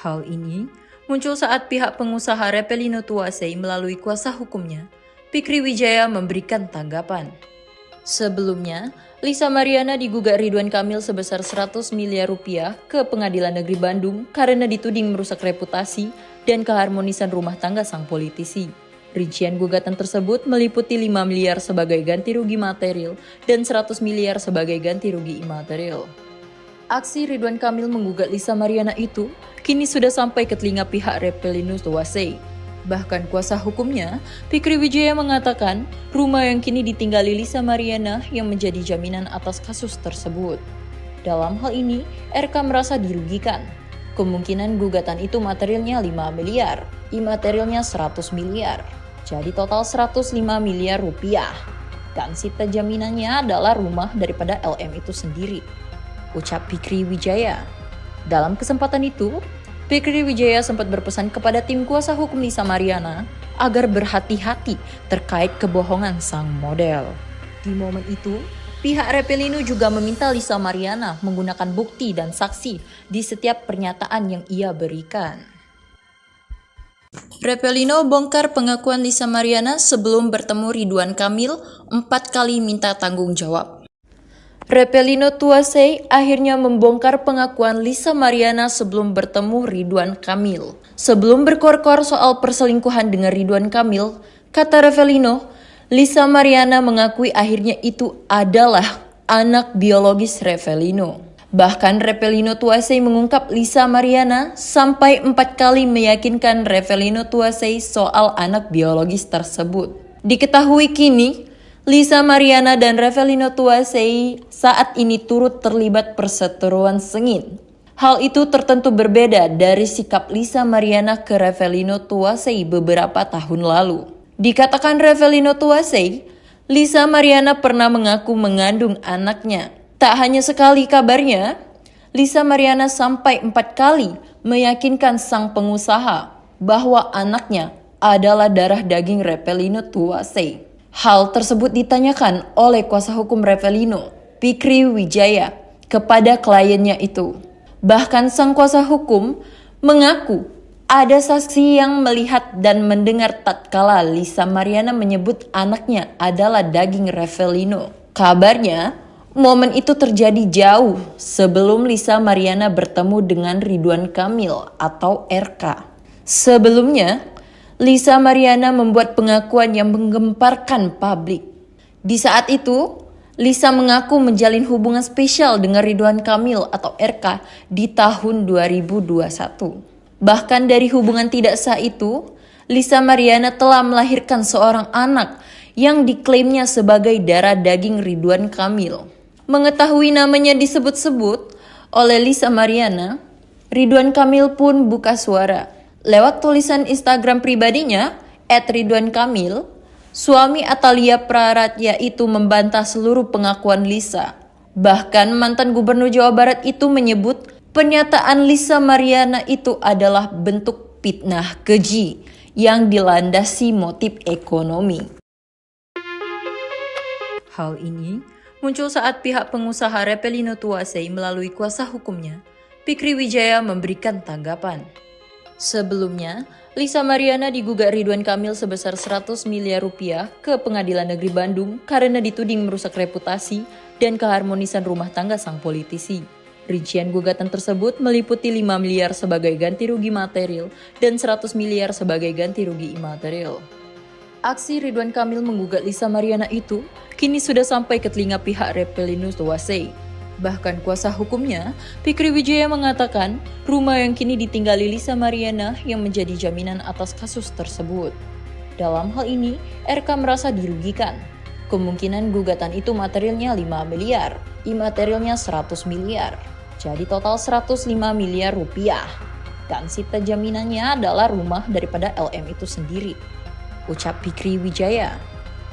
Hal ini muncul saat pihak pengusaha Repelino Tuasei melalui kuasa hukumnya, Fikri Wijaya memberikan tanggapan. Sebelumnya, Lisa Mariana digugat Ridwan Kamil sebesar 100 miliar rupiah ke Pengadilan Negeri Bandung karena dituding merusak reputasi dan keharmonisan rumah tangga sang politisi. Rincian gugatan tersebut meliputi 5 miliar sebagai ganti rugi material dan 100 miliar sebagai ganti rugi imaterial. Aksi Ridwan Kamil menggugat Lisa Mariana itu kini sudah sampai ke telinga pihak Repelinus Tuasei. Bahkan kuasa hukumnya, Fikri Wijaya mengatakan rumah yang kini ditinggali Lisa Mariana yang menjadi jaminan atas kasus tersebut. Dalam hal ini, RK merasa dirugikan. Kemungkinan gugatan itu materialnya 5 miliar, imaterialnya 100 miliar. Jadi total 105 miliar rupiah. Dan sita jaminannya adalah rumah daripada LM itu sendiri, ucap Fikri Wijaya. Dalam kesempatan itu, Fikri Wijaya sempat berpesan kepada tim kuasa hukum Lisa Mariana agar berhati-hati terkait kebohongan sang model. Di momen itu, pihak Repelino juga meminta Lisa Mariana menggunakan bukti dan saksi di setiap pernyataan yang ia berikan. Repelino bongkar pengakuan Lisa Mariana sebelum bertemu Ridwan Kamil 4 kali minta tanggung jawab. Repelino Tuasei akhirnya membongkar pengakuan Lisa Mariana sebelum bertemu Ridwan Kamil. Sebelum berkor-kor soal perselingkuhan dengan Ridwan Kamil, kata Repelino, Lisa Mariana mengakui akhirnya itu adalah anak biologis Repelino. Bahkan Repelino Tuasei mengungkap Lisa Mariana sampai 4 kali meyakinkan Repelino Tuasei soal anak biologis tersebut. Diketahui kini, Lisa Mariana dan Repelino Tuasei saat ini turut terlibat perseteruan sengit. Hal itu tertentu berbeda dari sikap Lisa Mariana ke Repelino Tuasei beberapa tahun lalu. Dikatakan Repelino Tuasei, Lisa Mariana pernah mengaku mengandung anaknya. Tak hanya sekali kabarnya, Lisa Mariana sampai 4 kali meyakinkan sang pengusaha bahwa anaknya adalah darah daging Repelino Tuasei. Hal tersebut ditanyakan oleh kuasa hukum Repelino, Fikri Wijaya, kepada kliennya itu. Bahkan sang kuasa hukum mengaku ada saksi yang melihat dan mendengar tatkala Lisa Mariana menyebut anaknya adalah daging Repelino. Kabarnya, momen itu terjadi jauh sebelum Lisa Mariana bertemu dengan Ridwan Kamil atau RK. Sebelumnya, Lisa Mariana membuat pengakuan yang menggemparkan publik. Di saat itu, Lisa mengaku menjalin hubungan spesial dengan Ridwan Kamil atau RK di tahun 2021. Bahkan dari hubungan tidak sah itu, Lisa Mariana telah melahirkan seorang anak yang diklaimnya sebagai darah daging Ridwan Kamil. Mengetahui namanya disebut-sebut oleh Lisa Mariana, Ridwan Kamil pun buka suara. Lewat tulisan Instagram pribadinya, @ridwankamil, suami Atalia Praratya itu membantah seluruh pengakuan Lisa. Bahkan mantan gubernur Jawa Barat itu menyebut pernyataan Lisa Mariana itu adalah bentuk fitnah keji yang dilandasi motif ekonomi. Hal ini muncul saat pihak pengusaha Repelino Tuasei melalui kuasa hukumnya, Fikri Wijaya memberikan tanggapan. Sebelumnya, Lisa Mariana digugat Ridwan Kamil sebesar 100 miliar rupiah ke Pengadilan Negeri Bandung karena dituding merusak reputasi dan keharmonisan rumah tangga sang politisi. Rincian gugatan tersebut meliputi 5 miliar sebagai ganti rugi material dan 100 miliar sebagai ganti rugi imaterial. Aksi Ridwan Kamil menggugat Lisa Mariana itu kini sudah sampai ke telinga pihak Repelino Tuasei. Bahkan kuasa hukumnya, Fikri Wijaya mengatakan rumah yang kini ditinggali Lisa Mariana yang menjadi jaminan atas kasus tersebut. Dalam hal ini, RK merasa dirugikan. Kemungkinan gugatan itu materialnya 5 miliar, imaterialnya 100 miliar. Jadi total 105 miliar rupiah. Dan sita jaminannya adalah rumah daripada LM itu sendiri, ucap Fikri Wijaya.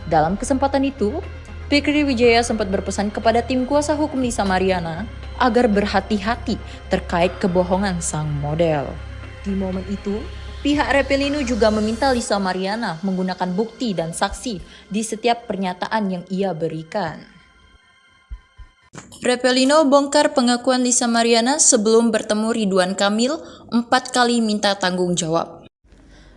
Dalam kesempatan itu, Fikri Wijaya sempat berpesan kepada tim kuasa hukum Lisa Mariana agar berhati-hati terkait kebohongan sang model. Di momen itu, pihak Repelino juga meminta Lisa Mariana menggunakan bukti dan saksi di setiap pernyataan yang ia berikan. Repelino bongkar pengakuan Lisa Mariana sebelum bertemu Ridwan Kamil 4 kali minta tanggung jawab.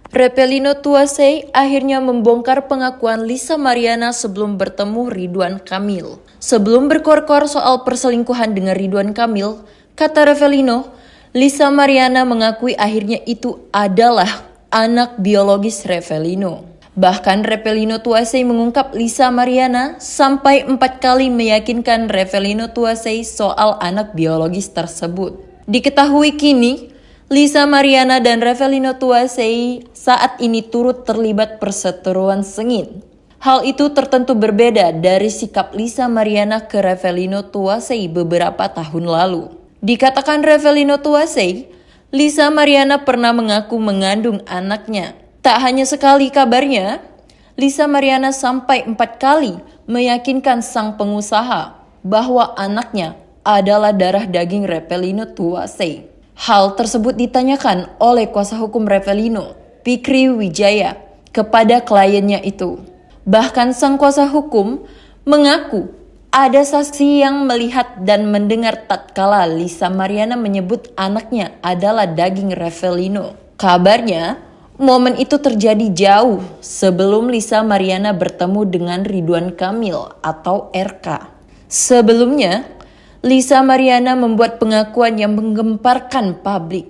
Repelino Tuasei akhirnya membongkar pengakuan Lisa Mariana sebelum bertemu Ridwan Kamil. Sebelum berkor-kor soal perselingkuhan dengan Ridwan Kamil, kata Repelino, Lisa Mariana mengakui akhirnya itu adalah anak biologis Repelino. Bahkan Repelino Tuasei mengungkap Lisa Mariana sampai 4 kali meyakinkan Repelino Tuasei soal anak biologis tersebut. Diketahui kini, Lisa Mariana dan Repelino Tuasei saat ini turut terlibat perseteruan sengit. Hal itu tertentu berbeda dari sikap Lisa Mariana ke Repelino Tuasei beberapa tahun lalu. Dikatakan Repelino Tuasei, Lisa Mariana pernah mengaku mengandung anaknya. Tak hanya sekali kabarnya, Lisa Mariana sampai 4 kali meyakinkan sang pengusaha bahwa anaknya adalah darah daging Repelino Tuasei. Hal tersebut ditanyakan oleh kuasa hukum Repelino, Fikri Wijaya, kepada kliennya itu. Bahkan sang kuasa hukum mengaku ada saksi yang melihat dan mendengar tatkala Lisa Mariana menyebut anaknya adalah daging Repelino. Kabarnya, momen itu terjadi jauh sebelum Lisa Mariana bertemu dengan Ridwan Kamil atau RK. Sebelumnya, Lisa Mariana membuat pengakuan yang menggemparkan publik.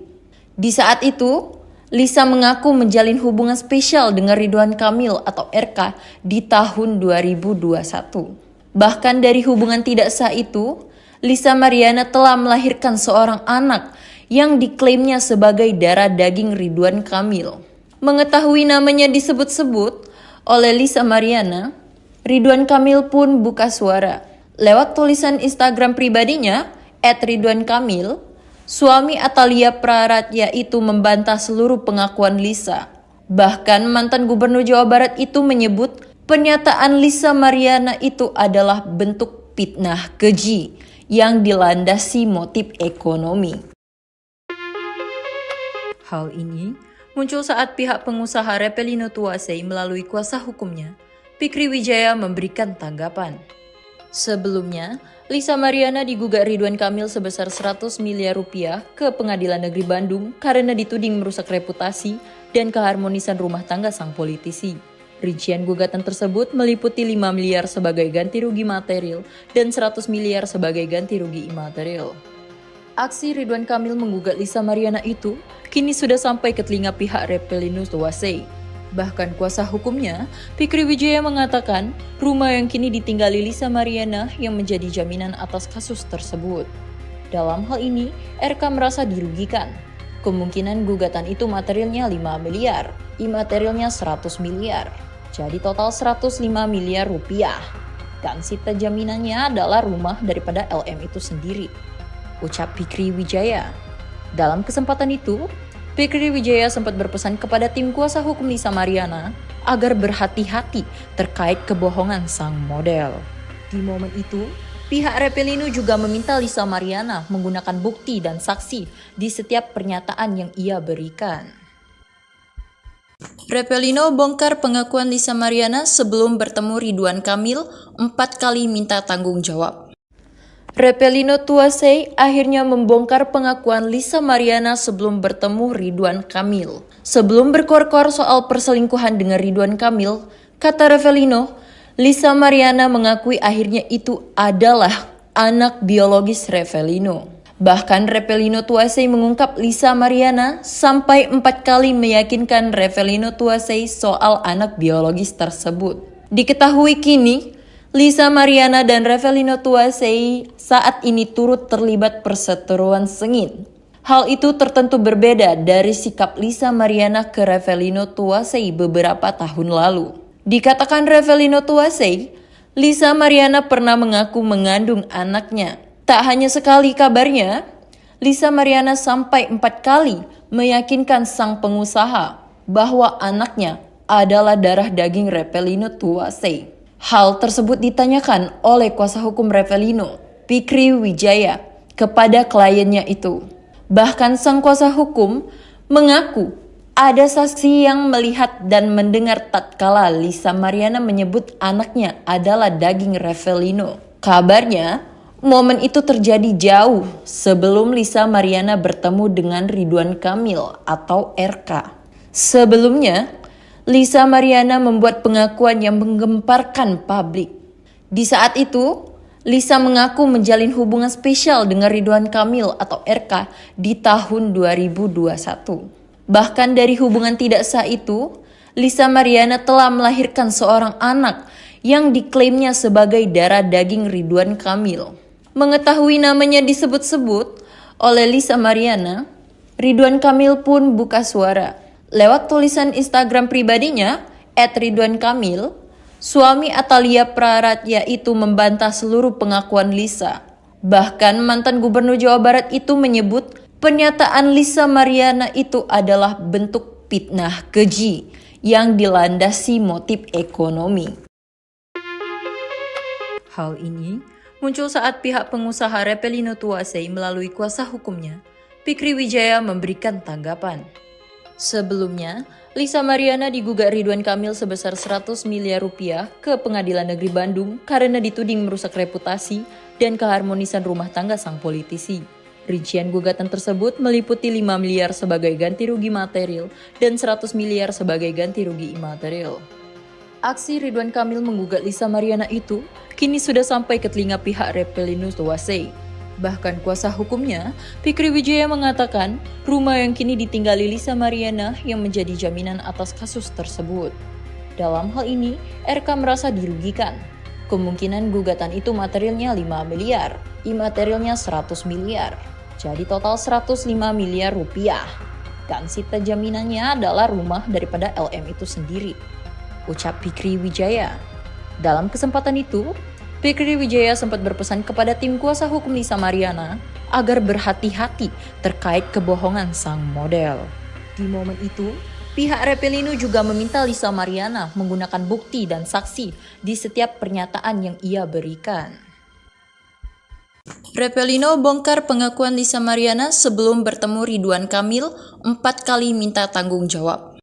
Di saat itu, Lisa mengaku menjalin hubungan spesial dengan Ridwan Kamil atau RK di tahun 2021. Bahkan dari hubungan tidak sah itu, Lisa Mariana telah melahirkan seorang anak yang diklaimnya sebagai darah daging Ridwan Kamil. Mengetahui namanya disebut-sebut oleh Lisa Mariana, Ridwan Kamil pun buka suara. Lewat tulisan Instagram pribadinya, @ridwankamil, suami Atalia Praratya itu membantah seluruh pengakuan Lisa. Bahkan mantan gubernur Jawa Barat itu menyebut pernyataan Lisa Mariana itu adalah bentuk fitnah keji yang dilandasi motif ekonomi. Hal ini muncul saat pihak pengusaha Repelino Tuasei melalui kuasa hukumnya, Fikri Wijaya, memberikan tanggapan. Sebelumnya, Lisa Mariana digugat Ridwan Kamil sebesar 100 miliar rupiah ke Pengadilan Negeri Bandung karena dituding merusak reputasi dan keharmonisan rumah tangga sang politisi. Rincian gugatan tersebut meliputi 5 miliar sebagai ganti rugi material dan 100 miliar sebagai ganti rugi imaterial. Aksi Ridwan Kamil menggugat Lisa Mariana itu kini sudah sampai ke telinga pihak Repelino Tuasei. Bahkan kuasa hukumnya, Fikri Wijaya, mengatakan rumah yang kini ditinggali Lisa Mariana yang menjadi jaminan atas kasus tersebut. Dalam hal ini, RK merasa dirugikan. Kemungkinan gugatan itu materialnya 5 miliar, imaterialnya 100 miliar. Jadi total 105 miliar rupiah. Dan sita jaminannya adalah rumah daripada LM itu sendiri, ucap Fikri Wijaya. Dalam kesempatan itu, Fikri Wijaya sempat berpesan kepada tim kuasa hukum Lisa Mariana agar berhati-hati terkait kebohongan sang model. Di momen itu, pihak Repelino juga meminta Lisa Mariana menggunakan bukti dan saksi di setiap pernyataan yang ia berikan. Repelino bongkar pengakuan Lisa Mariana sebelum bertemu Ridwan Kamil 4 kali minta tanggung jawab. Repelino Tuasei akhirnya membongkar pengakuan Lisa Mariana sebelum bertemu Ridwan Kamil. Sebelum berkor-kor soal perselingkuhan dengan Ridwan Kamil, kata Repelino, Lisa Mariana mengakui akhirnya itu adalah anak biologis Repelino. Bahkan Repelino Tuasei mengungkap Lisa Mariana sampai 4 kali meyakinkan Repelino Tuasei soal anak biologis tersebut. Diketahui kini, Lisa Mariana dan Repelino Tuasei saat ini turut terlibat perseteruan sengit. Hal itu tertentu berbeda dari sikap Lisa Mariana ke Repelino Tuasei beberapa tahun lalu. Dikatakan Repelino Tuasei, Lisa Mariana pernah mengaku mengandung anaknya. Tak hanya sekali kabarnya, Lisa Mariana sampai 4 kali meyakinkan sang pengusaha bahwa anaknya adalah darah daging Repelino Tuasei. Hal tersebut ditanyakan oleh kuasa hukum Repelino, Fikri Wijaya, kepada kliennya itu. Bahkan sang kuasa hukum mengaku ada saksi yang melihat dan mendengar tatkala Lisa Mariana menyebut anaknya adalah daging Repelino. Kabarnya, momen itu terjadi jauh sebelum Lisa Mariana bertemu dengan Ridwan Kamil atau RK. Sebelumnya, Lisa Mariana membuat pengakuan yang menggemparkan publik. Di saat itu, Lisa mengaku menjalin hubungan spesial dengan Ridwan Kamil atau RK di tahun 2021. Bahkan dari hubungan tidak sah itu, Lisa Mariana telah melahirkan seorang anak yang diklaimnya sebagai darah daging Ridwan Kamil. Mengetahui namanya disebut-sebut oleh Lisa Mariana, Ridwan Kamil pun buka suara. Lewat tulisan Instagram pribadinya, @ridwankamil, suami Atalia Praratya itu membantah seluruh pengakuan Lisa. Bahkan mantan gubernur Jawa Barat itu menyebut pernyataan Lisa Mariana itu adalah bentuk fitnah keji yang dilandasi motif ekonomi. Hal ini muncul saat pihak pengusaha Repelino Tuasei melalui kuasa hukumnya, Fikri Wijaya, memberikan tanggapan. Sebelumnya, Lisa Mariana digugat Ridwan Kamil sebesar 100 miliar rupiah ke Pengadilan Negeri Bandung karena dituding merusak reputasi dan keharmonisan rumah tangga sang politisi. Rincian gugatan tersebut meliputi 5 miliar sebagai ganti rugi material dan 100 miliar sebagai ganti rugi imaterial. Aksi Ridwan Kamil menggugat Lisa Mariana itu kini sudah sampai ke telinga pihak Repelinus Tuwasei. Bahkan kuasa hukumnya, Fikri Wijaya mengatakan rumah yang kini ditinggali Lisa Mariana yang menjadi jaminan atas kasus tersebut. Dalam hal ini, RK merasa dirugikan. Kemungkinan gugatan itu materialnya 5 miliar, imaterialnya 100 miliar. Jadi total 105 miliar rupiah. Dan sita jaminannya adalah rumah daripada LM itu sendiri, ucap Fikri Wijaya. Dalam kesempatan itu, Fikri Wijaya sempat berpesan kepada tim kuasa hukum Lisa Mariana agar berhati-hati terkait kebohongan sang model. Di momen itu, pihak Repelino juga meminta Lisa Mariana menggunakan bukti dan saksi di setiap pernyataan yang ia berikan. Repelino bongkar pengakuan Lisa Mariana sebelum bertemu Ridwan Kamil 4 kali minta tanggung jawab.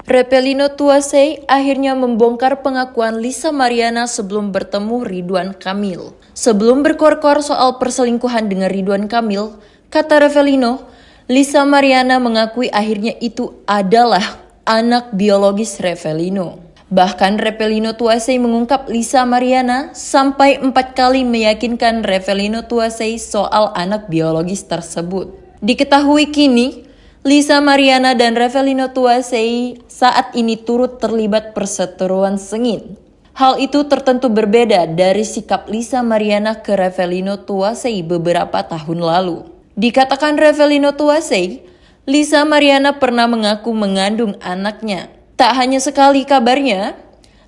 Repelino Tuwasei akhirnya membongkar pengakuan Lisa Mariana sebelum bertemu Ridwan Kamil. Sebelum berkor-kor soal perselingkuhan dengan Ridwan Kamil, kata Repelino, Lisa Mariana mengakui akhirnya itu adalah anak biologis Repelino. Bahkan Repelino Tuwasei mengungkap Lisa Mariana sampai 4 kali meyakinkan Repelino Tuwasei soal anak biologis tersebut. Diketahui kini, Lisa Mariana dan Repelino Tuwasei saat ini turut terlibat perseteruan sengit. Hal itu tertentu berbeda dari sikap Lisa Mariana ke Repelino Tuwasei beberapa tahun lalu. Dikatakan Repelino Tuwasei, Lisa Mariana pernah mengaku mengandung anaknya. Tak hanya sekali kabarnya,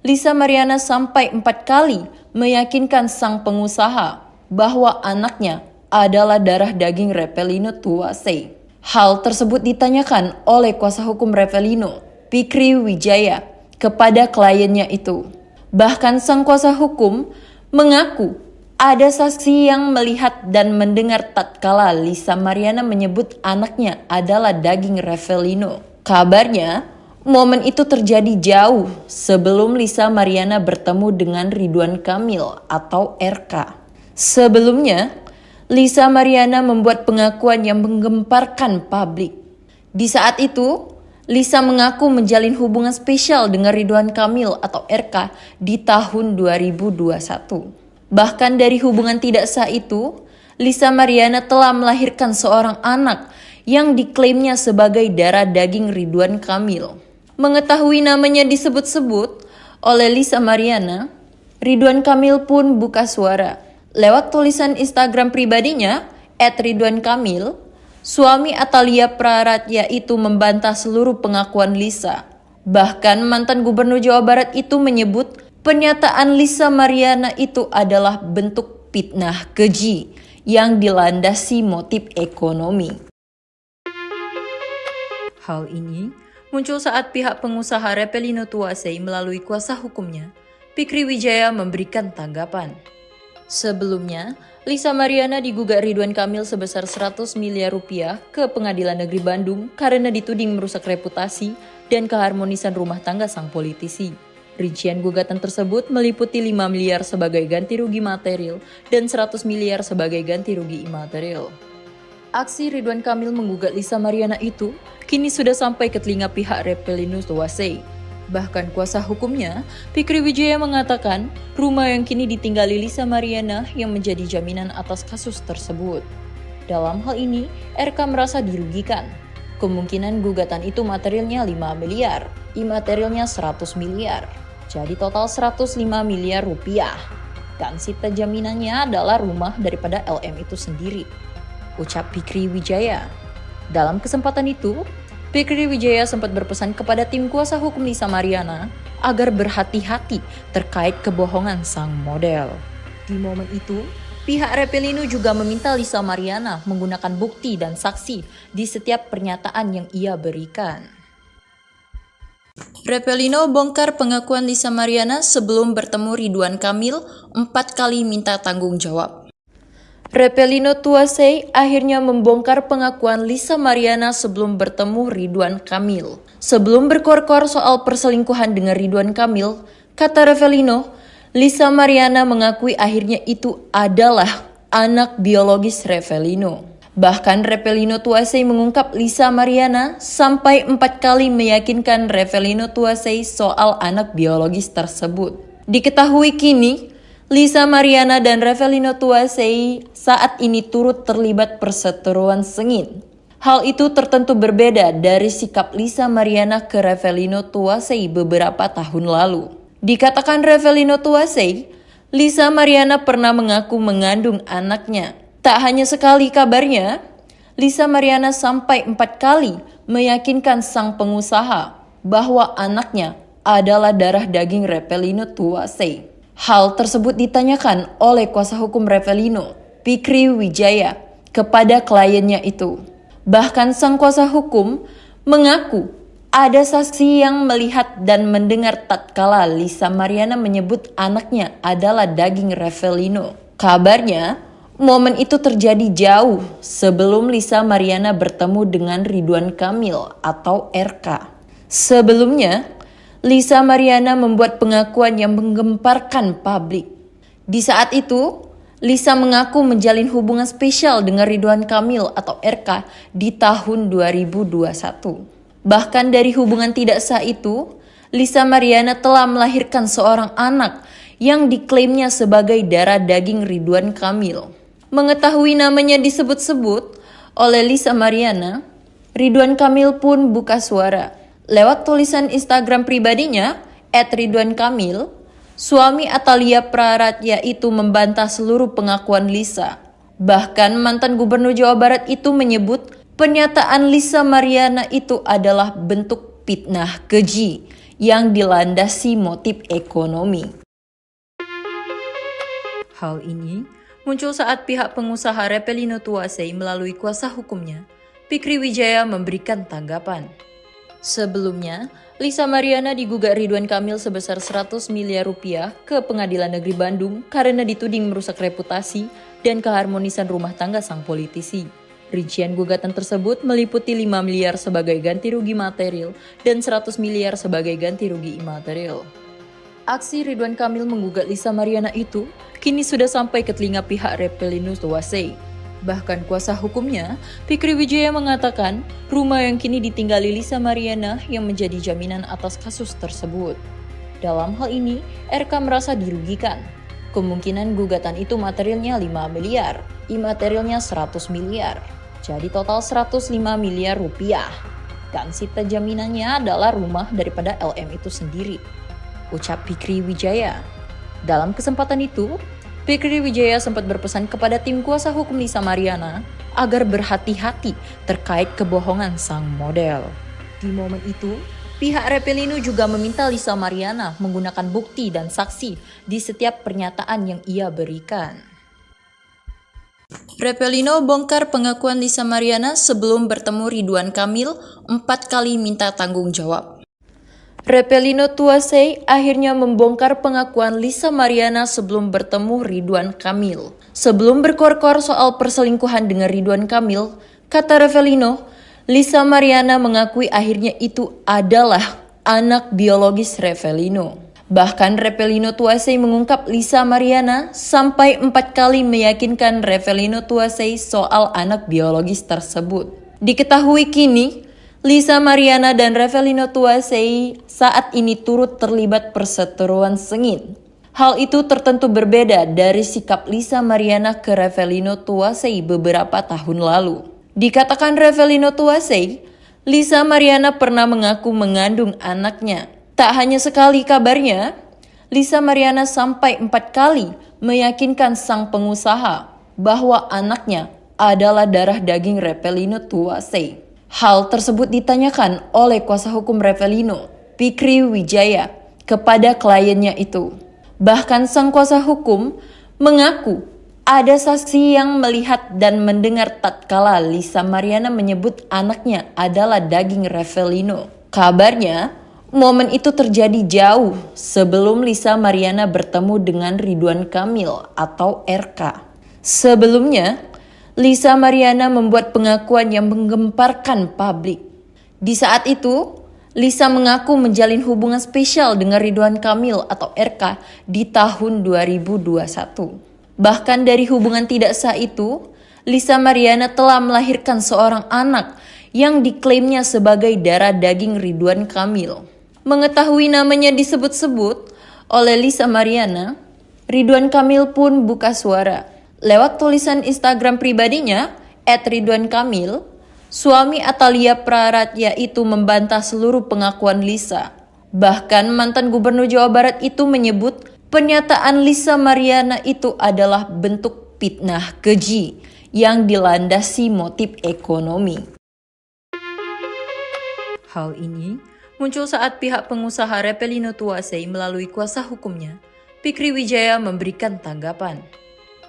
Lisa Mariana sampai 4 kali meyakinkan sang pengusaha bahwa anaknya adalah darah daging Repelino Tuwasei. Hal tersebut ditanyakan oleh kuasa hukum Repelino, Fikri Wijaya, kepada kliennya itu. Bahkan sang kuasa hukum mengaku ada saksi yang melihat dan mendengar tatkala Lisa Mariana menyebut anaknya adalah daging Repelino. Kabarnya, momen itu terjadi jauh sebelum Lisa Mariana bertemu dengan Ridwan Kamil atau RK. Sebelumnya, Lisa Mariana membuat pengakuan yang menggemparkan publik. Di saat itu, Lisa mengaku menjalin hubungan spesial dengan Ridwan Kamil atau RK di tahun 2021. Bahkan dari hubungan tidak sah itu, Lisa Mariana telah melahirkan seorang anak yang diklaimnya sebagai darah daging Ridwan Kamil. Mengetahui namanya disebut-sebut oleh Lisa Mariana, Ridwan Kamil pun buka suara. Lewat tulisan Instagram pribadinya, @ridwankamil, suami Atalia Praratya itu membantah seluruh pengakuan Lisa. Bahkan mantan gubernur Jawa Barat itu menyebut pernyataan Lisa Mariana itu adalah bentuk fitnah keji yang dilandasi motif ekonomi. Hal ini muncul saat pihak pengusaha Repelino Tuwasei melalui kuasa hukumnya, Fikri Wijaya memberikan tanggapan. Sebelumnya, Lisa Mariana digugat Ridwan Kamil sebesar 100 miliar rupiah ke Pengadilan Negeri Bandung karena dituding merusak reputasi dan keharmonisan rumah tangga sang politisi. Rincian gugatan tersebut meliputi 5 miliar sebagai ganti rugi material dan 100 miliar sebagai ganti rugi imaterial. Aksi Ridwan Kamil menggugat Lisa Mariana itu kini sudah sampai ke telinga pihak Repelinus Tuwasei. Bahkan kuasa hukumnya, Fikri Wijaya mengatakan rumah yang kini ditinggali Lisa Mariana yang menjadi jaminan atas kasus tersebut. Dalam hal ini, RK merasa dirugikan. Kemungkinan gugatan itu materialnya 5 miliar, imaterialnya 100 miliar. Jadi total 105 miliar rupiah. Dan sita jaminannya adalah rumah daripada LM itu sendiri, ucap Fikri Wijaya. Dalam kesempatan itu, Fikri Wijaya sempat berpesan kepada tim kuasa hukum Lisa Mariana agar berhati-hati terkait kebohongan sang model. Di momen itu, pihak Repelino juga meminta Lisa Mariana menggunakan bukti dan saksi di setiap pernyataan yang ia berikan. Repelino bongkar pengakuan Lisa Mariana sebelum bertemu Ridwan Kamil 4 kali minta tanggung jawab. Repelino Tuwasei akhirnya membongkar pengakuan Lisa Mariana sebelum bertemu Ridwan Kamil. Sebelum berkor-kor soal perselingkuhan dengan Ridwan Kamil, kata Repelino, Lisa Mariana mengakui akhirnya itu adalah anak biologis Repelino. Bahkan Revelino Tuasey mengungkap Lisa Mariana sampai 4 kali meyakinkan Revelino Tuasey soal anak biologis tersebut. Diketahui kini, Lisa Mariana dan Revelino Tuasey saat ini turut terlibat perseteruan sengit. Hal itu tertentu berbeda dari sikap Lisa Mariana ke Revelino Tuasey beberapa tahun lalu. Dikatakan Revelino Tuasey, Lisa Mariana pernah mengaku mengandung anaknya. Tak hanya sekali kabarnya, Lisa Mariana sampai 4 kali meyakinkan sang pengusaha bahwa anaknya adalah darah daging Revelino Tuasey. Hal tersebut ditanyakan oleh kuasa hukum Revelino, Fikri Wijaya, kepada kliennya itu. Bahkan sang kuasa hukum mengaku ada saksi yang melihat dan mendengar tatkala Lisa Mariana menyebut anaknya adalah daging Revelino. Kabarnya, momen itu terjadi jauh sebelum Lisa Mariana bertemu dengan Ridwan Kamil atau RK. Sebelumnya, Lisa Mariana membuat pengakuan yang menggemparkan publik. Di saat itu, Lisa mengaku menjalin hubungan spesial dengan Ridwan Kamil atau RK di tahun 2021. Bahkan dari hubungan tidak sah itu, Lisa Mariana telah melahirkan seorang anak yang diklaimnya sebagai darah daging Ridwan Kamil. Mengetahui namanya disebut-sebut oleh Lisa Mariana, Ridwan Kamil pun buka suara. Lewat tulisan Instagram pribadinya, @ridwankamil, suami Atalia Praratya itu membantah seluruh pengakuan Lisa. Bahkan mantan gubernur Jawa Barat itu menyebut pernyataan Lisa Mariana itu adalah bentuk fitnah keji yang dilandasi motif ekonomi. Hal ini muncul saat pihak pengusaha Revelino Tuasey melalui kuasa hukumnya, Fikri Wijaya memberikan tanggapan. Sebelumnya, Lisa Mariana digugat Ridwan Kamil sebesar 100 miliar rupiah ke Pengadilan Negeri Bandung karena dituding merusak reputasi dan keharmonisan rumah tangga sang politisi. Rincian gugatan tersebut meliputi 5 miliar sebagai ganti rugi material dan 100 miliar sebagai ganti rugi imaterial. Aksi Ridwan Kamil menggugat Lisa Mariana itu kini sudah sampai ke telinga pihak Revelino Tuasey. Bahkan kuasa hukumnya, Fikri Wijaya mengatakan rumah yang kini ditinggali Lisa Mariana yang menjadi jaminan atas kasus tersebut. Dalam hal ini, RK merasa dirugikan. Kemungkinan gugatan itu materialnya 5 miliar, imaterialnya 100 miliar. Jadi total 105 miliar rupiah. Dan sita jaminannya adalah rumah daripada LM itu sendiri, ucap Fikri Wijaya. Dalam kesempatan itu, Fikri Wijaya sempat berpesan kepada tim kuasa hukum Lisa Mariana agar berhati-hati terkait kebohongan sang model. Di momen itu, pihak Revelino juga meminta Lisa Mariana menggunakan bukti dan saksi di setiap pernyataan yang ia berikan. Revelino bongkar pengakuan Lisa Mariana sebelum bertemu Ridwan Kamil 4 kali minta tanggung jawab. Revelino Tuasey akhirnya membongkar pengakuan Lisa Mariana sebelum bertemu Ridwan Kamil. Sebelum berkor-kor soal perselingkuhan dengan Ridwan Kamil, kata Revelino, Lisa Mariana mengakui akhirnya itu adalah anak biologis Revelino. Bahkan Revelino Tuasey mengungkap Lisa Mariana sampai 4 kali meyakinkan Revelino Tuasey soal anak biologis tersebut. Diketahui kini, Lisa Mariana dan Revelino Tuasey saat ini turut terlibat perseteruan sengit. Hal itu tertentu berbeda dari sikap Lisa Mariana ke Revelino Tuasey beberapa tahun lalu. Dikatakan Revelino Tuasey, Lisa Mariana pernah mengaku mengandung anaknya. Tak hanya sekali kabarnya, Lisa Mariana sampai 4 kali meyakinkan sang pengusaha bahwa anaknya adalah darah daging Revelino Tuasey. Hal tersebut ditanyakan oleh kuasa hukum Revelino, Fikri Wijaya, kepada kliennya itu. Bahkan sang kuasa hukum mengaku ada saksi yang melihat dan mendengar tatkala Lisa Mariana menyebut anaknya adalah daging Revelino. Kabarnya, momen itu terjadi jauh sebelum Lisa Mariana bertemu dengan Ridwan Kamil atau RK. Sebelumnya, Lisa Mariana membuat pengakuan yang menggemparkan publik. Di saat itu, Lisa mengaku menjalin hubungan spesial dengan Ridwan Kamil atau RK di tahun 2021. Bahkan dari hubungan tidak sah itu, Lisa Mariana telah melahirkan seorang anak yang diklaimnya sebagai darah daging Ridwan Kamil. Mengetahui namanya disebut-sebut oleh Lisa Mariana, Ridwan Kamil pun buka suara. Lewat tulisan Instagram pribadinya, @ridwankamil, suami Atalia Praratya itu membantah seluruh pengakuan Lisa. Bahkan mantan gubernur Jawa Barat itu menyebut pernyataan Lisa Mariana itu adalah bentuk fitnah keji yang dilandasi motif ekonomi. Hal ini muncul saat pihak pengusaha Repelino Tuasei melalui kuasa hukumnya, Fikri Wijaya, memberikan tanggapan.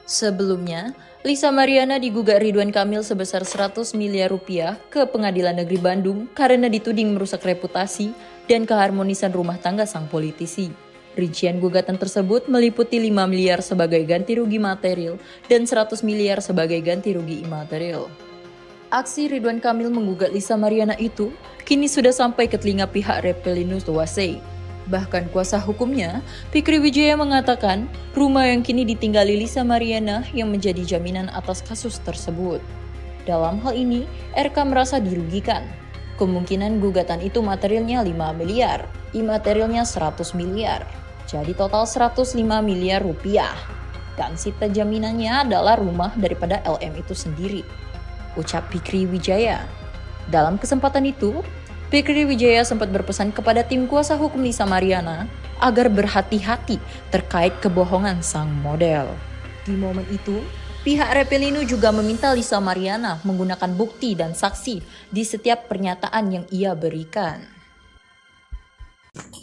Sebelumnya, Lisa Mariana digugat Ridwan Kamil sebesar 100 miliar rupiah ke Pengadilan Negeri Bandung karena dituding merusak reputasi dan keharmonisan rumah tangga sang politisi. Rincian gugatan tersebut meliputi 5 miliar sebagai ganti rugi material dan 100 miliar sebagai ganti rugi imaterial. Aksi Ridwan Kamil menggugat Lisa Mariana itu kini sudah sampai ke telinga pihak Repelino Tuasei. Bahkan kuasa hukumnya, Fikri Wijaya, mengatakan rumah yang kini ditinggali Lisa Mariana yang menjadi jaminan atas kasus tersebut. Dalam hal ini, RK merasa dirugikan. Kemungkinan gugatan itu materialnya 5 miliar, imaterialnya 100 miliar. Jadi total 105 miliar rupiah. Dan sita jaminannya adalah rumah daripada LM itu sendiri, ucap Fikri Wijaya. Dalam kesempatan itu, Fikri Wijaya sempat berpesan kepada tim kuasa hukum Lisa Mariana agar berhati-hati terkait kebohongan sang model. Di momen itu, pihak Repelino juga meminta Lisa Mariana menggunakan bukti dan saksi di setiap pernyataan yang ia berikan.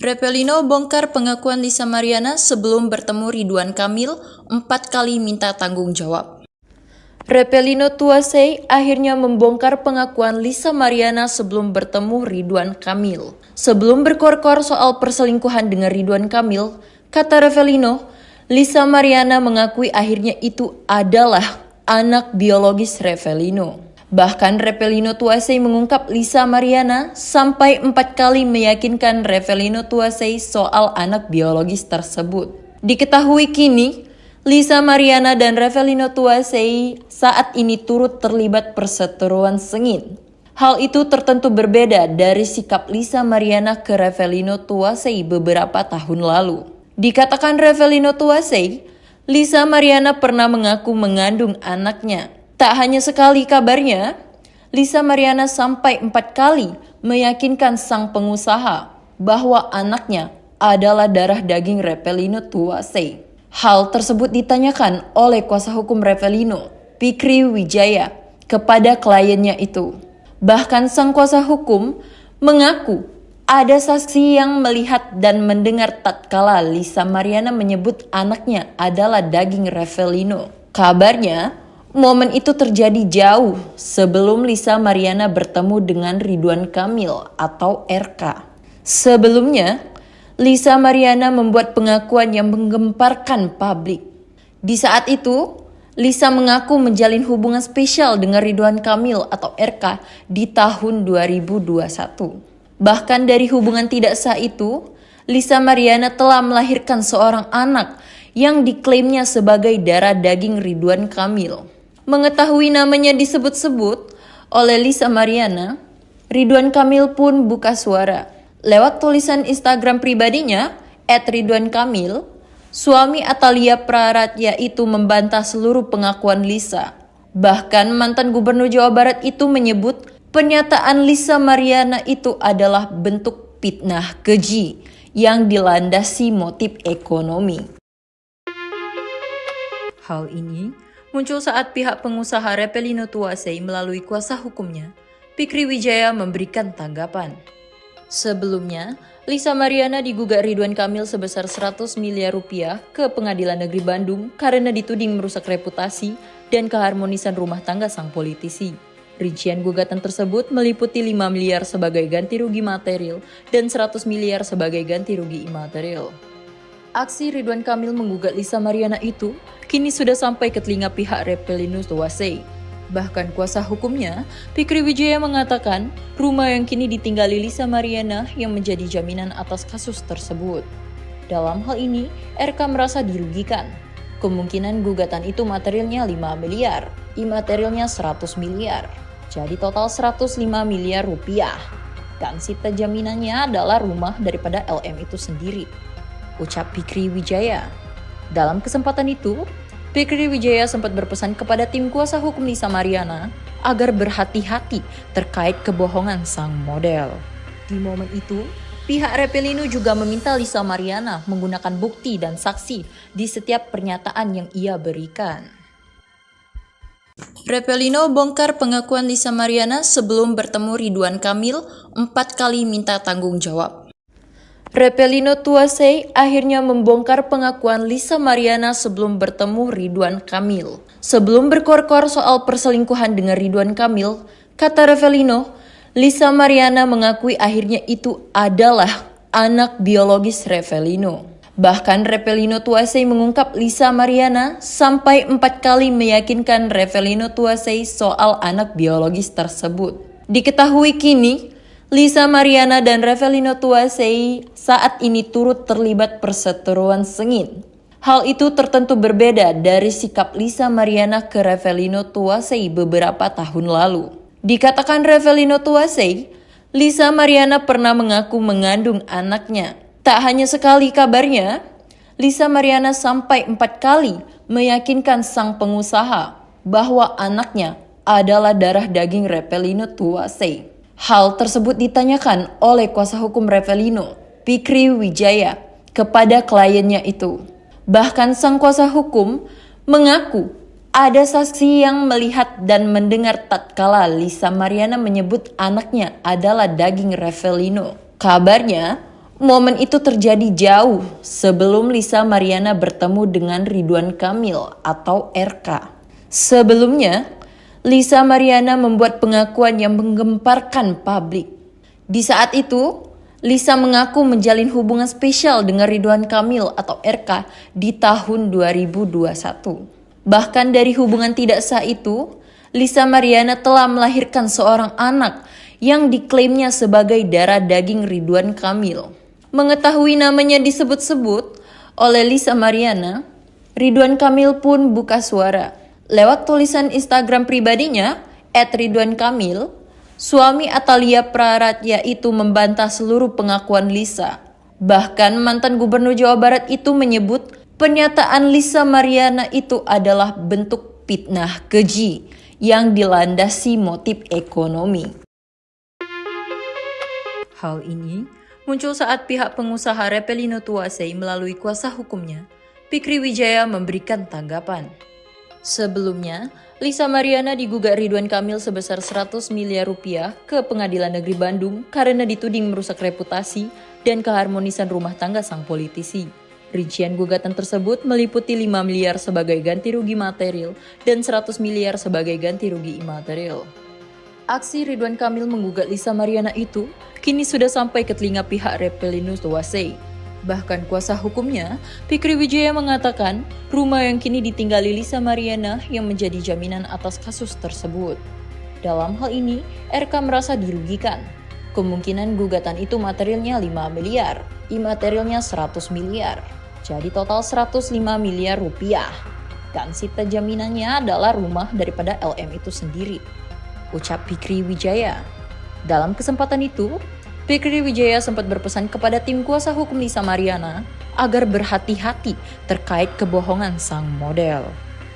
Repelino bongkar pengakuan Lisa Mariana sebelum bertemu Ridwan Kamil 4 kali minta tanggung jawab. Repelino Tuasei akhirnya membongkar pengakuan Lisa Mariana sebelum bertemu Ridwan Kamil. Sebelum berkor-kor soal perselingkuhan dengan Ridwan Kamil, kata Repelino, Lisa Mariana mengakui akhirnya itu adalah anak biologis Repelino. Bahkan Repelino Tuasei mengungkap Lisa Mariana sampai 4 kali meyakinkan Repelino Tuasei soal anak biologis tersebut. Diketahui kini, Lisa Mariana dan Repelino Tuasei saat ini turut terlibat perseteruan sengit. Hal itu tertentu berbeda dari sikap Lisa Mariana ke Repelino Tuasei beberapa tahun lalu. Dikatakan Repelino Tuasei, Lisa Mariana pernah mengaku mengandung anaknya. Tak hanya sekali kabarnya, Lisa Mariana sampai 4 kali meyakinkan sang pengusaha bahwa anaknya adalah darah daging Repelino Tuasei. Hal tersebut ditanyakan oleh kuasa hukum Repelino, Fikri Wijaya, kepada kliennya itu. Bahkan sang kuasa hukum mengaku ada saksi yang melihat dan mendengar tatkala Lisa Mariana menyebut anaknya adalah daging Repelino. Kabarnya, momen itu terjadi jauh sebelum Lisa Mariana bertemu dengan Ridwan Kamil atau RK. Sebelumnya, Lisa Mariana membuat pengakuan yang menggemparkan publik. Di saat itu, Lisa mengaku menjalin hubungan spesial dengan Ridwan Kamil atau RK di tahun 2021. Bahkan dari hubungan tidak sah itu, Lisa Mariana telah melahirkan seorang anak yang diklaimnya sebagai darah daging Ridwan Kamil. Mengetahui namanya disebut-sebut oleh Lisa Mariana, Ridwan Kamil pun buka suara. Lewat tulisan Instagram pribadinya, @ridwankamil, suami Atalia Praratya itu membantah seluruh pengakuan Lisa. Bahkan mantan gubernur Jawa Barat itu menyebut pernyataan Lisa Mariana itu adalah bentuk fitnah keji yang dilandasi motif ekonomi. Hal ini muncul saat pihak pengusaha Repelino Tuasei melalui kuasa hukumnya, Fikri Wijaya, memberikan tanggapan. Sebelumnya, Lisa Mariana digugat Ridwan Kamil sebesar 100 miliar rupiah ke Pengadilan Negeri Bandung karena dituding merusak reputasi dan keharmonisan rumah tangga sang politisi. Rincian gugatan tersebut meliputi 5 miliar sebagai ganti rugi material dan 100 miliar sebagai ganti rugi imaterial. Aksi Ridwan Kamil menggugat Lisa Mariana itu kini sudah sampai ke telinga pihak Repelino Tuasei. Bahkan kuasa hukumnya, Fikri Wijaya, mengatakan rumah yang kini ditinggali Lisa Mariana yang menjadi jaminan atas kasus tersebut. Dalam hal ini, RK merasa dirugikan. Kemungkinan gugatan itu materialnya 5 miliar, imaterialnya 100 miliar. Jadi total 105 miliar rupiah. Dan sita jaminannya adalah rumah daripada LM itu sendiri, ucap Fikri Wijaya. Dalam kesempatan itu, Fikri Wijaya sempat berpesan kepada tim kuasa hukum Lisa Mariana agar berhati-hati terkait kebohongan sang model. Di momen itu, pihak Repelino juga meminta Lisa Mariana menggunakan bukti dan saksi di setiap pernyataan yang ia berikan. Repelino bongkar pengakuan Lisa Mariana sebelum bertemu Ridwan Kamil 4 kali minta tanggung jawab. Repelino Tuasei akhirnya membongkar pengakuan Lisa Mariana sebelum bertemu Ridwan Kamil. Sebelum berkor-kor soal perselingkuhan dengan Ridwan Kamil, kata Repelino, Lisa Mariana mengakui akhirnya itu adalah anak biologis Repelino. Bahkan Repelino Tuasei mengungkap Lisa Mariana sampai 4 kali meyakinkan Repelino Tuasei soal anak biologis tersebut. Diketahui kini, Lisa Mariana dan Repelino Tuasei saat ini turut terlibat perseteruan sengit. Hal itu tertentu berbeda dari sikap Lisa Mariana ke Repelino Tuasei beberapa tahun lalu. Dikatakan Repelino Tuasei, Lisa Mariana pernah mengaku mengandung anaknya. Tak hanya sekali kabarnya, Lisa Mariana sampai 4 kali meyakinkan sang pengusaha bahwa anaknya adalah darah daging Repelino Tuasei. Hal tersebut ditanyakan oleh kuasa hukum Repelino, Fikri Wijaya, kepada kliennya itu. Bahkan sang kuasa hukum mengaku ada saksi yang melihat dan mendengar tatkala Lisa Mariana menyebut anaknya adalah daging Repelino. Kabarnya, momen itu terjadi jauh sebelum Lisa Mariana bertemu dengan Ridwan Kamil atau RK. Sebelumnya, Lisa Mariana membuat pengakuan yang menggemparkan publik. Di saat itu, Lisa mengaku menjalin hubungan spesial dengan Ridwan Kamil atau RK di tahun 2021. Bahkan dari hubungan tidak sah itu, Lisa Mariana telah melahirkan seorang anak yang diklaimnya sebagai darah daging Ridwan Kamil. Mengetahui namanya disebut-sebut oleh Lisa Mariana, Ridwan Kamil pun buka suara. Lewat tulisan Instagram pribadinya, @ridwankamil, suami Atalia Praratya itu membantah seluruh pengakuan Lisa. Bahkan mantan gubernur Jawa Barat itu menyebut pernyataan Lisa Mariana itu adalah bentuk fitnah keji yang dilandasi motif ekonomi. Hal ini muncul saat pihak pengusaha Repelino Tuasei melalui kuasa hukumnya, Fikri Wijaya memberikan tanggapan. Sebelumnya, Lisa Mariana digugat Ridwan Kamil sebesar 100 miliar rupiah ke Pengadilan Negeri Bandung karena dituding merusak reputasi dan keharmonisan rumah tangga sang politisi. Rincian gugatan tersebut meliputi 5 miliar sebagai ganti rugi material dan 100 miliar sebagai ganti rugi imaterial. Aksi Ridwan Kamil menggugat Lisa Mariana itu kini sudah sampai ke telinga pihak Repelino Tuasei. Bahkan kuasa hukumnya, Fikri Wijaya mengatakan rumah yang kini ditinggali Lisa Mariana yang menjadi jaminan atas kasus tersebut. Dalam hal ini, RK merasa dirugikan. Kemungkinan gugatan itu materialnya 5 miliar, imaterialnya 100 miliar. Jadi total 105 miliar rupiah. Dan sita jaminannya adalah rumah daripada LM itu sendiri, ucap Fikri Wijaya. Dalam kesempatan itu, Fikri Wijaya sempat berpesan kepada tim kuasa hukum Lisa Mariana agar berhati-hati terkait kebohongan sang model.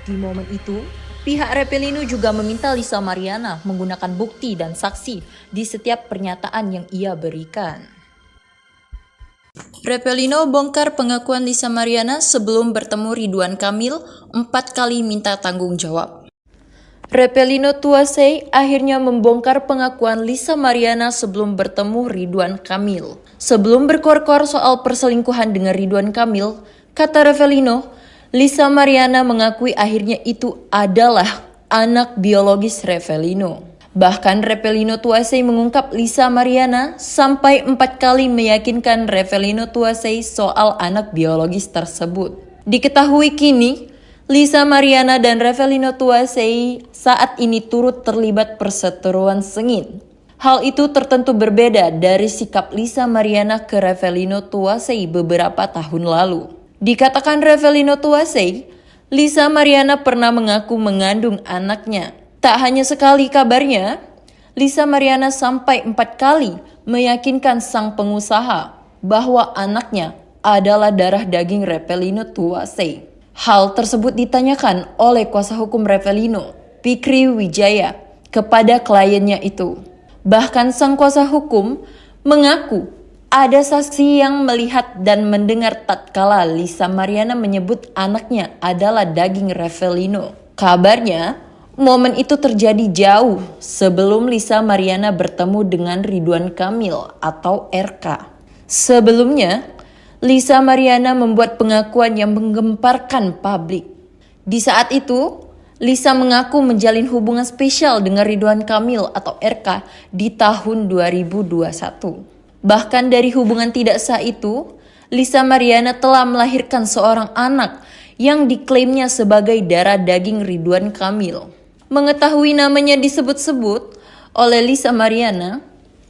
Di momen itu, pihak Repelino juga meminta Lisa Mariana menggunakan bukti dan saksi di setiap pernyataan yang ia berikan. Repelino bongkar pengakuan Lisa Mariana sebelum bertemu Ridwan Kamil 4 kali minta tanggung jawab. Repelino Tuasei akhirnya membongkar pengakuan Lisa Mariana sebelum bertemu Ridwan Kamil. Sebelum berkor-kor soal perselingkuhan dengan Ridwan Kamil, kata Repelino, Lisa Mariana mengakui akhirnya itu adalah anak biologis Repelino. Bahkan Repelino Tuasei mengungkap Lisa Mariana sampai 4 kali meyakinkan Repelino Tuasei soal anak biologis tersebut. Diketahui kini, Lisa Mariana dan Repelino Tuasei saat ini turut terlibat perseteruan sengit. Hal itu tertentu berbeda dari sikap Lisa Mariana ke Repelino Tuasei beberapa tahun lalu. Dikatakan Repelino Tuasei, Lisa Mariana pernah mengaku mengandung anaknya. Tak hanya sekali kabarnya, Lisa Mariana sampai 4 kali meyakinkan sang pengusaha bahwa anaknya adalah darah daging Revelino Tuasei. Hal tersebut ditanyakan oleh kuasa hukum Revelino, Fikri Wijaya, kepada kliennya itu. Bahkan sang kuasa hukum mengaku ada saksi yang melihat dan mendengar tatkala Lisa Mariana menyebut anaknya adalah daging Revelino. Kabarnya, momen itu terjadi jauh sebelum Lisa Mariana bertemu dengan Ridwan Kamil atau RK. Sebelumnya, Lisa Mariana membuat pengakuan yang menggemparkan publik. Di saat itu, Lisa mengaku menjalin hubungan spesial dengan Ridwan Kamil atau RK di tahun 2021. Bahkan dari hubungan tidak sah itu, Lisa Mariana telah melahirkan seorang anak yang diklaimnya sebagai darah daging Ridwan Kamil. Mengetahui namanya disebut-sebut oleh Lisa Mariana,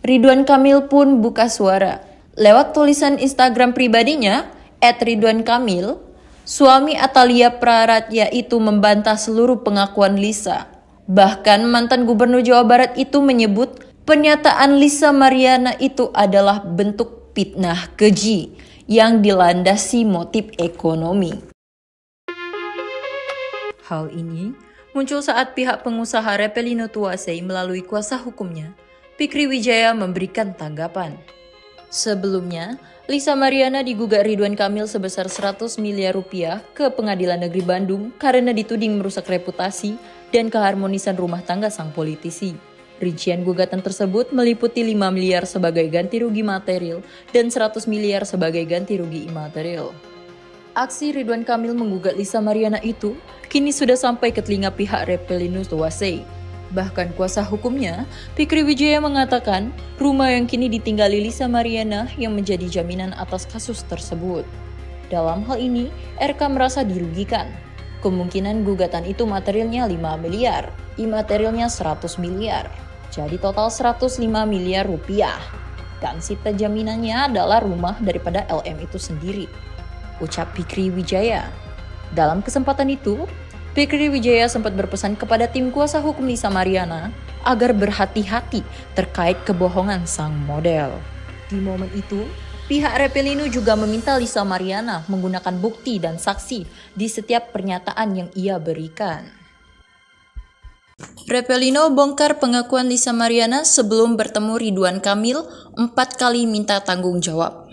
Ridwan Kamil pun buka suara. Lewat tulisan Instagram pribadinya, @ridwankamil, suami Atalia Praratya itu membantah seluruh pengakuan Lisa. Bahkan mantan gubernur Jawa Barat itu menyebut pernyataan Lisa Mariana itu adalah bentuk fitnah keji yang dilandasi motif ekonomi. Hal ini muncul saat pihak pengusaha Revelino Tuasei melalui kuasa hukumnya, Fikri Wijaya, memberikan tanggapan. Sebelumnya, Lisa Mariana digugat Ridwan Kamil sebesar 100 miliar rupiah ke Pengadilan Negeri Bandung karena dituding merusak reputasi dan keharmonisan rumah tangga sang politisi. Rincian gugatan tersebut meliputi 5 miliar sebagai ganti rugi material dan 100 miliar sebagai ganti rugi imaterial. Aksi Ridwan Kamil menggugat Lisa Mariana itu kini sudah sampai ke telinga pihak Revelino Tuasei. Bahkan kuasa hukumnya, Fikri Wijaya, mengatakan rumah yang kini ditinggali Lisa Mariana yang menjadi jaminan atas kasus tersebut. Dalam hal ini, RK merasa dirugikan. Kemungkinan gugatan itu materialnya 5 miliar, imaterialnya 100 miliar. Jadi total 105 miliar rupiah. Dan sita jaminannya adalah rumah daripada LM itu sendiri, ucap Fikri Wijaya. Dalam kesempatan itu, Fikri Wijaya sempat berpesan kepada tim kuasa hukum Lisa Mariana agar berhati-hati terkait kebohongan sang model. Di momen itu, pihak Revelino juga meminta Lisa Mariana menggunakan bukti dan saksi di setiap pernyataan yang ia berikan. Revelino bongkar pengakuan Lisa Mariana sebelum bertemu Ridwan Kamil 4 kali minta tanggung jawab.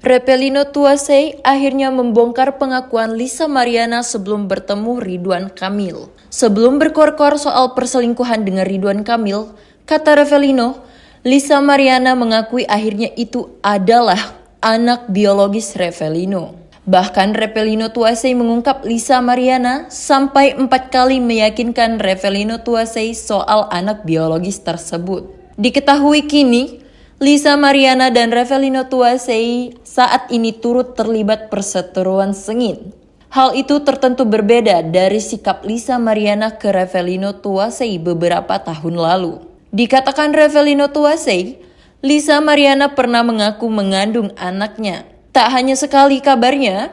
Revelino Tuasei akhirnya membongkar pengakuan Lisa Mariana sebelum bertemu Ridwan Kamil. Sebelum berkor-kor soal perselingkuhan dengan Ridwan Kamil, kata Revelino, Lisa Mariana mengakui akhirnya itu adalah anak biologis Revelino. Bahkan Revelino Tuasei mengungkap Lisa Mariana sampai 4 kali meyakinkan Revelino Tuasei soal anak biologis tersebut. Diketahui kini, Lisa Mariana dan Revelino Tuasei saat ini turut terlibat perseteruan sengit. Hal itu tertentu berbeda dari sikap Lisa Mariana ke Revelino Tuasei beberapa tahun lalu. Dikatakan Revelino Tuasei, Lisa Mariana pernah mengaku mengandung anaknya. Tak hanya sekali kabarnya,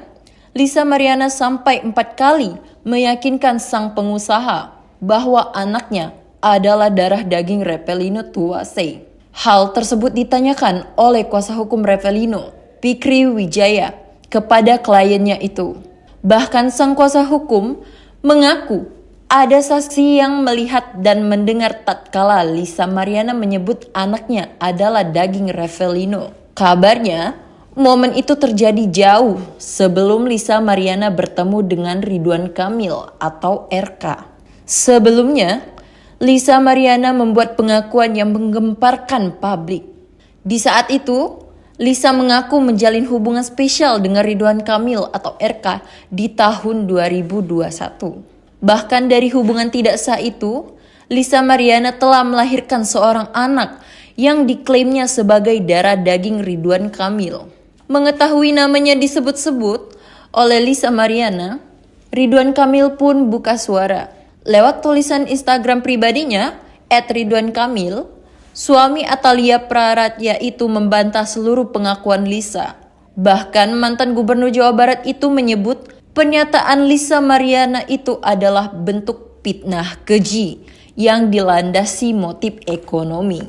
Lisa Mariana sampai 4 kali meyakinkan sang pengusaha bahwa anaknya adalah darah daging Revelino Tuasei. Hal tersebut ditanyakan oleh kuasa hukum Revelino, Fikri Wijaya, kepada kliennya itu. Bahkan sang kuasa hukum mengaku ada saksi yang melihat dan mendengar tatkala Lisa Mariana menyebut anaknya adalah daging Revelino. Kabarnya, momen itu terjadi jauh sebelum Lisa Mariana bertemu dengan Ridwan Kamil atau RK. Sebelumnya, Lisa Mariana membuat pengakuan yang menggemparkan publik. Di saat itu, Lisa mengaku menjalin hubungan spesial dengan Ridwan Kamil atau RK di tahun 2021. Bahkan dari hubungan tidak sah itu, Lisa Mariana telah melahirkan seorang anak yang diklaimnya sebagai darah daging Ridwan Kamil. Mengetahui namanya disebut-sebut oleh Lisa Mariana, Ridwan Kamil pun buka suara. Lewat tulisan Instagram pribadinya, @ridwankamil, suami Atalia Praratya itu membantah seluruh pengakuan Lisa. Bahkan mantan gubernur Jawa Barat itu menyebut Pernyataan Lisa Mariana itu adalah bentuk fitnah keji yang dilandasi motif ekonomi.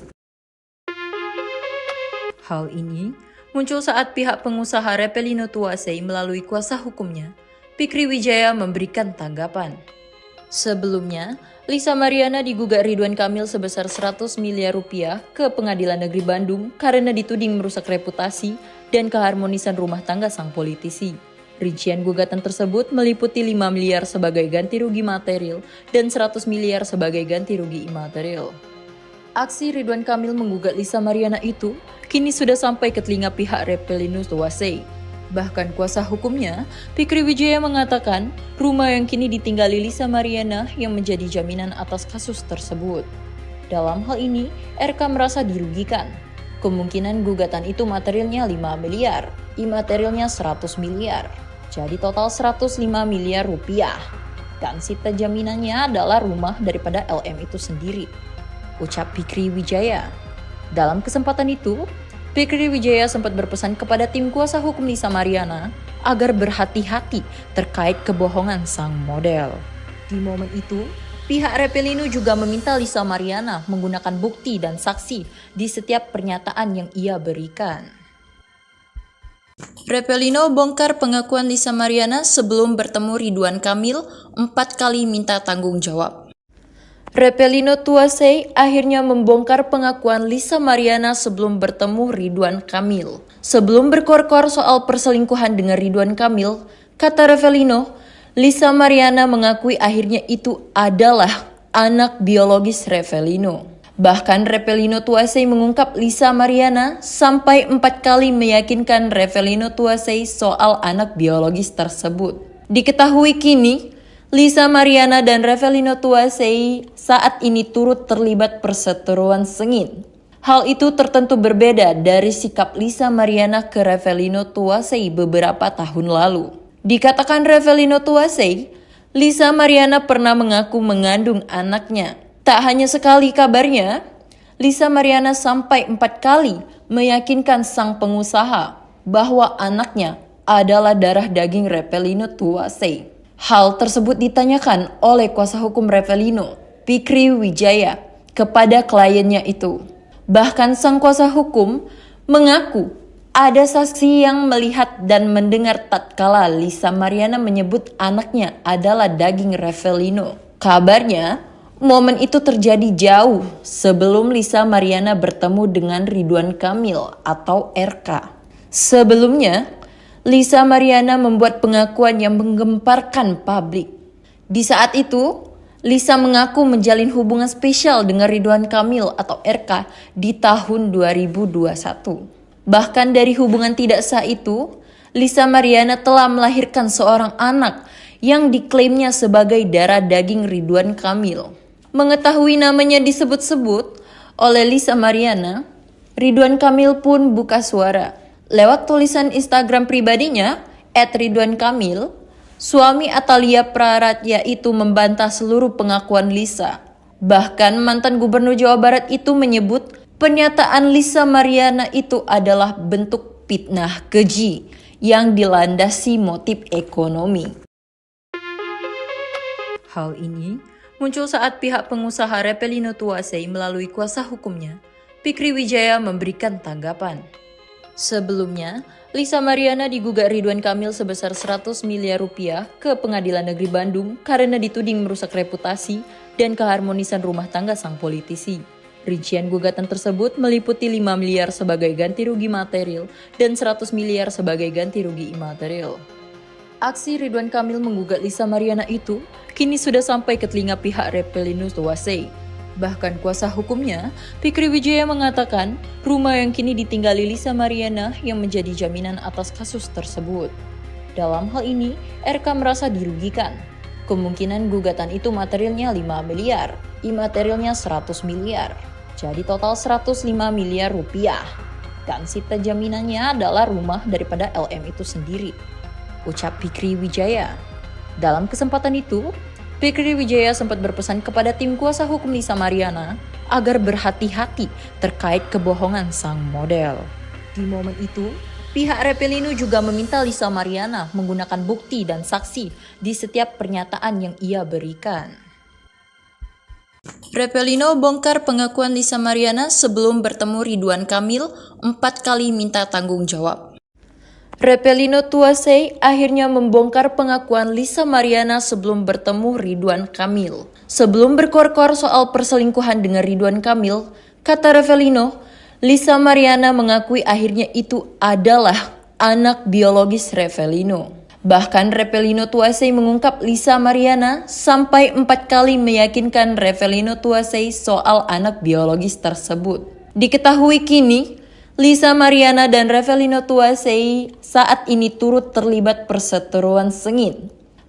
Hal ini muncul saat pihak pengusaha Repelino Tuasei melalui kuasa hukumnya, Fikri Wijaya, memberikan tanggapan. Sebelumnya, Lisa Mariana digugat Ridwan Kamil sebesar 100 miliar rupiah ke Pengadilan Negeri Bandung karena dituding merusak reputasi dan keharmonisan rumah tangga sang politisi. Rincian gugatan tersebut meliputi 5 miliar sebagai ganti rugi material dan 100 miliar sebagai ganti rugi imaterial. Aksi Ridwan Kamil menggugat Lisa Mariana itu kini sudah sampai ke telinga pihak Repelino Tuasei. Bahkan kuasa hukumnya, Fikri Wijaya, mengatakan rumah yang kini ditinggali Lisa Mariana yang menjadi jaminan atas kasus tersebut. Dalam hal ini, RK merasa dirugikan. Kemungkinan gugatan itu materialnya 5 miliar, imaterialnya 100 miliar. Jadi total 105 miliar rupiah. Dan sita jaminannya adalah rumah daripada LM itu sendiri, ucap Fikri Wijaya. Dalam kesempatan itu, Fikri Wijaya sempat berpesan kepada tim kuasa hukum Lisa Mariana agar berhati-hati terkait kebohongan sang model. Di momen itu, pihak Repelino juga meminta Lisa Mariana menggunakan bukti dan saksi di setiap pernyataan yang ia berikan. Repelino bongkar pengakuan Lisa Mariana sebelum bertemu Ridwan Kamil 4 kali minta tanggung jawab. Repelino Tuasei akhirnya membongkar pengakuan Lisa Mariana sebelum bertemu Ridwan Kamil. Sebelum berkor-kor soal perselingkuhan dengan Ridwan Kamil, kata Repelino, Lisa Mariana mengakui akhirnya itu adalah anak biologis Repelino. Bahkan Repelino Tuasei mengungkap Lisa Mariana sampai 4 kali meyakinkan Repelino Tuasei soal anak biologis tersebut. Diketahui kini, Lisa Mariana dan Repelino Tuasei saat ini turut terlibat perseteruan sengit. Hal itu tertentu berbeda dari sikap Lisa Mariana ke Repelino Tuasei beberapa tahun lalu. Dikatakan Repelino Tuasei, Lisa Mariana pernah mengaku mengandung anaknya. Tak hanya sekali kabarnya, Lisa Mariana sampai 4 kali meyakinkan sang pengusaha bahwa anaknya adalah darah daging Repelino Tuasei. Hal tersebut ditanyakan oleh kuasa hukum Repelino, Fikri Wijaya, kepada kliennya itu. Bahkan sang kuasa hukum mengaku ada saksi yang melihat dan mendengar tatkala Lisa Mariana menyebut anaknya adalah daging Repelino. Kabarnya, momen itu terjadi jauh sebelum Lisa Mariana bertemu dengan Ridwan Kamil atau RK. Sebelumnya, Lisa Mariana membuat pengakuan yang menggemparkan publik. Di saat itu, Lisa mengaku menjalin hubungan spesial dengan Ridwan Kamil atau RK di tahun 2021. Bahkan dari hubungan tidak sah itu, Lisa Mariana telah melahirkan seorang anak yang diklaimnya sebagai darah daging Ridwan Kamil. Mengetahui namanya disebut-sebut oleh Lisa Mariana, Ridwan Kamil pun buka suara. Lewat tulisan Instagram pribadinya, @ridwankamil, suami Atalia Praratya itu membantah seluruh pengakuan Lisa. Bahkan mantan gubernur Jawa Barat itu menyebut pernyataan Lisa Mariana itu adalah bentuk fitnah keji yang dilandasi motif ekonomi. Hal ini muncul saat pihak pengusaha Repelino Tuasei melalui kuasa hukumnya, Fikri Wijaya, memberikan tanggapan. Sebelumnya, Lisa Mariana digugat Ridwan Kamil sebesar 100 miliar rupiah ke Pengadilan Negeri Bandung karena dituding merusak reputasi dan keharmonisan rumah tangga sang politisi. Rincian gugatan tersebut meliputi 5 miliar sebagai ganti rugi material dan 100 miliar sebagai ganti rugi imaterial. Aksi Ridwan Kamil menggugat Lisa Mariana itu kini sudah sampai ke telinga pihak Repelino Tuasei. Bahkan kuasa hukumnya, Fikri Wijaya, mengatakan rumah yang kini ditinggali Lisa Mariana yang menjadi jaminan atas kasus tersebut. Dalam hal ini, RK merasa dirugikan. Kemungkinan gugatan itu materialnya 5 miliar, imaterialnya 100 miliar. Jadi total 105 miliar rupiah. Dan sita jaminannya adalah rumah daripada LM itu sendiri, ucap Fikri Wijaya. Dalam kesempatan itu, Fikri Wijaya sempat berpesan kepada tim kuasa hukum Lisa Mariana agar berhati-hati terkait kebohongan sang model. Di momen itu, Pihak Revelino juga meminta Lisa Mariana menggunakan bukti dan saksi di setiap pernyataan yang ia berikan. Revelino bongkar pengakuan Lisa Mariana sebelum bertemu Ridwan Kamil 4 kali minta tanggung jawab. Revelino Tuasei akhirnya membongkar pengakuan Lisa Mariana sebelum bertemu Ridwan Kamil. Sebelum berkor-kor soal perselingkuhan dengan Ridwan Kamil, kata Revelino, Lisa Mariana mengakui akhirnya itu adalah anak biologis Revelino. Bahkan Revelino Tuasei mengungkap Lisa Mariana sampai 4 kali meyakinkan Revelino Tuasei soal anak biologis tersebut. Diketahui kini, Lisa Mariana dan Revelino Tuasei saat ini turut terlibat perseteruan sengit.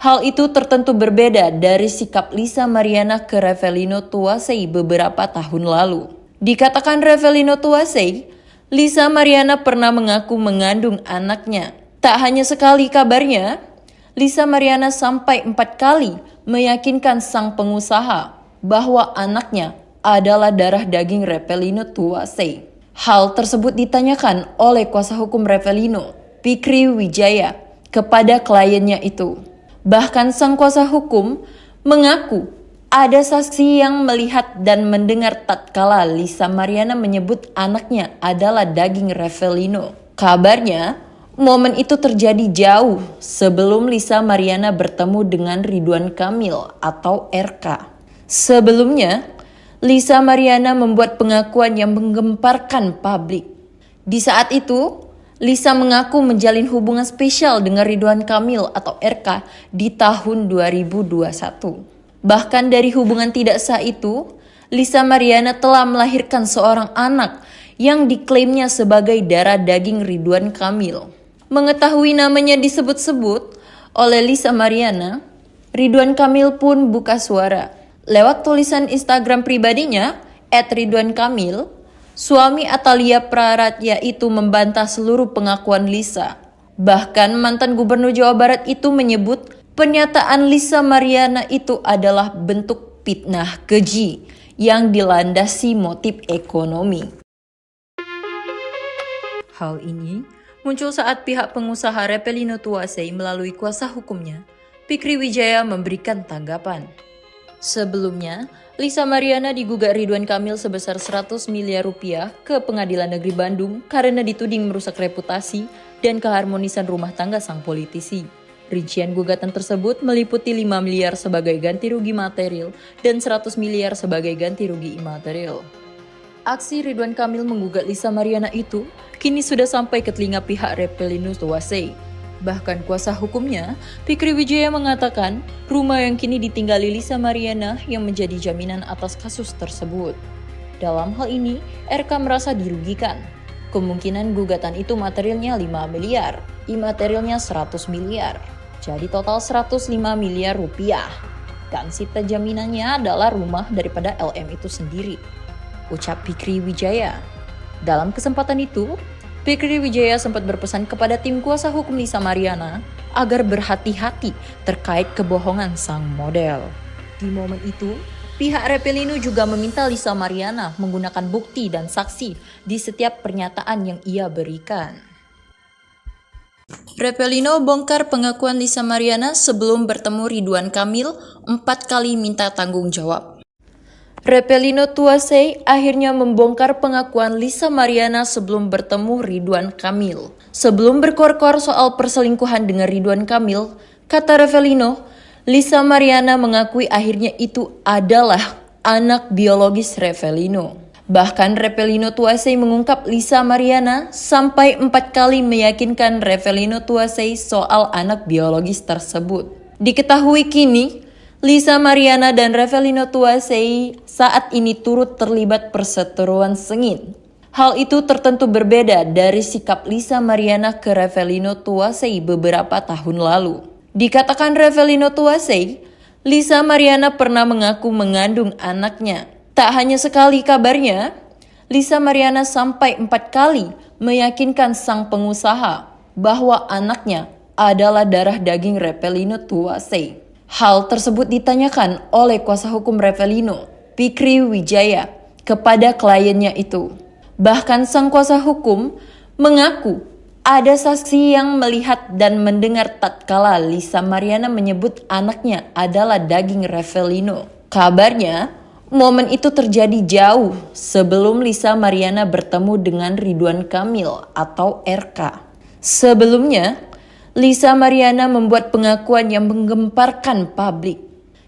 Hal itu tertentu berbeda dari sikap Lisa Mariana ke Revelino Tuasei beberapa tahun lalu. Dikatakan Revelino Tuasei, Lisa Mariana pernah mengaku mengandung anaknya. Tak hanya sekali kabarnya, Lisa Mariana sampai 4 kali meyakinkan sang pengusaha bahwa anaknya adalah darah daging Revelino Tuasei. Hal tersebut ditanyakan oleh kuasa hukum Revelino, Fikri Wijaya, kepada kliennya itu. Bahkan sang kuasa hukum mengaku ada saksi yang melihat dan mendengar tatkala Lisa Mariana menyebut anaknya adalah daging Revelino. Kabarnya, momen itu terjadi jauh sebelum Lisa Mariana bertemu dengan Ridwan Kamil atau RK. Sebelumnya, Lisa Mariana membuat pengakuan yang menggemparkan publik. Di saat itu, Lisa mengaku menjalin hubungan spesial dengan Ridwan Kamil atau RK di tahun 2021. Bahkan dari hubungan tidak sah itu, Lisa Mariana telah melahirkan seorang anak yang diklaimnya sebagai darah daging Ridwan Kamil. Mengetahui namanya disebut-sebut oleh Lisa Mariana, Ridwan Kamil pun buka suara. Lewat tulisan Instagram pribadinya, @ridwankamil, suami Atalia Praratya itu membantah seluruh pengakuan Lisa. Bahkan mantan gubernur Jawa Barat itu menyebut pernyataan Lisa Mariana itu adalah bentuk fitnah keji yang dilandasi motif ekonomi. Hal ini muncul saat pihak pengusaha Revelino Tuasei melalui kuasa hukumnya, Fikri Wijaya memberikan tanggapan. Sebelumnya, Lisa Mariana digugat Ridwan Kamil sebesar 100 miliar rupiah ke Pengadilan Negeri Bandung karena dituding merusak reputasi dan keharmonisan rumah tangga sang politisi. Rincian gugatan tersebut meliputi 5 miliar sebagai ganti rugi material dan 100 miliar sebagai ganti rugi imaterial. Aksi Ridwan Kamil menggugat Lisa Mariana itu kini sudah sampai ke telinga pihak Revelino Tuasei. Bahkan kuasa hukumnya, Fikri Wijaya mengatakan rumah yang kini ditinggali Lisa Mariana yang menjadi jaminan atas kasus tersebut. Dalam hal ini, RK merasa dirugikan. Kemungkinan gugatan itu materialnya 5 miliar, imaterialnya 100 miliar. Jadi total 105 miliar rupiah. Dan sita jaminannya adalah rumah daripada LM itu sendiri, ucap Fikri Wijaya. Dalam kesempatan itu, Fikri Wijaya sempat berpesan kepada tim kuasa hukum Lisa Mariana agar berhati-hati terkait kebohongan sang model. Di momen itu, pihak Revelino juga meminta Lisa Mariana menggunakan bukti dan saksi di setiap pernyataan yang ia berikan. Revelino bongkar pengakuan Lisa Mariana sebelum bertemu Ridwan Kamil 4 kali minta tanggung jawab. Revelino Tuasei akhirnya membongkar pengakuan Lisa Mariana sebelum bertemu Ridwan Kamil. Sebelum berkor-kor soal perselingkuhan dengan Ridwan Kamil, kata Revelino, Lisa Mariana mengakui akhirnya itu adalah anak biologis Revelino. Bahkan Revelino Tuasei mengungkap Lisa Mariana sampai 4 kali meyakinkan Revelino Tuasei soal anak biologis tersebut. Diketahui kini, Lisa Mariana dan Revelino Tuasei saat ini turut terlibat perseteruan sengit. Hal itu tertentu berbeda dari sikap Lisa Mariana ke Revelino Tuasei beberapa tahun lalu. Dikatakan Revelino Tuasei, Lisa Mariana pernah mengaku mengandung anaknya. Tak hanya sekali kabarnya, Lisa Mariana sampai 4 kali meyakinkan sang pengusaha bahwa anaknya adalah darah daging Revelino Tuasei. Hal tersebut ditanyakan oleh kuasa hukum Revelino, Fikri Wijaya, kepada kliennya itu. Bahkan sang kuasa hukum mengaku ada saksi yang melihat dan mendengar tatkala Lisa Mariana menyebut anaknya adalah daging Revelino. Kabarnya, momen itu terjadi jauh sebelum Lisa Mariana bertemu dengan Ridwan Kamil atau RK. Sebelumnya, Lisa Mariana membuat pengakuan yang menggemparkan publik.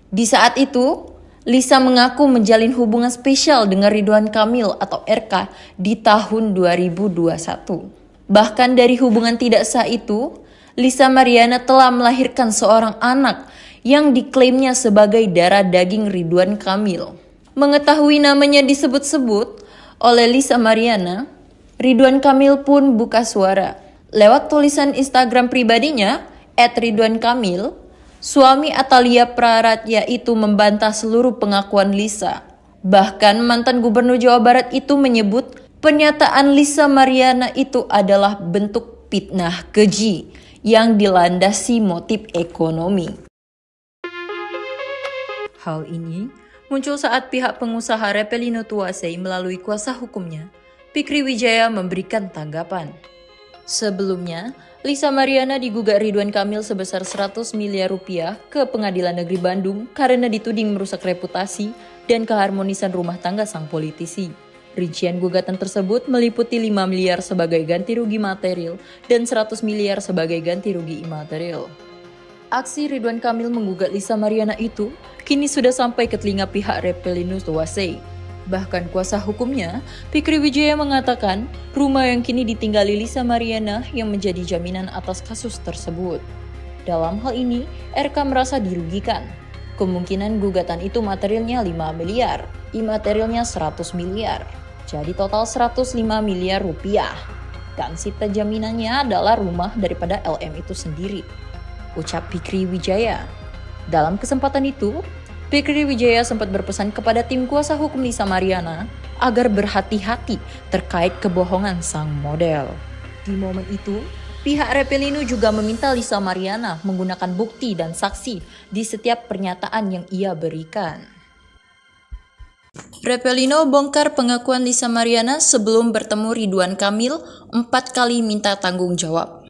Di saat itu, Lisa mengaku menjalin hubungan spesial dengan Ridwan Kamil atau RK di tahun 2021. Bahkan dari hubungan tidak sah itu, Lisa Mariana telah melahirkan seorang anak yang diklaimnya sebagai darah daging Ridwan Kamil. Mengetahui namanya disebut-sebut oleh Lisa Mariana, Ridwan Kamil pun buka suara. Lewat tulisan Instagram pribadinya, @ridwankamil, suami Atalia Praratya itu membantah seluruh pengakuan Lisa. Bahkan mantan gubernur Jawa Barat itu menyebut pernyataan Lisa Mariana itu adalah bentuk fitnah keji yang dilandasi motif ekonomi. Hal ini muncul saat pihak pengusaha Revelino Tuasei melalui kuasa hukumnya, Fikri Wijaya, memberikan tanggapan. Sebelumnya, Lisa Mariana digugat Ridwan Kamil sebesar 100 miliar rupiah ke Pengadilan Negeri Bandung karena dituding merusak reputasi dan keharmonisan rumah tangga sang politisi. Rincian gugatan tersebut meliputi 5 miliar sebagai ganti rugi material dan 100 miliar sebagai ganti rugi imaterial. Aksi Ridwan Kamil menggugat Lisa Mariana itu kini sudah sampai ke telinga pihak Revelino Tuasei. Bahkan kuasa hukumnya, Fikri Wijaya, mengatakan rumah yang kini ditinggali Lisa Mariana yang menjadi jaminan atas kasus tersebut. Dalam hal ini, RK merasa dirugikan. Kemungkinan gugatan itu materialnya 5 miliar, imaterialnya 100 miliar. Jadi total 105 miliar rupiah. Dan sita jaminannya adalah rumah daripada LM itu sendiri, ucap Fikri Wijaya. Dalam kesempatan itu, Fikri Wijaya sempat berpesan kepada tim kuasa hukum Lisa Mariana agar berhati-hati terkait kebohongan sang model. Di momen itu, pihak Revelino juga meminta Lisa Mariana menggunakan bukti dan saksi di setiap pernyataan yang ia berikan. Revelino bongkar pengakuan Lisa Mariana sebelum bertemu Ridwan Kamil 4 kali minta tanggung jawab.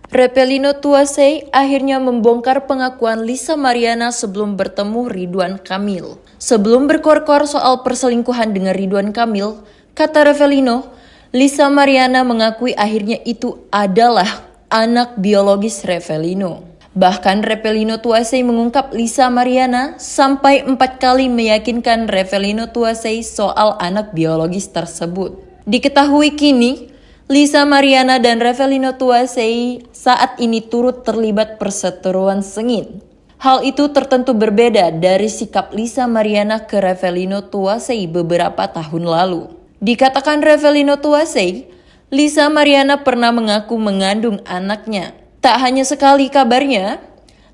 Revelino Tuasei akhirnya membongkar pengakuan Lisa Mariana sebelum bertemu Ridwan Kamil. Sebelum berkor-kor soal perselingkuhan dengan Ridwan Kamil, kata Revelino, Lisa Mariana mengakui akhirnya itu adalah anak biologis Revelino. Bahkan Revelino Tuasei mengungkap Lisa Mariana sampai 4 kali meyakinkan Revelino Tuasei soal anak biologis tersebut. Diketahui kini, Lisa Mariana dan Revelino Tuasei saat ini turut terlibat perseteruan sengit. Hal itu tertentu berbeda dari sikap Lisa Mariana ke Revelino Tuasei beberapa tahun lalu. Dikatakan Revelino Tuasei, Lisa Mariana pernah mengaku mengandung anaknya. Tak hanya sekali kabarnya,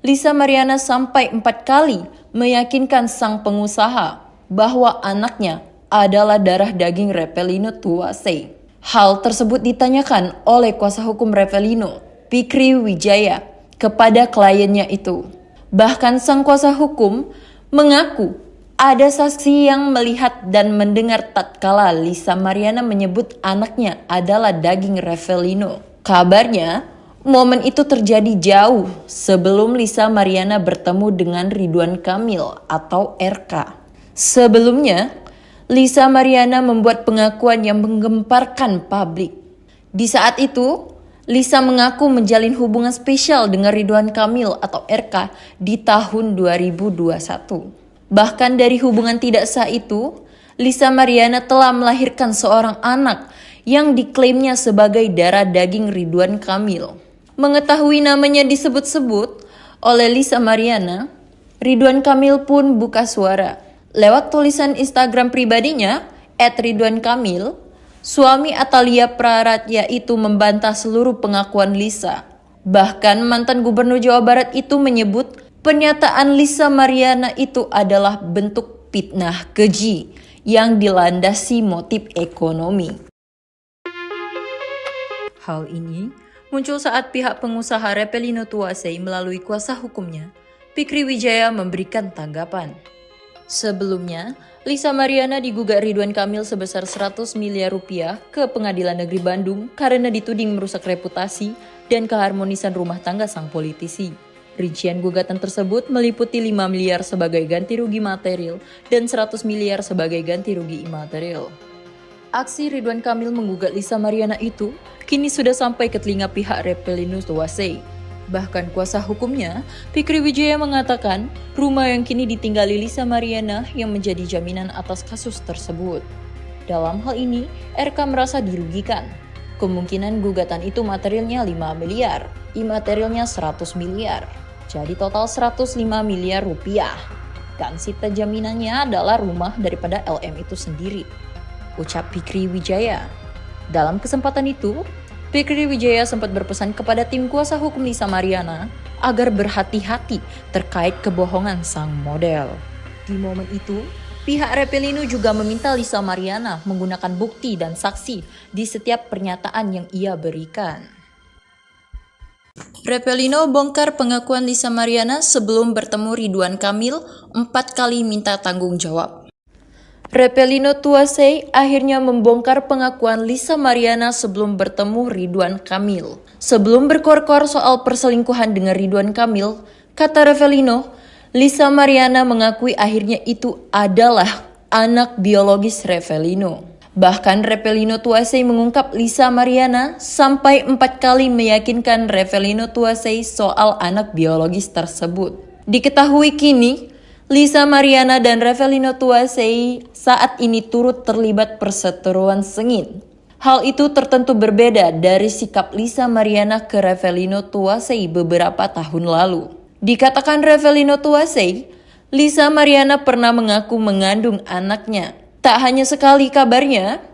Lisa Mariana sampai 4 kali meyakinkan sang pengusaha bahwa anaknya adalah darah daging Revelino Tuasei. Hal tersebut ditanyakan oleh kuasa hukum Revelino, Fikri Wijaya, kepada kliennya itu. Bahkan sang kuasa hukum mengaku ada saksi yang melihat dan mendengar tatkala Lisa Mariana menyebut anaknya adalah daging Revelino. Kabarnya, momen itu terjadi jauh sebelum Lisa Mariana bertemu dengan Ridwan Kamil atau RK. Sebelumnya, Lisa Mariana membuat pengakuan yang menggemparkan publik. Di saat itu, Lisa mengaku menjalin hubungan spesial dengan Ridwan Kamil atau RK di tahun 2021. Bahkan dari hubungan tidak sah itu, Lisa Mariana telah melahirkan seorang anak yang diklaimnya sebagai darah daging Ridwan Kamil. Mengetahui namanya disebut-sebut oleh Lisa Mariana, Ridwan Kamil pun buka suara. Lewat tulisan Instagram pribadinya, @ridwankamil, suami Atalia Praratya itu membantah seluruh pengakuan Lisa. Bahkan mantan gubernur Jawa Barat itu menyebut pernyataan Lisa Mariana itu adalah bentuk fitnah keji yang dilandasi motif ekonomi. Hal ini muncul saat pihak pengusaha Revelino Tuasei melalui kuasa hukumnya, Fikri Wijaya, memberikan tanggapan. Sebelumnya, Lisa Mariana digugat Ridwan Kamil sebesar 100 miliar rupiah ke Pengadilan Negeri Bandung karena dituding merusak reputasi dan keharmonisan rumah tangga sang politisi. Rincian gugatan tersebut meliputi 5 miliar sebagai ganti rugi material dan 100 miliar sebagai ganti rugi imaterial. Aksi Ridwan Kamil menggugat Lisa Mariana itu kini sudah sampai ke telinga pihak Reppelino Tuasei. Bahkan kuasa hukumnya, Fikri Wijaya mengatakan rumah yang kini ditinggali Lisa Mariana yang menjadi jaminan atas kasus tersebut. Dalam hal ini, RK merasa dirugikan. Kemungkinan gugatan itu materialnya 5 miliar, imaterialnya 100 miliar. Jadi total 105 miliar rupiah. Dan sita jaminannya adalah rumah daripada LM itu sendiri, ucap Fikri Wijaya. Dalam kesempatan itu, Fikri Wijaya sempat berpesan kepada tim kuasa hukum Lisa Mariana agar berhati-hati terkait kebohongan sang model. Di momen itu, pihak Reppelino juga meminta Lisa Mariana menggunakan bukti dan saksi di setiap pernyataan yang ia berikan. Reppelino bongkar pengakuan Lisa Mariana sebelum bertemu Ridwan Kamil 4 kali minta tanggung jawab. Reppelino Tuasei akhirnya membongkar pengakuan Lisa Mariana sebelum bertemu Ridwan Kamil. Sebelum berkor-kor soal perselingkuhan dengan Ridwan Kamil, kata Reppelino, Lisa Mariana mengakui akhirnya itu adalah anak biologis Reppelino. Bahkan Reppelino Tuasei mengungkap Lisa Mariana sampai 4 kali meyakinkan Reppelino Tuasei soal anak biologis tersebut. Diketahui kini, Lisa Mariana dan Reppelino Tuasei saat ini turut terlibat perseteruan sengit. Hal itu tertentu berbeda dari sikap Lisa Mariana ke Reppelino Tuasei beberapa tahun lalu. Dikatakan Reppelino Tuasei, Lisa Mariana pernah mengaku mengandung anaknya. Tak hanya sekali kabarnya,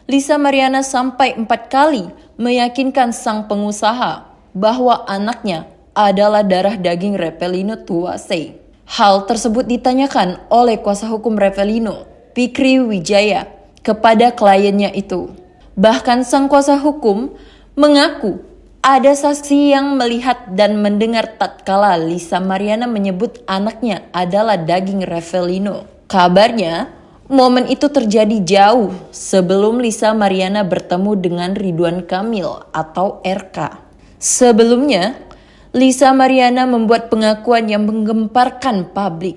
Lisa Mariana sampai 4 kali meyakinkan sang pengusaha bahwa anaknya adalah darah daging Reppelino Tuasei. Hal tersebut ditanyakan oleh kuasa hukum Reppelino, Fikri Wijaya, kepada kliennya itu. Bahkan sang kuasa hukum mengaku ada saksi yang melihat dan mendengar tatkala Lisa Mariana menyebut anaknya adalah daging Reppelino. Kabarnya, momen itu terjadi jauh sebelum Lisa Mariana bertemu dengan Ridwan Kamil atau RK. Sebelumnya, Lisa Mariana membuat pengakuan yang menggemparkan publik.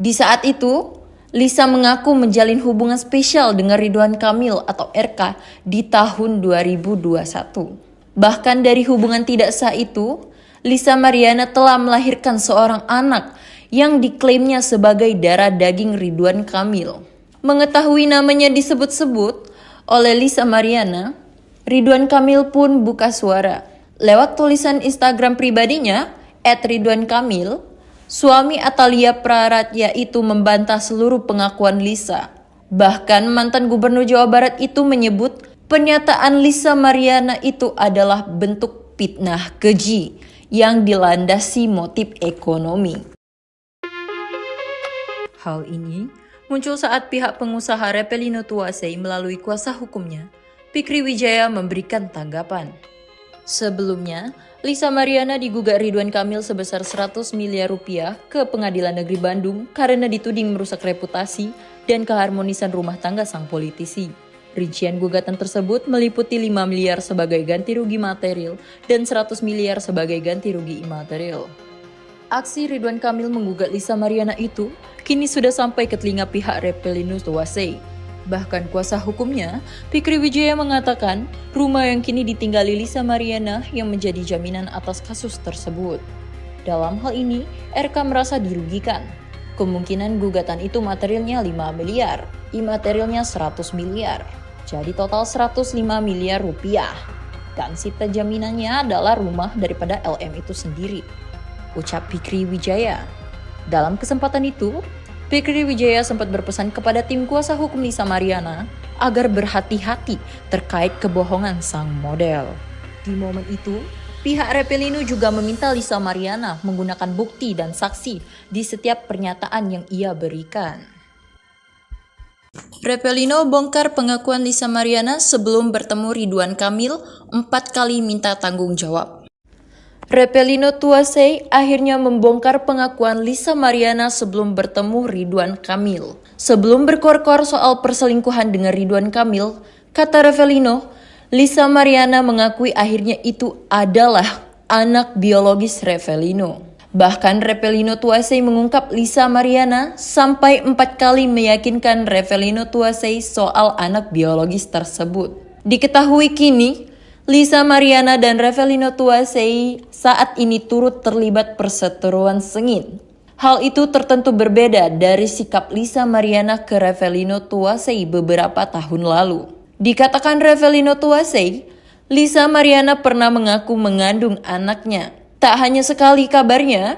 Di saat itu, Lisa mengaku menjalin hubungan spesial dengan Ridwan Kamil atau RK di tahun 2021. Bahkan dari hubungan tidak sah itu, Lisa Mariana telah melahirkan seorang anak yang diklaimnya sebagai darah daging Ridwan Kamil. Mengetahui namanya disebut-sebut oleh Lisa Mariana, Ridwan Kamil pun buka suara. Lewat tulisan Instagram pribadinya, @ridwankamil, suami Atalia Praratya itu membantah seluruh pengakuan Lisa. Bahkan mantan gubernur Jawa Barat itu menyebut pernyataan Lisa Mariana itu adalah bentuk fitnah keji yang dilandasi motif ekonomi. Hal ini muncul saat pihak pengusaha Reppelino Tuasei melalui kuasa hukumnya, Fikri Wijaya memberikan tanggapan. Sebelumnya, Lisa Mariana digugat Ridwan Kamil sebesar 100 miliar rupiah ke Pengadilan Negeri Bandung karena dituding merusak reputasi dan keharmonisan rumah tangga sang politisi. Rincian gugatan tersebut meliputi 5 miliar sebagai ganti rugi material dan 100 miliar sebagai ganti rugi imaterial. Aksi Ridwan Kamil menggugat Lisa Mariana itu kini sudah sampai ke telinga pihak Reppelino Tuasei. Bahkan kuasa hukumnya, Fikri Wijaya mengatakan rumah yang kini ditinggali Lisa Mariana yang menjadi jaminan atas kasus tersebut. Dalam hal ini, RK merasa dirugikan. Kemungkinan gugatan itu materialnya 5 miliar, imaterialnya 100 miliar. Jadi total 105 miliar rupiah. Dan sita jaminannya adalah rumah daripada LM itu sendiri, ucap Fikri Wijaya. Dalam kesempatan itu, Fikri Wijaya sempat berpesan kepada tim kuasa hukum Lisa Mariana agar berhati-hati terkait kebohongan sang model. Di momen itu, pihak Reppelino juga meminta Lisa Mariana menggunakan bukti dan saksi di setiap pernyataan yang ia berikan. Reppelino bongkar pengakuan Lisa Mariana sebelum bertemu Ridwan Kamil 4 kali minta tanggung jawab. Repelino Tuasei akhirnya membongkar pengakuan Lisa Mariana sebelum bertemu Ridwan Kamil. Sebelum berkor-kor soal perselingkuhan dengan Ridwan Kamil, kata Repelino, Lisa Mariana mengakui akhirnya itu adalah anak biologis Repelino. Bahkan Repelino Tuasei mengungkap Lisa Mariana sampai 4 kali meyakinkan Repelino Tuasei soal anak biologis tersebut. Diketahui kini, Lisa Mariana dan Repelino Tuasei saat ini turut terlibat perseteruan sengit. Hal itu tertentu berbeda dari sikap Lisa Mariana ke Repelino Tuasei beberapa tahun lalu. Dikatakan Repelino Tuasei, Lisa Mariana pernah mengaku mengandung anaknya. Tak hanya sekali kabarnya,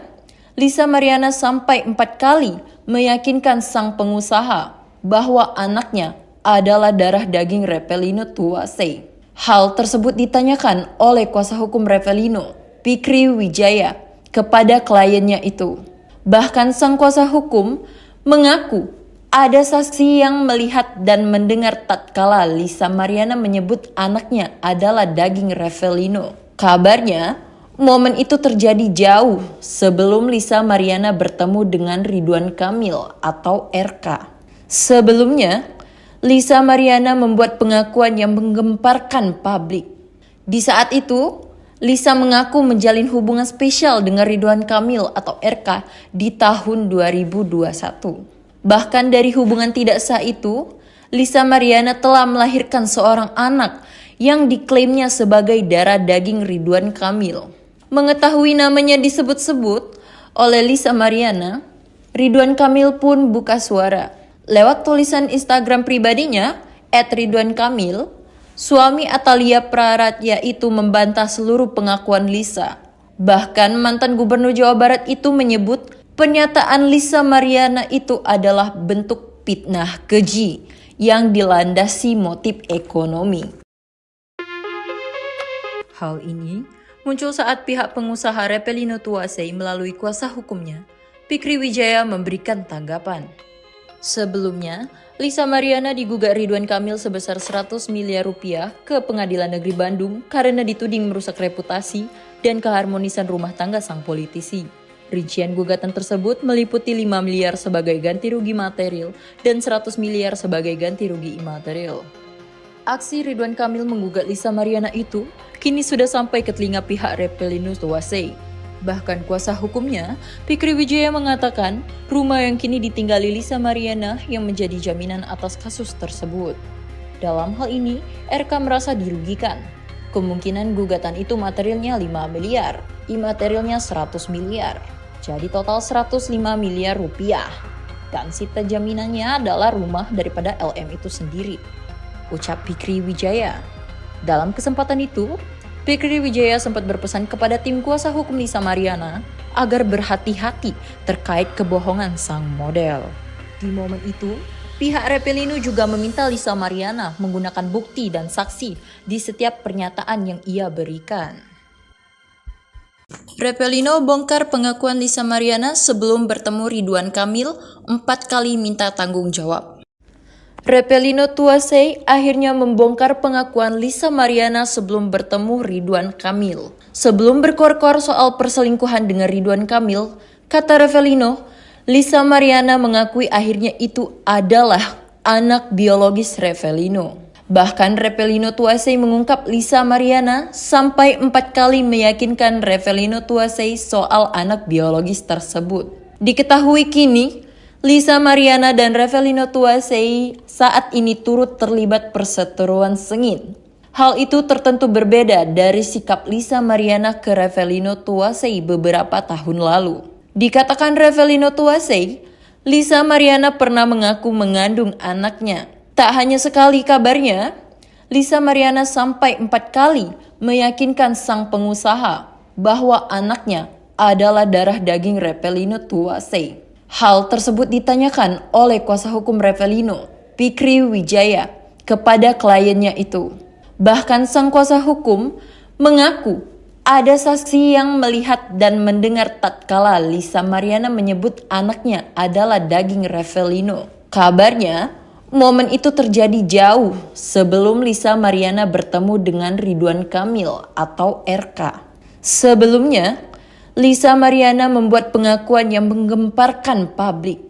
Lisa Mariana sampai 4 kali meyakinkan sang pengusaha bahwa anaknya adalah darah daging Repelino Tuasei. Hal tersebut ditanyakan oleh kuasa hukum Repelino, Fikri Wijaya, kepada kliennya itu. Bahkan sang kuasa hukum mengaku ada saksi yang melihat dan mendengar tatkala Lisa Mariana menyebut anaknya adalah daging Repelino. Kabarnya, momen itu terjadi jauh sebelum Lisa Mariana bertemu dengan Ridwan Kamil atau RK. Sebelumnya, Lisa Mariana membuat pengakuan yang menggemparkan publik. Di saat itu, Lisa mengaku menjalin hubungan spesial dengan Ridwan Kamil atau RK di tahun 2021. Bahkan dari hubungan tidak sah itu, Lisa Mariana telah melahirkan seorang anak yang diklaimnya sebagai darah daging Ridwan Kamil. Mengetahui namanya disebut-sebut oleh Lisa Mariana, Ridwan Kamil pun buka suara. Lewat tulisan Instagram pribadinya, @ridwankamil, suami Atalia Praratya itu membantah seluruh pengakuan Lisa. Bahkan mantan gubernur Jawa Barat itu menyebut pernyataan Lisa Mariana itu adalah bentuk fitnah keji yang dilandasi motif ekonomi. Hal ini muncul saat pihak pengusaha Repelino Tuasei melalui kuasa hukumnya, Fikri Wijaya, memberikan tanggapan. Sebelumnya, Lisa Mariana digugat Ridwan Kamil sebesar 100 miliar rupiah ke Pengadilan Negeri Bandung karena dituding merusak reputasi dan keharmonisan rumah tangga sang politisi. Rincian gugatan tersebut meliputi 5 miliar sebagai ganti rugi material dan 100 miliar sebagai ganti rugi imaterial. Aksi Ridwan Kamil menggugat Lisa Mariana itu kini sudah sampai ke telinga pihak Repelino Tuasei. Bahkan kuasa hukumnya, Fikri Wijaya, mengatakan rumah yang kini ditinggali Lisa Mariana yang menjadi jaminan atas kasus tersebut. Dalam hal ini, RK merasa dirugikan. Kemungkinan gugatan itu materialnya 5 miliar, imaterialnya 100 miliar. Jadi total 105 miliar rupiah. Dan sita jaminannya adalah rumah daripada LM itu sendiri, ucap Fikri Wijaya. Dalam kesempatan itu, Fikri Wijaya sempat berpesan kepada tim kuasa hukum Lisa Mariana agar berhati-hati terkait kebohongan sang model. Di momen itu, pihak Repelino juga meminta Lisa Mariana menggunakan bukti dan saksi di setiap pernyataan yang ia berikan. Repelino bongkar pengakuan Lisa Mariana sebelum bertemu Ridwan Kamil 4 kali minta tanggung jawab. Repelino Tuasei akhirnya membongkar pengakuan Lisa Mariana sebelum bertemu Ridwan Kamil. Sebelum berkor-kor soal perselingkuhan dengan Ridwan Kamil, kata Repelino, Lisa Mariana mengakui akhirnya itu adalah anak biologis Repelino. Bahkan Repelino Tuasei mengungkap Lisa Mariana sampai 4 kali meyakinkan Repelino Tuasei soal anak biologis tersebut. Diketahui kini, Lisa Mariana dan Repelino Tuasei saat ini turut terlibat perseteruan sengit. Hal itu tertentu berbeda dari sikap Lisa Mariana ke Repelino Tuasei beberapa tahun lalu. Dikatakan Repelino Tuasei, Lisa Mariana pernah mengaku mengandung anaknya. Tak hanya sekali kabarnya, Lisa Mariana sampai 4 kali meyakinkan sang pengusaha bahwa anaknya adalah darah daging Repelino Tuasei. Hal tersebut ditanyakan oleh kuasa hukum Repelino, Fikri Wijaya, kepada kliennya itu. Bahkan sang kuasa hukum mengaku ada saksi yang melihat dan mendengar tatkala Lisa Mariana menyebut anaknya adalah daging Repelino. Kabarnya, momen itu terjadi jauh sebelum Lisa Mariana bertemu dengan Ridwan Kamil atau RK. Sebelumnya, Lisa Mariana membuat pengakuan yang menggemparkan publik.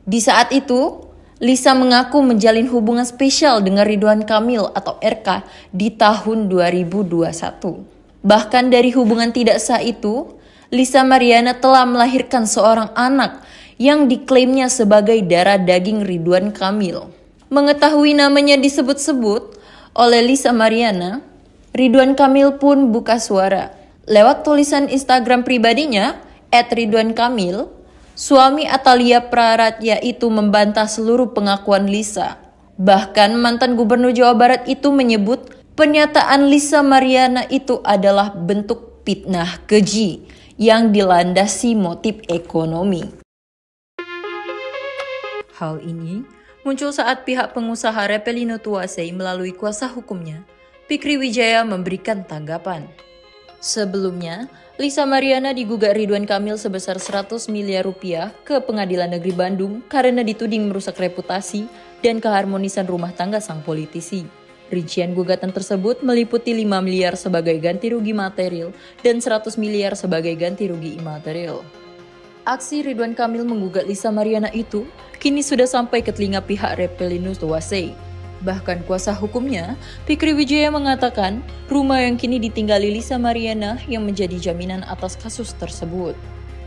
Di saat itu, Lisa mengaku menjalin hubungan spesial dengan Ridwan Kamil atau RK di tahun 2021. Bahkan dari hubungan tidak sah itu, Lisa Mariana telah melahirkan seorang anak yang diklaimnya sebagai darah daging Ridwan Kamil. Mengetahui namanya disebut-sebut oleh Lisa Mariana, Ridwan Kamil pun buka suara. Lewat tulisan Instagram pribadinya, @ridwankamil, suami Atalia Praratya itu membantah seluruh pengakuan Lisa. Bahkan mantan Gubernur Jawa Barat itu menyebut pernyataan Lisa Mariana itu adalah bentuk fitnah keji yang dilandasi motif ekonomi. Hal ini muncul saat pihak pengusaha Repelino Tuasei melalui kuasa hukumnya, Fikri Wijaya, memberikan tanggapan. Sebelumnya, Lisa Mariana digugat Ridwan Kamil sebesar 100 miliar rupiah ke Pengadilan Negeri Bandung karena dituding merusak reputasi dan keharmonisan rumah tangga sang politisi. Rincian gugatan tersebut meliputi 5 miliar sebagai ganti rugi material dan 100 miliar sebagai ganti rugi imaterial. Aksi Ridwan Kamil menggugat Lisa Mariana itu kini sudah sampai ke telinga pihak Repelino Tuasei. Bahkan kuasa hukumnya, Fikri Wijaya, mengatakan rumah yang kini ditinggali Lisa Mariana yang menjadi jaminan atas kasus tersebut.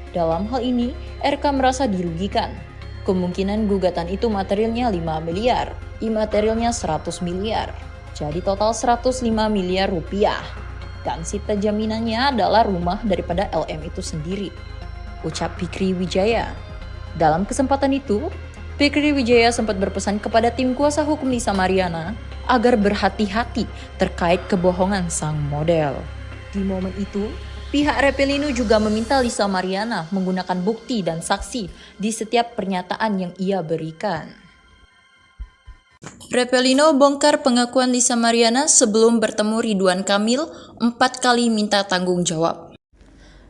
Dalam hal ini, RK merasa dirugikan. Kemungkinan gugatan itu materialnya 5 miliar, imaterialnya 100 miliar. Jadi total 105 miliar rupiah. Dan sita jaminannya adalah rumah daripada LM itu sendiri, ucap Fikri Wijaya. Dalam kesempatan itu, Fikri Wijaya sempat berpesan kepada tim kuasa hukum Lisa Mariana agar berhati-hati terkait kebohongan sang model. Di momen itu, pihak Repelino juga meminta Lisa Mariana menggunakan bukti dan saksi di setiap pernyataan yang ia berikan. Repelino bongkar pengakuan Lisa Mariana sebelum bertemu Ridwan Kamil 4 kali minta tanggung jawab.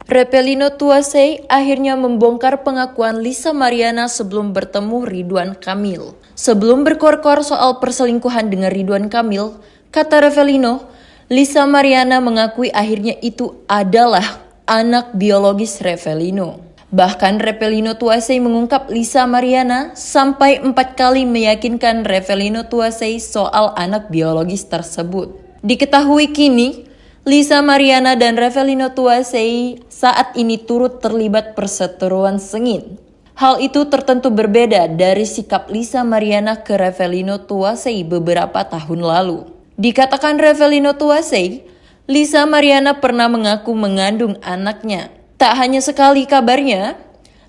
Repelino Tuasei akhirnya membongkar pengakuan Lisa Mariana sebelum bertemu Ridwan Kamil. Sebelum berkor-kor soal perselingkuhan dengan Ridwan Kamil, kata Repelino, Lisa Mariana mengakui akhirnya itu adalah anak biologis Repelino. Bahkan Repelino Tuasei mengungkap Lisa Mariana sampai 4 kali meyakinkan Repelino Tuasei soal anak biologis tersebut. Diketahui kini, Lisa Mariana dan Repelino Tuasei saat ini turut terlibat perseteruan sengit. Hal itu tertentu berbeda dari sikap Lisa Mariana ke Repelino Tuasei beberapa tahun lalu. Dikatakan Repelino Tuasei, Lisa Mariana pernah mengaku mengandung anaknya. Tak hanya sekali kabarnya,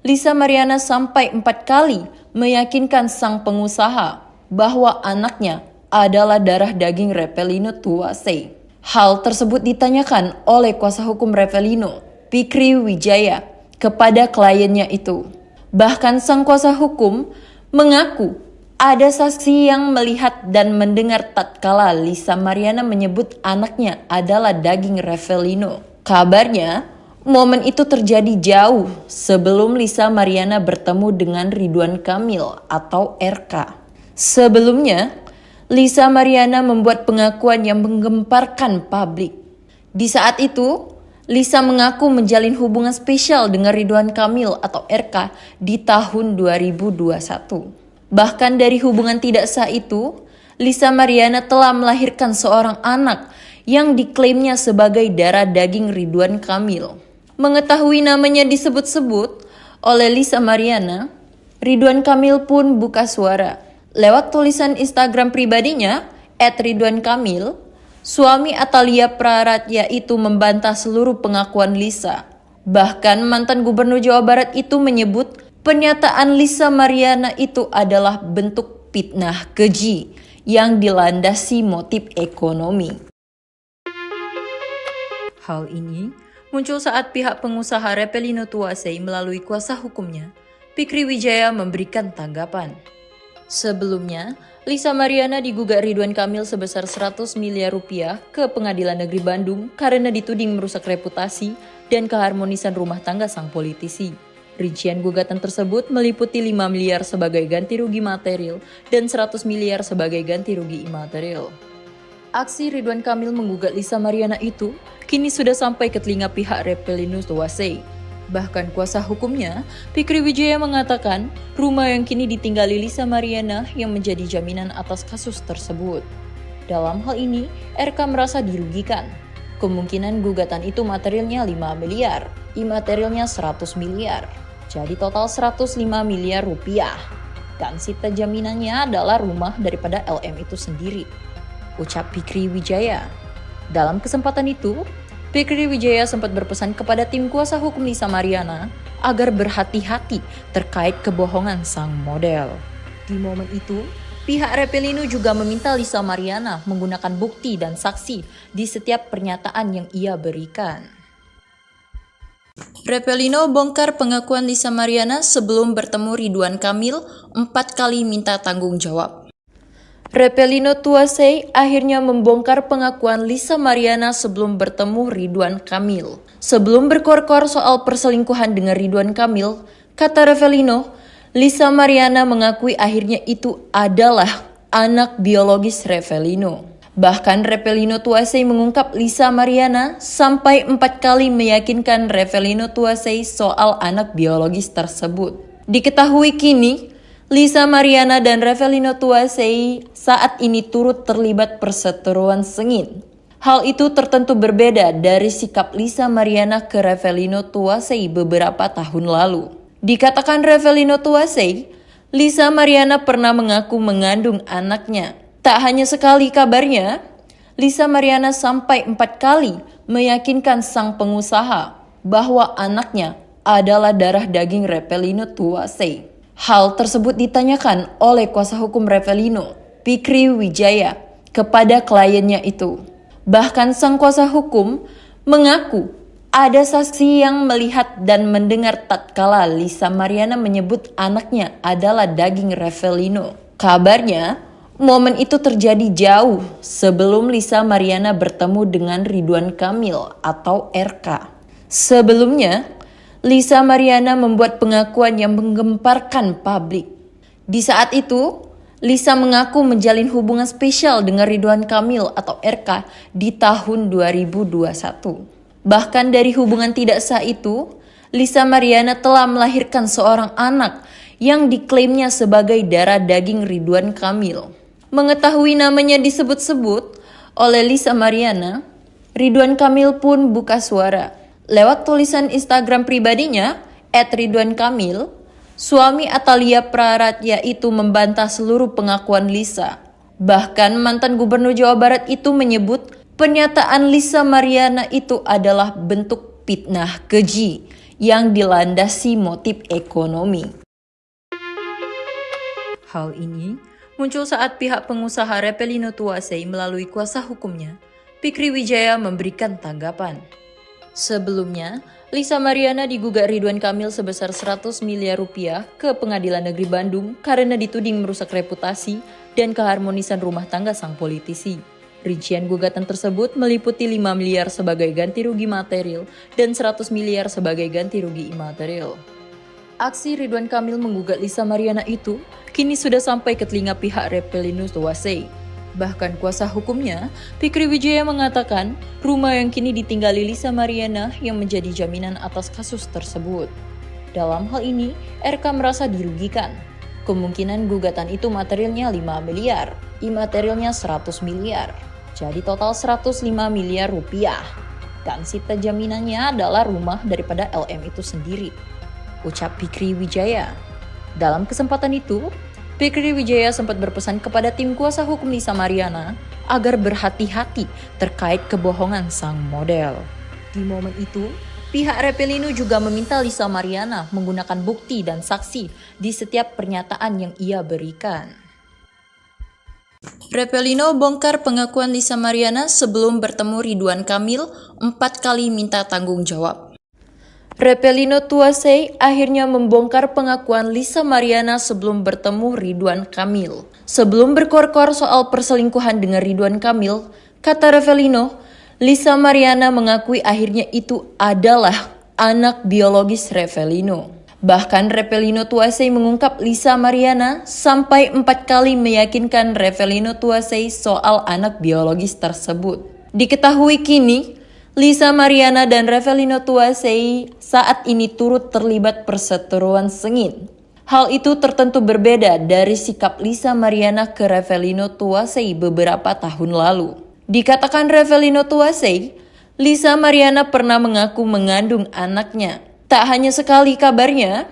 Lisa Mariana sampai 4 kali meyakinkan sang pengusaha bahwa anaknya adalah darah daging Repelino Tuasei. Hal tersebut ditanyakan oleh kuasa hukum Repelino, Fikri Wijaya, kepada kliennya itu. Bahkan sang kuasa hukum mengaku ada saksi yang melihat dan mendengar tatkala Lisa Mariana menyebut anaknya adalah daging Repelino. Kabarnya, momen itu terjadi jauh sebelum Lisa Mariana bertemu dengan Ridwan Kamil atau RK. Sebelumnya, Lisa Mariana membuat pengakuan yang menggemparkan publik. Di saat itu, Lisa mengaku menjalin hubungan spesial dengan Ridwan Kamil atau RK di tahun 2021. Bahkan dari hubungan tidak sah itu, Lisa Mariana telah melahirkan seorang anak yang diklaimnya sebagai darah daging Ridwan Kamil. Mengetahui namanya disebut-sebut oleh Lisa Mariana, Ridwan Kamil pun buka suara. Lewat tulisan Instagram pribadinya, @ridwankamil, suami Atalia Praratya itu membantah seluruh pengakuan Lisa. Bahkan mantan Gubernur Jawa Barat itu menyebut pernyataan Lisa Mariana itu adalah bentuk fitnah keji yang dilandasi motif ekonomi. Hal ini muncul saat pihak pengusaha Repelino Tuasei melalui kuasa hukumnya, Fikri Wijaya, memberikan tanggapan. Sebelumnya, Lisa Mariana digugat Ridwan Kamil sebesar 100 miliar rupiah ke Pengadilan Negeri Bandung karena dituding merusak reputasi dan keharmonisan rumah tangga sang politisi. Rincian gugatan tersebut meliputi 5 miliar sebagai ganti rugi material dan 100 miliar sebagai ganti rugi imaterial. Aksi Ridwan Kamil menggugat Lisa Mariana itu kini sudah sampai ke telinga pihak Repelinus Tuwasei. Bahkan kuasa hukumnya, Fikri Wijaya mengatakan rumah yang kini ditinggali Lisa Mariana yang menjadi jaminan atas kasus tersebut. Dalam hal ini, RK merasa dirugikan. Kemungkinan gugatan itu materialnya 5 miliar, imaterialnya 100 miliar. Jadi total 105 miliar rupiah. Dan sita jaminannya adalah rumah daripada LM itu sendiri, ucap Fikri Wijaya. Dalam kesempatan itu, Fikri Wijaya sempat berpesan kepada tim kuasa hukum Lisa Mariana agar berhati-hati terkait kebohongan sang model. Di momen itu, pihak Repelino juga meminta Lisa Mariana menggunakan bukti dan saksi di setiap pernyataan yang ia berikan. Repelino bongkar pengakuan Lisa Mariana sebelum bertemu Ridwan Kamil 4 kali minta tanggung jawab. Repelino Tuwasei akhirnya membongkar pengakuan Lisa Mariana sebelum bertemu Ridwan Kamil. Sebelum berkor-kor soal perselingkuhan dengan Ridwan Kamil, kata Repelino, Lisa Mariana mengakui akhirnya itu adalah anak biologis Repelino. Bahkan Repelino Tuwasei mengungkap Lisa Mariana sampai 4 kali meyakinkan Repelino Tuwasei soal anak biologis tersebut. Diketahui kini, Lisa Mariana dan Repelino Tuwasei saat ini turut terlibat perseteruan sengit. Hal itu tertentu berbeda dari sikap Lisa Mariana ke Repelino Tuwasei beberapa tahun lalu. Dikatakan Repelino Tuwasei, Lisa Mariana pernah mengaku mengandung anaknya. Tak hanya sekali kabarnya, Lisa Mariana sampai 4 kali meyakinkan sang pengusaha bahwa anaknya adalah darah daging Repelino Tuwasei. Hal tersebut ditanyakan oleh kuasa hukum Repelino, Fikri Wijaya, kepada kliennya itu. Bahkan sang kuasa hukum mengaku ada saksi yang melihat dan mendengar tatkala Lisa Mariana menyebut anaknya adalah daging Repelino. Kabarnya, momen itu terjadi jauh sebelum Lisa Mariana bertemu dengan Ridwan Kamil atau RK. Sebelumnya, Lisa Mariana membuat pengakuan yang menggemparkan publik. Di saat itu, Lisa mengaku menjalin hubungan spesial dengan Ridwan Kamil atau RK di tahun 2021. Bahkan dari hubungan tidak sah itu, Lisa Mariana telah melahirkan seorang anak yang diklaimnya sebagai darah daging Ridwan Kamil. Mengetahui namanya disebut-sebut oleh Lisa Mariana, Ridwan Kamil pun buka suara. Lewat tulisan Instagram pribadinya, @RidwanKamil, suami Atalia Praratya itu membantah seluruh pengakuan Lisa. Bahkan mantan gubernur Jawa Barat itu menyebut pernyataan Lisa Mariana itu adalah bentuk fitnah keji yang dilandasi motif ekonomi. Hal ini muncul saat pihak pengusaha Repelino Tuwasei melalui kuasa hukumnya, Fikri Wijaya memberikan tanggapan. Sebelumnya, Lisa Mariana digugat Ridwan Kamil sebesar 100 miliar rupiah ke Pengadilan Negeri Bandung karena dituding merusak reputasi dan keharmonisan rumah tangga sang politisi. Rincian gugatan tersebut meliputi 5 miliar sebagai ganti rugi material dan 100 miliar sebagai ganti rugi imaterial. Aksi Ridwan Kamil menggugat Lisa Mariana itu kini sudah sampai ke telinga pihak Repelinus Tuwasei. Bahkan kuasa hukumnya, Fikri Wijaya mengatakan rumah yang kini ditinggali Lisa Mariana yang menjadi jaminan atas kasus tersebut. Dalam hal ini, RK merasa dirugikan. Kemungkinan gugatan itu materialnya 5 miliar, imaterialnya 100 miliar. Jadi total 105 miliar rupiah. Dan sita jaminannya adalah rumah daripada LM itu sendiri, ucap Fikri Wijaya. Dalam kesempatan itu, Fikri Wijaya sempat berpesan kepada tim kuasa hukum Lisa Mariana agar berhati-hati terkait kebohongan sang model. Di momen itu, pihak Repelino juga meminta Lisa Mariana menggunakan bukti dan saksi di setiap pernyataan yang ia berikan. Repelino bongkar pengakuan Lisa Mariana sebelum bertemu Ridwan Kamil 4 kali minta tanggung jawab. Repelino Tuwasei akhirnya membongkar pengakuan Lisa Mariana sebelum bertemu Ridwan Kamil. Sebelum berkor-kor soal perselingkuhan dengan Ridwan Kamil, kata Repelino, Lisa Mariana mengakui akhirnya itu adalah anak biologis Repelino. Bahkan Revelino Tuasei mengungkap Lisa Mariana sampai 4 kali meyakinkan Revelino Tuasei soal anak biologis tersebut. Diketahui kini, Lisa Mariana dan Revelino Tuasei saat ini turut terlibat perseteruan sengit. Hal itu tertentu berbeda dari sikap Lisa Mariana ke Revelino Tuasei beberapa tahun lalu. Dikatakan Revelino Tuasei, Lisa Mariana pernah mengaku mengandung anaknya. Tak hanya sekali kabarnya,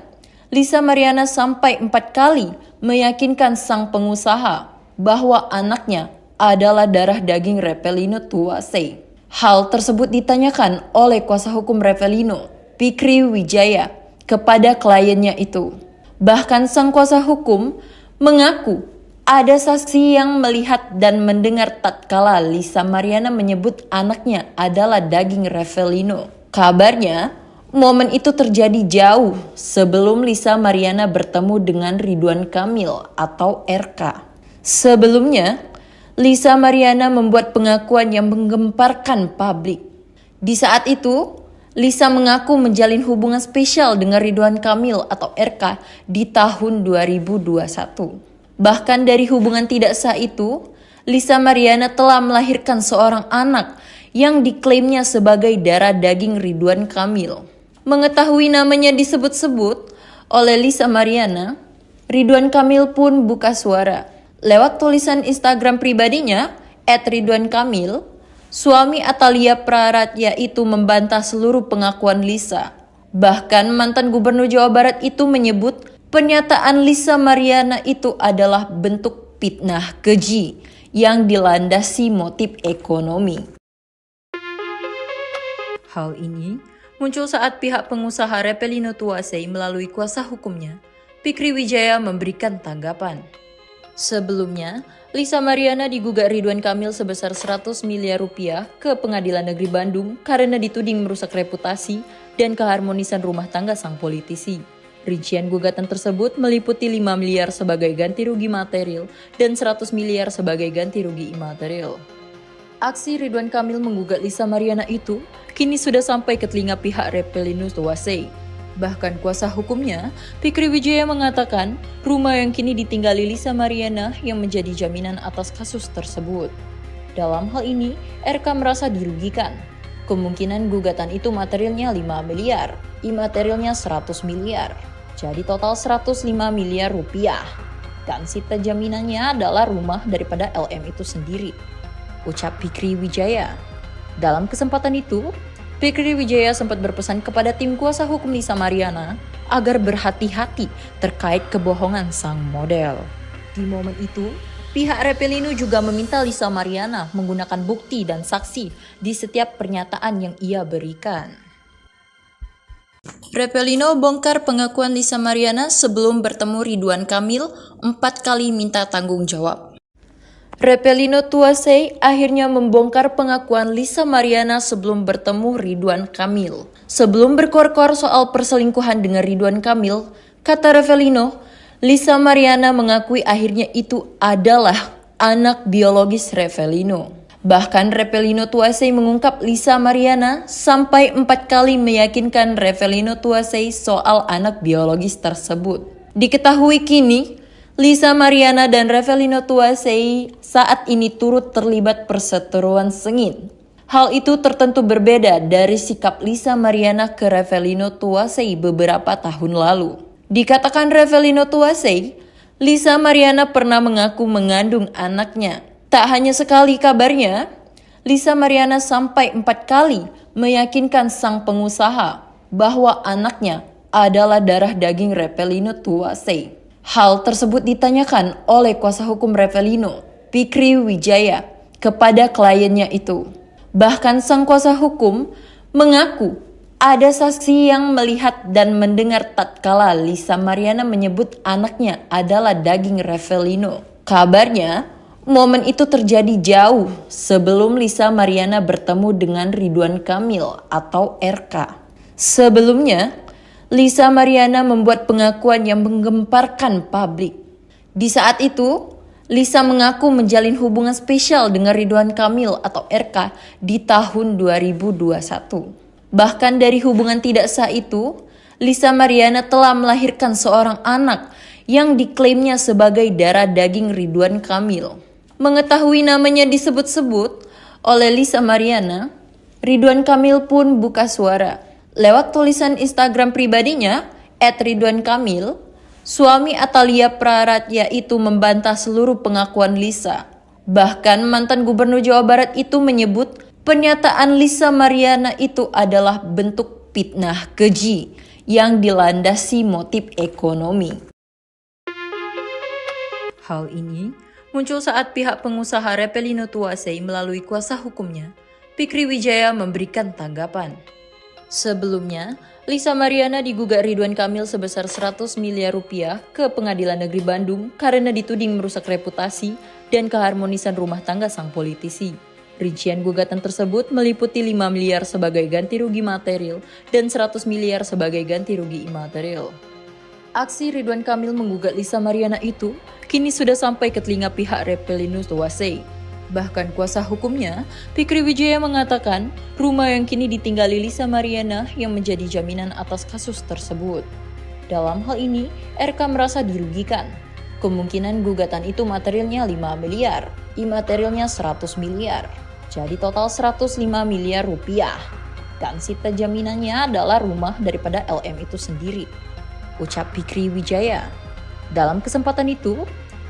Lisa Mariana sampai 4 kali meyakinkan sang pengusaha bahwa anaknya adalah darah daging Revelino Tuasei. Hal tersebut ditanyakan oleh kuasa hukum Revelino, Fikri Wijaya, kepada kliennya itu. Bahkan sang kuasa hukum mengaku ada saksi yang melihat dan mendengar tatkala Lisa Mariana menyebut anaknya adalah daging Revelino. Kabarnya, momen itu terjadi jauh sebelum Lisa Mariana bertemu dengan Ridwan Kamil atau RK. Sebelumnya, Lisa Mariana membuat pengakuan yang menggemparkan publik. Di saat itu, Lisa mengaku menjalin hubungan spesial dengan Ridwan Kamil atau RK di tahun 2021. Bahkan dari hubungan tidak sah itu, Lisa Mariana telah melahirkan seorang anak yang diklaimnya sebagai darah daging Ridwan Kamil. Mengetahui namanya disebut-sebut oleh Lisa Mariana, Ridwan Kamil pun buka suara. Lewat tulisan Instagram pribadinya, @ridwankamil, suami Atalia Praratya itu membantah seluruh pengakuan Lisa. Bahkan mantan gubernur Jawa Barat itu menyebut pernyataan Lisa Mariana itu adalah bentuk fitnah keji yang dilandasi motif ekonomi. Hal ini muncul saat pihak pengusaha Revelino Tuasei melalui kuasa hukumnya, Fikri Wijaya, memberikan tanggapan. Sebelumnya, Lisa Mariana digugat Ridwan Kamil sebesar 100 miliar rupiah ke Pengadilan Negeri Bandung karena dituding merusak reputasi dan keharmonisan rumah tangga sang politisi. Rincian gugatan tersebut meliputi 5 miliar sebagai ganti rugi material dan 100 miliar sebagai ganti rugi imaterial. Aksi Ridwan Kamil menggugat Lisa Mariana itu kini sudah sampai ke telinga pihak Revelino Tuasei. Bahkan kuasa hukumnya, Fikri Wijaya, mengatakan rumah yang kini ditinggali Lisa Mariana yang menjadi jaminan atas kasus tersebut. Dalam hal ini, RK merasa dirugikan. Kemungkinan gugatan itu materialnya 5 miliar, imaterialnya 100 miliar. Jadi total 105 miliar rupiah. Dan sita jaminannya adalah rumah daripada LM itu sendiri, ucap Fikri Wijaya. Dalam kesempatan itu, Fikri Wijaya sempat berpesan kepada tim kuasa hukum Lisa Mariana agar berhati-hati terkait kebohongan sang model. Di momen itu, pihak Revelino juga meminta Lisa Mariana menggunakan bukti dan saksi di setiap pernyataan yang ia berikan. Revelino bongkar pengakuan Lisa Mariana sebelum bertemu Ridwan Kamil 4 kali minta tanggung jawab. Revelino Tuasei akhirnya membongkar pengakuan Lisa Mariana sebelum bertemu Ridwan Kamil. Sebelum berkor-kor soal perselingkuhan dengan Ridwan Kamil, kata Revelino, Lisa Mariana mengakui akhirnya itu adalah anak biologis Revelino. Bahkan Revelino Tuasei mengungkap Lisa Mariana sampai 4 kali meyakinkan Revelino Tuasei soal anak biologis tersebut. Diketahui kini, Lisa Mariana dan Revelino Tuasei saat ini turut terlibat perseteruan sengit. Hal itu tertentu berbeda dari sikap Lisa Mariana ke Revelino Tuasei beberapa tahun lalu. Dikatakan Revelino Tuasei, Lisa Mariana pernah mengaku mengandung anaknya. Tak hanya sekali kabarnya, Lisa Mariana sampai 4 kali meyakinkan sang pengusaha bahwa anaknya adalah darah daging Revelino Tuasei. Hal tersebut ditanyakan oleh kuasa hukum Revelino, Fikri Wijaya, kepada kliennya itu. Bahkan sang kuasa hukum mengaku ada saksi yang melihat dan mendengar tatkala Lisa Mariana menyebut anaknya adalah daging Revelino. Kabarnya, momen itu terjadi jauh sebelum Lisa Mariana bertemu dengan Ridwan Kamil atau RK. Sebelumnya, Lisa Mariana membuat pengakuan yang menggemparkan publik. Di saat itu, Lisa mengaku menjalin hubungan spesial dengan Ridwan Kamil atau RK di tahun 2021. Bahkan dari hubungan tidak sah itu, Lisa Mariana telah melahirkan seorang anak yang diklaimnya sebagai darah daging Ridwan Kamil. Mengetahui namanya disebut-sebut oleh Lisa Mariana, Ridwan Kamil pun buka suara. Lewat tulisan Instagram pribadinya, @ridwankamil, suami Atalia Praratya itu membantah seluruh pengakuan Lisa. Bahkan mantan gubernur Jawa Barat itu menyebut pernyataan Lisa Mariana itu adalah bentuk fitnah keji yang dilandasi motif ekonomi. Hal ini muncul saat pihak pengusaha Repelino Tuasei melalui kuasa hukumnya, Fikri Wijaya, memberikan tanggapan. Sebelumnya, Lisa Mariana digugat Ridwan Kamil sebesar 100 miliar rupiah ke Pengadilan Negeri Bandung karena dituding merusak reputasi dan keharmonisan rumah tangga sang politisi. Rincian gugatan tersebut meliputi 5 miliar sebagai ganti rugi material dan 100 miliar sebagai ganti rugi imaterial. Aksi Ridwan Kamil menggugat Lisa Mariana itu kini sudah sampai ke telinga pihak Repelino Tuasei. Bahkan kuasa hukumnya, Fikri Wijaya, mengatakan rumah yang kini ditinggali Lisa Mariana yang menjadi jaminan atas kasus tersebut. Dalam hal ini, RK merasa dirugikan. Kemungkinan gugatan itu materialnya 5 miliar, imaterialnya 100 miliar. Jadi total 105 miliar rupiah. Dan sita jaminannya adalah rumah daripada LM itu sendiri, ucap Fikri Wijaya. Dalam kesempatan itu,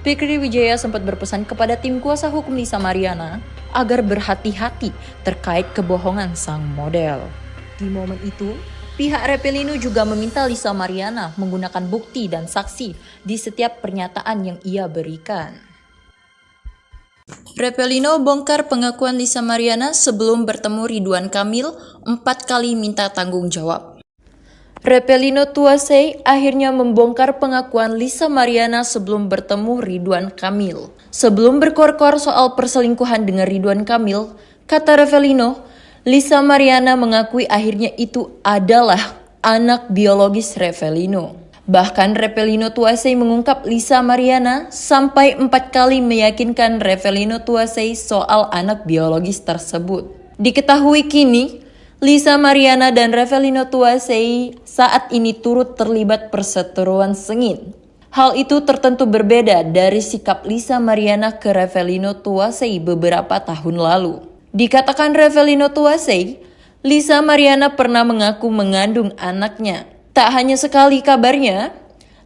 Fikri Wijaya sempat berpesan kepada tim kuasa hukum Lisa Mariana agar berhati-hati terkait kebohongan sang model. Di momen itu, pihak Repelino juga meminta Lisa Mariana menggunakan bukti dan saksi di setiap pernyataan yang ia berikan. Repelino bongkar pengakuan Lisa Mariana sebelum bertemu Ridwan Kamil 4 kali minta tanggung jawab. Repelino Tuasei akhirnya membongkar pengakuan Lisa Mariana sebelum bertemu Ridwan Kamil. Sebelum berkor-kor soal perselingkuhan dengan Ridwan Kamil, kata Repelino, Lisa Mariana mengakui akhirnya itu adalah anak biologis Repelino. Bahkan Repelino Tuasei mengungkap Lisa Mariana sampai 4 kali meyakinkan Repelino Tuasei soal anak biologis tersebut. Diketahui kini, Lisa Mariana dan Repelino Tuasei saat ini turut terlibat perseteruan sengit. Hal itu tertentu berbeda dari sikap Lisa Mariana ke Repelino Tuasei beberapa tahun lalu. Dikatakan Repelino Tuasei, Lisa Mariana pernah mengaku mengandung anaknya. Tak hanya sekali kabarnya,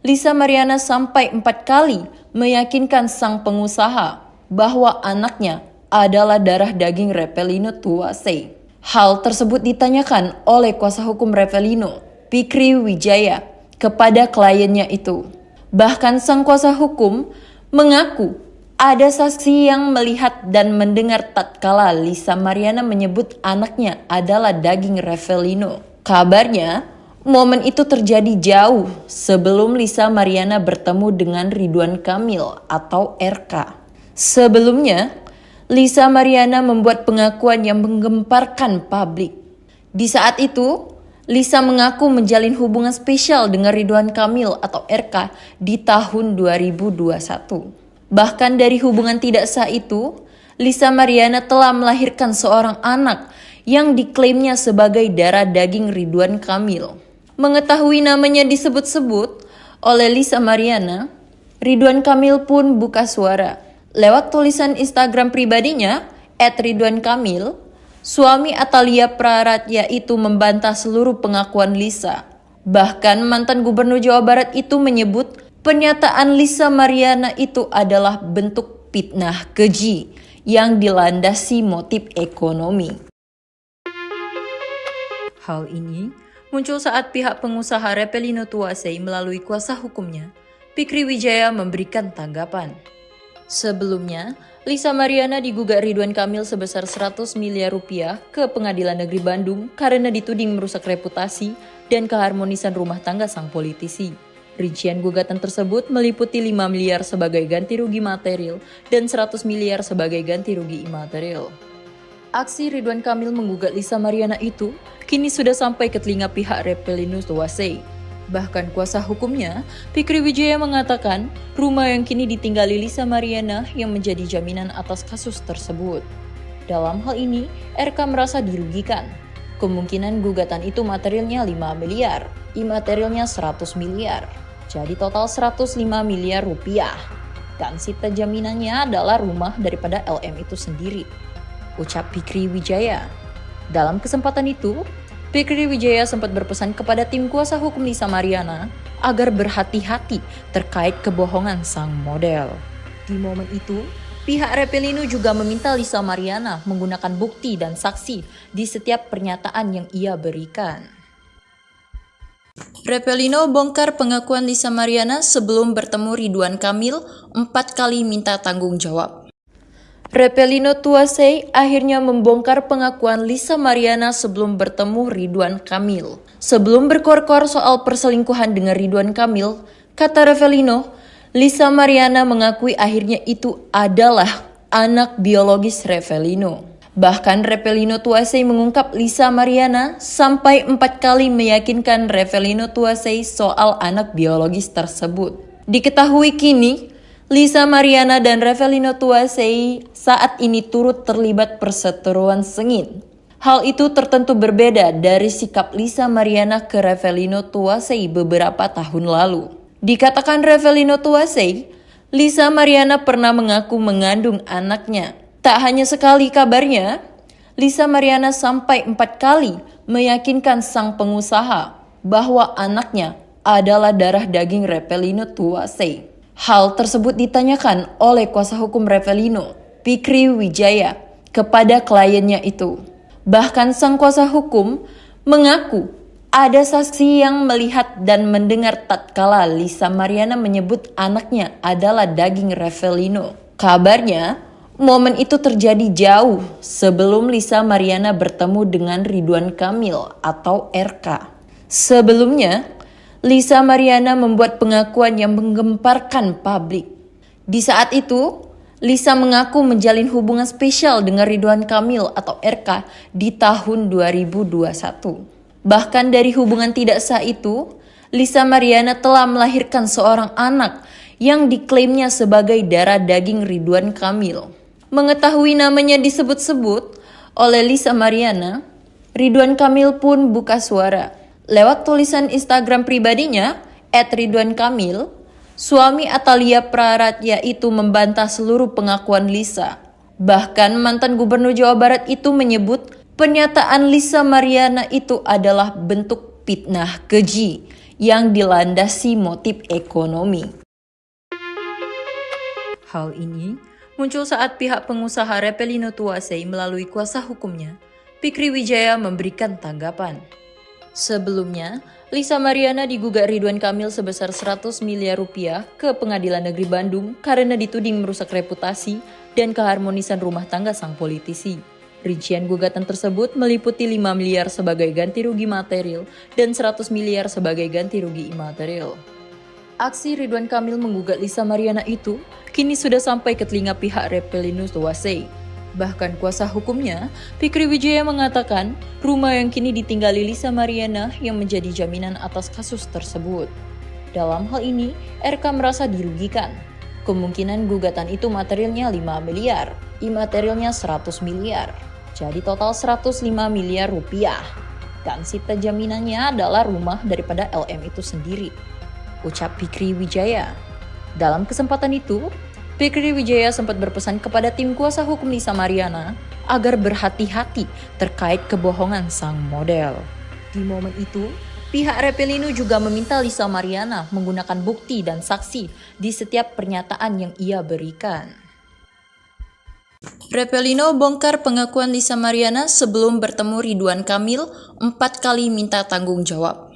Lisa Mariana sampai 4 kali meyakinkan sang pengusaha bahwa anaknya adalah darah daging Repelino Tuasei. Hal tersebut ditanyakan oleh kuasa hukum Repelino, Fikri Wijaya, kepada kliennya itu. Bahkan sang kuasa hukum mengaku ada saksi yang melihat dan mendengar tatkala Lisa Mariana menyebut anaknya adalah daging Repelino. Kabarnya, momen itu terjadi jauh sebelum Lisa Mariana bertemu dengan Ridwan Kamil atau RK. Sebelumnya, Lisa Mariana membuat pengakuan yang menggemparkan publik. Di saat itu, Lisa mengaku menjalin hubungan spesial dengan Ridwan Kamil atau RK di tahun 2021. Bahkan dari hubungan tidak sah itu, Lisa Mariana telah melahirkan seorang anak yang diklaimnya sebagai darah daging Ridwan Kamil. Mengetahui namanya disebut-sebut oleh Lisa Mariana, Ridwan Kamil pun buka suara. Lewat tulisan Instagram pribadinya, @ridwankamil, suami Atalia Praratya itu membantah seluruh pengakuan Lisa. Bahkan mantan gubernur Jawa Barat itu menyebut pernyataan Lisa Mariana itu adalah bentuk fitnah keji yang dilandasi motif ekonomi. Hal ini muncul saat pihak pengusaha Repelino Tuasei melalui kuasa hukumnya, Fikri Wijaya, memberikan tanggapan. Sebelumnya, Lisa Mariana digugat Ridwan Kamil sebesar 100 miliar rupiah ke Pengadilan Negeri Bandung karena dituding merusak reputasi dan keharmonisan rumah tangga sang politisi. Rincian gugatan tersebut meliputi 5 miliar sebagai ganti rugi material dan 100 miliar sebagai ganti rugi imaterial. Aksi Ridwan Kamil menggugat Lisa Mariana itu kini sudah sampai ke telinga pihak Repelino Tuasei. Bahkan kuasa hukumnya, Fikri Wijaya, mengatakan rumah yang kini ditinggali Lisa Mariana yang menjadi jaminan atas kasus tersebut. Dalam hal ini, RK merasa dirugikan. Kemungkinan gugatan itu materialnya 5 miliar, imaterialnya 100 miliar. Jadi total 105 miliar rupiah. Dan sita jaminannya adalah rumah daripada LM itu sendiri, ucap Fikri Wijaya. Dalam kesempatan itu, Fikri Wijaya sempat berpesan kepada tim kuasa hukum Lisa Mariana agar berhati-hati terkait kebohongan sang model. Di momen itu, pihak Repelino juga meminta Lisa Mariana menggunakan bukti dan saksi di setiap pernyataan yang ia berikan. Repelino bongkar pengakuan Lisa Mariana sebelum bertemu Ridwan Kamil 4 kali minta tanggung jawab. Repelino Tuasei akhirnya membongkar pengakuan Lisa Mariana sebelum bertemu Ridwan Kamil. Sebelum berkor-kor soal perselingkuhan dengan Ridwan Kamil, kata Repelino, Lisa Mariana mengakui akhirnya itu adalah anak biologis Repelino. Bahkan Repelino Tuasei mengungkap Lisa Mariana sampai 4 kali meyakinkan Repelino Tuasei soal anak biologis tersebut. Diketahui kini, Lisa Mariana dan Repelino Tuasei saat ini turut terlibat perseteruan sengit. Hal itu tertentu berbeda dari sikap Lisa Mariana ke Repelino Tuasei beberapa tahun lalu. Dikatakan Repelino Tuasei, Lisa Mariana pernah mengaku mengandung anaknya. Tak hanya sekali kabarnya, Lisa Mariana sampai 4 kali meyakinkan sang pengusaha bahwa anaknya adalah darah daging Repelino Tuasei. Hal tersebut ditanyakan oleh kuasa hukum Repelino, Fikri Wijaya, kepada kliennya itu. Bahkan sang kuasa hukum mengaku ada saksi yang melihat dan mendengar tatkala Lisa Mariana menyebut anaknya adalah daging Repelino. Kabarnya, momen itu terjadi jauh sebelum Lisa Mariana bertemu dengan Ridwan Kamil atau RK. Sebelumnya, Lisa Mariana membuat pengakuan yang menggemparkan publik. Di saat itu, Lisa mengaku menjalin hubungan spesial dengan Ridwan Kamil atau RK di tahun 2021. Bahkan dari hubungan tidak sah itu, Lisa Mariana telah melahirkan seorang anak yang diklaimnya sebagai darah daging Ridwan Kamil. Mengetahui namanya disebut-sebut oleh Lisa Mariana, Ridwan Kamil pun buka suara. Lewat tulisan Instagram pribadinya, @ridwankamil, suami Atalia Praratya itu membantah seluruh pengakuan Lisa. Bahkan mantan gubernur Jawa Barat itu menyebut pernyataan Lisa Mariana itu adalah bentuk fitnah keji yang dilandasi motif ekonomi. Hal ini muncul saat pihak pengusaha Repelino Tuasei melalui kuasa hukumnya, Fikri Wijaya memberikan tanggapan. Sebelumnya, Lisa Mariana digugat Ridwan Kamil sebesar 100 miliar rupiah ke Pengadilan Negeri Bandung karena dituding merusak reputasi dan keharmonisan rumah tangga sang politisi. Rincian gugatan tersebut meliputi 5 miliar sebagai ganti rugi material dan 100 miliar sebagai ganti rugi imaterial. Aksi Ridwan Kamil menggugat Lisa Mariana itu kini sudah sampai ke telinga pihak Repelino Tuasei. Bahkan kuasa hukumnya, Fikri Wijaya mengatakan rumah yang kini ditinggali Lisa Mariana yang menjadi jaminan atas kasus tersebut. Dalam hal ini, RK merasa dirugikan. Kemungkinan gugatan itu materialnya 5 miliar, imaterialnya 100 miliar. Jadi total 105 miliar rupiah. Dan sita jaminannya adalah rumah daripada LM itu sendiri, ucap Fikri Wijaya. Dalam kesempatan itu, Fikri Wijaya sempat berpesan kepada tim kuasa hukum Lisa Mariana agar berhati-hati terkait kebohongan sang model. Di momen itu, pihak Repelino juga meminta Lisa Mariana menggunakan bukti dan saksi di setiap pernyataan yang ia berikan. Repelino bongkar pengakuan Lisa Mariana sebelum bertemu Ridwan Kamil 4 kali minta tanggung jawab.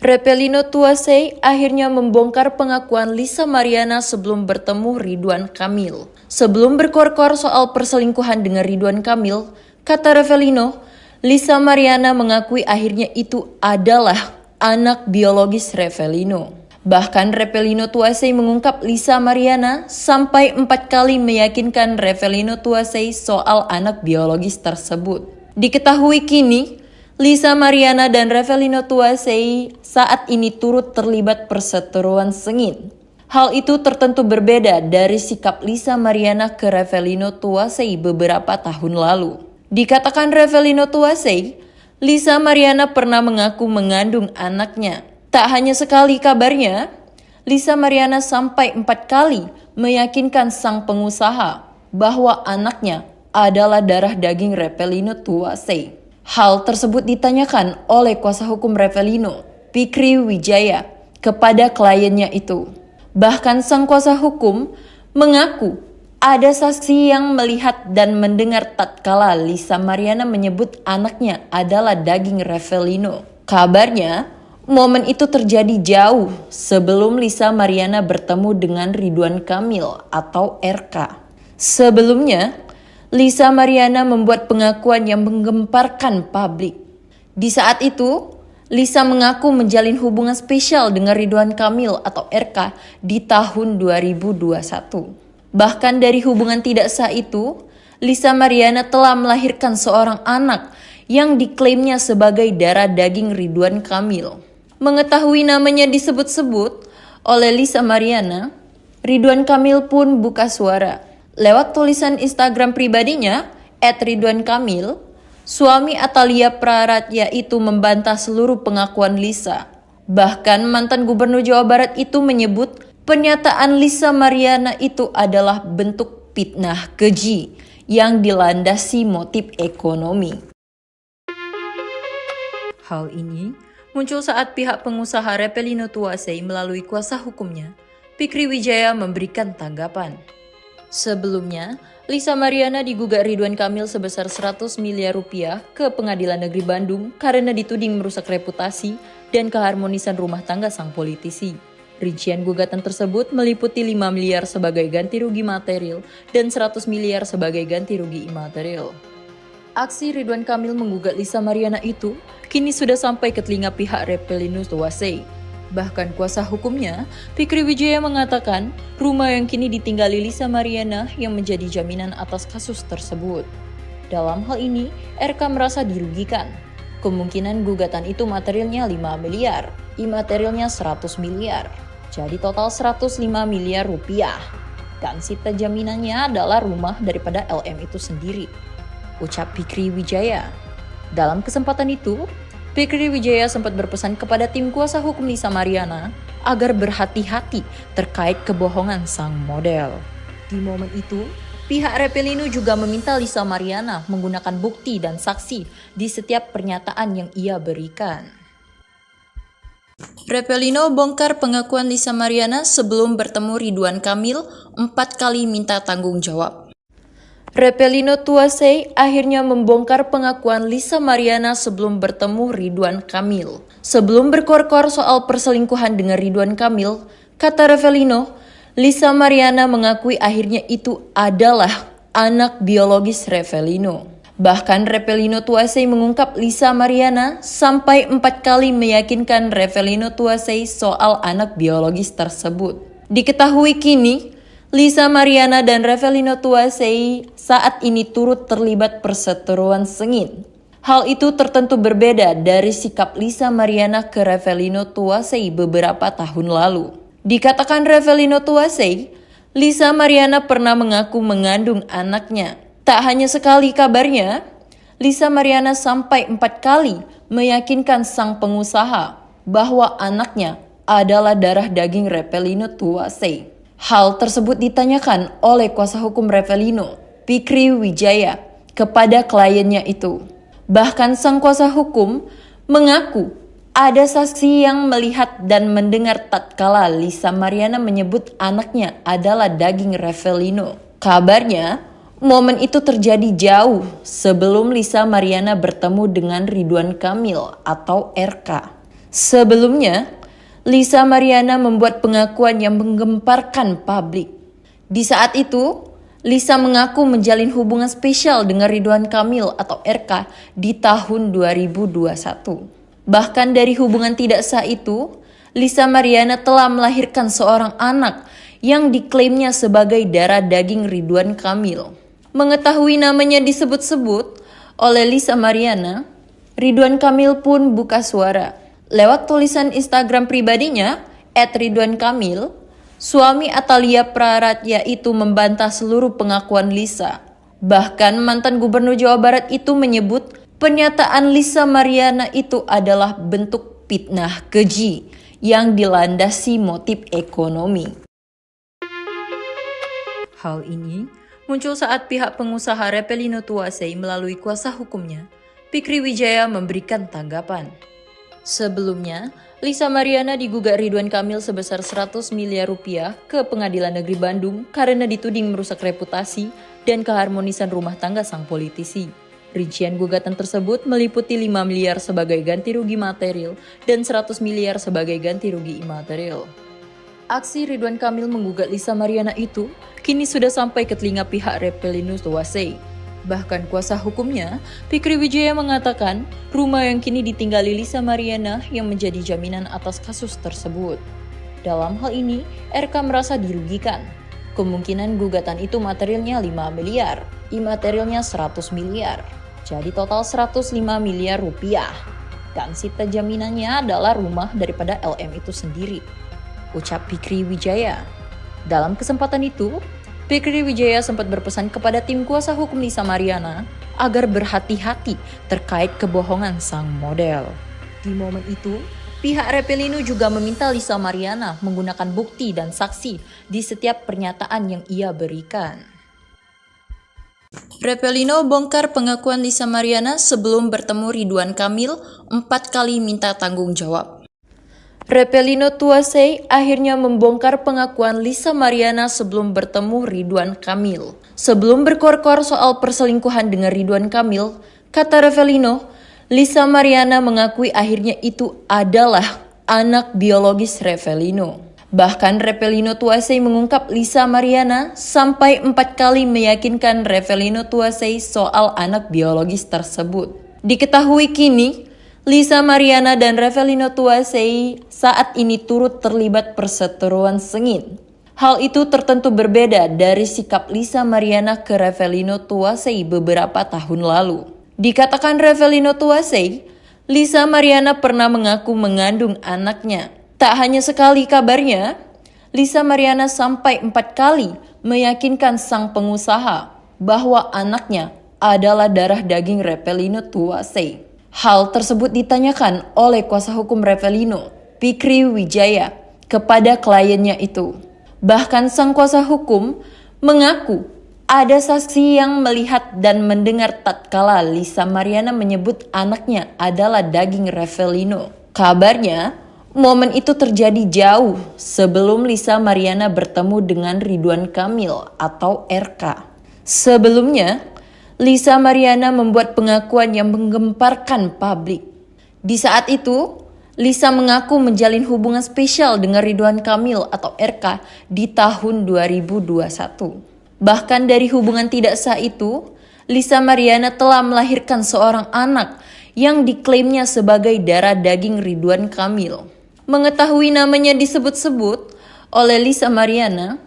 Repelino Tuasei akhirnya membongkar pengakuan Lisa Mariana sebelum bertemu Ridwan Kamil. Sebelum berkor-kor soal perselingkuhan dengan Ridwan Kamil, kata Repelino, Lisa Mariana mengakui akhirnya itu adalah anak biologis Repelino. Bahkan Repelino Tuasei mengungkap Lisa Mariana sampai 4 kali meyakinkan Repelino Tuasei soal anak biologis tersebut. Diketahui kini, Lisa Mariana dan Repelino Tuasei saat ini turut terlibat perseteruan sengit. Hal itu tertentu berbeda dari sikap Lisa Mariana ke Repelino Tuasei beberapa tahun lalu. Dikatakan Repelino Tuasei, Lisa Mariana pernah mengaku mengandung anaknya. Tak hanya sekali kabarnya, Lisa Mariana sampai 4 kali meyakinkan sang pengusaha bahwa anaknya adalah darah daging Revelino Tuasei. Hal tersebut ditanyakan oleh kuasa hukum Revelino, Fikri Wijaya, kepada kliennya itu. Bahkan sang kuasa hukum mengaku ada saksi yang melihat dan mendengar tatkala Lisa Mariana menyebut anaknya adalah daging Revelino. Kabarnya, momen itu terjadi jauh sebelum Lisa Mariana bertemu dengan Ridwan Kamil atau RK. Sebelumnya, Lisa Mariana membuat pengakuan yang menggemparkan publik. Di saat itu, Lisa mengaku menjalin hubungan spesial dengan Ridwan Kamil atau RK di tahun 2021. Bahkan dari hubungan tidak sah itu, Lisa Mariana telah melahirkan seorang anak yang diklaimnya sebagai darah daging Ridwan Kamil. Mengetahui namanya disebut-sebut oleh Lisa Mariana, Ridwan Kamil pun buka suara. Lewat tulisan Instagram pribadinya, @ridwankamil, suami Atalia Praratya itu membantah seluruh pengakuan Lisa. Bahkan mantan gubernur Jawa Barat itu menyebut pernyataan Lisa Mariana itu adalah bentuk fitnah keji yang dilandasi motif ekonomi. Hal ini muncul saat pihak pengusaha Revelino Tuasei melalui kuasa hukumnya, Fikri Wijaya, memberikan tanggapan. Sebelumnya, Lisa Mariana digugat Ridwan Kamil sebesar 100 miliar rupiah ke Pengadilan Negeri Bandung karena dituding merusak reputasi dan keharmonisan rumah tangga sang politisi. Rincian gugatan tersebut meliputi 5 miliar sebagai ganti rugi material dan 100 miliar sebagai ganti rugi imaterial. Aksi Ridwan Kamil menggugat Lisa Mariana itu kini sudah sampai ke telinga pihak Revelino Tuasei. Bahkan kuasa hukumnya, Fikri Wijaya, mengatakan rumah yang kini ditinggali Lisa Mariana yang menjadi jaminan atas kasus tersebut. Dalam hal ini, RK merasa dirugikan. Kemungkinan gugatan itu materialnya 5 miliar, imaterialnya 100 miliar. Jadi total 105 miliar rupiah. Dan sita jaminannya adalah rumah daripada LM itu sendiri, ucap Fikri Wijaya. Dalam kesempatan itu, Fikri Wijaya sempat berpesan kepada tim kuasa hukum Lisa Mariana agar berhati-hati terkait kebohongan sang model. Di momen itu, pihak Revelino juga meminta Lisa Mariana menggunakan bukti dan saksi di setiap pernyataan yang ia berikan. Revelino bongkar pengakuan Lisa Mariana sebelum bertemu Ridwan Kamil 4 kali minta tanggung jawab. Revelino Tuasei akhirnya membongkar pengakuan Lisa Mariana sebelum bertemu Ridwan Kamil. Sebelum berkor-kor soal perselingkuhan dengan Ridwan Kamil, kata Revelino, Lisa Mariana mengakui akhirnya itu adalah anak biologis Revelino. Bahkan Revelino Tuasei mengungkap Lisa Mariana sampai 4 kali meyakinkan Revelino Tuasei soal anak biologis tersebut. Diketahui kini, Lisa Mariana dan Revelino Tuasei saat ini turut terlibat perseteruan sengit. Hal itu tertentu berbeda dari sikap Lisa Mariana ke Revelino Tuasei beberapa tahun lalu. Dikatakan Revelino Tuasei, Lisa Mariana pernah mengaku mengandung anaknya. Tak hanya sekali kabarnya, Lisa Mariana sampai 4 kali meyakinkan sang pengusaha bahwa anaknya adalah darah daging Revelino Tuasei. Hal tersebut ditanyakan oleh kuasa hukum Revelino, Fikri Wijaya, kepada kliennya itu. Bahkan sang kuasa hukum mengaku ada saksi yang melihat dan mendengar tatkala Lisa Mariana menyebut anaknya adalah daging Revelino. Kabarnya, momen itu terjadi jauh sebelum Lisa Mariana bertemu dengan Ridwan Kamil atau RK. Sebelumnya, Lisa Mariana membuat pengakuan yang menggemparkan publik. Di saat itu, Lisa mengaku menjalin hubungan spesial dengan Ridwan Kamil atau RK di tahun 2021. Bahkan dari hubungan tidak sah itu, Lisa Mariana telah melahirkan seorang anak yang diklaimnya sebagai darah daging Ridwan Kamil. Mengetahui namanya disebut-sebut oleh Lisa Mariana, Ridwan Kamil pun buka suara. Lewat tulisan Instagram pribadinya, @ridwankamil, suami Atalia Praratya itu membantah seluruh pengakuan Lisa. Bahkan mantan gubernur Jawa Barat itu menyebut pernyataan Lisa Mariana itu adalah bentuk fitnah keji yang dilandasi motif ekonomi. Hal ini muncul saat pihak pengusaha Repelino Tuasei melalui kuasa hukumnya, Fikri Wijaya, memberikan tanggapan. Sebelumnya, Lisa Mariana digugat Ridwan Kamil sebesar 100 miliar rupiah ke Pengadilan Negeri Bandung karena dituding merusak reputasi dan keharmonisan rumah tangga sang politisi. Rincian gugatan tersebut meliputi 5 miliar sebagai ganti rugi material dan 100 miliar sebagai ganti rugi imaterial. Aksi Ridwan Kamil menggugat Lisa Mariana itu kini sudah sampai ke telinga pihak Repelino Tuasei. Bahkan kuasa hukumnya, Fikri Wijaya, mengatakan rumah yang kini ditinggali Lisa Mariana yang menjadi jaminan atas kasus tersebut. Dalam hal ini, RK merasa dirugikan. Kemungkinan gugatan itu materialnya 5 miliar, imaterialnya 100 miliar. Jadi total 105 miliar rupiah. Dan sita jaminannya adalah rumah daripada LM itu sendiri, ucap Fikri Wijaya. Dalam kesempatan itu, Fikri Wijaya sempat berpesan kepada tim kuasa hukum Lisa Mariana agar berhati-hati terkait kebohongan sang model. Di momen itu, pihak Repelino juga meminta Lisa Mariana menggunakan bukti dan saksi di setiap pernyataan yang ia berikan. Repelino bongkar pengakuan Lisa Mariana sebelum bertemu Ridwan Kamil 4 kali minta tanggung jawab. Repelino Tuasei akhirnya membongkar pengakuan Lisa Mariana sebelum bertemu Ridwan Kamil. Sebelum berkor-kor soal perselingkuhan dengan Ridwan Kamil, kata Repelino, Lisa Mariana mengakui akhirnya itu adalah anak biologis Repelino. Bahkan Repelino Tuasei mengungkap Lisa Mariana sampai 4 kali meyakinkan Repelino Tuasei soal anak biologis tersebut. Diketahui kini, Lisa Mariana dan Repelino Tuasei saat ini turut terlibat perseteruan sengit. Hal itu tertentu berbeda dari sikap Lisa Mariana ke Repelino Tuasei beberapa tahun lalu. Dikatakan Repelino Tuasei, Lisa Mariana pernah mengaku mengandung anaknya. Tak hanya sekali kabarnya, Lisa Mariana sampai 4 kali meyakinkan sang pengusaha bahwa anaknya adalah darah daging Repelino Tuasei. Hal tersebut ditanyakan oleh kuasa hukum Repelino, Fikri Wijaya, kepada kliennya itu. Bahkan sang kuasa hukum mengaku ada saksi yang melihat dan mendengar tatkala Lisa Mariana menyebut anaknya adalah daging Repelino. Kabarnya, momen itu terjadi jauh sebelum Lisa Mariana bertemu dengan Ridwan Kamil atau RK. Sebelumnya, Lisa Mariana membuat pengakuan yang menggemparkan publik. Di saat itu, Lisa mengaku menjalin hubungan spesial dengan Ridwan Kamil atau RK di tahun 2021. Bahkan dari hubungan tidak sah itu, Lisa Mariana telah melahirkan seorang anak yang diklaimnya sebagai darah daging Ridwan Kamil. Mengetahui namanya disebut-sebut oleh Lisa Mariana,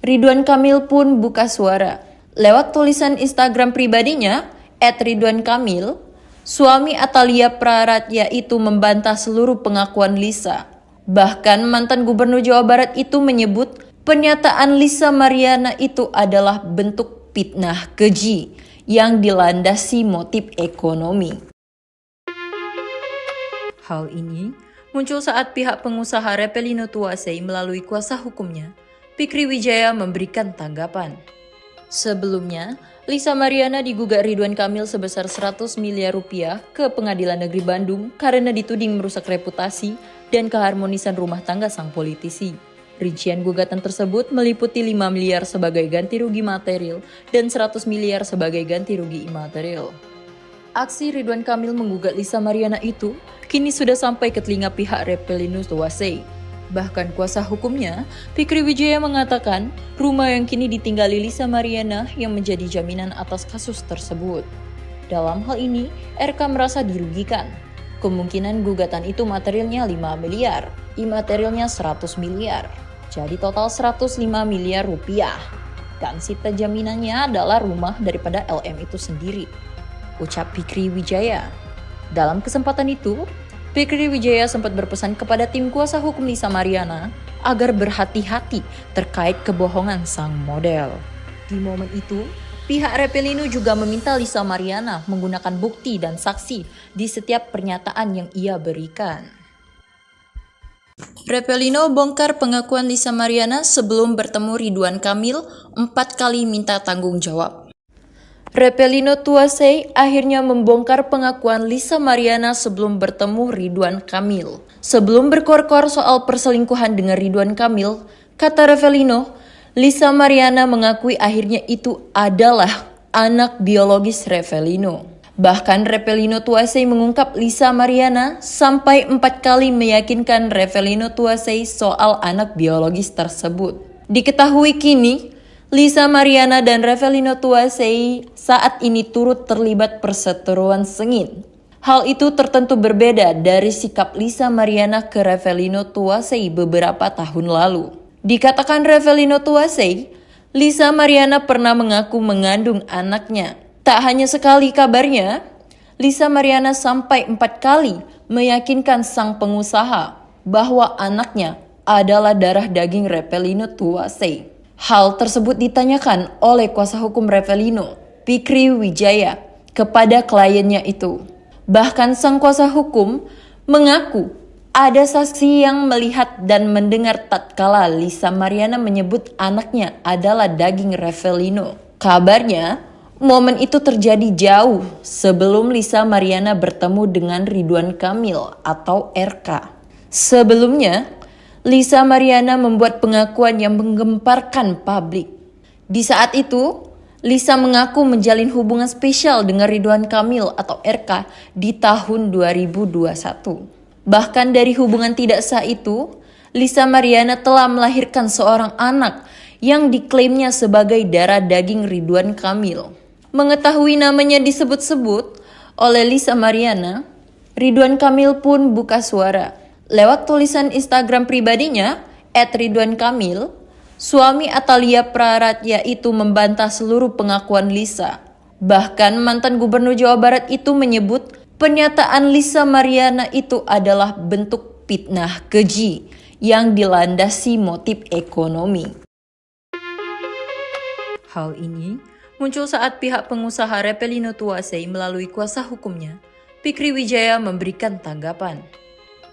Ridwan Kamil pun buka suara. Lewat tulisan Instagram pribadinya, @RidwanKamil, suami Atalia Praratya itu membantah seluruh pengakuan Lisa. Bahkan mantan gubernur Jawa Barat itu menyebut pernyataan Lisa Mariana itu adalah bentuk fitnah keji yang dilandasi motif ekonomi. Hal ini muncul saat pihak pengusaha Repelino Tuasei melalui kuasa hukumnya, Fikri Wijaya, memberikan tanggapan. Sebelumnya, Lisa Mariana digugat Ridwan Kamil sebesar 100 miliar rupiah ke Pengadilan Negeri Bandung karena dituding merusak reputasi dan keharmonisan rumah tangga sang politisi. Rincian gugatan tersebut meliputi 5 miliar sebagai ganti rugi material dan 100 miliar sebagai ganti rugi imaterial. Aksi Ridwan Kamil menggugat Lisa Mariana itu kini sudah sampai ke telinga pihak Repelino Tuasei. Bahkan kuasa hukumnya, Fikri Wijaya, mengatakan rumah yang kini ditinggali Lisa Mariana yang menjadi jaminan atas kasus tersebut. Dalam hal ini, RK merasa dirugikan. Kemungkinan gugatan itu materialnya 5 miliar, imaterialnya 100 miliar. Jadi total 105 miliar rupiah. Dan sita jaminannya adalah rumah daripada LM itu sendiri, ucap Fikri Wijaya. Dalam kesempatan itu, Fikri Wijaya sempat berpesan kepada tim kuasa hukum Lisa Mariana agar berhati-hati terkait kebohongan sang model. Di momen itu, Pihak Revelino juga meminta Lisa Mariana menggunakan bukti dan saksi di setiap pernyataan yang ia berikan. Revelino bongkar pengakuan Lisa Mariana sebelum bertemu Ridwan Kamil 4 kali minta tanggung jawab. Revelino Tuasei akhirnya membongkar pengakuan Lisa Mariana sebelum bertemu Ridwan Kamil. Sebelum berkor-kor soal perselingkuhan dengan Ridwan Kamil, kata Revelino, Lisa Mariana mengakui akhirnya itu adalah anak biologis Revelino. Bahkan Revelino Tuasei mengungkap Lisa Mariana sampai 4 kali meyakinkan Revelino Tuasei soal anak biologis tersebut. Diketahui kini, Lisa Mariana dan Revelino Tuasei saat ini turut terlibat perseteruan sengit. Hal itu tertentu berbeda dari sikap Lisa Mariana ke Revelino Tuasei beberapa tahun lalu. Dikatakan Revelino Tuasei, Lisa Mariana pernah mengaku mengandung anaknya. Tak hanya sekali kabarnya, Lisa Mariana sampai 4 kali meyakinkan sang pengusaha bahwa anaknya adalah darah daging Revelino Tuasei. Hal tersebut ditanyakan oleh kuasa hukum Revelino, Fikri Wijaya, kepada kliennya itu. Bahkan sang kuasa hukum mengaku ada saksi yang melihat dan mendengar tatkala Lisa Mariana menyebut anaknya adalah daging Revelino. Kabarnya, momen itu terjadi jauh sebelum Lisa Mariana bertemu dengan Ridwan Kamil atau RK. Sebelumnya, Lisa Mariana membuat pengakuan yang menggemparkan publik. Di saat itu, Lisa mengaku menjalin hubungan spesial dengan Ridwan Kamil atau RK di tahun 2021. Bahkan dari hubungan tidak sah itu, Lisa Mariana telah melahirkan seorang anak yang diklaimnya sebagai darah daging Ridwan Kamil. Mengetahui namanya disebut-sebut oleh Lisa Mariana, Ridwan Kamil pun buka suara. Lewat tulisan Instagram pribadinya, @ridwankamil, suami Atalia Praratya itu membantah seluruh pengakuan Lisa. Bahkan mantan Gubernur Jawa Barat itu menyebut pernyataan Lisa Mariana itu adalah bentuk fitnah keji yang dilandasi motif ekonomi. Hal ini muncul saat pihak pengusaha Revelino Tuasei melalui kuasa hukumnya, Fikri Wijaya memberikan tanggapan.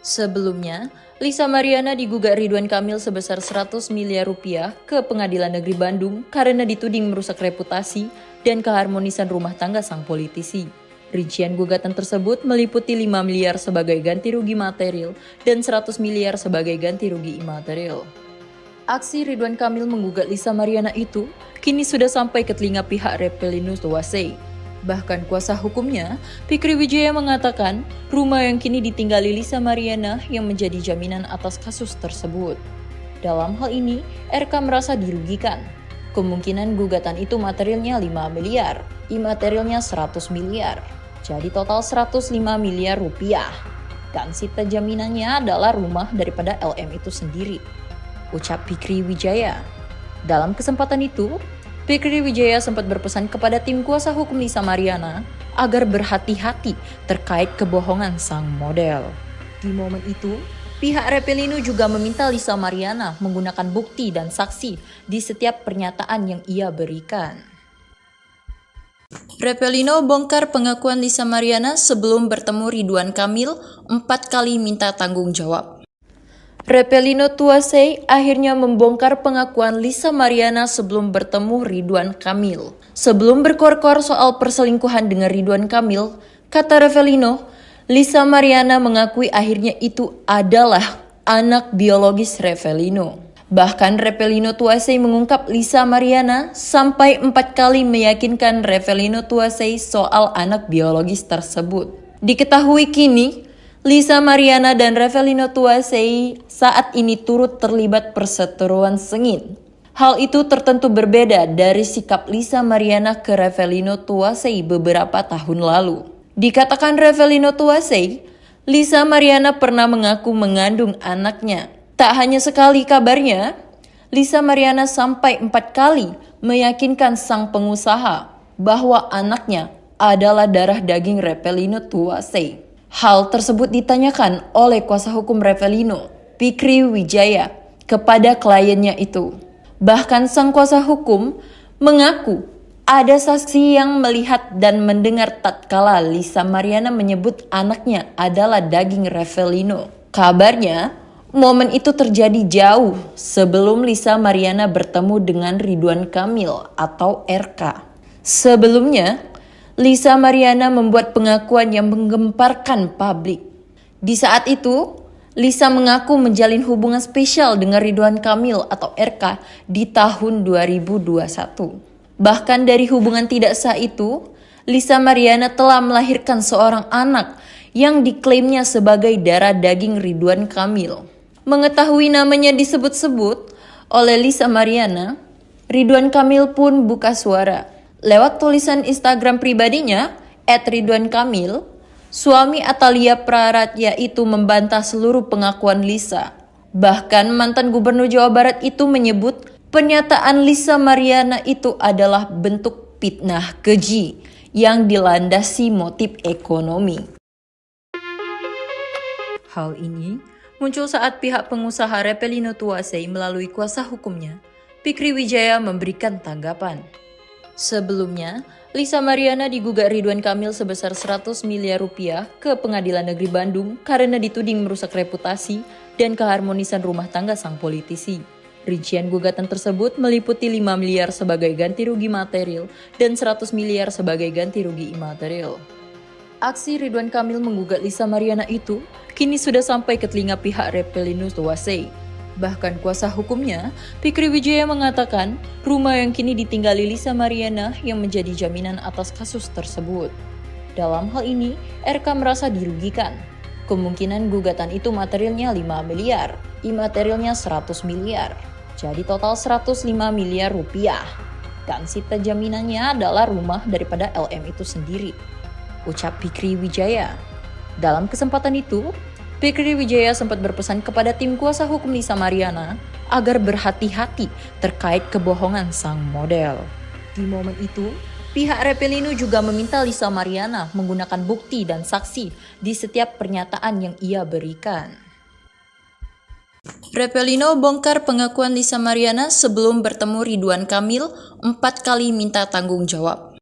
Sebelumnya, Lisa Mariana digugat Ridwan Kamil sebesar 100 miliar rupiah ke Pengadilan Negeri Bandung karena dituding merusak reputasi dan keharmonisan rumah tangga sang politisi. Rincian gugatan tersebut meliputi 5 miliar sebagai ganti rugi material dan 100 miliar sebagai ganti rugi imaterial. Aksi Ridwan Kamil menggugat Lisa Mariana itu kini sudah sampai ke telinga pihak Revelino Tuasei. Bahkan kuasa hukumnya, Fikri Wijaya mengatakan rumah yang kini ditinggali Lisa Mariana yang menjadi jaminan atas kasus tersebut. Dalam hal ini, RK merasa dirugikan. Kemungkinan gugatan itu materialnya 5 miliar, imaterialnya 100 miliar. Jadi total 105 miliar rupiah. Dan sita jaminannya adalah rumah daripada LM itu sendiri, ucap Fikri Wijaya. Dalam kesempatan itu, Fikri Wijaya sempat berpesan kepada tim kuasa hukum Lisa Mariana agar berhati-hati terkait kebohongan sang model. Di momen itu, pihak Revelino juga meminta Lisa Mariana menggunakan bukti dan saksi di setiap pernyataan yang ia berikan. Revelino bongkar pengakuan Lisa Mariana sebelum bertemu Ridwan Kamil 4 kali minta tanggung jawab. Revelino Tuasei akhirnya membongkar pengakuan Lisa Mariana sebelum bertemu Ridwan Kamil. Sebelum berkor-kor soal perselingkuhan dengan Ridwan Kamil, kata Revelino, Lisa Mariana mengakui akhirnya itu adalah anak biologis Revelino. Bahkan Revelino Tuasei mengungkap Lisa Mariana sampai 4 kali meyakinkan Revelino Tuasei soal anak biologis tersebut. Diketahui kini, Lisa Mariana dan Revelino Tuasei saat ini turut terlibat perseteruan sengit. Hal itu tertentu berbeda dari sikap Lisa Mariana ke Revelino Tuasei beberapa tahun lalu. Dikatakan Revelino Tuasei, Lisa Mariana pernah mengaku mengandung anaknya. Tak hanya sekali kabarnya, Lisa Mariana sampai 4 kali meyakinkan sang pengusaha bahwa anaknya adalah darah daging Revelino Tuasei. Hal tersebut ditanyakan oleh kuasa hukum Revelino, Fikri Wijaya, kepada kliennya itu. Bahkan sang kuasa hukum mengaku Ada saksi yang melihat dan mendengar tatkala Lisa Mariana menyebut anaknya adalah daging Revelino. Kabarnya, momen itu terjadi jauh sebelum Lisa Mariana bertemu dengan Ridwan Kamil atau RK. Sebelumnya, Lisa Mariana membuat pengakuan yang menggemparkan publik. Di saat itu, Lisa mengaku menjalin hubungan spesial dengan Ridwan Kamil atau RK di tahun 2021. Bahkan dari hubungan tidak sah itu, Lisa Mariana telah melahirkan seorang anak yang diklaimnya sebagai darah daging Ridwan Kamil. Mengetahui namanya disebut-sebut oleh Lisa Mariana, Ridwan Kamil pun buka suara. Lewat tulisan Instagram pribadinya, @ridwankamil, suami Atalia Praratya itu membantah seluruh pengakuan Lisa. Bahkan mantan gubernur Jawa Barat itu menyebut pernyataan Lisa Mariana itu adalah bentuk fitnah keji yang dilandasi motif ekonomi. Hal ini muncul saat pihak pengusaha Revelino Tuasei melalui kuasa hukumnya, Fikri Wijaya, memberikan tanggapan. Sebelumnya, Lisa Mariana digugat Ridwan Kamil sebesar 100 miliar rupiah ke Pengadilan Negeri Bandung karena dituding merusak reputasi dan keharmonisan rumah tangga sang politisi. Rincian gugatan tersebut meliputi 5 miliar sebagai ganti rugi material dan 100 miliar sebagai ganti rugi imaterial. Aksi Ridwan Kamil menggugat Lisa Mariana itu kini sudah sampai ke telinga pihak Revelino Tuasei. Bahkan kuasa hukumnya, Fikri Wijaya, mengatakan rumah yang kini ditinggali Lisa Mariana yang menjadi jaminan atas kasus tersebut. Dalam hal ini, RK merasa dirugikan. Kemungkinan gugatan itu materialnya 5 miliar, imaterialnya 100 miliar. Jadi total 105 miliar rupiah. Dan sita jaminannya adalah rumah daripada LM itu sendiri, ucap Fikri Wijaya. Dalam kesempatan itu, Fikri Wijaya sempat berpesan kepada tim kuasa hukum Lisa Mariana agar berhati-hati terkait kebohongan sang model. Di momen itu, pihak Revelino juga meminta Lisa Mariana menggunakan bukti dan saksi di setiap pernyataan yang ia berikan. Revelino bongkar pengakuan Lisa Mariana sebelum bertemu Ridwan Kamil 4 kali minta tanggung jawab.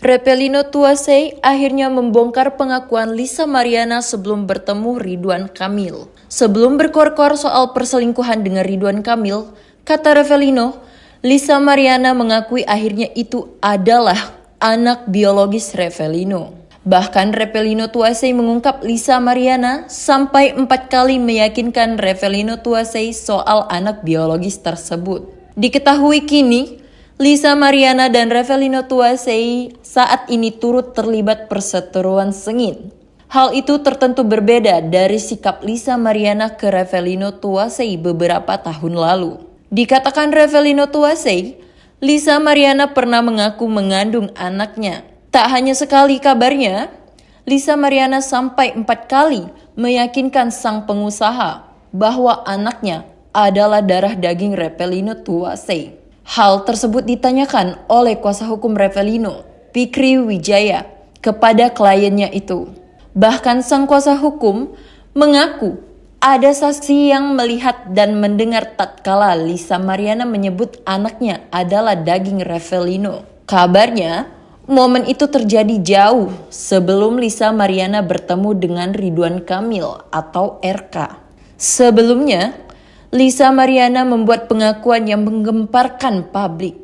Revelino Tuasei akhirnya membongkar pengakuan Lisa Mariana sebelum bertemu Ridwan Kamil. Sebelum berkor-kor soal perselingkuhan dengan Ridwan Kamil, kata Revelino, Lisa Mariana mengakui akhirnya itu adalah anak biologis Revelino. Bahkan Revelino Tuasei mengungkap Lisa Mariana sampai 4 kali meyakinkan Revelino Tuasei soal anak biologis tersebut. Diketahui kini, Lisa Mariana dan Revelino Tuasei saat ini turut terlibat perseteruan sengit. Hal itu tertentu berbeda dari sikap Lisa Mariana ke Revelino Tuasei beberapa tahun lalu. Dikatakan Revelino Tuasei, Lisa Mariana pernah mengaku mengandung anaknya. Tak hanya sekali kabarnya, Lisa Mariana sampai 4 kali meyakinkan sang pengusaha bahwa anaknya adalah darah daging Revelino Tuasei. Hal tersebut ditanyakan oleh kuasa hukum Revelino, Fikri Wijaya, kepada kliennya itu. Bahkan sang kuasa hukum mengaku ada saksi yang melihat dan mendengar tatkala Lisa Mariana menyebut anaknya adalah daging Revelino. Kabarnya, momen itu terjadi jauh sebelum Lisa Mariana bertemu dengan Ridwan Kamil atau RK. Sebelumnya, Lisa Mariana membuat pengakuan yang menggemparkan publik.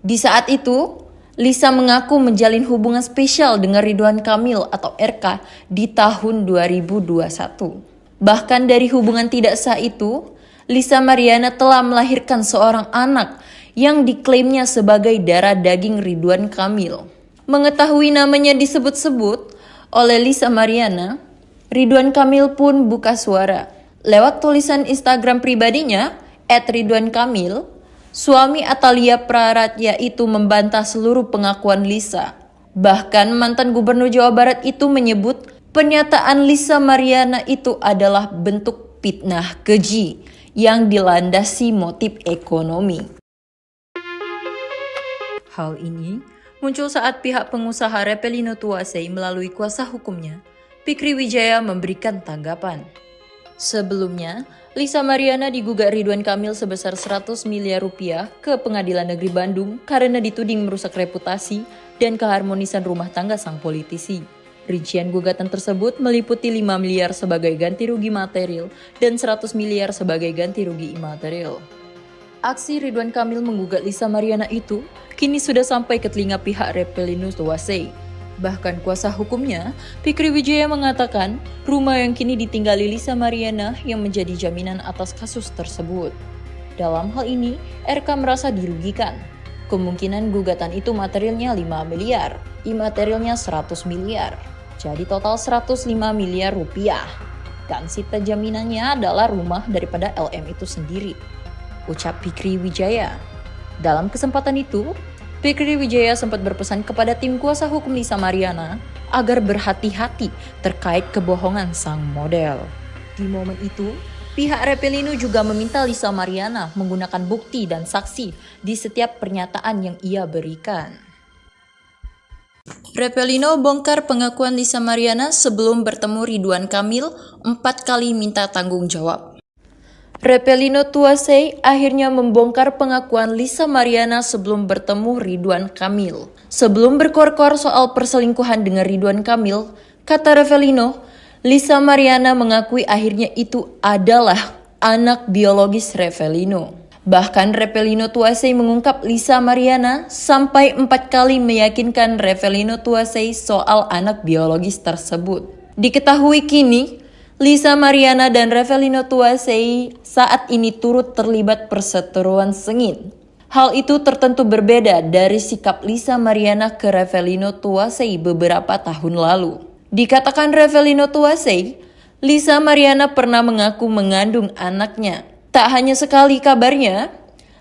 Di saat itu, Lisa mengaku menjalin hubungan spesial dengan Ridwan Kamil atau RK di tahun 2021. Bahkan dari hubungan tidak sah itu, Lisa Mariana telah melahirkan seorang anak yang diklaimnya sebagai darah daging Ridwan Kamil. Mengetahui namanya disebut-sebut oleh Lisa Mariana, Ridwan Kamil pun buka suara. Lewat tulisan Instagram pribadinya, @ridwankamil, suami Atalia Praratya itu membantah seluruh pengakuan Lisa. Bahkan mantan gubernur Jawa Barat itu menyebut pernyataan Lisa Mariana itu adalah bentuk fitnah keji yang dilandasi motif ekonomi. Hal ini muncul saat pihak pengusaha Revelino Tuasei melalui kuasa hukumnya, Fikri Wijaya, memberikan tanggapan. Sebelumnya, Lisa Mariana digugat Ridwan Kamil sebesar 100 miliar rupiah ke Pengadilan Negeri Bandung karena dituding merusak reputasi dan keharmonisan rumah tangga sang politisi. Rincian gugatan tersebut meliputi 5 miliar sebagai ganti rugi material dan 100 miliar sebagai ganti rugi imaterial. Aksi Ridwan Kamil menggugat Lisa Mariana itu kini sudah sampai ke telinga pihak Repelinho Tuasei. Bahkan kuasa hukumnya, Fikri Wijaya mengatakan rumah yang kini ditinggali Lisa Mariana yang menjadi jaminan atas kasus tersebut. Dalam hal ini, RK merasa dirugikan. Kemungkinan gugatan itu materialnya 5 miliar, imaterialnya 100 miliar. Jadi total 105 miliar rupiah. Dan sita jaminannya adalah rumah daripada LM itu sendiri, ucap Fikri Wijaya. Dalam kesempatan itu, Fikri Wijaya sempat berpesan kepada tim kuasa hukum Lisa Mariana agar berhati-hati terkait kebohongan sang model. Di momen itu, pihak Repelinho juga meminta Lisa Mariana menggunakan bukti dan saksi di setiap pernyataan yang ia berikan. Repelinho bongkar pengakuan Lisa Mariana sebelum bertemu Ridwan Kamil 4 kali minta tanggung jawab. Repelinho Tuasei akhirnya membongkar pengakuan Lisa Mariana sebelum bertemu Ridwan Kamil. Sebelum berkor-kor soal perselingkuhan dengan Ridwan Kamil, kata Repelinho, Lisa Mariana mengakui akhirnya itu adalah anak biologis Repelinho. Bahkan Repelinho Tuasei mengungkap Lisa Mariana sampai 4 kali meyakinkan Repelinho Tuasei soal anak biologis tersebut. Diketahui kini, Lisa Mariana dan Repelinho Tuasei saat ini turut terlibat perseteruan sengit. Hal itu tertentu berbeda dari sikap Lisa Mariana ke Repelinho Tuasei beberapa tahun lalu. Dikatakan Repelinho Tuasei, Lisa Mariana pernah mengaku mengandung anaknya. Tak hanya sekali kabarnya,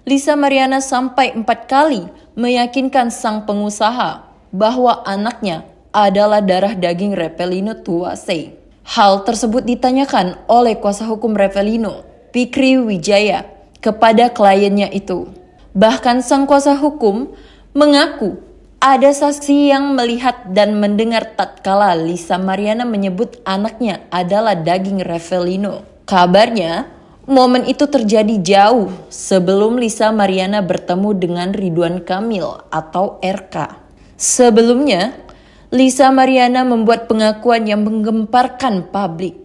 Lisa Mariana sampai 4 kali meyakinkan sang pengusaha bahwa anaknya adalah darah daging Repelinho Tuasei. Hal tersebut ditanyakan oleh kuasa hukum Repelinho, Fikri Wijaya, kepada kliennya itu. Bahkan sang kuasa hukum mengaku ada saksi yang melihat dan mendengar tatkala Lisa Mariana menyebut anaknya adalah daging Repelinho. Kabarnya, momen itu terjadi jauh sebelum Lisa Mariana bertemu dengan Ridwan Kamil atau RK. Sebelumnya, Lisa Mariana membuat pengakuan yang menggemparkan publik.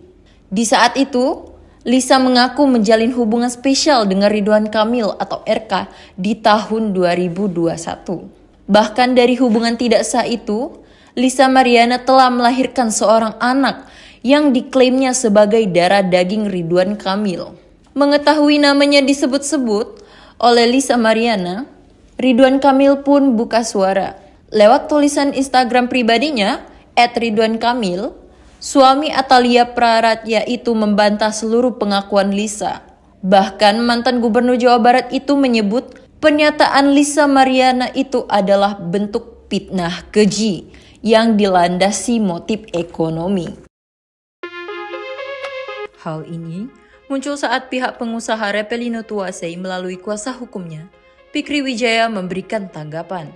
Di saat itu, Lisa mengaku menjalin hubungan spesial dengan Ridwan Kamil atau RK di tahun 2021. Bahkan dari hubungan tidak sah itu, Lisa Mariana telah melahirkan seorang anak yang diklaimnya sebagai darah daging Ridwan Kamil. Mengetahui namanya disebut-sebut oleh Lisa Mariana, Ridwan Kamil pun buka suara. Lewat tulisan Instagram pribadinya, @ridwankamil, suami Atalia Praratya itu membantah seluruh pengakuan Lisa. Bahkan mantan gubernur Jawa Barat itu menyebut pernyataan Lisa Mariana itu adalah bentuk fitnah keji yang dilandasi motif ekonomi. Hal ini muncul saat pihak pengusaha Repelinho Tuasei melalui kuasa hukumnya, Fikri Wijaya memberikan tanggapan.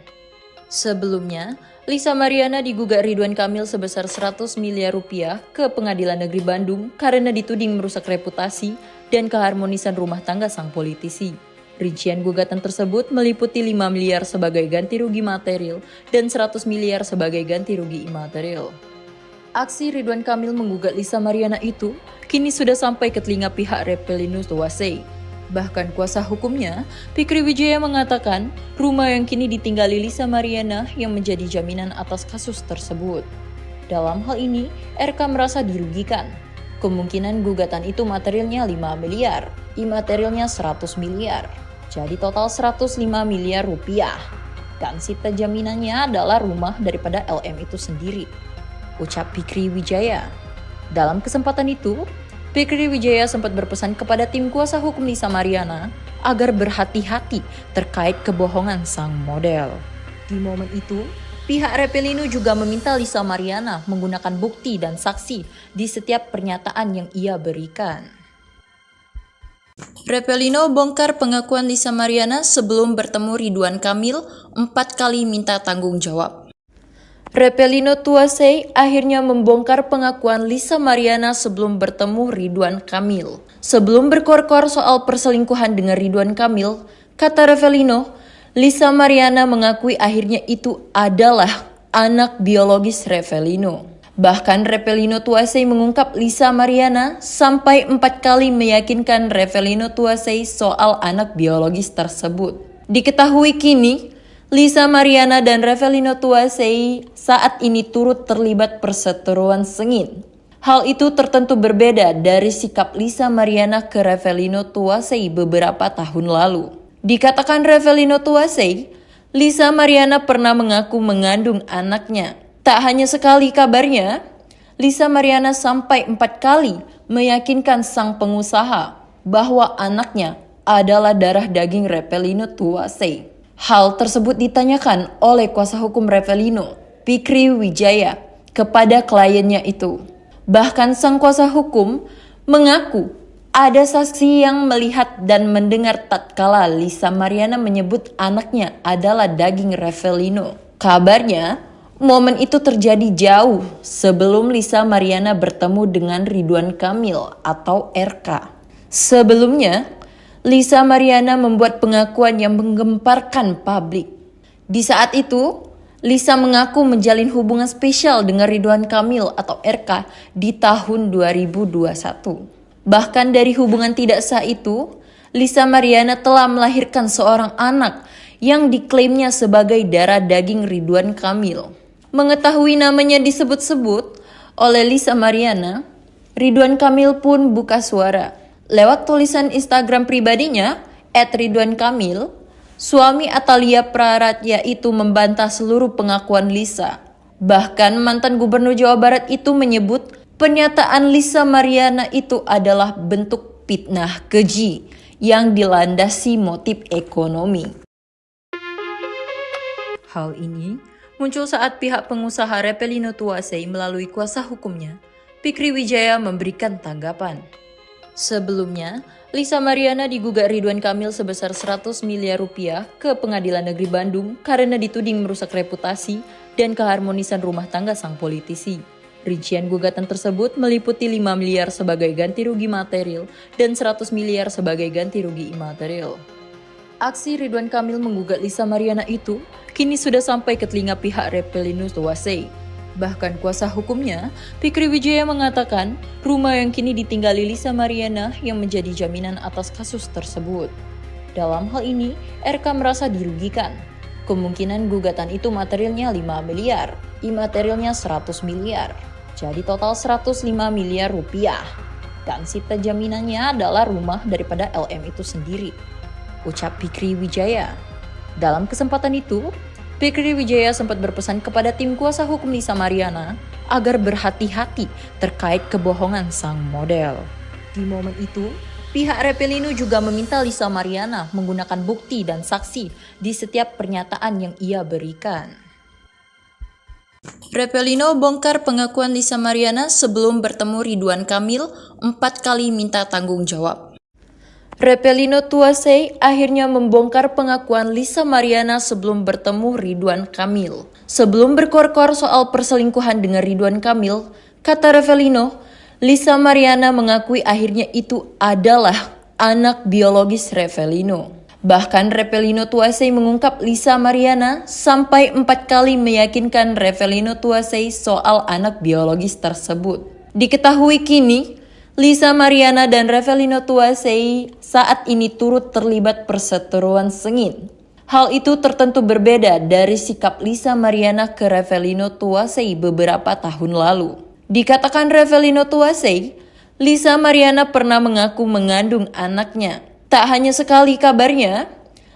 Sebelumnya, Lisa Mariana digugat Ridwan Kamil sebesar 100 miliar rupiah ke Pengadilan Negeri Bandung karena dituding merusak reputasi dan keharmonisan rumah tangga sang politisi. Rincian gugatan tersebut meliputi 5 miliar sebagai ganti rugi material dan 100 miliar sebagai ganti rugi imaterial. Aksi Ridwan Kamil menggugat Lisa Mariana itu kini sudah sampai ke telinga pihak Repelinho Tuasei. Bahkan kuasa hukumnya, Fikri Wijaya mengatakan rumah yang kini ditinggali Lisa Mariana yang menjadi jaminan atas kasus tersebut. Dalam hal ini, RK merasa dirugikan. Kemungkinan gugatan itu materialnya 5 miliar, imaterialnya 100 miliar. Jadi total 105 miliar rupiah. Dan sita jaminannya adalah rumah daripada LM itu sendiri, ucap Fikri Wijaya. Dalam kesempatan itu, Fikri Wijaya sempat berpesan kepada tim kuasa hukum Lisa Mariana agar berhati-hati terkait kebohongan sang model. Di momen itu, pihak Repelinho juga meminta Lisa Mariana menggunakan bukti dan saksi di setiap pernyataan yang ia berikan. Repelinho bongkar pengakuan Lisa Mariana sebelum bertemu Ridwan Kamil 4 kali minta tanggung jawab. Repelino Tuasei akhirnya membongkar pengakuan Lisa Mariana sebelum bertemu Ridwan Kamil. Sebelum berkor-kor soal perselingkuhan dengan Ridwan Kamil, kata Repelino, Lisa Mariana mengakui akhirnya itu adalah anak biologis Repelino. Bahkan Repelino Tuasei mengungkap Lisa Mariana sampai 4 kali meyakinkan Repelino Tuasei soal anak biologis tersebut. Diketahui kini, Lisa Mariana dan Repelino Tuasei saat ini turut terlibat perseteruan sengit. Hal itu tertentu berbeda dari sikap Lisa Mariana ke Repelino Tuasei beberapa tahun lalu. Dikatakan Repelino Tuasei, Lisa Mariana pernah mengaku mengandung anaknya. Tak hanya sekali kabarnya, Lisa Mariana sampai 4 kali meyakinkan sang pengusaha bahwa anaknya adalah darah daging Repelino Tuasei. Hal tersebut ditanyakan oleh kuasa hukum Repelino, Fikri Wijaya, kepada kliennya itu. Bahkan sang kuasa hukum mengaku ada saksi yang melihat dan mendengar tatkala Lisa Mariana menyebut anaknya adalah daging Repelino. Kabarnya, momen itu terjadi jauh sebelum Lisa Mariana bertemu dengan Ridwan Kamil atau RK. Sebelumnya, Lisa Mariana membuat pengakuan yang menggemparkan publik. Di saat itu, Lisa mengaku menjalin hubungan spesial dengan Ridwan Kamil atau RK di tahun 2021. Bahkan dari hubungan tidak sah itu, Lisa Mariana telah melahirkan seorang anak yang diklaimnya sebagai darah daging Ridwan Kamil. Mengetahui namanya disebut-sebut oleh Lisa Mariana, Ridwan Kamil pun buka suara. Lewat tulisan Instagram pribadinya, @ridwankamil, suami Atalia Praratya itu membantah seluruh pengakuan Lisa. Bahkan mantan gubernur Jawa Barat itu menyebut pernyataan Lisa Mariana itu adalah bentuk fitnah keji yang dilandasi motif ekonomi. Hal ini muncul saat pihak pengusaha Repelino Tuasei melalui kuasa hukumnya, Fikri Wijaya, memberikan tanggapan. Sebelumnya, Lisa Mariana digugat Ridwan Kamil sebesar 100 miliar rupiah ke Pengadilan Negeri Bandung karena dituding merusak reputasi dan keharmonisan rumah tangga sang politisi. Rincian gugatan tersebut meliputi 5 miliar sebagai ganti rugi material dan 100 miliar sebagai ganti rugi imaterial. Aksi Ridwan Kamil menggugat Lisa Mariana itu kini sudah sampai ke telinga pihak Repelino Tuasei. Bahkan kuasa hukumnya, Fikri Wijaya, mengatakan rumah yang kini ditinggali Lisa Mariana yang menjadi jaminan atas kasus tersebut. Dalam hal ini, RK merasa dirugikan. Kemungkinan gugatan itu materialnya 5 miliar, imaterialnya 100 miliar. Jadi total 105 miliar rupiah. Dan sita jaminannya adalah rumah daripada LM itu sendiri, ucap Fikri Wijaya. Dalam kesempatan itu, Fikri Wijaya sempat berpesan kepada tim kuasa hukum Lisa Mariana agar berhati-hati terkait kebohongan sang model. Di momen itu, pihak Repelino juga meminta Lisa Mariana menggunakan bukti dan saksi di setiap pernyataan yang ia berikan. Repelino bongkar pengakuan Lisa Mariana sebelum bertemu Ridwan Kamil 4 kali minta tanggung jawab. Repelino Tuasei akhirnya membongkar pengakuan Lisa Mariana sebelum bertemu Ridwan Kamil. Sebelum berkor-kor soal perselingkuhan dengan Ridwan Kamil, kata Repelino, Lisa Mariana mengakui akhirnya itu adalah anak biologis Repelino. Bahkan Repelino Tuasei mengungkap Lisa Mariana sampai 4 kali meyakinkan Repelino Tuasei soal anak biologis tersebut. Diketahui kini, Lisa Mariana dan Repelino Tuasei saat ini turut terlibat perseteruan sengit. Hal itu tertentu berbeda dari sikap Lisa Mariana ke Repelino Tuasei beberapa tahun lalu. Dikatakan Repelino Tuasei, Lisa Mariana pernah mengaku mengandung anaknya. Tak hanya sekali kabarnya,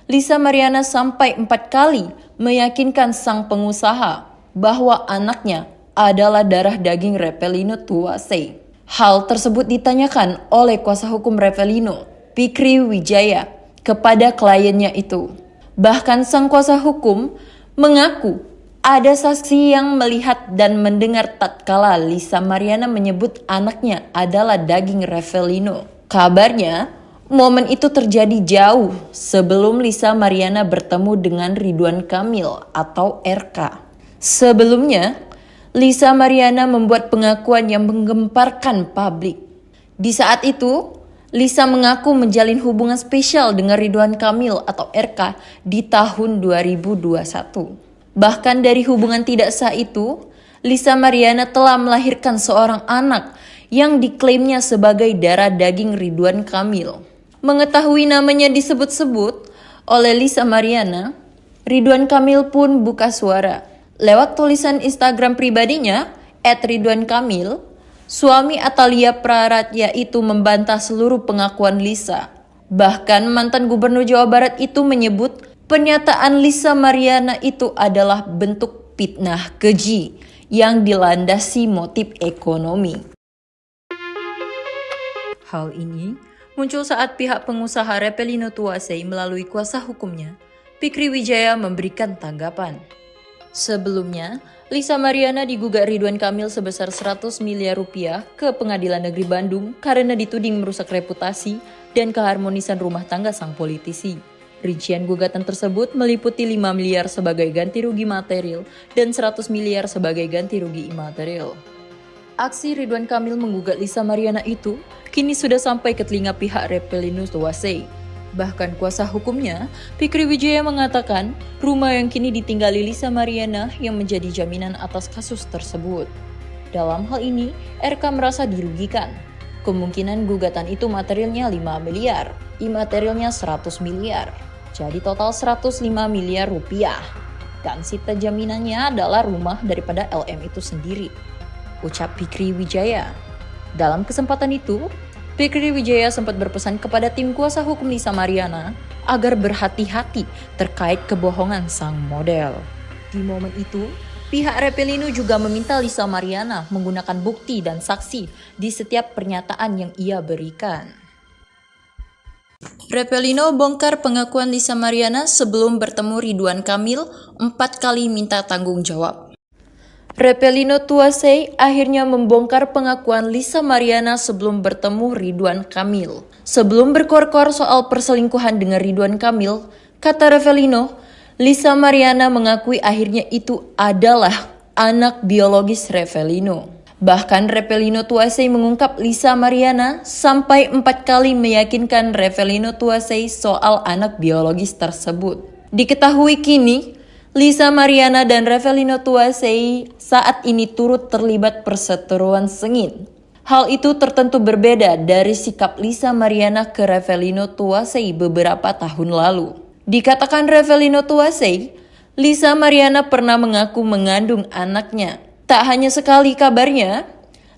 Lisa Mariana sampai 4 kali meyakinkan sang pengusaha bahwa anaknya adalah darah daging Repelino Tuasei. Hal tersebut ditanyakan oleh kuasa hukum Repelino, Fikri Wijaya, kepada kliennya itu. Bahkan sang kuasa hukum mengaku ada saksi yang melihat dan mendengar tatkala Lisa Mariana menyebut anaknya adalah daging Repelino. Kabarnya, momen itu terjadi jauh sebelum Lisa Mariana bertemu dengan Ridwan Kamil atau RK. Sebelumnya, Lisa Mariana membuat pengakuan yang menggemparkan publik. Di saat itu, Lisa mengaku menjalin hubungan spesial dengan Ridwan Kamil atau RK di tahun 2021. Bahkan dari hubungan tidak sah itu, Lisa Mariana telah melahirkan seorang anak yang diklaimnya sebagai darah daging Ridwan Kamil. Mengetahui namanya disebut-sebut oleh Lisa Mariana, Ridwan Kamil pun buka suara. Lewat tulisan Instagram pribadinya, @ridwankamil, suami Atalia Praratya itu membantah seluruh pengakuan Lisa. Bahkan mantan gubernur Jawa Barat itu menyebut pernyataan Lisa Mariana itu adalah bentuk fitnah keji yang dilandasi motif ekonomi. Hal ini muncul saat pihak pengusaha Repelino Tuasei melalui kuasa hukumnya, Fikri Wijaya, memberikan tanggapan. Sebelumnya, Lisa Mariana digugat Ridwan Kamil sebesar 100 miliar rupiah ke Pengadilan Negeri Bandung karena dituding merusak reputasi dan keharmonisan rumah tangga sang politisi. Rincian gugatan tersebut meliputi 5 miliar sebagai ganti rugi material dan 100 miliar sebagai ganti rugi imaterial. Aksi Ridwan Kamil menggugat Lisa Mariana itu kini sudah sampai ke telinga pihak Repelino Tuasei. Bahkan kuasa hukumnya, Fikri Wijaya, mengatakan rumah yang kini ditinggali Lisa Mariana yang menjadi jaminan atas kasus tersebut. Dalam hal ini, RK merasa dirugikan. Kemungkinan gugatan itu materialnya 5 miliar, imaterialnya 100 miliar. Jadi total 105 miliar rupiah. Dan sita jaminannya adalah rumah daripada LM itu sendiri, ucap Fikri Wijaya. Dalam kesempatan itu, Fikri Wijaya sempat berpesan kepada tim kuasa hukum Lisa Mariana agar berhati-hati terkait kebohongan sang model. Di momen itu, pihak Repelino juga meminta Lisa Mariana menggunakan bukti dan saksi di setiap pernyataan yang ia berikan. Repelino bongkar pengakuan Lisa Mariana sebelum bertemu Ridwan Kamil 4 kali minta tanggung jawab. Repelino Tuasei akhirnya membongkar pengakuan Lisa Mariana sebelum bertemu Ridwan Kamil. Sebelum berkor-kor soal perselingkuhan dengan Ridwan Kamil, kata Repelino, Lisa Mariana mengakui akhirnya itu adalah anak biologis Repelino. Bahkan Repelino Tuasei mengungkap Lisa Mariana sampai 4 kali meyakinkan Repelino Tuasei soal anak biologis tersebut. Diketahui kini, Lisa Mariana dan Repelino Tuasei saat ini turut terlibat perseteruan sengit. Hal itu tertentu berbeda dari sikap Lisa Mariana ke Repelino Tuasei beberapa tahun lalu. Dikatakan Repelino Tuasei, Lisa Mariana pernah mengaku mengandung anaknya. Tak hanya sekali kabarnya,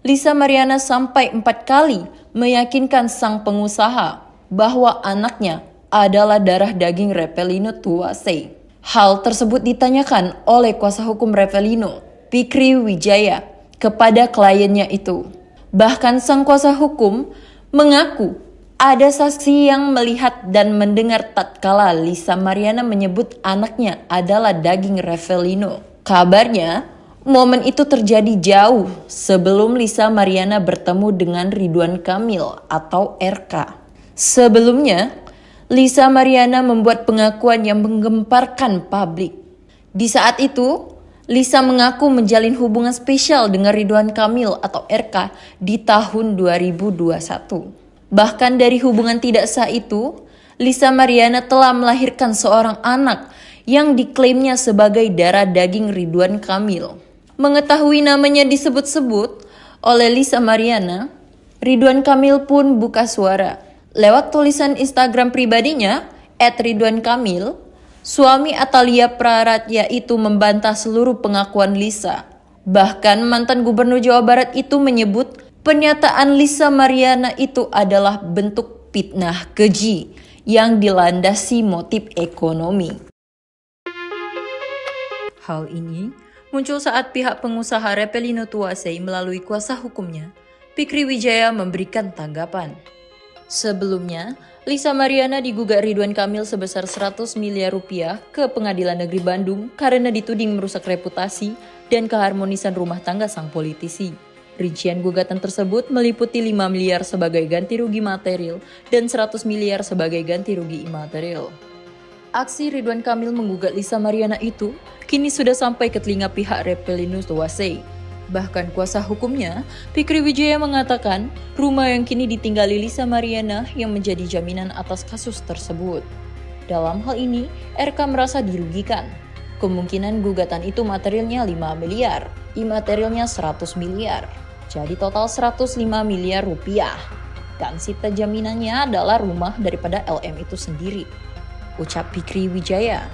Lisa Mariana sampai 4 kali meyakinkan sang pengusaha bahwa anaknya adalah darah daging Repelino Tuasei. Hal tersebut ditanyakan oleh kuasa hukum Repelino, Fikri Wijaya, kepada kliennya itu. Bahkan sang kuasa hukum mengaku ada saksi yang melihat dan mendengar tatkala Lisa Mariana menyebut anaknya adalah daging Repelino. Kabarnya, momen itu terjadi jauh sebelum Lisa Mariana bertemu dengan Ridwan Kamil atau RK. Sebelumnya, Lisa Mariana membuat pengakuan yang menggemparkan publik. Di saat itu, Lisa mengaku menjalin hubungan spesial dengan Ridwan Kamil atau RK di tahun 2021. Bahkan dari hubungan tidak sah itu, Lisa Mariana telah melahirkan seorang anak yang diklaimnya sebagai darah daging Ridwan Kamil. Mengetahui namanya disebut-sebut oleh Lisa Mariana, Ridwan Kamil pun buka suara. Lewat tulisan Instagram pribadinya, @ridwankamil, suami Atalia Praratya itu membantah seluruh pengakuan Lisa. Bahkan mantan gubernur Jawa Barat itu menyebut pernyataan Lisa Mariana itu adalah bentuk fitnah keji yang dilandasi motif ekonomi. Hal ini muncul saat pihak pengusaha Repelino Tuasei melalui kuasa hukumnya, Fikri Wijaya, memberikan tanggapan. Sebelumnya, Lisa Mariana digugat Ridwan Kamil sebesar 100 miliar rupiah ke Pengadilan Negeri Bandung karena dituding merusak reputasi dan keharmonisan rumah tangga sang politisi. Rincian gugatan tersebut meliputi 5 miliar sebagai ganti rugi material dan 100 miliar sebagai ganti rugi imaterial. Aksi Ridwan Kamil menggugat Lisa Mariana itu kini sudah sampai ke telinga pihak Reppelino Tuasei. Bahkan kuasa hukumnya, Fikri Wijaya mengatakan rumah yang kini ditinggali Lisa Mariana yang menjadi jaminan atas kasus tersebut. Dalam hal ini, RK merasa dirugikan. Kemungkinan gugatan itu materialnya 5 miliar, imaterialnya 100 miliar. Jadi total 105 miliar rupiah. Dan sita jaminannya adalah rumah daripada LM itu sendiri, ucap Fikri Wijaya.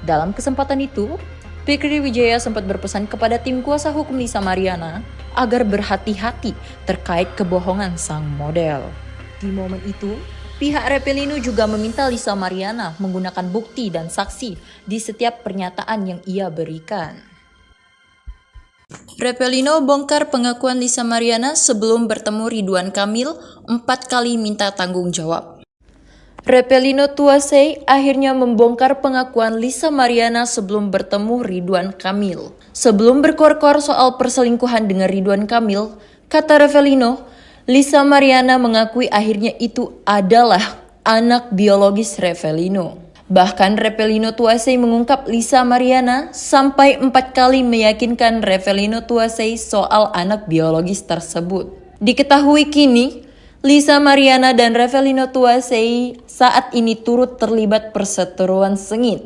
Dalam kesempatan itu, Fikri Wijaya sempat berpesan kepada tim kuasa hukum Lisa Mariana agar berhati-hati terkait kebohongan sang model. Di momen itu, pihak Reppelino juga meminta Lisa Mariana menggunakan bukti dan saksi di setiap pernyataan yang ia berikan. Reppelino bongkar pengakuan Lisa Mariana sebelum bertemu Ridwan Kamil 4 kali minta tanggung jawab. Reppelino Tuasei akhirnya membongkar pengakuan Lisa Mariana sebelum bertemu Ridwan Kamil. Sebelum berkor-kor soal perselingkuhan dengan Ridwan Kamil, kata Reppelino, Lisa Mariana mengakui akhirnya itu adalah anak biologis Reppelino. Bahkan Reppelino Tuasei mengungkap Lisa Mariana sampai 4 kali meyakinkan Reppelino Tuasei soal anak biologis tersebut. Diketahui kini, Lisa Mariana dan Reppelino Tuasei saat ini turut terlibat perseteruan sengit.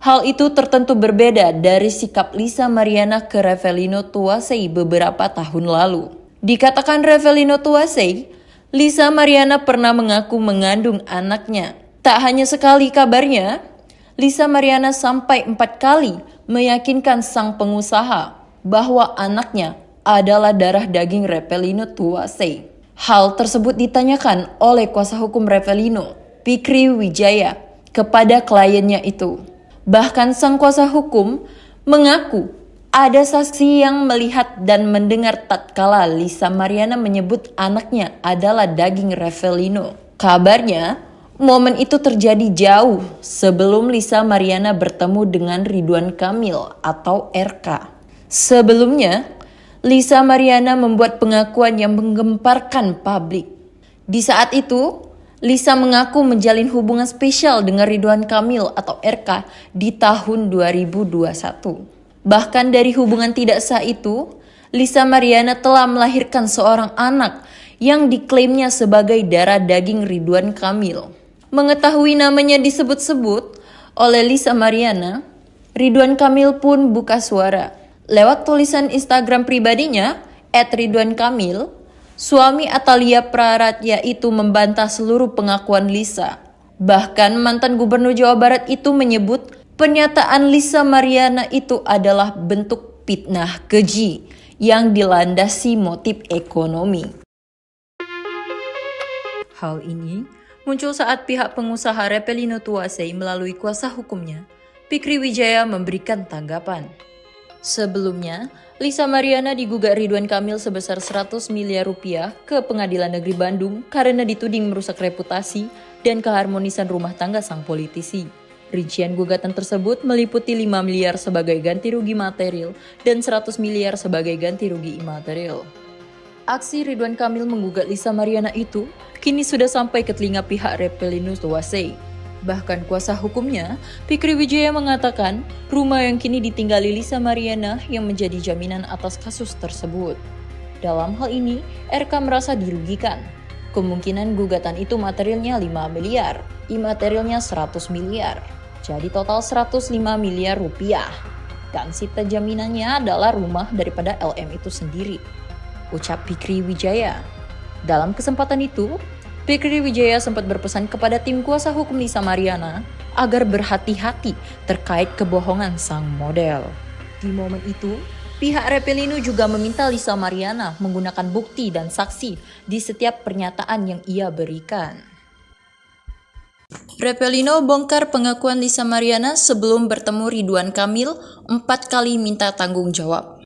Hal itu tertentu berbeda dari sikap Lisa Mariana ke Reppelino Tuasei beberapa tahun lalu. Dikatakan Reppelino Tuasei, Lisa Mariana pernah mengaku mengandung anaknya. Tak hanya sekali kabarnya, Lisa Mariana sampai 4 kali meyakinkan sang pengusaha bahwa anaknya adalah darah daging Reppelino Tuasei. Hal tersebut ditanyakan oleh kuasa hukum Reppelino, Fikri Wijaya, kepada kliennya itu. Bahkan sang kuasa hukum mengaku ada saksi yang melihat dan mendengar tatkala Lisa Mariana menyebut anaknya adalah daging Reppelino. Kabarnya, momen itu terjadi jauh sebelum Lisa Mariana bertemu dengan Ridwan Kamil atau RK. Sebelumnya, Lisa Mariana membuat pengakuan yang menggemparkan publik. Di saat itu, Lisa mengaku menjalin hubungan spesial dengan Ridwan Kamil atau RK di tahun 2021. Bahkan dari hubungan tidak sah itu, Lisa Mariana telah melahirkan seorang anak yang diklaimnya sebagai darah daging Ridwan Kamil. Mengetahui namanya disebut-sebut oleh Lisa Mariana, Ridwan Kamil pun buka suara. Lewat tulisan Instagram pribadinya, @ridwankamil, suami Atalia Praratya itu membantah seluruh pengakuan Lisa. Bahkan mantan gubernur Jawa Barat itu menyebut pernyataan Lisa Mariana itu adalah bentuk fitnah keji yang dilandasi motif ekonomi. Hal ini muncul saat pihak pengusaha Reppelino Tuasei melalui kuasa hukumnya, Fikri Wijaya memberikan tanggapan. Sebelumnya, Lisa Mariana digugat Ridwan Kamil sebesar 100 miliar rupiah ke Pengadilan Negeri Bandung karena dituding merusak reputasi dan keharmonisan rumah tangga sang politisi. Rincian gugatan tersebut meliputi 5 miliar sebagai ganti rugi material dan 100 miliar sebagai ganti rugi imaterial. Aksi Ridwan Kamil menggugat Lisa Mariana itu kini sudah sampai ke telinga pihak Reppelino Tuasei. Bahkan kuasa hukumnya, Fikri Wijaya mengatakan rumah yang kini ditinggali Lisa Mariana yang menjadi jaminan atas kasus tersebut. Dalam hal ini, RK merasa dirugikan. Kemungkinan gugatan itu materialnya 5 miliar, imaterialnya 100 miliar. Jadi total 105 miliar rupiah. Dan sita jaminannya adalah rumah daripada LM itu sendiri, ucap Fikri Wijaya. Dalam kesempatan itu, Fikri Wijaya sempat berpesan kepada tim kuasa hukum Lisa Mariana agar berhati-hati terkait kebohongan sang model. Di momen itu, pihak Reppelino juga meminta Lisa Mariana menggunakan bukti dan saksi di setiap pernyataan yang ia berikan. Reppelino bongkar pengakuan Lisa Mariana sebelum bertemu Ridwan Kamil 4 kali minta tanggung jawab.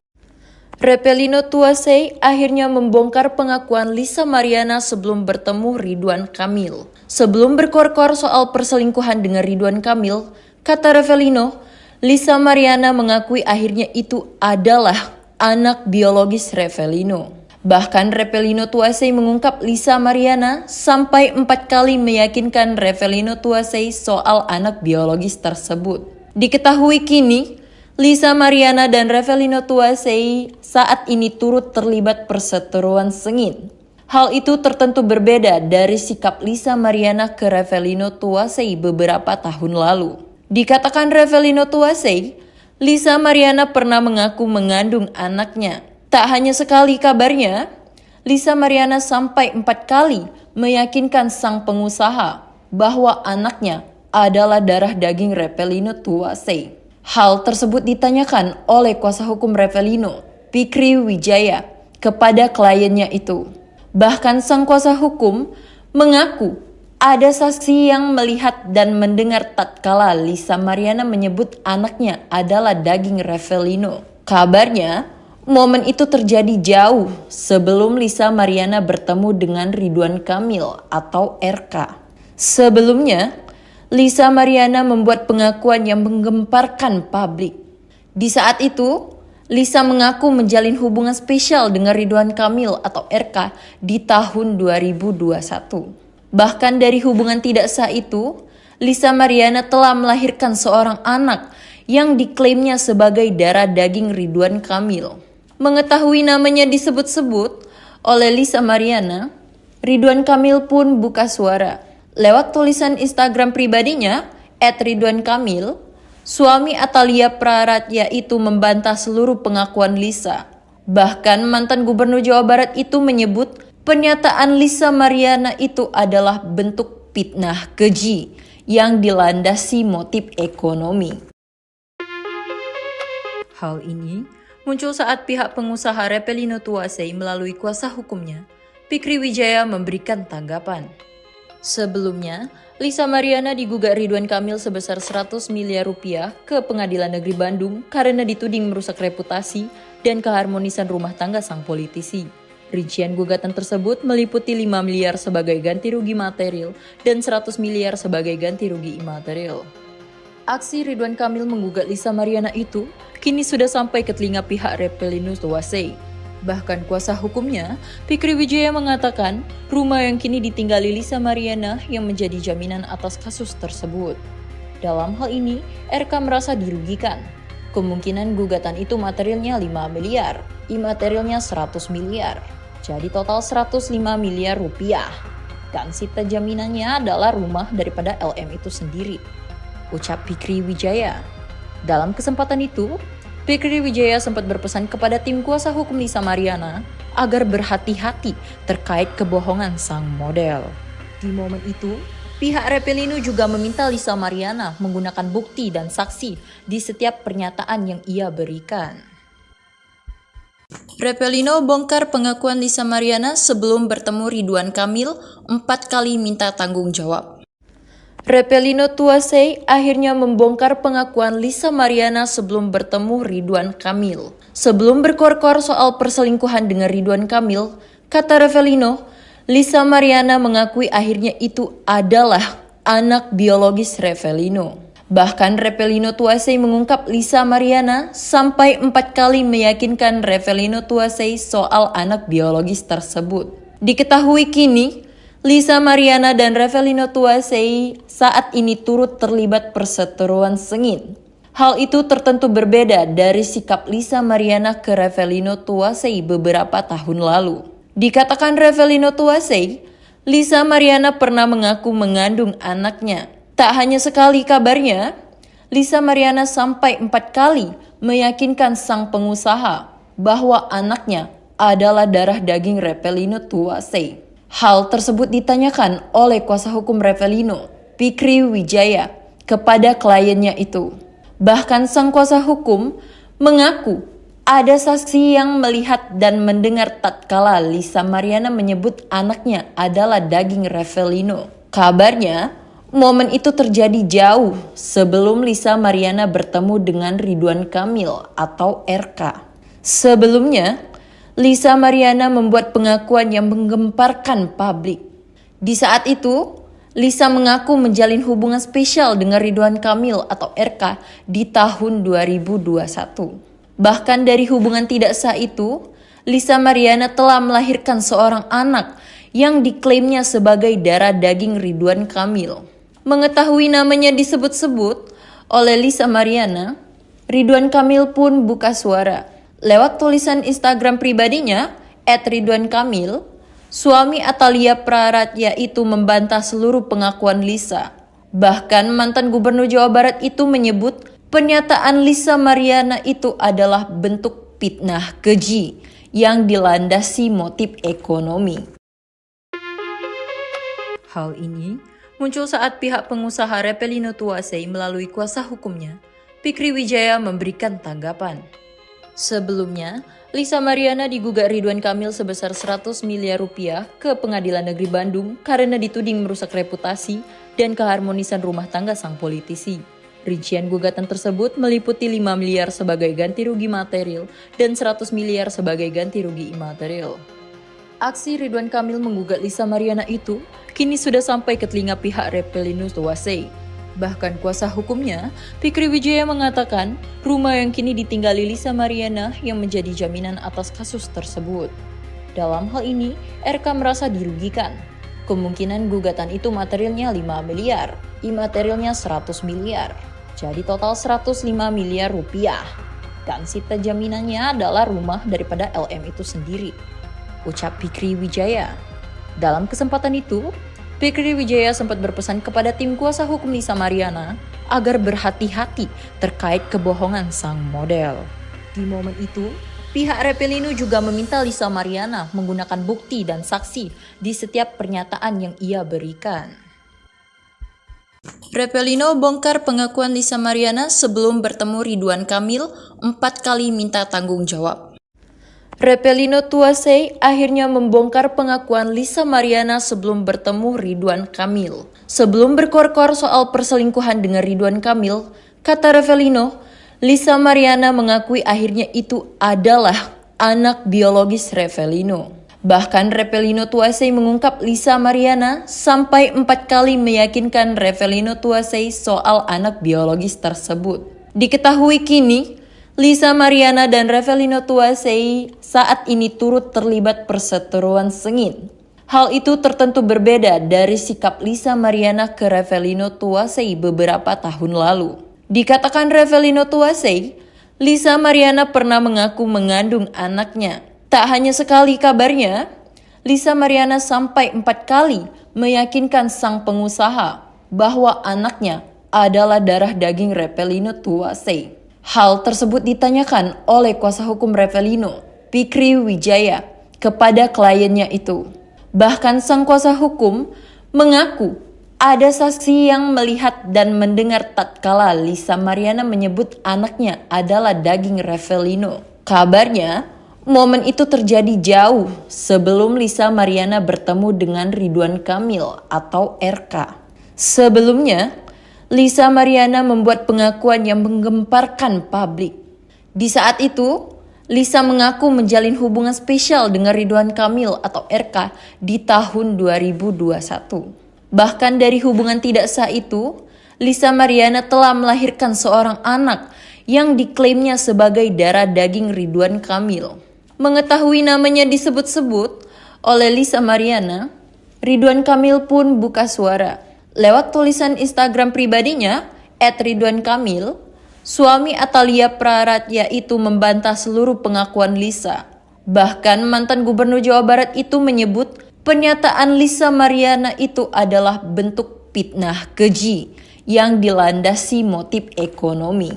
Reppelino Tuasei akhirnya membongkar pengakuan Lisa Mariana sebelum bertemu Ridwan Kamil. Sebelum berkor-kor soal perselingkuhan dengan Ridwan Kamil, kata Reppelino, Lisa Mariana mengakui akhirnya itu adalah anak biologis Reppelino. Bahkan Revelino Tuasei mengungkap Lisa Mariana sampai 4 kali meyakinkan Revelino Tuasei soal anak biologis tersebut. Diketahui kini, Lisa Mariana dan Revelino Tuasei saat ini turut terlibat perseteruan sengit. Hal itu tertentu berbeda dari sikap Lisa Mariana ke Revelino Tuasei beberapa tahun lalu. Dikatakan Revelino Tuasei, Lisa Mariana pernah mengaku mengandung anaknya. Tak hanya sekali kabarnya, Lisa Mariana sampai 4 kali meyakinkan sang pengusaha bahwa anaknya adalah darah daging Revelino Tuasei. Hal tersebut ditanyakan oleh kuasa hukum Revelino, Fikri Wijaya, kepada kliennya itu. Bahkan sang kuasa hukum mengaku ada saksi yang melihat dan mendengar tatkala Lisa Mariana menyebut anaknya adalah daging Revelino. Kabarnya, momen itu terjadi jauh sebelum Lisa Mariana bertemu dengan Ridwan Kamil atau RK. Sebelumnya, Lisa Mariana membuat pengakuan yang menggemparkan publik. Di saat itu, Lisa mengaku menjalin hubungan spesial dengan Ridwan Kamil atau RK di tahun 2021. Bahkan dari hubungan tidak sah itu, Lisa Mariana telah melahirkan seorang anak yang diklaimnya sebagai darah daging Ridwan Kamil. Mengetahui namanya disebut-sebut oleh Lisa Mariana, Ridwan Kamil pun buka suara. Lewat tulisan Instagram pribadinya, @ridwankamil, suami Atalia Praratya itu membantah seluruh pengakuan Lisa. Bahkan mantan gubernur Jawa Barat itu menyebut pernyataan Lisa Mariana itu adalah bentuk fitnah keji yang dilandasi motif ekonomi. Hal ini muncul saat pihak pengusaha Revelino Tuasei melalui kuasa hukumnya, Fikri Wijaya, memberikan tanggapan. Sebelumnya, Lisa Mariana digugat Ridwan Kamil sebesar 100 miliar rupiah ke Pengadilan Negeri Bandung karena dituding merusak reputasi dan keharmonisan rumah tangga sang politisi. Rincian gugatan tersebut meliputi 5 miliar sebagai ganti rugi material dan 100 miliar sebagai ganti rugi imaterial. Aksi Ridwan Kamil menggugat Lisa Mariana itu kini sudah sampai ke telinga pihak Revelino Tuasei. Bahkan kuasa hukumnya, Fikri Wijaya, mengatakan rumah yang kini ditinggali Lisa Mariana yang menjadi jaminan atas kasus tersebut. Dalam hal ini, RK merasa dirugikan. Kemungkinan gugatan itu materialnya 5 miliar, imaterialnya 100 miliar. Jadi total 105 miliar rupiah. Dan sita jaminannya adalah rumah daripada LM itu sendiri, ucap Fikri Wijaya. Dalam kesempatan itu, Fikri Wijaya sempat berpesan kepada tim kuasa hukum Lisa Mariana agar berhati-hati terkait kebohongan sang model. Di momen itu, pihak Revelino juga meminta Lisa Mariana menggunakan bukti dan saksi di setiap pernyataan yang ia berikan. Revelino bongkar pengakuan Lisa Mariana sebelum bertemu Ridwan Kamil 4 kali minta tanggung jawab. Revelino Tuasei akhirnya membongkar pengakuan Lisa Mariana sebelum bertemu Ridwan Kamil. Sebelum berkor-kor soal perselingkuhan dengan Ridwan Kamil, kata Revelino, Lisa Mariana mengakui akhirnya itu adalah anak biologis Revelino. Bahkan Revelino Tuasei mengungkap Lisa Mariana sampai 4 kali meyakinkan Revelino Tuasei soal anak biologis tersebut. Diketahui kini, Lisa Mariana dan Revelino Tuasei saat ini turut terlibat perseteruan sengit. Hal itu tertentu berbeda dari sikap Lisa Mariana ke Revelino Tuasei beberapa tahun lalu. Dikatakan Revelino Tuasei, Lisa Mariana pernah mengaku mengandung anaknya. Tak hanya sekali kabarnya, Lisa Mariana sampai 4 kali meyakinkan sang pengusaha bahwa anaknya adalah darah daging Revelino Tuasei. Hal tersebut ditanyakan oleh kuasa hukum Revelino, Fikri Wijaya, kepada kliennya itu. Bahkan sang kuasa hukum mengaku ada saksi yang melihat dan mendengar tatkala Lisa Mariana menyebut anaknya adalah daging Revelino. Kabarnya, momen itu terjadi jauh sebelum Lisa Mariana bertemu dengan Ridwan Kamil atau RK. Sebelumnya, Lisa Mariana membuat pengakuan yang menggemparkan publik. Di saat itu, Lisa mengaku menjalin hubungan spesial dengan Ridwan Kamil atau RK di tahun 2021. Bahkan dari hubungan tidak sah itu, Lisa Mariana telah melahirkan seorang anak yang diklaimnya sebagai darah daging Ridwan Kamil. Mengetahui namanya disebut-sebut oleh Lisa Mariana, Ridwan Kamil pun buka suara. Lewat tulisan Instagram pribadinya, @ridwankamil, suami Atalia Praratya itu membantah seluruh pengakuan Lisa. Bahkan mantan Gubernur Jawa Barat itu menyebut pernyataan Lisa Mariana itu adalah bentuk fitnah keji yang dilandasi motif ekonomi. Hal ini muncul saat pihak pengusaha Repelino Tuasei melalui kuasa hukumnya, Fikri Wijaya, memberikan tanggapan. Sebelumnya, Lisa Mariana digugat Ridwan Kamil sebesar 100 miliar rupiah ke Pengadilan Negeri Bandung karena dituding merusak reputasi dan keharmonisan rumah tangga sang politisi. Rincian gugatan tersebut meliputi 5 miliar sebagai ganti rugi material dan 100 miliar sebagai ganti rugi imaterial. Aksi Ridwan Kamil menggugat Lisa Mariana itu kini sudah sampai ke telinga pihak Repelino Tuasei. Bahkan kuasa hukumnya, Fikri Wijaya, mengatakan rumah yang kini ditinggali Lisa Mariana yang menjadi jaminan atas kasus tersebut. Dalam hal ini, RK merasa dirugikan. Kemungkinan gugatan itu materialnya 5 miliar, imaterialnya 100 miliar. Jadi total 105 miliar rupiah. Dan sita jaminannya adalah rumah daripada LM itu sendiri, ucap Fikri Wijaya. Dalam kesempatan itu, Fikri Wijaya sempat berpesan kepada tim kuasa hukum Lisa Mariana agar berhati-hati terkait kebohongan sang model. Di momen itu, pihak Repelino juga meminta Lisa Mariana menggunakan bukti dan saksi di setiap pernyataan yang ia berikan. Repelino bongkar pengakuan Lisa Mariana sebelum bertemu Ridwan Kamil 4 kali minta tanggung jawab. Repelino Tuasei akhirnya membongkar pengakuan Lisa Mariana sebelum bertemu Ridwan Kamil. Sebelum berkor-kor soal perselingkuhan dengan Ridwan Kamil, kata Repelino, Lisa Mariana mengakui akhirnya itu adalah anak biologis Repelino. Bahkan Repelino Tuasei mengungkap Lisa Mariana sampai 4 kali meyakinkan Repelino Tuasei soal anak biologis tersebut. Diketahui kini, Lisa Mariana dan Repelino Tuasei saat ini turut terlibat perseteruan sengit. Hal itu tertentu berbeda dari sikap Lisa Mariana ke Repelino Tuasei beberapa tahun lalu. Dikatakan Repelino Tuasei, Lisa Mariana pernah mengaku mengandung anaknya. Tak hanya sekali kabarnya, Lisa Mariana sampai 4 kali meyakinkan sang pengusaha bahwa anaknya adalah darah daging Repelino Tuasei. Hal tersebut ditanyakan oleh kuasa hukum Repelino, Fikri Wijaya, kepada kliennya itu. Bahkan sang kuasa hukum mengaku ada saksi yang melihat dan mendengar tatkala Lisa Mariana menyebut anaknya adalah daging Repelino. Kabarnya, momen itu terjadi jauh sebelum Lisa Mariana bertemu dengan Ridwan Kamil atau RK. Sebelumnya, Lisa Mariana membuat pengakuan yang menggemparkan publik. Di saat itu, Lisa mengaku menjalin hubungan spesial dengan Ridwan Kamil atau RK di tahun 2021. Bahkan dari hubungan tidak sah itu, Lisa Mariana telah melahirkan seorang anak yang diklaimnya sebagai darah daging Ridwan Kamil. Mengetahui namanya disebut-sebut oleh Lisa Mariana, Ridwan Kamil pun buka suara. Lewat tulisan Instagram pribadinya, @ridwankamil, suami Atalia Praratya itu membantah seluruh pengakuan Lisa. Bahkan mantan Gubernur Jawa Barat itu menyebut pernyataan Lisa Mariana itu adalah bentuk fitnah keji yang dilandasi motif ekonomi.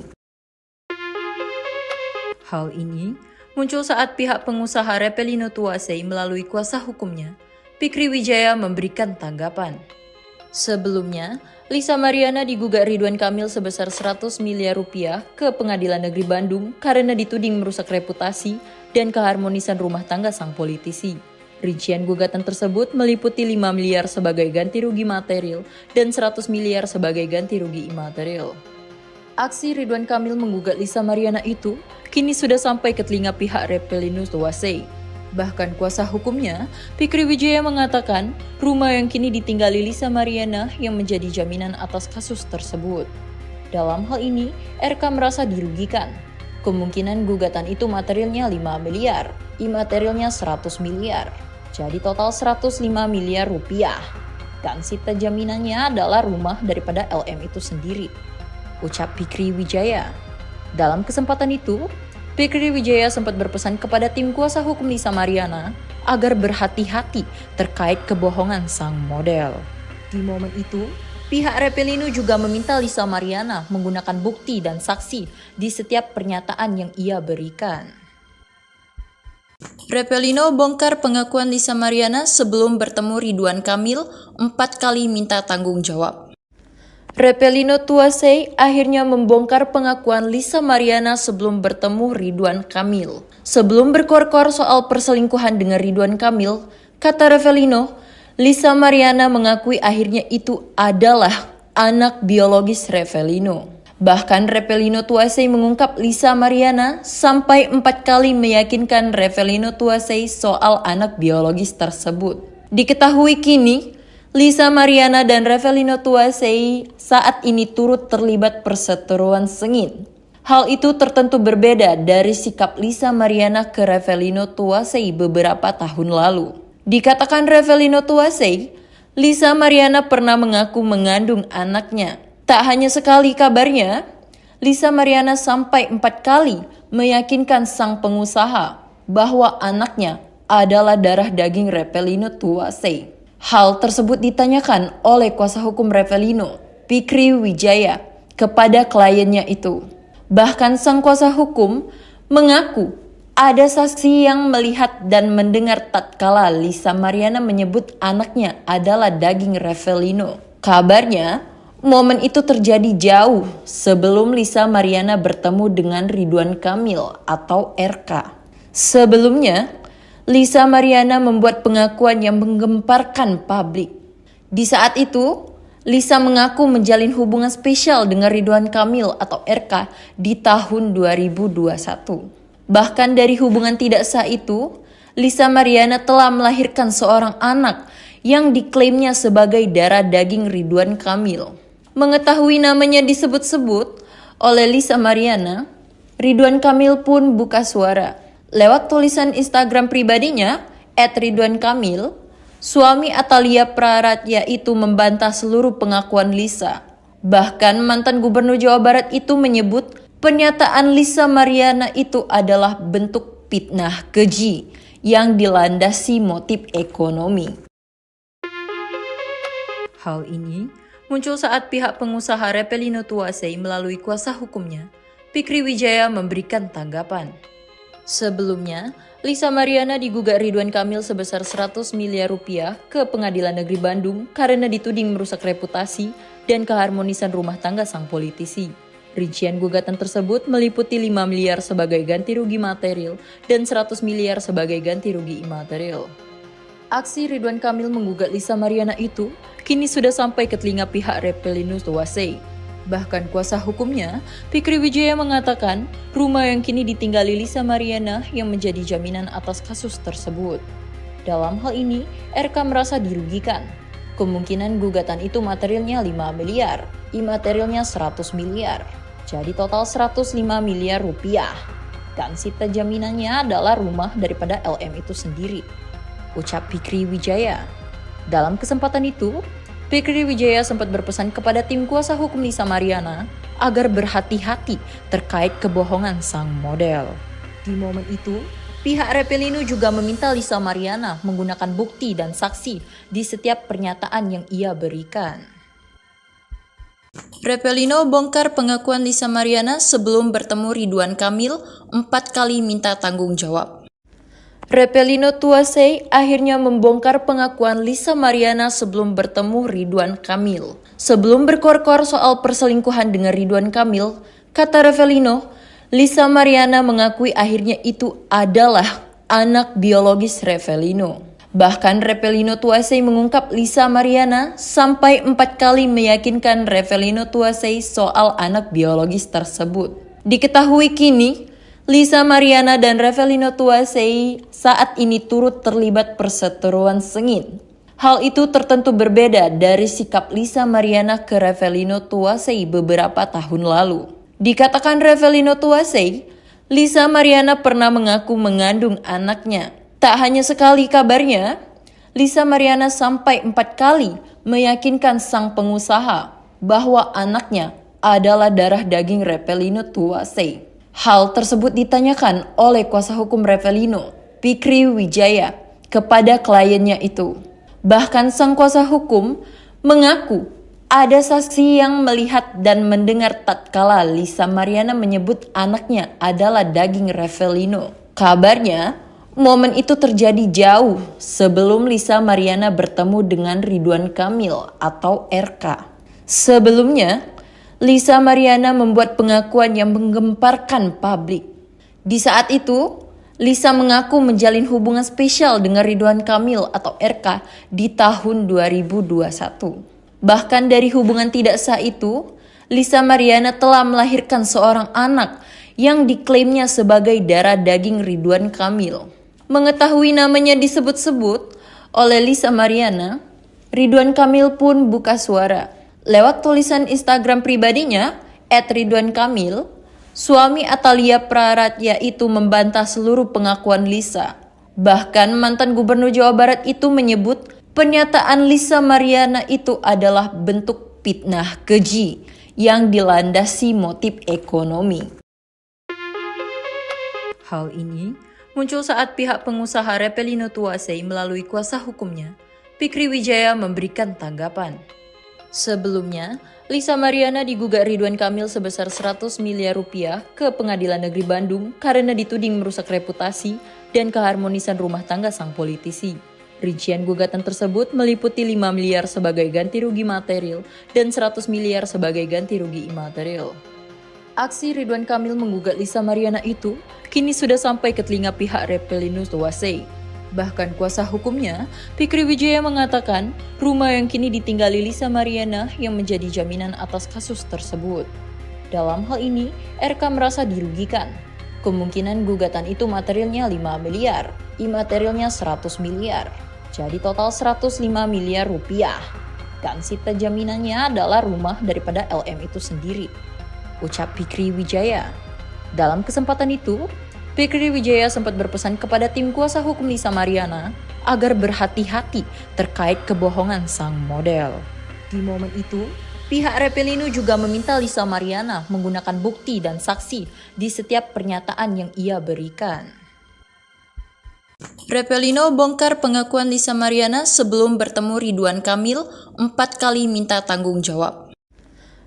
Hal ini muncul saat pihak pengusaha Repelino Tuasei melalui kuasa hukumnya, Fikri Wijaya, memberikan tanggapan. Sebelumnya, Lisa Mariana digugat Ridwan Kamil sebesar 100 miliar rupiah ke Pengadilan Negeri Bandung karena dituding merusak reputasi dan keharmonisan rumah tangga sang politisi. Rincian gugatan tersebut meliputi 5 miliar sebagai ganti rugi material dan 100 miliar sebagai ganti rugi imaterial. Aksi Ridwan Kamil menggugat Lisa Mariana itu kini sudah sampai ke telinga pihak Repelino Tuasei. Bahkan kuasa hukumnya, Fikri Wijaya, mengatakan rumah yang kini ditinggali Lisa Mariana yang menjadi jaminan atas kasus tersebut. Dalam hal ini, RK merasa dirugikan. Kemungkinan gugatan itu materialnya 5 miliar, imaterialnya 100 miliar. Jadi total 105 miliar rupiah. Dan sita jaminannya adalah rumah daripada LM itu sendiri, ucap Fikri Wijaya. Dalam kesempatan itu, Fikri Wijaya sempat berpesan kepada tim kuasa hukum Lisa Mariana agar berhati-hati terkait kebohongan sang model. Di momen itu, pihak Repelino juga meminta Lisa Mariana menggunakan bukti dan saksi di setiap pernyataan yang ia berikan. Repelino bongkar pengakuan Lisa Mariana sebelum bertemu Ridwan Kamil 4 kali minta tanggung jawab. Repelino Tuasei akhirnya membongkar pengakuan Lisa Mariana sebelum bertemu Ridwan Kamil. Sebelum berkor-kor soal perselingkuhan dengan Ridwan Kamil, kata Repelino, Lisa Mariana mengakui akhirnya itu adalah anak biologis Repelino. Bahkan Repelino Tuasei mengungkap Lisa Mariana sampai 4 kali meyakinkan Repelino Tuasei soal anak biologis tersebut. Diketahui kini, Lisa Mariana dan Repelino Tuasei saat ini turut terlibat perseteruan sengit. Hal itu tertentu berbeda dari sikap Lisa Mariana ke Repelino Tuasei beberapa tahun lalu. Dikatakan Repelino Tuasei, Lisa Mariana pernah mengaku mengandung anaknya. Tak hanya sekali kabarnya, Lisa Mariana sampai 4 kali meyakinkan sang pengusaha bahwa anaknya adalah darah daging Repelino Tuasei. Hal tersebut ditanyakan oleh kuasa hukum Repelino, Fikri Wijaya, kepada kliennya itu. Bahkan sang kuasa hukum mengaku ada saksi yang melihat dan mendengar tatkala Lisa Mariana menyebut anaknya adalah daging Repelino. Kabarnya, momen itu terjadi jauh sebelum Lisa Mariana bertemu dengan Ridwan Kamil atau RK. Sebelumnya, Lisa Mariana membuat pengakuan yang menggemparkan publik. Di saat itu, Lisa mengaku menjalin hubungan spesial dengan Ridwan Kamil atau RK di tahun 2021. Bahkan dari hubungan tidak sah itu, Lisa Mariana telah melahirkan seorang anak yang diklaimnya sebagai darah daging Ridwan Kamil. Mengetahui namanya disebut-sebut oleh Lisa Mariana, Ridwan Kamil pun buka suara. Lewat tulisan Instagram pribadinya, @ridwankamil, suami Atalia Praratya itu membantah seluruh pengakuan Lisa. Bahkan mantan gubernur Jawa Barat itu menyebut pernyataan Lisa Mariana itu adalah bentuk fitnah keji yang dilandasi motif ekonomi. Hal ini muncul saat pihak pengusaha Repelino Tuasei melalui kuasa hukumnya, Fikri Wijaya memberikan tanggapan. Sebelumnya, Lisa Mariana digugat Ridwan Kamil sebesar 100 miliar rupiah ke Pengadilan Negeri Bandung karena dituding merusak reputasi dan keharmonisan rumah tangga sang politisi. Rincian gugatan tersebut meliputi 5 miliar sebagai ganti rugi material dan 100 miliar sebagai ganti rugi imaterial. Aksi Ridwan Kamil menggugat Lisa Mariana itu kini sudah sampai ke telinga pihak Repelino Tuasei. Bahkan kuasa hukumnya, Fikri Wijaya mengatakan rumah yang kini ditinggali Lisa Mariana yang menjadi jaminan atas kasus tersebut. Dalam hal ini, RK merasa dirugikan. Kemungkinan gugatan itu materialnya 5 miliar, imaterialnya 100 miliar. Jadi total 105 miliar rupiah. Dan sita jaminannya adalah rumah daripada LM itu sendiri, ucap Fikri Wijaya. Dalam kesempatan itu, Fikri Wijaya sempat berpesan kepada tim kuasa hukum Lisa Mariana agar berhati-hati terkait kebohongan sang model. Di momen itu, pihak Repelino juga meminta Lisa Mariana menggunakan bukti dan saksi di setiap pernyataan yang ia berikan. Repelino bongkar pengakuan Lisa Mariana sebelum bertemu Ridwan Kamil 4 kali minta tanggung jawab. Repelino Tuasei akhirnya membongkar pengakuan Lisa Mariana sebelum bertemu Ridwan Kamil. Sebelum berkor-kor soal perselingkuhan dengan Ridwan Kamil, kata Repelino, Lisa Mariana mengakui akhirnya itu adalah anak biologis Repelino. Bahkan Repelino Tuasei mengungkap Lisa Mariana sampai 4 kali meyakinkan Repelino Tuasei soal anak biologis tersebut. Diketahui kini, Lisa Mariana dan Repelino Tuasei saat ini turut terlibat perseteruan sengit. Hal itu tertentu berbeda dari sikap Lisa Mariana ke Repelino Tuasei beberapa tahun lalu. Dikatakan Repelino Tuasei, Lisa Mariana pernah mengaku mengandung anaknya. Tak hanya sekali kabarnya, Lisa Mariana sampai 4 kali meyakinkan sang pengusaha bahwa anaknya adalah darah daging Revelino Tuasei. Hal tersebut ditanyakan oleh kuasa hukum Revelino, Fikri Wijaya, kepada kliennya itu. Bahkan sang kuasa hukum mengaku ada saksi yang melihat dan mendengar tatkala Lisa Mariana menyebut anaknya adalah daging Revelino. Kabarnya, momen itu terjadi jauh sebelum Lisa Mariana bertemu dengan Ridwan Kamil atau RK. Sebelumnya, Lisa Mariana membuat pengakuan yang menggemparkan publik. Di saat itu, Lisa mengaku menjalin hubungan spesial dengan Ridwan Kamil atau RK di tahun 2021. Bahkan dari hubungan tidak sah itu, Lisa Mariana telah melahirkan seorang anak yang diklaimnya sebagai darah daging Ridwan Kamil. Mengetahui namanya disebut-sebut oleh Lisa Mariana, Ridwan Kamil pun buka suara. Lewat tulisan Instagram pribadinya, @ridwankamil, suami Atalia Praratya itu membantah seluruh pengakuan Lisa. Bahkan mantan gubernur Jawa Barat itu menyebut pernyataan Lisa Mariana itu adalah bentuk fitnah keji yang dilandasi motif ekonomi. Hal ini muncul saat pihak pengusaha Revelino Tuasei melalui kuasa hukumnya, Fikri Wijaya, memberikan tanggapan. Sebelumnya, Lisa Mariana digugat Ridwan Kamil sebesar 100 miliar rupiah ke Pengadilan Negeri Bandung karena dituding merusak reputasi dan keharmonisan rumah tangga sang politisi. Rincian gugatan tersebut meliputi 5 miliar sebagai ganti rugi material dan 100 miliar sebagai ganti rugi imaterial. Aksi Ridwan Kamil menggugat Lisa Mariana itu kini sudah sampai ke telinga pihak Revelino Tuasei. Bahkan kuasa hukumnya, Fikri Wijaya, mengatakan rumah yang kini ditinggali Lisa Mariana yang menjadi jaminan atas kasus tersebut. Dalam hal ini, RK merasa dirugikan. Kemungkinan gugatan itu materialnya 5 miliar, imaterialnya 100 miliar. Jadi total 105 miliar rupiah. Dan sita jaminannya adalah rumah daripada LM itu sendiri, ucap Fikri Wijaya. Dalam kesempatan itu, Fikri Wijaya sempat berpesan kepada tim kuasa hukum Lisa Mariana agar berhati-hati terkait kebohongan sang model. Di momen itu, pihak Revelino juga meminta Lisa Mariana menggunakan bukti dan saksi di setiap pernyataan yang ia berikan. Revelino bongkar pengakuan Lisa Mariana sebelum bertemu Ridwan Kamil 4 kali minta tanggung jawab.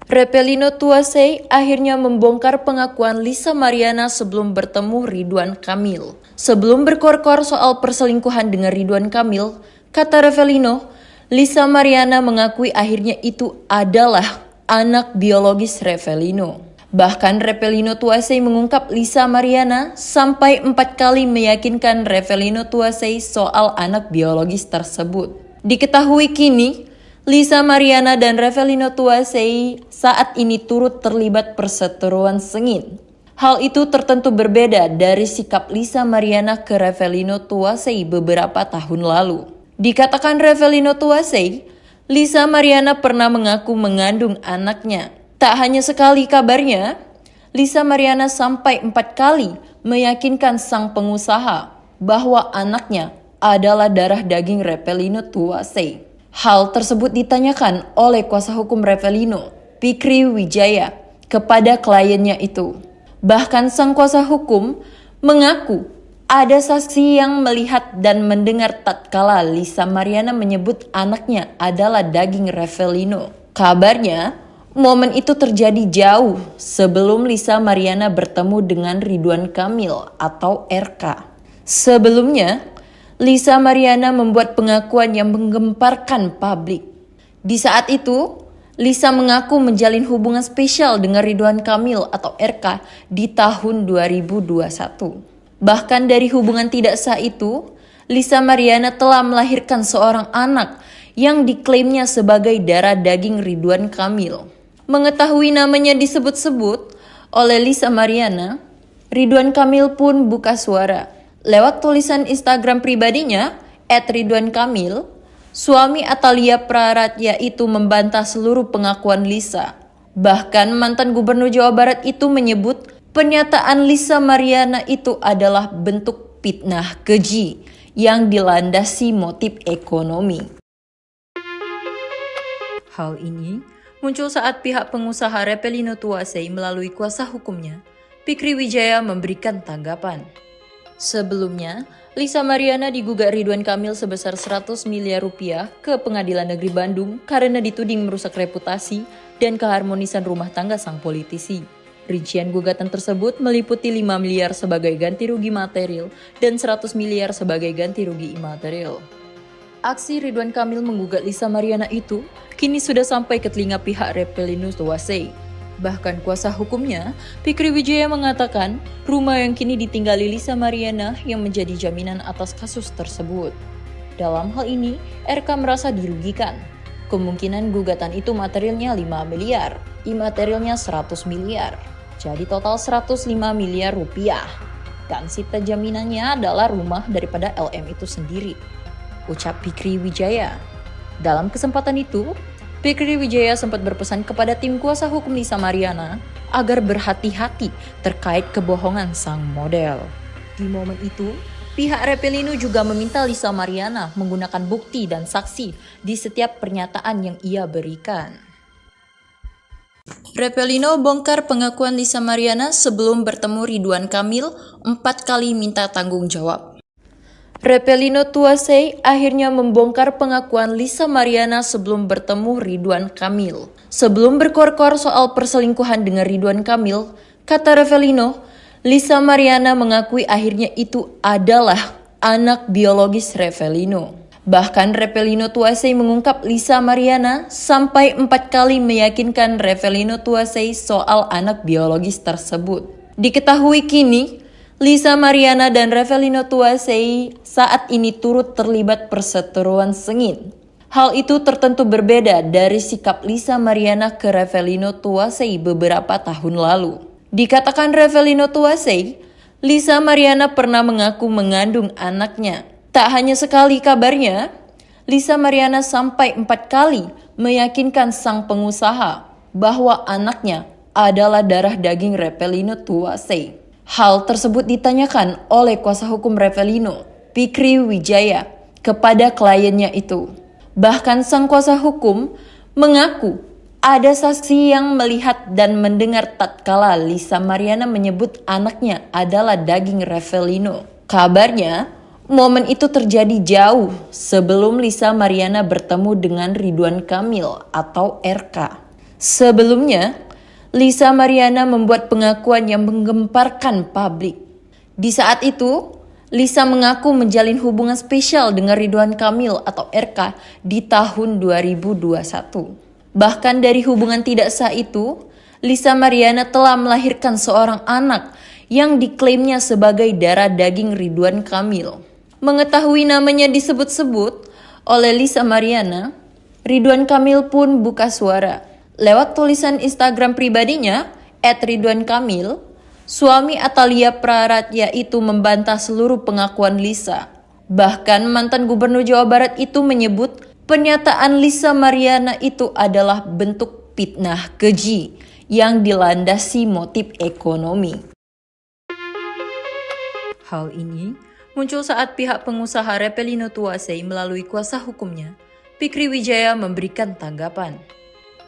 Revelino Tuasei akhirnya membongkar pengakuan Lisa Mariana sebelum bertemu Ridwan Kamil. Sebelum berkor-kor soal perselingkuhan dengan Ridwan Kamil, kata Revelino, Lisa Mariana mengakui akhirnya itu adalah anak biologis Revelino. Bahkan Revelino Tuasei mengungkap Lisa Mariana sampai 4 kali meyakinkan Revelino Tuasei soal anak biologis tersebut. Diketahui kini, Lisa Mariana dan Revelino Tuasei saat ini turut terlibat perseteruan sengit. Hal itu tertentu berbeda dari sikap Lisa Mariana ke Revelino Tuasei beberapa tahun lalu. Dikatakan Revelino Tuasei, Lisa Mariana pernah mengaku mengandung anaknya. Tak hanya sekali kabarnya, Lisa Mariana sampai 4 kali meyakinkan sang pengusaha bahwa anaknya adalah darah daging Revelino Tuasei. Hal tersebut ditanyakan oleh kuasa hukum Revelino, Fikri Wijaya, kepada kliennya itu. Bahkan sang kuasa hukum mengaku ada saksi yang melihat dan mendengar tatkala Lisa Mariana menyebut anaknya adalah daging Revelino. Kabarnya, momen itu terjadi jauh sebelum Lisa Mariana bertemu dengan Ridwan Kamil atau RK. Sebelumnya, Lisa Mariana membuat pengakuan yang menggemparkan publik. Di saat itu, Lisa mengaku menjalin hubungan spesial dengan Ridwan Kamil atau RK di tahun 2021. Bahkan dari hubungan tidak sah itu, Lisa Mariana telah melahirkan seorang anak yang diklaimnya sebagai darah daging Ridwan Kamil. Mengetahui namanya disebut-sebut oleh Lisa Mariana, Ridwan Kamil pun buka suara. Lewat tulisan Instagram pribadinya, @ridwankamil, suami Atalia Praratya itu membantah seluruh pengakuan Lisa. Bahkan mantan gubernur Jawa Barat itu menyebut pernyataan Lisa Mariana itu adalah bentuk fitnah keji yang dilandasi motif ekonomi. Hal ini muncul saat pihak pengusaha Repelino Tuasei melalui kuasa hukumnya, Fikri Wijaya, memberikan tanggapan. Sebelumnya, Lisa Mariana digugat Ridwan Kamil sebesar 100 miliar rupiah ke Pengadilan Negeri Bandung karena dituding merusak reputasi dan keharmonisan rumah tangga sang politisi. Rincian gugatan tersebut meliputi 5 miliar sebagai ganti rugi material dan 100 miliar sebagai ganti rugi imaterial. Aksi Ridwan Kamil menggugat Lisa Mariana itu kini sudah sampai ke telinga pihak Repelino Tuasei. Bahkan kuasa hukumnya, Fikri Wijaya, mengatakan rumah yang kini ditinggali Lisa Mariana yang menjadi jaminan atas kasus tersebut. Dalam hal ini, RK merasa dirugikan. Kemungkinan gugatan itu materialnya 5 miliar, imaterialnya 100 miliar. Jadi total 105 miliar rupiah. Dan sita jaminannya adalah rumah daripada LM itu sendiri, ucap Fikri Wijaya. Dalam kesempatan itu, Fikri Wijaya sempat berpesan kepada tim kuasa hukum Lisa Mariana agar berhati-hati terkait kebohongan sang model. Di momen itu, pihak Repelino juga meminta Lisa Mariana menggunakan bukti dan saksi di setiap pernyataan yang ia berikan. Repelino bongkar pengakuan Lisa Mariana sebelum bertemu Ridwan Kamil 4 kali minta tanggung jawab. Repelino Tuasei akhirnya membongkar pengakuan Lisa Mariana sebelum bertemu Ridwan Kamil. Sebelum berkor-kor soal perselingkuhan dengan Ridwan Kamil, kata Repelino, Lisa Mariana mengakui akhirnya itu adalah anak biologis Repelino. Bahkan Repelino Tuasei mengungkap Lisa Mariana sampai 4 kali meyakinkan Repelino Tuasei soal anak biologis tersebut. Diketahui kini, Lisa Mariana dan Repelino Tuasei saat ini turut terlibat perseteruan sengit. Hal itu tertentu berbeda dari sikap Lisa Mariana ke Repelino Tuasei beberapa tahun lalu. Dikatakan Repelino Tuasei, Lisa Mariana pernah mengaku mengandung anaknya. Tak hanya sekali kabarnya, Lisa Mariana sampai 4 kali meyakinkan sang pengusaha bahwa anaknya adalah darah daging Repelino Tuasei. Hal tersebut ditanyakan oleh kuasa hukum Repelino, Fikri Wijaya, kepada kliennya itu. Bahkan sang kuasa hukum mengaku ada saksi yang melihat dan mendengar tatkala Lisa Mariana menyebut anaknya adalah daging Repelino. Kabarnya, momen itu terjadi jauh sebelum Lisa Mariana bertemu dengan Ridwan Kamil atau RK. Sebelumnya, Lisa Mariana membuat pengakuan yang menggemparkan publik. Di saat itu, Lisa mengaku menjalin hubungan spesial dengan Ridwan Kamil atau RK di tahun 2021. Bahkan dari hubungan tidak sah itu, Lisa Mariana telah melahirkan seorang anak yang diklaimnya sebagai darah daging Ridwan Kamil. Mengetahui namanya disebut-sebut oleh Lisa Mariana, Ridwan Kamil pun buka suara. Lewat tulisan Instagram pribadinya, @ridwankamil, suami Atalia Praratya itu membantah seluruh pengakuan Lisa. Bahkan mantan gubernur Jawa Barat itu menyebut pernyataan Lisa Mariana itu adalah bentuk fitnah keji yang dilandasi motif ekonomi. Hal ini muncul saat pihak pengusaha Repelino Tuasei melalui kuasa hukumnya, Fikri Wijaya, memberikan tanggapan.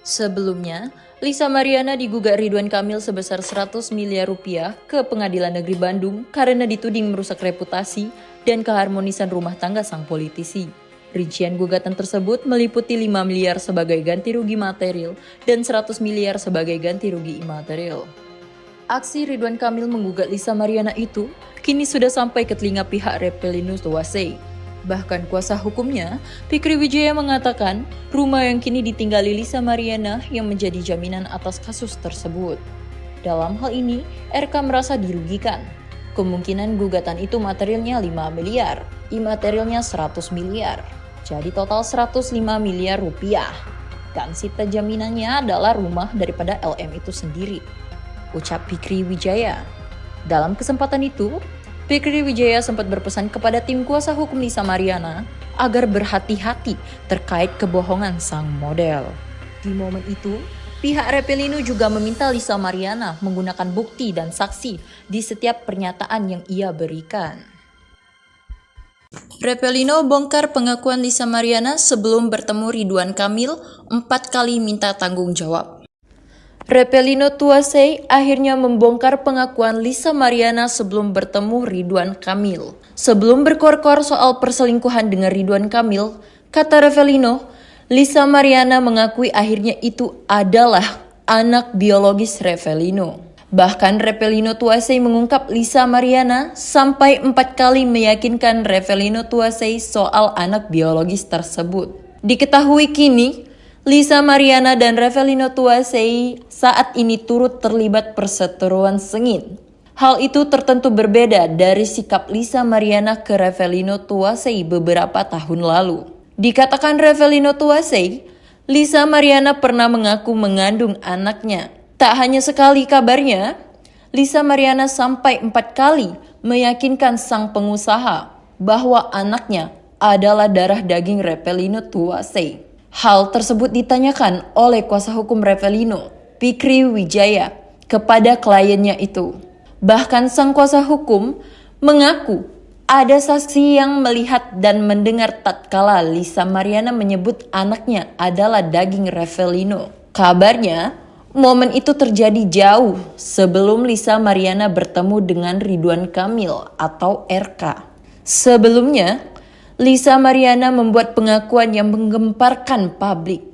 Sebelumnya, Lisa Mariana digugat Ridwan Kamil sebesar 100 miliar rupiah ke Pengadilan Negeri Bandung karena dituding merusak reputasi dan keharmonisan rumah tangga sang politisi. Rincian gugatan tersebut meliputi 5 miliar sebagai ganti rugi material dan 100 miliar sebagai ganti rugi imaterial. Aksi Ridwan Kamil menggugat Lisa Mariana itu kini sudah sampai ke telinga pihak Repelino Tuasei. Bahkan kuasa hukumnya, Fikri Wijaya, mengatakan rumah yang kini ditinggali Lisa Mariana yang menjadi jaminan atas kasus tersebut. Dalam hal ini, RK merasa dirugikan. Kemungkinan gugatan itu materialnya 5 miliar, imaterialnya 100 miliar. Jadi total 105 miliar rupiah. Dan sita jaminannya adalah rumah daripada LM itu sendiri, ucap Fikri Wijaya. Dalam kesempatan itu, Fikri Wijaya sempat berpesan kepada tim kuasa hukum Lisa Mariana agar berhati-hati terkait kebohongan sang model. Di momen itu, Pihak Revelino juga meminta Lisa Mariana menggunakan bukti dan saksi di setiap pernyataan yang ia berikan. Revelino bongkar pengakuan Lisa Mariana sebelum bertemu Ridwan Kamil 4 kali minta tanggung jawab. Revelino Tuasei akhirnya membongkar pengakuan Lisa Mariana sebelum bertemu Ridwan Kamil. Sebelum berkor-kor soal perselingkuhan dengan Ridwan Kamil, kata Revelino, Lisa Mariana mengakui akhirnya itu adalah anak biologis Revelino. Bahkan Revelino Tuasei mengungkap Lisa Mariana sampai 4 kali meyakinkan Revelino Tuasei soal anak biologis tersebut. Diketahui kini, Lisa Mariana dan Revelino Tuasei saat ini turut terlibat perseteruan sengit. Hal itu tertentu berbeda dari sikap Lisa Mariana ke Revelino Tuasei beberapa tahun lalu. Dikatakan Revelino Tuasei, Lisa Mariana pernah mengaku mengandung anaknya. Tak hanya sekali kabarnya, Lisa Mariana sampai 4 kali meyakinkan sang pengusaha bahwa anaknya adalah darah daging Revelino Tuasei. Hal tersebut ditanyakan oleh kuasa hukum Revelino, Fikri Wijaya, kepada kliennya itu. Bahkan sang kuasa hukum mengaku ada saksi yang melihat dan mendengar tatkala Lisa Mariana menyebut anaknya adalah daging Revelino. Kabarnya, momen itu terjadi jauh sebelum Lisa Mariana bertemu dengan Ridwan Kamil atau RK. Sebelumnya, Lisa Mariana membuat pengakuan yang menggemparkan publik.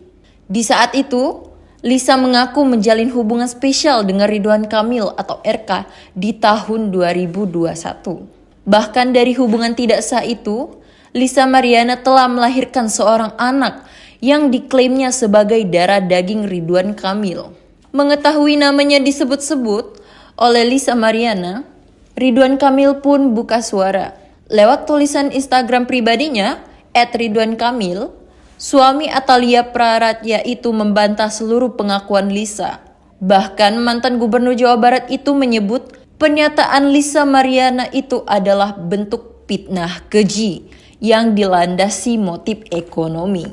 Di saat itu, Lisa mengaku menjalin hubungan spesial dengan Ridwan Kamil atau RK di tahun 2021. Bahkan dari hubungan tidak sah itu, Lisa Mariana telah melahirkan seorang anak yang diklaimnya sebagai darah daging Ridwan Kamil. Mengetahui namanya disebut-sebut oleh Lisa Mariana, Ridwan Kamil pun buka suara. Lewat tulisan Instagram pribadinya, @ridwankamil, suami Atalia Praratya itu membantah seluruh pengakuan Lisa. Bahkan mantan gubernur Jawa Barat itu menyebut pernyataan Lisa Mariana itu adalah bentuk fitnah keji yang dilandasi motif ekonomi.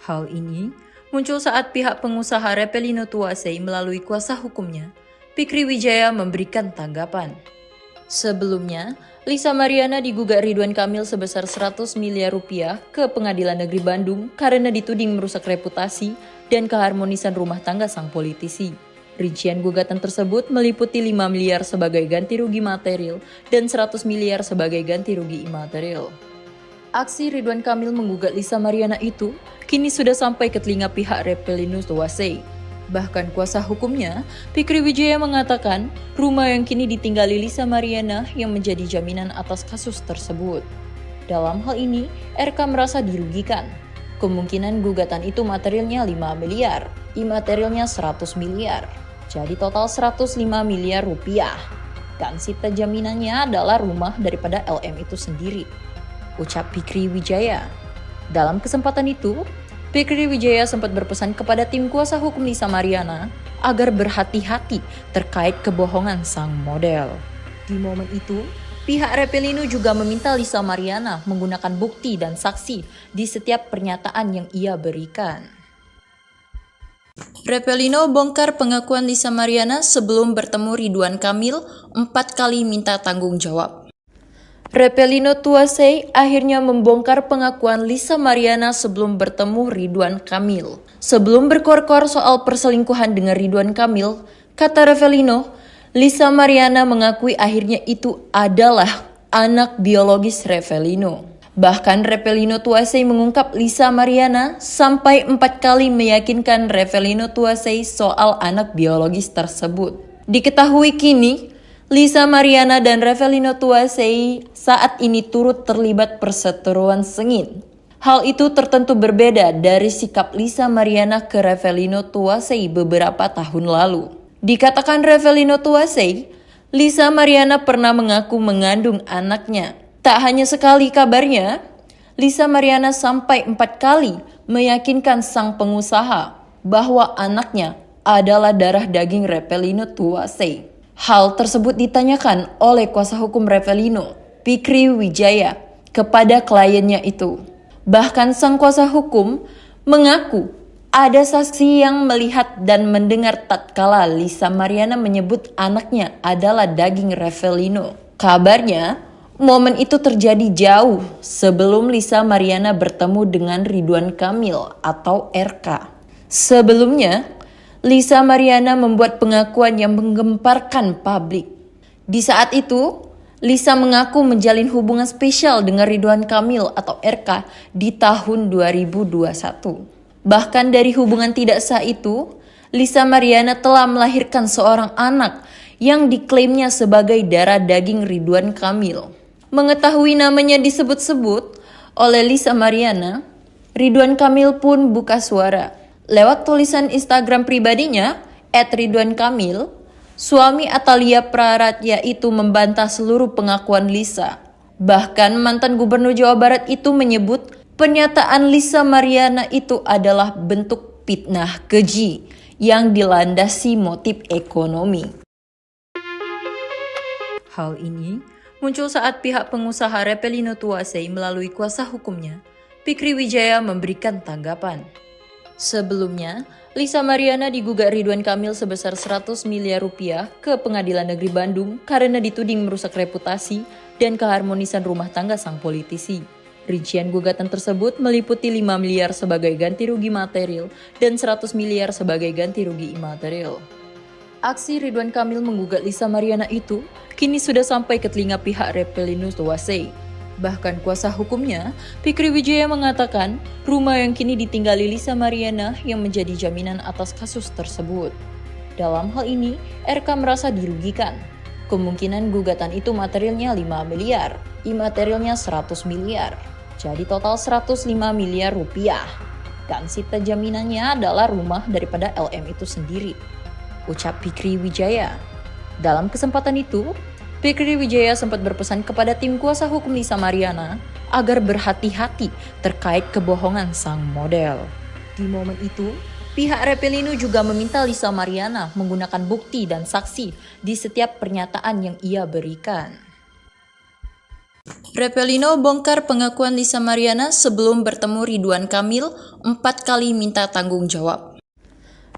Hal ini muncul saat pihak pengusaha Revelino Tuasei melalui kuasa hukumnya, Fikri Wijaya, memberikan tanggapan. Sebelumnya, Lisa Mariana digugat Ridwan Kamil sebesar 100 miliar rupiah ke Pengadilan Negeri Bandung karena dituding merusak reputasi dan keharmonisan rumah tangga sang politisi. Rincian gugatan tersebut meliputi 5 miliar sebagai ganti rugi material dan 100 miliar sebagai ganti rugi imaterial. Aksi Ridwan Kamil menggugat Lisa Mariana itu kini sudah sampai ke telinga pihak Revelino Tuasei. Bahkan kuasa hukumnya, Fikri Wijaya, mengatakan rumah yang kini ditinggali Lisa Mariana yang menjadi jaminan atas kasus tersebut. Dalam hal ini, RK merasa dirugikan. Kemungkinan gugatan itu materialnya 5 miliar, imaterialnya 100 miliar. Jadi total 105 miliar rupiah. Dan sita jaminannya adalah rumah daripada LM itu sendiri, ucap Fikri Wijaya. Dalam kesempatan itu, Fikri Wijaya sempat berpesan kepada tim kuasa hukum Lisa Mariana agar berhati-hati terkait kebohongan sang model. Di momen itu, pihak Revelino juga meminta Lisa Mariana menggunakan bukti dan saksi di setiap pernyataan yang ia berikan. Revelino bongkar pengakuan Lisa Mariana sebelum bertemu Ridwan Kamil 4 kali minta tanggung jawab. Revelino Tuasei akhirnya membongkar pengakuan Lisa Mariana sebelum bertemu Ridwan Kamil. Sebelum berkor-kor soal perselingkuhan dengan Ridwan Kamil, kata Revelino, Lisa Mariana mengakui akhirnya itu adalah anak biologis Revelino. Bahkan Revelino Tuasei mengungkap Lisa Mariana sampai 4 kali meyakinkan Revelino Tuasei soal anak biologis tersebut. Diketahui kini, Lisa Mariana dan Revelino Tuasei saat ini turut terlibat perseteruan sengit. Hal itu tertentu berbeda dari sikap Lisa Mariana ke Revelino Tuasei beberapa tahun lalu. Dikatakan Revelino Tuasei, Lisa Mariana pernah mengaku mengandung anaknya. Tak hanya sekali kabarnya, Lisa Mariana sampai 4 kali meyakinkan sang pengusaha bahwa anaknya adalah darah daging Revelino Tuasei. Hal tersebut ditanyakan oleh kuasa hukum Revelino, Fikri Wijaya, kepada kliennya itu. Bahkan sang kuasa hukum mengaku Ada saksi yang melihat dan mendengar tatkala Lisa Mariana menyebut anaknya adalah daging Revelino. Kabarnya, momen itu terjadi jauh sebelum Lisa Mariana bertemu dengan Ridwan Kamil atau RK. Sebelumnya, Lisa Mariana membuat pengakuan yang menggemparkan publik. Di saat itu, Lisa mengaku menjalin hubungan spesial dengan Ridwan Kamil atau RK di tahun 2021. Bahkan dari hubungan tidak sah itu, Lisa Mariana telah melahirkan seorang anak yang diklaimnya sebagai darah daging Ridwan Kamil. Mengetahui namanya disebut-sebut oleh Lisa Mariana, Ridwan Kamil pun buka suara. Lewat tulisan Instagram pribadinya, @ridwankamil, suami Atalia Praratya itu membantah seluruh pengakuan Lisa. Bahkan mantan gubernur Jawa Barat itu menyebut pernyataan Lisa Mariana itu adalah bentuk fitnah keji yang dilandasi motif ekonomi. Hal ini muncul saat pihak pengusaha Revelino Tuasei melalui kuasa hukumnya, Fikri Wijaya, memberikan tanggapan. Sebelumnya, Lisa Mariana digugat Ridwan Kamil sebesar 100 miliar rupiah ke Pengadilan Negeri Bandung karena dituding merusak reputasi dan keharmonisan rumah tangga sang politisi. Rincian gugatan tersebut meliputi 5 miliar sebagai ganti rugi material dan 100 miliar sebagai ganti rugi imaterial. Aksi Ridwan Kamil menggugat Lisa Mariana itu kini sudah sampai ke telinga pihak Revelino Tuasei. Bahkan kuasa hukumnya, Fikri Wijaya, mengatakan rumah yang kini ditinggali Lisa Mariana yang menjadi jaminan atas kasus tersebut. Dalam hal ini, RK merasa dirugikan. Kemungkinan gugatan itu materialnya 5 miliar, imaterialnya 100 miliar. Jadi total 105 miliar rupiah. Dan sita jaminannya adalah rumah daripada LM itu sendiri, ucap Fikri Wijaya. Dalam kesempatan itu, Fikri Wijaya sempat berpesan kepada tim kuasa hukum Lisa Mariana agar berhati-hati terkait kebohongan sang model. Di momen itu, pihak Revelino juga meminta Lisa Mariana menggunakan bukti dan saksi di setiap pernyataan yang ia berikan. Revelino bongkar pengakuan Lisa Mariana sebelum bertemu Ridwan Kamil 4 kali minta tanggung jawab.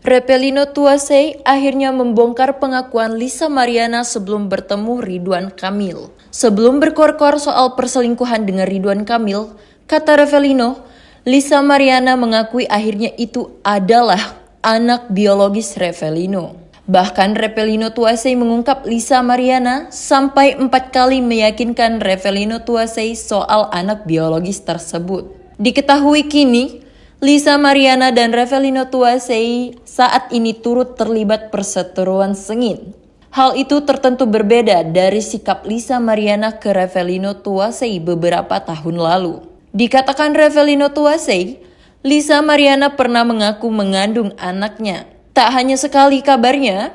Revelino Tuasei akhirnya membongkar pengakuan Lisa Mariana sebelum bertemu Ridwan Kamil. Sebelum berkor-kor soal perselingkuhan dengan Ridwan Kamil, kata Revelino, Lisa Mariana mengakui akhirnya itu adalah anak biologis Revelino. Bahkan Revelino Tuasei mengungkap Lisa Mariana sampai 4 kali meyakinkan Revelino Tuasei soal anak biologis tersebut. Diketahui kini, Lisa Mariana dan Revelino Tuasei saat ini turut terlibat perseteruan sengit. Hal itu tertentu berbeda dari sikap Lisa Mariana ke Revelino Tuasei beberapa tahun lalu. Dikatakan Revelino Tuasei, Lisa Mariana pernah mengaku mengandung anaknya. Tak hanya sekali kabarnya,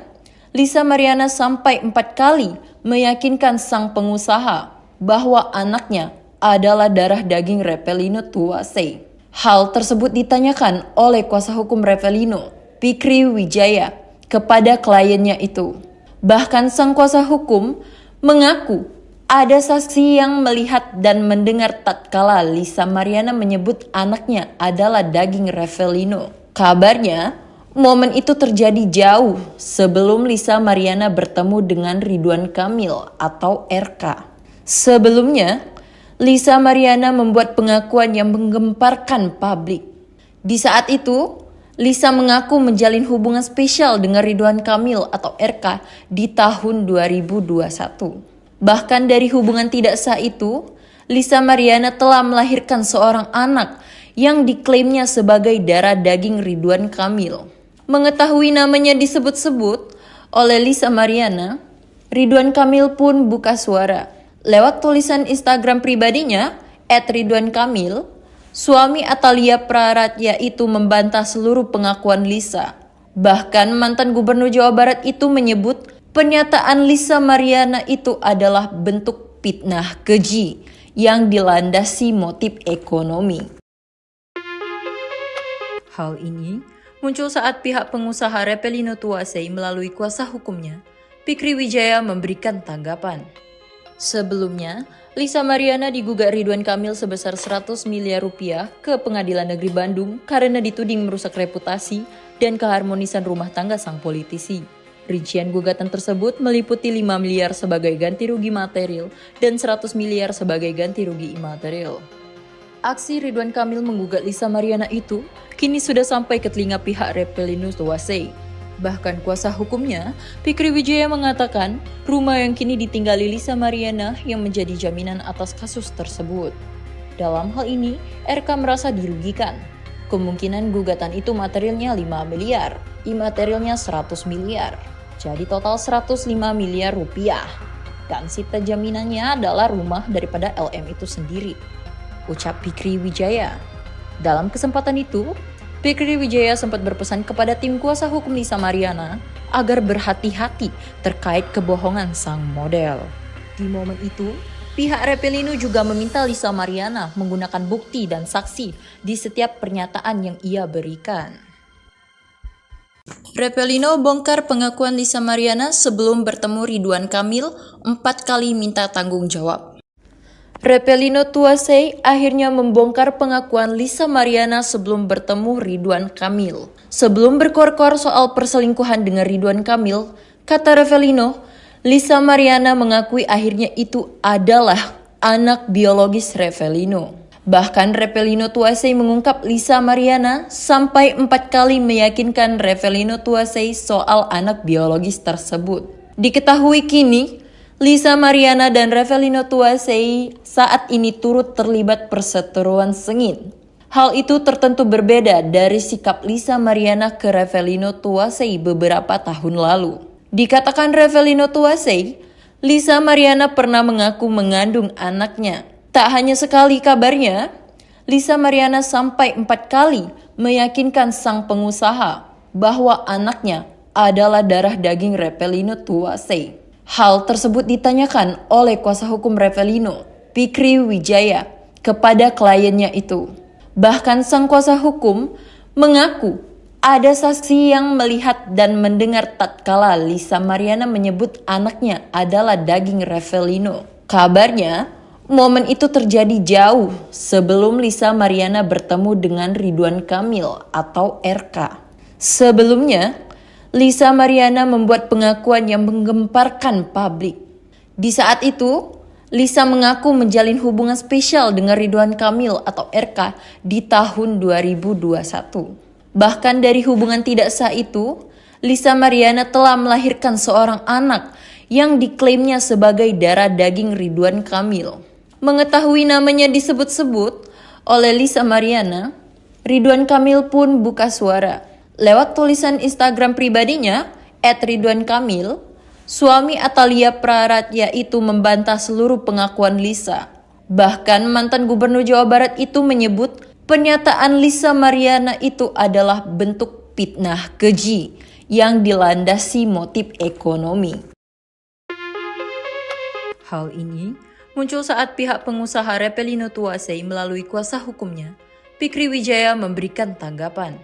Lisa Mariana sampai 4 kali meyakinkan sang pengusaha bahwa anaknya adalah darah daging Revelino Tuasei. Hal tersebut ditanyakan oleh kuasa hukum Revelino, Fikri Wijaya, kepada kliennya itu. Bahkan sang kuasa hukum mengaku ada saksi yang melihat dan mendengar tatkala Lisa Mariana menyebut anaknya adalah daging Revelino. Kabarnya, momen itu terjadi jauh sebelum Lisa Mariana bertemu dengan Ridwan Kamil atau RK. Sebelumnya, Lisa Mariana membuat pengakuan yang menggemparkan publik. Di saat itu, Lisa mengaku menjalin hubungan spesial dengan Ridwan Kamil atau RK di tahun 2021. Bahkan dari hubungan tidak sah itu, Lisa Mariana telah melahirkan seorang anak yang diklaimnya sebagai darah daging Ridwan Kamil. Mengetahui namanya disebut-sebut oleh Lisa Mariana, Ridwan Kamil pun buka suara. Lewat tulisan Instagram pribadinya, @ridwankamil, suami Atalia Praratya itu membantah seluruh pengakuan Lisa. Bahkan mantan gubernur Jawa Barat itu menyebut pernyataan Lisa Mariana itu adalah bentuk fitnah keji yang dilandasi motif ekonomi. Hal ini muncul saat pihak pengusaha Revelino Tuasei melalui kuasa hukumnya, Fikri Wijaya, memberikan tanggapan. Sebelumnya, Lisa Mariana digugat Ridwan Kamil sebesar 100 miliar rupiah ke Pengadilan Negeri Bandung karena dituding merusak reputasi dan keharmonisan rumah tangga sang politisi. Rincian gugatan tersebut meliputi 5 miliar sebagai ganti rugi material dan 100 miliar sebagai ganti rugi imaterial. Aksi Ridwan Kamil menggugat Lisa Mariana itu kini sudah sampai ke telinga pihak Reppelino Tuasei. Bahkan kuasa hukumnya, Fikri Wijaya mengatakan rumah yang kini ditinggali Lisa Mariana yang menjadi jaminan atas kasus tersebut. Dalam hal ini, RK merasa dirugikan. Kemungkinan gugatan itu materialnya 5 miliar, imaterialnya 100 miliar. Jadi total 105 miliar rupiah. Dan sita jaminannya adalah rumah daripada LM itu sendiri, ucap Fikri Wijaya. Dalam kesempatan itu, Fikri Wijaya sempat berpesan kepada tim kuasa hukum Lisa Mariana agar berhati-hati terkait kebohongan sang model. Di momen itu, pihak Reppelino juga meminta Lisa Mariana menggunakan bukti dan saksi di setiap pernyataan yang ia berikan. Reppelino bongkar pengakuan Lisa Mariana sebelum bertemu Ridwan Kamil 4 kali minta tanggung jawab. Reppelino Tuasei akhirnya membongkar pengakuan Lisa Mariana sebelum bertemu Ridwan Kamil. Sebelum berkor-kor soal perselingkuhan dengan Ridwan Kamil, kata Reppelino, Lisa Mariana mengakui akhirnya itu adalah anak biologis Reppelino. Bahkan Reppelino Tuasei mengungkap Lisa Mariana sampai 4 kali meyakinkan Reppelino Tuasei soal anak biologis tersebut. Diketahui kini, Lisa Mariana dan Reppelino Tuasei saat ini turut terlibat perseteruan sengit. Hal itu tertentu berbeda dari sikap Lisa Mariana ke Reppelino Tuasei beberapa tahun lalu. Dikatakan Reppelino Tuasei, Lisa Mariana pernah mengaku mengandung anaknya. Tak hanya sekali kabarnya, Lisa Mariana sampai 4 kali meyakinkan sang pengusaha bahwa anaknya adalah darah daging Reppelino Tuasei. Hal tersebut ditanyakan oleh kuasa hukum Reppelino, Fikri Wijaya, kepada kliennya itu. Bahkan sang kuasa hukum mengaku ada saksi yang melihat dan mendengar tatkala Lisa Mariana menyebut anaknya adalah daging Reppelino. Kabarnya, momen itu terjadi jauh sebelum Lisa Mariana bertemu dengan Ridwan Kamil atau RK. Sebelumnya, Lisa Mariana membuat pengakuan yang menggemparkan publik. Di saat itu, Lisa mengaku menjalin hubungan spesial dengan Ridwan Kamil atau RK di tahun 2021. Bahkan dari hubungan tidak sah itu, Lisa Mariana telah melahirkan seorang anak yang diklaimnya sebagai darah daging Ridwan Kamil. Mengetahui namanya disebut-sebut oleh Lisa Mariana, Ridwan Kamil pun buka suara. Lewat tulisan Instagram pribadinya, @ridwankamil, suami Atalia Praratya itu membantah seluruh pengakuan Lisa. Bahkan mantan gubernur Jawa Barat itu menyebut pernyataan Lisa Mariana itu adalah bentuk fitnah keji yang dilandasi motif ekonomi. Hal ini muncul saat pihak pengusaha Reppelino Tuasei melalui kuasa hukumnya, Fikri Wijaya memberikan tanggapan.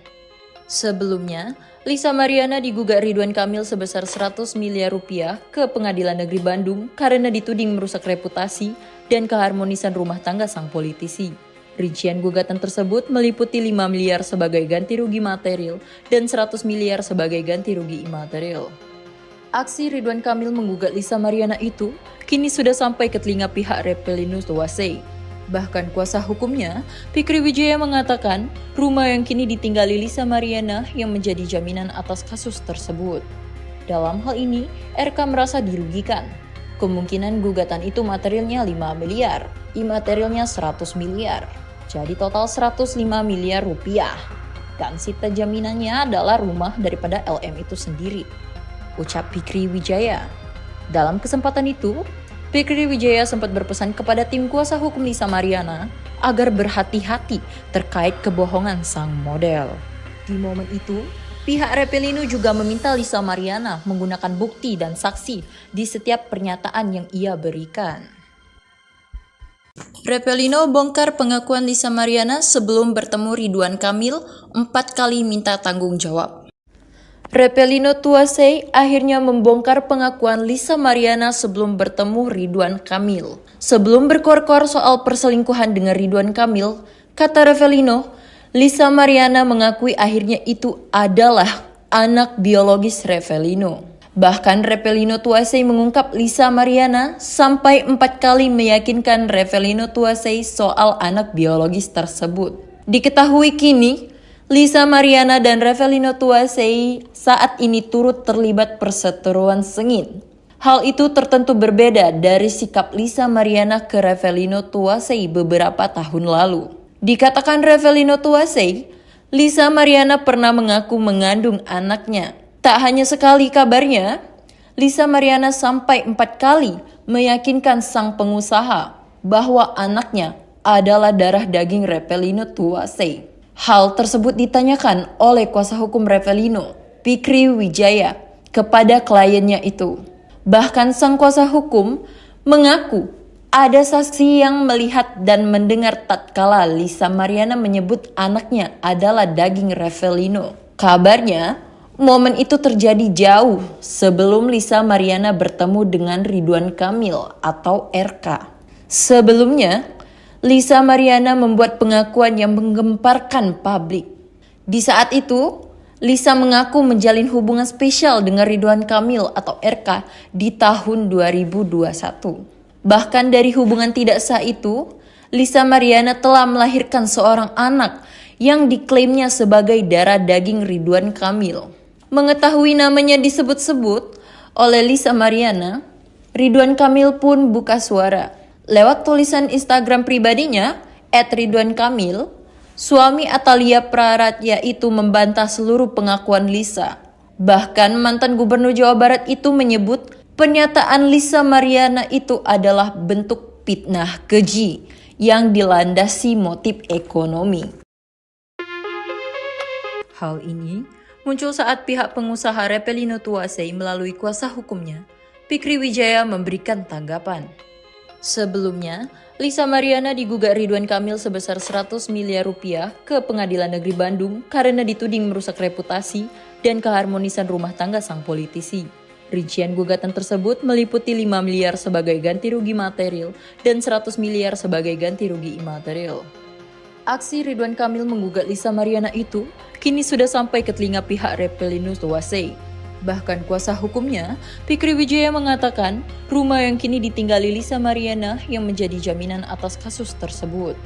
Sebelumnya, Lisa Mariana digugat Ridwan Kamil sebesar 100 miliar rupiah ke Pengadilan Negeri Bandung karena dituding merusak reputasi dan keharmonisan rumah tangga sang politisi. Rincian gugatan tersebut meliputi 5 miliar sebagai ganti rugi material dan 100 miliar sebagai ganti rugi imaterial. Aksi Ridwan Kamil menggugat Lisa Mariana itu kini sudah sampai ke telinga pihak Reppelino Tuasei. Bahkan kuasa hukumnya, Fikri Wijaya mengatakan rumah yang kini ditinggali Lisa Mariana yang menjadi jaminan atas kasus tersebut. Dalam hal ini, RK merasa dirugikan. Kemungkinan gugatan itu materialnya 5 miliar, imaterialnya 100 miliar. Jadi total 105 miliar rupiah. Dan sita jaminannya adalah rumah daripada LM itu sendiri, ucap Fikri Wijaya. Dalam kesempatan itu, Fikri Wijaya sempat berpesan kepada tim kuasa hukum Lisa Mariana agar berhati-hati terkait kebohongan sang model. Di momen itu, pihak Reppelino juga meminta Lisa Mariana menggunakan bukti dan saksi di setiap pernyataan yang ia berikan. Reppelino bongkar pengakuan Lisa Mariana sebelum bertemu Ridwan Kamil 4 kali minta tanggung jawab. Repelino Tuasei akhirnya membongkar pengakuan Lisa Mariana sebelum bertemu Ridwan Kamil. Sebelum berkor-kor soal perselingkuhan dengan Ridwan Kamil, kata Repelino, Lisa Mariana mengakui akhirnya itu adalah anak biologis Repelino. Bahkan Repelino Tuasei mengungkap Lisa Mariana sampai 4 kali meyakinkan Repelino Tuasei soal anak biologis tersebut. Diketahui kini, Lisa Mariana dan Repelino Tuasei saat ini turut terlibat perseteruan sengit. Hal itu tertentu berbeda dari sikap Lisa Mariana ke Repelino Tuasei beberapa tahun lalu. Dikatakan Repelino Tuasei, Lisa Mariana pernah mengaku mengandung anaknya. Tak hanya sekali kabarnya, Lisa Mariana sampai 4 kali meyakinkan sang pengusaha bahwa anaknya adalah darah daging Repelino Tuasei. Hal tersebut ditanyakan oleh kuasa hukum Repelino, Fikri Wijaya, kepada kliennya itu. Bahkan sang kuasa hukum mengaku ada saksi yang melihat dan mendengar tatkala Lisa Mariana menyebut anaknya adalah daging Repelino. Kabarnya, momen itu terjadi jauh sebelum Lisa Mariana bertemu dengan Ridwan Kamil atau RK. Sebelumnya, Lisa Mariana membuat pengakuan yang menggemparkan publik. Di saat itu, Lisa mengaku menjalin hubungan spesial dengan Ridwan Kamil atau RK di tahun 2021. Bahkan dari hubungan tidak sah itu, Lisa Mariana telah melahirkan seorang anak yang diklaimnya sebagai darah daging Ridwan Kamil. Mengetahui namanya disebut-sebut oleh Lisa Mariana, Ridwan Kamil pun buka suara. Lewat tulisan Instagram pribadinya, @ridwankamil, suami Atalia Praratya itu membantah seluruh pengakuan Lisa. Bahkan mantan gubernur Jawa Barat itu menyebut pernyataan Lisa Mariana itu adalah bentuk fitnah keji yang dilandasi motif ekonomi. Hal ini muncul saat pihak pengusaha Repelino Tuasei melalui kuasa hukumnya, Fikri Wijaya memberikan tanggapan. Sebelumnya, Lisa Mariana digugat Ridwan Kamil sebesar 100 miliar rupiah ke Pengadilan Negeri Bandung karena dituding merusak reputasi dan keharmonisan rumah tangga sang politisi. Rincian gugatan tersebut meliputi 5 miliar sebagai ganti rugi material dan 100 miliar sebagai ganti rugi imaterial. Aksi Ridwan Kamil menggugat Lisa Mariana itu kini sudah sampai ke telinga pihak Repelino Tuasei. Bahkan kuasa hukumnya, Fikri Wijaya mengatakan rumah yang kini ditinggali Lisa Mariana yang menjadi jaminan atas kasus tersebut.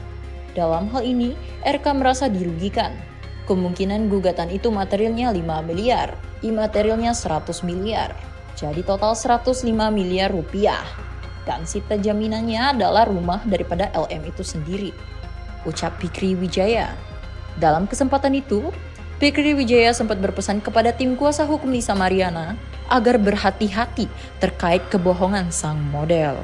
Dalam hal ini, RK merasa dirugikan. Kemungkinan gugatan itu materialnya 5 miliar, imaterialnya 100 miliar. Jadi total 105 miliar rupiah. Dan sita jaminannya adalah rumah daripada LM itu sendiri, ucap Fikri Wijaya. Dalam kesempatan itu, Fikri Wijaya sempat berpesan kepada tim kuasa hukum Lisa Mariana agar berhati-hati terkait kebohongan sang model.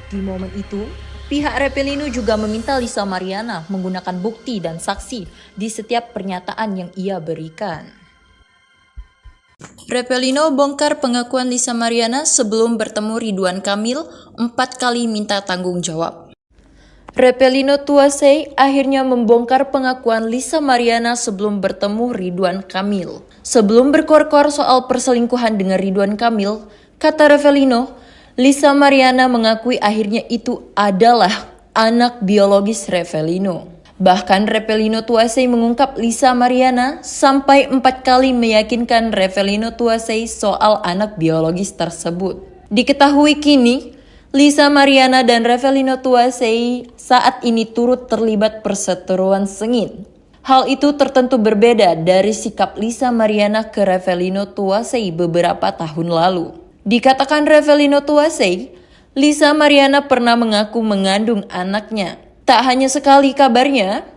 Di momen itu, pihak Repelino juga meminta Lisa Mariana menggunakan bukti dan saksi di setiap pernyataan yang ia berikan. Repelino bongkar pengakuan Lisa Mariana sebelum bertemu Ridwan Kamil 4 kali minta tanggung jawab. Repelino Tuasei akhirnya membongkar pengakuan Lisa Mariana sebelum bertemu Ridwan Kamil. Sebelum berkor-kor soal perselingkuhan dengan Ridwan Kamil, kata Repelino, Lisa Mariana mengakui akhirnya itu adalah anak biologis Repelino. Bahkan Repelino Tuasei mengungkap Lisa Mariana sampai 4 kali meyakinkan Repelino Tuasei soal anak biologis tersebut. Diketahui kini, Lisa Mariana dan Repelino Tuasei saat ini turut terlibat perseteruan sengit. Hal itu tertentu berbeda dari sikap Lisa Mariana ke Repelino Tuasei beberapa tahun lalu. Dikatakan Repelino Tuasei, Lisa Mariana pernah mengaku mengandung anaknya. Tak hanya sekali kabarnya,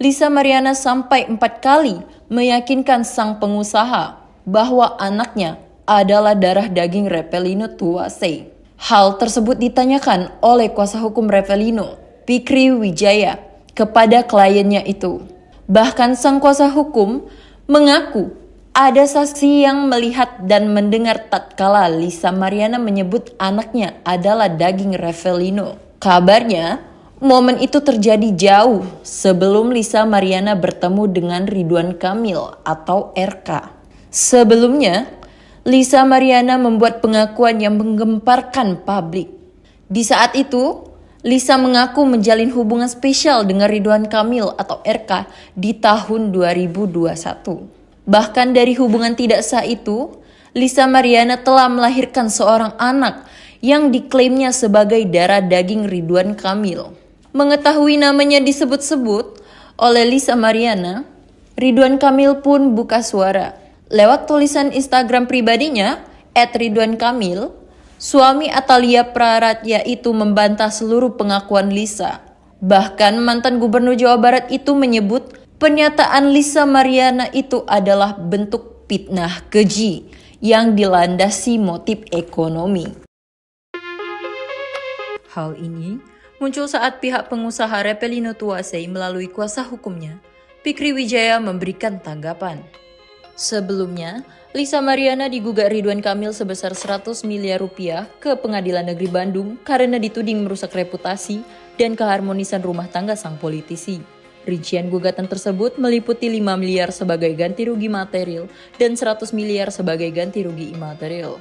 Lisa Mariana sampai 4 kali meyakinkan sang pengusaha bahwa anaknya adalah darah daging Repelino Tuasei. Hal tersebut ditanyakan oleh kuasa hukum Repelino, Fikri Wijaya, kepada kliennya itu. Bahkan sang kuasa hukum mengaku ada saksi yang melihat dan mendengar tatkala Lisa Mariana menyebut anaknya adalah daging Repelino. Kabarnya, momen itu terjadi jauh sebelum Lisa Mariana bertemu dengan Ridwan Kamil atau RK. Sebelumnya, Lisa Mariana membuat pengakuan yang menggemparkan publik. Di saat itu, Lisa mengaku menjalin hubungan spesial dengan Ridwan Kamil atau RK di tahun 2021. Bahkan dari hubungan tidak sah itu, Lisa Mariana telah melahirkan seorang anak yang diklaimnya sebagai darah daging Ridwan Kamil. Mengetahui namanya disebut-sebut oleh Lisa Mariana, Ridwan Kamil pun buka suara. Lewat tulisan Instagram pribadinya, @ridwankamil, suami Atalia Praratya itu membantah seluruh pengakuan Lisa. Bahkan mantan gubernur Jawa Barat itu menyebut pernyataan Lisa Mariana itu adalah bentuk fitnah keji yang dilandasi motif ekonomi. Hal ini muncul saat pihak pengusaha Repelino Tuasei melalui kuasa hukumnya, Fikri Wijaya, memberikan tanggapan. Sebelumnya, Lisa Mariana digugat Ridwan Kamil sebesar 100 miliar rupiah ke Pengadilan Negeri Bandung karena dituding merusak reputasi dan keharmonisan rumah tangga sang politisi. Rincian gugatan tersebut meliputi 5 miliar sebagai ganti rugi material dan 100 miliar sebagai ganti rugi imaterial.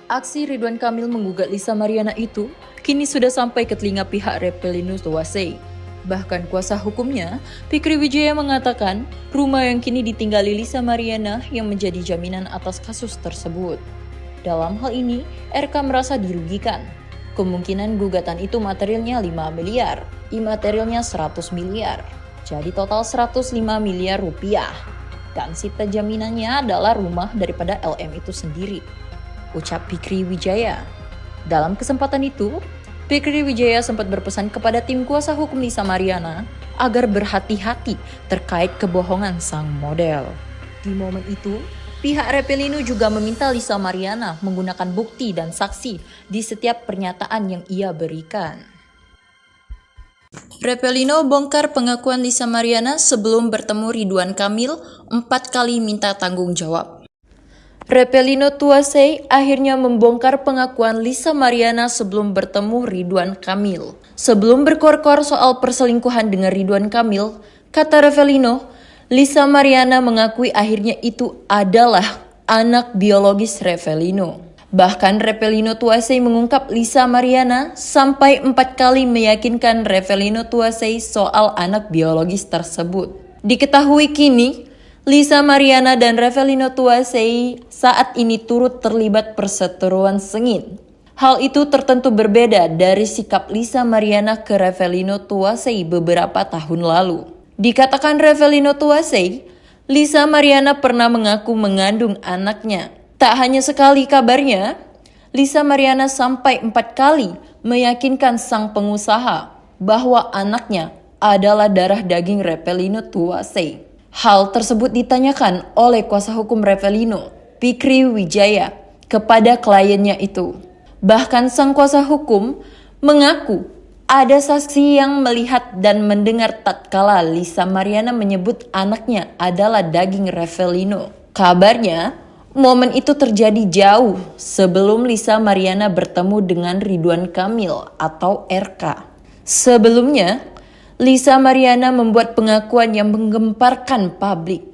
Aksi Ridwan Kamil menggugat Lisa Mariana itu kini sudah sampai ke telinga pihak Repelino Tuasei. Bahkan kuasa hukumnya, Fikri Wijaya, mengatakan rumah yang kini ditinggali Lisa Mariana yang menjadi jaminan atas kasus tersebut. Dalam hal ini, RK merasa dirugikan. Kemungkinan gugatan itu materialnya 5 miliar, imaterialnya 100 miliar. Jadi total 105 miliar rupiah. Dan sita jaminannya adalah rumah daripada LM itu sendiri, ucap Fikri Wijaya. Dalam kesempatan itu, Fikri Wijaya sempat berpesan kepada tim kuasa hukum Lisa Mariana agar berhati-hati terkait kebohongan sang model. Di momen itu, pihak Repelino juga meminta Lisa Mariana menggunakan bukti dan saksi di setiap pernyataan yang ia berikan. Repelino bongkar pengakuan Lisa Mariana sebelum bertemu Ridwan Kamil 4 kali minta tanggung jawab. Repelino Tuasei akhirnya membongkar pengakuan Lisa Mariana sebelum bertemu Ridwan Kamil. Sebelum berkor-kor soal perselingkuhan dengan Ridwan Kamil, kata Repelino, Lisa Mariana mengakui akhirnya itu adalah anak biologis Repelino. Bahkan Repelino Tuasei mengungkap Lisa Mariana sampai 4 kali meyakinkan Repelino Tuasei soal anak biologis tersebut. Diketahui kini, Lisa Mariana dan Repelino Tuasei saat ini turut terlibat perseteruan sengit. Hal itu tertentu berbeda dari sikap Lisa Mariana ke Repelino Tuasei beberapa tahun lalu. Dikatakan Repelino Tuasei, Lisa Mariana pernah mengaku mengandung anaknya. Tak hanya sekali kabarnya, Lisa Mariana sampai 4 kali meyakinkan sang pengusaha bahwa anaknya adalah darah daging Repelino Tuasei. Hal tersebut ditanyakan oleh kuasa hukum Repelino, Fikri Wijaya, kepada kliennya itu. Bahkan sang kuasa hukum mengaku ada saksi yang melihat dan mendengar tatkala Lisa Mariana menyebut anaknya adalah daging Repelino. Kabarnya, momen itu terjadi jauh sebelum Lisa Mariana bertemu dengan Ridwan Kamil atau RK. Sebelumnya, Lisa Mariana membuat pengakuan yang menggemparkan publik.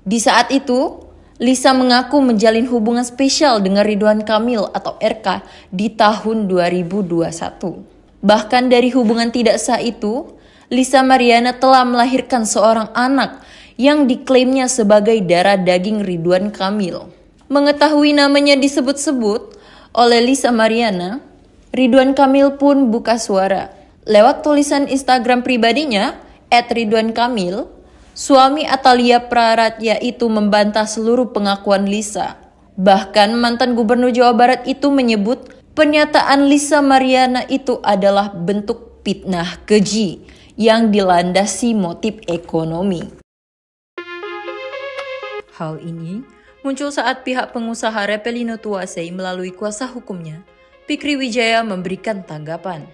Di saat itu, Lisa mengaku menjalin hubungan spesial dengan Ridwan Kamil atau RK di tahun 2021. Bahkan dari hubungan tidak sah itu, Lisa Mariana telah melahirkan seorang anak yang diklaimnya sebagai darah daging Ridwan Kamil. Mengetahui namanya disebut-sebut oleh Lisa Mariana, Ridwan Kamil pun buka suara. Lewat tulisan Instagram pribadinya, @ridwankamil, suami Atalia Praratya itu membantah seluruh pengakuan Lisa. Bahkan mantan gubernur Jawa Barat itu menyebut pernyataan Lisa Mariana itu adalah bentuk fitnah keji yang dilandasi motif ekonomi. Hal ini muncul saat pihak pengusaha Repelino Tuasei melalui kuasa hukumnya, Fikri Wijaya, memberikan tanggapan.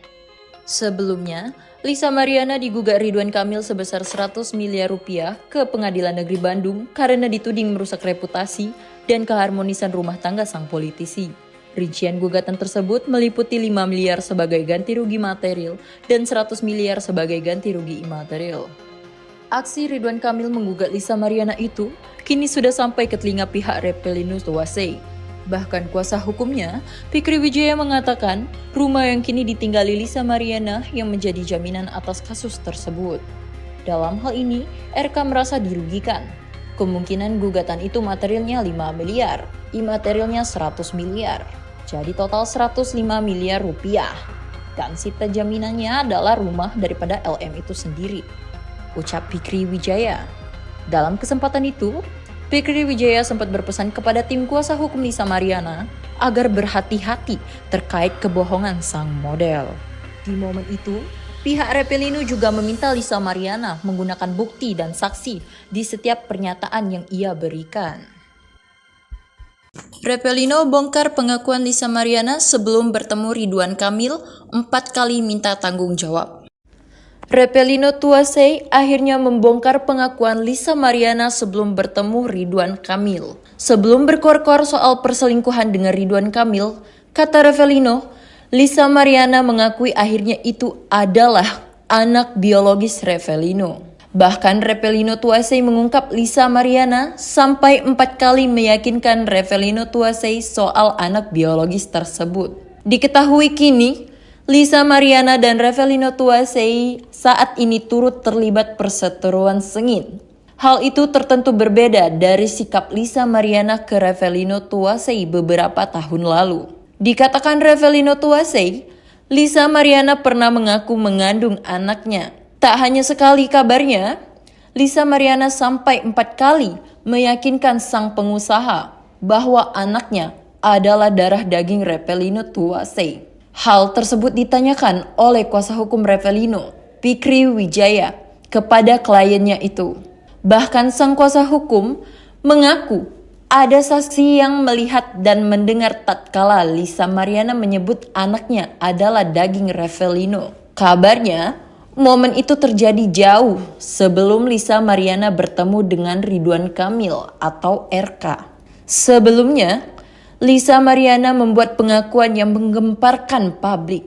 Sebelumnya, Lisa Mariana digugat Ridwan Kamil sebesar 100 miliar rupiah ke Pengadilan Negeri Bandung karena dituding merusak reputasi dan keharmonisan rumah tangga sang politisi. Rincian gugatan tersebut meliputi 5 miliar sebagai ganti rugi material dan 100 miliar sebagai ganti rugi imaterial. Aksi Ridwan Kamil menggugat Lisa Mariana itu kini sudah sampai ke telinga pihak Repelinus Tuwasei. Bahkan kuasa hukumnya, Fikri Wijaya mengatakan rumah yang kini ditinggali Lisa Mariana yang menjadi jaminan atas kasus tersebut. Dalam hal ini, RK merasa dirugikan. Kemungkinan gugatan itu materialnya 5 miliar, imaterialnya 100 miliar. Jadi total 105 miliar rupiah. Dan sita jaminannya adalah rumah daripada LM itu sendiri, ucap Fikri Wijaya. Dalam kesempatan itu, Fikri Wijaya sempat berpesan kepada tim kuasa hukum Lisa Mariana agar berhati-hati terkait kebohongan sang model. Di momen itu, pihak Repelino juga meminta Lisa Mariana menggunakan bukti dan saksi di setiap pernyataan yang ia berikan. Repelino bongkar pengakuan Lisa Mariana sebelum bertemu Ridwan Kamil 4 kali minta tanggung jawab. Repelino Tuwasei akhirnya membongkar pengakuan Lisa Mariana sebelum bertemu Ridwan Kamil. Sebelum berkor-kor soal perselingkuhan dengan Ridwan Kamil, kata Repelino, Lisa Mariana mengakui akhirnya itu adalah anak biologis Repelino. Bahkan Repelino Tuwasei mengungkap Lisa Mariana sampai 4 kali meyakinkan Repelino Tuwasei soal anak biologis tersebut. Diketahui kini, Lisa Mariana dan Repelino Tuwasei saat ini turut terlibat perseteruan sengit. Hal itu tertentu berbeda dari sikap Lisa Mariana ke Repelino Tuwasei beberapa tahun lalu. Dikatakan Repelino Tuwasei, Lisa Mariana pernah mengaku mengandung anaknya. Tak hanya sekali kabarnya, Lisa Mariana sampai 4 kali meyakinkan sang pengusaha bahwa anaknya adalah darah daging Repelino Tuwasei. Hal tersebut ditanyakan oleh kuasa hukum Repelino, Fikri Wijaya, kepada kliennya itu. Bahkan sang kuasa hukum mengaku ada saksi yang melihat dan mendengar tatkala Lisa Mariana menyebut anaknya adalah daging Repelino. Kabarnya, momen itu terjadi jauh sebelum Lisa Mariana bertemu dengan Ridwan Kamil atau RK. Sebelumnya, Lisa Mariana membuat pengakuan yang menggemparkan publik.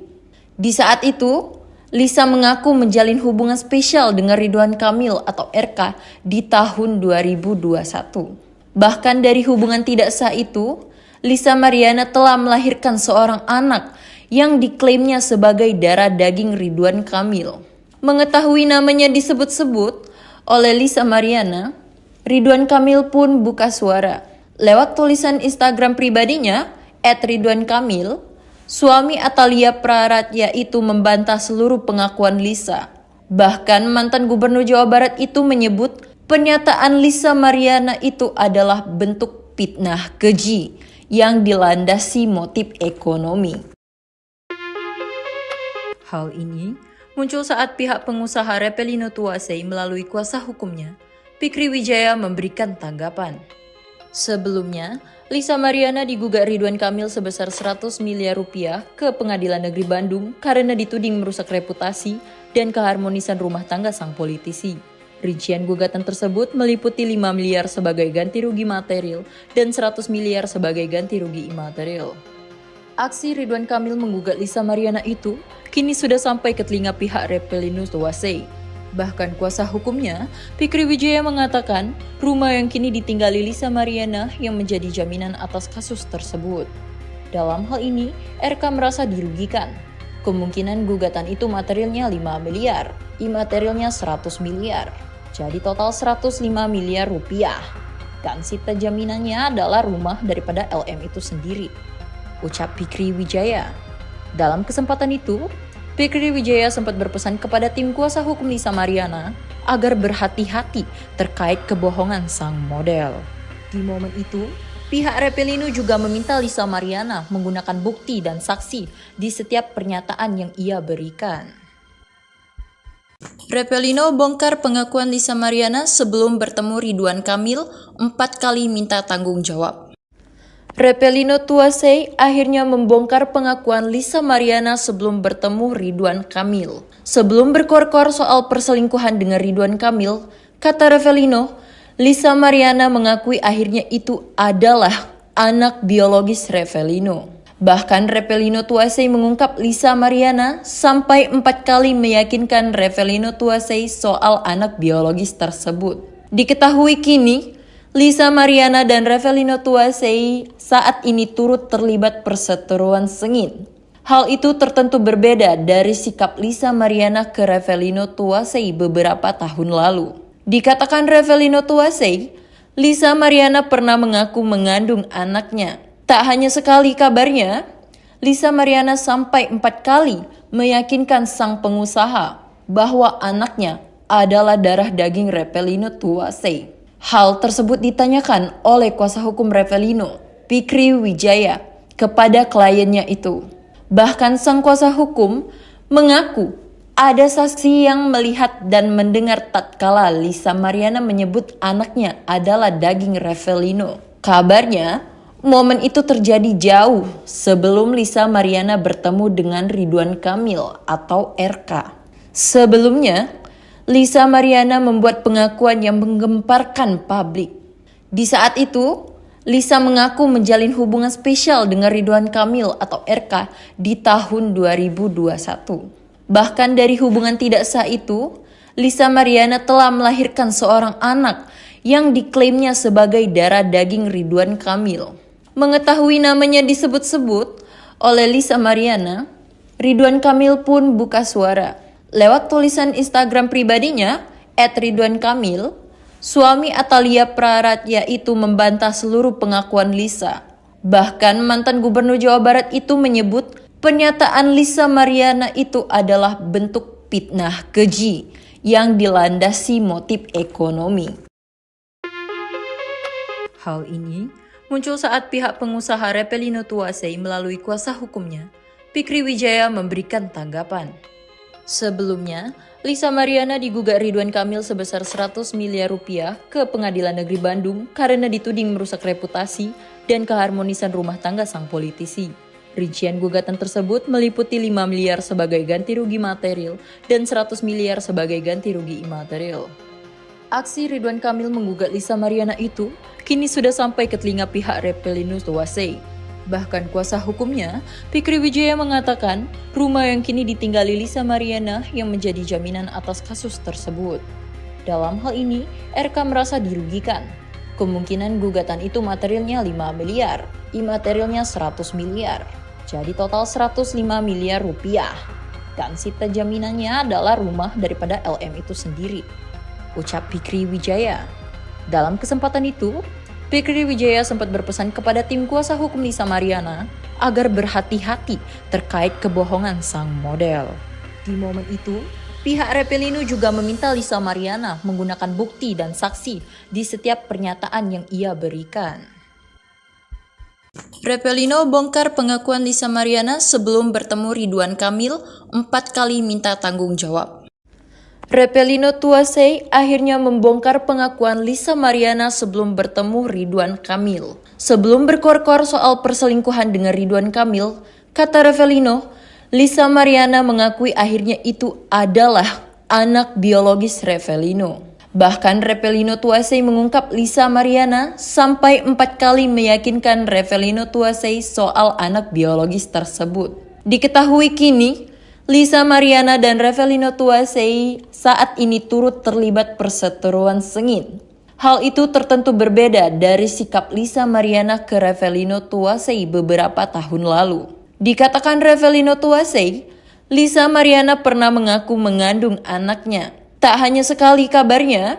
Di saat itu, Lisa mengaku menjalin hubungan spesial dengan Ridwan Kamil atau RK di tahun 2021. Bahkan dari hubungan tidak sah itu, Lisa Mariana telah melahirkan seorang anak yang diklaimnya sebagai darah daging Ridwan Kamil. Mengetahui namanya disebut-sebut oleh Lisa Mariana, Ridwan Kamil pun buka suara. Lewat tulisan Instagram pribadinya, @ridwankamil, suami Atalia Praratya itu membantah seluruh pengakuan Lisa. Bahkan mantan gubernur Jawa Barat itu menyebut pernyataan Lisa Mariana itu adalah bentuk fitnah keji yang dilandasi motif ekonomi. Hal ini muncul saat pihak pengusaha Repelino Tuwasei melalui kuasa hukumnya, Fikri Wijaya memberikan tanggapan. Sebelumnya, Lisa Mariana digugat Ridwan Kamil sebesar 100 miliar rupiah ke Pengadilan Negeri Bandung karena dituding merusak reputasi dan keharmonisan rumah tangga sang politisi. Rincian gugatan tersebut meliputi 5 miliar sebagai ganti rugi material dan 100 miliar sebagai ganti rugi imaterial. Aksi Ridwan Kamil menggugat Lisa Mariana itu kini sudah sampai ke telinga pihak Repelinus Tuwasei. Bahkan kuasa hukumnya, Fikri Wijaya mengatakan rumah yang kini ditinggali Lisa Mariana yang menjadi jaminan atas kasus tersebut. Dalam hal ini, RK merasa dirugikan. Kemungkinan gugatan itu materialnya 5 miliar, imaterialnya 100 miliar. Jadi total 105 miliar rupiah. Dan sita jaminannya adalah rumah daripada LM itu sendiri, ucap Fikri Wijaya. Dalam kesempatan itu, Fikri Wijaya sempat berpesan kepada tim kuasa hukum Lisa Mariana agar berhati-hati terkait kebohongan sang model. Di momen itu, pihak Repelino juga meminta Lisa Mariana menggunakan bukti dan saksi di setiap pernyataan yang ia berikan. Repelino bongkar pengakuan Lisa Mariana sebelum bertemu Ridwan Kamil 4 kali minta tanggung jawab. Repelino Tuwasei akhirnya membongkar pengakuan Lisa Mariana sebelum bertemu Ridwan Kamil. Sebelum berkor-kor soal perselingkuhan dengan Ridwan Kamil, kata Repelino, Lisa Mariana mengakui akhirnya itu adalah anak biologis Repelino. Bahkan Revelino Tuasey mengungkap Lisa Mariana sampai 4 kali meyakinkan Revelino Tuasey soal anak biologis tersebut. Diketahui kini, Lisa Mariana dan Revelino Tuasey saat ini turut terlibat perseteruan sengit. Hal itu tertentu berbeda dari sikap Lisa Mariana ke Revelino Tuasey beberapa tahun lalu. Dikatakan Revelino Tuasey, Lisa Mariana pernah mengaku mengandung anaknya. Tak hanya sekali kabarnya, Lisa Mariana sampai 4 kali meyakinkan sang pengusaha bahwa anaknya adalah darah daging Revelino Tuasey. Hal tersebut ditanyakan oleh kuasa hukum Revelino, Fikri Wijaya, kepada kliennya itu. Bahkan sang kuasa hukum mengaku ada saksi yang melihat dan mendengar tatkala Lisa Mariana menyebut anaknya adalah daging Revelino. Kabarnya, momen itu terjadi jauh sebelum Lisa Mariana bertemu dengan Ridwan Kamil atau RK. Sebelumnya, Lisa Mariana membuat pengakuan yang menggemparkan publik. Di saat itu, Lisa mengaku menjalin hubungan spesial dengan Ridwan Kamil atau RK di tahun 2021. Bahkan dari hubungan tidak sah itu, Lisa Mariana telah melahirkan seorang anak yang diklaimnya sebagai darah daging Ridwan Kamil. Mengetahui namanya disebut-sebut oleh Lisa Mariana, Ridwan Kamil pun buka suara. Lewat tulisan Instagram pribadinya, @ridwankamil, suami Atalia Praratya itu membantah seluruh pengakuan Lisa. Bahkan mantan gubernur Jawa Barat itu menyebut pernyataan Lisa Mariana itu adalah bentuk fitnah keji yang dilandasi motif ekonomi. Hal ini muncul saat pihak pengusaha Revelino Tuasey melalui kuasa hukumnya, Fikri Wijaya memberikan tanggapan. Sebelumnya, Lisa Mariana digugat Ridwan Kamil sebesar 100 miliar rupiah ke Pengadilan Negeri Bandung karena dituding merusak reputasi dan keharmonisan rumah tangga sang politisi. Rincian gugatan tersebut meliputi 5 miliar sebagai ganti rugi material dan 100 miliar sebagai ganti rugi imaterial. Aksi Ridwan Kamil menggugat Lisa Mariana itu kini sudah sampai ke telinga pihak Revelino Tuasey. Bahkan kuasa hukumnya, Fikri Wijaya mengatakan rumah yang kini ditinggali Lisa Mariana yang menjadi jaminan atas kasus tersebut. Dalam hal ini, RK merasa dirugikan. Kemungkinan gugatan itu materialnya 5 miliar, imaterialnya 100 miliar. Jadi total 105 miliar rupiah. Dan sita jaminannya adalah rumah daripada LM itu sendiri, ucap Fikri Wijaya. Dalam kesempatan itu, Fikri Wijaya sempat berpesan kepada tim kuasa hukum Lisa Mariana agar berhati-hati terkait kebohongan sang model. Di momen itu, pihak Revelino juga meminta Lisa Mariana menggunakan bukti dan saksi di setiap pernyataan yang ia berikan. Revelino bongkar pengakuan Lisa Mariana sebelum bertemu Ridwan Kamil 4 kali minta tanggung jawab. Revelino Tuasey akhirnya membongkar pengakuan Lisa Mariana sebelum bertemu Ridwan Kamil. Sebelum berkor-kor soal perselingkuhan dengan Ridwan Kamil, kata Revelino, Lisa Mariana mengakui akhirnya itu adalah anak biologis Revelino. Bahkan Revelino Tuasey mengungkap Lisa Mariana sampai 4 kali meyakinkan Revelino Tuasey soal anak biologis tersebut. Diketahui kini, Lisa Mariana dan Revelino Tuasey saat ini turut terlibat perseteruan sengit. Hal itu tertentu berbeda dari sikap Lisa Mariana ke Revelino Tuasey beberapa tahun lalu. Dikatakan Revelino Tuasey, Lisa Mariana pernah mengaku mengandung anaknya. Tak hanya sekali kabarnya,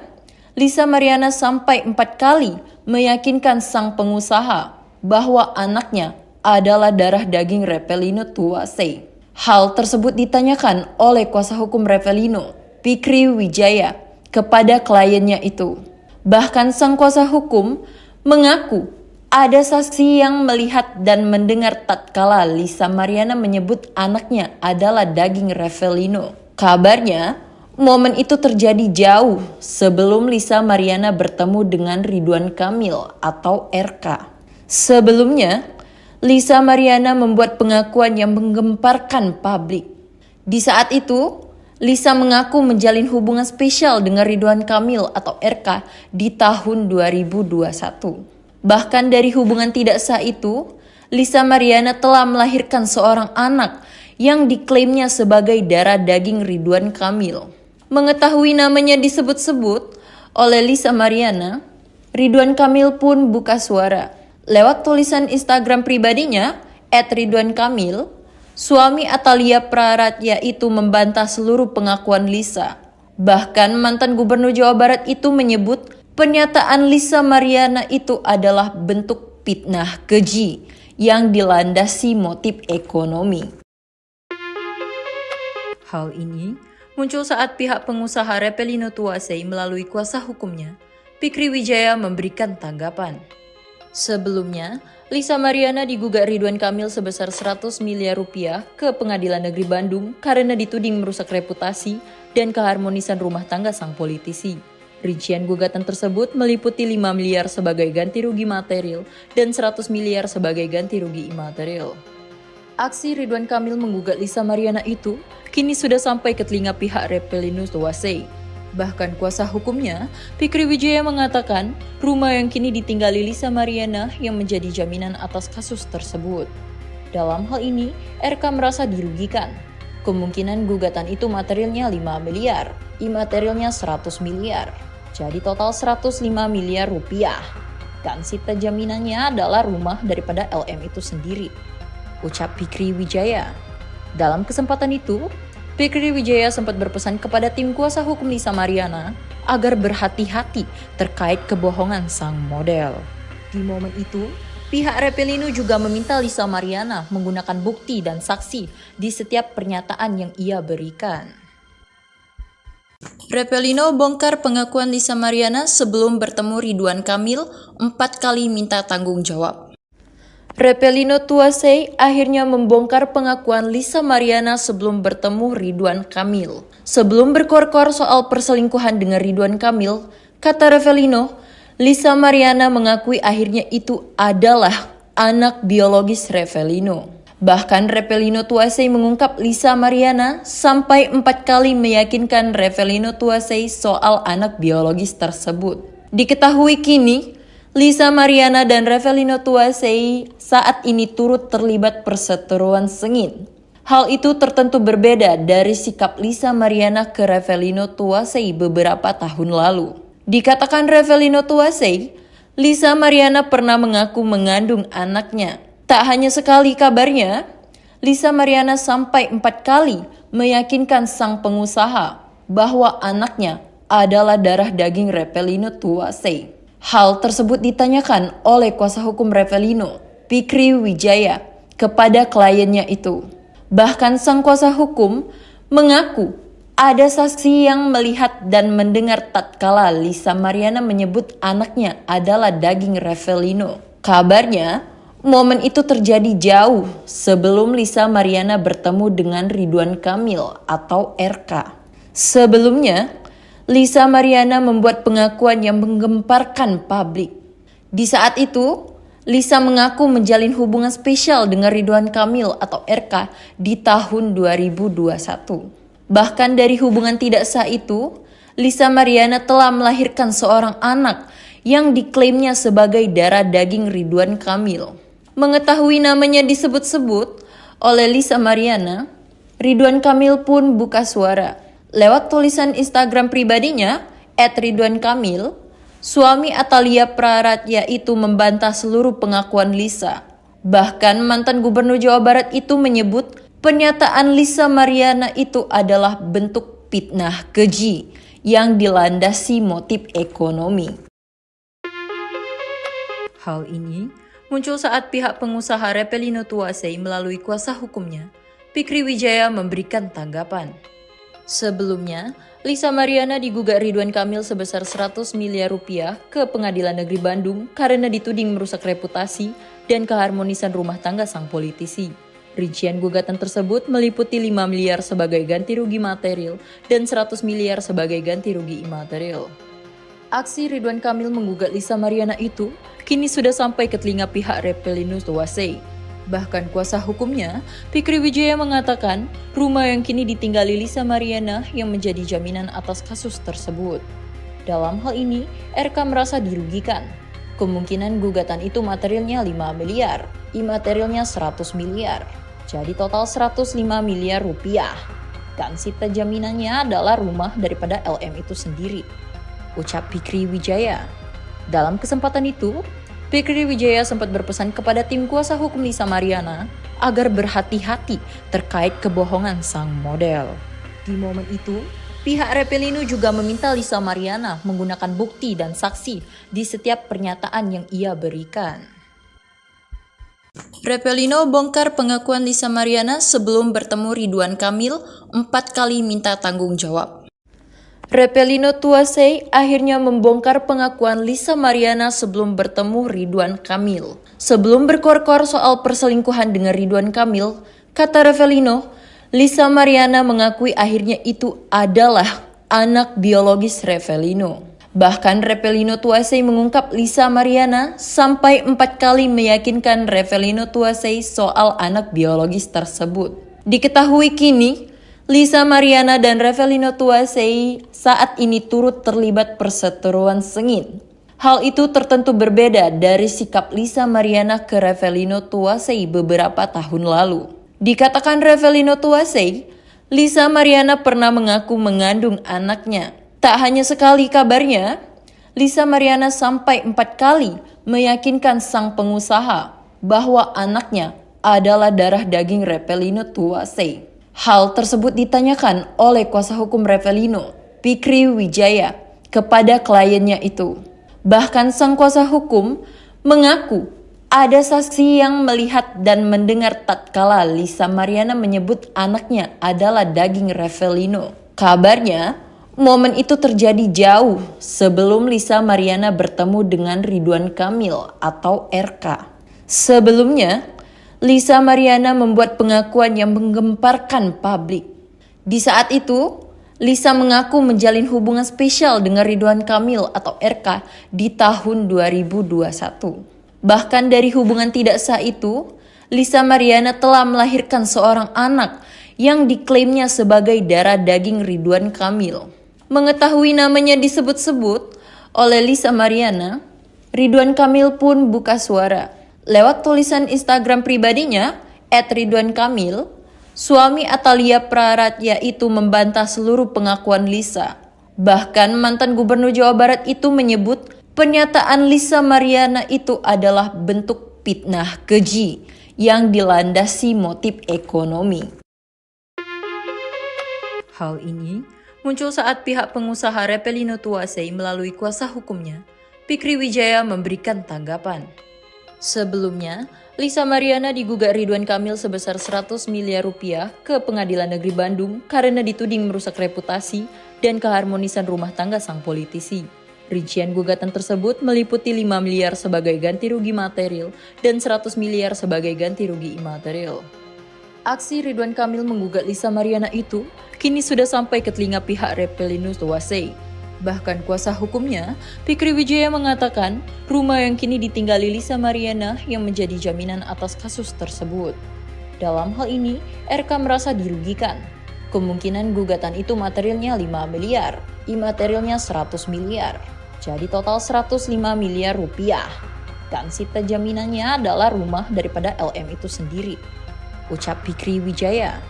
Lisa Mariana sampai 4 kali meyakinkan sang pengusaha bahwa anaknya adalah darah daging Revelino Tuasey. Hal tersebut ditanyakan oleh kuasa hukum Revelino, Fikri Wijaya, kepada kliennya itu. Bahkan sang kuasa hukum mengaku ada saksi yang melihat dan mendengar tatkala Lisa Mariana menyebut anaknya adalah daging Revelino. Kabarnya, momen itu terjadi jauh sebelum Lisa Mariana bertemu dengan Ridwan Kamil atau RK. Sebelumnya, Lisa Mariana membuat pengakuan yang menggemparkan publik. Di saat itu, Lisa mengaku menjalin hubungan spesial dengan Ridwan Kamil atau RK di tahun 2021. Bahkan dari hubungan tidak sah itu, Lisa Mariana telah melahirkan seorang anak yang diklaimnya sebagai darah daging Ridwan Kamil. Mengetahui namanya disebut-sebut oleh Lisa Mariana, Ridwan Kamil pun buka suara. Lewat tulisan Instagram pribadinya, @ridwankamil, suami Atalia Praratya itu membantah seluruh pengakuan Lisa. Bahkan mantan gubernur Jawa Barat itu menyebut pernyataan Lisa Mariana itu adalah bentuk fitnah keji yang dilandasi motif ekonomi. Hal ini muncul saat pihak pengusaha Revelino Tuasei melalui kuasa hukumnya, Fikri Wijaya, memberikan tanggapan. Sebelumnya, Lisa Mariana digugat Ridwan Kamil sebesar 100 miliar rupiah ke Pengadilan Negeri Bandung karena dituding merusak reputasi dan keharmonisan rumah tangga sang politisi. Rincian gugatan tersebut meliputi 5 miliar sebagai ganti rugi material dan 100 miliar sebagai ganti rugi imaterial. Aksi Ridwan Kamil menggugat Lisa Mariana itu kini sudah sampai ke telinga pihak Revelino Tuasei. Bahkan kuasa hukumnya, Fikri Wijaya, mengatakan rumah yang kini ditinggali Lisa Mariana yang menjadi jaminan atas kasus tersebut. Dalam hal ini, RK merasa dirugikan. Kemungkinan gugatan itu materialnya 5 miliar, imaterialnya 100 miliar. Jadi total 105 miliar rupiah. Dan sita jaminannya adalah rumah daripada LM itu sendiri, ucap Fikri Wijaya. Dalam kesempatan itu, Fikri Wijaya sempat berpesan kepada tim kuasa hukum Lisa Mariana agar berhati-hati terkait kebohongan sang model. Di momen itu, pihak Revelino juga meminta Lisa Mariana menggunakan bukti dan saksi di setiap pernyataan yang ia berikan. Revelino bongkar pengakuan Lisa Mariana sebelum bertemu Ridwan Kamil 4 kali minta tanggung jawab. Revelino Tuasei akhirnya membongkar pengakuan Lisa Mariana sebelum bertemu Ridwan Kamil. Sebelum berkor-kor soal perselingkuhan dengan Ridwan Kamil, kata Revelino, Lisa Mariana mengakui akhirnya itu adalah anak biologis Revelino. Bahkan Revelino Tuasei mengungkap Lisa Mariana sampai 4 kali meyakinkan Revelino Tuasei soal anak biologis tersebut. Diketahui kini, Lisa Mariana dan Revelino Tuasei saat ini turut terlibat perseteruan sengit. Hal itu tertentu berbeda dari sikap Lisa Mariana ke Revelino Tuasei beberapa tahun lalu. Dikatakan Revelino Tuasei, Lisa Mariana pernah mengaku mengandung anaknya. Tak hanya sekali kabarnya, Lisa Mariana sampai 4 kali meyakinkan sang pengusaha bahwa anaknya adalah darah daging Revelino Tuasei. Hal tersebut ditanyakan oleh kuasa hukum Revelino, Fikri Wijaya, kepada kliennya itu. Bahkan sang kuasa hukum mengaku ada saksi yang melihat dan mendengar tatkala Lisa Mariana menyebut anaknya adalah daging Revelino. Kabarnya, momen itu terjadi jauh sebelum Lisa Mariana bertemu dengan Ridwan Kamil atau RK. Sebelumnya, Lisa Mariana membuat pengakuan yang menggemparkan publik. Di saat itu, Lisa mengaku menjalin hubungan spesial dengan Ridwan Kamil atau RK di tahun 2021. Bahkan dari hubungan tidak sah itu, Lisa Mariana telah melahirkan seorang anak yang diklaimnya sebagai darah daging Ridwan Kamil. Mengetahui namanya disebut-sebut oleh Lisa Mariana, Ridwan Kamil pun buka suara. Lewat tulisan Instagram pribadinya, @ridwankamil, suami Atalia Praratya itu membantah seluruh pengakuan Lisa. Bahkan mantan gubernur Jawa Barat itu menyebut pernyataan Lisa Mariana itu adalah bentuk fitnah keji yang dilandasi motif ekonomi. Hal ini muncul saat pihak pengusaha Revelino Tuasei melalui kuasa hukumnya, Fikri Wijaya, memberikan tanggapan. Sebelumnya, Lisa Mariana digugat Ridwan Kamil sebesar 100 miliar rupiah ke Pengadilan Negeri Bandung karena dituding merusak reputasi dan keharmonisan rumah tangga sang politisi. Rincian gugatan tersebut meliputi 5 miliar sebagai ganti rugi material dan 100 miliar sebagai ganti rugi imaterial. Aksi Ridwan Kamil menggugat Lisa Mariana itu kini sudah sampai ke telinga pihak Revelino Tuasei. Bahkan kuasa hukumnya, Fikri Wijaya, mengatakan rumah yang kini ditinggali Lisa Mariana yang menjadi jaminan atas kasus tersebut. Dalam hal ini, RK merasa dirugikan. Kemungkinan gugatan itu materialnya 5 miliar, imaterialnya 100 miliar. Jadi total 105 miliar rupiah. Dan sita jaminannya adalah rumah daripada LM itu sendiri, ucap Fikri Wijaya. Dalam kesempatan itu, Fikri Wijaya sempat berpesan kepada tim kuasa hukum Lisa Mariana agar berhati-hati terkait kebohongan sang model. Di momen itu, pihak Repelino juga meminta Lisa Mariana menggunakan bukti dan saksi di setiap pernyataan yang ia berikan. Repelino bongkar pengakuan Lisa Mariana sebelum bertemu Ridwan Kamil 4 kali minta tanggung jawab. Repelino Tuasei akhirnya membongkar pengakuan Lisa Mariana sebelum bertemu Ridwan Kamil. Sebelum berkor-kor soal perselingkuhan dengan Ridwan Kamil, kata Repelino, Lisa Mariana mengakui akhirnya itu adalah anak biologis Repelino. Bahkan Repelino Tuasei mengungkap Lisa Mariana sampai 4 kali meyakinkan Repelino Tuasei soal anak biologis tersebut. Diketahui kini, Lisa Mariana dan Repelino Tuasei saat ini turut terlibat perseteruan sengit. Hal itu tertentu berbeda dari sikap Lisa Mariana ke Repelino Tuasei beberapa tahun lalu. Dikatakan Repelino Tuasei, Lisa Mariana pernah mengaku mengandung anaknya. Tak hanya sekali kabarnya, Lisa Mariana sampai 4 kali meyakinkan sang pengusaha bahwa anaknya adalah darah daging Repelino Tuasei. Hal tersebut ditanyakan oleh kuasa hukum Repelino, Fikri Wijaya, kepada kliennya itu. Bahkan sang kuasa hukum mengaku ada saksi yang melihat dan mendengar tatkala Lisa Mariana menyebut anaknya adalah daging Repelino. Kabarnya, momen itu terjadi jauh sebelum Lisa Mariana bertemu dengan Ridwan Kamil atau RK. Sebelumnya, Lisa Mariana membuat pengakuan yang menggemparkan publik. Di saat itu, Lisa mengaku menjalin hubungan spesial dengan Ridwan Kamil atau RK di tahun 2021. Bahkan dari hubungan tidak sah itu, Lisa Mariana telah melahirkan seorang anak yang diklaimnya sebagai darah daging Ridwan Kamil. Mengetahui namanya disebut-sebut oleh Lisa Mariana, Ridwan Kamil pun buka suara. Lewat tulisan Instagram pribadinya, @ridwankamil, suami Atalia Praratya itu membantah seluruh pengakuan Lisa. Bahkan mantan gubernur Jawa Barat itu menyebut pernyataan Lisa Mariana itu adalah bentuk fitnah keji yang dilandasi motif ekonomi. Hal ini muncul saat pihak pengusaha Repelino Tuasei melalui kuasa hukumnya, Fikri Wijaya memberikan tanggapan. Sebelumnya, Lisa Mariana digugat Ridwan Kamil sebesar 100 miliar rupiah ke Pengadilan Negeri Bandung karena dituding merusak reputasi dan keharmonisan rumah tangga sang politisi. Rincian gugatan tersebut meliputi 5 miliar sebagai ganti rugi material dan 100 miliar sebagai ganti rugi imaterial. Aksi Ridwan Kamil menggugat Lisa Mariana itu kini sudah sampai ke telinga pihak Repelino Tuasei. Bahkan kuasa hukumnya, Fikri Wijaya mengatakan rumah yang kini ditinggali Lisa Mariana yang menjadi jaminan atas kasus tersebut. Dalam hal ini, RK merasa dirugikan. Kemungkinan gugatan itu materialnya 5 miliar, imaterialnya 100 miliar. Jadi total 105 miliar rupiah. Dan sita jaminannya adalah rumah daripada LM itu sendiri, ucap Fikri Wijaya.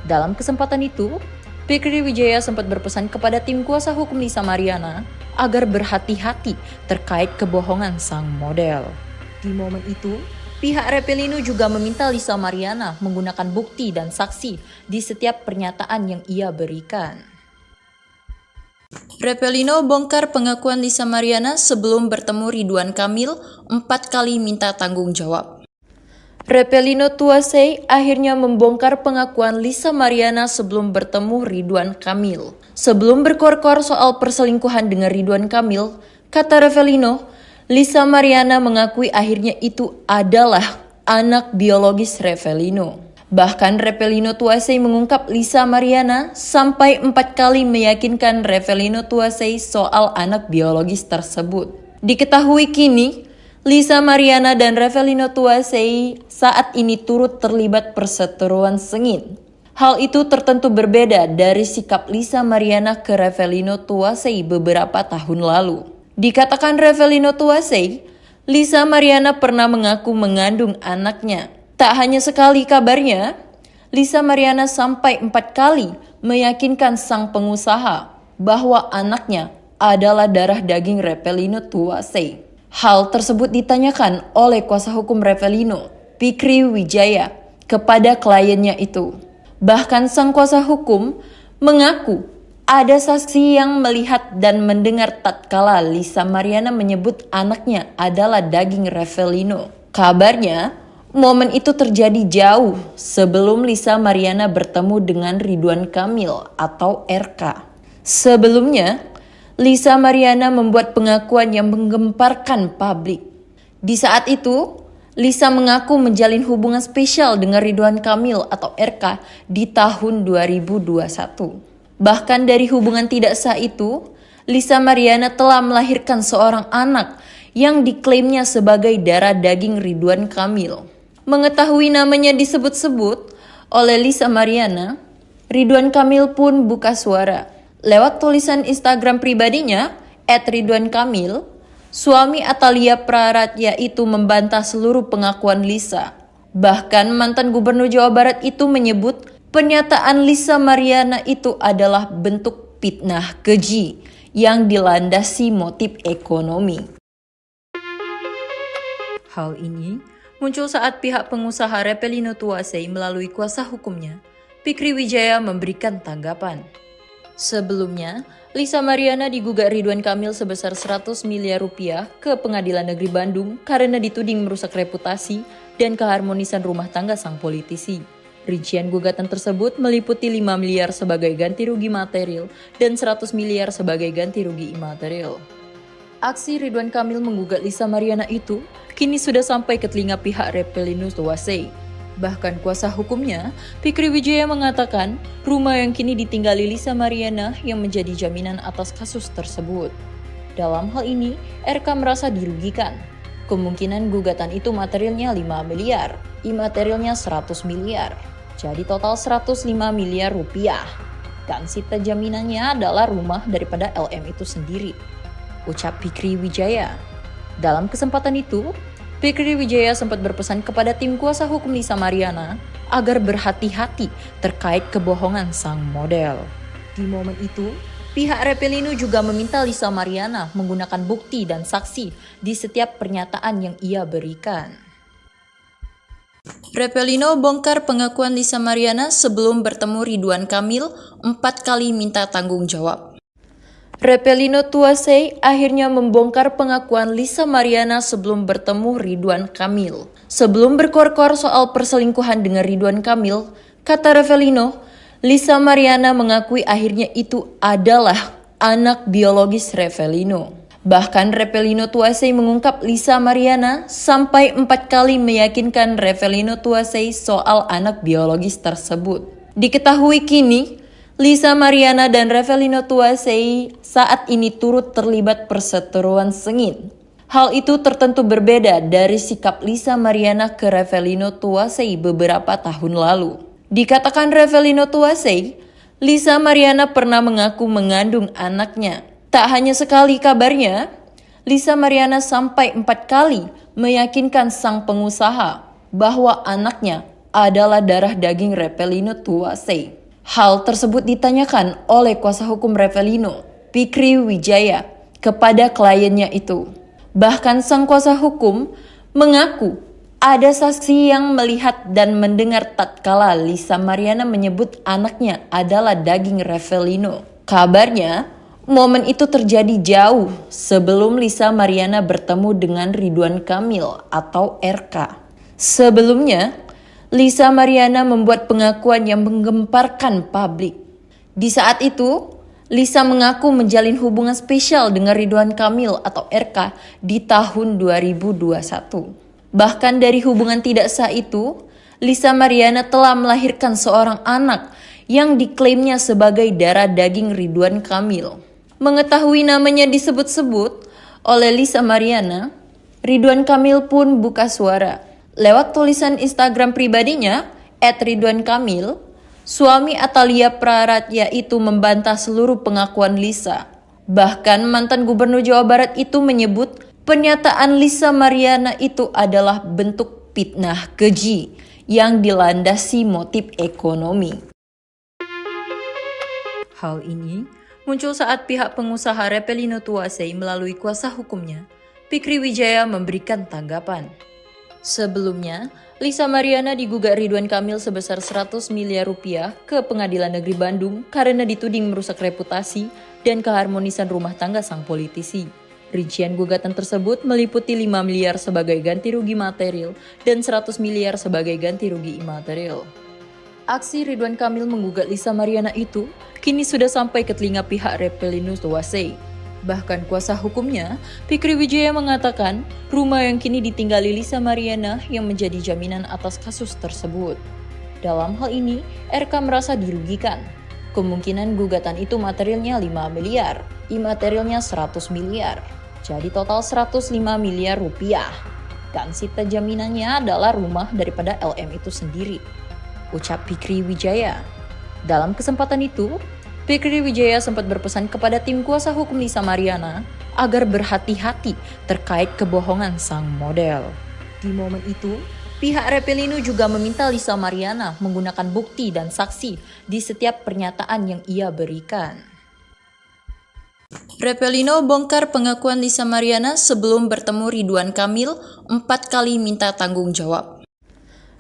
Dalam kesempatan itu, Fikri Wijaya sempat berpesan kepada tim kuasa hukum Lisa Mariana agar berhati-hati terkait kebohongan sang model. Di momen itu, pihak Repelino juga meminta Lisa Mariana menggunakan bukti dan saksi di setiap pernyataan yang ia berikan. Repelino bongkar pengakuan Lisa Mariana sebelum bertemu Ridwan Kamil 4 kali minta tanggung jawab. Repelino Tuasei akhirnya membongkar pengakuan Lisa Mariana sebelum bertemu Ridwan Kamil. Sebelum berkor-kor soal perselingkuhan dengan Ridwan Kamil, kata Repelino, Lisa Mariana mengakui akhirnya itu adalah anak biologis Repelino. Bahkan Repelino Tuasei mengungkap Lisa Mariana sampai 4 kali meyakinkan Repelino Tuasei soal anak biologis tersebut. Diketahui kini, Lisa Mariana dan Repelino Tuasei saat ini turut terlibat perseteruan sengit. Hal itu tertentu berbeda dari sikap Lisa Mariana ke Repelino Tuasei beberapa tahun lalu. Dikatakan Repelino Tuasei, Lisa Mariana pernah mengaku mengandung anaknya. Tak hanya sekali kabarnya, Lisa Mariana sampai 4 kali meyakinkan sang pengusaha bahwa anaknya adalah darah daging Revelino Tuasei. Hal tersebut ditanyakan oleh kuasa hukum Revelino, Fikri Wijaya, kepada kliennya itu. Bahkan sang kuasa hukum mengaku ada saksi yang melihat dan mendengar tatkala Lisa Mariana menyebut anaknya adalah daging Revelino. Kabarnya, momen itu terjadi jauh sebelum Lisa Mariana bertemu dengan Ridwan Kamil atau RK. Sebelumnya, Lisa Mariana membuat pengakuan yang menggemparkan publik. Di saat itu, Lisa mengaku menjalin hubungan spesial dengan Ridwan Kamil atau RK di tahun 2021. Bahkan dari hubungan tidak sah itu, Lisa Mariana telah melahirkan seorang anak yang diklaimnya sebagai darah daging Ridwan Kamil. Mengetahui namanya disebut-sebut oleh Lisa Mariana, Ridwan Kamil pun buka suara. Lewat tulisan Instagram pribadinya, @ridwankamil, suami Atalia Praratya itu membantah seluruh pengakuan Lisa. Bahkan mantan gubernur Jawa Barat itu menyebut pernyataan Lisa Mariana itu adalah bentuk fitnah keji yang dilandasi motif ekonomi. Hal ini muncul saat pihak pengusaha Revelino Tuasei melalui kuasa hukumnya, Fikri Wijaya, memberikan tanggapan. Sebelumnya, Lisa Mariana digugat Ridwan Kamil sebesar 100 miliar rupiah ke Pengadilan Negeri Bandung karena dituding merusak reputasi dan keharmonisan rumah tangga sang politisi. Rincian gugatan tersebut meliputi 5 miliar sebagai ganti rugi material dan 100 miliar sebagai ganti rugi imaterial. Aksi Ridwan Kamil menggugat Lisa Mariana itu kini sudah sampai ke telinga pihak Revelino Tuasei. Bahkan kuasa hukumnya, Fikri Wijaya, mengatakan rumah yang kini ditinggali Lisa Mariana yang menjadi jaminan atas kasus tersebut. Dalam hal ini, RK merasa dirugikan. Kemungkinan gugatan itu materialnya 5 miliar, imaterialnya 100 miliar. Jadi total 105 miliar rupiah. Dan sita jaminannya adalah rumah daripada LM itu sendiri, ucap Fikri Wijaya. Dalam kesempatan itu, Fikri Wijaya sempat berpesan kepada tim kuasa hukum Lisa Mariana agar berhati-hati terkait kebohongan sang model. Di momen itu, pihak Revelino juga meminta Lisa Mariana menggunakan bukti dan saksi di setiap pernyataan yang ia berikan. Revelino bongkar pengakuan Lisa Mariana sebelum bertemu Ridwan Kamil 4 kali minta tanggung jawab. Revelino Tuasei akhirnya membongkar pengakuan Lisa Mariana sebelum bertemu Ridwan Kamil. Sebelum berkor-kor soal perselingkuhan dengan Ridwan Kamil, kata Revelino, Lisa Mariana mengakui akhirnya itu adalah anak biologis Revelino. Bahkan Revelino Tuasei mengungkap Lisa Mariana sampai 4 kali meyakinkan Revelino Tuasei soal anak biologis tersebut. Diketahui kini, Lisa Mariana dan Revelino Tuasei saat ini turut terlibat perseteruan sengit. Hal itu tertentu berbeda dari sikap Lisa Mariana ke Revelino Tuasei beberapa tahun lalu. Dikatakan Revelino Tuasei, Lisa Mariana pernah mengaku mengandung anaknya. Tak hanya sekali kabarnya, Lisa Mariana sampai 4 kali meyakinkan sang pengusaha bahwa anaknya adalah darah daging Revelino Tuasei. Hal tersebut ditanyakan oleh kuasa hukum Revelino, Fikri Wijaya, kepada kliennya itu. Bahkan sang kuasa hukum mengaku ada saksi yang melihat dan mendengar tatkala Lisa Mariana menyebut anaknya adalah daging Revelino. Kabarnya, momen itu terjadi jauh sebelum Lisa Mariana bertemu dengan Ridwan Kamil atau RK. Sebelumnya, Lisa Mariana membuat pengakuan yang menggemparkan publik. Di saat itu, Lisa mengaku menjalin hubungan spesial dengan Ridwan Kamil atau RK di tahun 2021. Bahkan dari hubungan tidak sah itu, Lisa Mariana telah melahirkan seorang anak yang diklaimnya sebagai darah daging Ridwan Kamil. Mengetahui namanya disebut-sebut oleh Lisa Mariana, Ridwan Kamil pun buka suara. Lewat tulisan Instagram pribadinya, @ridwankamil, suami Atalia Praratya itu membantah seluruh pengakuan Lisa. Bahkan mantan gubernur Jawa Barat itu menyebut Pernyataan Lisa Mariana itu adalah bentuk fitnah keji yang dilandasi motif ekonomi. Hal ini muncul saat pihak pengusaha Repelino Tuasei melalui kuasa hukumnya, Fikri Wijaya, memberikan tanggapan. Sebelumnya, Lisa Mariana digugat Ridwan Kamil sebesar 100 miliar rupiah ke Pengadilan Negeri Bandung karena dituding merusak reputasi dan keharmonisan rumah tangga sang politisi. Rincian gugatan tersebut meliputi 5 miliar sebagai ganti rugi material dan 100 miliar sebagai ganti rugi imaterial. Aksi Ridwan Kamil menggugat Lisa Mariana itu kini sudah sampai ke telinga pihak Repelino Tuasei. Bahkan kuasa hukumnya, Fikri Wijaya, mengatakan rumah yang kini ditinggali Lisa Mariana yang menjadi jaminan atas kasus tersebut. Dalam hal ini, RK merasa dirugikan. Kemungkinan gugatan itu materialnya 5 miliar, imaterialnya 100 miliar. Jadi total 105 miliar rupiah. Dan sita jaminannya adalah rumah daripada LM itu sendiri, ucap Fikri Wijaya. Dalam kesempatan itu, Fikri Wijaya sempat berpesan kepada tim kuasa hukum Lisa Mariana agar berhati-hati terkait kebohongan sang model. Di momen itu, pihak Repelino juga meminta Lisa Mariana menggunakan bukti dan saksi di setiap pernyataan yang ia berikan. Repelino bongkar pengakuan Lisa Mariana sebelum bertemu Ridwan Kamil 4 kali minta tanggung jawab.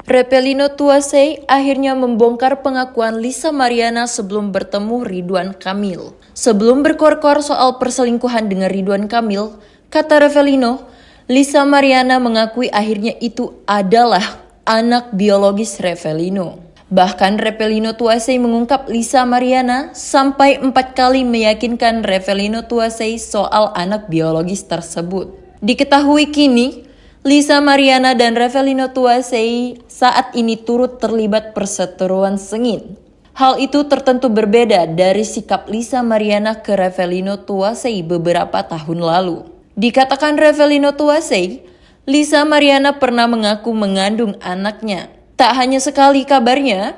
Repelino Tuasei akhirnya membongkar pengakuan Lisa Mariana sebelum bertemu Ridwan Kamil. Sebelum berkor-kor soal perselingkuhan dengan Ridwan Kamil, kata Repelino, Lisa Mariana mengakui akhirnya itu adalah anak biologis Repelino. Bahkan Repelino Tuasei mengungkap Lisa Mariana sampai 4 kali meyakinkan Repelino Tuasei soal anak biologis tersebut. Diketahui kini, Lisa Mariana dan Repelino Tuasei saat ini turut terlibat perseteruan sengit. Hal itu tertentu berbeda dari sikap Lisa Mariana ke Repelino Tuasei beberapa tahun lalu. Dikatakan Repelino Tuasei, Lisa Mariana pernah mengaku mengandung anaknya. Tak hanya sekali kabarnya,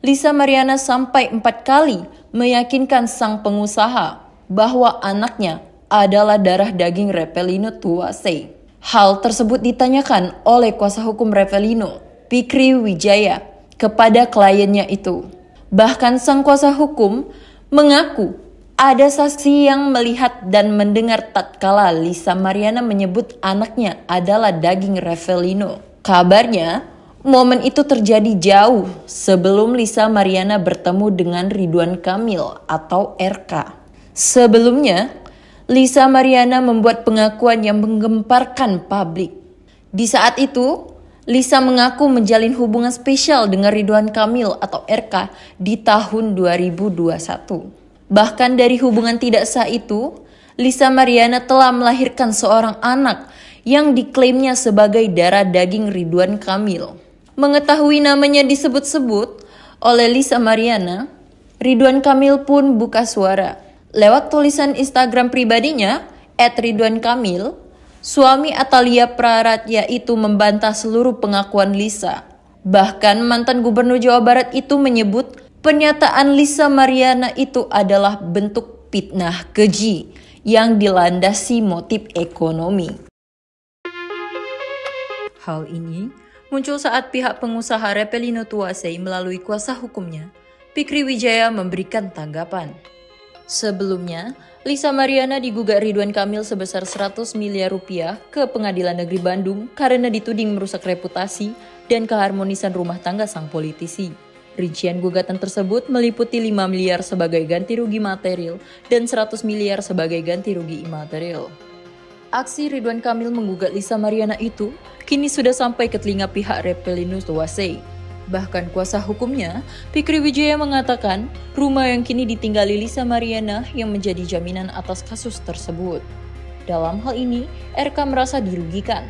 Lisa Mariana sampai 4 kali meyakinkan sang pengusaha bahwa anaknya adalah darah daging Repelino Tuasei. Hal tersebut ditanyakan oleh kuasa hukum Repelino, Fikri Wijaya, kepada kliennya itu. Bahkan sang kuasa hukum mengaku ada saksi yang melihat dan mendengar tatkala Lisa Mariana menyebut anaknya adalah daging Repelino. Kabarnya, momen itu terjadi jauh sebelum Lisa Mariana bertemu dengan Ridwan Kamil atau RK. Sebelumnya, Lisa Mariana membuat pengakuan yang menggemparkan publik. Di saat itu, Lisa mengaku menjalin hubungan spesial dengan Ridwan Kamil atau RK di tahun 2021. Bahkan dari hubungan tidak sah itu, Lisa Mariana telah melahirkan seorang anak yang diklaimnya sebagai darah daging Ridwan Kamil. Mengetahui namanya disebut-sebut oleh Lisa Mariana, Ridwan Kamil pun buka suara. Lewat tulisan Instagram pribadinya, @RidwanKamil, suami Atalia Praratya itu membantah seluruh pengakuan Lisa. Bahkan mantan gubernur Jawa Barat itu menyebut pernyataan Lisa Mariana itu adalah bentuk fitnah keji yang dilandasi motif ekonomi. Hal ini muncul saat pihak pengusaha Repelino Tuasei melalui kuasa hukumnya, Fikri Wijaya, memberikan tanggapan. Sebelumnya, Lisa Mariana digugat Ridwan Kamil sebesar 100 miliar rupiah ke Pengadilan Negeri Bandung karena dituding merusak reputasi dan keharmonisan rumah tangga sang politisi. Rincian gugatan tersebut meliputi 5 miliar sebagai ganti rugi material dan 100 miliar sebagai ganti rugi imaterial. Aksi Ridwan Kamil menggugat Lisa Mariana itu kini sudah sampai ke telinga pihak Repelino Tuasei. Bahkan kuasa hukumnya, Fikri Wijaya, mengatakan rumah yang kini ditinggali Lisa Mariana yang menjadi jaminan atas kasus tersebut. Dalam hal ini, RK merasa dirugikan.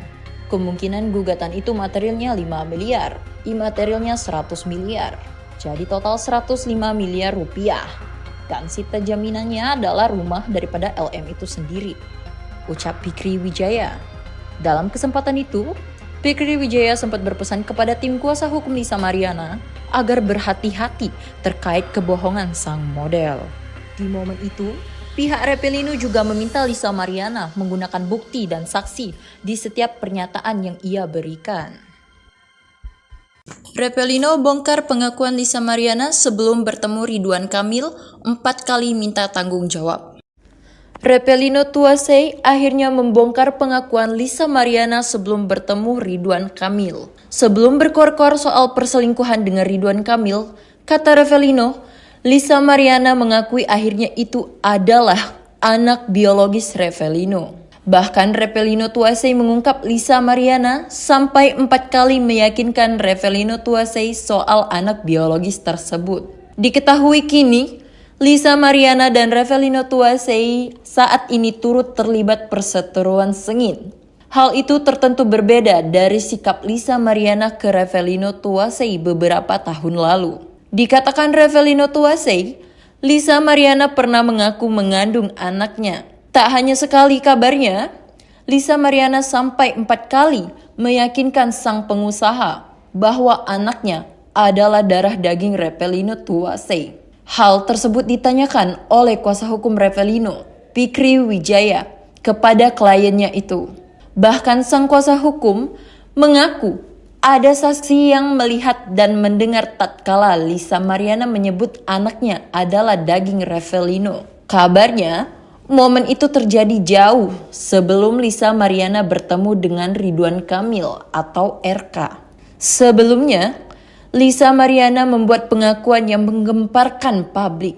Kemungkinan gugatan itu materialnya 5 miliar, imaterialnya 100 miliar. Jadi total 105 miliar rupiah. Dan sita jaminannya adalah rumah daripada LM itu sendiri, ucap Fikri Wijaya. Dalam kesempatan itu, Fikri Wijaya sempat berpesan kepada tim kuasa hukum Lisa Mariana agar berhati-hati terkait kebohongan sang model. Di momen itu, Pihak Revelino juga meminta Lisa Mariana menggunakan bukti dan saksi di setiap pernyataan yang ia berikan. Revelino bongkar pengakuan Lisa Mariana sebelum bertemu Ridwan Kamil 4 kali minta tanggung jawab. Revelino Tuasei akhirnya membongkar pengakuan Lisa Mariana sebelum bertemu Ridwan Kamil. Sebelum berkor-kor soal perselingkuhan dengan Ridwan Kamil, kata Revelino, Lisa Mariana mengakui akhirnya itu adalah anak biologis Revelino. Bahkan Revelino Tuasei mengungkap Lisa Mariana sampai 4 kali meyakinkan Revelino Tuasei soal anak biologis tersebut. Diketahui kini, Lisa Mariana dan Revelino Tuasei saat ini turut terlibat perseteruan sengit. Hal itu tertentu berbeda dari sikap Lisa Mariana ke Revelino Tuasei beberapa tahun lalu. Dikatakan Revelino Tuasei, Lisa Mariana pernah mengaku mengandung anaknya. Tak hanya sekali kabarnya, Lisa Mariana sampai 4 kali meyakinkan sang pengusaha bahwa anaknya adalah darah daging Revelino Tuasei. Hal tersebut ditanyakan oleh kuasa hukum Revelino, Fikri Wijaya, kepada kliennya itu. Bahkan sang kuasa hukum mengaku ada saksi yang melihat dan mendengar tatkala Lisa Mariana menyebut anaknya adalah daging Revelino. Kabarnya, momen itu terjadi jauh sebelum Lisa Mariana bertemu dengan Ridwan Kamil atau RK. Sebelumnya, Lisa Mariana membuat pengakuan yang menggemparkan publik.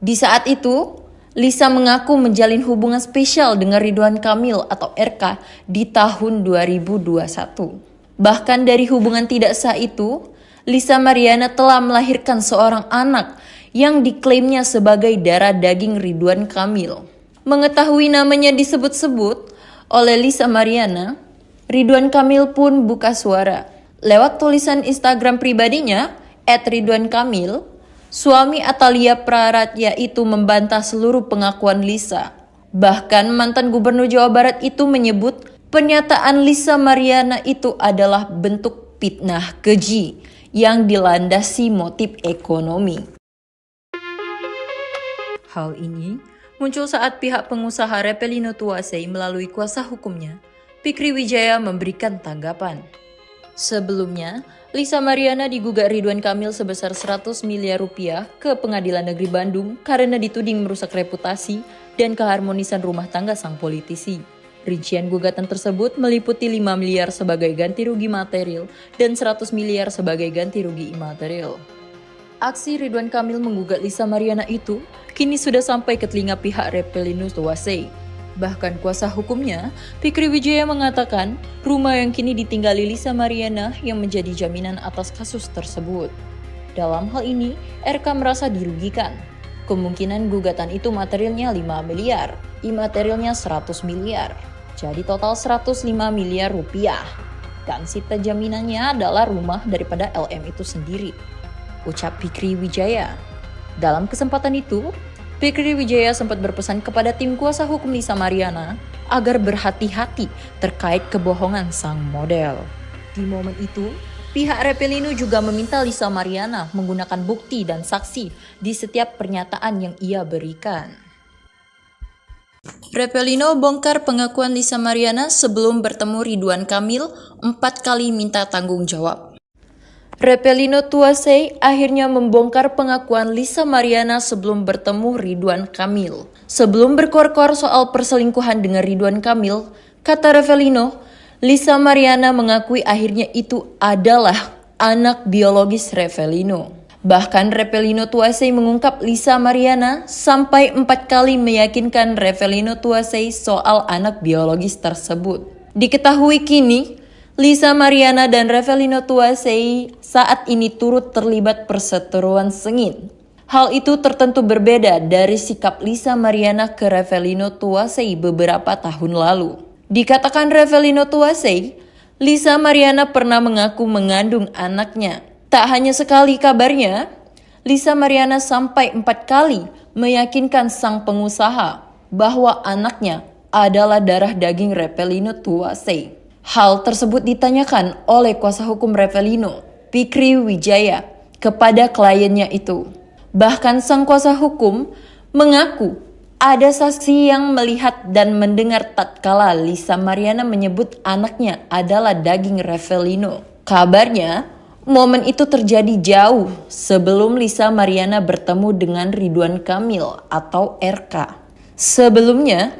Di saat itu, Lisa mengaku menjalin hubungan spesial dengan Ridwan Kamil atau RK di tahun 2021. Bahkan dari hubungan tidak sah itu, Lisa Mariana telah melahirkan seorang anak yang diklaimnya sebagai darah daging Ridwan Kamil. Mengetahui namanya disebut-sebut oleh Lisa Mariana, Ridwan Kamil pun buka suara. Lewat tulisan Instagram pribadinya, @ridwankamil, suami Atalia Praratya itu membantah seluruh pengakuan Lisa. Bahkan mantan gubernur Jawa Barat itu menyebut pernyataan Lisa Mariana itu adalah bentuk fitnah keji yang dilandasi motif ekonomi. Hal ini muncul saat pihak pengusaha Revelino Tuasei melalui kuasa hukumnya, Fikri Wijaya memberikan tanggapan. Sebelumnya, Lisa Mariana digugat Ridwan Kamil sebesar 100 miliar rupiah ke Pengadilan Negeri Bandung karena dituding merusak reputasi dan keharmonisan rumah tangga sang politisi. Rincian gugatan tersebut meliputi 5 miliar sebagai ganti rugi material dan 100 miliar sebagai ganti rugi imaterial. Aksi Ridwan Kamil menggugat Lisa Mariana itu kini sudah sampai ke telinga pihak Revelino Tuasei. Bahkan kuasa hukumnya, Fikri Wijaya mengatakan rumah yang kini ditinggali Lisa Mariana yang menjadi jaminan atas kasus tersebut. Dalam hal ini, RK merasa dirugikan. Kemungkinan gugatan itu materialnya 5 miliar, imaterialnya 100 miliar. Jadi total 105 miliar rupiah. Dan sita jaminannya adalah rumah daripada LM itu sendiri, ucap Fikri Wijaya. Dalam kesempatan itu, Fikri Wijaya sempat berpesan kepada tim kuasa hukum Lisa Mariana agar berhati-hati terkait kebohongan sang model. Di momen itu, pihak Revelino juga meminta Lisa Mariana menggunakan bukti dan saksi di setiap pernyataan yang ia berikan. Revelino bongkar pengakuan Lisa Mariana sebelum bertemu Ridwan Kamil 4 kali minta tanggung jawab. Revelino Tuasei akhirnya membongkar pengakuan Lisa Mariana sebelum bertemu Ridwan Kamil. Sebelum berkor-kor soal perselingkuhan dengan Ridwan Kamil, kata Revelino, Lisa Mariana mengakui akhirnya itu adalah anak biologis Revelino. Bahkan Revelino Tuasei mengungkap Lisa Mariana sampai 4 kali meyakinkan Revelino Tuasei soal anak biologis tersebut. Diketahui kini, Lisa Mariana dan Revelino Tuasei saat ini turut terlibat perseteruan sengit. Hal itu tertentu berbeda dari sikap Lisa Mariana ke Revelino Tuasei beberapa tahun lalu. Dikatakan Revelino Tuasei, Lisa Mariana pernah mengaku mengandung anaknya. Tak hanya sekali kabarnya, Lisa Mariana sampai 4 kali meyakinkan sang pengusaha bahwa anaknya adalah darah daging Revelino Tuasei. Hal tersebut ditanyakan oleh kuasa hukum Revelino, Fikri Wijaya, kepada kliennya itu. Bahkan sang kuasa hukum mengaku ada saksi yang melihat dan mendengar tatkala Lisa Mariana menyebut anaknya adalah daging Revelino. Kabarnya, momen itu terjadi jauh sebelum Lisa Mariana bertemu dengan Ridwan Kamil atau RK. Sebelumnya,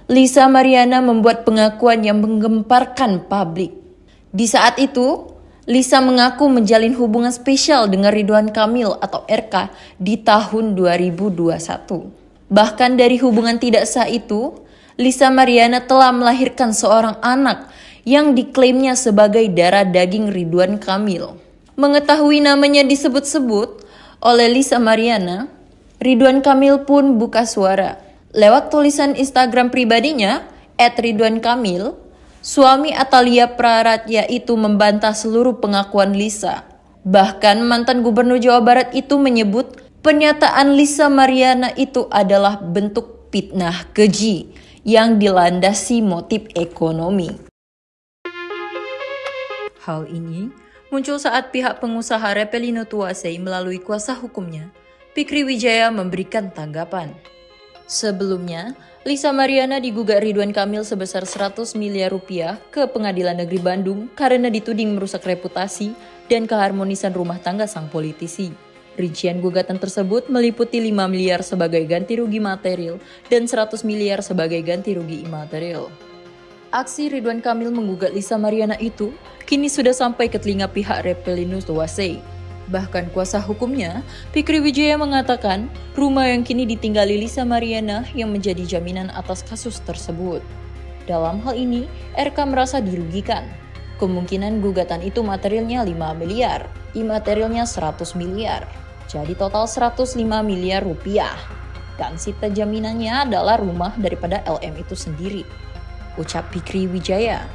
Lisa Mariana membuat pengakuan yang menggemparkan publik. Di saat itu, Lisa mengaku menjalin hubungan spesial dengan Ridwan Kamil atau RK di tahun 2021. Bahkan dari hubungan tidak sah itu, Lisa Mariana telah melahirkan seorang anak yang diklaimnya sebagai darah daging Ridwan Kamil. Mengetahui namanya disebut-sebut oleh Lisa Mariana, Ridwan Kamil pun buka suara. Lewat tulisan Instagram pribadinya, @ridwankamil, suami Atalia Praratya itu membantah seluruh pengakuan Lisa. Bahkan mantan gubernur Jawa Barat itu menyebut pernyataan Lisa Mariana itu adalah bentuk fitnah keji yang dilandasi motif ekonomi. Hal ini muncul saat pihak pengusaha Revelino Tuasei melalui kuasa hukumnya, Fikri Wijaya, memberikan tanggapan. Sebelumnya, Lisa Mariana digugat Ridwan Kamil sebesar 100 miliar rupiah ke Pengadilan Negeri Bandung karena dituding merusak reputasi dan keharmonisan rumah tangga sang politisi. Rincian gugatan tersebut meliputi 5 miliar sebagai ganti rugi material dan 100 miliar sebagai ganti rugi imaterial. Aksi Ridwan Kamil menggugat Lisa Mariana itu kini sudah sampai ke telinga pihak Revelino Tuasei. Bahkan kuasa hukumnya, Fikri Wijaya, mengatakan rumah yang kini ditinggali Lisa Mariana yang menjadi jaminan atas kasus tersebut. Dalam hal ini, RK merasa dirugikan. Kemungkinan gugatan itu materialnya 5 miliar, imaterialnya 100 miliar. Jadi total 105 miliar rupiah. Dan sita jaminannya adalah rumah daripada LM itu sendiri, ucap Fikri Wijaya.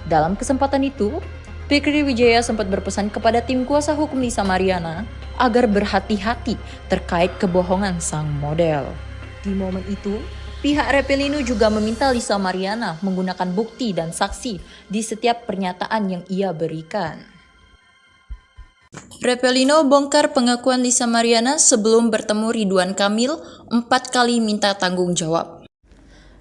Dalam kesempatan itu, Fikri Wijaya sempat berpesan kepada tim kuasa hukum Lisa Mariana agar berhati-hati terkait kebohongan sang model. Di momen itu, pihak Revelino juga meminta Lisa Mariana menggunakan bukti dan saksi di setiap pernyataan yang ia berikan. Revelino bongkar pengakuan Lisa Mariana sebelum bertemu Ridwan Kamil 4 kali minta tanggung jawab.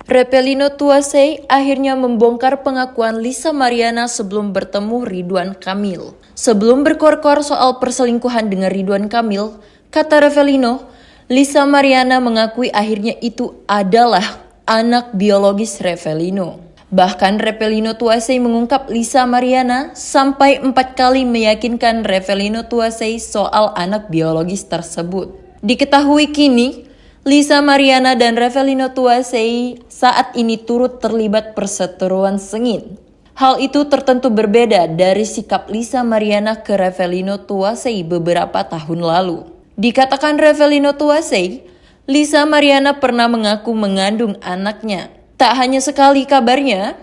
Revelino Tuasei akhirnya membongkar pengakuan Lisa Mariana sebelum bertemu Ridwan Kamil. Sebelum berkor-kor soal perselingkuhan dengan Ridwan Kamil, kata Revelino, Lisa Mariana mengakui akhirnya itu adalah anak biologis Revelino. Bahkan Revelino Tuasei mengungkap Lisa Mariana sampai 4 kali meyakinkan Revelino Tuasei soal anak biologis tersebut. Diketahui kini, Lisa Mariana dan Revelino Tuasei saat ini turut terlibat perseteruan sengit. Hal itu tertentu berbeda dari sikap Lisa Mariana ke Revelino Tuasei beberapa tahun lalu. Dikatakan Revelino Tuasei, Lisa Mariana pernah mengaku mengandung anaknya. Tak hanya sekali kabarnya,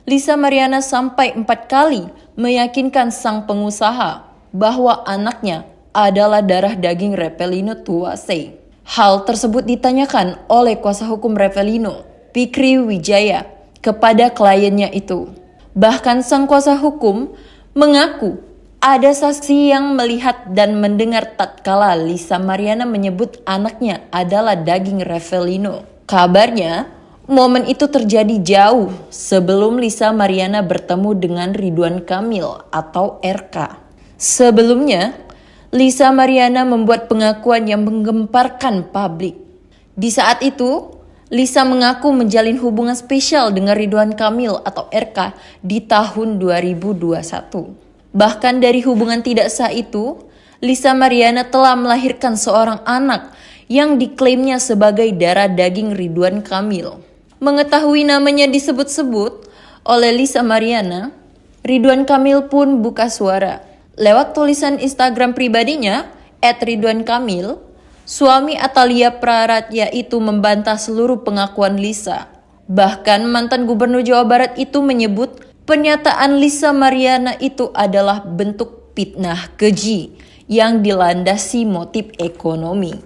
Lisa Mariana sampai 4 kali meyakinkan sang pengusaha bahwa anaknya adalah darah daging Revelino Tuasei. Hal tersebut ditanyakan oleh kuasa hukum Revelino, Fikri Wijaya, kepada kliennya itu. Bahkan sang kuasa hukum mengaku ada saksi yang melihat dan mendengar tatkala Lisa Mariana menyebut anaknya adalah daging Revelino. Kabarnya, momen itu terjadi jauh sebelum Lisa Mariana bertemu dengan Ridwan Kamil atau RK. Sebelumnya, Lisa Mariana membuat pengakuan yang menggemparkan publik. Di saat itu, Lisa mengaku menjalin hubungan spesial dengan Ridwan Kamil atau RK di tahun 2021. Bahkan dari hubungan tidak sah itu, Lisa Mariana telah melahirkan seorang anak yang diklaimnya sebagai darah daging Ridwan Kamil. Mengetahui namanya disebut-sebut oleh Lisa Mariana, Ridwan Kamil pun buka suara. Lewat tulisan Instagram pribadinya, @ridwankamil, suami Atalia Praratya itu membantah seluruh pengakuan Lisa. Bahkan mantan gubernur Jawa Barat itu menyebut pernyataan Lisa Mariana itu adalah bentuk fitnah keji yang dilandasi motif ekonomi.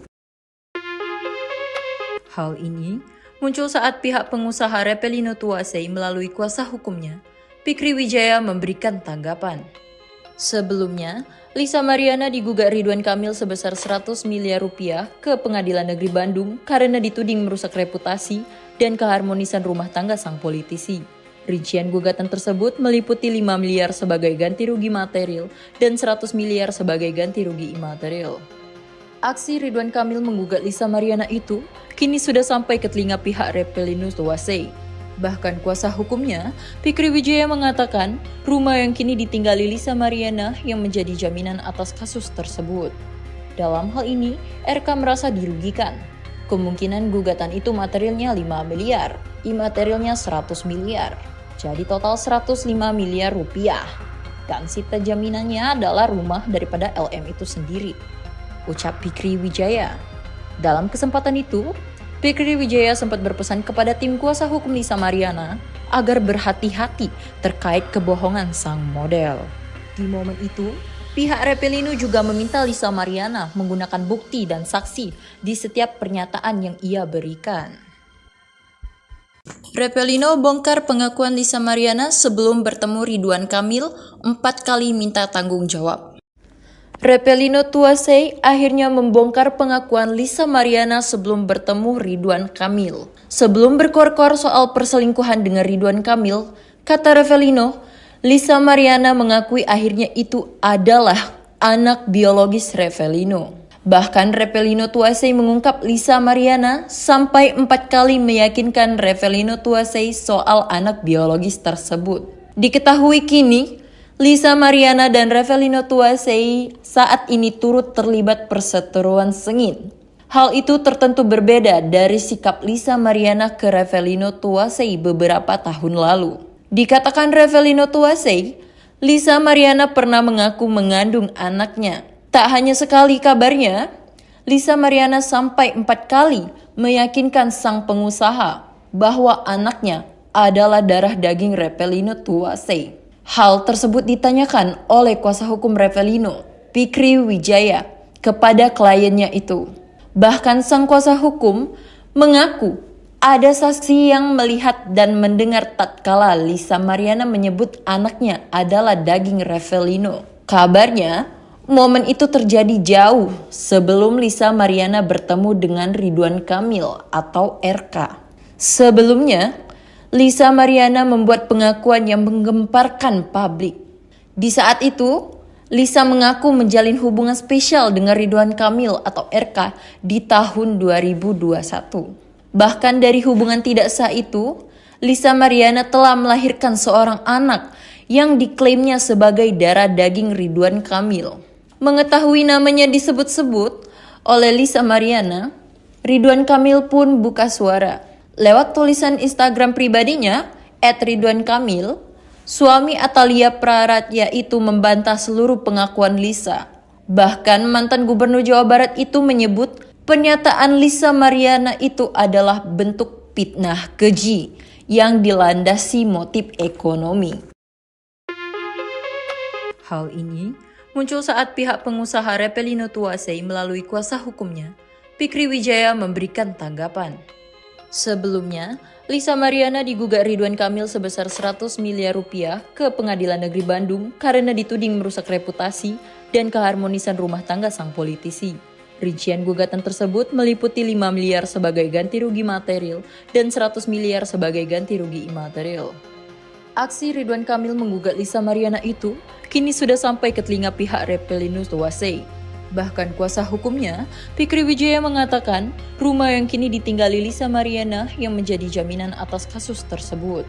Hal ini muncul saat pihak pengusaha Revelino Tuasei melalui kuasa hukumnya, Fikri Wijaya, memberikan tanggapan. Sebelumnya, Lisa Mariana digugat Ridwan Kamil sebesar 100 miliar rupiah ke Pengadilan Negeri Bandung karena dituding merusak reputasi dan keharmonisan rumah tangga sang politisi. Rincian gugatan tersebut meliputi 5 miliar sebagai ganti rugi material dan 100 miliar sebagai ganti rugi imaterial. Aksi Ridwan Kamil menggugat Lisa Mariana itu kini sudah sampai ke telinga pihak Reppelino Tuasei. Bahkan kuasa hukumnya, Fikri Wijaya mengatakan rumah yang kini ditinggali Lisa Mariana yang menjadi jaminan atas kasus tersebut. Dalam hal ini, RK merasa dirugikan. Kemungkinan gugatan itu materialnya 5 miliar, imaterialnya 100 miliar. Jadi total 105 miliar rupiah. Dan sita jaminannya adalah rumah daripada LM itu sendiri, ucap Fikri Wijaya. Dalam kesempatan itu, Fikri Wijaya sempat berpesan kepada tim kuasa hukum Lisa Mariana agar berhati-hati terkait kebohongan sang model. Di momen itu, pihak Reppelino juga meminta Lisa Mariana menggunakan bukti dan saksi di setiap pernyataan yang ia berikan. Reppelino bongkar pengakuan Lisa Mariana sebelum bertemu Ridwan Kamil 4 kali minta tanggung jawab. Reppelino Tuasei akhirnya membongkar pengakuan Lisa Mariana sebelum bertemu Ridwan Kamil. Sebelum berkor-kor soal perselingkuhan dengan Ridwan Kamil, kata Reppelino, Lisa Mariana mengakui akhirnya itu adalah anak biologis Reppelino. Bahkan Reppelino Tuasei mengungkap Lisa Mariana sampai 4 kali meyakinkan Reppelino Tuasei soal anak biologis tersebut. Diketahui kini, Lisa Mariana dan Reppelino Tuasei saat ini turut terlibat perseteruan sengit. Hal itu tertentu berbeda dari sikap Lisa Mariana ke Reppelino Tuasei beberapa tahun lalu. Dikatakan Reppelino Tuasei, Lisa Mariana pernah mengaku mengandung anaknya. Tak hanya sekali kabarnya, Lisa Mariana sampai 4 kali meyakinkan sang pengusaha bahwa anaknya adalah darah daging Reppelino Tuasei. Hal tersebut ditanyakan oleh kuasa hukum Reppelino, Fikri Wijaya, kepada kliennya itu. Bahkan sang kuasa hukum mengaku ada saksi yang melihat dan mendengar tatkala Lisa Mariana menyebut anaknya adalah daging Reppelino. Kabarnya, momen itu terjadi jauh sebelum Lisa Mariana bertemu dengan Ridwan Kamil atau RK. Sebelumnya, Lisa Mariana membuat pengakuan yang menggemparkan publik. Di saat itu, Lisa mengaku menjalin hubungan spesial dengan Ridwan Kamil atau RK di tahun 2021. Bahkan dari hubungan tidak sah itu, Lisa Mariana telah melahirkan seorang anak yang diklaimnya sebagai darah daging Ridwan Kamil. Mengetahui namanya disebut-sebut oleh Lisa Mariana, Ridwan Kamil pun buka suara. Lewat tulisan Instagram pribadinya, @ridwankamil, suami Atalia Praratya itu membantah seluruh pengakuan Lisa. Bahkan mantan gubernur Jawa Barat itu menyebut pernyataan Lisa Mariana itu adalah bentuk fitnah keji yang dilandasi motif ekonomi. Hal ini muncul saat pihak pengusaha Reppelino Tuasei melalui kuasa hukumnya, Fikri Wijaya memberikan tanggapan. Sebelumnya, Lisa Mariana digugat Ridwan Kamil sebesar 100 miliar rupiah ke Pengadilan Negeri Bandung karena dituding merusak reputasi dan keharmonisan rumah tangga sang politisi. Rincian gugatan tersebut meliputi 5 miliar sebagai ganti rugi material dan 100 miliar sebagai ganti rugi imaterial. Aksi Ridwan Kamil menggugat Lisa Mariana itu kini sudah sampai ke telinga pihak Reppelino Tuasei. Bahkan kuasa hukumnya, Fikri Wijaya mengatakan rumah yang kini ditinggali Lisa Mariana yang menjadi jaminan atas kasus tersebut.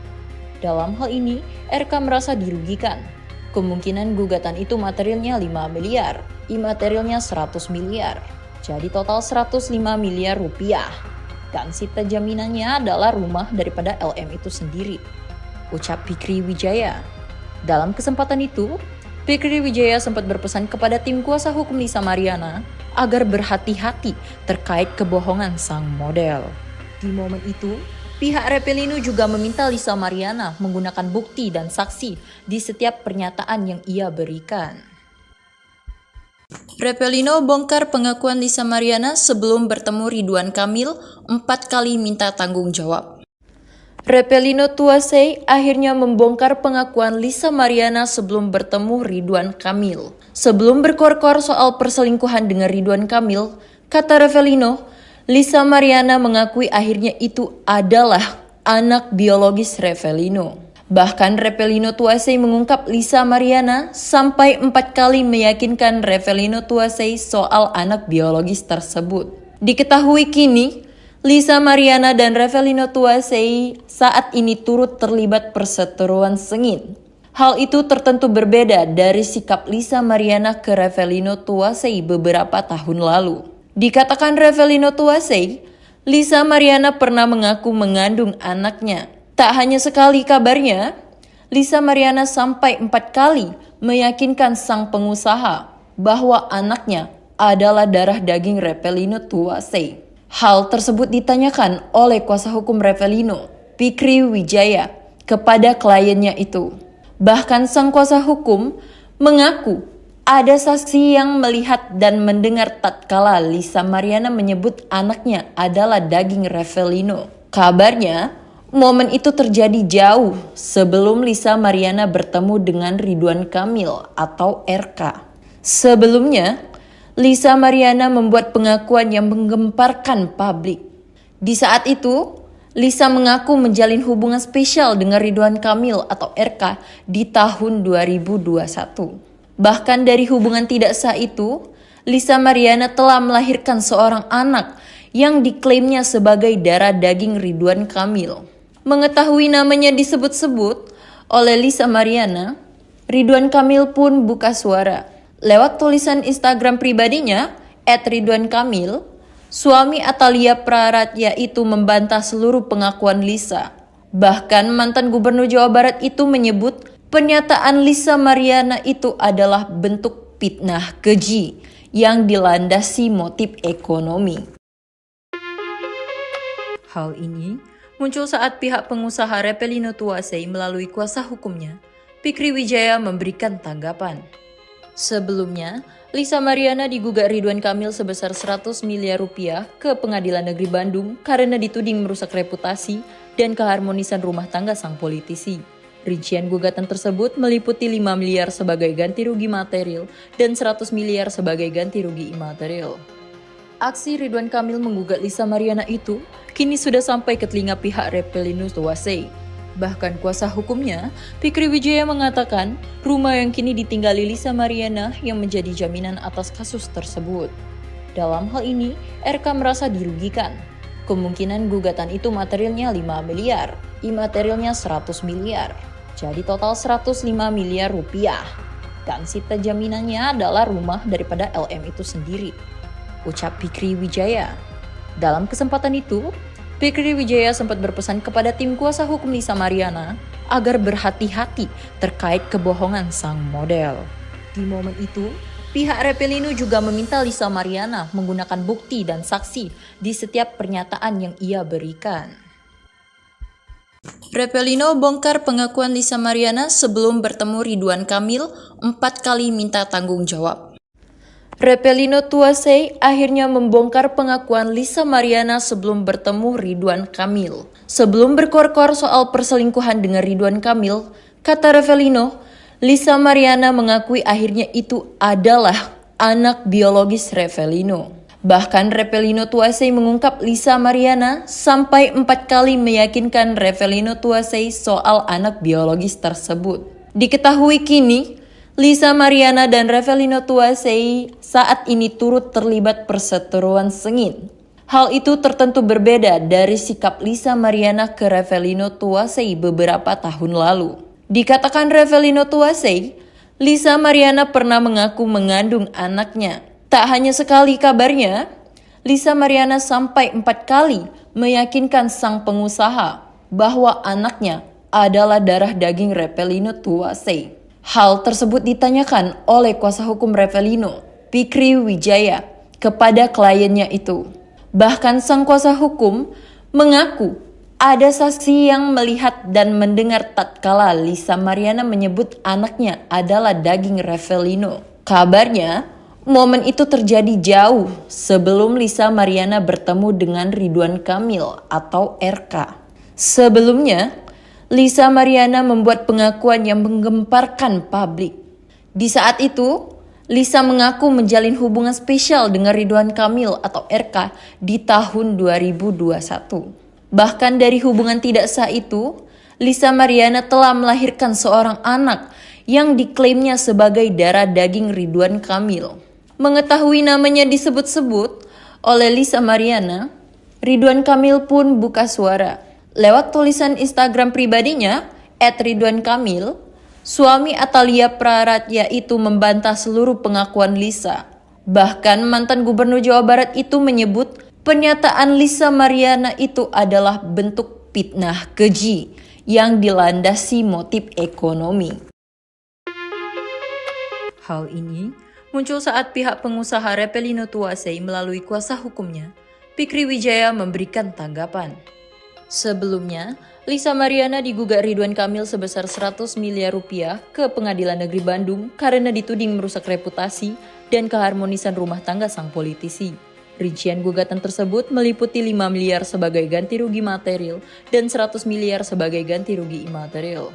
Dalam hal ini, RK merasa dirugikan. Kemungkinan gugatan itu materialnya 5 miliar, imaterialnya 100 miliar. Jadi total 105 miliar rupiah. Dan sita jaminannya adalah rumah daripada LM itu sendiri, ucap Fikri Wijaya. Dalam kesempatan itu, Fikri Wijaya sempat berpesan kepada tim kuasa hukum Lisa Mariana agar berhati-hati terkait kebohongan sang model. Di momen itu, pihak Reppelino juga meminta Lisa Mariana menggunakan bukti dan saksi di setiap pernyataan yang ia berikan. Reppelino bongkar pengakuan Lisa Mariana sebelum bertemu Ridwan Kamil 4 kali minta tanggung jawab. Repelino Tuasei akhirnya membongkar pengakuan Lisa Mariana sebelum bertemu Ridwan Kamil. Sebelum berkor-kor soal perselingkuhan dengan Ridwan Kamil, kata Repelino, Lisa Mariana mengakui akhirnya itu adalah anak biologis Repelino. Bahkan Repelino Tuasei mengungkap Lisa Mariana sampai 4 kali meyakinkan Repelino Tuasei soal anak biologis tersebut. Diketahui kini, Lisa Mariana dan Repelino Tuasei saat ini turut terlibat perseteruan sengit. Hal itu tertentu berbeda dari sikap Lisa Mariana ke Repelino Tuasei beberapa tahun lalu. Dikatakan Repelino Tuasei, Lisa Mariana pernah mengaku mengandung anaknya. Tak hanya sekali kabarnya, Lisa Mariana sampai 4 kali meyakinkan sang pengusaha bahwa anaknya adalah darah daging Repelino Tuasei. Hal tersebut ditanyakan oleh kuasa hukum Repelino, Fikri Wijaya, kepada kliennya itu. Bahkan sang kuasa hukum mengaku ada saksi yang melihat dan mendengar tatkala Lisa Mariana menyebut anaknya adalah daging Repelino. Kabarnya, momen itu terjadi jauh sebelum Lisa Mariana bertemu dengan Ridwan Kamil atau RK. Sebelumnya, Lisa Mariana membuat pengakuan yang menggemparkan publik. Di saat itu, Lisa mengaku menjalin hubungan spesial dengan Ridwan Kamil atau RK di tahun 2021. Bahkan dari hubungan tidak sah itu, Lisa Mariana telah melahirkan seorang anak yang diklaimnya sebagai darah daging Ridwan Kamil. Mengetahui namanya disebut-sebut oleh Lisa Mariana, Ridwan Kamil pun buka suara. Lewat tulisan Instagram pribadinya, @ridwankamil, suami Atalia Praratya itu membantah seluruh pengakuan Lisa. Bahkan mantan gubernur Jawa Barat itu menyebut pernyataan Lisa Mariana itu adalah bentuk fitnah keji yang dilandasi motif ekonomi. Hal ini muncul saat pihak pengusaha Repelino Tuasei melalui kuasa hukumnya, Fikri Wijaya, memberikan tanggapan. Sebelumnya, Lisa Mariana digugat Ridwan Kamil sebesar 100 miliar rupiah ke Pengadilan Negeri Bandung karena dituding merusak reputasi dan keharmonisan rumah tangga sang politisi. Rincian gugatan tersebut meliputi 5 miliar sebagai ganti rugi material dan 100 miliar sebagai ganti rugi imaterial. Aksi Ridwan Kamil menggugat Lisa Mariana itu kini sudah sampai ke telinga pihak Repelino Tuasei. Bahkan kuasa hukumnya, Fikri Wijaya, mengatakan rumah yang kini ditinggali Lisa Mariana yang menjadi jaminan atas kasus tersebut. Dalam hal ini, RK merasa dirugikan. Kemungkinan gugatan itu materialnya 5 miliar, imaterialnya 100 miliar. Jadi total 105 miliar rupiah. Dan sita jaminannya adalah rumah daripada LM itu sendiri, ucap Fikri Wijaya. Dalam kesempatan itu, Fikri Wijaya sempat berpesan kepada tim kuasa hukum Lisa Mariana agar berhati-hati terkait kebohongan sang model. Di momen itu, pihak Repelino juga meminta Lisa Mariana menggunakan bukti dan saksi di setiap pernyataan yang ia berikan. Repelino bongkar pengakuan Lisa Mariana sebelum bertemu Ridwan Kamil 4 kali minta tanggung jawab. Repelino Tuasei akhirnya membongkar pengakuan Lisa Mariana sebelum bertemu Ridwan Kamil. Sebelum berkor-kor soal perselingkuhan dengan Ridwan Kamil, kata Repelino, Lisa Mariana mengakui akhirnya itu adalah anak biologis Repelino. Bahkan Repelino Tuasei mengungkap Lisa Mariana sampai 4 kali meyakinkan Repelino Tuasei soal anak biologis tersebut. Diketahui kini, Lisa Mariana dan Repelino Tuasei saat ini turut terlibat perseteruan sengit. Hal itu tertentu berbeda dari sikap Lisa Mariana ke Repelino Tuasei beberapa tahun lalu. Dikatakan Repelino Tuasei, Lisa Mariana pernah mengaku mengandung anaknya. Tak hanya sekali kabarnya, Lisa Mariana sampai 4 kali meyakinkan sang pengusaha bahwa anaknya adalah darah daging Repelino Tuasei. Hal tersebut ditanyakan oleh kuasa hukum Repelino, Fikri Wijaya, kepada kliennya itu. Bahkan sang kuasa hukum mengaku ada saksi yang melihat dan mendengar tatkala Lisa Mariana menyebut anaknya adalah daging Repelino. Kabarnya, momen itu terjadi jauh sebelum Lisa Mariana bertemu dengan Ridwan Kamil atau RK. Sebelumnya, Lisa Mariana membuat pengakuan yang menggemparkan publik. Di saat itu, Lisa mengaku menjalin hubungan spesial dengan Ridwan Kamil atau RK di tahun 2021. Bahkan dari hubungan tidak sah itu, Lisa Mariana telah melahirkan seorang anak yang diklaimnya sebagai darah daging Ridwan Kamil. Mengetahui namanya disebut-sebut oleh Lisa Mariana, Ridwan Kamil pun buka suara. Lewat tulisan Instagram pribadinya, @ridwankamil, suami Atalia Praratya itu membantah seluruh pengakuan Lisa. Bahkan mantan Gubernur Jawa Barat itu menyebut pernyataan Lisa Mariana itu adalah bentuk fitnah keji yang dilandasi motif ekonomi. Hal ini muncul saat pihak pengusaha Repelino Tuasei melalui kuasa hukumnya, Fikri Wijaya, memberikan tanggapan. Sebelumnya, Lisa Mariana digugat Ridwan Kamil sebesar 100 miliar rupiah ke Pengadilan Negeri Bandung karena dituding merusak reputasi dan keharmonisan rumah tangga sang politisi. Rincian gugatan tersebut meliputi 5 miliar sebagai ganti rugi material dan 100 miliar sebagai ganti rugi imaterial.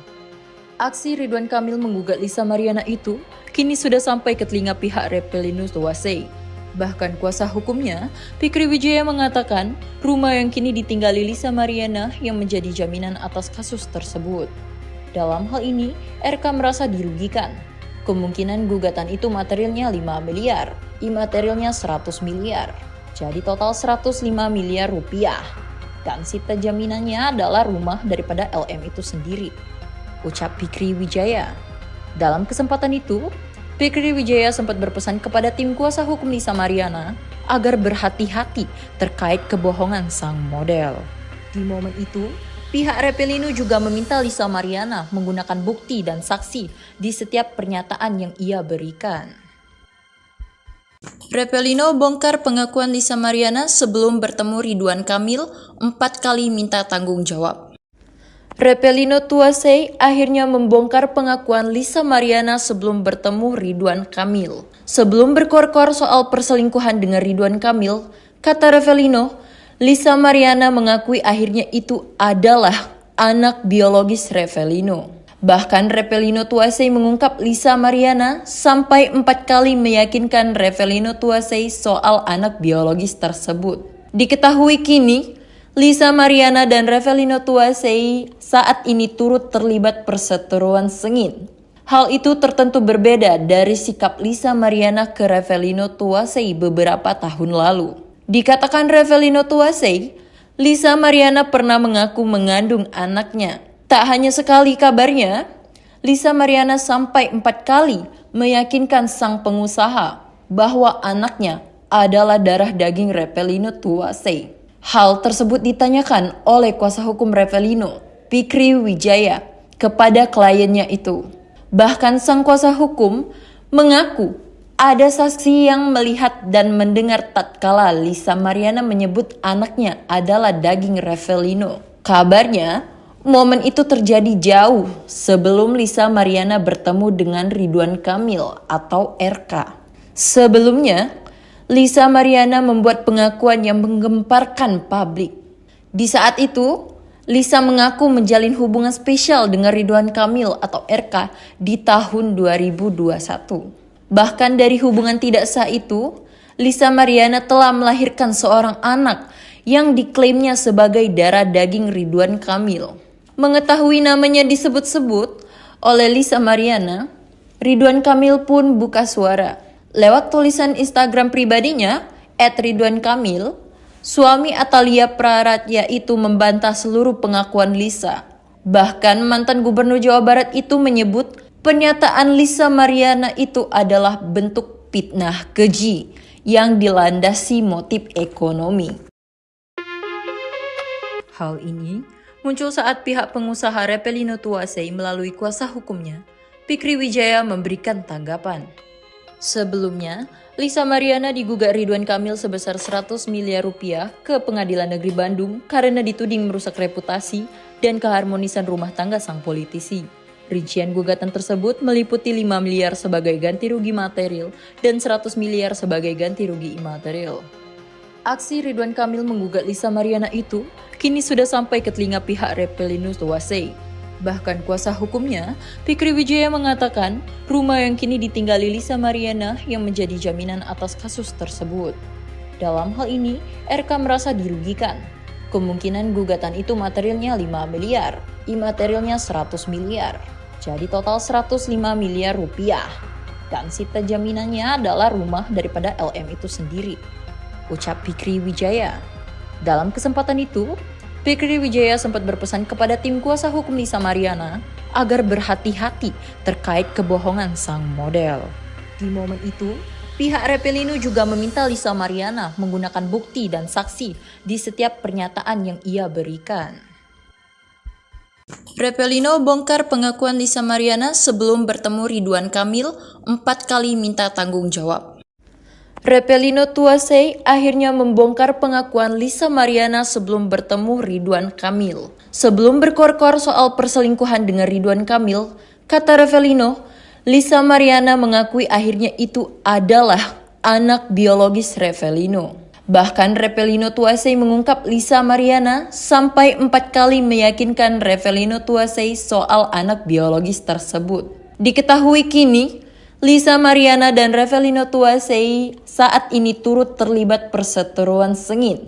Aksi Ridwan Kamil menggugat Lisa Mariana itu kini sudah sampai ke telinga pihak Repelino Tuasei. Bahkan kuasa hukumnya, Fikri Wijaya, mengatakan rumah yang kini ditinggali Lisa Mariana yang menjadi jaminan atas kasus tersebut. Dalam hal ini, RK merasa dirugikan. Kemungkinan gugatan itu materialnya 5 miliar, imaterialnya 100 miliar. Jadi total 105 miliar rupiah. Dan sita jaminannya adalah rumah daripada LM itu sendiri, ucap Fikri Wijaya. Dalam kesempatan itu, Fikri Wijaya sempat berpesan kepada tim kuasa hukum Lisa Mariana agar berhati-hati terkait kebohongan sang model. Di momen itu, pihak Repelino juga meminta Lisa Mariana menggunakan bukti dan saksi di setiap pernyataan yang ia berikan. Repelino bongkar pengakuan Lisa Mariana sebelum bertemu Ridwan Kamil 4 kali minta tanggung jawab. Repelino Tuasei akhirnya membongkar pengakuan Lisa Mariana sebelum bertemu Ridwan Kamil. Sebelum berkor-kor soal perselingkuhan dengan Ridwan Kamil, kata Repelino, Lisa Mariana mengakui akhirnya itu adalah anak biologis Repelino. Bahkan Repelino Tuasei mengungkap Lisa Mariana sampai 4 kali meyakinkan Repelino Tuasei soal anak biologis tersebut. Diketahui kini, Lisa Mariana dan Repelino Tuasei saat ini turut terlibat perseteruan sengit. Hal itu tertentu berbeda dari sikap Lisa Mariana ke Repelino Tuasei beberapa tahun lalu. Dikatakan Repelino Tuasei, Lisa Mariana pernah mengaku mengandung anaknya. Tak hanya sekali kabarnya, Lisa Mariana sampai 4 kali meyakinkan sang pengusaha bahwa anaknya adalah darah daging Repelino Tuasei. Hal tersebut ditanyakan oleh kuasa hukum Repelino, Fikri Wijaya, kepada kliennya itu. Bahkan sang kuasa hukum mengaku ada saksi yang melihat dan mendengar tatkala Lisa Mariana menyebut anaknya adalah daging Repelino. Kabarnya, momen itu terjadi jauh sebelum Lisa Mariana bertemu dengan Ridwan Kamil atau RK. Sebelumnya, Lisa Mariana membuat pengakuan yang menggemparkan publik. Di saat itu, Lisa mengaku menjalin hubungan spesial dengan Ridwan Kamil atau RK di tahun 2021. Bahkan dari hubungan tidak sah itu, Lisa Mariana telah melahirkan seorang anak yang diklaimnya sebagai darah daging Ridwan Kamil. Mengetahui namanya disebut-sebut oleh Lisa Mariana, Ridwan Kamil pun buka suara. Lewat tulisan Instagram pribadinya, @ridwankamil, suami Atalia Praratya itu membantah seluruh pengakuan Lisa. Bahkan mantan Gubernur Jawa Barat itu menyebut pernyataan Lisa Mariana itu adalah bentuk fitnah keji yang dilandasi motif ekonomi. Hal ini muncul saat pihak pengusaha Repelino Tuasei melalui kuasa hukumnya, Fikri Wijaya, memberikan tanggapan. Sebelumnya, Lisa Mariana digugat Ridwan Kamil sebesar 100 miliar rupiah ke Pengadilan Negeri Bandung karena dituding merusak reputasi dan keharmonisan rumah tangga sang politisi. Rincian gugatan tersebut meliputi 5 miliar sebagai ganti rugi material dan 100 miliar sebagai ganti rugi imaterial. Aksi Ridwan Kamil menggugat Lisa Mariana itu kini sudah sampai ke telinga pihak Reppelino Tuasei. Bahkan kuasa hukumnya, Fikri Wijaya mengatakan rumah yang kini ditinggali Lisa Mariana yang menjadi jaminan atas kasus tersebut. Dalam hal ini, RK merasa dirugikan. Kemungkinan gugatan itu materialnya 5 miliar, imaterialnya 100 miliar. Jadi total 105 miliar rupiah. Dan sita jaminannya adalah rumah daripada LM itu sendiri, ucap Fikri Wijaya. Dalam kesempatan itu, Fikri Wijaya sempat berpesan kepada tim kuasa hukum Lisa Mariana agar berhati-hati terkait kebohongan sang model. Di momen itu, pihak Reppelino juga meminta Lisa Mariana menggunakan bukti dan saksi di setiap pernyataan yang ia berikan. Reppelino bongkar pengakuan Lisa Mariana sebelum bertemu Ridwan Kamil 4 kali minta tanggung jawab. Reppelino Tuasei akhirnya membongkar pengakuan Lisa Mariana sebelum bertemu Ridwan Kamil. Sebelum berkor-kor soal perselingkuhan dengan Ridwan Kamil, kata Reppelino, Lisa Mariana mengakui akhirnya itu adalah anak biologis Reppelino. Bahkan Reppelino Tuasei mengungkap Lisa Mariana sampai 4 kali meyakinkan Reppelino Tuasei soal anak biologis tersebut. Diketahui kini, Lisa Mariana dan Reppelino Tuasei saat ini turut terlibat perseteruan sengit.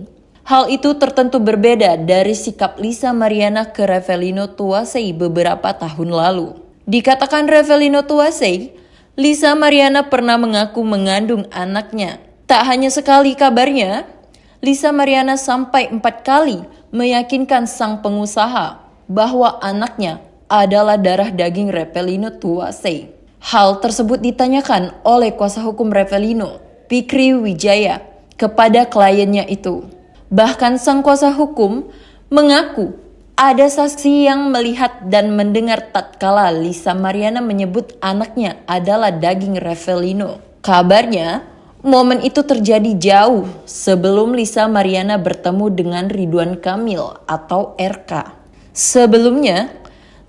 Hal itu tertentu berbeda dari sikap Lisa Mariana ke Reppelino Tuasei beberapa tahun lalu. Dikatakan Reppelino Tuasei, Lisa Mariana pernah mengaku mengandung anaknya. Tak hanya sekali kabarnya, Lisa Mariana sampai 4 kali meyakinkan sang pengusaha bahwa anaknya adalah darah daging Reppelino Tuasei. Hal tersebut ditanyakan oleh kuasa hukum Reppelino, Fikri Wijaya, kepada kliennya itu. Bahkan sang kuasa hukum mengaku ada saksi yang melihat dan mendengar tatkala Lisa Mariana menyebut anaknya adalah daging Reppelino. Kabarnya, momen itu terjadi jauh sebelum Lisa Mariana bertemu dengan Ridwan Kamil atau RK. Sebelumnya,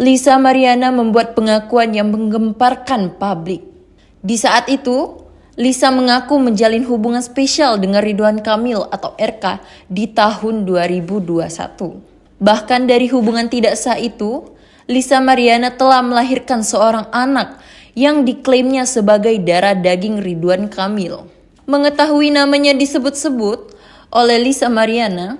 Lisa Mariana membuat pengakuan yang menggemparkan publik. Di saat itu, Lisa mengaku menjalin hubungan spesial dengan Ridwan Kamil atau RK di tahun 2021. Bahkan dari hubungan tidak sah itu, Lisa Mariana telah melahirkan seorang anak yang diklaimnya sebagai darah daging Ridwan Kamil. Mengetahui namanya disebut-sebut oleh Lisa Mariana,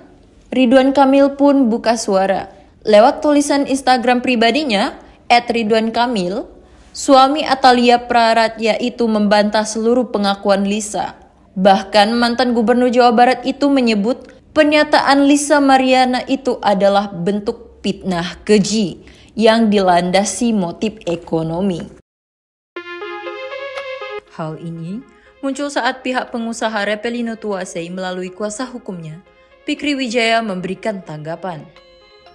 Ridwan Kamil pun buka suara. Lewat tulisan Instagram pribadinya, @ridwankamil, suami Atalia Praratya itu membantah seluruh pengakuan Lisa. Bahkan mantan gubernur Jawa Barat itu menyebut pernyataan Lisa Mariana itu adalah bentuk fitnah keji yang dilandasi motif ekonomi. Hal ini muncul saat pihak pengusaha Reppelino Tuasei melalui kuasa hukumnya, Fikri Wijaya memberikan tanggapan.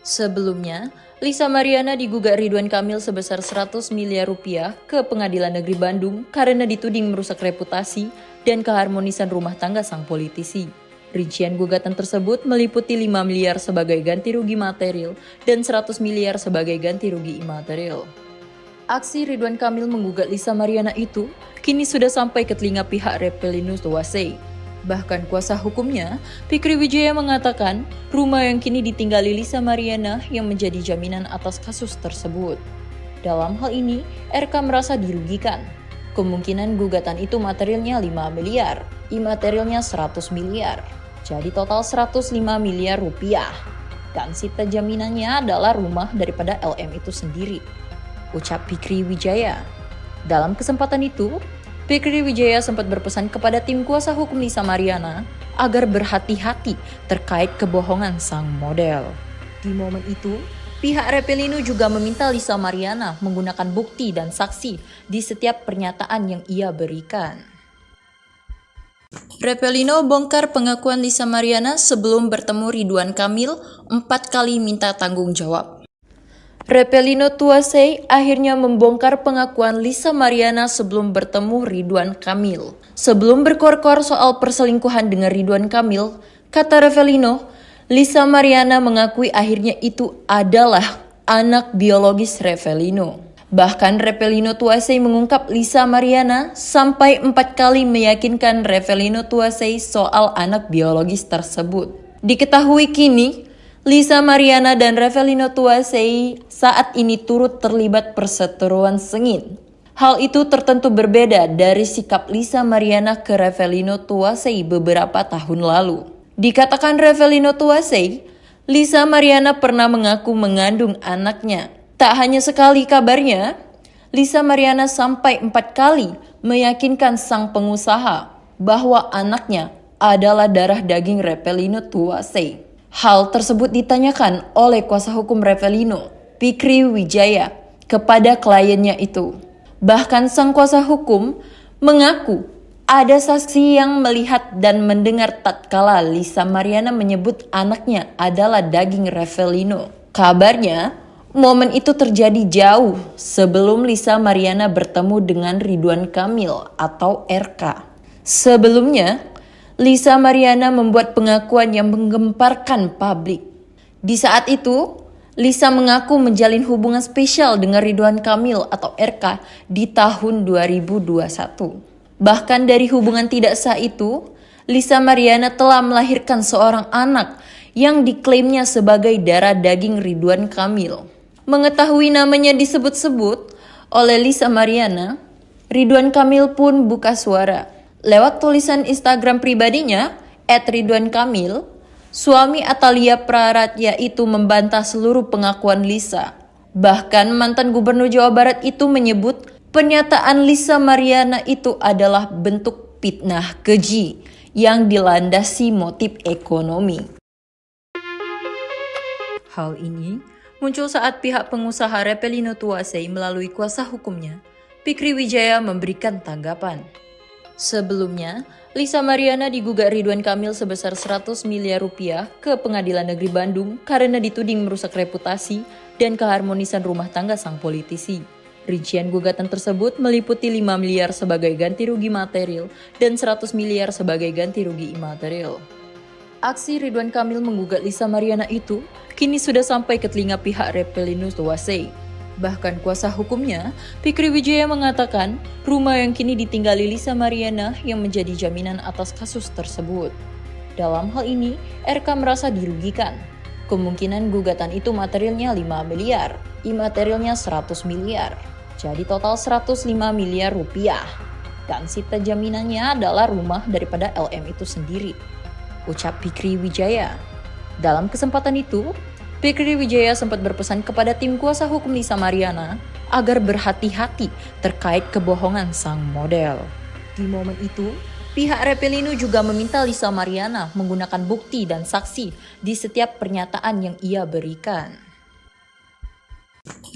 Sebelumnya, Lisa Mariana digugat Ridwan Kamil sebesar 100 miliar rupiah ke Pengadilan Negeri Bandung karena dituding merusak reputasi dan keharmonisan rumah tangga sang politisi. Rincian gugatan tersebut meliputi 5 miliar sebagai ganti rugi material dan 100 miliar sebagai ganti rugi imaterial. Aksi Ridwan Kamil menggugat Lisa Mariana itu kini sudah sampai ke telinga pihak Reppelino Tuasei. Bahkan kuasa hukumnya, Fikri Wijaya mengatakan rumah yang kini ditinggali Lisa Mariana yang menjadi jaminan atas kasus tersebut. Dalam hal ini, RK merasa dirugikan. Kemungkinan gugatan itu materialnya 5 miliar, imaterialnya 100 miliar. Jadi total 105 miliar rupiah. Dan sita jaminannya adalah rumah daripada LM itu sendiri, ucap Fikri Wijaya. Dalam kesempatan itu, Fikri Wijaya sempat berpesan kepada tim kuasa hukum Lisa Mariana agar berhati-hati terkait kebohongan sang model. Di momen itu, pihak Reppelino juga meminta Lisa Mariana menggunakan bukti dan saksi di setiap pernyataan yang ia berikan. Reppelino bongkar pengakuan Lisa Mariana sebelum bertemu Ridwan Kamil 4 kali minta tanggung jawab. Reppelino Tuasei akhirnya membongkar pengakuan Lisa Mariana sebelum bertemu Ridwan Kamil. Sebelum berkor-kor soal perselingkuhan dengan Ridwan Kamil, kata Reppelino, Lisa Mariana mengakui akhirnya itu adalah anak biologis Reppelino. Bahkan Revelino Tuasei mengungkap Lisa Mariana sampai 4 kali meyakinkan Revelino Tuasei soal anak biologis tersebut. Diketahui kini, Lisa Mariana dan Revelino Tuasei saat ini turut terlibat perseteruan sengit. Hal itu tertentu berbeda dari sikap Lisa Mariana ke Revelino Tuasei beberapa tahun lalu. Dikatakan Revelino Tuasei, Lisa Mariana pernah mengaku mengandung anaknya. Tak hanya sekali kabarnya, Lisa Mariana sampai 4 kali meyakinkan sang pengusaha bahwa anaknya adalah darah daging Revelino Tuasei. Hal tersebut ditanyakan oleh kuasa hukum Revelino, Fikri Wijaya, kepada kliennya itu. Bahkan sang kuasa hukum mengaku ada saksi yang melihat dan mendengar tatkala Lisa Mariana menyebut anaknya adalah daging Revelino. Kabarnya, momen itu terjadi jauh sebelum Lisa Mariana bertemu dengan Ridwan Kamil atau RK. Sebelumnya, Lisa Mariana membuat pengakuan yang menggemparkan publik. Di saat itu, Lisa mengaku menjalin hubungan spesial dengan Ridwan Kamil atau RK di tahun 2021. Bahkan dari hubungan tidak sah itu, Lisa Mariana telah melahirkan seorang anak yang diklaimnya sebagai darah daging Ridwan Kamil. Mengetahui namanya disebut-sebut oleh Lisa Mariana, Ridwan Kamil pun buka suara. Lewat tulisan Instagram pribadinya, @ridwankamil, suami Atalia Praratya itu membantah seluruh pengakuan Lisa. Bahkan mantan gubernur Jawa Barat itu menyebut pernyataan Lisa Mariana itu adalah bentuk fitnah keji yang dilandasi motif ekonomi. Hal ini muncul saat pihak pengusaha Revelino Tuasei melalui kuasa hukumnya, Fikri Wijaya, memberikan tanggapan. Sebelumnya, Lisa Mariana digugat Ridwan Kamil sebesar 100 miliar rupiah ke Pengadilan Negeri Bandung karena dituding merusak reputasi dan keharmonisan rumah tangga sang politisi. Rincian gugatan tersebut meliputi 5 miliar sebagai ganti rugi material dan 100 miliar sebagai ganti rugi imaterial. Aksi Ridwan Kamil menggugat Lisa Mariana itu kini sudah sampai ke telinga pihak Revelino Tuasei. Bahkan kuasa hukumnya, Fikri Wijaya, mengatakan rumah yang kini ditinggali Lisa Mariana yang menjadi jaminan atas kasus tersebut. Dalam hal ini, RK merasa dirugikan. Kemungkinan gugatan itu materialnya 5 miliar, imaterialnya 100 miliar. Jadi total 105 miliar rupiah. Dan sita jaminannya adalah rumah daripada LM itu sendiri, ucap Fikri Wijaya. Dalam kesempatan itu, Fikri Wijaya sempat berpesan kepada tim kuasa hukum Lisa Mariana agar berhati-hati terkait kebohongan sang model. Di momen itu, pihak Revelino juga meminta Lisa Mariana menggunakan bukti dan saksi di setiap pernyataan yang ia berikan.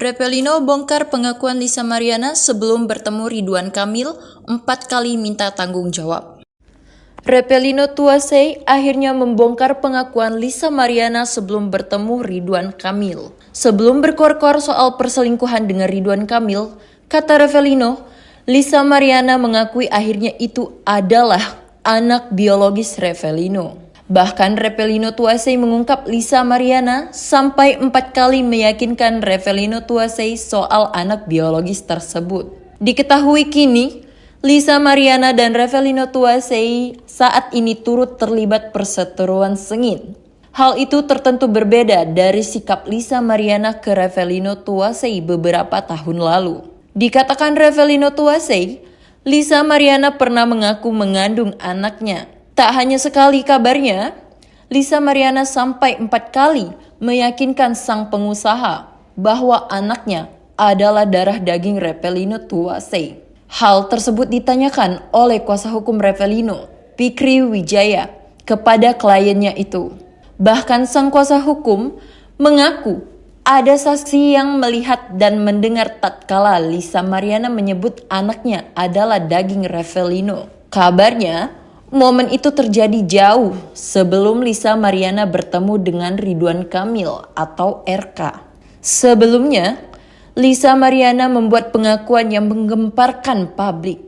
Revelino bongkar pengakuan Lisa Mariana sebelum bertemu Ridwan Kamil 4 kali minta tanggung jawab. Revelino Tuasei akhirnya membongkar pengakuan Lisa Mariana sebelum bertemu Ridwan Kamil. Sebelum berkor-kor soal perselingkuhan dengan Ridwan Kamil, kata Revelino, Lisa Mariana mengakui akhirnya itu adalah anak biologis Revelino. Bahkan Revelino Tuasei mengungkap Lisa Mariana sampai 4 kali meyakinkan Revelino Tuasei soal anak biologis tersebut. Diketahui kini, Lisa Mariana dan Revelino Tuasei saat ini turut terlibat perseteruan sengit. Hal itu tertentu berbeda dari sikap Lisa Mariana ke Revelino Tuasei beberapa tahun lalu. Dikatakan Revelino Tuasei, Lisa Mariana pernah mengaku mengandung anaknya. Tak hanya sekali kabarnya, Lisa Mariana sampai 4 kali meyakinkan sang pengusaha bahwa anaknya adalah darah daging Revelino Tuasei. Hal tersebut ditanyakan oleh kuasa hukum Revelino, Fikri Wijaya, kepada kliennya itu. Bahkan sang kuasa hukum mengaku ada saksi yang melihat dan mendengar tatkala Lisa Mariana menyebut anaknya adalah daging Revelino. Kabarnya, momen itu terjadi jauh sebelum Lisa Mariana bertemu dengan Ridwan Kamil atau RK. Sebelumnya, Lisa Mariana membuat pengakuan yang menggemparkan publik.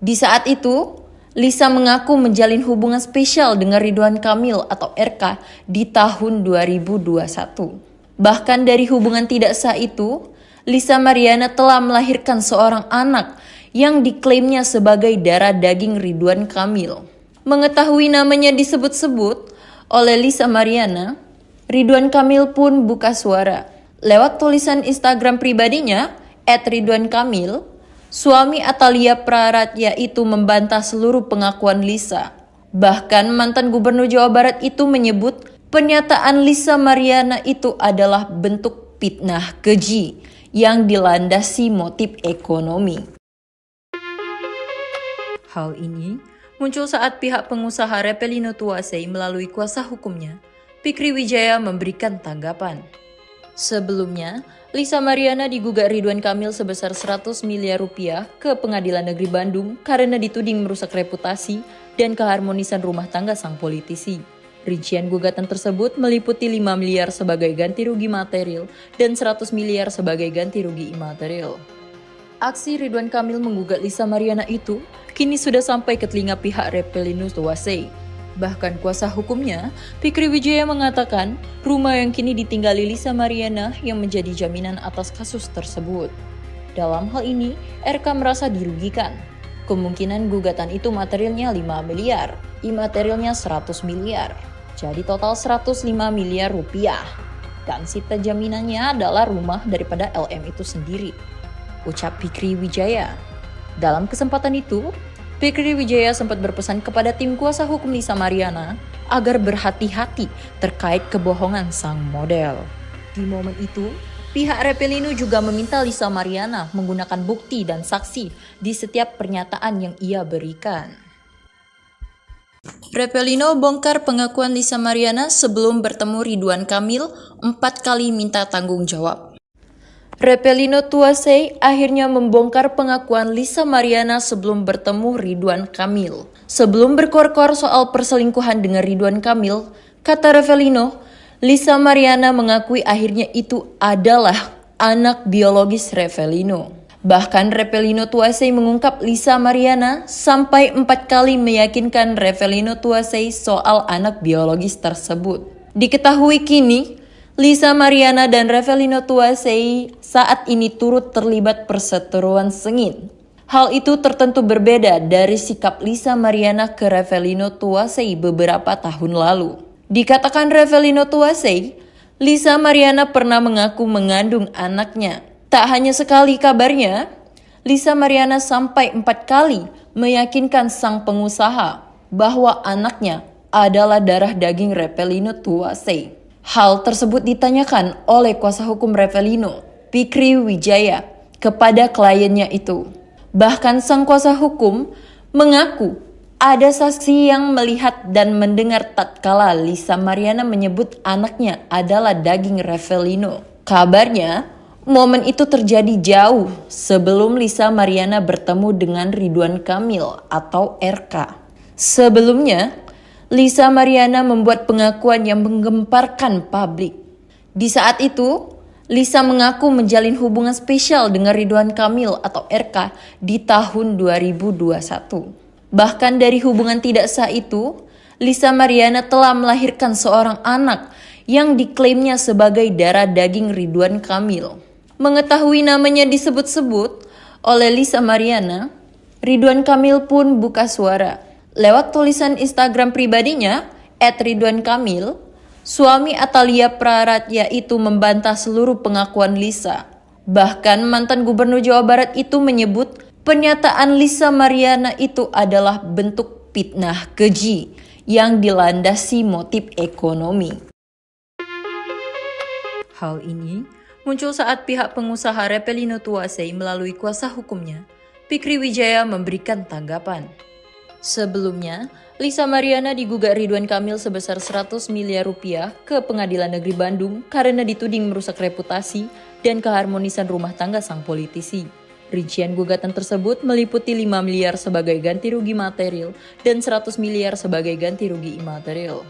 Di saat itu, Lisa mengaku menjalin hubungan spesial dengan Ridwan Kamil atau RK di tahun 2021. Bahkan dari hubungan tidak sah itu, Lisa Mariana telah melahirkan seorang anak yang diklaimnya sebagai darah daging Ridwan Kamil. Mengetahui namanya disebut-sebut oleh Lisa Mariana, Ridwan Kamil pun buka suara. Lewat tulisan Instagram pribadinya, @ridwankamil, suami Atalia Praratya itu membantah seluruh pengakuan Lisa. Bahkan mantan Gubernur Jawa Barat itu menyebut pernyataan Lisa Mariana itu adalah bentuk fitnah keji yang dilandasi motif ekonomi. Hal ini muncul saat pihak pengusaha Repelino Tuasei melalui kuasa hukumnya, Fikri Wijaya, memberikan tanggapan. Sebelumnya, Lisa Mariana digugat Ridwan Kamil sebesar 100 miliar rupiah ke Pengadilan Negeri Bandung karena dituding merusak reputasi dan keharmonisan rumah tangga sang politisi. Rincian gugatan tersebut meliputi 5 miliar sebagai ganti rugi material dan 100 miliar sebagai ganti rugi imaterial. Aksi Ridwan Kamil menggugat Lisa Mariana itu kini sudah sampai ke telinga pihak Repelino Tuasei. Bahkan kuasa hukumnya, Fikri Wijaya, mengatakan rumah yang kini ditinggali Lisa Mariana yang menjadi jaminan atas kasus tersebut. Dalam hal ini, RK merasa dirugikan. Kemungkinan gugatan itu materialnya 5 miliar, imaterialnya 100 miliar. Jadi total 105 miliar rupiah. Dan sita jaminannya adalah rumah daripada LM itu sendiri, ucap Fikri Wijaya. Dalam kesempatan itu, Fikri Wijaya sempat berpesan kepada tim kuasa hukum Lisa Mariana agar berhati-hati terkait kebohongan sang model. Di momen itu, pihak Repelino juga meminta Lisa Mariana menggunakan bukti dan saksi di setiap pernyataan yang ia berikan. Repelino bongkar pengakuan Lisa Mariana sebelum bertemu Ridwan Kamil 4 kali minta tanggung jawab. Repelino Tuasei akhirnya membongkar pengakuan Lisa Mariana sebelum bertemu Ridwan Kamil. Sebelum berkor-kor soal perselingkuhan dengan Ridwan Kamil, kata Repelino, Lisa Mariana mengakui akhirnya itu adalah anak biologis Repelino. Bahkan Repelino Tuasei mengungkap Lisa Mariana sampai 4 kali meyakinkan Repelino Tuasei soal anak biologis tersebut. Diketahui kini, Lisa Mariana dan Repelino Tuasei saat ini turut terlibat perseteruan sengit. Hal itu tertentu berbeda dari sikap Lisa Mariana ke Repelino Tuasei beberapa tahun lalu. Dikatakan Repelino Tuasei, Lisa Mariana pernah mengaku mengandung anaknya. Tak hanya sekali kabarnya, Lisa Mariana sampai 4 kali meyakinkan sang pengusaha bahwa anaknya adalah darah daging Repelino Tuasei. Hal tersebut ditanyakan oleh kuasa hukum Repelino, Fikri Wijaya, kepada kliennya itu. Bahkan sang kuasa hukum mengaku ada saksi yang melihat dan mendengar tatkala Lisa Mariana menyebut anaknya adalah daging Repelino. Kabarnya, momen itu terjadi jauh sebelum Lisa Mariana bertemu dengan Ridwan Kamil atau RK. Sebelumnya, Lisa Mariana membuat pengakuan yang menggemparkan publik. Di saat itu, Lisa mengaku menjalin hubungan spesial dengan Ridwan Kamil atau RK di tahun 2021. Bahkan dari hubungan tidak sah itu, Lisa Mariana telah melahirkan seorang anak yang diklaimnya sebagai darah daging Ridwan Kamil. Mengetahui namanya disebut-sebut oleh Lisa Mariana, Ridwan Kamil pun buka suara. Lewat tulisan Instagram pribadinya, @ridwankamil, suami Atalia Praratya itu membantah seluruh pengakuan Lisa. Bahkan mantan Gubernur Jawa Barat itu menyebut pernyataan Lisa Mariana itu adalah bentuk fitnah keji yang dilandasi motif ekonomi. Hal ini muncul saat pihak pengusaha Repelino Tuasei melalui kuasa hukumnya, Fikri Wijaya, memberikan tanggapan. Sebelumnya, Lisa Mariana digugat Ridwan Kamil sebesar 100 miliar rupiah ke Pengadilan Negeri Bandung karena dituding merusak reputasi dan keharmonisan rumah tangga sang politisi. Rincian gugatan tersebut meliputi 5 miliar sebagai ganti rugi material dan 100 miliar sebagai ganti rugi imaterial.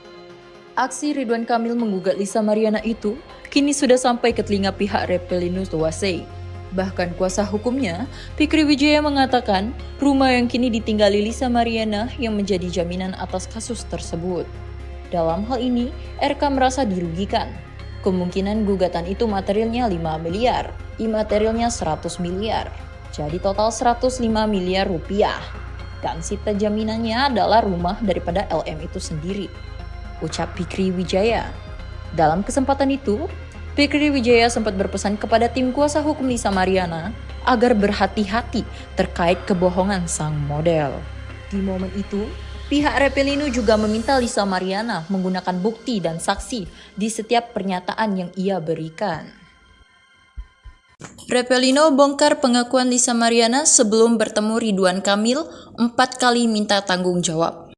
Aksi Ridwan Kamil menggugat Lisa Mariana itu kini sudah sampai ke telinga pihak Repelino Tuasei. Bahkan kuasa hukumnya, Fikri Wijaya, mengatakan rumah yang kini ditinggali Lisa Mariana yang menjadi jaminan atas kasus tersebut. Dalam hal ini, RK merasa dirugikan. Kemungkinan gugatan itu materialnya 5 miliar, imaterialnya 100 miliar. Jadi total 105 miliar rupiah. Dan sita jaminannya adalah rumah daripada LM itu sendiri, ucap Fikri Wijaya. Dalam kesempatan itu, Fikri Wijaya sempat berpesan kepada tim kuasa hukum Lisa Mariana agar berhati-hati terkait kebohongan sang model. Di momen itu, pihak Repelino juga meminta Lisa Mariana menggunakan bukti dan saksi di setiap pernyataan yang ia berikan. Repelino bongkar pengakuan Lisa Mariana sebelum bertemu Ridwan Kamil 4 kali minta tanggung jawab.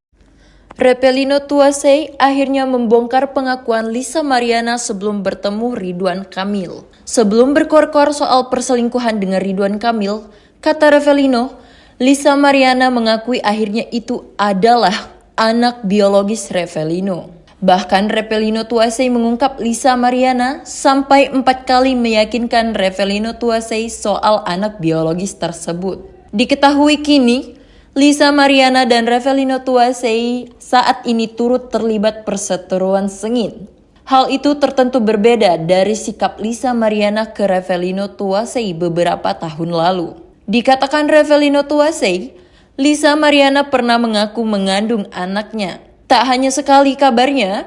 Repelino Tuasei akhirnya membongkar pengakuan Lisa Mariana sebelum bertemu Ridwan Kamil. Sebelum berkor-kor soal perselingkuhan dengan Ridwan Kamil, kata Repelino, Lisa Mariana mengakui akhirnya itu adalah anak biologis Repelino. Bahkan Repelino Tuasei mengungkap Lisa Mariana sampai 4 kali meyakinkan Repelino Tuasei soal anak biologis tersebut. Diketahui kini, Lisa Mariana dan Repelino Tuasei saat ini turut terlibat perseteruan sengit. Hal itu tertentu berbeda dari sikap Lisa Mariana ke Repelino Tuasei beberapa tahun lalu. Dikatakan Repelino Tuasei, Lisa Mariana pernah mengaku mengandung anaknya. Tak hanya sekali kabarnya,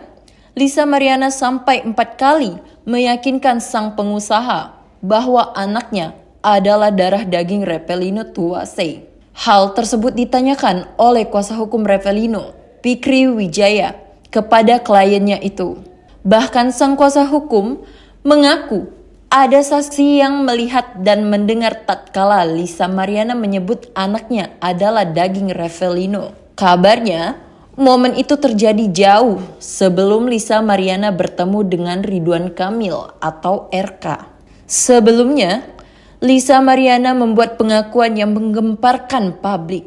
Lisa Mariana sampai 4 kali meyakinkan sang pengusaha bahwa anaknya adalah darah daging Repelino Tuasei. Hal tersebut ditanyakan oleh kuasa hukum Repelino, Fikri Wijaya, kepada kliennya itu. Bahkan sang kuasa hukum mengaku ada saksi yang melihat dan mendengar tatkala Lisa Mariana menyebut anaknya adalah daging Repelino. Kabarnya, momen itu terjadi jauh sebelum Lisa Mariana bertemu dengan Ridwan Kamil atau RK. Sebelumnya, Lisa Mariana membuat pengakuan yang menggemparkan publik.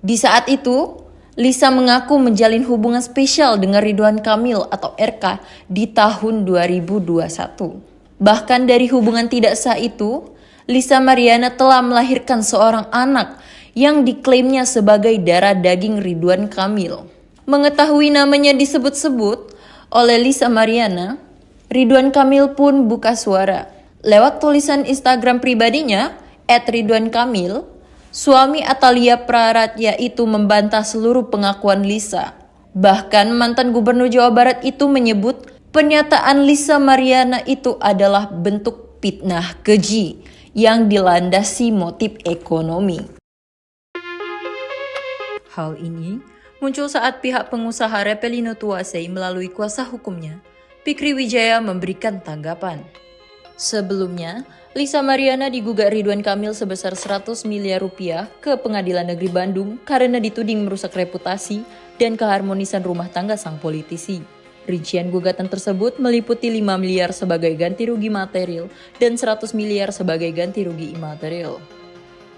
Di saat itu, Lisa mengaku menjalin hubungan spesial dengan Ridwan Kamil atau RK di tahun 2021. Bahkan dari hubungan tidak sah itu, Lisa Mariana telah melahirkan seorang anak yang diklaimnya sebagai darah daging Ridwan Kamil. Mengetahui namanya disebut-sebut oleh Lisa Mariana, Ridwan Kamil pun buka suara. Lewat tulisan Instagram pribadinya, @ridwankamil, suami Atalia Praratya itu membantah seluruh pengakuan Lisa. Bahkan mantan gubernur Jawa Barat itu menyebut pernyataan Lisa Mariana itu adalah bentuk fitnah keji yang dilandasi motif ekonomi. Hal ini muncul saat pihak pengusaha Repelino Tuasei melalui kuasa hukumnya, Fikri Wijaya memberikan tanggapan. Sebelumnya, Lisa Mariana digugat Ridwan Kamil sebesar 100 miliar rupiah ke Pengadilan Negeri Bandung karena dituding merusak reputasi dan keharmonisan rumah tangga sang politisi. Rincian gugatan tersebut meliputi 5 miliar sebagai ganti rugi material dan 100 miliar sebagai ganti rugi imaterial.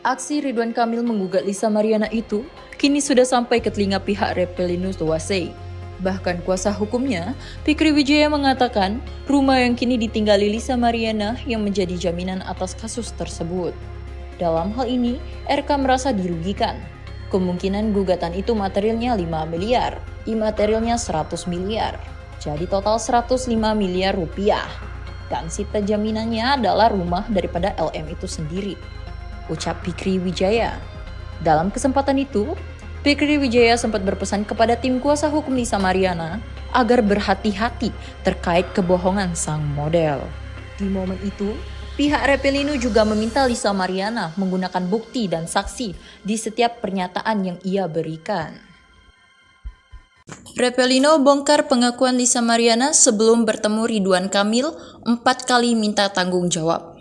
Aksi Ridwan Kamil menggugat Lisa Mariana itu kini sudah sampai ke telinga pihak Repelino Tuasei. Bahkan kuasa hukumnya, Fikri Wijaya mengatakan rumah yang kini ditinggali Lisa Mariana yang menjadi jaminan atas kasus tersebut. Dalam hal ini, RK merasa dirugikan. Kemungkinan gugatan itu materialnya 5 miliar, imaterialnya 100 miliar. Jadi total 105 miliar rupiah. Dan sita jaminannya adalah rumah daripada LM itu sendiri, ucap Fikri Wijaya. Dalam kesempatan itu, Fikri Wijaya sempat berpesan kepada tim kuasa hukum Lisa Mariana agar berhati-hati terkait kebohongan sang model. Di momen itu, pihak Repelino juga meminta Lisa Mariana menggunakan bukti dan saksi di setiap pernyataan yang ia berikan. Repelino bongkar pengakuan Lisa Mariana sebelum bertemu Ridwan Kamil 4 kali minta tanggung jawab.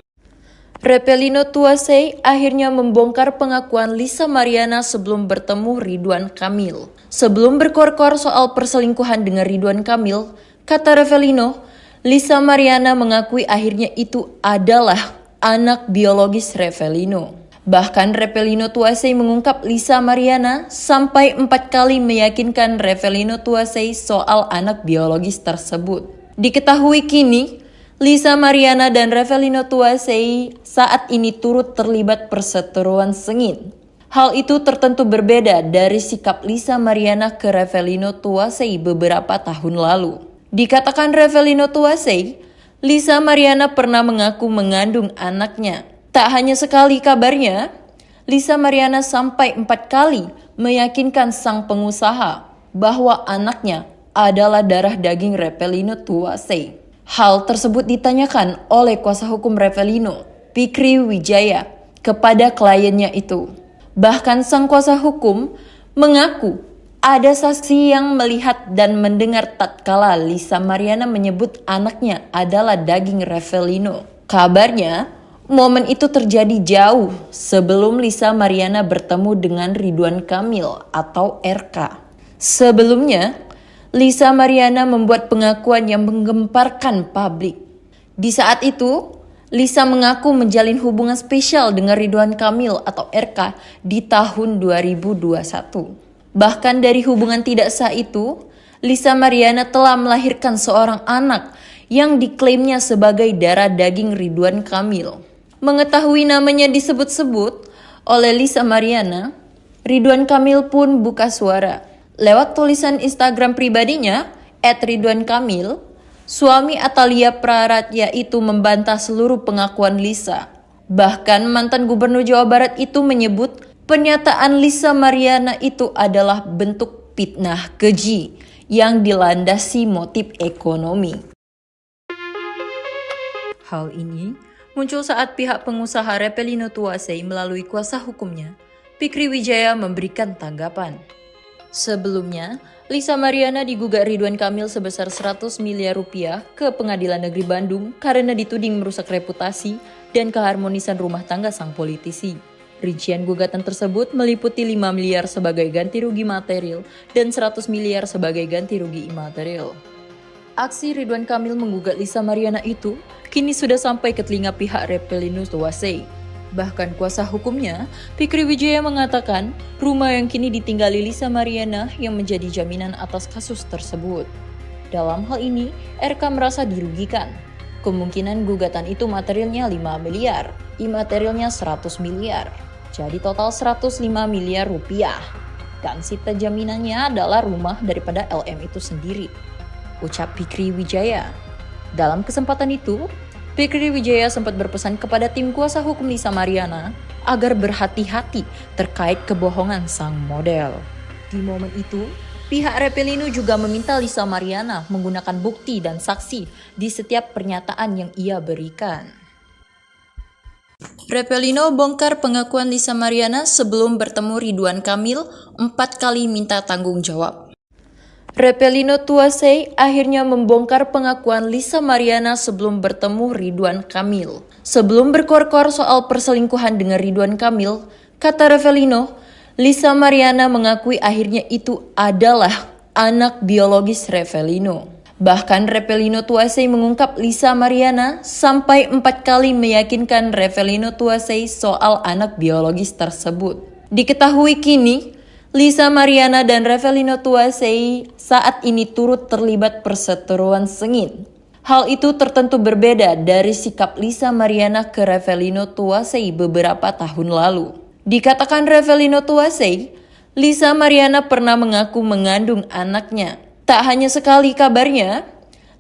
Repelino Tuasei akhirnya membongkar pengakuan Lisa Mariana sebelum bertemu Ridwan Kamil. Sebelum berkor-kor soal perselingkuhan dengan Ridwan Kamil, kata Repelino, Lisa Mariana mengakui akhirnya itu adalah anak biologis Repelino. Bahkan Repelino Tuasei mengungkap Lisa Mariana sampai 4 kali meyakinkan Repelino Tuasei soal anak biologis tersebut. Diketahui kini, Lisa Mariana dan Repelino Tuasei saat ini turut terlibat perseteruan sengit. Hal itu tertentu berbeda dari sikap Lisa Mariana ke Repelino Tuasei beberapa tahun lalu. Dikatakan Repelino Tuasei, Lisa Mariana pernah mengaku mengandung anaknya. Tak hanya sekali kabarnya, Lisa Mariana sampai 4 kali meyakinkan sang pengusaha bahwa anaknya adalah darah daging Revelino Tuasei. Hal tersebut ditanyakan oleh kuasa hukum Revelino, Fikri Wijaya, kepada kliennya itu. Bahkan sang kuasa hukum mengaku ada saksi yang melihat dan mendengar tatkala Lisa Mariana menyebut anaknya adalah daging Revelino. Kabarnya, momen itu terjadi jauh sebelum Lisa Mariana bertemu dengan Ridwan Kamil atau RK. Sebelumnya, Lisa Mariana membuat pengakuan yang menggemparkan publik. Di saat itu, Lisa mengaku menjalin hubungan spesial dengan Ridwan Kamil atau RK di tahun 2021. Bahkan dari hubungan tidak sah itu, Lisa Mariana telah melahirkan seorang anak yang diklaimnya sebagai darah daging Ridwan Kamil. Mengetahui namanya disebut-sebut oleh Lisa Mariana, Ridwan Kamil pun buka suara. Lewat tulisan Instagram pribadinya, @ridwankamil, suami Atalia Praratya itu membantah seluruh pengakuan Lisa. Bahkan mantan Gubernur Jawa Barat itu menyebut pernyataan Lisa Mariana itu adalah bentuk fitnah keji yang dilandasi motif ekonomi. Hal ini muncul saat pihak pengusaha Revelino Tuasei melalui kuasa hukumnya, Fikri Wijaya, memberikan tanggapan. Sebelumnya, Lisa Mariana digugat Ridwan Kamil sebesar 100 miliar rupiah ke Pengadilan Negeri Bandung karena dituding merusak reputasi dan keharmonisan rumah tangga sang politisi. Rincian gugatan tersebut meliputi 5 miliar sebagai ganti rugi material dan 100 miliar sebagai ganti rugi imaterial. Aksi Ridwan Kamil menggugat Lisa Mariana itu kini sudah sampai ke telinga pihak Revelino Tuasei. Bahkan kuasa hukumnya, Fikri Wijaya, mengatakan rumah yang kini ditinggali Lisa Mariana yang menjadi jaminan atas kasus tersebut. Dalam hal ini, RK merasa dirugikan. Kemungkinan gugatan itu materialnya 5 miliar, imaterialnya 100 miliar. Jadi total 105 miliar rupiah. Dan sita jaminannya adalah rumah daripada LM itu sendiri, ucap Fikri Wijaya. Dalam kesempatan itu, Fikri Wijaya sempat berpesan kepada tim kuasa hukum Lisa Mariana agar berhati-hati terkait kebohongan sang model. Di momen itu, pihak Revelino juga meminta Lisa Mariana menggunakan bukti dan saksi di setiap pernyataan yang ia berikan. Revelino bongkar pengakuan Lisa Mariana sebelum bertemu Ridwan Kamil 4 kali minta tanggung jawab. Revelino Tuasei akhirnya membongkar pengakuan Lisa Mariana sebelum bertemu Ridwan Kamil. Sebelum berkor-kor soal perselingkuhan dengan Ridwan Kamil, kata Revelino, Lisa Mariana mengakui akhirnya itu adalah anak biologis Revelino. Bahkan Revelino Tuasei mengungkap Lisa Mariana sampai 4 kali meyakinkan Revelino Tuasei soal anak biologis tersebut. Diketahui kini, Lisa Mariana dan Revelino Tuasei saat ini turut terlibat perseteruan sengit. Hal itu tertentu berbeda dari sikap Lisa Mariana ke Revelino Tuasei beberapa tahun lalu. Dikatakan Revelino Tuasei, Lisa Mariana pernah mengaku mengandung anaknya. Tak hanya sekali kabarnya,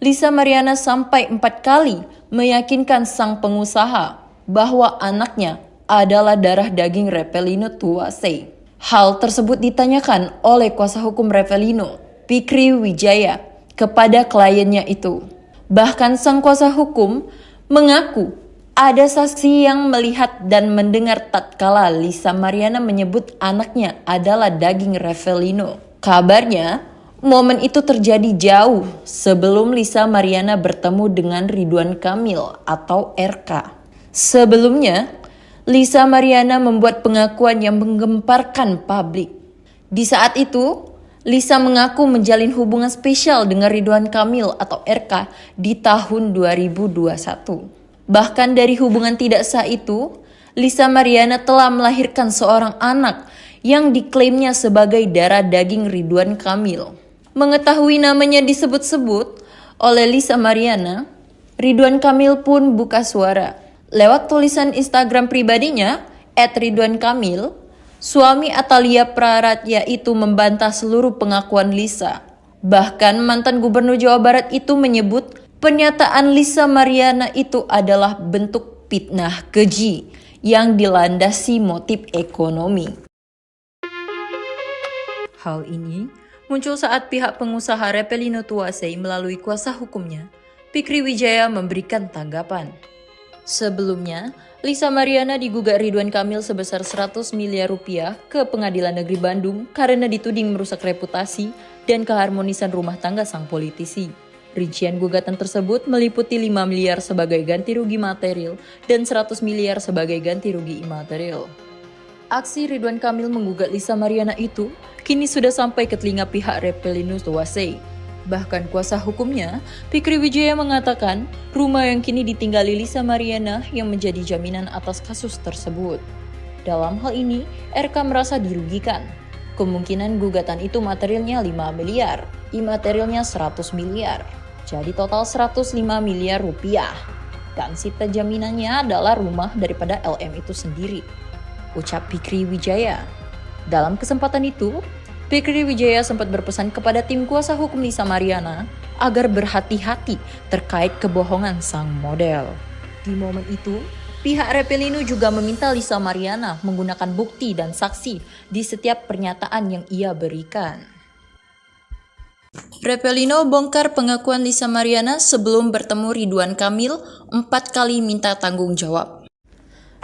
Lisa Mariana sampai 4 kali meyakinkan sang pengusaha bahwa anaknya adalah darah daging Revelino Tuasei. Hal tersebut ditanyakan oleh kuasa hukum Revelino, Fikri Wijaya, kepada kliennya itu. Bahkan sang kuasa hukum mengaku ada saksi yang melihat dan mendengar tatkala Lisa Mariana menyebut anaknya adalah daging Revelino. Kabarnya, momen itu terjadi jauh sebelum Lisa Mariana bertemu dengan Ridwan Kamil atau RK. Sebelumnya, Lisa Mariana membuat pengakuan yang menggemparkan publik. Di saat itu, Lisa mengaku menjalin hubungan spesial dengan Ridwan Kamil atau RK di tahun 2021. Bahkan dari hubungan tidak sah itu, Lisa Mariana telah melahirkan seorang anak yang diklaimnya sebagai darah daging Ridwan Kamil. Mengetahui namanya disebut-sebut oleh Lisa Mariana, Ridwan Kamil pun buka suara. Lewat tulisan Instagram pribadinya, @ridwankamil, suami Atalia Praratya itu membantah seluruh pengakuan Lisa. Bahkan mantan Gubernur Jawa Barat itu menyebut Pernyataan Lisa Mariana itu adalah bentuk fitnah keji yang dilandasi motif ekonomi. Hal ini muncul saat pihak pengusaha Repelino Tuasei melalui kuasa hukumnya, Fikri Wijaya, memberikan tanggapan. Sebelumnya, Lisa Mariana digugat Ridwan Kamil sebesar 100 miliar rupiah ke Pengadilan Negeri Bandung karena dituding merusak reputasi dan keharmonisan rumah tangga sang politisi. Rincian gugatan tersebut meliputi 5 miliar sebagai ganti rugi material dan 100 miliar sebagai ganti rugi imaterial. Aksi Ridwan Kamil menggugat Lisa Mariana itu kini sudah sampai ke telinga pihak Repelino Tuasei. Bahkan kuasa hukumnya, Fikri Wijaya, mengatakan rumah yang kini ditinggali Lisa Mariana yang menjadi jaminan atas kasus tersebut. Dalam hal ini, RK merasa dirugikan. Kemungkinan gugatan itu materialnya 5 miliar, imaterialnya 100 miliar. Jadi total 105 miliar rupiah. Dan sita jaminannya adalah rumah daripada LM itu sendiri, ucap Fikri Wijaya. Dalam kesempatan itu, Fikri Wijaya sempat berpesan kepada tim kuasa hukum Lisa Mariana agar berhati-hati terkait kebohongan sang model. Di momen itu, pihak Repelino juga meminta Lisa Mariana menggunakan bukti dan saksi di setiap pernyataan yang ia berikan. Repelino bongkar pengakuan Lisa Mariana sebelum bertemu Ridwan Kamil 4 kali minta tanggung jawab.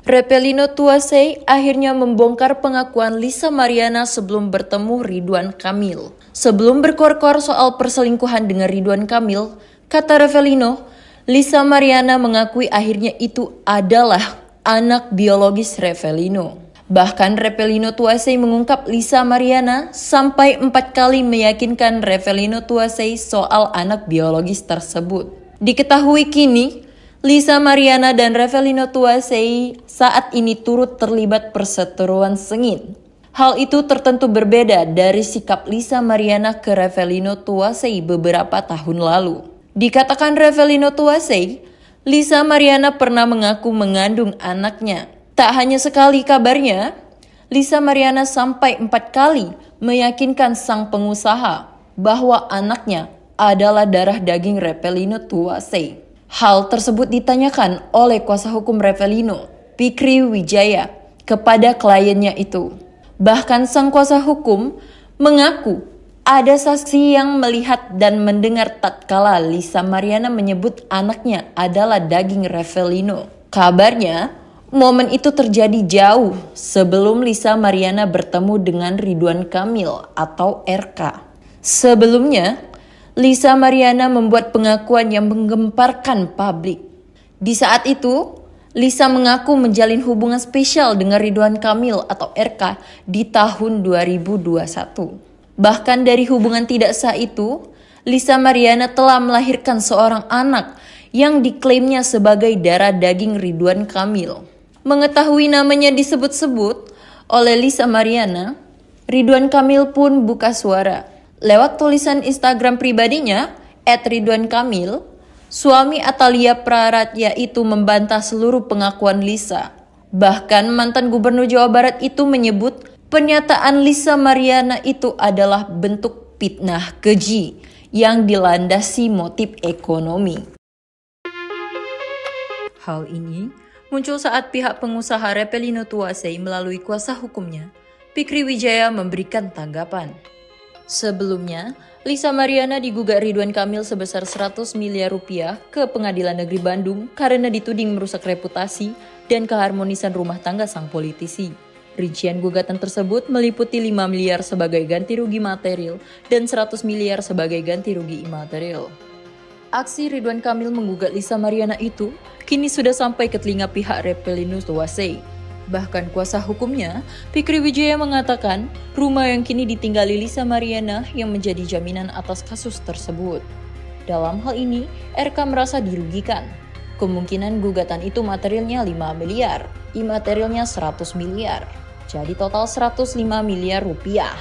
Repelino Tuasei akhirnya membongkar pengakuan Lisa Mariana sebelum bertemu Ridwan Kamil. Sebelum berkor-kor soal perselingkuhan dengan Ridwan Kamil, kata Repelino, Lisa Mariana mengakui akhirnya itu adalah anak biologis Repelino. Bahkan Repelino Tuasei mengungkap Lisa Mariana sampai 4 kali meyakinkan Repelino Tuasei soal anak biologis tersebut. Diketahui kini, Lisa Mariana dan Repelino Tuasei saat ini turut terlibat perseteruan sengit. Hal itu tertentu berbeda dari sikap Lisa Mariana ke Repelino Tuasei beberapa tahun lalu. Dikatakan Repelino Tuasei, Lisa Mariana pernah mengaku mengandung anaknya. Tak hanya sekali kabarnya, Lisa Mariana sampai 4 kali meyakinkan sang pengusaha bahwa anaknya adalah darah daging Repelino Tuasei. Hal tersebut ditanyakan oleh kuasa hukum Repelino, Fikri Wijaya, kepada kliennya itu. Bahkan sang kuasa hukum mengaku ada saksi yang melihat dan mendengar tatkala Lisa Mariana menyebut anaknya adalah daging Repelino. Kabarnya, momen itu terjadi jauh sebelum Lisa Mariana bertemu dengan Ridwan Kamil atau RK. Sebelumnya, Lisa Mariana membuat pengakuan yang menggemparkan publik. Di saat itu, Lisa mengaku menjalin hubungan spesial dengan Ridwan Kamil atau RK di tahun 2021. Bahkan dari hubungan tidak sah itu, Lisa Mariana telah melahirkan seorang anak yang diklaimnya sebagai darah daging Ridwan Kamil. Mengetahui namanya disebut-sebut oleh Lisa Mariana, Ridwan Kamil pun buka suara. Lewat tulisan Instagram pribadinya, @ridwankamil, suami Atalia Praratya itu membantah seluruh pengakuan Lisa. Bahkan mantan gubernur Jawa Barat itu menyebut pernyataan Lisa Mariana itu adalah bentuk fitnah keji yang dilandasi motif ekonomi. Hal ini muncul saat pihak pengusaha Repelino Tuasei melalui kuasa hukumnya, Fikri Wijaya, memberikan tanggapan. Sebelumnya, Lisa Mariana digugat Ridwan Kamil sebesar 100 miliar rupiah ke Pengadilan Negeri Bandung karena dituding merusak reputasi dan keharmonisan rumah tangga sang politisi. Rincian gugatan tersebut meliputi 5 miliar sebagai ganti rugi material dan 100 miliar sebagai ganti rugi imaterial. Aksi Ridwan Kamil menggugat Lisa Mariana itu kini sudah sampai ke telinga pihak Repelino Tuasei. Bahkan kuasa hukumnya, Fikri Wijaya, mengatakan rumah yang kini ditinggali Lisa Mariana yang menjadi jaminan atas kasus tersebut. Dalam hal ini, RK merasa dirugikan. Kemungkinan gugatan itu materialnya 5 miliar, imaterialnya 100 miliar. Jadi total 105 miliar rupiah.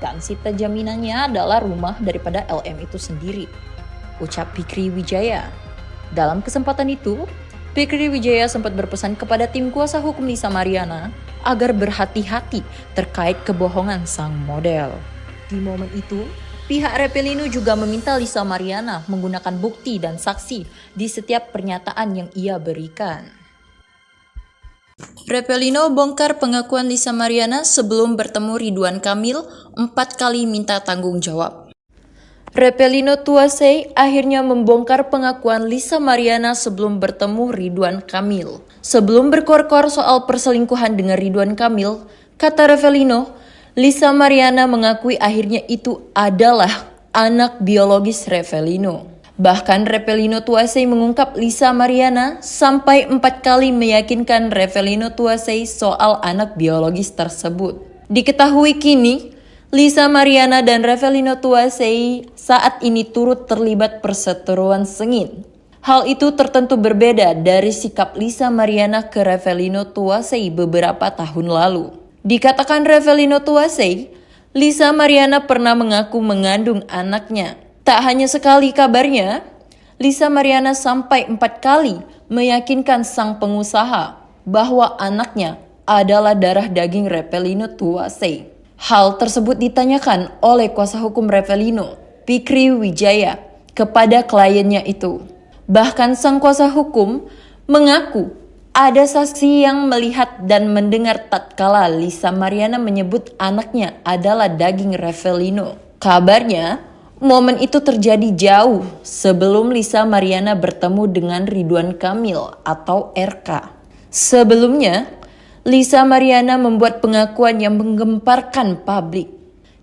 Dan sita jaminannya adalah rumah daripada LM itu sendiri, ucap Fikri Wijaya. Dalam kesempatan itu, Fikri Wijaya sempat berpesan kepada tim kuasa hukum Lisa Mariana agar berhati-hati terkait kebohongan sang model. Di momen itu, Pihak Revelino juga meminta Lisa Mariana menggunakan bukti dan saksi di setiap pernyataan yang ia berikan. Revelino bongkar pengakuan Lisa Mariana sebelum bertemu Ridwan Kamil 4 kali minta tanggung jawab. Revelino Tuasei akhirnya membongkar pengakuan Lisa Mariana sebelum bertemu Ridwan Kamil. Sebelum berkor-kor soal perselingkuhan dengan Ridwan Kamil, kata Revelino, Lisa Mariana mengakui akhirnya itu adalah anak biologis Revelino. Bahkan Revelino Tuasei mengungkap Lisa Mariana sampai 4 kali meyakinkan Revelino Tuasei soal anak biologis tersebut. Diketahui kini, Lisa Mariana dan Revelino Tuasei saat ini turut terlibat perseteruan sengit. Hal itu tertentu berbeda dari sikap Lisa Mariana ke Revelino Tuasei beberapa tahun lalu. Dikatakan Revelino Tuasei, Lisa Mariana pernah mengaku mengandung anaknya. Tak hanya sekali kabarnya, Lisa Mariana sampai 4 kali meyakinkan sang pengusaha bahwa anaknya adalah darah daging Revelino Tuasei. Hal tersebut ditanyakan oleh kuasa hukum Revelino, Fikri Wijaya, kepada kliennya itu. Bahkan sang kuasa hukum mengaku ada saksi yang melihat dan mendengar tatkala Lisa Mariana menyebut anaknya adalah daging Revelino. Kabarnya, momen itu terjadi jauh sebelum Lisa Mariana bertemu dengan Ridwan Kamil atau RK. Sebelumnya, Lisa Mariana membuat pengakuan yang menggemparkan publik.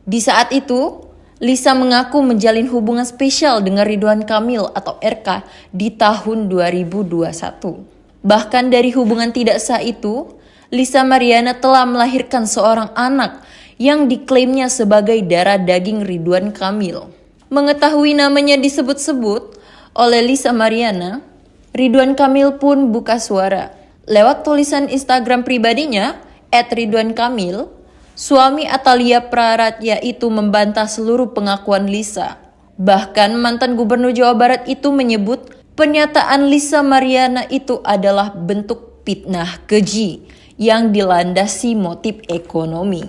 Di saat itu, Lisa mengaku menjalin hubungan spesial dengan Ridwan Kamil atau RK di tahun 2021. Bahkan dari hubungan tidak sah itu, Lisa Mariana telah melahirkan seorang anak yang diklaimnya sebagai darah daging Ridwan Kamil. Mengetahui namanya disebut-sebut oleh Lisa Mariana, Ridwan Kamil pun buka suara. Lewat tulisan Instagram pribadinya, @ridwankamil, suami Atalia Praratya itu membantah seluruh pengakuan Lisa. Bahkan mantan gubernur Jawa Barat itu menyebut pernyataan Lisa Mariana itu adalah bentuk fitnah keji yang dilandasi motif ekonomi.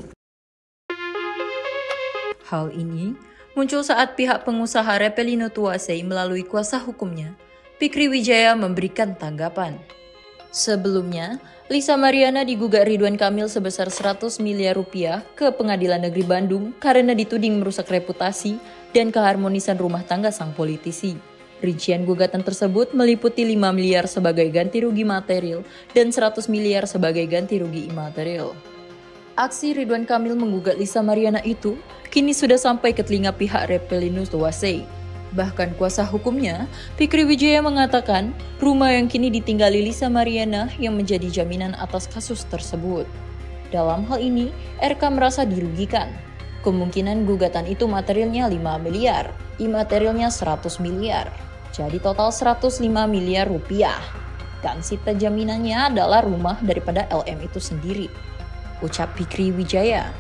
Hal ini muncul saat pihak pengusaha Revelino Tuasei melalui kuasa hukumnya, Fikri Wijaya, memberikan tanggapan. Sebelumnya, Lisa Mariana digugat Ridwan Kamil sebesar 100 miliar rupiah ke Pengadilan Negeri Bandung karena dituding merusak reputasi dan keharmonisan rumah tangga sang politisi. Rincian gugatan tersebut meliputi 5 miliar sebagai ganti rugi material dan 100 miliar sebagai ganti rugi imaterial. Aksi Ridwan Kamil menggugat Lisa Mariana itu kini sudah sampai ke telinga pihak Revelino Tuasei. Bahkan kuasa hukumnya, Fikri Wijaya, mengatakan rumah yang kini ditinggali Lisa Mariana yang menjadi jaminan atas kasus tersebut. Dalam hal ini, RK merasa dirugikan. Kemungkinan gugatan itu materialnya 5 miliar, imaterialnya 100 miliar. Jadi total 105 miliar rupiah. Dan sita jaminannya adalah rumah daripada LM itu sendiri, ucap Fikri Wijaya.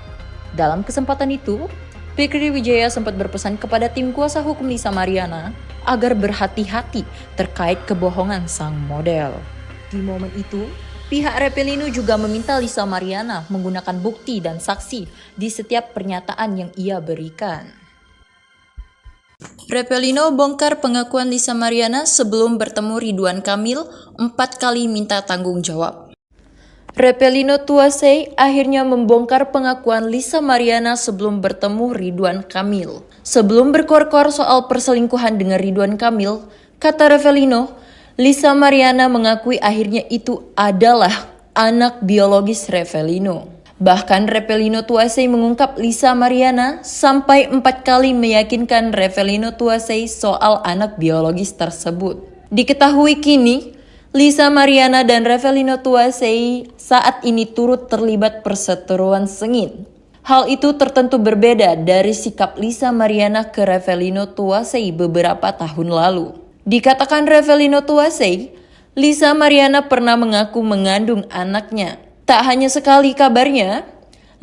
Dalam kesempatan itu, Fikri Wijaya sempat berpesan kepada tim kuasa hukum Lisa Mariana agar berhati-hati terkait kebohongan sang model. Di momen itu, pihak Revelino juga meminta Lisa Mariana menggunakan bukti dan saksi di setiap pernyataan yang ia berikan. Revelino bongkar pengakuan Lisa Mariana sebelum bertemu Ridwan Kamil 4 kali minta tanggung jawab. Revelino Tuasei akhirnya membongkar pengakuan Lisa Mariana sebelum bertemu Ridwan Kamil. Sebelum berkor-kor soal perselingkuhan dengan Ridwan Kamil, kata Revelino, Lisa Mariana mengakui akhirnya itu adalah anak biologis Revelino. Bahkan Revelino Tuasei mengungkap Lisa Mariana sampai 4 kali meyakinkan Revelino Tuasei soal anak biologis tersebut. Diketahui kini, Lisa Mariana dan Revelino Tuasei saat ini turut terlibat perseteruan sengit. Hal itu tertentu berbeda dari sikap Lisa Mariana ke Revelino Tuasei beberapa tahun lalu. Dikatakan Revelino Tuasei, Lisa Mariana pernah mengaku mengandung anaknya. Tak hanya sekali kabarnya,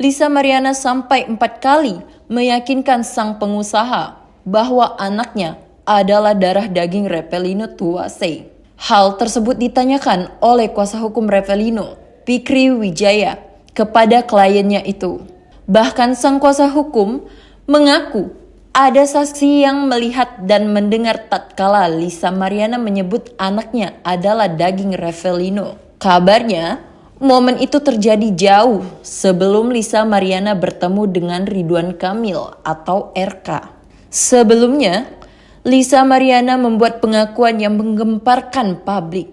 Lisa Mariana sampai 4 kali meyakinkan sang pengusaha bahwa anaknya adalah darah daging Revelino Tuasei. Hal tersebut ditanyakan oleh kuasa hukum Revelino, Fikri Wijaya, kepada kliennya itu. Bahkan sang kuasa hukum mengaku Ada saksi yang melihat dan mendengar tatkala Lisa Mariana menyebut anaknya adalah daging Revelino. Kabarnya, momen itu terjadi jauh sebelum Lisa Mariana bertemu dengan Ridwan Kamil atau RK. Sebelumnya, Lisa Mariana membuat pengakuan yang menggemparkan publik.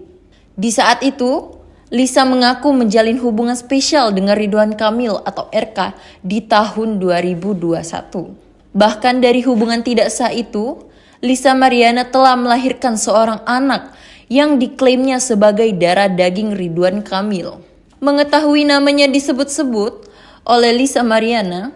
Di saat itu, Lisa mengaku menjalin hubungan spesial dengan Ridwan Kamil atau RK di tahun 2021. Bahkan dari hubungan tidak sah itu, Lisa Mariana telah melahirkan seorang anak yang diklaimnya sebagai darah daging Ridwan Kamil. Mengetahui namanya disebut-sebut oleh Lisa Mariana,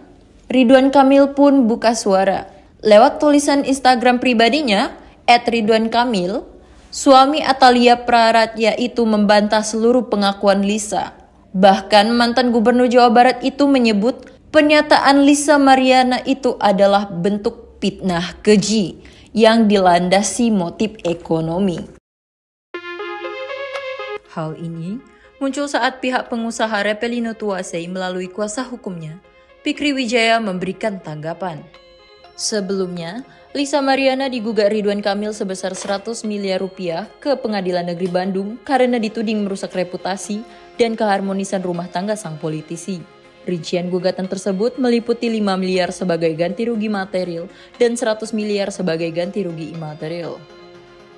Ridwan Kamil pun buka suara. Lewat tulisan Instagram pribadinya, @ridwankamil, suami Atalia Praratya itu membantah seluruh pengakuan Lisa. Bahkan mantan gubernur Jawa Barat itu menyebut pernyataan Lisa Mariana itu adalah bentuk fitnah keji yang dilandasi motif ekonomi. Hal ini muncul saat pihak pengusaha Revelino Tuasei melalui kuasa hukumnya, Fikri Wijaya, memberikan tanggapan. Sebelumnya, Lisa Mariana digugat Ridwan Kamil sebesar 100 miliar rupiah ke Pengadilan Negeri Bandung karena dituding merusak reputasi dan keharmonisan rumah tangga sang politisi. Rincian gugatan tersebut meliputi 5 miliar sebagai ganti rugi material dan 100 miliar sebagai ganti rugi imaterial.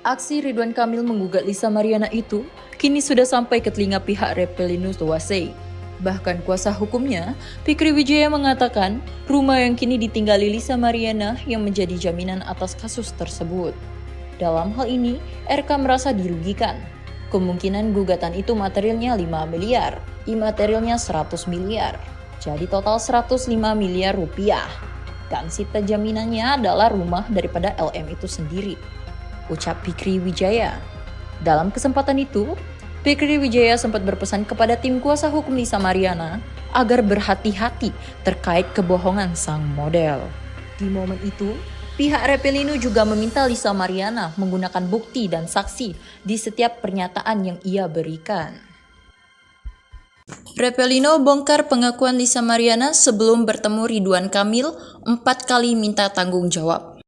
Aksi Ridwan Kamil menggugat Lisa Mariana itu kini sudah sampai ke telinga pihak Revelino Tuasei. Bahkan kuasa hukumnya, Fikri Wijaya, mengatakan rumah yang kini ditinggali Lisa Mariana yang menjadi jaminan atas kasus tersebut. Dalam hal ini, RK merasa dirugikan. Kemungkinan gugatan itu materialnya 5 miliar, imaterialnya 100 miliar. Jadi total 105 miliar rupiah. Dan sita jaminannya adalah rumah daripada LM itu sendiri, ucap Fikri Wijaya. Dalam kesempatan itu, Fikri Wijaya sempat berpesan kepada tim kuasa hukum Lisa Mariana agar berhati-hati terkait kebohongan sang model. Di momen itu, pihak Revelino juga meminta Lisa Mariana menggunakan bukti dan saksi di setiap pernyataan yang ia berikan. Revelino bongkar pengakuan Lisa Mariana sebelum bertemu Ridwan Kamil 4 kali minta tanggung jawab.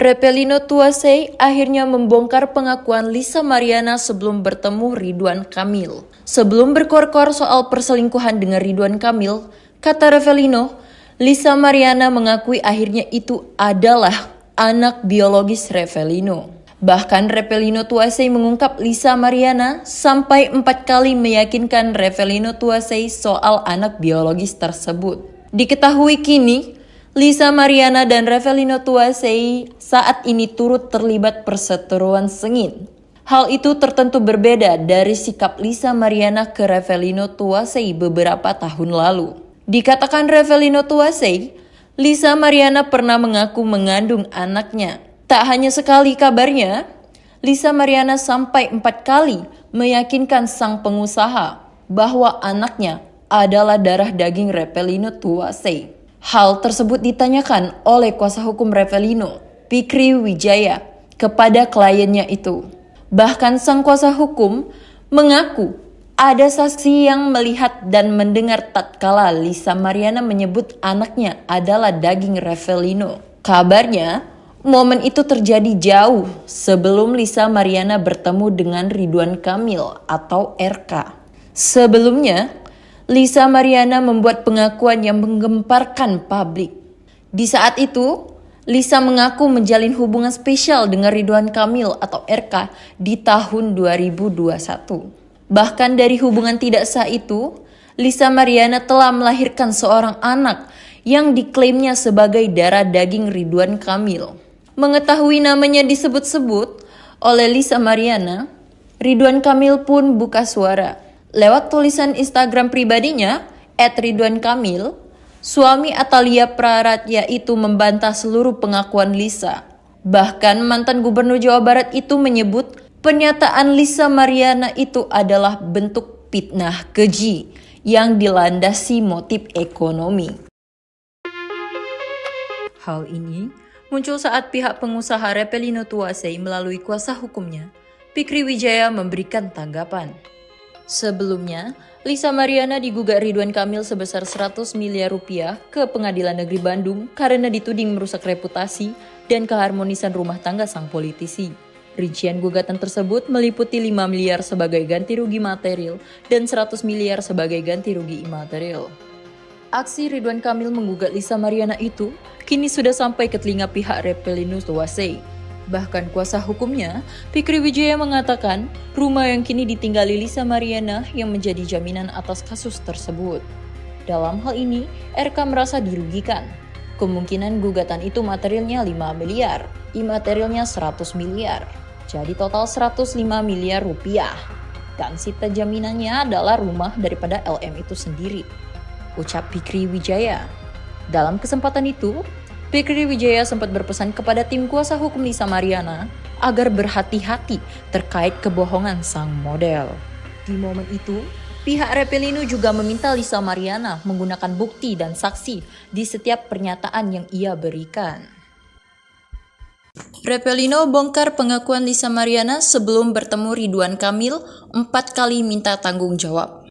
Revelino Tuasei akhirnya membongkar pengakuan Lisa Mariana sebelum bertemu Ridwan Kamil. Sebelum berkor-kor soal perselingkuhan dengan Ridwan Kamil, kata Revelino, Lisa Mariana mengakui akhirnya itu adalah anak biologis Revelino. Bahkan Revelino Tuasei mengungkap Lisa Mariana sampai 4 kali meyakinkan Revelino Tuasei soal anak biologis tersebut. Diketahui kini, Lisa Mariana dan Revelino Tuasei saat ini turut terlibat perseteruan sengit. Hal itu tertentu berbeda dari sikap Lisa Mariana ke Revelino Tuasei beberapa tahun lalu. Dikatakan Revelino Tuasei, Lisa Mariana pernah mengaku mengandung anaknya. Tak hanya sekali kabarnya, Lisa Mariana sampai 4 kali meyakinkan sang pengusaha bahwa anaknya adalah darah daging Revelino Tuasei. Hal tersebut ditanyakan oleh kuasa hukum Revelino, Fikri Wijaya, kepada kliennya itu. Bahkan sang kuasa hukum mengaku ada saksi yang melihat dan mendengar tatkala Lisa Mariana menyebut anaknya adalah daging Revelino. Kabarnya, momen itu terjadi jauh sebelum Lisa Mariana bertemu dengan Ridwan Kamil atau RK. Sebelumnya, Lisa Mariana membuat pengakuan yang menggemparkan publik. Di saat itu, Lisa mengaku menjalin hubungan spesial dengan Ridwan Kamil atau RK di tahun 2021. Bahkan dari hubungan tidak sah itu, Lisa Mariana telah melahirkan seorang anak yang diklaimnya sebagai darah daging Ridwan Kamil. Mengetahui namanya disebut-sebut oleh Lisa Mariana, Ridwan Kamil pun buka suara. Lewat tulisan Instagram pribadinya, @ridwankamil, suami Atalia Praratya itu membantah seluruh pengakuan Lisa. Bahkan mantan gubernur Jawa Barat itu menyebut pernyataan Lisa Mariana itu adalah bentuk fitnah keji yang dilandasi motif ekonomi. Hal ini muncul saat pihak pengusaha Revelino Tuasei melalui kuasa hukumnya, Fikri Wijaya, memberikan tanggapan. Sebelumnya, Lisa Mariana digugat Ridwan Kamil sebesar 100 miliar rupiah ke Pengadilan Negeri Bandung karena dituding merusak reputasi dan keharmonisan rumah tangga sang politisi. Rincian gugatan tersebut meliputi 5 miliar sebagai ganti rugi material dan 100 miliar sebagai ganti rugi imaterial. Aksi Ridwan Kamil menggugat Lisa Mariana itu kini sudah sampai ke telinga pihak Repelinho Tuasei. Bahkan kuasa hukumnya, Fikri Wijaya mengatakan rumah yang kini ditinggali Lisa Mariana yang menjadi jaminan atas kasus tersebut. Dalam hal ini, RK merasa dirugikan. Kemungkinan gugatan itu materialnya 5 miliar, imaterialnya 100 miliar. Jadi total 105 miliar rupiah. Dan sita jaminannya adalah rumah daripada LM itu sendiri, ucap Fikri Wijaya. Dalam kesempatan itu, Fikri Wijaya sempat berpesan kepada tim kuasa hukum Lisa Mariana agar berhati-hati terkait kebohongan sang model. Di momen itu, pihak Repelinho juga meminta Lisa Mariana menggunakan bukti dan saksi di setiap pernyataan yang ia berikan. Repelinho bongkar pengakuan Lisa Mariana sebelum bertemu Ridwan Kamil 4 kali minta tanggung jawab.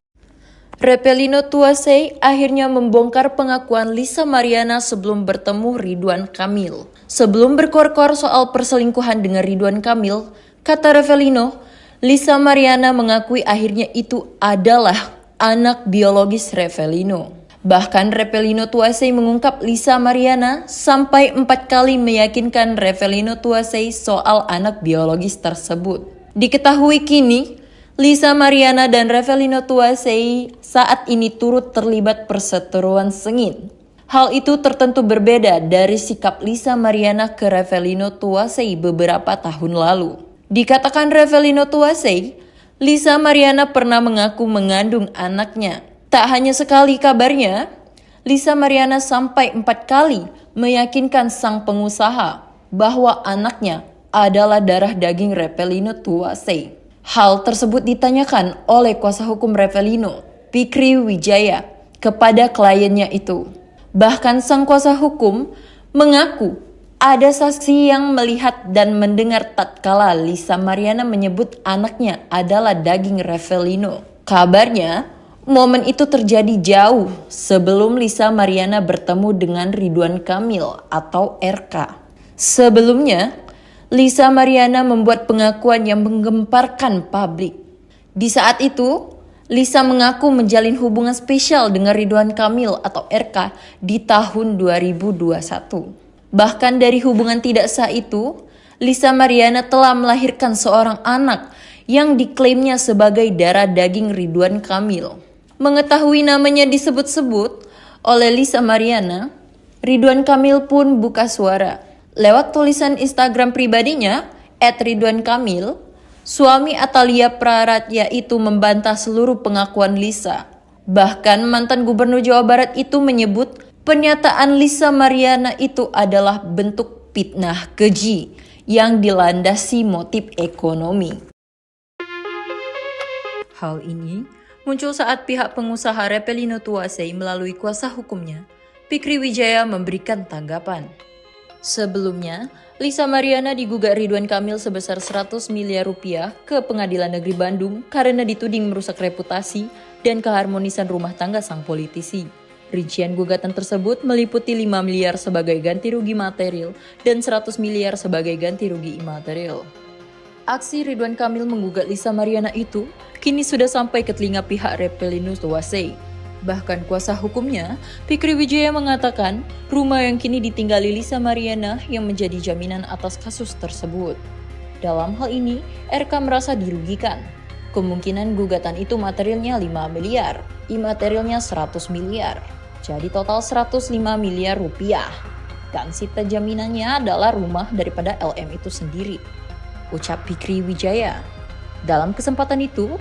Repelinho Tuasei akhirnya membongkar pengakuan Lisa Mariana sebelum bertemu Ridwan Kamil. Sebelum berkor-kor soal perselingkuhan dengan Ridwan Kamil, kata Repelinho, Lisa Mariana mengakui akhirnya itu adalah anak biologis Repelinho. Bahkan Repelinho Tuasei mengungkap Lisa Mariana sampai 4 kali meyakinkan Repelinho Tuasei soal anak biologis tersebut. Diketahui kini, Lisa Mariana dan Repelinho Tuasei saat ini turut terlibat perseteruan sengit. Hal itu tertentu berbeda dari sikap Lisa Mariana ke Repelinho Tuasei beberapa tahun lalu. Dikatakan Repelinho Tuasei, Lisa Mariana pernah mengaku mengandung anaknya. Tak hanya sekali kabarnya, Lisa Mariana sampai 4 kali meyakinkan sang pengusaha bahwa anaknya adalah darah daging Repelinho Tuasei. Hal tersebut ditanyakan oleh kuasa hukum Repelinho, Fikri Wijaya, kepada kliennya itu. Bahkan sang kuasa hukum mengaku ada saksi yang melihat dan mendengar tatkala Lisa Mariana menyebut anaknya adalah daging Repelinho. Kabarnya, momen itu terjadi jauh sebelum Lisa Mariana bertemu dengan Ridwan Kamil atau RK. Sebelumnya, Lisa Mariana membuat pengakuan yang menggemparkan publik. Di saat itu, Lisa mengaku menjalin hubungan spesial dengan Ridwan Kamil atau RK di tahun 2021. Bahkan dari hubungan tidak sah itu, Lisa Mariana telah melahirkan seorang anak yang diklaimnya sebagai darah daging Ridwan Kamil. Mengetahui namanya disebut-sebut oleh Lisa Mariana, Ridwan Kamil pun buka suara. Lewat tulisan Instagram pribadinya, @ridwankamil, suami Atalia Praratya itu membantah seluruh pengakuan Lisa. Bahkan mantan gubernur Jawa Barat itu menyebut pernyataan Lisa Mariana itu adalah bentuk fitnah keji yang dilandasi motif ekonomi. Hal ini muncul saat pihak pengusaha Repelinho Tuasei melalui kuasa hukumnya, Fikri Wijaya memberikan tanggapan. Sebelumnya, Lisa Mariana digugat Ridwan Kamil sebesar 100 miliar rupiah ke Pengadilan Negeri Bandung karena dituding merusak reputasi dan keharmonisan rumah tangga sang politisi. Rincian gugatan tersebut meliputi 5 miliar sebagai ganti rugi material dan 100 miliar sebagai ganti rugi imaterial. Aksi Ridwan Kamil menggugat Lisa Mariana itu kini sudah sampai ke telinga pihak Repelinho Tuasei. Bahkan kuasa hukumnya, Fikri Wijaya mengatakan rumah yang kini ditinggali Lisa Mariana yang menjadi jaminan atas kasus tersebut. Dalam hal ini, RK merasa dirugikan. Kemungkinan gugatan itu materialnya 5 miliar, imaterialnya 100 miliar. Jadi total 105 miliar rupiah. Dan sita jaminannya adalah rumah daripada LM itu sendiri, ucap Fikri Wijaya. Dalam kesempatan itu,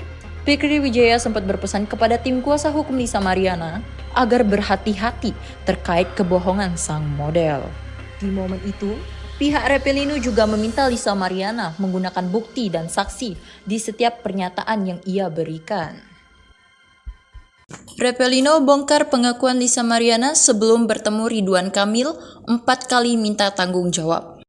Fikri Wijaya sempat berpesan kepada tim kuasa hukum Lisa Mariana agar berhati-hati terkait kebohongan sang model. Di momen itu, pihak Repelinho juga meminta Lisa Mariana menggunakan bukti dan saksi di setiap pernyataan yang ia berikan. Repelinho bongkar pengakuan Lisa Mariana sebelum bertemu Ridwan Kamil 4 kali minta tanggung jawab.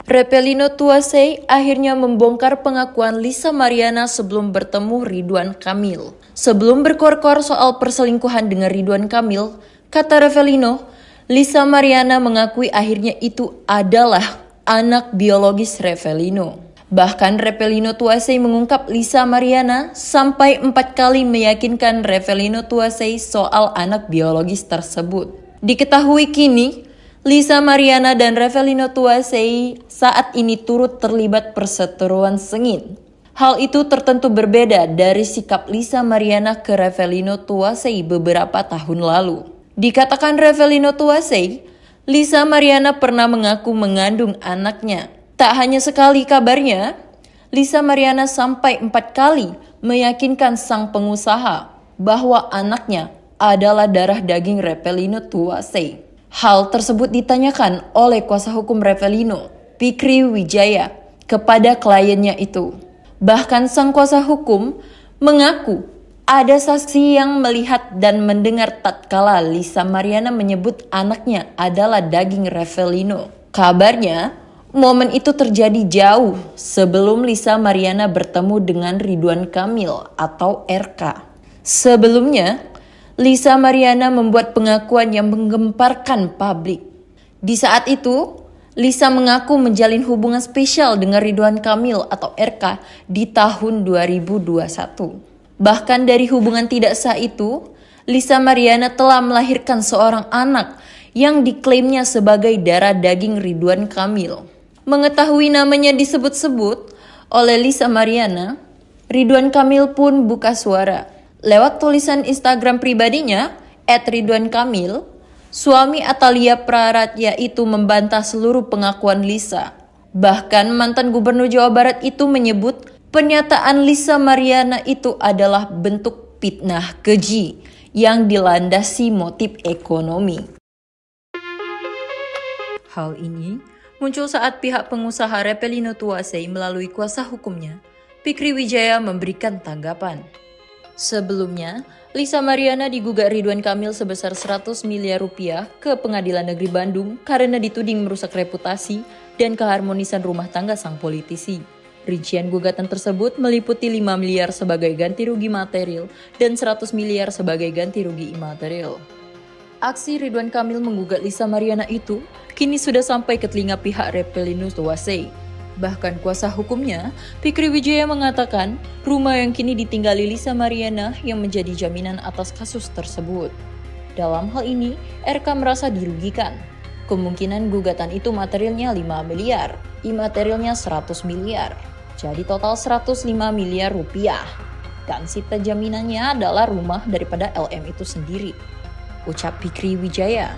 Repelino Tuasei akhirnya membongkar pengakuan Lisa Mariana sebelum bertemu Ridwan Kamil. Sebelum berkor-kor soal perselingkuhan dengan Ridwan Kamil, kata Repelino, Lisa Mariana mengakui akhirnya itu adalah anak biologis Repelino. Bahkan Repelino Tuasei mengungkap Lisa Mariana sampai 4 kali meyakinkan Repelino Tuasei soal anak biologis tersebut. Diketahui kini, Lisa Mariana dan Repelino Tuasei saat ini turut terlibat perseteruan sengit. Hal itu tertentu berbeda dari sikap Lisa Mariana ke Repelino Tuasei beberapa tahun lalu. Dikatakan Repelino Tuasei, Lisa Mariana pernah mengaku mengandung anaknya. Tak hanya sekali kabarnya, Lisa Mariana sampai 4 kali meyakinkan sang pengusaha bahwa anaknya adalah darah daging Repelino Tuasei. Hal tersebut ditanyakan oleh kuasa hukum Repelino, Fikri Wijaya, kepada kliennya itu. Bahkan sang kuasa hukum mengaku ada saksi yang melihat dan mendengar tatkala Lisa Mariana menyebut anaknya adalah daging Repelino. Kabarnya, momen itu terjadi jauh sebelum Lisa Mariana bertemu dengan Ridwan Kamil atau RK. Sebelumnya, Lisa Mariana membuat pengakuan yang menggemparkan publik. Di saat itu, Lisa mengaku menjalin hubungan spesial dengan Ridwan Kamil atau RK di tahun 2021. Bahkan dari hubungan tidak sah itu, Lisa Mariana telah melahirkan seorang anak yang diklaimnya sebagai darah daging Ridwan Kamil. Mengetahui namanya disebut-sebut oleh Lisa Mariana, Ridwan Kamil pun buka suara. Lewat tulisan Instagram pribadinya, @ridwankamil, suami Atalia Praratya itu membantah seluruh pengakuan Lisa. Bahkan mantan gubernur Jawa Barat itu menyebut pernyataan Lisa Mariana itu adalah bentuk fitnah keji yang dilandasi motif ekonomi. Hal ini muncul saat pihak pengusaha Repelino Tuasei melalui kuasa hukumnya, Fikri Wijaya, memberikan tanggapan. Sebelumnya, Lisa Mariana digugat Ridwan Kamil sebesar 100 miliar rupiah ke Pengadilan Negeri Bandung karena dituding merusak reputasi dan keharmonisan rumah tangga sang politisi. Rincian gugatan tersebut meliputi 5 miliar sebagai ganti rugi material dan 100 miliar sebagai ganti rugi imaterial. Aksi Ridwan Kamil menggugat Lisa Mariana itu kini sudah sampai ke telinga pihak Repelino Tuasei. Bahkan kuasa hukumnya, Fikri Wijaya, mengatakan rumah yang kini ditinggali Lisa Mariana yang menjadi jaminan atas kasus tersebut. Dalam hal ini, RK merasa dirugikan. Kemungkinan gugatan itu materialnya 5 miliar, imaterialnya 100 miliar. Jadi total 105 miliar rupiah. Dan sita jaminannya adalah rumah daripada LM itu sendiri, ucap Fikri Wijaya.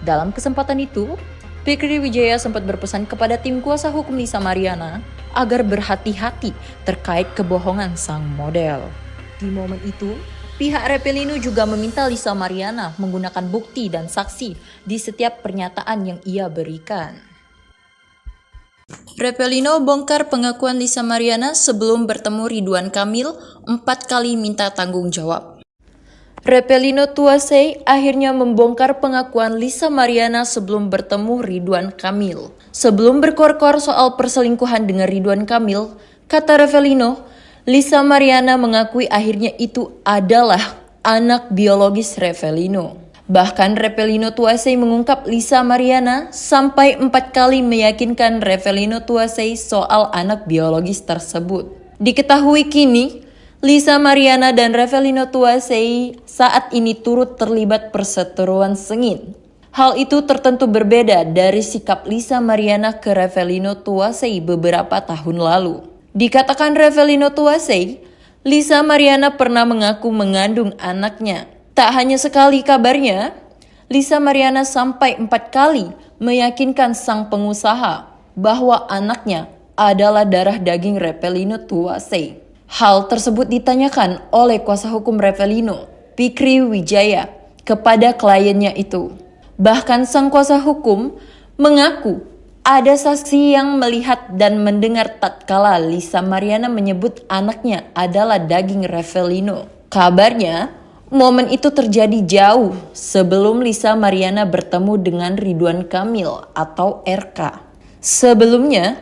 Dalam kesempatan itu, Fikri Wijaya sempat berpesan kepada tim kuasa hukum Lisa Mariana agar berhati-hati terkait kebohongan sang model. Di momen itu, pihak Repelino juga meminta Lisa Mariana menggunakan bukti dan saksi di setiap pernyataan yang ia berikan. Repelino bongkar pengakuan Lisa Mariana sebelum bertemu Ridwan Kamil 4 kali minta tanggung jawab. Repelino Tuasei akhirnya membongkar pengakuan Lisa Mariana sebelum bertemu Ridwan Kamil. Sebelum berkor-kor soal perselingkuhan dengan Ridwan Kamil, kata Repelino, Lisa Mariana mengakui akhirnya itu adalah anak biologis Repelino. Bahkan Repelino Tuasei mengungkap Lisa Mariana sampai 4 kali meyakinkan Repelino Tuasei soal anak biologis tersebut. Diketahui kini, Lisa Mariana dan Repelino Tuasei saat ini turut terlibat perseteruan sengit. Hal itu tertentu berbeda dari sikap Lisa Mariana ke Repelino Tuasei beberapa tahun lalu. Dikatakan Repelino Tuasei, Lisa Mariana pernah mengaku mengandung anaknya. Tak hanya sekali kabarnya, Lisa Mariana sampai 4 kali meyakinkan sang pengusaha bahwa anaknya adalah darah daging Repelino Tuasei. Hal tersebut ditanyakan oleh kuasa hukum Repelino, Fikri Wijaya, kepada kliennya itu. Bahkan sang kuasa hukum mengaku ada saksi yang melihat dan mendengar tatkala Lisa Mariana menyebut anaknya adalah daging Repelino. Kabarnya, momen itu terjadi jauh sebelum Lisa Mariana bertemu dengan Ridwan Kamil atau RK. Sebelumnya,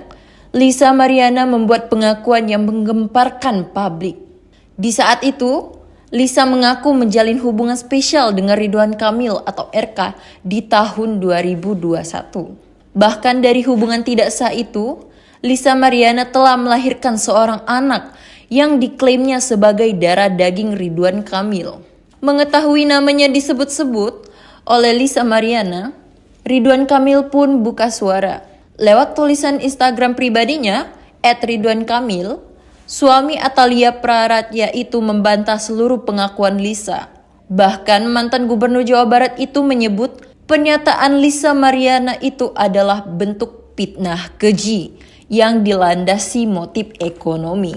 Lisa Mariana membuat pengakuan yang menggemparkan publik. Di saat itu, Lisa mengaku menjalin hubungan spesial dengan Ridwan Kamil atau RK di tahun 2021. Bahkan dari hubungan tidak sah itu, Lisa Mariana telah melahirkan seorang anak yang diklaimnya sebagai darah daging Ridwan Kamil. Mengetahui namanya disebut-sebut oleh Lisa Mariana, Ridwan Kamil pun buka suara. Lewat tulisan Instagram pribadinya, @ridwankamil, suami Atalia Praratya itu membantah seluruh pengakuan Lisa. Bahkan mantan gubernur Jawa Barat itu menyebut pernyataan Lisa Mariana itu adalah bentuk fitnah keji yang dilandasi motif ekonomi.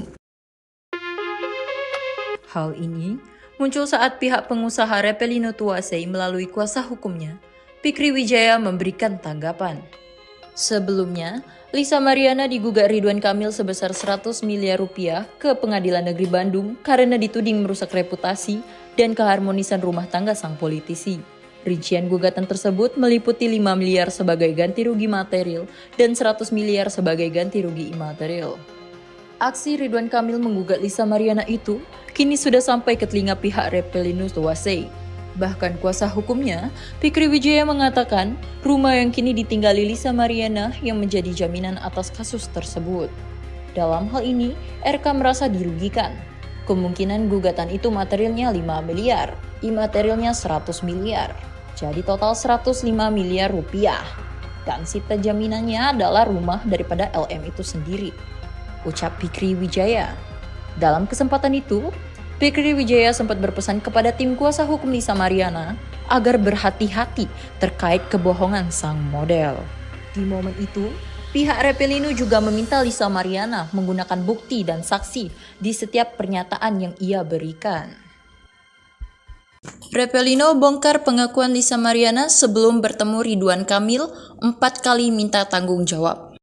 Hal ini muncul saat pihak pengusaha Repelino Tuasei melalui kuasa hukumnya, Fikri Wijaya, memberikan tanggapan. Sebelumnya, Lisa Mariana digugat Ridwan Kamil sebesar 100 miliar rupiah ke Pengadilan Negeri Bandung karena dituding merusak reputasi dan keharmonisan rumah tangga sang politisi. Rincian gugatan tersebut meliputi 5 miliar sebagai ganti rugi material dan 100 miliar sebagai ganti rugi imaterial. Aksi Ridwan Kamil menggugat Lisa Mariana itu kini sudah sampai ke telinga pihak Repelino Tuasei. Bahkan kuasa hukumnya, Fikri Wijaya, mengatakan rumah yang kini ditinggali Lisa Mariana yang menjadi jaminan atas kasus tersebut. Dalam hal ini, RK merasa dirugikan. Kemungkinan gugatan itu materialnya 5 miliar, imaterialnya 100 miliar. Jadi total 105 miliar rupiah. Dan sita jaminannya adalah rumah daripada LM itu sendiri, ucap Fikri Wijaya. Dalam kesempatan itu, Fikri Wijaya sempat berpesan kepada tim kuasa hukum Lisa Mariana agar berhati-hati terkait kebohongan sang model. Di momen itu, pihak Repelino juga meminta Lisa Mariana menggunakan bukti dan saksi di setiap pernyataan yang ia berikan. Repelino bongkar pengakuan Lisa Mariana sebelum bertemu Ridwan Kamil 4 kali minta tanggung jawab.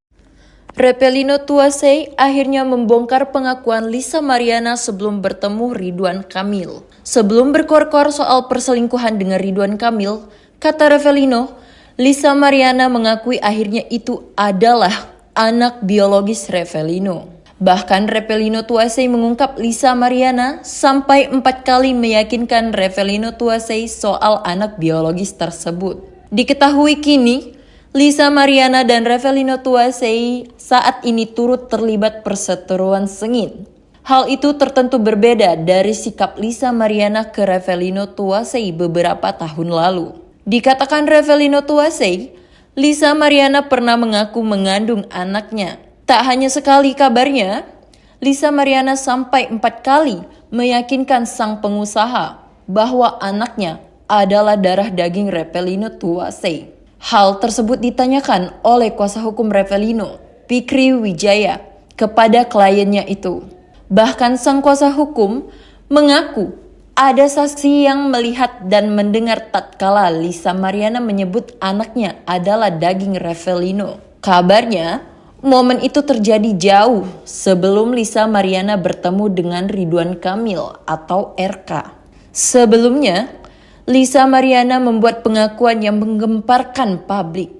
Repelino Tuasei akhirnya membongkar pengakuan Lisa Mariana sebelum bertemu Ridwan Kamil. Sebelum berkor-kor soal perselingkuhan dengan Ridwan Kamil, kata Repelino, Lisa Mariana mengakui akhirnya itu adalah anak biologis Repelino. Bahkan Repelino Tuasei mengungkap Lisa Mariana sampai 4 kali meyakinkan Repelino Tuasei soal anak biologis tersebut. Diketahui kini, Lisa Mariana dan Repelino Tuasei saat ini turut terlibat perseteruan sengit. Hal itu tertentu berbeda dari sikap Lisa Mariana ke Repelino Tuasei beberapa tahun lalu. Dikatakan Repelino Tuasei, Lisa Mariana pernah mengaku mengandung anaknya. Tak hanya sekali kabarnya, Lisa Mariana sampai 4 kali meyakinkan sang pengusaha bahwa anaknya adalah darah daging Repelino Tuasei. Hal tersebut ditanyakan oleh kuasa hukum Repelino, Fikri Wijaya, kepada kliennya itu. Bahkan sang kuasa hukum mengaku ada saksi yang melihat dan mendengar tatkala Lisa Mariana menyebut anaknya adalah daging Repelino. Kabarnya, momen itu terjadi jauh sebelum Lisa Mariana bertemu dengan Ridwan Kamil atau RK. Sebelumnya, Lisa Mariana membuat pengakuan yang menggemparkan publik.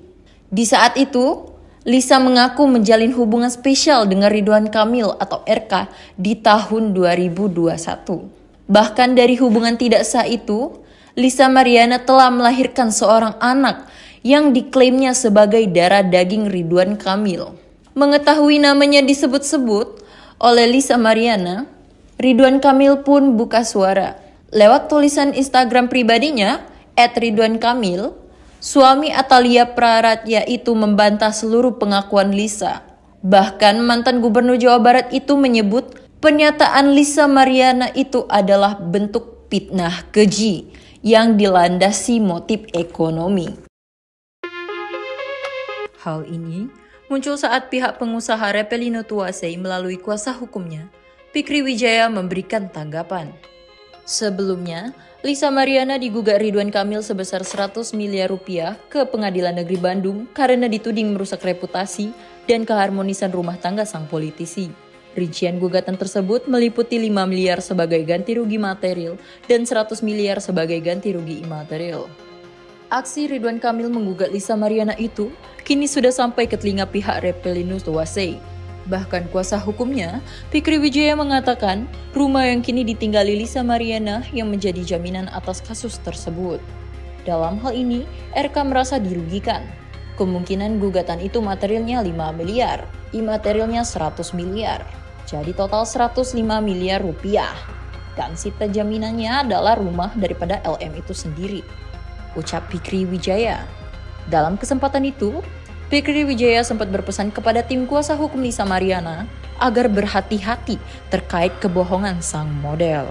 Di saat itu, Lisa mengaku menjalin hubungan spesial dengan Ridwan Kamil atau RK di tahun 2021. Bahkan dari hubungan tidak sah itu, Lisa Mariana telah melahirkan seorang anak yang diklaimnya sebagai darah daging Ridwan Kamil. Mengetahui namanya disebut-sebut oleh Lisa Mariana, Ridwan Kamil pun buka suara. Lewat tulisan Instagram pribadinya, @ridwankamil, suami Atalia Praratya itu membantah seluruh pengakuan Lisa. Bahkan mantan gubernur Jawa Barat itu menyebut pernyataan Lisa Mariana itu adalah bentuk fitnah keji yang dilandasi motif ekonomi. Hal ini muncul saat pihak pengusaha Repelino Tuasei melalui kuasa hukumnya, Fikri Wijaya, memberikan tanggapan. Sebelumnya, Lisa Mariana digugat Ridwan Kamil sebesar 100 miliar rupiah ke Pengadilan Negeri Bandung karena dituding merusak reputasi dan keharmonisan rumah tangga sang politisi. Rincian gugatan tersebut meliputi 5 miliar sebagai ganti rugi material dan 100 miliar sebagai ganti rugi imaterial. Aksi Ridwan Kamil menggugat Lisa Mariana itu kini sudah sampai ke telinga pihak Reppelino Tuasei. Bahkan kuasa hukumnya, Fikri Wijaya mengatakan rumah yang kini ditinggali Lisa Mariana yang menjadi jaminan atas kasus tersebut. Dalam hal ini, RK merasa dirugikan. Kemungkinan gugatan itu materialnya 5 miliar, imaterialnya 100 miliar. Jadi total 105 miliar rupiah. Dan sita jaminannya adalah rumah daripada LM itu sendiri, ucap Fikri Wijaya. Dalam kesempatan itu, Fikri Wijaya sempat berpesan kepada tim kuasa hukum Lisa Mariana agar berhati-hati terkait kebohongan sang model.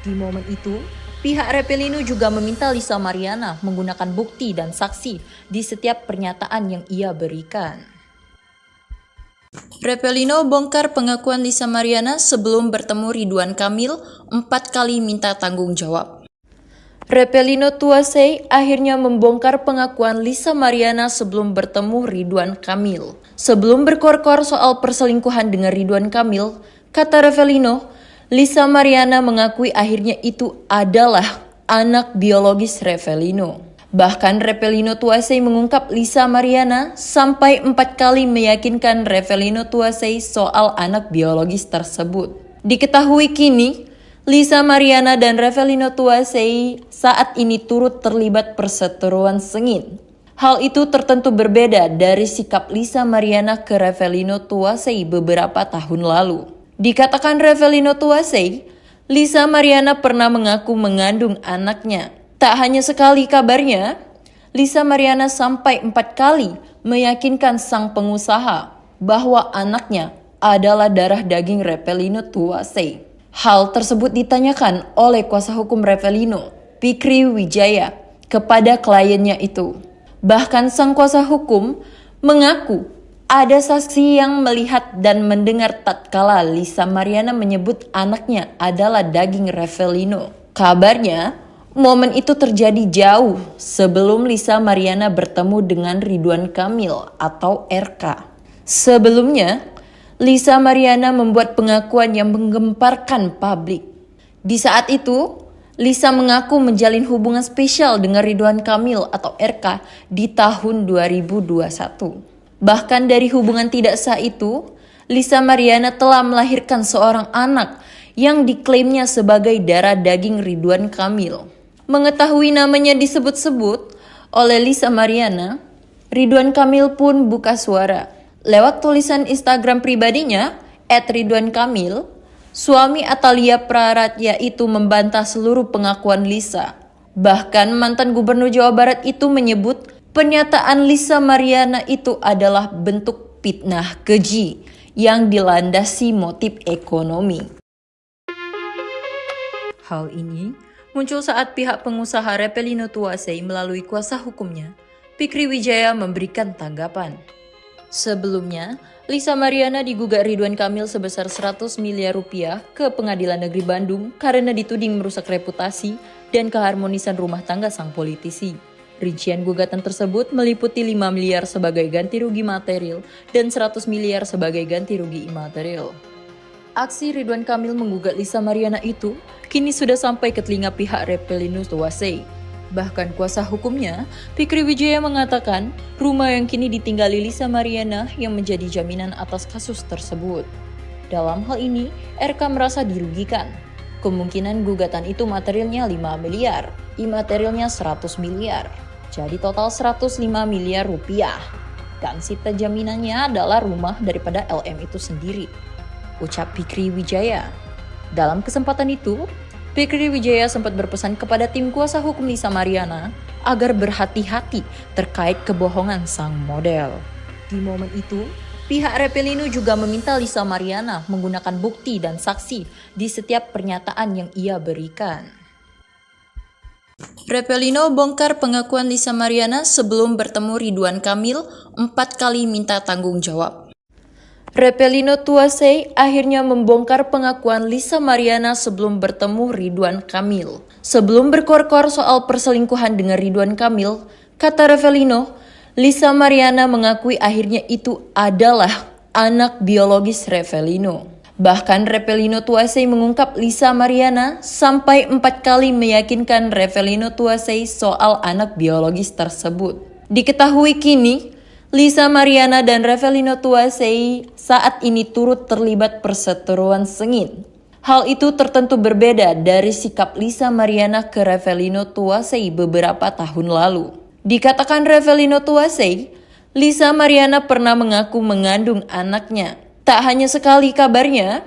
Di momen itu, pihak Reppelino juga meminta Lisa Mariana menggunakan bukti dan saksi di setiap pernyataan yang ia berikan. Reppelino bongkar pengakuan Lisa Mariana sebelum bertemu Ridwan Kamil 4 kali minta tanggung jawab. Reppelino Tuasei akhirnya membongkar pengakuan Lisa Mariana sebelum bertemu Ridwan Kamil. Sebelum berkor-kor soal perselingkuhan dengan Ridwan Kamil, kata Reppelino, Lisa Mariana mengakui akhirnya itu adalah anak biologis Reppelino. Bahkan Reppelino Tuasei mengungkap Lisa Mariana sampai 4 kali meyakinkan Reppelino Tuasei soal anak biologis tersebut. Diketahui kini, Lisa Mariana dan Reppelino Tuasei saat ini turut terlibat perseteruan sengit. Hal itu tertentu berbeda dari sikap Lisa Mariana ke Reppelino Tuasei beberapa tahun lalu. Dikatakan Reppelino Tuasei, Lisa Mariana pernah mengaku mengandung anaknya. Tak hanya sekali kabarnya, Lisa Mariana sampai 4 kali meyakinkan sang pengusaha bahwa anaknya adalah darah daging Reppelino Tuasei. Hal tersebut ditanyakan oleh kuasa hukum Reppelino, Fikri Wijaya, kepada kliennya itu. Bahkan sang kuasa hukum mengaku ada saksi yang melihat dan mendengar tatkala Lisa Mariana menyebut anaknya adalah daging Reppelino. Kabarnya, momen itu terjadi jauh sebelum Lisa Mariana bertemu dengan Ridwan Kamil atau RK. Sebelumnya, Lisa Mariana membuat pengakuan yang menggemparkan publik. Di saat itu, Lisa mengaku menjalin hubungan spesial dengan Ridwan Kamil atau RK di tahun 2021. Bahkan dari hubungan tidak sah itu, Lisa Mariana telah melahirkan seorang anak yang diklaimnya sebagai darah daging Ridwan Kamil. Mengetahui namanya disebut-sebut oleh Lisa Mariana, Ridwan Kamil pun buka suara. Lewat tulisan Instagram pribadinya, @ridwankamil, suami Atalia Praratya itu membantah seluruh pengakuan Lisa. Bahkan mantan gubernur Jawa Barat itu menyebut pernyataan Lisa Mariana itu adalah bentuk fitnah keji yang dilandasi motif ekonomi. Hal ini muncul saat pihak pengusaha Reppelino Tuasei melalui kuasa hukumnya, Fikri Wijaya memberikan tanggapan. Sebelumnya, Lisa Mariana digugat Ridwan Kamil sebesar 100 miliar rupiah ke Pengadilan Negeri Bandung karena dituding merusak reputasi dan keharmonisan rumah tangga sang politisi. Rincian gugatan tersebut meliputi 5 miliar sebagai ganti rugi material dan 100 miliar sebagai ganti rugi imaterial. Aksi Ridwan Kamil menggugat Lisa Mariana itu kini sudah sampai ke telinga pihak Reppelino Tuasei. Bahkan kuasa hukumnya, Fikri Wijaya mengatakan rumah yang kini ditinggali Lisa Mariana yang menjadi jaminan atas kasus tersebut. Dalam hal ini, RK merasa dirugikan. Kemungkinan gugatan itu materialnya 5 miliar, imaterialnya 100 miliar. Jadi total 105 miliar rupiah. Dan sita jaminannya adalah rumah daripada LM itu sendiri, ucap Fikri Wijaya. Dalam kesempatan itu, Fikri Wijaya sempat berpesan kepada tim kuasa hukum Lisa Mariana agar berhati-hati terkait kebohongan sang model. Di momen itu, pihak Reppelino juga meminta Lisa Mariana menggunakan bukti dan saksi di setiap pernyataan yang ia berikan. Reppelino bongkar pengakuan Lisa Mariana sebelum bertemu Ridwan Kamil 4 kali minta tanggung jawab. Reppelino Tuasei akhirnya membongkar pengakuan Lisa Mariana sebelum bertemu Ridwan Kamil. Sebelum berkor-kor soal perselingkuhan dengan Ridwan Kamil, kata Reppelino, Lisa Mariana mengakui akhirnya itu adalah anak biologis Reppelino. Bahkan Revelino Tuasei mengungkap Lisa Mariana sampai 4 kali meyakinkan Revelino Tuasei soal anak biologis tersebut. Diketahui kini, Lisa Mariana dan Revelino Tuasei saat ini turut terlibat perseteruan sengit. Hal itu tertentu berbeda dari sikap Lisa Mariana ke Revelino Tuasei beberapa tahun lalu. Dikatakan Revelino Tuasei, Lisa Mariana pernah mengaku mengandung anaknya. Tak hanya sekali kabarnya,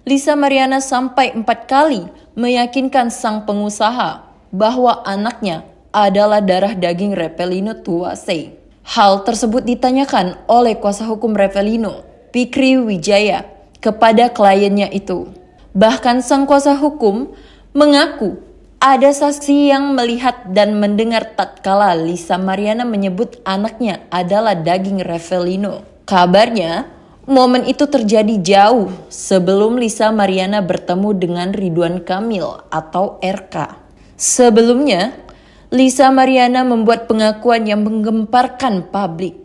Lisa Mariana sampai 4 kali meyakinkan sang pengusaha bahwa anaknya adalah darah daging Revelino Tuasei. Hal tersebut ditanyakan oleh kuasa hukum Revelino, Fikri Wijaya, kepada kliennya itu. Bahkan sang kuasa hukum mengaku ada saksi yang melihat dan mendengar tatkala Lisa Mariana menyebut anaknya adalah daging Revelino. Kabarnya, momen itu terjadi jauh sebelum Lisa Mariana bertemu dengan Ridwan Kamil atau RK. Sebelumnya, Lisa Mariana membuat pengakuan yang menggemparkan publik.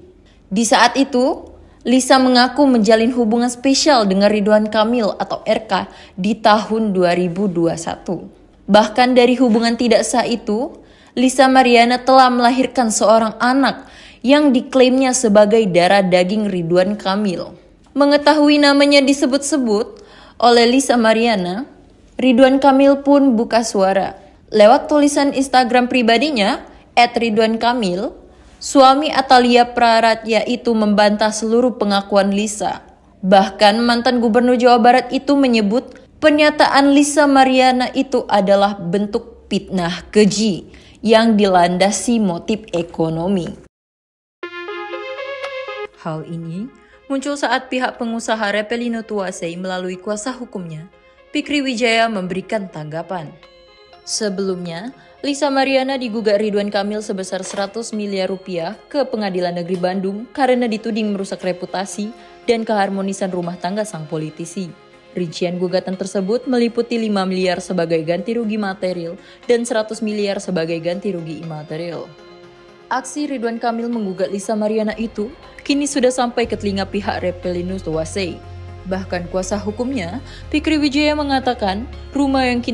Di saat itu, Lisa mengaku menjalin hubungan spesial dengan Ridwan Kamil atau RK di tahun 2021. Bahkan dari hubungan tidak sah itu, Lisa Mariana telah melahirkan seorang anak yang diklaimnya sebagai darah daging Ridwan Kamil. Mengetahui namanya disebut-sebut oleh Lisa Mariana, Ridwan Kamil pun buka suara. Lewat tulisan Instagram pribadinya, @ridwankamil, suami Atalia Praratya itu membantah seluruh pengakuan Lisa. Bahkan mantan gubernur Jawa Barat itu menyebut pernyataan Lisa Mariana itu adalah bentuk fitnah keji yang dilandasi motif ekonomi. Hal ini muncul saat pihak pengusaha Revelino Tuasei melalui kuasa hukumnya, Fikri Wijaya, memberikan tanggapan. Sebelumnya, Lisa Mariana digugat Ridwan Kamil sebesar 100 miliar rupiah ke Pengadilan Negeri Bandung karena dituding merusak reputasi dan keharmonisan rumah tangga sang politisi. Rincian gugatan tersebut meliputi 5 miliar sebagai ganti rugi material dan 100 miliar sebagai ganti rugi imaterial. Aksi Ridwan Kamil menggugat Lisa Mariana itu kini sudah sampai ke telinga pihak Revelino Tuasei. Bahkan kuasa hukumnya, Fikri Wijaya, mengatakan rumah yang kini